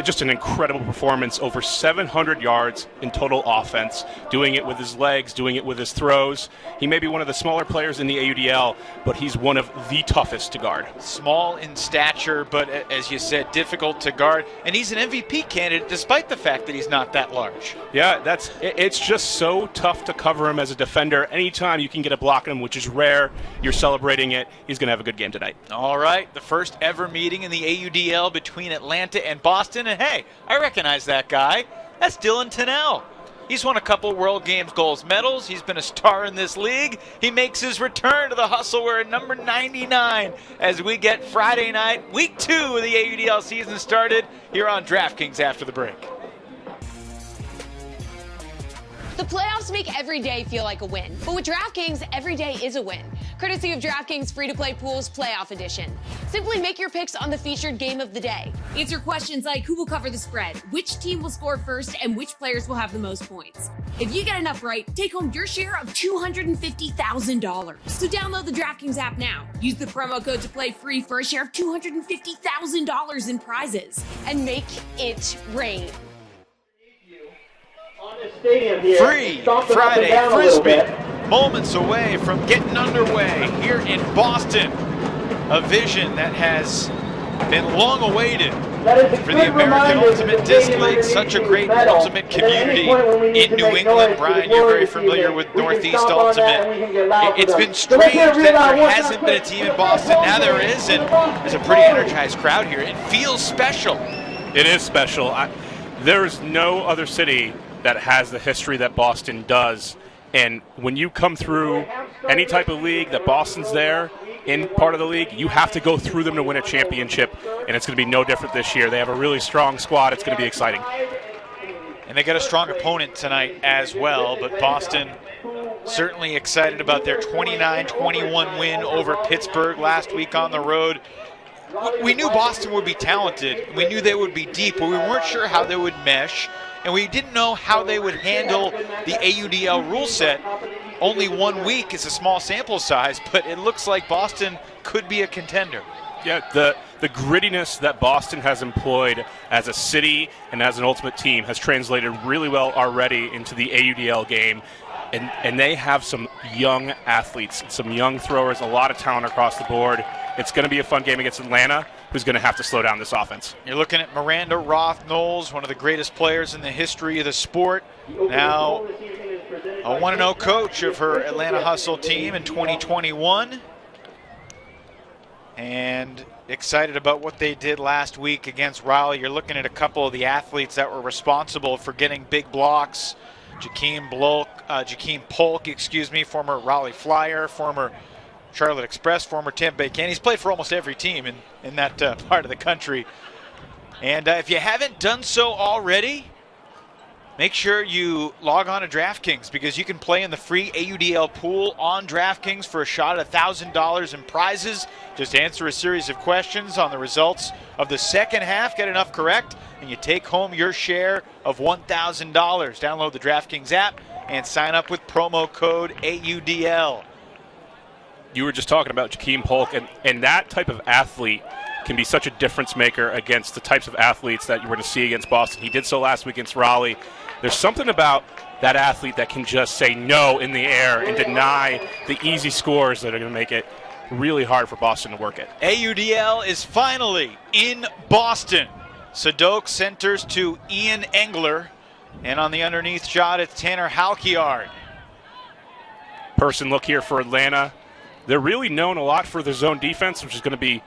Just an incredible performance, over 700 yards in total offense, doing it with his legs, doing it with his throws. He may be one of the smaller players in the AUDL, but he's one of the toughest to guard. Small in stature, but as you said, difficult to guard. And he's an MVP candidate despite the fact that he's not that large. Yeah, it's just so tough to cover him as a defender. Anytime you can get a block on him, which is rare, you're celebrating it. He's going to have a good game tonight. All right, the first ever meeting in the AUDL between Atlanta and Boston. And hey, I recognize that guy. That's Dylan Tennell. He's won a couple World Games gold medals. He's been a star in this league. He makes his return to the Hustle. We're at number 99 as we get Friday night, week 2 of the AUDL season started here on DraftKings after the break. The playoffs make every day feel like a win, but with DraftKings, every day is a win. Courtesy of DraftKings Free-to-Play Pools Playoff Edition. Simply make your picks on the featured game of the day. Answer questions like who will cover the spread, which team will score first, and which players will have the most points. If you get enough right, take home your share of $250,000. So download the DraftKings app now. Use the promo code to play free for a share of $250,000 in prizes. And make it rain. Free Friday Frisbee, moments away from getting underway here in Boston. A vision that has been long awaited for the American Ultimate Disc League. Such a great ultimate community in New England. Brian, you're very familiar with Northeast Ultimate. It's been strange that there hasn't been a team in Boston. Now there is, and there's a pretty energized crowd here. It feels special. It is special. There is no other city that has the history that Boston does. And when you come through any type of league that Boston's there in part of the league, you have to go through them to win a championship, and it's going to be no different this year. They have a really strong squad. It's going to be exciting. And they got a strong opponent tonight as well, but Boston certainly excited about their 29-21 win over Pittsburgh last week on the road. We knew Boston would be talented. We knew they would be deep, but we weren't sure how they would mesh. And we didn't know how they would handle the AUDL rule set. only 1 week is a small sample size, but it looks like Boston could be a contender. Yeah, the grittiness that Boston has employed as a city and as an ultimate team has translated really well already into the AUDL game. And they have some young athletes, some young throwers, a lot of talent across the board. It's going to be a fun game against Atlanta, who's going to have to slow down this offense. You're looking at Miranda Roth Knowles, one of the greatest players in the history of the sport. Now a 1-0 coach of her Atlanta Hustle team in 2021. And excited about what they did last week against Raleigh. You're looking at a couple of the athletes that were responsible for getting big blocks. Jakeem Polk, former Raleigh Flyer, former Charlotte Express, former Tampa Bay Can. He's played for almost every team in that part of the country. And if you haven't done so already, make sure you log on to DraftKings, because you can play in the free AUDL pool on DraftKings for a shot at $1,000 in prizes. Just answer a series of questions on the results of the second half, get enough correct, and you take home your share of $1,000. Download the DraftKings app and sign up with promo code AUDL. You were just talking about Jakeem Polk, and that type of athlete can be such a difference maker against the types of athletes that you were to see against Boston. He did so last week against Raleigh. There's something about that athlete that can just say no in the air and deny the easy scores that are going to make it really hard for Boston to work it. AUDL is finally in Boston. Sadok centers to Ian Engler, and on the underneath shot, it's Tanner Halkiard. Person look here for Atlanta. They're really known a lot for their zone defense, which is going to be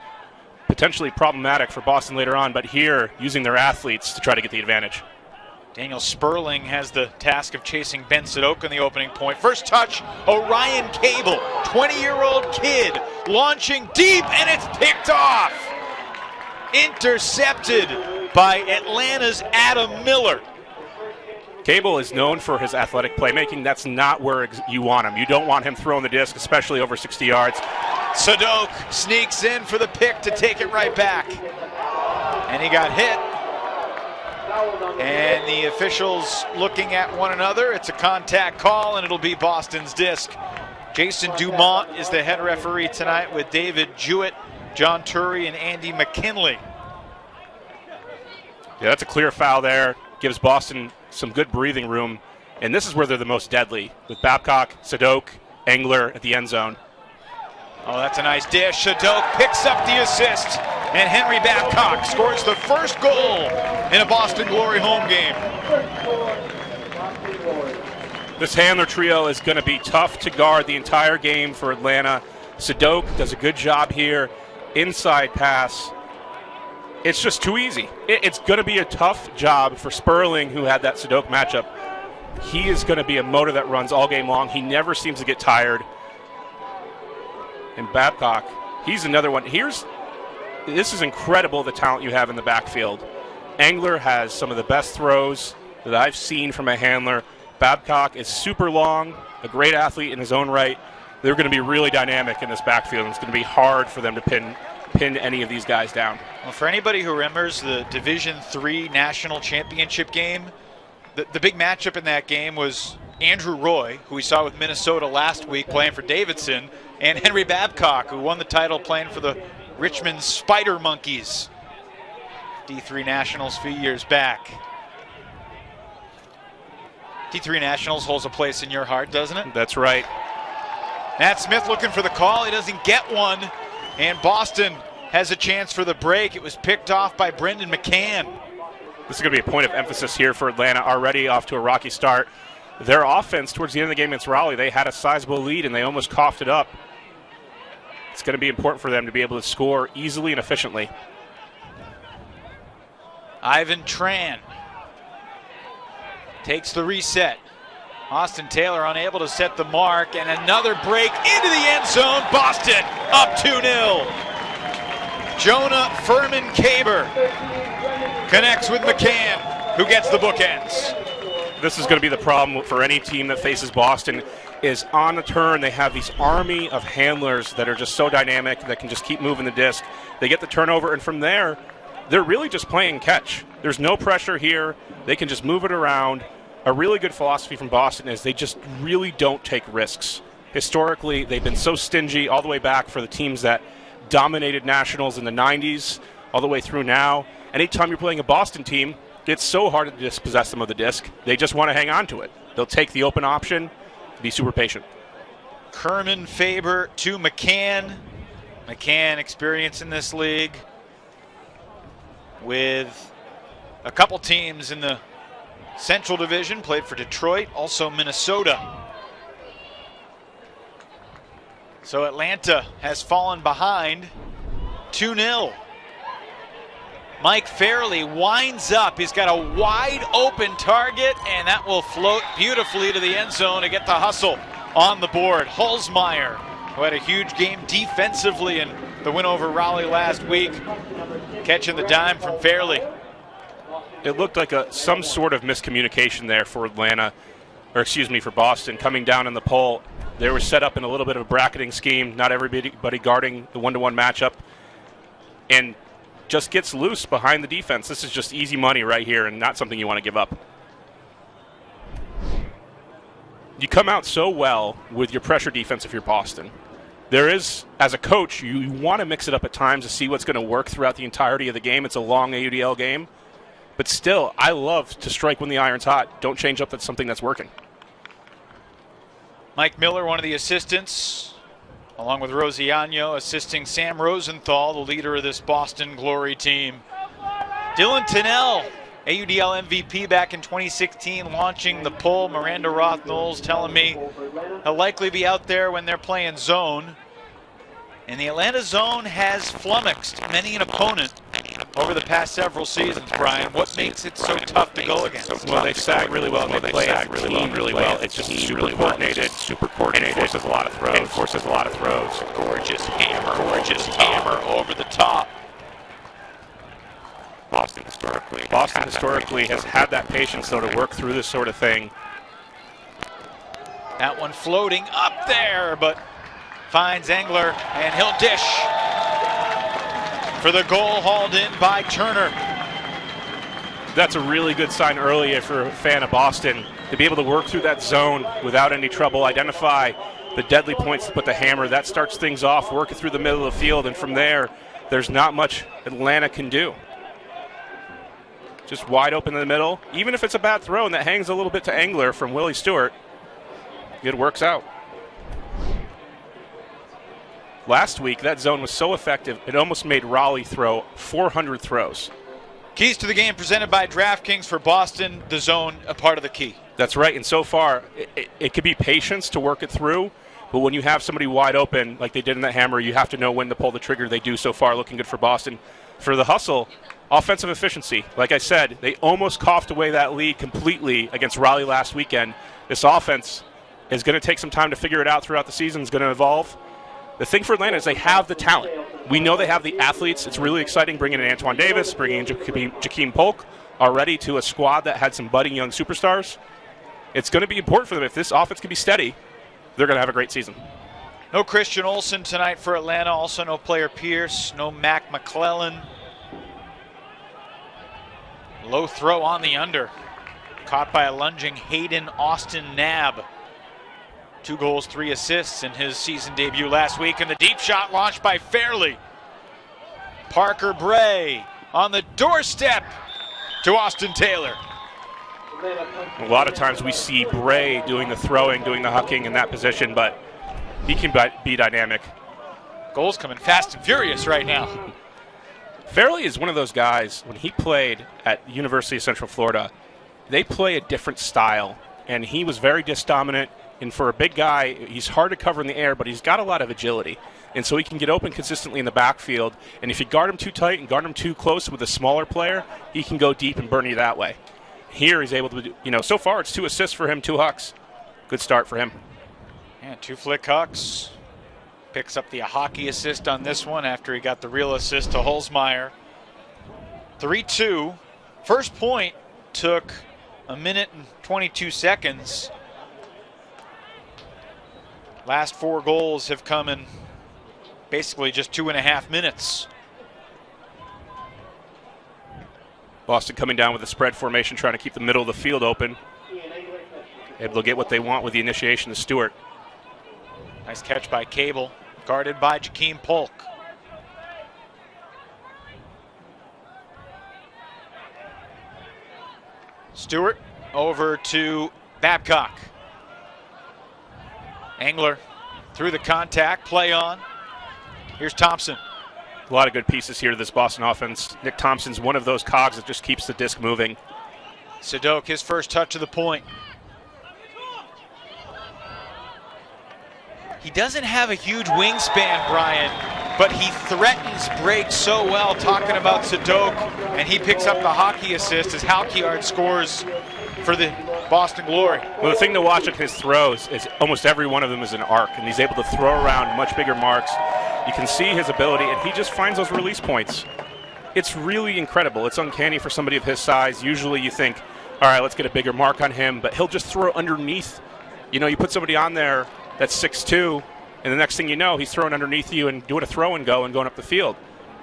potentially problematic for Boston later on, but here, using their athletes to try to get the advantage. Daniel Sperling has the task of chasing Ben Sadok on the opening point. First touch, Orion Cable, 20-year-old kid, launching deep, and it's picked off. Intercepted by Atlanta's Adam Miller. Cable is known for his athletic playmaking. That's not where you want him. You don't want him throwing the disc, especially over 60 yards. Sadok sneaks in for the pick to take it right back. And he got hit. And the officials looking at one another. It's a contact call, and it'll be Boston's disc. Jason Dumont is the head referee tonight with David Jewett, John Turry, and Andy McKinley. Yeah, that's a clear foul there. Gives Boston some good breathing room. And this is where they're the most deadly, with Babcock, Sadok, Engler at the end zone. Oh, that's a nice dish. Sadok picks up the assist, and Henry Babcock scores the first goal in a Boston Glory home game. This handler trio is going to be tough to guard the entire game for Atlanta. Sadok does a good job here. Inside pass. It's just too easy. It's going to be a tough job for Sperling, who had that Sadok matchup. He is going to be a motor that runs all game long. He never seems to get tired. And Babcock, he's another one. This is incredible, the talent you have in the backfield. Engler has some of the best throws that I've seen from a handler. Babcock is super long, a great athlete in his own right. They're going to be really dynamic in this backfield, and it's going to be hard for them to pin any of these guys down. Well, for anybody who remembers the Division III National Championship game, the big matchup in that game was Andrew Roy, who we saw with Minnesota last week playing for Davidson, and Henry Babcock, who won the title playing for the Richmond Spider Monkeys. D3 Nationals a few years back. D3 Nationals holds a place in your heart, doesn't it? That's right. Matt Smith looking for the call. He doesn't get one. And Boston has a chance for the break. It was picked off by Brendan McCann. This is going to be a point of emphasis here for Atlanta, already off to a rocky start. Their offense towards the end of the game against Raleigh, they had a sizable lead and they almost coughed it up. It's going to be important for them to be able to score easily and efficiently. Ivan Tran takes the reset. Austin Taylor unable to set the mark, and another break into the end zone. Boston up 2-0. Jonah Furman-Caber connects with McCann, who gets the bookends. This is going to be the problem for any team that faces Boston, is on the turn they have these army of handlers that are just so dynamic that can just keep moving the disc. They get the turnover, and from there, they're really just playing catch. There's no pressure here. They can just move it around. a really good philosophy from Boston is they just really don't take risks. Historically, they've been so stingy all the way back for the teams that dominated Nationals in the 90s, all the way through now. Anytime you're playing a Boston team, it's so hard to dispossess them of the disc. They just want to hang on to it. They'll take the open option, be super patient. Kerman, Faber to McCann. McCann experience in this league with a couple teams in the Central Division, played for Detroit, also Minnesota. So Atlanta has fallen behind 2-0. Mike Fairley winds up. He's got a wide open target, and that will float beautifully to the end zone to get the hustle on the board. Holzmeyer, who had a huge game defensively in the win over Raleigh last week, catching the dime from Fairley. It looked like some sort of miscommunication there for for Boston coming down in the poll. They were set up in a little bit of a bracketing scheme, not everybody guarding the one-to-one matchup, and just gets loose behind the defense. This is just easy money right here and not something you want to give up. You come out so well with your pressure defense if you're Boston. There is, as a coach, you want to mix it up at times to see what's going to work throughout the entirety of the game. It's a long AUDL game. But still, I love to strike when the iron's hot. Don't change up something that's working. Mike Miller, one of the assistants, along with Rosiano, assisting Sam Rosenthal, the leader of this Boston Glory team. Dylan Tennell, AUDL MVP back in 2016, launching the poll. Miranda Roth-Knowles telling me he'll likely be out there when they're playing zone. And the Atlanta zone has flummoxed many an opponent over the past several seasons, Brian. What makes it so tough to go against? Well, they sag really well. They play really well. It's just super coordinated. And it forces a lot of throws. Gorgeous hammer over the top. Boston historically has had that patience, though, to work through this sort of thing. That one floating up there, but finds Engler, and he'll dish for the goal, hauled in by Turner. That's a really good sign early if you're a fan of Boston, to be able to work through that zone without any trouble, identify the deadly points to put the hammer. That starts things off, working through the middle of the field, and from there, there's not much Atlanta can do. Just wide open in the middle. Even if it's a bad throw and that hangs a little bit to Engler from Willie Stewart, it works out. Last week, that zone was so effective, it almost made Raleigh throw 400 throws. Keys to the game presented by DraftKings. For Boston, the zone a part of the key. That's right, and so far, it could be patience to work it through, but when you have somebody wide open, like they did in that hammer, you have to know when to pull the trigger. They do so far, looking good for Boston. For the hustle, offensive efficiency. Like I said, they almost coughed away that lead completely against Raleigh last weekend. This offense is going to take some time to figure it out throughout the season. It's going to evolve. The thing for Atlanta is they have the talent. We know they have the athletes. It's really exciting bringing in Antoine Davis, bringing in Jakeem Polk already to a squad that had some budding young superstars. It's going to be important for them. If this offense can be steady, they're going to have a great season. No Christian Olsen tonight for Atlanta. Also no Player Pierce, no Mac McClellan. Low throw on the under. Caught by a lunging Hayden Austin Nab. 2 goals, 3 assists in his season debut last week. And the deep shot launched by Fairley. Parker Bray on the doorstep to Austin Taylor. A lot of times we see Bray doing the throwing, doing the hucking in that position, but he can be dynamic. Goals coming fast and furious right now. Fairley is one of those guys, when he played at University of Central Florida, they play a different style, and he was very disc dominant. And for a big guy, he's hard to cover in the air, but he's got a lot of agility. And so he can get open consistently in the backfield. And if you guard him too tight and guard him too close with a smaller player, he can go deep and burn you that way. Here he's able to do, so far it's 2 assists for him, 2 hucks. Good start for him. Yeah, 2 flick hucks. Picks up the hockey assist on this one after he got the real assist to Holzmeyer. 3-2. First point took 1 minute and 22 seconds. Last 4 goals have come in basically just 2.5 minutes. Boston coming down with a spread formation, trying to keep the middle of the field open. able to get what they want with the initiation of Stewart. Nice catch by Cable, guarded by Jakeem Polk. Stewart over to Babcock. Engler through the contact, play on. Here's Thompson. A lot of good pieces here to this Boston offense. Nick Thompson's one of those cogs that just keeps the disc moving. Sadok, his first touch of the point. He doesn't have a huge wingspan, Brian, but he threatens breaks so well, talking about Sadok, and he picks up the hockey assist as Halkiard scores for the Boston Glory. Well, the thing to watch in his throws is almost every one of them is an arc, and he's able to throw around much bigger marks. You can see his ability, and he just finds those release points. It's really incredible. It's uncanny for somebody of his size. Usually you think, all right, let's get a bigger mark on him, but he'll just throw underneath. You know, you put somebody on there that's 6'2", and the next thing you know, he's throwing underneath you and doing a throw and go and going up the field.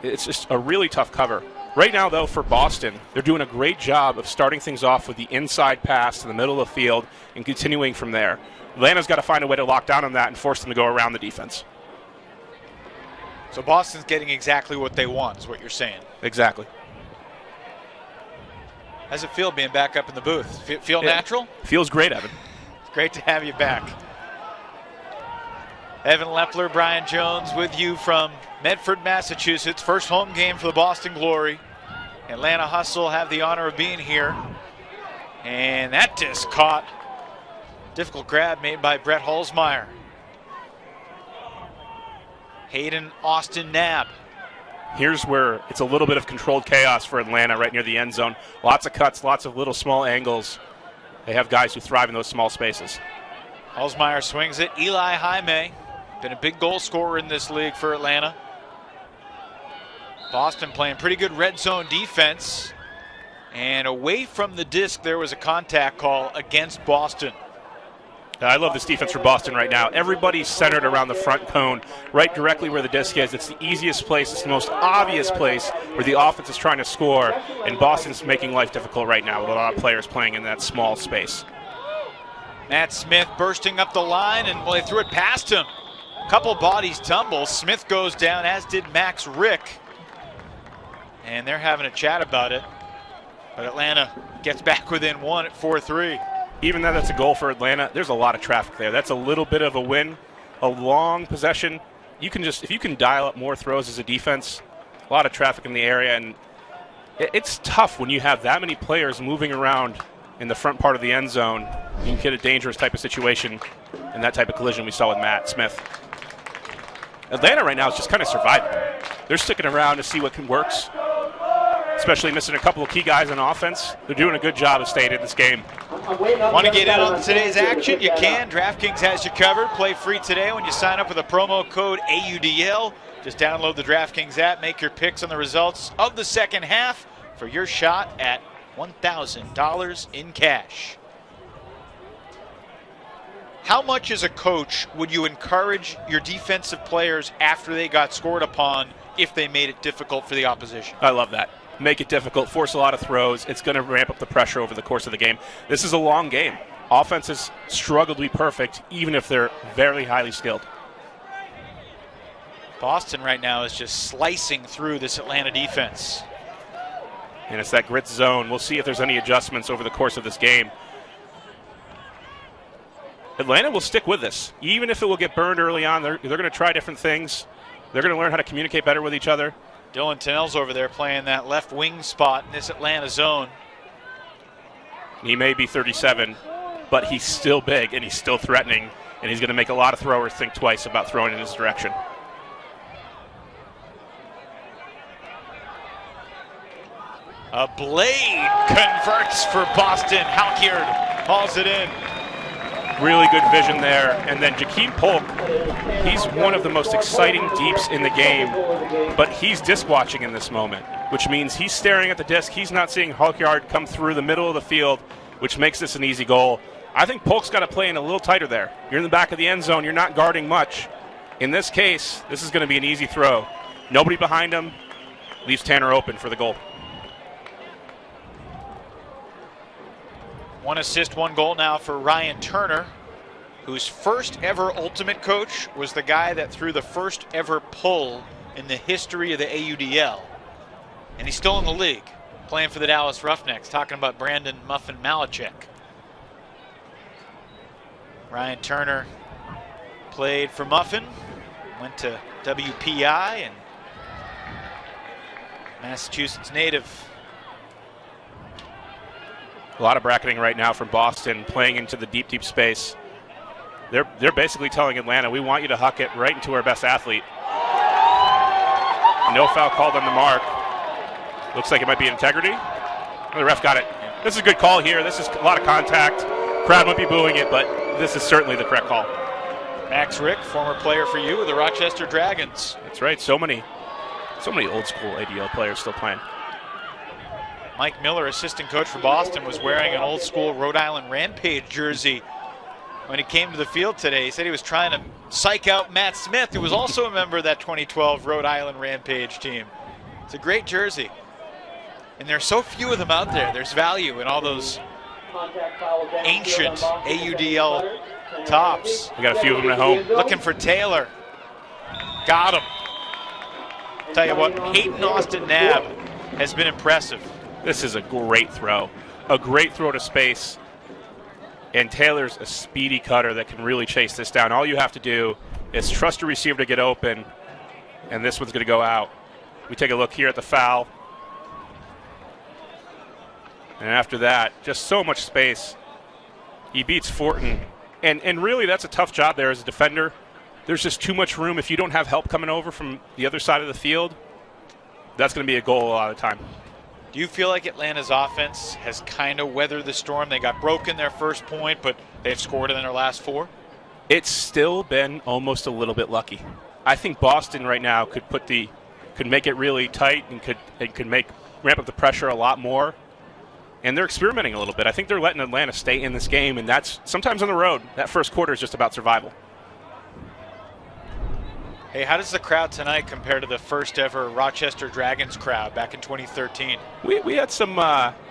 It's just a really tough cover. Right now, though, for Boston, they're doing a great job of starting things off with the inside pass to the middle of the field and continuing from there. Atlanta's got to find a way to lock down on that and force them to go around the defense. So Boston's getting exactly what they want, is what you're saying. Exactly. How's it feel being back up in the booth? Feel natural? Feels great, Evan. It's great to have you back. Evan Leffler, Brian Jones with you from Medford, Massachusetts. First home game for the Boston Glory. Atlanta Hustle have the honor of being here. And that disc caught. Difficult grab made by Brett Holzmeyer. Hayden Austin Knapp. Here's where it's a little bit of controlled chaos for Atlanta right near the end zone. Lots of cuts, lots of little small angles. They have guys who thrive in those small spaces. Holzmeyer swings it. Eli Jaime, been a big goal scorer in this league for Atlanta. Boston playing pretty good red zone defense. And away from the disc, there was a contact call against Boston. I love this defense for Boston right now. Everybody's centered around the front cone, right directly where the disc is. It's the easiest place. It's the most obvious place where the offense is trying to score. And Boston's making life difficult right now with a lot of players playing in that small space. Matt Smith bursting up the line, and well, they threw it past him. A couple bodies tumble. Smith goes down, as did Max Rick. And they're having a chat about it. But Atlanta gets back within one at 4-3. Even though that's a goal for Atlanta, there's a lot of traffic there. That's a little bit of a win, a long possession. You can just, if you can dial up more throws as a defense, a lot of traffic in the area, and it's tough when you have that many players moving around in the front part of the end zone. You can get a dangerous type of situation, and that type of collision we saw with Matt Smith. Atlanta right now is just kind of surviving. They're sticking around to see what works, especially missing a couple of key guys on offense. They're doing a good job of staying in this game. Want to get in on today's action? You can. DraftKings has you covered. Play free today when you sign up with a promo code AUDL. Just download the DraftKings app, make your picks on the results of the second half for your shot at $1,000 in cash. How much as a coach would you encourage your defensive players after they got scored upon if they made it difficult for the opposition? I love that. Make it difficult, force a lot of throws. It's going to ramp up the pressure over the course of the game. This is a long game. Offenses struggle to be perfect, even if they're very highly skilled. Boston right now is just slicing through this Atlanta defense. And it's that grit zone. We'll see if there's any adjustments over the course of this game. Atlanta will stick with this. Even if it will get burned early on, they're going to try different things. They're going to learn how to communicate better with each other. Dylan Tennell's over there playing that left wing spot in this Atlanta zone. He may be 37, but he's still big and he's still threatening, and he's going to make a lot of throwers think twice about throwing in his direction. A blade converts for Boston. Halkiard hauls it in. Really good vision there. And then Jakeem Polk, he's one of the most exciting deeps in the game, but he's disc watching in this moment, which means he's staring at the disc. He's not seeing Halkiard come through the middle of the field, which makes this an easy goal. I think Polk's got to play in a little tighter there. You're in the back of the end zone. You're not guarding much. In this case, this is going to be an easy throw. Nobody behind him. Leaves Tanner open for the goal. 1 assist, 1 goal now for Ryan Turner, whose first ever Ultimate Coach was the guy that threw the first ever pull in the history of the AUDL. And he's still in the league, playing for the Dallas Roughnecks, talking about Brandon Muffin Malachek. Ryan Turner played for Muffin, went to WPI, and Massachusetts native. A lot of bracketing right now from Boston, playing into the deep, deep space. They're basically telling Atlanta, we want you to huck it right into our best athlete. No foul called on the mark. Looks like it might be integrity. Oh, the ref got it. This is a good call here. This is a lot of contact. Crowd might be booing it, but this is certainly the correct call. Max Rick, former player for you with the Rochester Dragons. That's right. So many old school ADL players still playing. Mike Miller, assistant coach for Boston, was wearing an old school Rhode Island Rampage jersey when he came to the field today. He said he was trying to psych out Matt Smith, who was also a member of that 2012 Rhode Island Rampage team. It's a great jersey. And there are so few of them out there. There's value in all those ancient AUDL tops. We got a few of them at home. Looking for Taylor. Got him. Tell you what, Hayden Austin Nab has been impressive. This is a great throw. A great throw to space. And Taylor's a speedy cutter that can really chase this down. All you have to do is trust your receiver to get open, and this one's going to go out. We take a look here at the foul. And after that, just so much space. He beats Fortin. And really, that's a tough job there as a defender. There's just too much room. If you don't have help coming over from the other side of the field, that's going to be a goal a lot of the time. Do you feel like Atlanta's offense has kind of weathered the storm? They got broken their first point, but they've scored in their last 4? It's still been almost a little bit lucky. I think Boston right now could make it really tight and could ramp up the pressure a lot more. And they're experimenting a little bit. I think they're letting Atlanta stay in this game, and that's sometimes on the road. That first quarter is just about survival. Hey, how does the crowd tonight compare to the first ever Rochester Dragons crowd back in 2013? We had some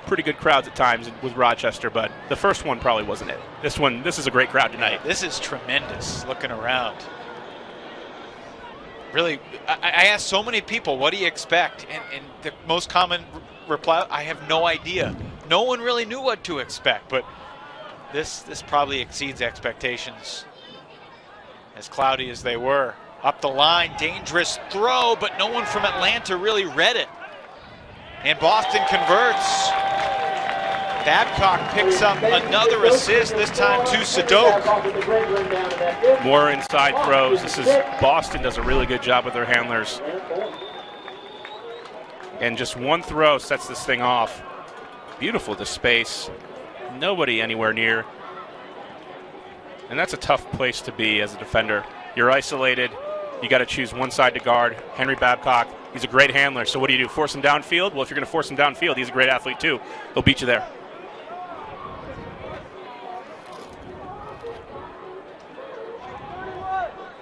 pretty good crowds at times with Rochester, but the first one probably wasn't it. This is a great crowd tonight. This is tremendous looking around. Really, I asked so many people, what do you expect? And the most common reply, I have no idea. No one really knew what to expect, but this probably exceeds expectations, as cloudy as they were. Up the line, dangerous throw, but no one from Atlanta really read it. And Boston converts. Babcock picks up another assist, this time to Sadok. More inside throws. Boston does a really good job with their handlers. And just one throw sets this thing off. Beautiful to space. Nobody anywhere near. And that's a tough place to be as a defender. You're isolated. You got to choose one side to guard. Henry Babcock, he's a great handler. So what do? Force him downfield? Well, if you're going to force him downfield, he's a great athlete too. He'll beat you there.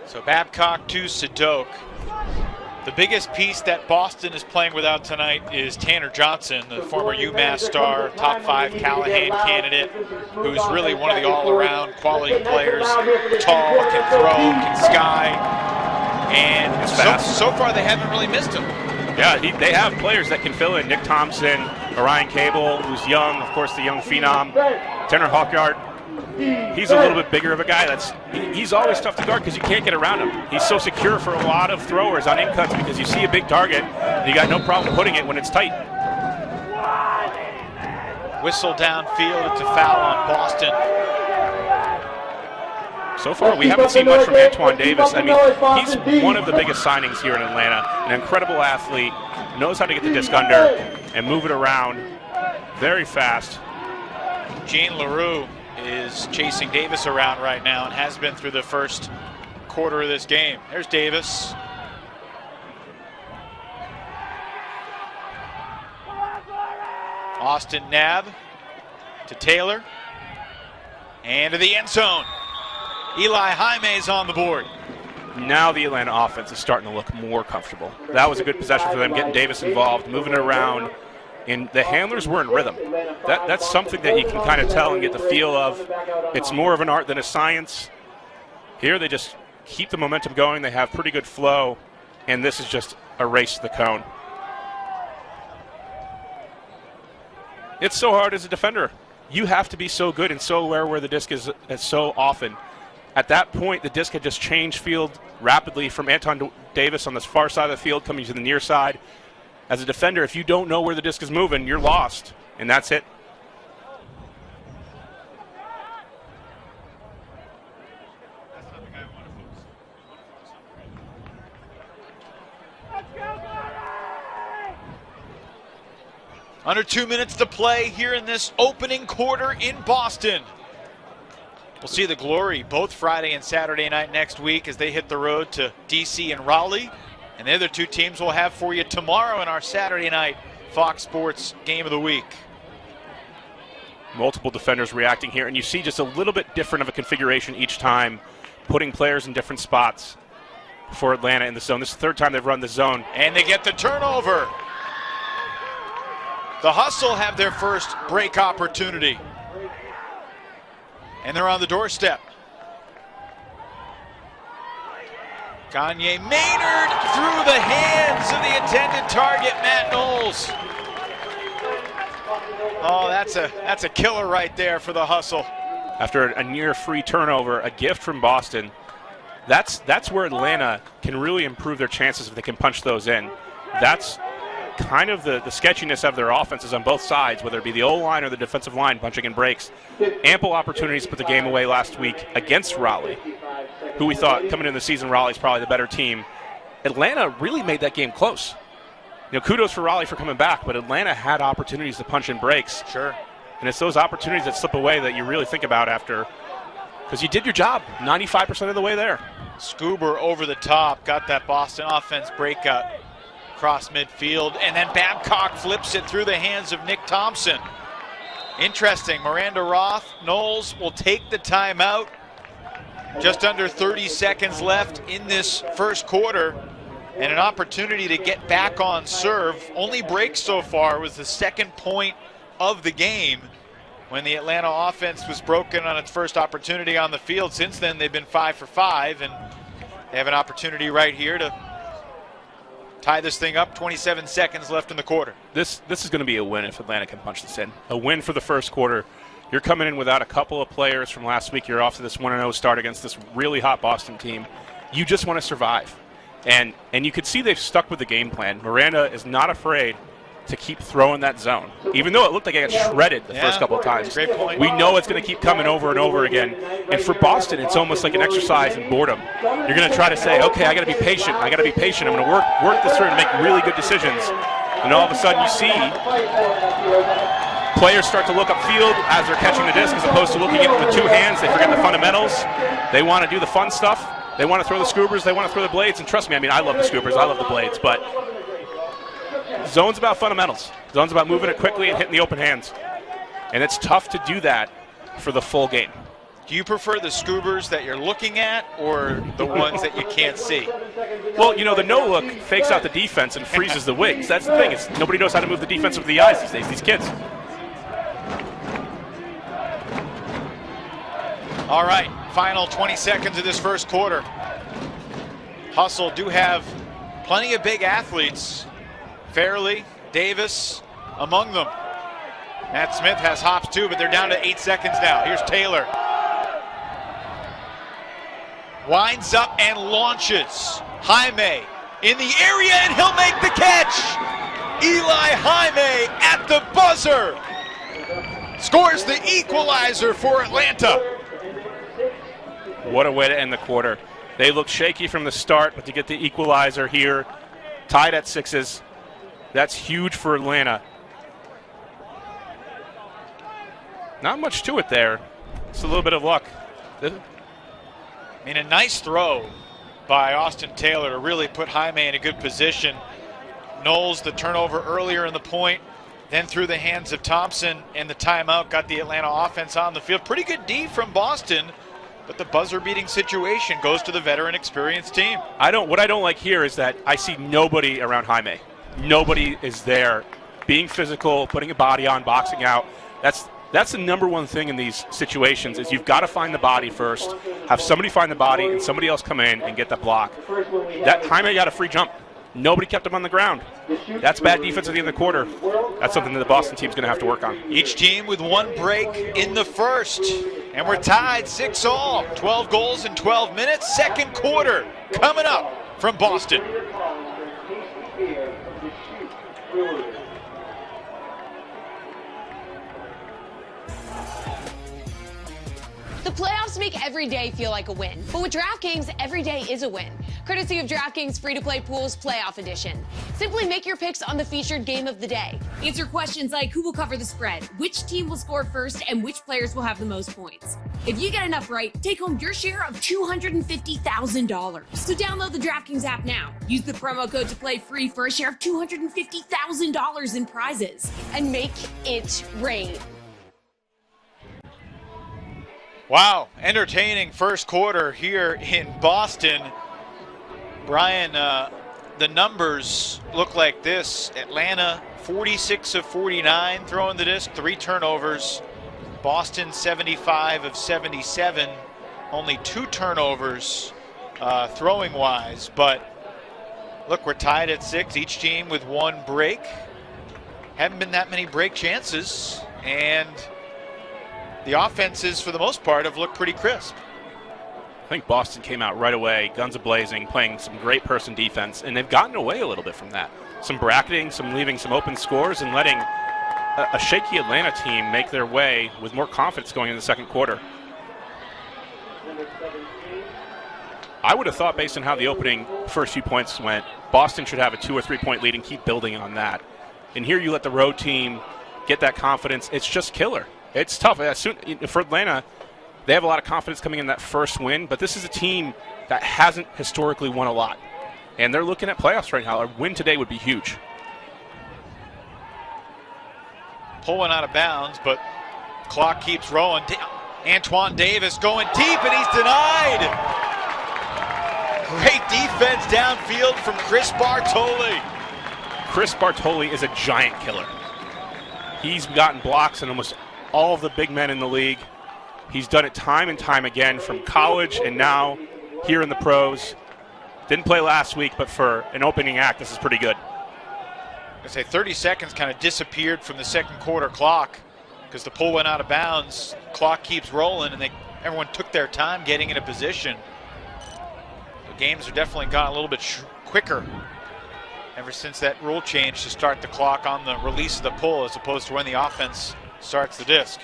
So Babcock to Sadok. The biggest piece that Boston is playing without tonight is Tanner Johnson, the former UMass star, top 5 Callahan candidate, who's really one of the all-around quality players. Tall, can throw, can sky, and so far they haven't really missed him. Yeah, they have players that can fill in. Nick Thompson, Orion Cable, who's young, of course the young phenom. Tanner Hawkyard, he's a little bit bigger of a guy. He's always tough to guard because you can't get around him. He's so secure for a lot of throwers on in-cuts because you see a big target, and you got no problem putting it when it's tight. Whistle downfield, it's a foul on Boston. So far, we haven't seen much from Antoine Davis. I mean, he's one of the biggest signings here in Atlanta. An incredible athlete, knows how to get the disc under and move it around very fast. Gene LaRue is chasing Davis around right now and has been through the first quarter of this game. There's Davis. Austin Nab to Taylor and to the end zone. Eli Jaime's on the board. Now the Atlanta offense is starting to look more comfortable. That was a good possession for them, getting Davis involved, moving it around. and the handlers were in rhythm. That's something that you can kind of tell and get the feel of. It's more of an art than a science. Here they just keep the momentum going. They have pretty good flow, and this is just a race to the cone. It's so hard as a defender. You have to be so good and so aware where the disc is so often. At that point, the disc had just changed field rapidly from Anton Davis on this far side of the field coming to the near side. As a defender, if you don't know where the disc is moving, you're lost, and that's it. Under 2 minutes to play here in this opening quarter in Boston. We'll see the Glory both Friday and Saturday night next week as they hit the road to DC and Raleigh. And the other two teams we'll have for you tomorrow in our Saturday night Fox Sports Game of the Week. Multiple defenders reacting here, and you see just a little bit different of a configuration each time, putting players in different spots for Atlanta in the zone. This is the third time they've run the zone. And they get the turnover. The Hustle have their first break opportunity. And they're on the doorstep. Gagne Maynard through the hands of the intended target, Matt Knowles. Oh, that's a killer right there for the Hustle. After a near free turnover, a gift from Boston. That's where Atlanta can really improve their chances if they can punch those in. That's kind of the sketchiness of their offenses on both sides, whether it be the O-line or the defensive line punching in breaks. Ample opportunities to put the game away last week against Raleigh, who we thought coming into the season Raleigh's probably the better team. Atlanta really made that game close. Kudos for Raleigh for coming back, but Atlanta had opportunities to punch in breaks. Sure. And it's those opportunities that slip away that you really think about after, because you did your job 95% of the way there. Scuber over the top, got that Boston offense breakout across midfield, and then Babcock flips it through the hands of Nick Thompson. Interesting, Miranda Roth, Knowles will take the timeout. Just under 30 seconds left in this first quarter, and an opportunity to get back on serve. Only break so far was the second point of the game when the Atlanta offense was broken on its first opportunity on the field. Since then, they've been 5 for 5, and they have an opportunity right here to tie this thing up. 27 seconds left in the quarter. This is going to be a win if Atlanta can punch this in. A win for the first quarter. You're coming in without a couple of players from last week. You're off to this 1-0 start against this really hot Boston team. You just want to survive. And you can see they've stuck with the game plan. Miranda is not afraid to keep throwing that zone, even though it looked like it got shredded the first couple of times. Great point. We know it's going to keep coming over and over again. And for Boston, it's almost like an exercise in boredom. You're going to try to say, okay, I got to be patient. I'm going to work this through and make really good decisions. And all of a sudden you see players start to look upfield as they're catching the disc as opposed to looking at it with two hands. They forget the fundamentals. They want to do the fun stuff. They want to throw the scoobers. They want to throw the blades. And trust me, I love the scoobers. I love the blades. But zone's about fundamentals. Zone's about moving it quickly and hitting the open hands. And it's tough to do that for the full game. Do you prefer the scoobers that you're looking at or the ones that you can't see? Well, the no-look fakes out the defense and freezes the wings. That's the thing. Nobody knows how to move the defense with the eyes these days, these kids. All right, final 20 seconds of this first quarter. Hustle do have plenty of big athletes. Fairley, Davis, among them. Matt Smith has hops too, but they're down to 8 seconds now. Here's Taylor. Winds up and launches. Jaime in the area, and he'll make the catch. Eli Jaime at the buzzer scores the equalizer for Atlanta. What a way to end the quarter. They looked shaky from the start, but to get the equalizer here, tied at 6s, that's huge for Atlanta. Not much to it there. It's a little bit of luck. A nice throw by Austin Taylor to really put Jaime in a good position. Knowles, the turnover earlier in the point, then through the hands of Thompson, and the timeout got the Atlanta offense on the field. Pretty good D from Boston, but the buzzer-beating situation goes to the veteran experienced team. What I don't like here is that I see nobody around Jaime. Nobody is there being physical, putting a body on, boxing out. That's the number one thing in these situations is you've got to find the body first, have somebody find the body, and somebody else come in and get the block. That time I got a free jump. Nobody kept him on the ground. That's bad defense at the end of the quarter. That's something that the Boston team's going to have to work on. Each team with one break in the first. And we're tied 6-all. 12 goals in 12 minutes. Second quarter coming up from Boston. The playoffs make every day feel like a win, but with DraftKings, every day is a win. Courtesy of DraftKings Free-to-Play Pools Playoff Edition. Simply make your picks on the featured game of the day. Answer questions like who will cover the spread, which team will score first, and which players will have the most points. If you get enough right, take home your share of $250,000. So download the DraftKings app now. Use the promo code to play free for a share of $250,000 in prizes. And make it rain. Wow, entertaining first quarter here in Boston. Brian, the numbers look like this. Atlanta, 46 of 49 throwing the disc, 3 turnovers. Boston, 75 of 77, only 2 turnovers throwing-wise. But look, we're tied at 6, each team with 1 break. Haven't been that many break chances, and the offenses, for the most part, have looked pretty crisp. I think Boston came out right away, guns a-blazing, playing some great person defense, and they've gotten away a little bit from that. Some bracketing, some leaving some open scores, and letting a shaky Atlanta team make their way with more confidence going into the second quarter. I would have thought, based on how the opening first few points went, Boston should have a 2 or 3 point lead and keep building on that. And here you let the road team get that confidence. It's just killer. It's tough. For Atlanta, they have a lot of confidence coming in that first win, but this is a team that hasn't historically won a lot. And they're looking at playoffs right now. A win today would be huge. Pull one out of bounds, but clock keeps rolling. Antoine Davis going deep, and he's denied. Great defense downfield from Chris Bartoli. Chris Bartoli is a giant killer. He's gotten blocks on almost all of the big men in the league. He's done it time and time again from college and now here in the pros. Didn't play last week, but for an opening act, this is pretty good. I say 30 seconds kind of disappeared from the second quarter clock because the pull went out of bounds. Clock keeps rolling, and everyone took their time getting into position. The games are definitely gotten a little bit quicker ever since that rule change to start the clock on the release of the pull as opposed to when the offense starts the disc.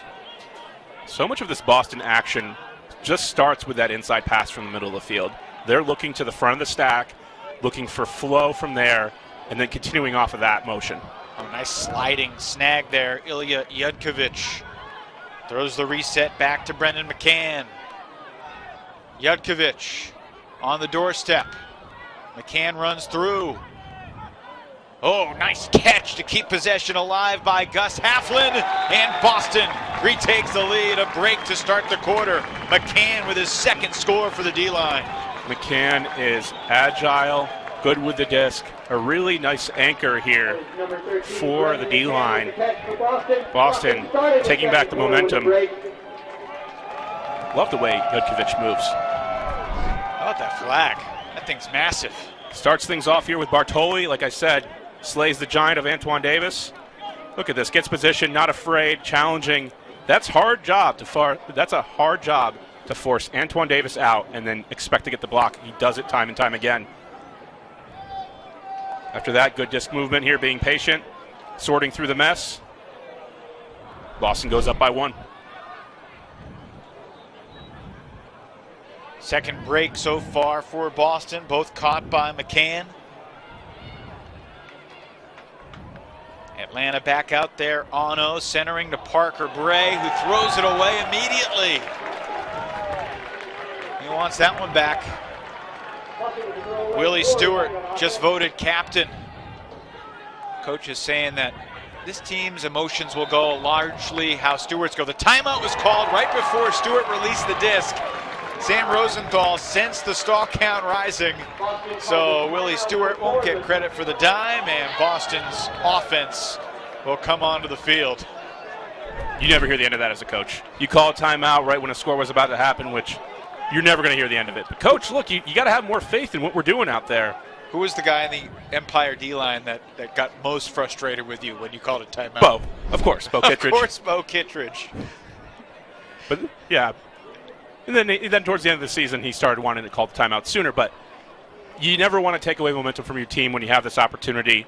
So much of this Boston action just starts with that inside pass from the middle of the field. They're looking to the front of the stack, looking for flow from there, and then continuing off of that motion. Oh, nice sliding snag there. Ilya Yudkovich throws the reset back to Brendan McCann. Yudkovich on the doorstep. McCann runs through. Oh, nice catch to keep possession alive by Gus Haflin, and Boston retakes the lead. A break to start the quarter. McCann with his second score for the D-line. McCann is agile, good with the disc, a really nice anchor here for the D-line. Boston taking back the momentum. Love the way Yudkovich moves. How about that flag? That thing's massive. Starts things off here with Bartoli, like I said. Slays the giant of Antoine Davis. Look at this, gets position, not afraid, challenging. That's a hard job to force Antoine Davis out and then expect to get the block. He does it time and time again. After that, good disc movement here, being patient, sorting through the mess. Boston goes up by 1. Second break so far for Boston, both caught by McCann. Atlanta back out there, Ono centering to Parker Bray, who throws it away immediately. He wants that one back. Willie Stewart just voted captain. Coach is saying that this team's emotions will go largely how Stewart's go. The timeout was called right before Stewart released the disc. Sam Rosenthal sensed the stall count rising, so Willie Stewart won't get credit for the dime, and Boston's offense will come onto the field. You never hear the end of that as a coach. You call a timeout right when a score was about to happen, which you're never going to hear the end of it. But, Coach, look, you got to have more faith in what we're doing out there. Who was the guy in the Empire D-line that got most frustrated with you when you called a timeout? Bo. Of course, Bo Kittredge. Of course, Bo Kittredge. But, yeah. And then towards the end of the season, he started wanting to call the timeout sooner. But you never want to take away momentum from your team when you have this opportunity.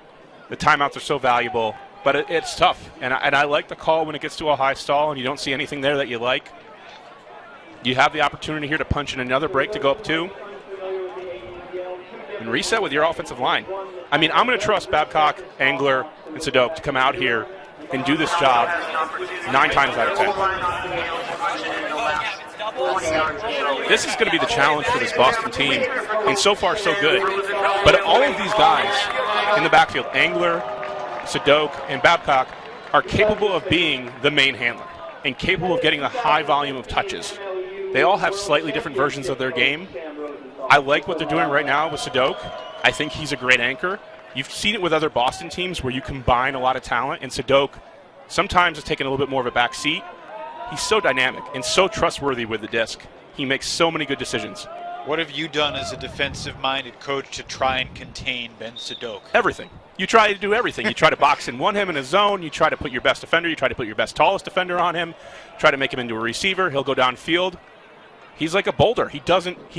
The timeouts are so valuable. But it's tough. And I like the call when it gets to a high stall and you don't see anything there that you like. You have the opportunity here to punch in another break to go up 2. And reset with your offensive line. I mean, I'm going to trust Babcock, Angler, and Sadok to come out here and do this job 9 times out of 10. This is going to be the challenge for this Boston team, and so far so good. But all of these guys in the backfield, Angler, Sadok, and Babcock, are capable of being the main handler and capable of getting a high volume of touches. They all have slightly different versions of their game. I like what they're doing right now with Sadok. I think he's a great anchor. You've seen it with other Boston teams where you combine a lot of talent, and Sadok sometimes is taking a little bit more of a back seat. He's so dynamic and so trustworthy with the disc. He makes so many good decisions. What have you done as a defensive-minded coach to try and contain Ben Sadok? Everything. You try to do everything. You try to box and one him in a zone. You try to put your best defender. You try to put your best tallest defender on him. Try to make him into a receiver. He'll go downfield. He's like a boulder. He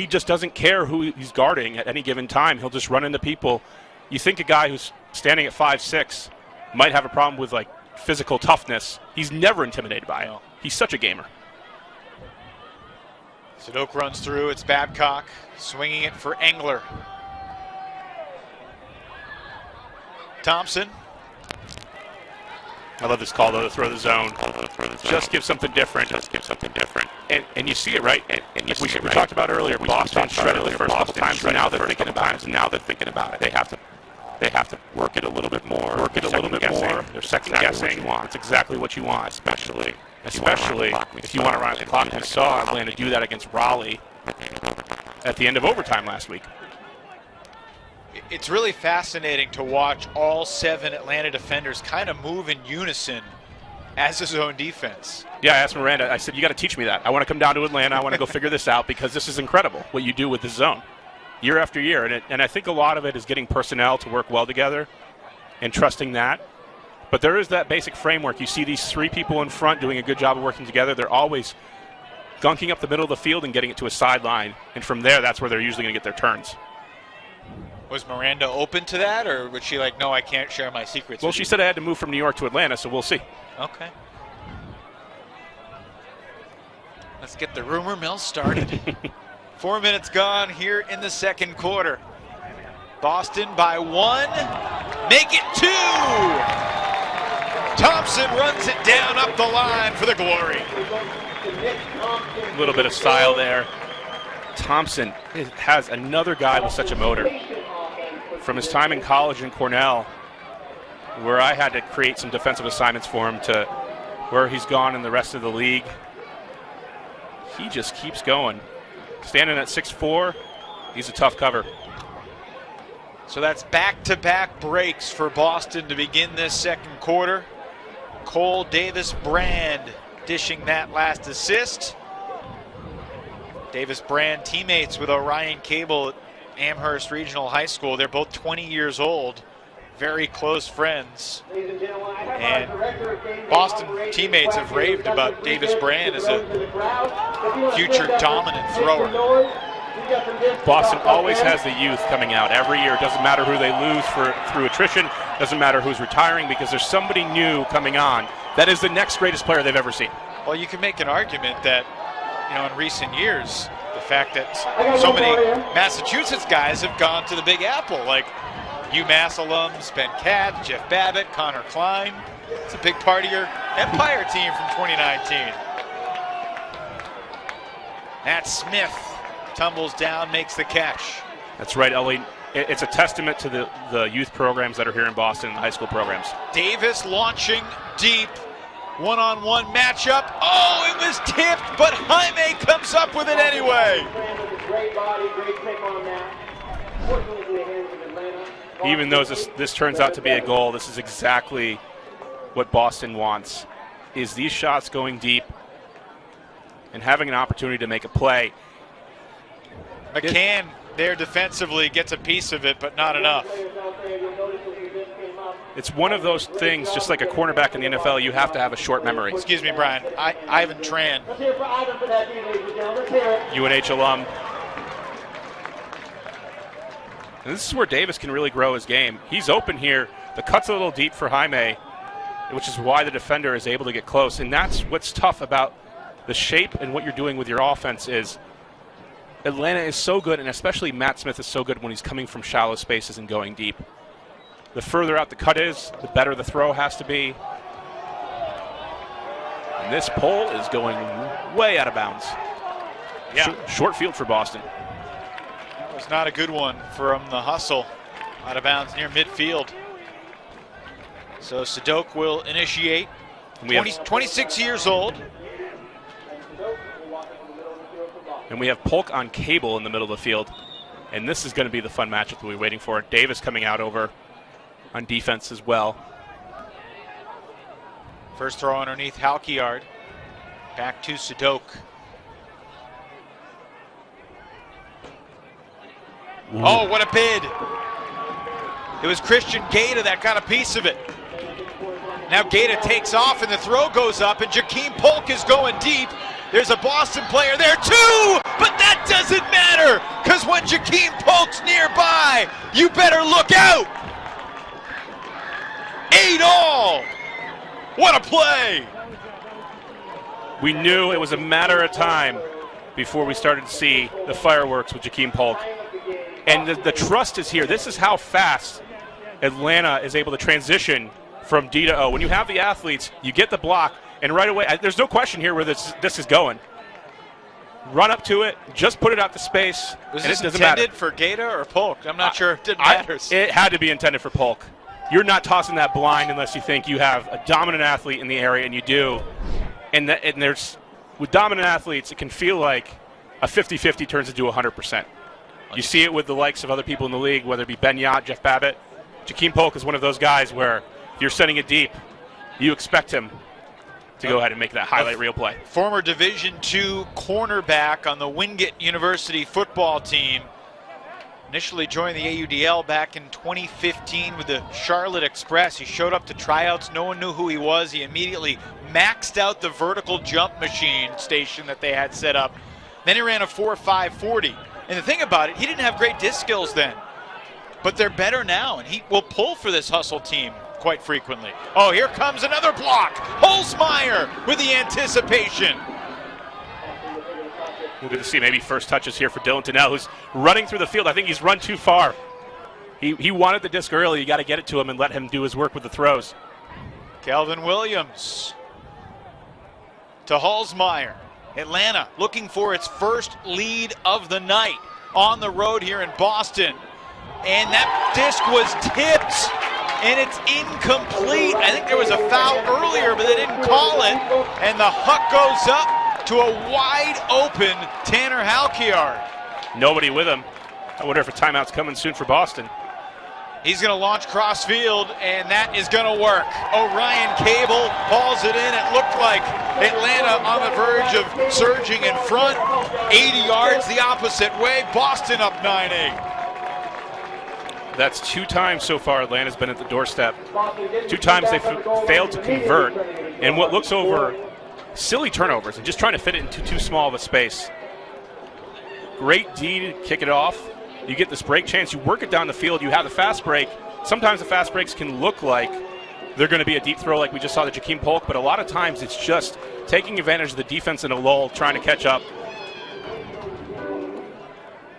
just doesn't care who he's guarding at any given time. He'll just run into people. You think a guy who's standing at 5'6" might have a problem with like physical toughness. He's never intimidated by it. He's such a gamer. Sadok runs through. It's Babcock swinging it for Angler. Thompson. I love this call, though, to throw the zone. Just give something different. And you see it, right? And we talked about earlier, Boston shredded the first couple times, and now they're thinking about it. They have to work it a little bit more. They're second guessing. It's exactly what you want, especially if you want to run the clock. You saw Atlanta do that against Raleigh at the end of overtime last week. It's really fascinating to watch all 7 Atlanta defenders kind of move in unison as a zone defense. Yeah, I asked Miranda, I said, you got to teach me that. I want to come down to Atlanta. I want to go figure this out because this is incredible what you do with the zone year after year. And I think a lot of it is getting personnel to work well together and trusting that. But there is that basic framework. You see these 3 people in front doing a good job of working together. They're always gunking up the middle of the field and getting it to a sideline. And from there, that's where they're usually going to get their turns. Was Miranda open to that, or was she like, no, I can't share my secrets? Well, she said I had to move from New York to Atlanta, so we'll see. Okay. Let's get the rumor mill started. 4 minutes gone here in the second quarter. Boston by 1. Make it 2. Thompson runs it down up the line for the Glory. A little bit of style there. Thompson has another guy with such a motor. From his time in college in Cornell, where I had to create some defensive assignments for him, to where he's gone in the rest of the league, he just keeps going. Standing at 6'4", he's a tough cover. So that's back-to-back breaks for Boston to begin this second quarter. Cole Davis-Brand dishing that last assist. Davis-Brand teammates with Orion Cable at Amherst Regional High School. They're both 20 years old, very close friends. And Boston teammates have raved about Davis-Brand as a future dominant thrower. Boston always has the youth coming out every year. It doesn't matter who they lose through attrition. Doesn't matter who's retiring, because there's somebody new coming on that is the next greatest player they've ever seen. Well, you can make an argument that, in recent years, the fact that so many Massachusetts guys have gone to the Big Apple, like UMass alums, Ben Katz, Jeff Babbitt, Connor Klein. It's a big part of your Empire team from 2019. Matt Smith tumbles down, makes the catch. That's right, Ellie. It's a testament to the youth programs that are here in Boston, the high school programs. Davis launching deep. One-on-one matchup. Oh, it was tipped, but Jaime comes up with it anyway. Great body, great pick on that. Fortunately, in the hands of Atlanta. Even though this turns out to be a goal, this is exactly what Boston wants, is these shots going deep and having an opportunity to make a play. McCann there defensively gets a piece of it, but not enough. It's one of those things, just like a cornerback in the NFL, you have to have a short memory. Excuse me, Brian. Ivan Tran. UNH alum. And this is where Davis can really grow his game. He's open here. The cut's a little deep for Jaime, which is why the defender is able to get close. And that's what's tough about the shape and what you're doing with your offense is Atlanta is so good, and especially Matt Smith is so good when he's coming from shallow spaces and going deep. The further out the cut is, the better the throw has to be. And this pole is going way out of bounds. Yeah. Short field for Boston. That was not a good one from the hustle. Out of bounds near midfield. So Sadok will initiate. 26 years old. And we have Polk on cable in the middle of the field. And this is going to be the fun matchup that we're waiting for. Davis coming out over on defense as well. First throw underneath Halkiard. Back to Sadok. Oh, what a bid. It was Christian Gaeta that got a piece of it. Now Gaeta takes off and the throw goes up and Jakeem Polk is going deep. There's a Boston player there too, but that doesn't matter because when Jakeem Polk's nearby, you better look out. 8-all. What a play. We knew it was a matter of time before we started to see the fireworks with Jakeem Polk. And the trust is here. This is how fast Atlanta is able to transition from D to O. When you have the athletes, you get the block, and right away, there's no question here where this is going. Run up to it, just put it out to space, Was and this it doesn't intended matter. for Gaeta or Polk? I'm not sure. It didn't matter. It had to be intended for Polk. You're not tossing that blind unless you think you have a dominant athlete in the area, and you do. And there's with dominant athletes, it can feel like a 50-50 turns into 100%. You see it with the likes of other people in the league, whether it be Ben Yott, Jeff Babbitt. Jakeem Polk is one of those guys where if you're sending it deep, you expect him to go ahead and make that highlight reel play. Former Division II cornerback on the Wingate University football team. Initially joined the AUDL back in 2015 with the Charlotte Express. He showed up to tryouts. No one knew who he was. He immediately maxed out the vertical jump machine station that they had set up. Then he ran a 4.5 40. And the thing about it, he didn't have great disc skills then. But they're better now, and he will pull for this hustle team quite frequently. Oh, here comes another block. Holzmeyer with the anticipation. We'll get to see maybe first touches here for Dylan Tunnell, who's running through the field. I think he's run too far. He wanted the disc early. You got to get it to him and let him do his work with the throws. Calvin Williams to Holzmeyer. Atlanta looking for its first lead of the night on the road here in Boston. And that disc was tipped, and it's incomplete. I think there was a foul earlier, but they didn't call it. And the huck goes up to a wide open Tanner Halkiard. Nobody with him. I wonder if a timeout's coming soon for Boston. He's going to launch crossfield, and that is going to work. Orion Cable hauls it in. It looked like Atlanta on the verge of surging in front. 80 yards the opposite way. Boston up 9-8. That's 2 times so far Atlanta's been at the doorstep. 2 times they've failed to convert. And what looks over silly turnovers and just trying to fit it into too small of a space. Great D to kick it off. You get this break chance, you work it down the field, you have the fast break. Sometimes the fast breaks can look like they're going to be a deep throw like we just saw the Jakeem Polk, but a lot of times it's just taking advantage of the defense in a lull, trying to catch up.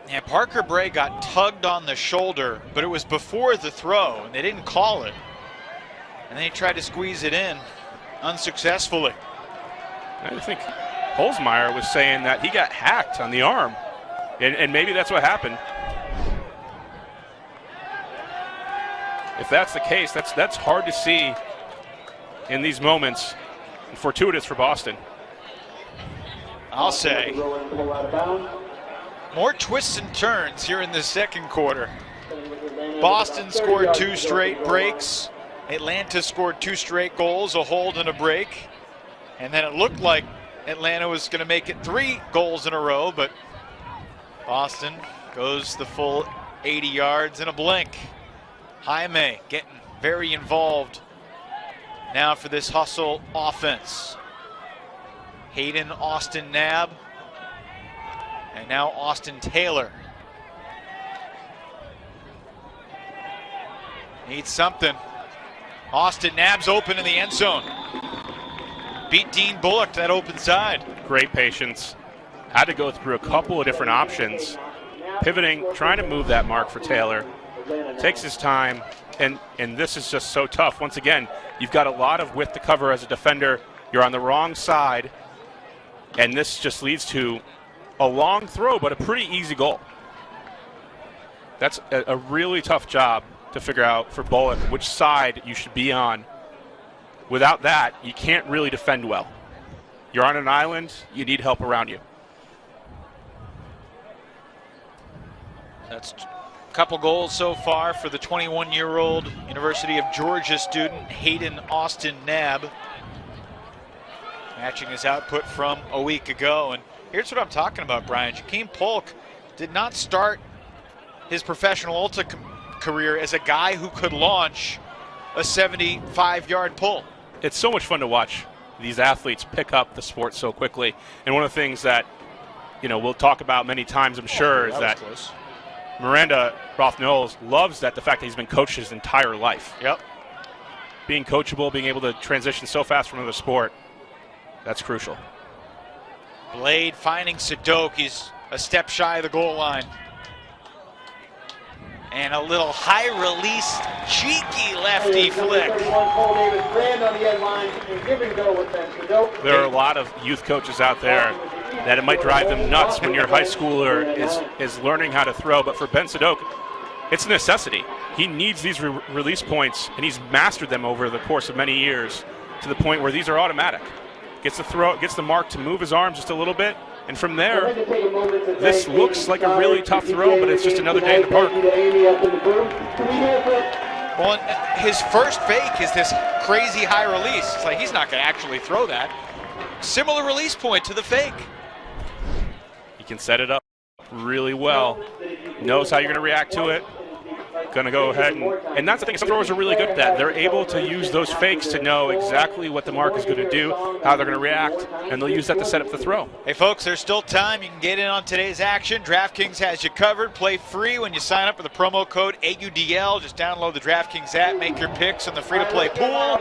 Yeah, Parker Bray got tugged on the shoulder, but it was before the throw, and they didn't call it. And then he tried to squeeze it in, unsuccessfully. I think Holzmeyer was saying that he got hacked on the arm, and maybe that's what happened. If that's the case, that's hard to see in these moments. Fortuitous for Boston. I'll say. More twists and turns here in the second quarter. Boston scored 2 straight breaks, Atlanta scored 2 straight goals, a hold and a break. And then it looked like Atlanta was going to make it 3 goals in a row, but Boston goes the full 80 yards in a blink. Jaime getting very involved now for this hustle offense. Hayden, Austin Nab, and now Austin Taylor. Needs something. Austin Nab's open in the end zone. Beat Dean Bullock to that open side. Great patience. Had to go through a couple of different options. Pivoting, trying to move that mark for Taylor. Takes his time, and this is just so tough. Once again, you've got a lot of width to cover as a defender. You're on the wrong side, and this just leads to a long throw, but a pretty easy goal. That's a really tough job to figure out for Bullock which side you should be on. Without that, you can't really defend well. You're on an island, you need help around you. That's a couple goals so far for the 21-year-old University of Georgia student, Hayden Austin Nab. Matching his output from a week ago. And here's what I'm talking about, Brian. Jakeem Polk did not start his professional Ulta career as a guy who could launch a 75-yard pull. It's so much fun to watch these athletes pick up the sport so quickly. And one of the things that, we'll talk about many times, I'm sure, is that Miranda Roth-Knowles loves the fact that he's been coached his entire life. Yep. Being coachable, being able to transition so fast from another sport, that's crucial. Blade finding Sadok. He's a step shy of the goal line. And a little high release, cheeky lefty flick. There are a lot of youth coaches out there that it might drive them nuts when your high schooler is learning how to throw. But for Ben Sadok, it's a necessity. He needs these release points, and he's mastered them over the course of many years to the point where these are automatic. Gets the throw, gets the mark to move his arms just a little bit, and from there, this looks like a really tough throw, but it's just another day in the park. Well, his first fake is this crazy high release. It's like he's not going to actually throw that. Similar release point to the fake. He can set it up really well. Knows how you're going to react to it. Going to go ahead and that's the thing. Some throwers are really good at that. They're able to use those fakes to know exactly what the mark is going to do, how they're going to react, and they'll use that to set up the throw. Hey, folks, there's still time. You can get in on today's action. DraftKings has you covered. Play free when you sign up with the promo code AUDL. Just download the DraftKings app, make your picks on the free-to-play pool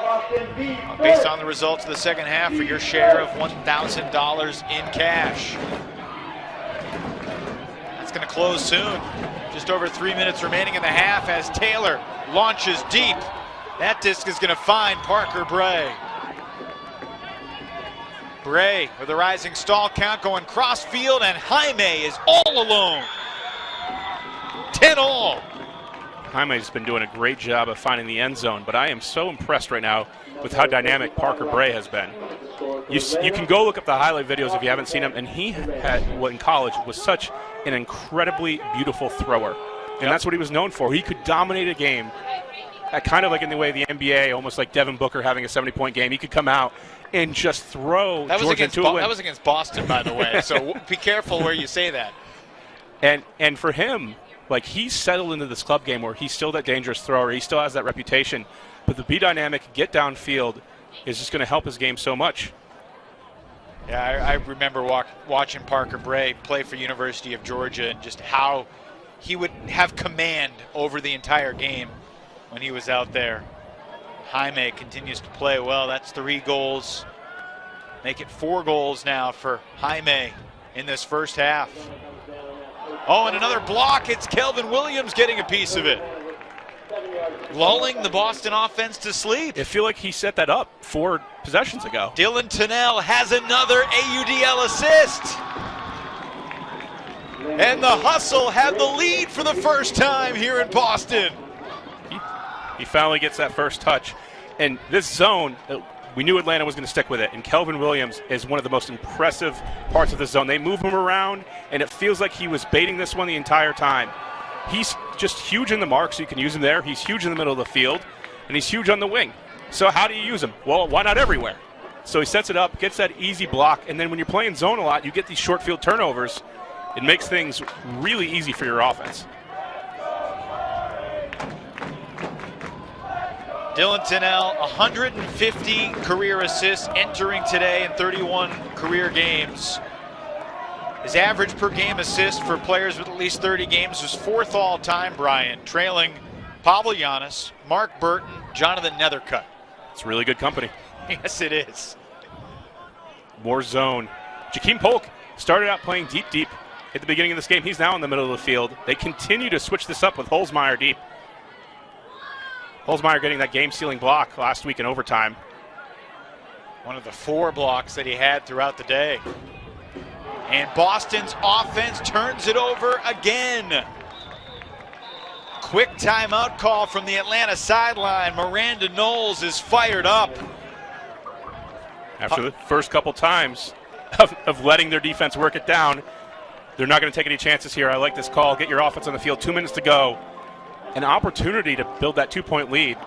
based on the results of the second half for your share of $1,000 in cash. That's going to close soon. Just over 3 minutes remaining in the half as Taylor launches deep. That disc is going to find Parker Bray. Bray with a rising stall count going cross field, and Jaime is all alone. 10-all. Jaime's been doing a great job of finding the end zone, but I am so impressed right now with how dynamic Parker Bray has been. You can go look up the highlight videos if you haven't seen him, and he had, in college, was such an incredibly beautiful thrower. And that's what he was known for. He could dominate a game, kind of like in the way of the NBA, almost like Devin Booker having a 70-point game. He could come out and just throw Georgia into a win. That was against Boston, by the way, so be careful where you say that. And for him, like, he's settled into this club game where he's still that dangerous thrower. He still has that reputation. But the be dynamic, get downfield is just going to help his game so much. Yeah, I remember watching Parker Bray play for University of Georgia and just how he would have command over the entire game when he was out there. Jaime continues to play well. That's 3 goals. Make it 4 goals now for Jaime in this first half. Oh, and another block. It's Kelvin Williams getting a piece of it. Lulling the Boston offense to sleep. I feel like he set that up 4 possessions ago. Dylan Tunnell has another AUDL assist. And the Hustle have the lead for the first time here in Boston. He finally gets that first touch. And this zone, we knew Atlanta was going to stick with it. And Kelvin Williams is one of the most impressive parts of the zone. They move him around, and it feels like he was baiting this one the entire time. He's just huge in the mark, so you can use him there. He's huge in the middle of the field. and he's huge on the wing. So how do you use him? Well, why not everywhere? So he sets it up, gets that easy block, and then when you're playing zone a lot, you get these short field turnovers. It makes things really easy for your offense. Dylan Tennell, 150 career assists entering today in 31 career games. His average per game assist for players with at least 30 games was 4th all-time, Brian, trailing Pavel Giannis, Mark Burton, Jonathan Nethercutt. It's really good company. Yes, it is. More zone. Jakeem Polk started out playing deep at the beginning of this game. He's now in the middle of the field. They continue to switch this up with Holzmeyer deep. Holzmeyer getting that game-sealing block last week in overtime. One of the 4 blocks that he had throughout the day. And Boston's offense turns it over again. Quick timeout call from the Atlanta sideline. Miranda Knowles is fired up. After the first couple times of letting their defense work it down, they're not going to take any chances here. I like this call. Get your offense on the field. 2 minutes to go. An opportunity to build that 2-point lead.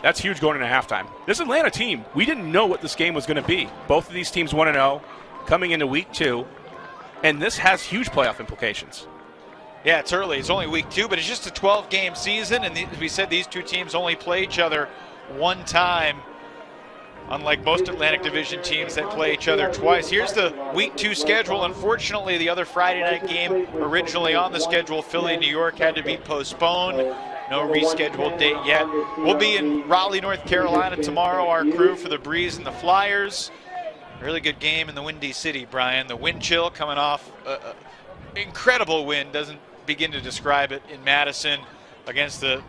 That's huge going into halftime. This Atlanta team, we didn't know what this game was going to be. Both of these teams 1-0 coming into week 2, and this has huge playoff implications. Yeah, it's early. It's only week 2, but it's just a 12-game season, and we said these two teams only play each other one time, unlike most Atlantic Division teams that play each other twice. Here's the week 2 schedule. Unfortunately, the other Friday night game originally on the schedule, Philly, New York, had to be postponed. No rescheduled date yet. We'll be in Raleigh, North Carolina tomorrow, our crew for the Breeze and the Flyers. Really good game in the Windy City, Brian. The wind chill coming off incredible wind. Doesn't begin to describe it in Madison against the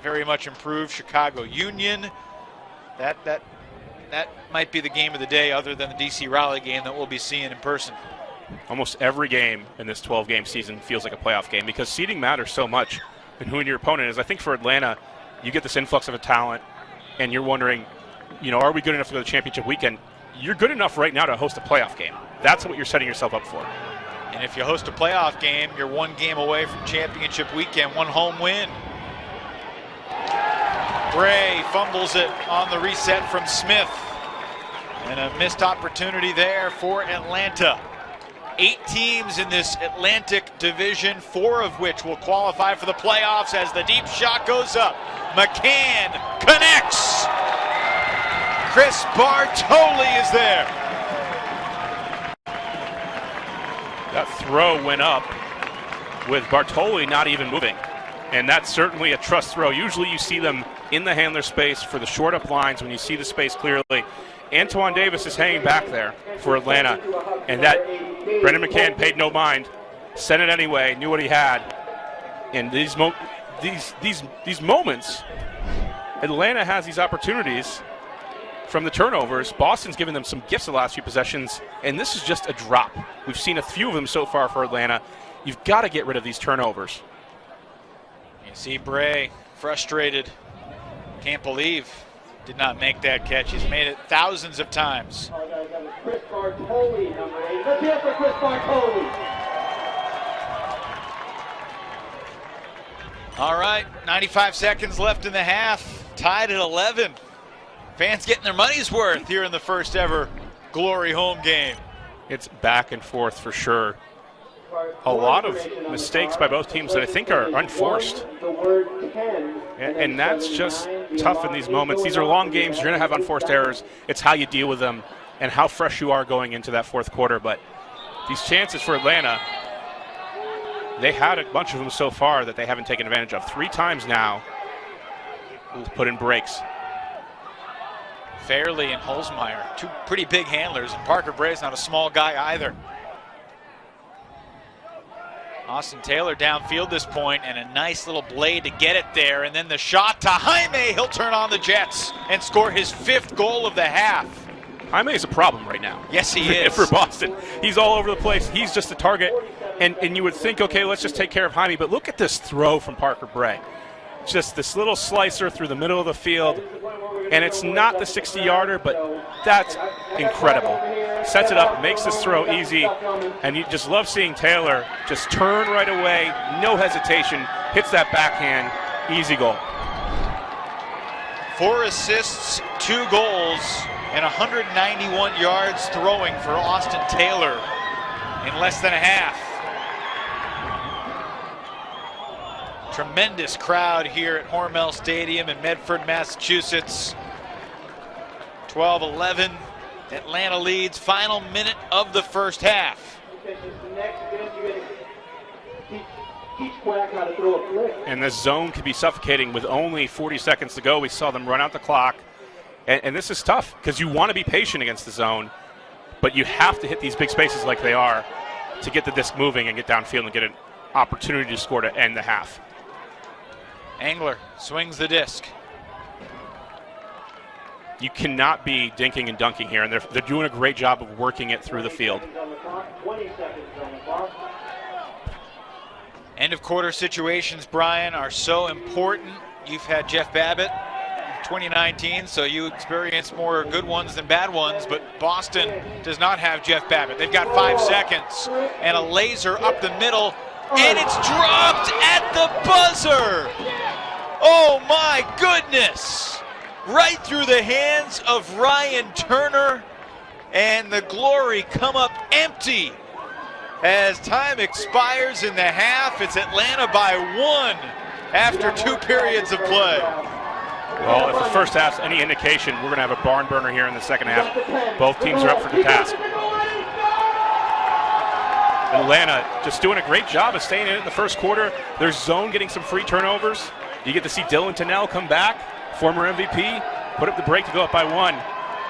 very much improved Chicago Union. That might be the game of the day, other than the DC Raleigh game that we'll be seeing in person. Almost every game in this 12-game season feels like a playoff game because seeding matters so much and who your opponent is. I think for Atlanta, you get this influx of a talent, and you're wondering, are we good enough to go to the championship weekend? You're good enough right now to host a playoff game. That's what you're setting yourself up for. And if you host a playoff game, you're 1 game away from championship weekend, 1 home win. Bray fumbles it on the reset from Smith. And a missed opportunity there for Atlanta. 8 teams in this Atlantic Division, 4 of which will qualify for the playoffs as the deep shot goes up. McCann connects. Chris Bartoli is there. That throw went up with Bartoli not even moving. And that's certainly a trust throw. Usually you see them in the handler space for the short up lines when you see the space clearly. Antoine Davis is hanging back there for Atlanta. And that Brendan McCann paid no mind, sent it anyway, knew what he had. And these moments, Atlanta has these opportunities from the turnovers. Boston's given them some gifts the last few possessions, and this is just a drop. We've seen a few of them so far for Atlanta. You've got to get rid of these turnovers. You see Bray frustrated. Can't believe did not make that catch. He's made it thousands of times. Chris Bartoli, number 8. Let's hear it for Chris Bartoli. All right, 95 seconds left in the half. Tied at 11. Fans getting their money's worth here in the first ever Glory home game. It's back and forth for sure. A lot of mistakes by both teams that I think are unforced. And that's just tough in these moments. These are long games. You're going to have unforced errors. It's how you deal with them and how fresh you are going into that fourth quarter. But these chances for Atlanta, they had a bunch of them so far that they haven't taken advantage of. 3 times now, put in breaks. Fairley and Holzmeyer, 2 pretty big handlers, and Parker Bray's not a small guy either. Austin Taylor downfield this point, and a nice little blade to get it there, and then the shot to Jaime. He'll turn on the Jets and score his 5th goal of the half. Jaime is a problem right now. Yes, he is. For Boston. He's all over the place. He's just a target, and you would think, okay, let's just take care of Jaime, but look at this throw from Parker Bray. Just this little slicer through the middle of the field, and it's not the 60-yarder, but that's incredible. Sets it up, makes this throw easy, and you just love seeing Taylor just turn right away, no hesitation, hits that backhand, easy goal. 4 assists, 2 goals, and 191 yards throwing for Austin Taylor in less than a half. Tremendous crowd here at Hormel Stadium in Medford, Massachusetts. 12-11, Atlanta leads, final minute of the first half. And the zone could be suffocating with only 40 seconds to go. We saw them run out the clock. And this is tough because you want to be patient against the zone, but you have to hit these big spaces like they are to get the disc moving and get downfield and get an opportunity to score to end the half. Angler swings the disc. You cannot be dinking and dunking here, and they're doing a great job of working it through the field. End of quarter situations, Brian, are so important. You've had Jeff Babbitt in 2019, so you experienced more good ones than bad ones, but Boston does not have Jeff Babbitt. They've got 5 seconds and a laser up the middle, and it's dropped at the buzzer. Oh my goodness. Right through the hands of Ryan Turner, and the Glory come up empty. As time expires in the half, it's Atlanta by 1 after 2 periods of play. Well, if the first half's any indication, we're going to have a barn burner here in the second half. Both teams are up for the task. Atlanta just doing a great job of staying in it in the first quarter. Their zone getting some free turnovers. You get to see Dylan Tennell come back, former MVP, put up the break to go up by 1.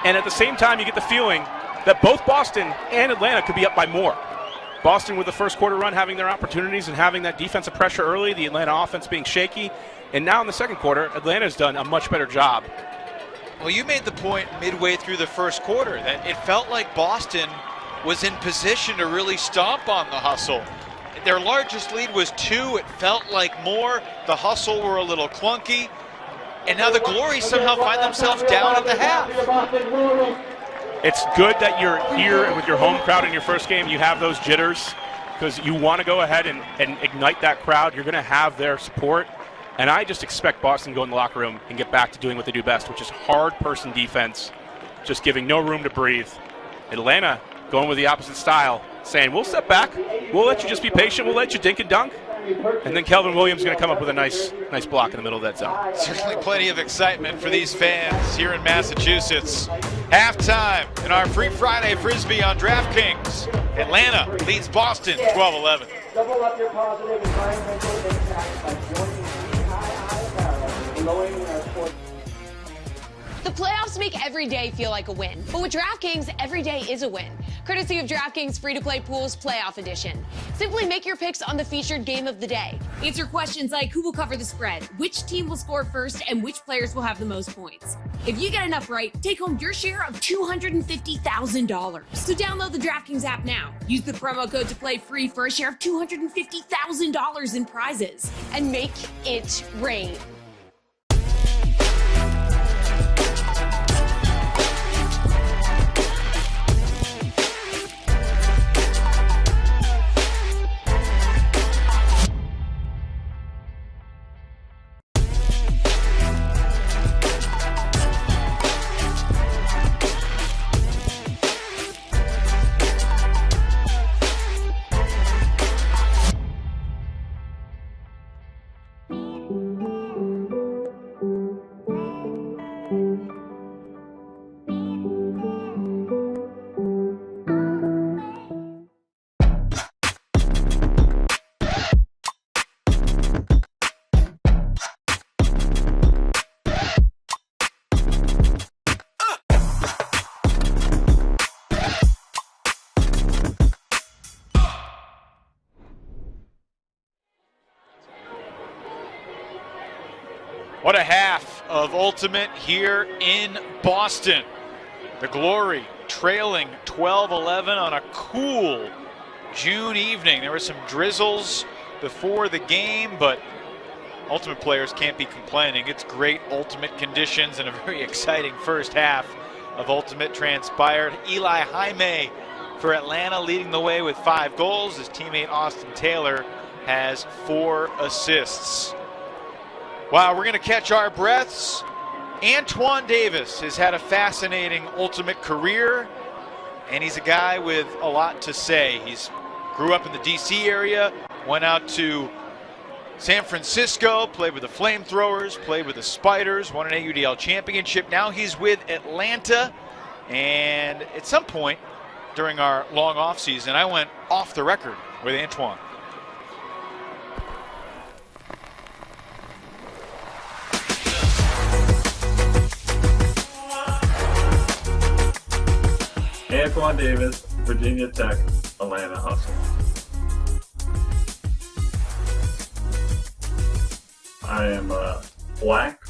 And at the same time, you get the feeling that both Boston and Atlanta could be up by more. Boston with the first quarter run having their opportunities and having that defensive pressure early, the Atlanta offense being shaky. And now in the second quarter, Atlanta's done a much better job. Well, you made the point midway through the first quarter that it felt like Boston was in position to really stomp on the hustle. Their largest lead was 2. It felt like more. The hustle were a little clunky. And now the Glory somehow find themselves down at the half. It's good that you're here with your home crowd in your first game. You have those jitters because you want to go ahead and ignite that crowd. You're going to have their support. And I just expect Boston to go in the locker room and get back to doing what they do best, which is hard person defense, just giving no room to breathe. Atlanta going with the opposite style, saying, we'll step back. We'll let you just be patient. We'll let you dink and dunk. And then Kelvin Williams is going to come up with a nice block in the middle of that zone. Certainly plenty of excitement for these fans here in Massachusetts. Halftime in our Free Friday Frisbee on DraftKings. Atlanta leads Boston 12-11. Double up your positive environmental impact by joining CII Apparel, sport. The playoffs make every day feel like a win, but with DraftKings, every day is a win. Courtesy of DraftKings free-to-play pools playoff edition. Simply make your picks on the featured game of the day. Answer questions like who will cover the spread, which team will score first, and which players will have the most points. If you get enough right, take home your share of $250,000. So download the DraftKings app now. Use the promo code to play free for a share of $250,000 in prizes. And make it rain. What a half of Ultimate here in Boston. The Glory trailing 12-11 on a cool June evening. There were some drizzles before the game, but Ultimate players can't be complaining. It's great Ultimate conditions and a very exciting first half of Ultimate transpired. Eli Jaime for Atlanta leading the way with 5 goals. His teammate Austin Taylor has 4 assists. Wow, we're going to catch our breaths Antoine Davis has had a fascinating Ultimate career, and he's a guy with a lot to say. He's grew up in the D.C. area, went out to San Francisco, played with the Flamethrowers, played with the Spiders, won an AUDL championship. Now he's with Atlanta, and at some point during our long off season, I went off the record with Antoine. Antoine Davis, Virginia Tech, Atlanta Hustle. I am Black,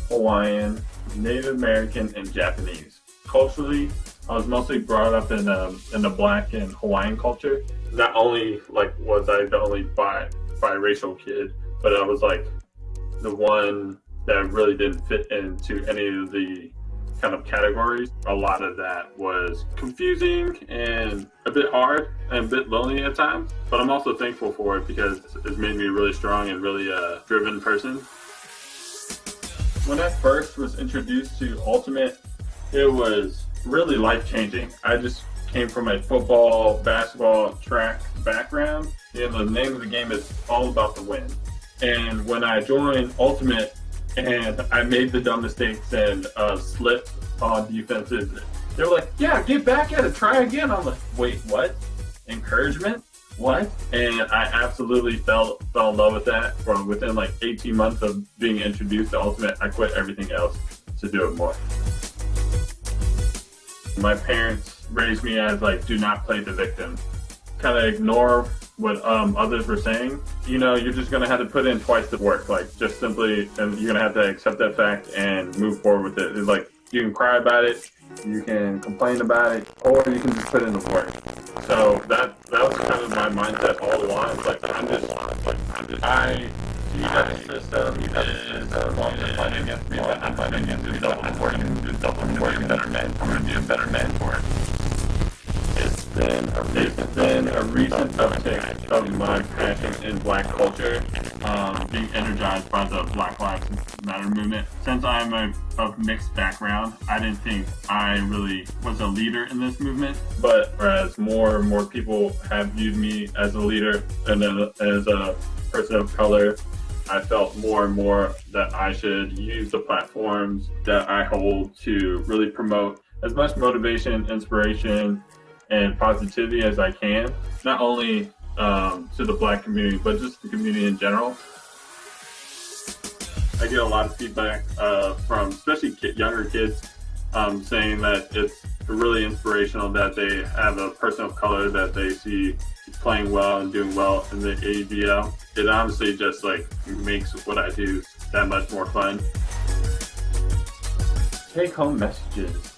Hawaiian, Native American, and Japanese. Culturally, I was mostly brought up in the Black and Hawaiian culture. Not only was I the only biracial kid, but I was the one that really didn't fit into any of the kind of categories. A lot of that was confusing and a bit hard and a bit lonely at times, but I'm also thankful for it because it's made me a really strong and really driven person. When I first was introduced to Ultimate, it was really life-changing. I just came from a football, basketball, track background, and the name of the game is all about the win. And when I joined Ultimate, and I made the dumb mistakes and slipped on defenses. They were like, yeah, get back at it, try again. I'm like, wait, what? Encouragement? What? And I absolutely fell in love with that. From within 18 months of being introduced to Ultimate, I quit everything else to do it more. My parents raised me as do not play the victim. Kind of ignore what others were saying. You're just going to have to put in twice the work, just simply, and you're going to have to accept that fact and move forward with it. It's you can cry about it, you can complain about it, or you can just put in the work. So that was kind of my mindset all along. I see that the system is wants to fight against me, but I'm fighting against it. I'm working better man. I'm going to be a better man for it. It's been a recent uptick of my passion in Black culture, being energized by the Black Lives Matter movement. Since I'm of mixed background, I didn't think I really was a leader in this movement. But as more and more people have viewed me as a leader and as a person of color, I felt more and more that I should use the platforms that I hold to really promote as much motivation, inspiration, and positivity as I can, not only to the Black community, but just the community in general. I get a lot of feedback from especially younger kids saying that it's really inspirational that they have a person of color that they see playing well and doing well in the AUDL. It honestly just makes what I do that much more fun. Take home messages.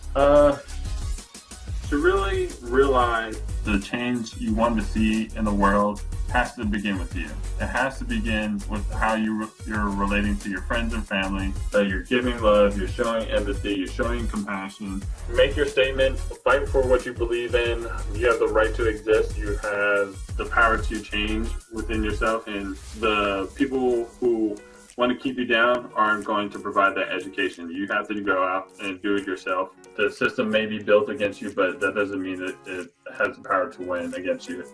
To really realize the change you want to see in the world has to begin with you. It has to begin with how you're relating to your friends and family, that you're giving love, you're showing empathy, you're showing compassion. Make your statement, fight for what you believe in. You have the right to exist. You have the power to change within yourself, and the people who want to keep you down aren't going to provide that education. You have to go out and do it yourself. The system may be built against you, but that doesn't mean that it has the power to win against you.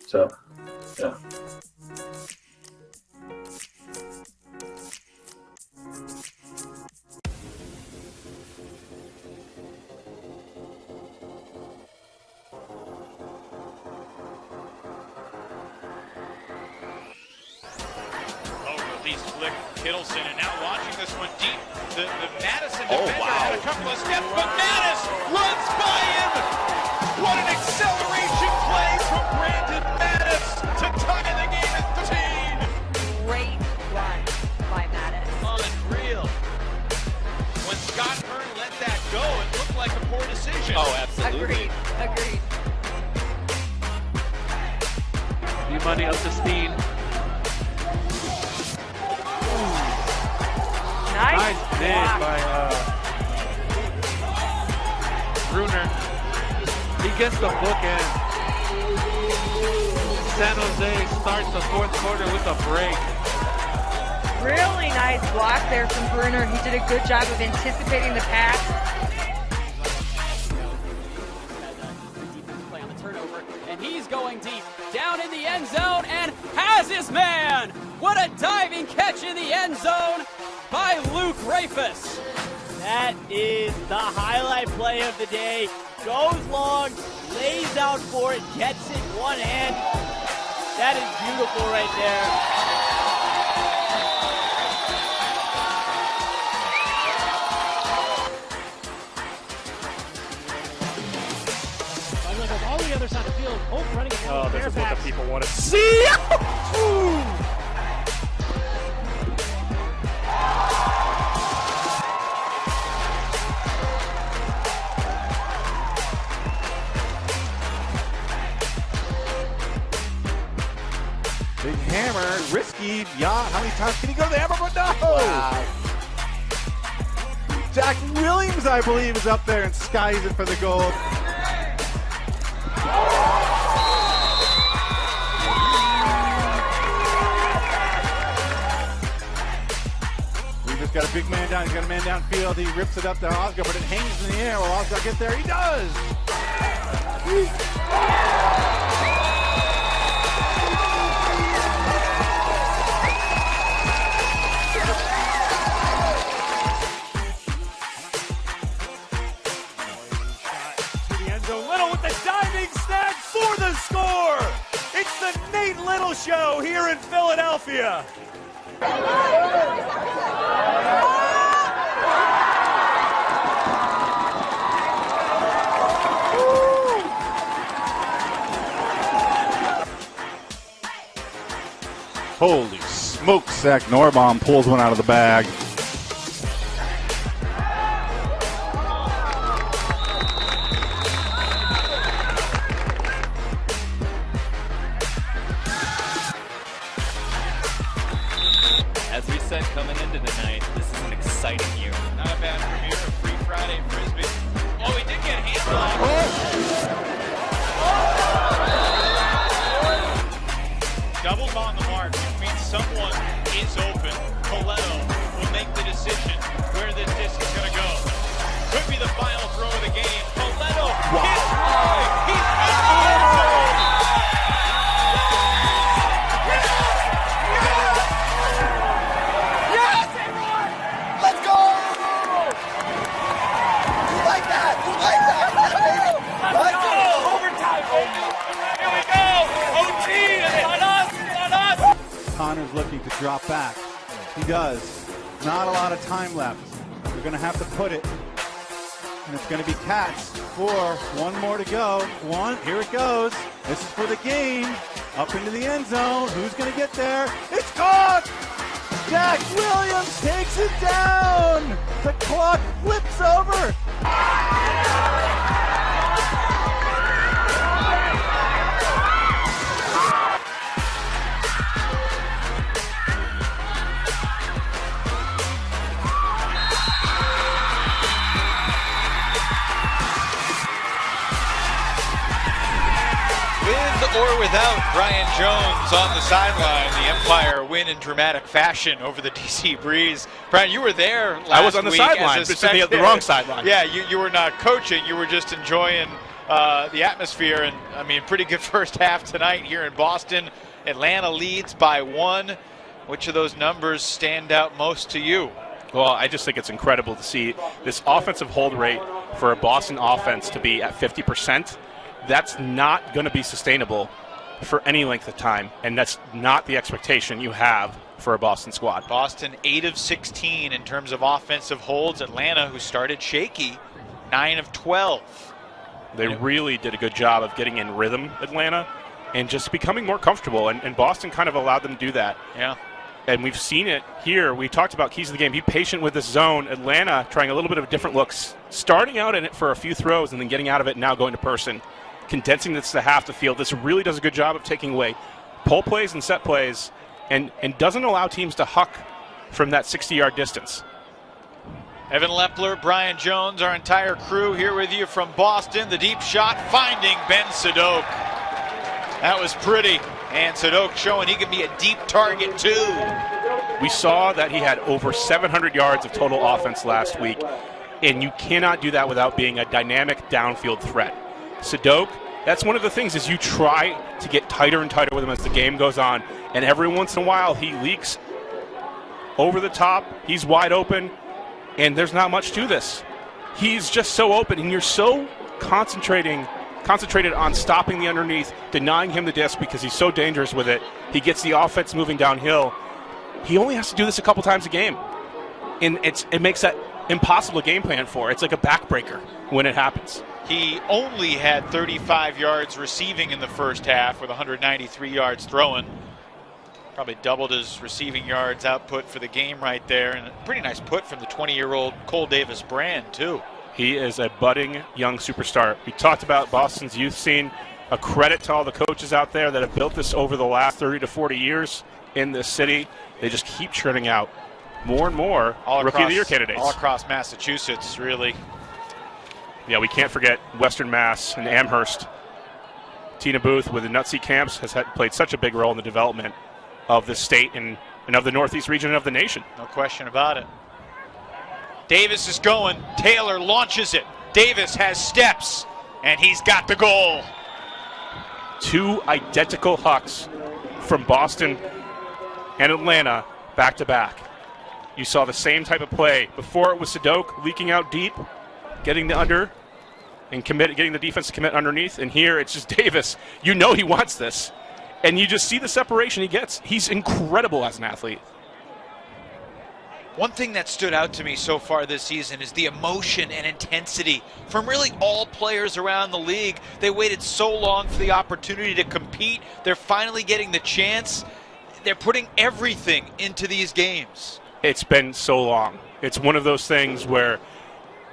So, yeah. These flick Kittleson, and now launching this one deep. The Madison defender had a couple of steps, but Mattis runs by him. What an acceleration play from Brandon Mattis to tie the game at 13. Great run by Mattis. Unreal. When Scott Hearn let that go, it looked like a poor decision. Oh, absolutely. Agreed. money up to speed. Nice dig by Bruner. He gets the bookend. San Jose starts the fourth quarter with a break. Really nice block there from Bruner. He did a good job of anticipating the pass. Play on the turnover, and he's going deep, down in the end zone, and has his man! What a diving catch in the end zone by Luke Rafus. That is the highlight play of the day. Goes long, lays out for it, gets it one hand. That is beautiful right there. All the other side of the field, Holt running it down. Oh, this is what the people want to see. Big hammer, risky. Yeah, how many times can he go to the hammer? But no! Wow. Jack Williams, I believe, is up there and skies it for the gold. We just got a big man down. He's got a man downfield. He rips it up to Oscar, but it hangs in the air. Will Oscar get there? He does! Little with the diving snag for the score. It's the Nate Little Show here in Philadelphia. Holy smokes, Zach Norbaum pulls one out of the bag. As we said coming into the night, this is an exciting year. Not a bad premiere of Free Friday Frisbee. Oh, he did get handballed. Doubled on the mark, which means someone is open. Coletto will make the decision where this disc is going to go. Could be the final throw of the game. Coletto hits high. He's in the end zone. Yes, everyone! Let's go! You like that? You like that? Let's go! Overtime, baby! Here we go! OT is on us! On us! Connor's looking to drop back. He does. Not a lot of time left. We're going to have to put it. And it's going to be Cats for one more to go. One, here it goes. This is for the game. Up into the end zone. Who's going to get there? It's caught! Jack Williams takes it down. The clock flips over. With or without Brian Jones on the sideline, the Empire win in dramatic fashion over the DC Breeze. Brian, you were there last week. I was on the sideline, but the wrong sideline. Yeah, you were not coaching. You were just enjoying the atmosphere. And, I mean, pretty good first half tonight here in Boston. Atlanta leads by 1. Which of those numbers stand out most to you? Well, I just think it's incredible to see this offensive hold rate for a Boston offense to be at 50%. That's not going to be sustainable for any length of time, and that's not the expectation you have for a Boston squad. Boston 8 of 16 in terms of offensive holds. Atlanta, who started shaky, 9 of 12. They really did a good job of getting in rhythm, Atlanta, and just becoming more comfortable, and Boston kind of allowed them to do that. Yeah. And we've seen it here. We talked about keys of the game. Be patient with this zone. Atlanta trying a little bit of different looks, starting out in it for a few throws and then getting out of it and now going to person, condensing this to half the field. This really does a good job of taking away pull plays and set plays and doesn't allow teams to huck from that 60-yard distance. Evan Lepler, Brian Jones, our entire crew here with you from Boston. The deep shot finding Ben Sadok. That was pretty. And Sadok showing he can be a deep target too. We saw that he had over 700 yards of total offense last week, and you cannot do that without being a dynamic downfield threat. Sadok, that's one of the things is you try to get tighter and tighter with him as the game goes on, and every once in a while he leaks over the top. He's wide open, and there's not much to this. He's just so open, and you're so concentrated on stopping the underneath, denying him the disc because he's so dangerous with it. He gets the offense moving downhill. He only has to do this a couple times a game, and it makes that impossible game plan for. It's like a backbreaker when it happens. He only had 35 yards receiving in the first half with 193 yards throwing. Probably doubled his receiving yards output for the game right there, and a pretty nice put from the 20-year-old Cole Davis Brand, too. He is a budding young superstar. We talked about Boston's youth scene. A credit to all the coaches out there that have built this over the last 30 to 40 years in this city. They just keep churning out more and more Rookie of the Year candidates. All across Massachusetts, really. Yeah, we can't forget Western Mass and Amherst. Tina Booth with the Nutsy Camps has played such a big role in the development of the state and of the Northeast region of the nation. No question about it. Davis is going. Taylor launches it. Davis has steps, and he's got the goal. Two identical hucks from Boston and Atlanta back to back. You saw the same type of play. Before it was Sadok leaking out deep, getting the under, and getting the defense to commit underneath. And here it's just Davis. You know he wants this. And you just see the separation he gets. He's incredible as an athlete. One thing that stood out to me so far this season is the emotion and intensity from really all players around the league. They waited so long for the opportunity to compete. They're finally getting the chance. They're putting everything into these games. It's been so long. It's one of those things where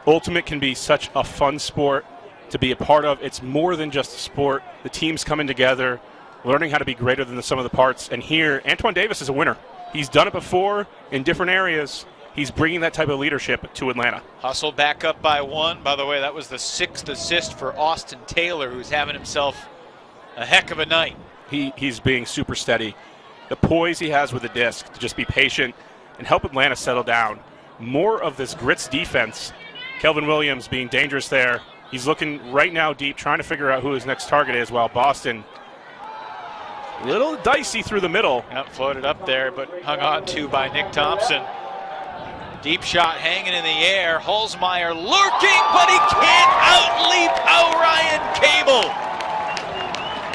Ultimate can be such a fun sport to be a part of. It's more than just a sport. The team's coming together, learning how to be greater than the sum of the parts. And here, Antoine Davis is a winner. He's done it before in different areas. He's bringing that type of leadership to Atlanta. Hustle back up by one. By the way, that was the 6th assist for Austin Taylor, who's having himself a heck of a night. He's being super steady. The poise he has with the disc to just be patient and help Atlanta settle down. More of this Grits defense. Kelvin Williams being dangerous there. He's looking right now deep, trying to figure out who his next target is, while Boston a little dicey through the middle. Yep, floated up there, but hung on to by Nick Thompson. Deep shot hanging in the air. Holzmeyer lurking, but he can't outleap Orion Cable.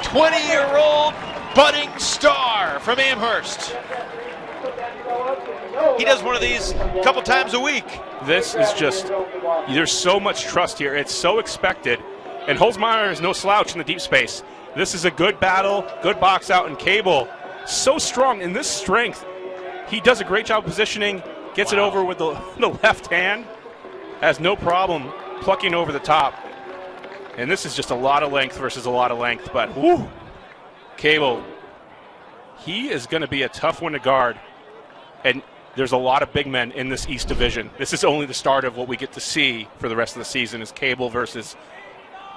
20-year-old budding star from Amherst. He does one of these a couple times a week. This is just, there's so much trust here. It's so expected. And Holzmeyer is no slouch in the deep space. This is a good battle, good box out, and Cable so strong in this strength. He does a great job positioning, gets it over with the left hand, has no problem plucking over the top. And this is just a lot of length versus a lot of length, but whoo, Cable, he is going to be a tough one to guard. And there's a lot of big men in this East Division. This is only the start of what we get to see for the rest of the season is Cable versus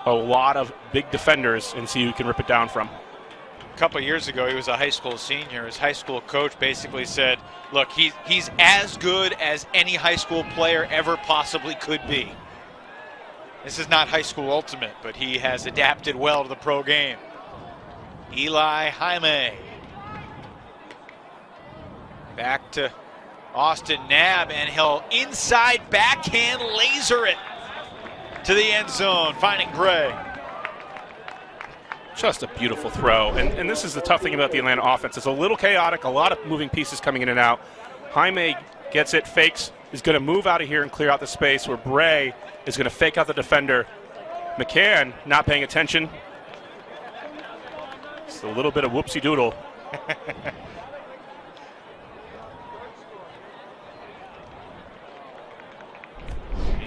a lot of big defenders and see who can rip it down from. A couple of years ago, he was a high school senior. His high school coach basically said, look, he's as good as any high school player ever possibly could be. This is not high school ultimate, but he has adapted well to the pro game. Eli Jaime. Back to Austin Knabb, and he'll inside backhand laser it to the end zone, finding Gray. Just a beautiful throw. And this is the tough thing about the Atlanta offense. It's a little chaotic, a lot of moving pieces coming in and out. Jaime gets it, fakes, is going to move out of here and clear out the space where Bray is going to fake out the defender. McCann not paying attention. It's a little bit of whoopsie-doodle.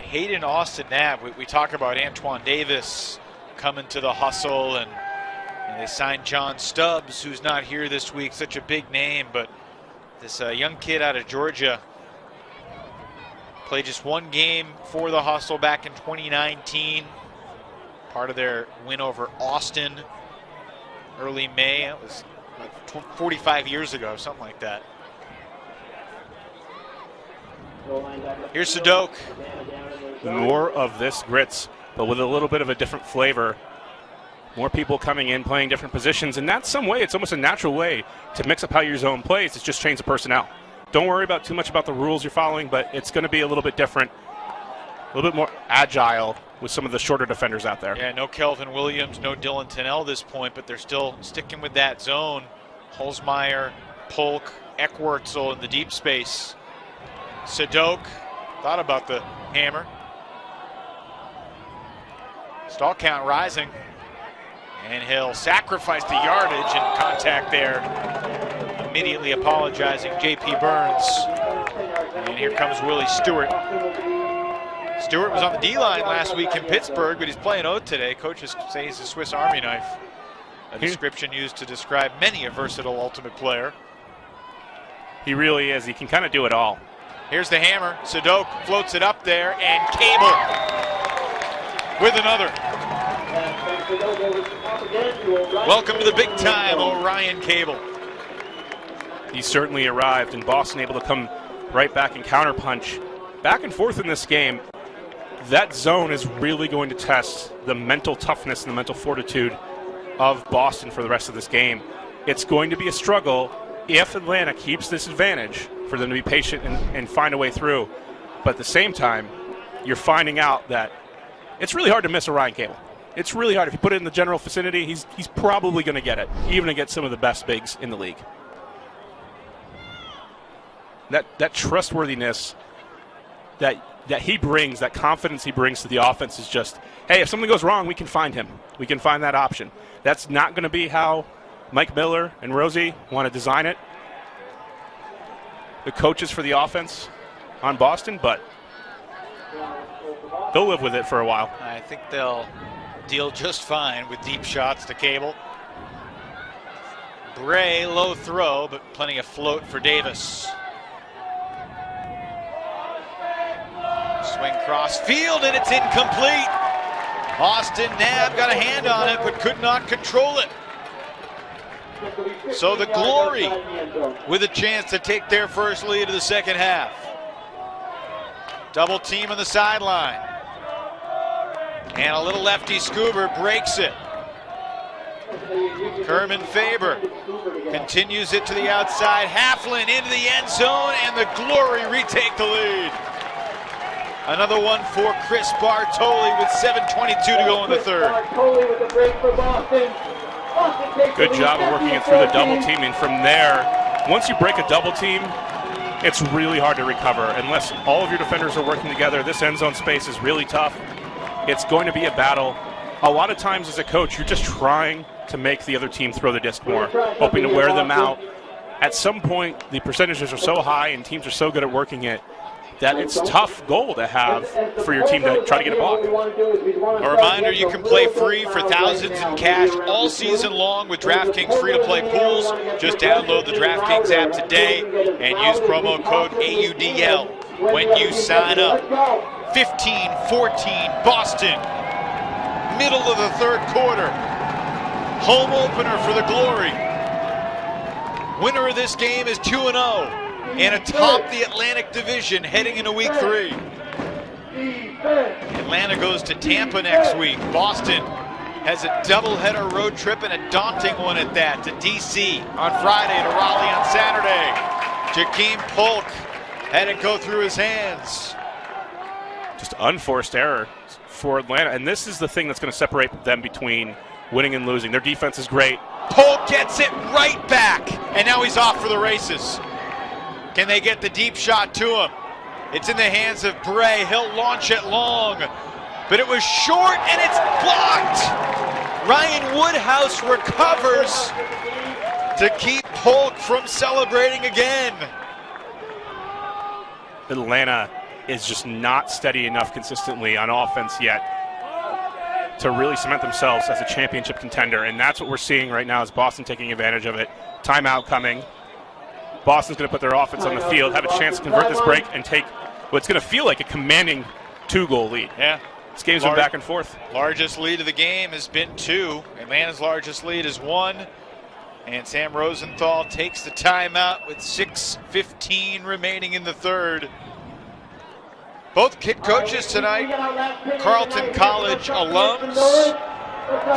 Hayden Austin Knabb, we talk about Antoine Davis coming to the hustle, and they signed John Stubbs, who's not here this week, such a big name, but this young kid out of Georgia played just one game for the hustle back in 2019, part of their win over Austin early May. It was like 45 years ago, something like that. Here's Sadok. More of this grits, but with a little bit of a different flavor. More people coming in, playing different positions, and that's some way, it's almost a natural way to mix up how your zone plays. It's just change the personnel. Don't worry about too much about the rules you're following, but it's going to be a little bit different, a little bit more agile with some of the shorter defenders out there. Yeah, no Kelvin Williams, no Dylan Tennell this point, but they're still sticking with that zone. Holzmeyer, Polk, Eckwurzel in the deep space. Sadok thought about the hammer. Stall count rising. And he'll sacrifice the yardage and contact there. Immediately apologizing, J.P. Burns. And here comes Willie Stewart. Stewart was on the D-line last week in Pittsburgh, but he's playing Oath today. Coaches say he's a Swiss Army knife. A description used to describe many a versatile ultimate player. He really is. He can kind of do it all. Here's the hammer. Sadok floats it up there, and Cable with another. Welcome to the big time, Orion Cable. He certainly arrived, and Boston able to come right back and counterpunch. Back and forth in this game. That zone is really going to test the mental toughness and the mental fortitude of Boston for the rest of this game. It's going to be a struggle if Atlanta keeps this advantage for them to be patient and find a way through. But at the same time, you're finding out that it's really hard to miss Orion Cable. It's really hard. If you put it in the general vicinity, he's probably going to get it, even against some of the best bigs in the league. That trustworthiness that he brings, that confidence he brings to the offense is just, hey, if something goes wrong, we can find him. We can find that option. That's not going to be how Mike Miller and Rosie want to design it. The coaches for the offense on Boston, but they'll live with it for a while. I think they'll deal just fine with deep shots to Cable. Bray, low throw, but plenty of float for Davis. Swing cross field, and it's incomplete. Austin Knabb got a hand on it, but could not control it. So the Glory with a chance to take their first lead of the second half. Double team on the sideline. And a little lefty scoober breaks it. Kerman Faber continues it to the outside. Halflin into the end zone, and the Glory retake the lead. Another one for Chris Bartoli with 7:22 to go in the third. Good job of working it through the double team, and from there, once you break a double team, it's really hard to recover. Unless all of your defenders are working together, this end zone space is really tough. It's going to be a battle. A lot of times as a coach, you're just trying to make the other team throw the disc more, hoping to wear them out. At some point, the percentages are so high and teams are so good at working it that it's a tough goal to have for your team to try to get a block. A reminder, you can play free for thousands in cash all season long with DraftKings free-to-play pools. Just download the DraftKings app today and use promo code AUDL when you sign up. 15-14 Boston. Middle of the third quarter. Home opener for the Glory. Winner of this game is 2-0 and atop the Atlantic Division heading into week 3. Atlanta goes to Tampa next week. Boston has a doubleheader road trip, and a daunting one at that, to D.C. on Friday, to Raleigh on Saturday. Jakeem Polk had it go through his hands. Just unforced error for Atlanta, and this is the thing that's going to separate them between winning and losing. Their defense is great. Polk gets it right back, and now he's off for the races. Can they get the deep shot to him? It's in the hands of Bray. He'll launch it long, but it was short, and it's blocked. Ryan Woodhouse recovers to keep Polk from celebrating again. Atlanta is just not steady enough consistently on offense yet to really cement themselves as a championship contender, and that's what we're seeing right now is Boston taking advantage of it. Timeout coming. Boston's going to put their offense on the field, have a chance to convert this break, and take what's going to feel like a commanding 2-goal lead. Yeah. This game's been back and forth. Largest lead of the game has been 2. Atlanta's largest lead is 1. And Sam Rosenthal takes the timeout with 6:15 remaining in the third. Both kick coaches tonight, Carleton College alums.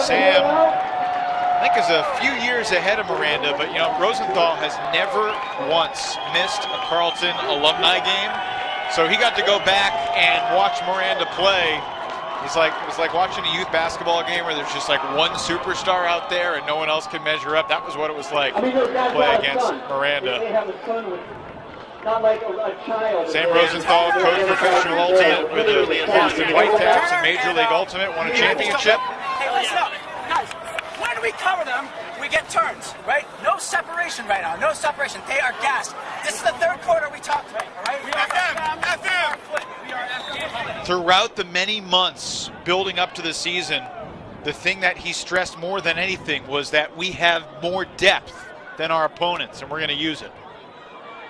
Sam, I think, is a few years ahead of Miranda, but Rosenthal has never once missed a Carleton alumni game. So he got to go back and watch Miranda play. It was like watching a youth basketball game where there's just like one superstar out there and no one else can measure up. That was what it was like to play against Miranda. Sam Rosenthal, coach professional ultimate with the Boston Whitecaps in Major League Ultimate, won a championship. Hey, listen up, guys. When we cover them, we get turns, right? No separation right now. No separation. They are gassed. This is the third quarter we talked about, all right? We are FM. Throughout the many months building up to the season, the thing that he stressed more than anything was that we have more depth than our opponents, and we're going to use it.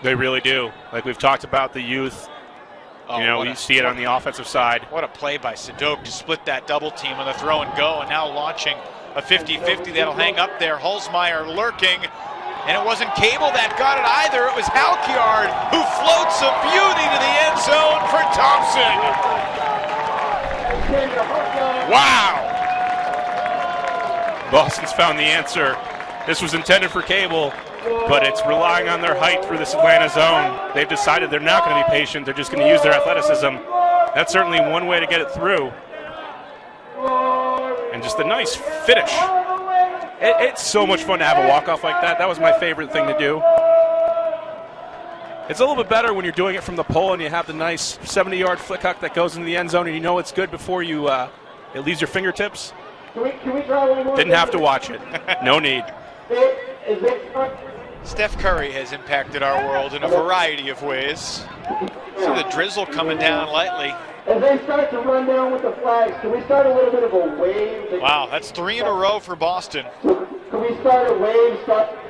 They really do. Like we've talked about the youth. You see it on the offensive side. What a play by Sadok to split that double team on the throw and go, and now launching a 50-50 that'll hang up there. Holzmeyer lurking, and it wasn't Cable that got it either. It was Halkyard who floats a beauty to the end zone for Thompson. Wow! Boston's found the answer. This was intended for Cable, but it's relying on their height through this Atlanta zone. They've decided they're not going to be patient. They're just going to use their athleticism. That's certainly one way to get it through. And just a nice finish. It's so much fun to have a walk-off like that. That was my favorite thing to do. It's a little bit better when you're doing it from the pole and you have the nice 70-yard flick huck that goes into the end zone and you know it's good before you it leaves your fingertips. Didn't have to watch it. No need. Steph Curry has impacted our world in a variety of ways. See the drizzle coming down lightly. As they start to run down with the flags, can we start a little bit of a wave? Wow, that's 3 in a row for Boston. Can we start a wave?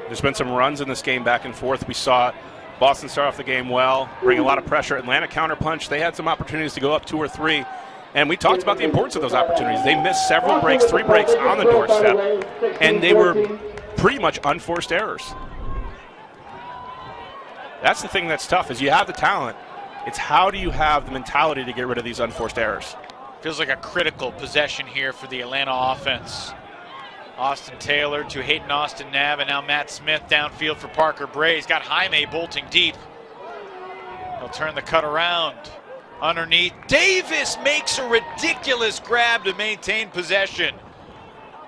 There's been some runs in this game back and forth. We saw Boston start off the game well, bring a lot of pressure. Atlanta counterpunch. They had some opportunities to go up 2 or 3. And we talked about the importance of those opportunities. They missed several breaks, 3 breaks on the doorstep, and they were pretty much unforced errors. That's the thing that's tough, is you have the talent. It's how do you have the mentality to get rid of these unforced errors? Feels like a critical possession here for the Atlanta offense. Austin Taylor to Hayden Austin Nab, and now Matt Smith downfield for Parker Bray. He's got Jaime bolting deep. He'll turn the cut around. Underneath, Davis makes a ridiculous grab to maintain possession.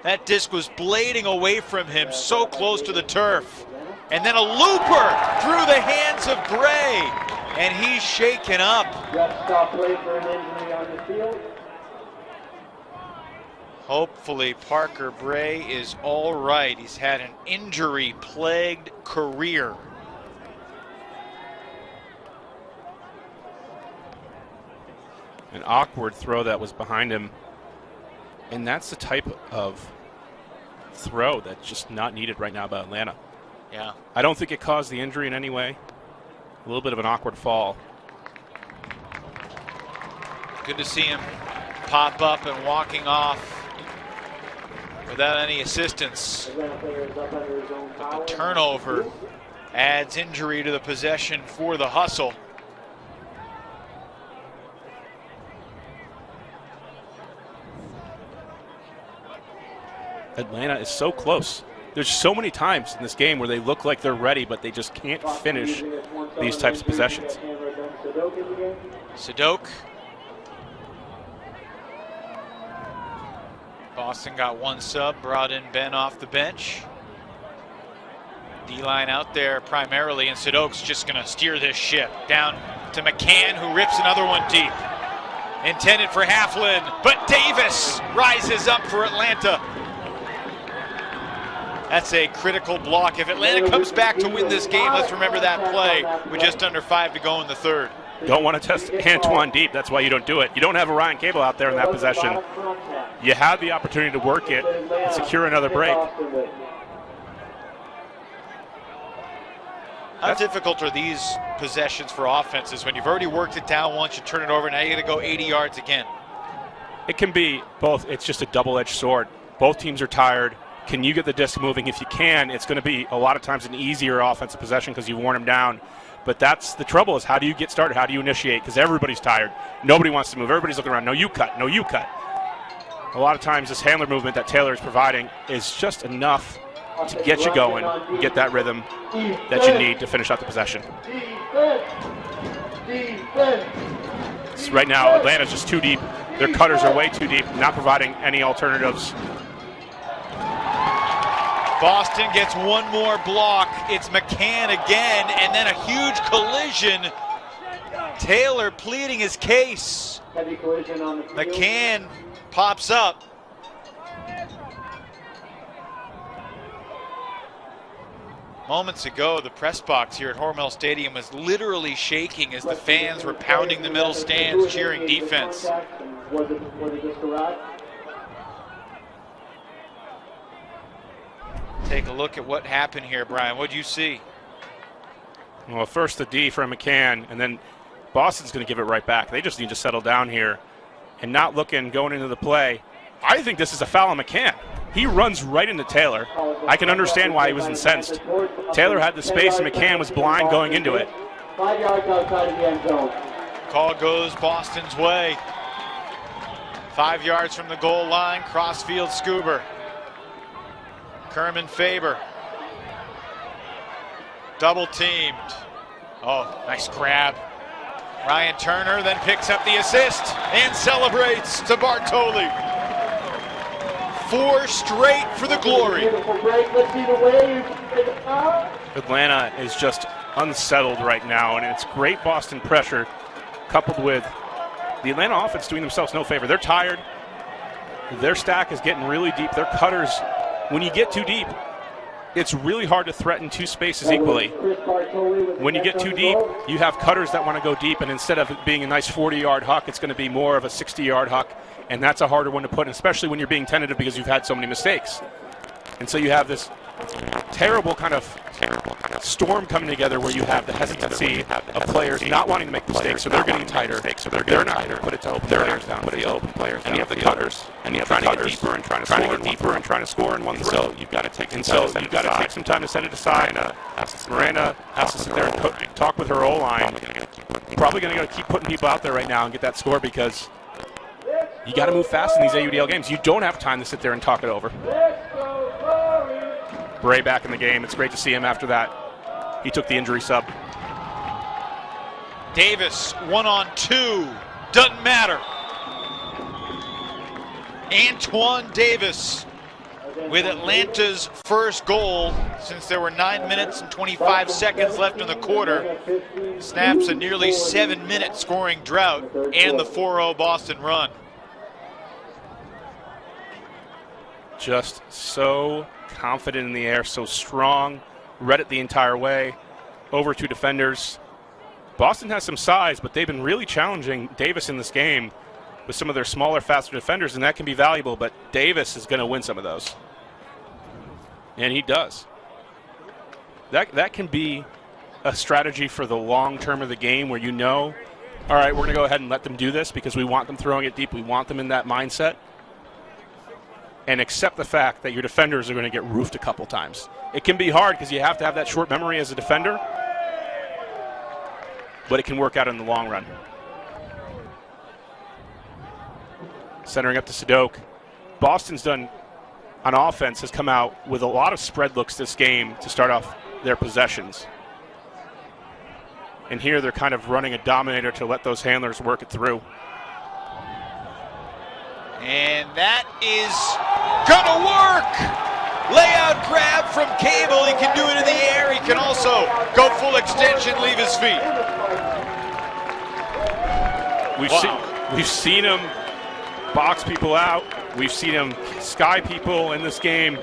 That disc was blading away from him, so close to the turf. And then a looper through the hands of Bray, and he's shaken up. Hopefully Parker Bray is all right. He's had an injury-plagued career. An awkward throw that was behind him. And that's the type of throw that's just not needed right now by Atlanta. Yeah. I don't think it caused the injury in any way. A little bit of an awkward fall. Good to see him pop up and walking off without any assistance. But the turnover adds injury to the possession for the Hustle. Atlanta is so close. There's so many times in this game where they look like they're ready, but they just can't finish these types of possessions. Sadok. Boston got 1 sub, brought in Ben off the bench. D-line out there primarily, and Sadok's just going to steer this ship down to McCann, who rips another one deep. Intended for Halflin, but Davis rises up for Atlanta. That's a critical block. If Atlanta comes back to win this game, let's remember that play with just under 5 to go in the third. Don't want to test Antoine deep. That's why you don't do it. You don't have a Ryan Cable out there in that possession. You have the opportunity to work it and secure another break. How difficult are these possessions for offenses when you've already worked it down once, you turn it over, now you got to go 80 yards again? It can be both. It's just a double-edged sword. Both teams are tired. Can you get the disc moving? If you can, it's going to be a lot of times an easier offensive possession because you've worn them down. But that's the trouble, is how do you get started? How do you initiate? Because everybody's tired. Nobody wants to move. Everybody's looking around. No, you cut. No, you cut. A lot of times this handler movement that Taylor is providing is just enough to get you going, get that rhythm that you need to finish out the possession. So right now, Atlanta's just too deep. Their cutters are way too deep, not providing any alternatives. Boston gets one more block. It's McCann again, and then a huge collision. Taylor pleading his case. McCann pops up. Moments ago, the press box here at Hormel Stadium was literally shaking as the fans were pounding the middle stands, cheering defense. Take a look at what happened here, Brian. What do you see? Well, first the D from McCann, and then Boston's going to give it right back. They just need to settle down here and not looking going into the play. I think this is a foul on McCann. He runs right into Taylor. I can understand why he was incensed. Taylor had the space and McCann was blind going into it. 5 yards outside of the end zone. Call goes Boston's way. 5 yards from the goal line, crossfield Scuba. Kerman Faber. Double teamed. Oh, nice grab. Ryan Turner then picks up the assist and celebrates to Bartoli. 4 straight for the Glory. Atlanta is just unsettled right now, and it's great Boston pressure coupled with the Atlanta offense doing themselves no favor. They're tired. Their stack is getting really deep. Their cutters, when you get too deep, it's really hard to threaten two spaces equally. When you get too deep, you have cutters that want to go deep, and instead of it being a nice 40-yard huck, it's going to be more of a 60-yard huck, and that's a harder one to put in, especially when you're being tentative because you've had so many mistakes. And so you have this terrible kind of storm coming together where you have the hesitancy of players not wanting to make mistakes, so they're getting tighter. They're not going to put it to open players down, but the open players. And you have the cutters, and you have trying to get deeper and trying to score in one throw. So you've got to take some time to set it aside. Miranda has to sit there and talk with her O-line. Probably going to keep putting people out there right now and get that score because you got to move fast in these AUDL games. You don't have time to sit there and talk it over. Bray back in the game. It's great to see him after that. He took the injury sub. Davis, 1-on-2. Doesn't matter. Antoine Davis with Atlanta's first goal since there were 9 minutes and 25 seconds left in the quarter. Snaps a nearly 7-minute scoring drought and the 4-0 Boston run. Just so confident in the air, so strong. Read it the entire way. Over 2 defenders. Boston has some size, but they've been really challenging Davis in this game with some of their smaller, faster defenders, and that can be valuable, but Davis is going to win some of those. And he does. That can be a strategy for the long term of the game where you know, all right, we're going to go ahead and let them do this because we want them throwing it deep. We want them in that mindset. And accept the fact that your defenders are going to get roofed a couple times. It can be hard because you have to have that short memory as a defender, but it can work out in the long run. Centering up to Sadok. Boston's done, on offense, has come out with a lot of spread looks this game to start off their possessions. And here they're kind of running a dominator to let those handlers work it through. And that is gonna work. Layout grab from Cable. He can do it in the air. He can also go full extension, leave his feet. We've seen him box people out. We've seen him sky people in this game.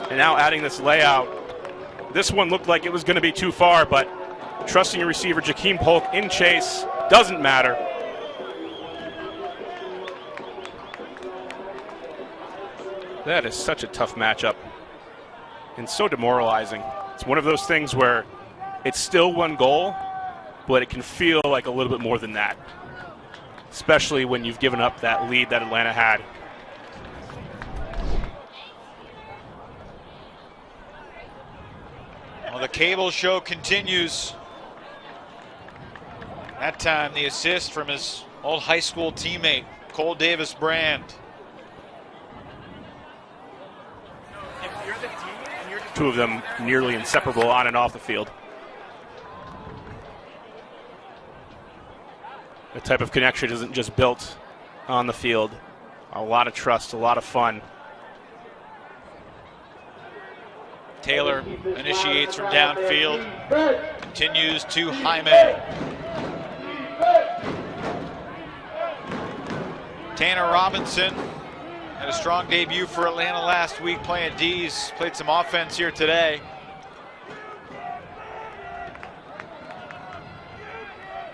And now adding this layout. This one looked like it was going to be too far, but trusting your receiver, Jakeem Polk, in chase, doesn't matter. That is such a tough matchup and so demoralizing. It's one of those things where it's still one goal, but it can feel like a little bit more than that, especially when you've given up that lead that Atlanta had. Well, the Cable show continues. That time the assist from his old high school teammate, Cole Davis Brand. Two of them nearly inseparable on and off the field. The type of connection isn't just built on the field. A lot of trust, a lot of fun. Taylor initiates from downfield, continues to Jaime. Tanner Robinson had a strong debut for Atlanta last week playing D's, played some offense here today.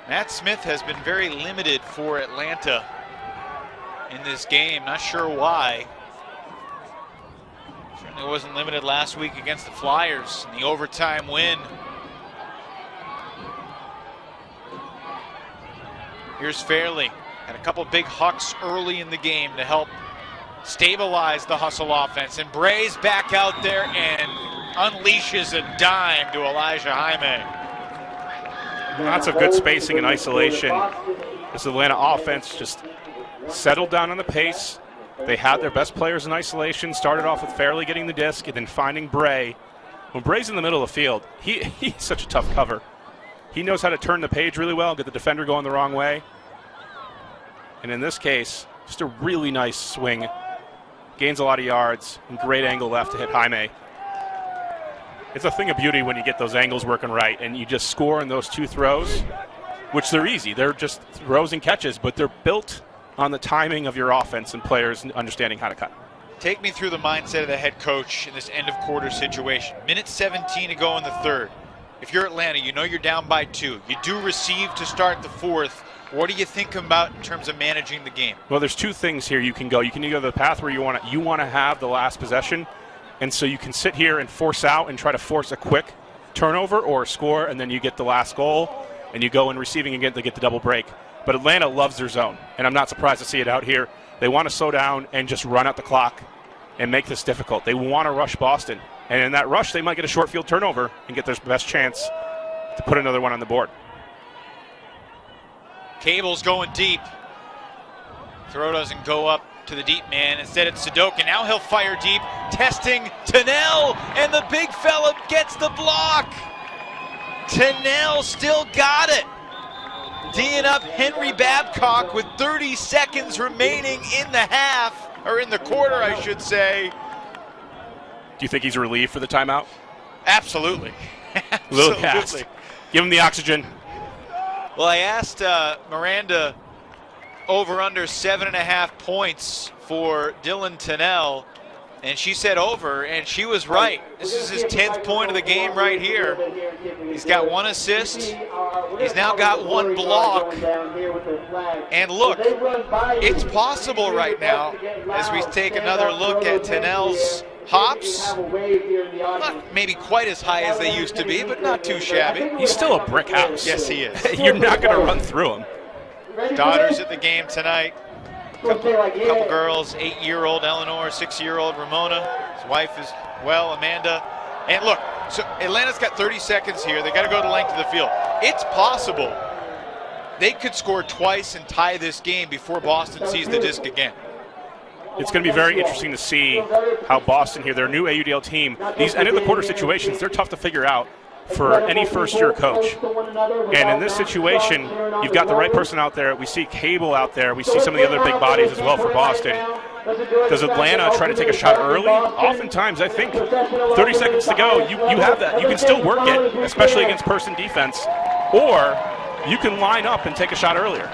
Matt Smith has been very limited for Atlanta in this game, not sure why. Certainly wasn't limited last week against the Flyers in the overtime win. Here's Fairley. Had a couple big hucks early in the game to help stabilize the hustle offense. And Bray's back out there and unleashes a dime to Elijah Jaime. Lots of good spacing and isolation. This Atlanta offense just settled down on the pace. They had their best players in isolation, started off with Fairley getting the disc and then finding Bray. When Bray's in the middle of the field, he's such a tough cover. He knows how to turn the page really well, get the defender going the wrong way. And in this case, just a really nice swing. Gains a lot of yards and great angle left to hit Jaime. It's a thing of beauty when you get those angles working right and you just score in those two throws, which they're easy. They're just throws and catches, but they're built on the timing of your offense and players understanding how to cut. Take me through the mindset of the head coach in this end of quarter situation. Minute 17 to go in the third. If you're Atlanta, you know you're down by 2. You do receive to start the fourth. What do you think about in terms of managing the game? Well, there's two things here you can go. You can either go the path where you want to have the last possession, and so you can sit here and force out and try to force a quick turnover or a score, and then you get the last goal, and you go in receiving again to get the double break. But Atlanta loves their zone, and I'm not surprised to see it out here. They want to slow down and just run out the clock and make this difficult. They want to rush Boston, and in that rush, they might get a short field turnover and get their best chance to put another one on the board. Cable's going deep. Throw doesn't go up to the deep man. Instead, it's Sudoku. Now he'll fire deep, testing Tennell, and the big fella gets the block. Tennell still got it. D'ing up Henry Babcock with 30 seconds remaining in the half, or in the quarter, I should say. Do you think he's relieved for the timeout? Absolutely. Little cast. Give him the oxygen. Well, I asked Miranda over under 7.5 points for Dylan Tennell, and she said over, and she was right. This is his 10th point of the game right here. He's got 1 assist. He's now got 1 block. And look, it's possible right now, as we take another look at Tennell's hops, not maybe quite as high as they used to be, but not too shabby. He's still a brick house. Yes, he is. You're not going to run through him. Daughters at the game tonight. Couple girls, 8-year-old Eleanor, 6-year-old Ramona. His wife is, well, Amanda. And look, so Atlanta's got 30 seconds here. They got to go the length of the field. It's possible they could score twice and tie this game before Boston sees the disc again. It's going to be very interesting to see how Boston here, their new AUDL team, these end of the quarter situations, they're tough to figure out for any first-year coach. And in this situation, you've got the right person out there. We see Cable out there. We see some of the other big bodies as well for Boston. Does Atlanta try to take a shot early? Oftentimes, I think 30 seconds to go, you have that. You can still work it, especially against person defense, or you can line up and take a shot earlier.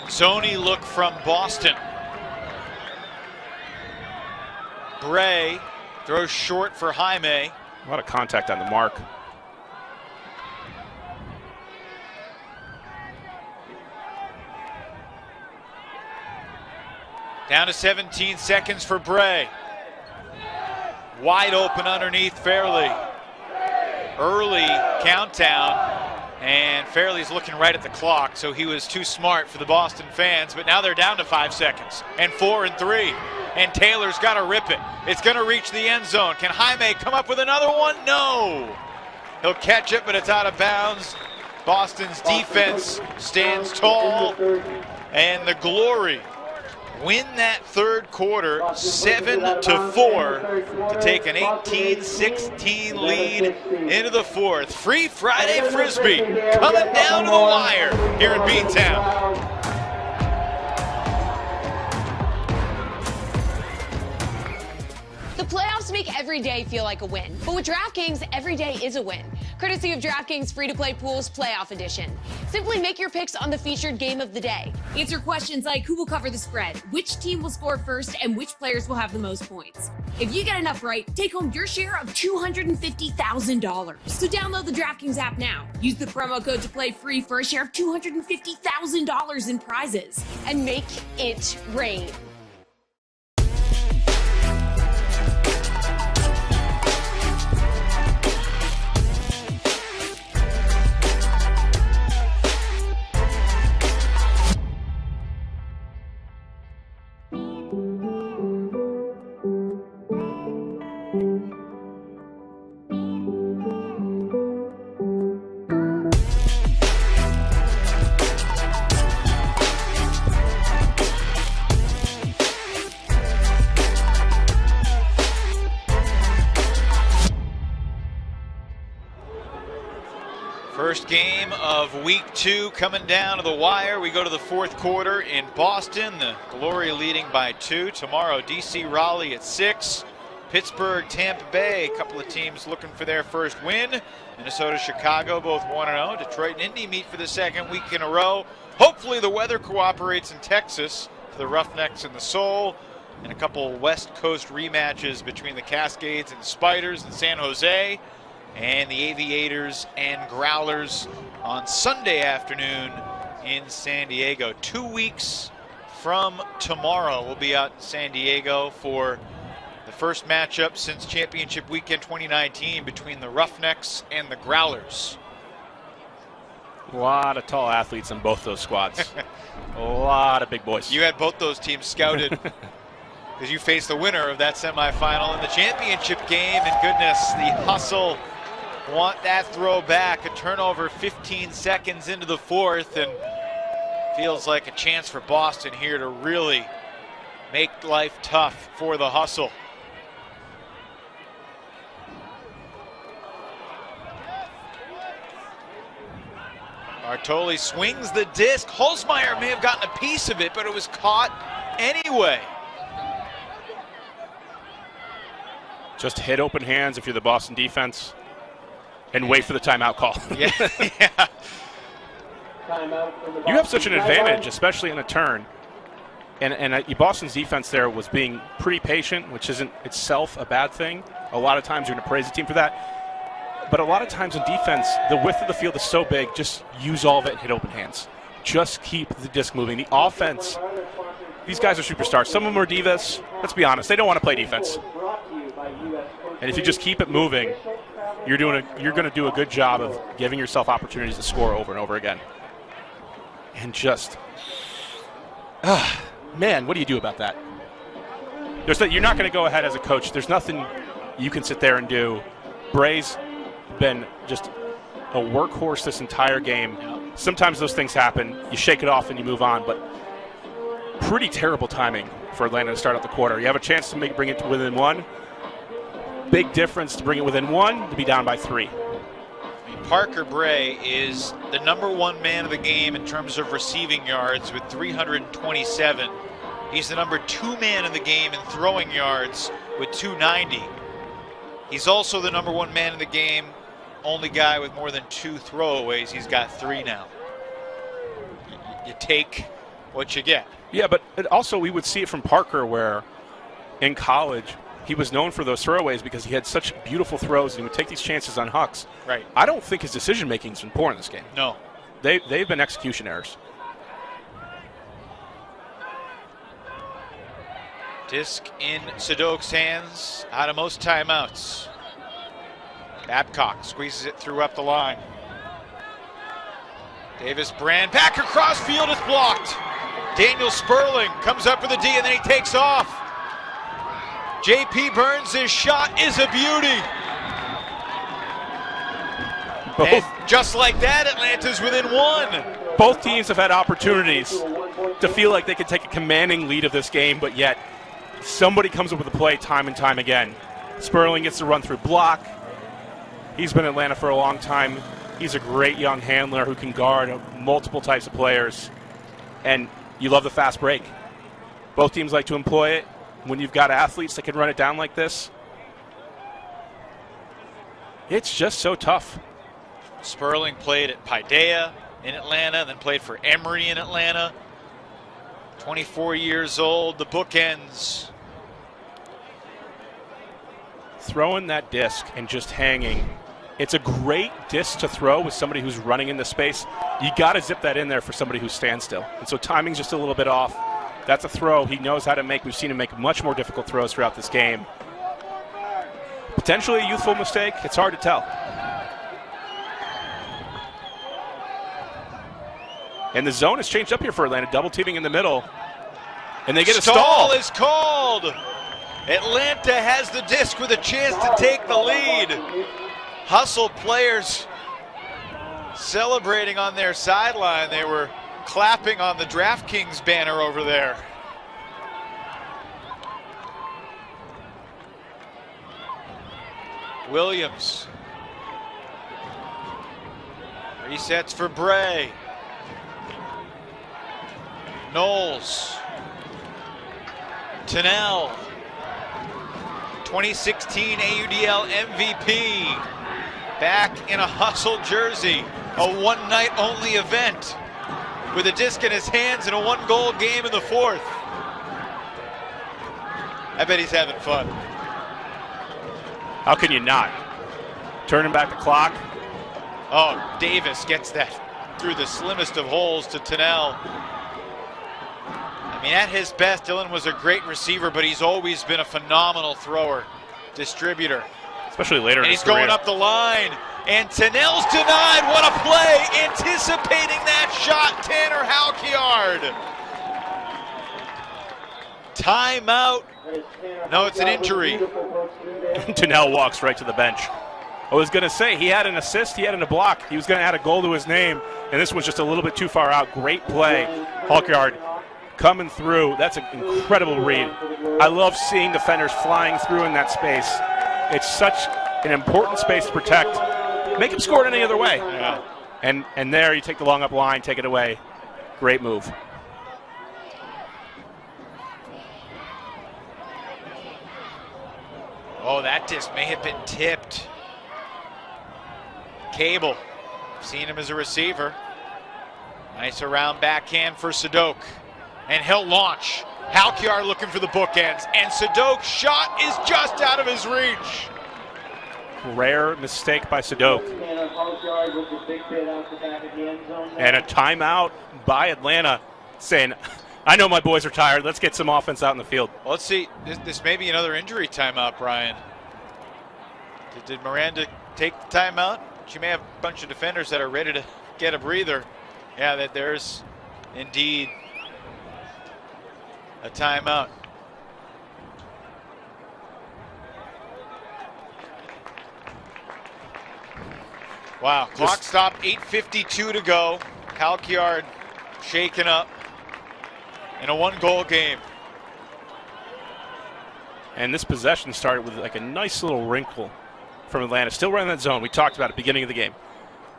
Sony look from Boston. Bray throws short for Jaime. A lot of contact on the mark. Down to 17 seconds for Bray. Wide open underneath Fairley. Early countdown. And Fairley's looking right at the clock, so he was too smart for the Boston fans. But now they're down to 5 seconds, and 4 and 3. And Taylor's got to rip it. It's going to reach the end zone. Can Jaime come up with another one? No. He'll catch it, but it's out of bounds. Boston's defense stands tall, and the Glory win that third quarter 7-4 to take an 18-16 lead into the fourth. Free Friday Frisbee coming down to the wire here in B-Town. The playoffs make every day feel like a win, but with DraftKings, every day is a win. Courtesy of DraftKings free-to-play pools playoff edition. Simply make your picks on the featured game of the day. Answer questions like who will cover the spread, which team will score first, and which players will have the most points. If you get enough right, take home your share of $250,000. So download the DraftKings app now. Use the promo code to play free for a share of $250,000 in prizes. And make it rain. First game of week 2 coming down to the wire. We go to the fourth quarter in Boston. The Glory leading by 2. Tomorrow, DC Raleigh at 6. Pittsburgh, Tampa Bay, a couple of teams looking for their first win. Minnesota, Chicago, both 1-0. Detroit and Indy meet for the second week in a row. Hopefully the weather cooperates in Texas for the Roughnecks and the Soul. And a couple West Coast rematches between the Cascades and Spiders in San Jose. And the Aviators and Growlers on Sunday afternoon in San Diego. 2 weeks from tomorrow, we'll be out in San Diego for the first matchup since Championship Weekend 2019 between the Roughnecks and the Growlers. A lot of tall athletes in both those squads. A lot of big boys. You had both those teams scouted because you faced the winner of that semifinal in the championship game. And goodness, the Hustle want that throw back. A turnover 15 seconds into the fourth, and feels like a chance for Boston here to really make life tough for the Hustle. Bartoli swings the disc. Holzmeyer may have gotten a piece of it, but it was caught anyway. Just hit open hands if you're the Boston defense and wait for the timeout call. Yeah. You have such an advantage, especially in a turn. And Boston's defense there was being pretty patient, which isn't itself a bad thing. A lot of times you're going to praise the team for that. But a lot of times in defense, the width of the field is so big, just use all of it and hit open hands. Just keep the disc moving. The offense, these guys are superstars. Some of them are divas. Let's be honest, they don't want to play defense. And if you just keep it moving, you're going to do a good job of giving yourself opportunities to score over and over again. And just, man, what do you do about that? You're not going to go ahead as a coach. There's nothing you can sit there and do. Bray's been just a workhorse this entire game. Sometimes those things happen. You shake it off and you move on, but pretty terrible timing for Atlanta to start out the quarter. You have a chance to bring it to within 1. Big difference to bring it within 1, to be down by 3. Parker Bray is the #1 man of the game in terms of receiving yards with 327. He's the #2 man in the game in throwing yards with 290. He's also the #1 man in the game, only guy with more than 2 throwaways. He's got 3 now. You take what you get. Yeah, but also we would see it from Parker where in college he was known for those throwaways because he had such beautiful throws and he would take these chances on hucks. Right. I don't think his decision-making is important in this game. No. They've been execution errors. Disc in Sadok's hands out of most timeouts. Babcock squeezes it through up the line. Davis Brand back across field is blocked. Daniel Sperling comes up with a D and then he takes off. J.P. Burns' shot is a beauty. And just like that, Atlanta's within one. Both teams have had opportunities to feel like they could take a commanding lead of this game, but yet somebody comes up with a play time and time again. Sperling gets the run through block. He's been in Atlanta for a long time. He's a great young handler who can guard multiple types of players. And you love the fast break. Both teams like to employ it when you've got athletes that can run it down like this. It's just so tough. Sperling played at Paideia in Atlanta, then played for Emory in Atlanta. 24 years old, the bookends. Throwing that disc and just hanging. It's a great disc to throw with somebody who's running into space. You got to zip that in there for somebody who's standstill. And so timing's just a little bit off. That's a throw he knows how to make. We've seen him make much more difficult throws throughout this game. Potentially a youthful mistake. It's hard to tell. And the zone has changed up here for Atlanta. Double teaming in the middle. And they get a stall. Is called. Atlanta has the disc with a chance to take the lead. Hustle players celebrating on their sideline. They were clapping on the DraftKings banner over there. Williams. Resets for Bray. Knowles. Tennell. 2016 AUDL MVP. Back in a Hustle jersey. A one-night only event. With a disc in his hands in a one-goal game in the fourth. I bet he's having fun. How can you not? Turning back the clock. Oh, Davis gets that through the slimmest of holes to Tennell. I mean, at his best, Dylan was a great receiver, but he's always been a phenomenal thrower, distributor. Especially later in his career. And he's going up the line, and Tennell's denied. What a play! Anticipating that shot, Tanner Halkyard. Timeout. No, it's an injury. Tennell walks right to the bench. I was going to say, he had an assist, he had a block. He was going to add a goal to his name, and this was just a little bit too far out. Great play. Halkyard coming through. That's an incredible read. I love seeing defenders flying through in that space. It's such an important space to protect. Make him score it any other way. Yeah. And there you take the long up line, take it away. Great move. Oh, that disc may have been tipped. Cable, seen him as a receiver. Nice around backhand for Sadok. And he'll launch. Halkyard looking for the bookends. And Sadok's shot is just out of his reach. Rare mistake by Sadok. And a timeout by Atlanta saying, I know my boys are tired. Let's get some offense out in the field. Well, let's see. This may be another injury timeout, Brian. Did Miranda take the timeout? She may have a bunch of defenders that are ready to get a breather. Yeah, that there's indeed a timeout. Wow, clock stop, 8:52 to go. Halkyard shaken up in a one-goal game. And this possession started with like a nice little wrinkle from Atlanta. Still running that zone. We talked about it at the beginning of the game.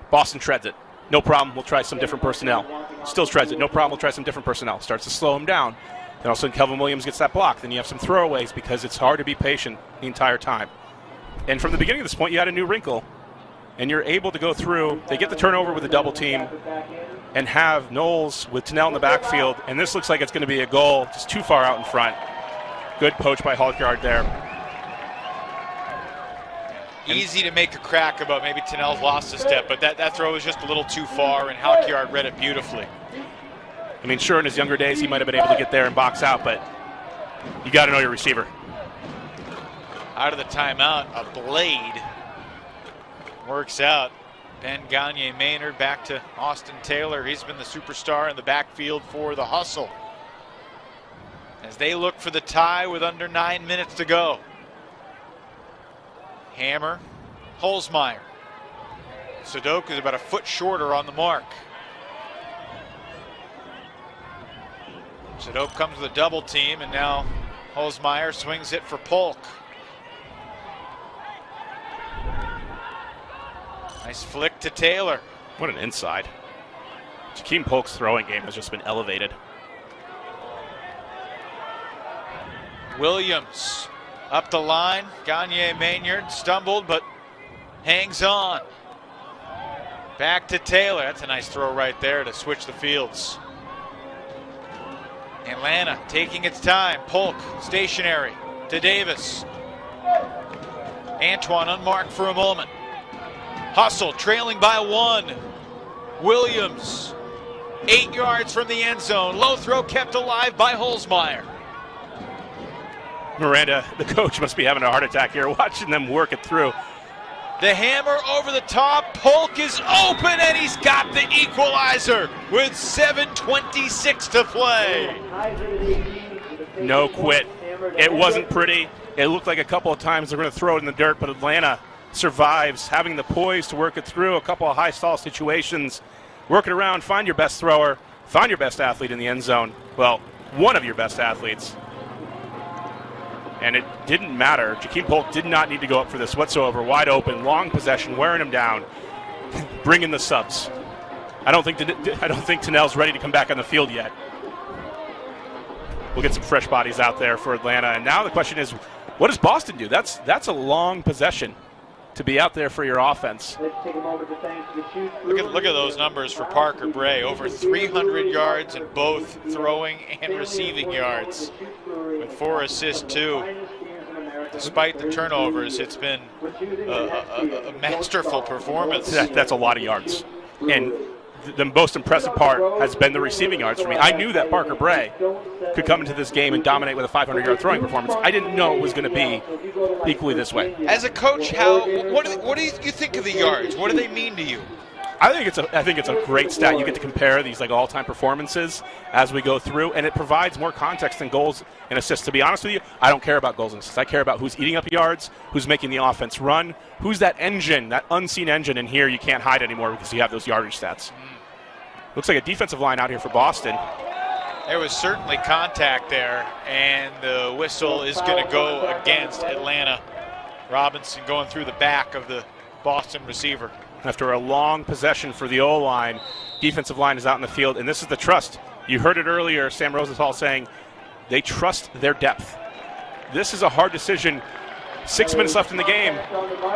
Boston treads it. No problem. We'll try some different personnel. Still treads it. No problem. We'll try some different personnel. Starts to slow him down. Then all of a sudden Kelvin Williams gets that block. Then you have some throwaways because it's hard to be patient the entire time. And from the beginning of this point, you had a new wrinkle. And you're able to go through. They get the turnover with a double team and have Knowles with Tennell in the backfield. And this looks like it's going to be a goal just too far out in front. Good poach by Halkyard there. Easy to make a crack about maybe Tennell's lost a step, but that throw was just a little too far, and Halkyard read it beautifully. I mean, sure, in his younger days, he might have been able to get there and box out, but you got to know your receiver. Out of the timeout, a blade works out. Ben Gagne Maynard back to Austin Taylor. He's been the superstar in the backfield for the Hustle as they look for the tie with under 9 minutes to go. Hammer, Holzmeyer. Sudoku is about a foot shorter on the mark. Sudoku comes with a double team, and now Holzmeyer swings it for Polk. Nice flick to Taylor. What an inside. Jakeem Polk's throwing game has just been elevated. Williams up the line. Gagne Maynard stumbled, but hangs on. Back to Taylor. That's a nice throw right there to switch the fields. Atlanta taking its time. Polk stationary to Davis. Antoine unmarked for a moment. Hustle trailing by 1. Williams 8 yards from the end zone. Low throw kept alive by Holzmeyer. Miranda, the coach, must be having a heart attack here watching them work it through. The hammer over the top. Polk is open, and he's got the equalizer with 7:26 to play. No quit. It wasn't pretty. It looked like a couple of times they're going to throw it in the dirt, but Atlanta survives, having the poise to work it through. A couple of high stall situations. Work it around, find your best thrower, find your best athlete in the end zone. Well, one of your best athletes. And it didn't matter. Jakeem Polk did not need to go up for this whatsoever. Wide open, long possession, wearing him down. Bring in the subs. I don't think Tennell's ready to come back on the field yet. We'll get some fresh bodies out there for Atlanta. And now the question is, what does Boston do? That's a long possession to be out there for your offense. Look at those numbers for Parker Bray. Over 300 yards in both throwing and receiving yards, with 4 assists too. Despite the turnovers, it's been a masterful performance. That's a lot of yards. And the most impressive part has been the receiving yards for me. I knew that Parker Bray could come into this game and dominate with a 500-yard throwing performance. I didn't know it was going to be equally this way. As a coach, what do you think of the yards? What do they mean to you? I think it's a great stat. You get to compare these like all-time performances as we go through, and it provides more context than goals and assists. To be honest with you, I don't care about goals and assists. I care about who's eating up yards, who's making the offense run, who's that engine, that unseen engine in here you can't hide anymore because you have those yardage stats. Looks like a defensive line out here for Boston. There was certainly contact there, and the whistle is going to go against Atlanta. Robinson going through the back of the Boston receiver. After a long possession for the O-line, defensive line is out in the field, and this is the trust. You heard it earlier, Sam Rosenthal saying they trust their depth. This is a hard decision. 6 minutes left in the game.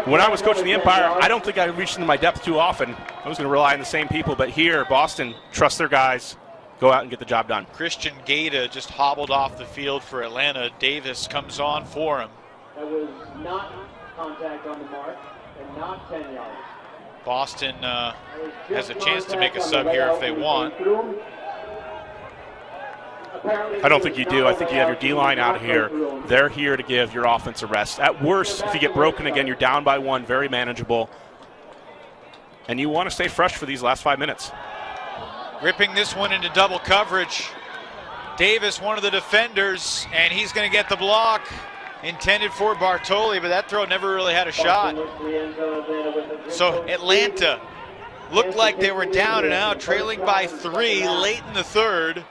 When I was coaching the Empire, I don't think I reached into my depth too often. I was going to rely on the same people, but here, Boston trusts their guys, go out and get the job done. Christian Gaeta just hobbled off the field for Atlanta. Davis comes on for him. That was not contact on the mark and not 10 yards. Boston has a chance to make a sub here if they want. I don't think you do. I think you have your D-line out here. They're here to give your offense a rest. At worst, if you get broken again, you're down by 1, very manageable. And you want to stay fresh for these last 5 minutes. Ripping this one into double coverage. Davis, one of the defenders, and he's going to get the block. Intended for Bartoli, but that throw never really had a shot. So Atlanta looked like they were down and out, trailing by 3 late in the third.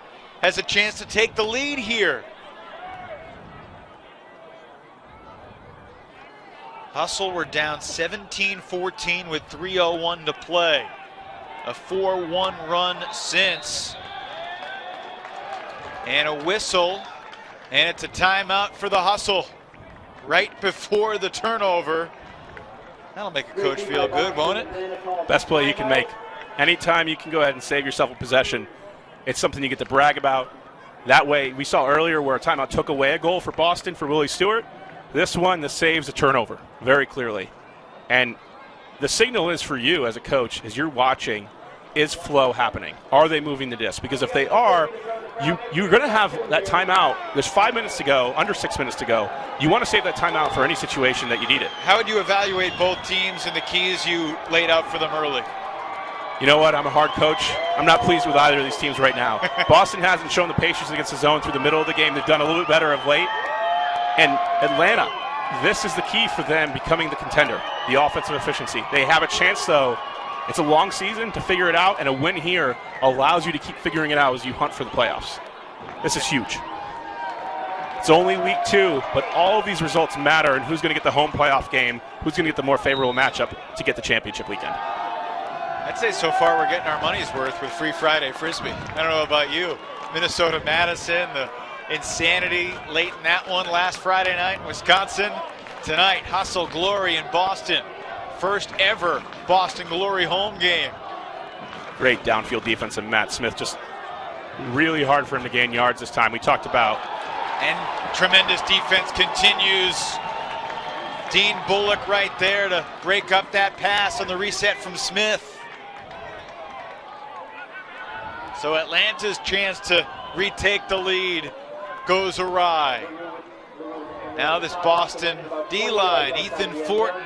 Has a chance to take the lead here. Hustle, we're down 17-14 with 3:01 to play. A 4-1 run since. And a whistle, and it's a timeout for the Hustle right before the turnover. That'll make a coach feel good, won't it? Best play you can make. Anytime you can go ahead and save yourself a possession, it's something you get to brag about. That way, we saw earlier where a timeout took away a goal for Boston for Willie Stewart. This saves a turnover very clearly. And the signal is for you as a coach, as you're watching, is flow happening? Are they moving the disc? Because if they are, you're going to have that timeout. There's 5 minutes to go, under 6 minutes to go. You want to save that timeout for any situation that you need it. How would you evaluate both teams and the keys you laid out for them early? You know what? I'm a hard coach. I'm not pleased with either of these teams right now. Boston hasn't shown the patience against the zone through the middle of the game. They've done a little bit better of late. And Atlanta, this is the key for them becoming the contender, the offensive efficiency. They have a chance, though, It's a long season to figure it out, and a win here allows you to keep figuring it out as you hunt for the playoffs. This is huge. It's only week 2, but all of these results matter, and who's going to get the home playoff game, who's going to get the more favorable matchup to get the championship weekend. I'd say so far we're getting our money's worth with Free Friday Frisbee. I don't know about you. Minnesota-Madison, the insanity late in that one last Friday night in Wisconsin. Tonight, Hustle Glory in Boston. First ever Boston Glory home game. Great downfield defense, and Matt Smith just really hard for him to gain yards this time. We talked about. And tremendous defense continues. Dean Bullock right there to break up that pass on the reset from Smith. So Atlanta's chance to retake the lead goes awry. Now this Boston D-line, Ethan Fortin.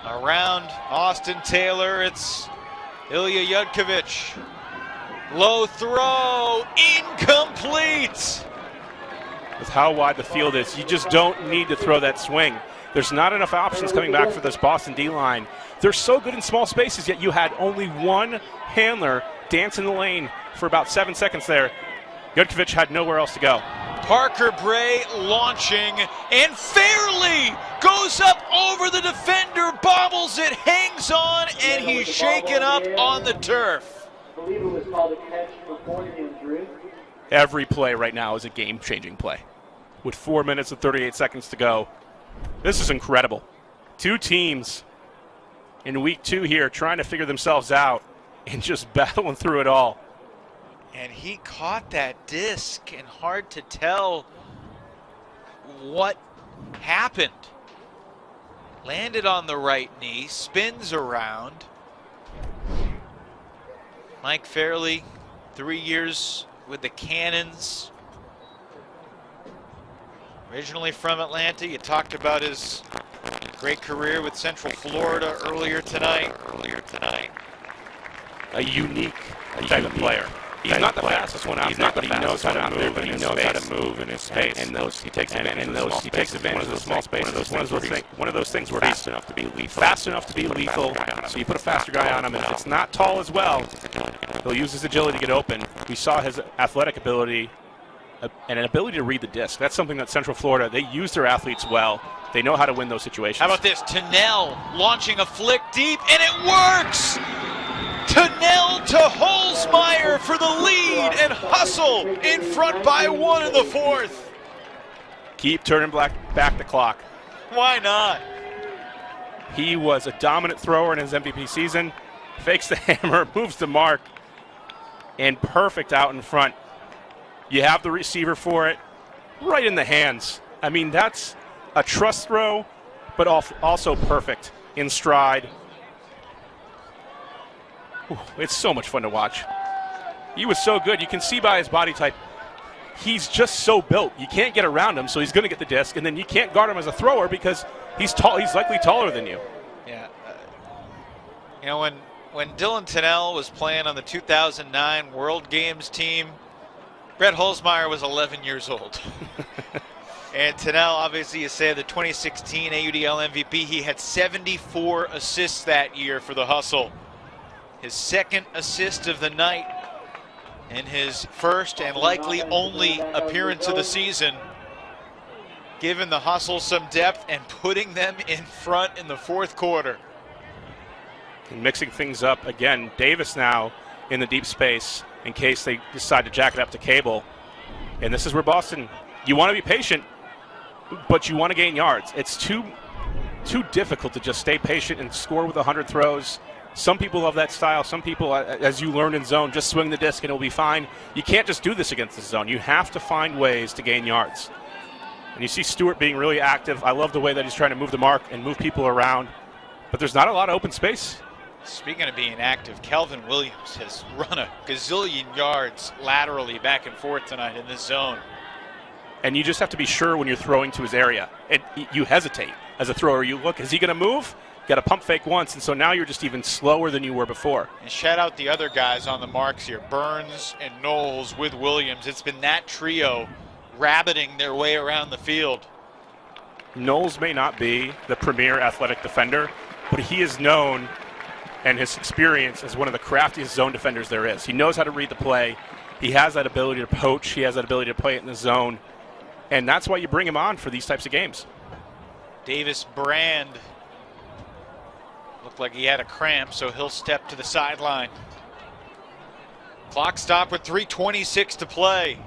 Around Austin Taylor, it's Ilya Yudkovich. Low throw, incomplete. With how wide the field is, you just don't need to throw that swing. There's not enough options coming back for this Boston D-line. They're so good in small spaces, yet you had only one handler dance in the lane for about 7 seconds there. Yudkovich had nowhere else to go. Parker Bray launching, and Fairley goes up over the defender, bobbles it, hangs on, and he's shaken up on the turf. I believe it was called a catch before the injury. Every play right now is a game-changing play. With 4 minutes and 38 seconds to go, this is incredible. Two teams in week 2 here trying to figure themselves out and just battling through it all. And he caught that disc, and hard to tell what happened. Landed on the right knee, spins around. Mike Fairley, 3 years with the Cannons. Originally from Atlanta, you talked about his great career with Central Florida earlier tonight. A unique type of player. He's not the fastest one out there, but he knows how to move, and he knows how to move in his space. And he takes advantage of those small spaces. One of those things where he's fast enough to be lethal. So you put a faster guy on him, and if it's not tall as well, he'll use his agility to get open. We saw his athletic ability and an ability to read the disc. That's something that Central Florida, they use their athletes well. They know how to win those situations. How about this? Tennell launching a flick deep, and it works! Tennell to Holzmeyer for the lead, and Hustle in front by 1 in the 4th. Keep turning back the clock. Why not? He was a dominant thrower in his MVP season. Fakes the hammer, moves the mark, and perfect out in front. You have the receiver for it, right in the hands. I mean, that's a trust throw, but also perfect in stride. It's so much fun to watch. He was so good. You can see by his body type, he's just so built. You can't get around him, so he's going to get the disc, and then you can't guard him as a thrower because he's tall. He's likely taller than you. Yeah. You know, when Dylan Tennell was playing on the 2009 World Games team, Brett Holzmeyer was 11 years old. And Tennell, obviously, you say the 2016 AUDL MVP, he had 74 assists that year for the Hustle. His second assist of the night and his first and likely only appearance of the season, giving the Hustle some depth and putting them in front in the 4th quarter. And mixing things up again, Davis now in the deep space in case they decide to jack it up to Cable. And this is where Boston, you want to be patient, but you want to gain yards. It's too difficult to just stay patient and score with 100 throws. Some people love that style. Some people, as you learned in zone, just swing the disc and it'll be fine. You can't just do this against the zone. You have to find ways to gain yards. And you see Stewart being really active. I love the way that he's trying to move the mark and move people around. But there's not a lot of open space. Speaking of being active, Kelvin Williams has run a gazillion yards laterally back and forth tonight in this zone. And you just have to be sure when you're throwing to his area. You hesitate as a thrower. You look, is he going to move? Got a pump fake once, and so now you're just even slower than you were before. And shout out the other guys on the marks here, Burns and Knowles with Williams. It's been that trio rabbiting their way around the field. Knowles may not be the premier athletic defender, but he is known and his experience as one of the craftiest zone defenders there is. He knows how to read the play. He has that ability to poach. He has that ability to play it in the zone. And that's why you bring him on for these types of games. Davis Brand looked like he had a cramp, so he'll step to the sideline. Clock stop with 3:26 to play.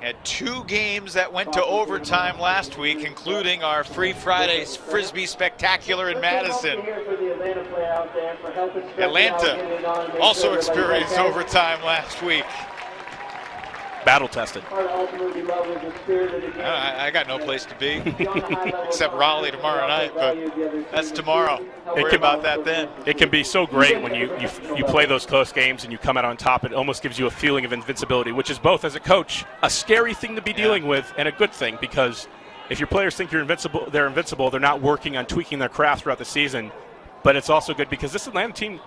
Had 2 games that went to overtime last week, including our Free Fridays Frisbee Spectacular in Madison. Atlanta also experienced overtime last week. Battle tested. I got no place to be except Raleigh tomorrow night, but that's tomorrow. Worry about that then. It can be so great when you play those close games and you come out on top. It almost gives you a feeling of invincibility, which is both, as a coach, a scary thing to be dealing with and a good thing, because if your players think they're invincible, they're not working on tweaking their craft throughout the season. But it's also good because this Atlanta team,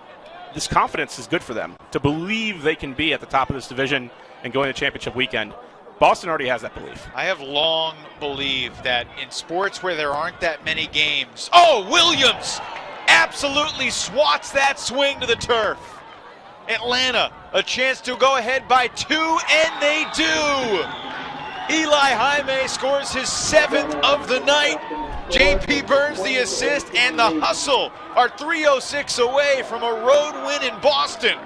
this confidence is good for them to believe they can be at the top of this division and go into championship weekend. Boston already has that belief. I have long believed that in sports where there aren't that many games. Oh, Williams absolutely swats that swing to the turf. Atlanta, a chance to go ahead by 2, and they do. Eli Jaime scores his 7th of the night. J.P. Burns the assist, and the Hustle are 3:06 away from a road win in Boston.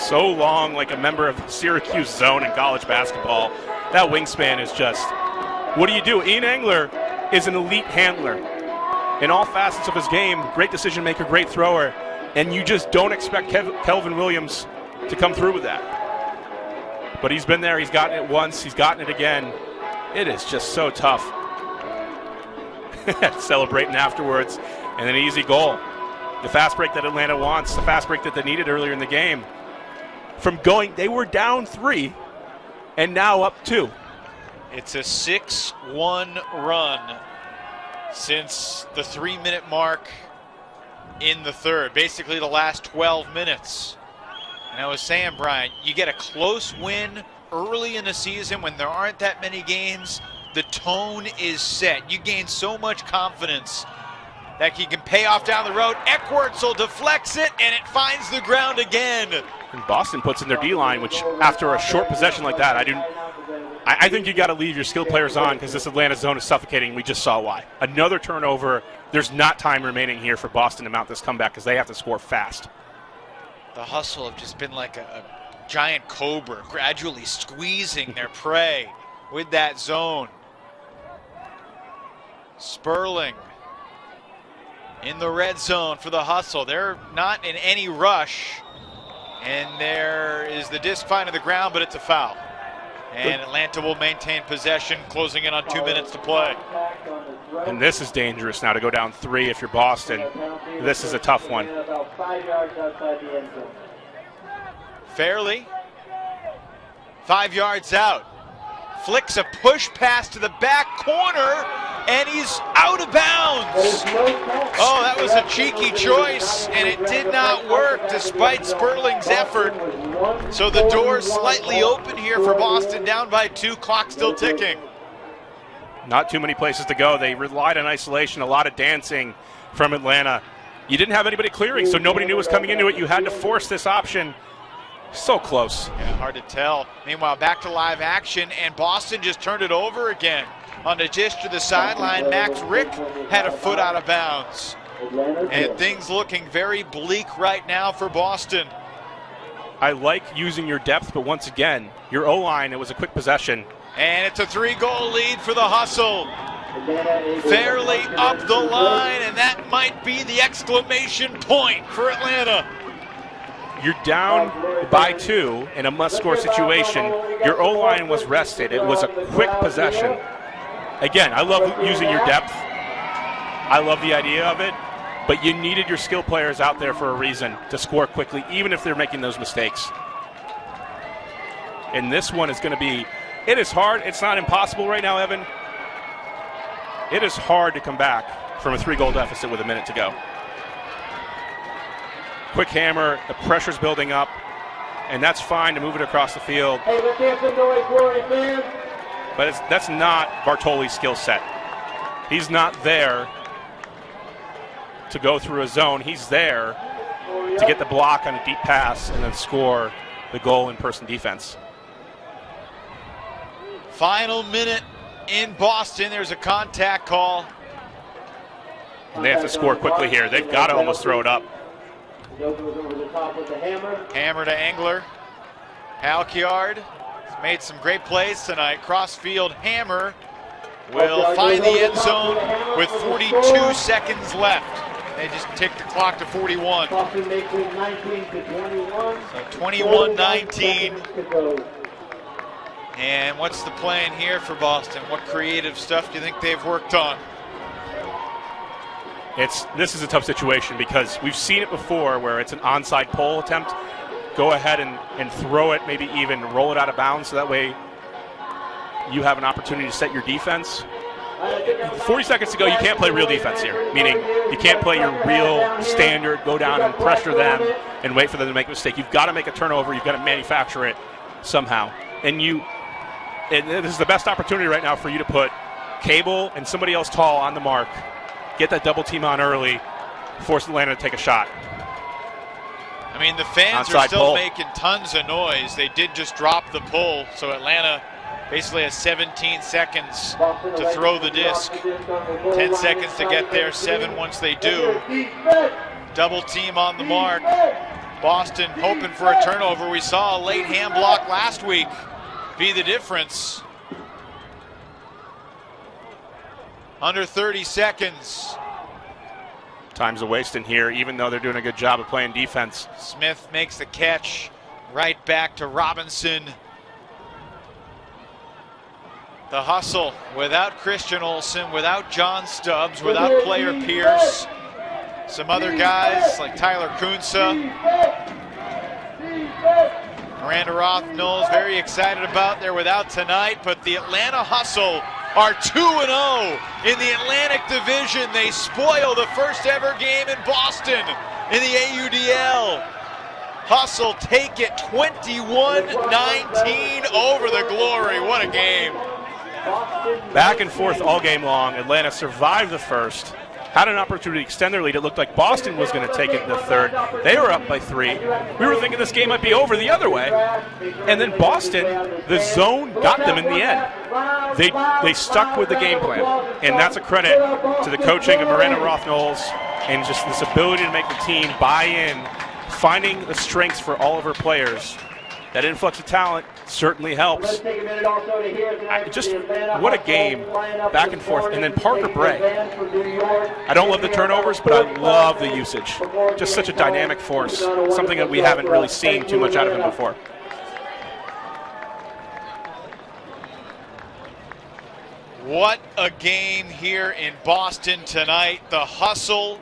So long, like a member of Syracuse zone in college basketball. That wingspan is just, what do? Ian Engler is an elite handler in all facets of his game. Great decision maker, great thrower, and you just don't expect Kelvin Williams to come through with that. But he's been there, he's gotten it once, he's gotten it again. It is just so tough. Celebrating afterwards, and an easy goal. The fast break that Atlanta wants, the fast break that they needed earlier in the game. They were down 3 and now up 2. It's a 6-1 run since the 3-minute mark in the third, basically the last 12 minutes. And I was saying, Brian, you get a close win early in the season when there aren't that many games, the tone is set. You gain so much confidence that he can pay off down the road. Eckwurzel deflects it, and it finds the ground again. And Boston puts in their D-line, which after a short possession like that, I think you got to leave your skilled players on, because this Atlanta zone is suffocating. We just saw why. Another turnover. There's not time remaining here for Boston to mount this comeback, because they have to score fast. The Hustle have just been like a giant cobra, gradually squeezing their prey with that zone. Sperling in the red zone for the Hustle. They're not in any rush. And there is the disc find to the ground, but it's a foul. And Atlanta will maintain possession, closing in on 2 minutes to play. And this is dangerous now to go down 3 if you're Boston. This is a tough one. Fairley, 5 yards out. Flicks a push pass to the back corner, and he's out of bounds. Oh, that was a cheeky choice, and it did not work despite Sperling's effort. So the door's slightly open here for Boston, down by 2, clock still ticking. Not too many places to go. They relied on isolation, a lot of dancing from Atlanta. You didn't have anybody clearing, so nobody knew was coming into it. You had to force this option. So close. Yeah, hard to tell. Meanwhile, back to live action, and Boston just turned it over again. On the dish to the sideline, Max Rick had a foot out of bounds. And things looking very bleak right now for Boston. I like using your depth, but once again, your O-line, it was a quick possession. And it's a 3-goal lead for the Hustle. Fairly up the line, and that might be the exclamation point for Atlanta. You're down by 2 in a must-score situation. Your O-line was rested. It was a quick possession. Again, I love using your depth. I love the idea of it. But you needed your skill players out there for a reason to score quickly, even if they're making those mistakes. And this one is going to be, it is hard. It's not impossible right now, Evan. It is hard to come back from a 3-goal deficit with a minute to go. Quick hammer, the pressure's building up, and that's fine to move it across the field. Hey, let's have some noise, Glory fans. But that's not Bartoli's skill set. He's not there to go through a zone. He's there to get the block on a deep pass and then score the goal in person defense. Final minute in Boston. There's a contact call. And they have to score quickly here. They've got to almost throw it up. Hammer to Engler. Halkyard has made some great plays tonight. Cross-field hammer will find the end zone with 42 seconds left. They just ticked the clock to 41. So 21-19. And what's the plan here for Boston? What creative stuff do you think they've worked on? This is a tough situation because we've seen it before where it's an onside pole attempt. Go ahead and throw it, maybe even roll it out of bounds so that way you have an opportunity to set your defense. 40 seconds to go, you can't play real defense here, meaning you can't play your real standard, go down and pressure them and wait for them to make a mistake. You've got to make a turnover. You've got to manufacture it somehow. And this is the best opportunity right now for you to put Cable and somebody else tall on the mark, get that double team on early, force Atlanta to take a shot. I mean, the fans Onside are still pull. making tons of noise. They did just drop the pull, so Atlanta basically has 17 seconds to throw the disc. 10 seconds to get there, 7 once they do. Double team on the mark. Boston hoping for a turnover. We saw a late hand block last week be the difference. Under 30 seconds. Time's a wasting here, even though they're doing a good job of playing defense. Smith makes the catch. Right back to Robinson. The hustle without Christian Olsen, without John Stubbs, without Player Pierce. Some other guys like Tyler Kunsa. Miranda Roth-Knowles very excited about. They're without tonight, but the Atlanta Hustle are 2-0 in the Atlantic Division. They spoil the first ever game in Boston in the AUDL. Hustle take it 21-19 over the Glory. What a game. Back and forth all game long. Atlanta survived the first. Had an opportunity to extend their lead. It looked like Boston was going to take it in the third. They were up by 3. We were thinking this game might be over the other way. And then Boston, the zone got them in the end. They stuck with the game plan. And that's a credit to the coaching of Miranda Roth-Knowles and just this ability to make the team buy in, finding the strengths for all of her players. That influx of talent certainly helps. What a game, back and forth. And then Parker Bray. I don't love the turnovers, but I love the usage. Just such a dynamic force, something that we haven't really seen too much out of him before. What a game here in Boston tonight. The Hustle,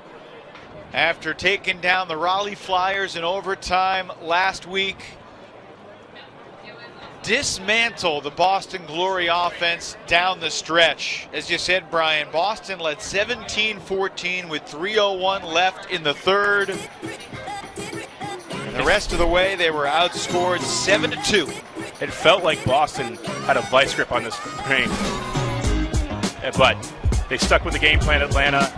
after taking down the Raleigh Flyers in overtime last week, dismantle the Boston Glory offense down the stretch. As you said, Brian, Boston led 17-14 with 3:01 left in the third. And the rest of the way, they were outscored 7-2. It felt like Boston had a vice grip on this game. But they stuck with the game plan, Atlanta.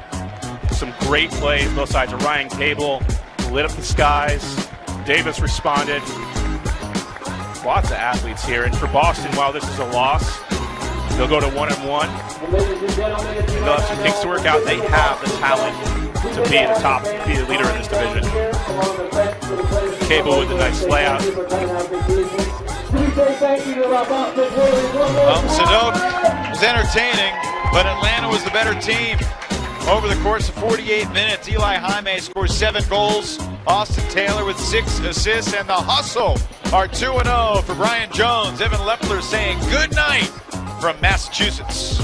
Some great plays, both sides of Ryan Cable, lit up the skies. Davis responded. Lots of athletes here, and for Boston, while this is a loss, they'll go to 1-1. They'll have some things to work out. They have the talent to be the top, be the leader in this division. Cable with a nice layout. Sadok was entertaining, but Atlanta was the better team. Over the course of 48 minutes, Eli Jaime scores 7 goals. Austin Taylor with 6 assists, and the Hustle are 2-0 for Brian Jones. Evan Lepler saying good night from Massachusetts.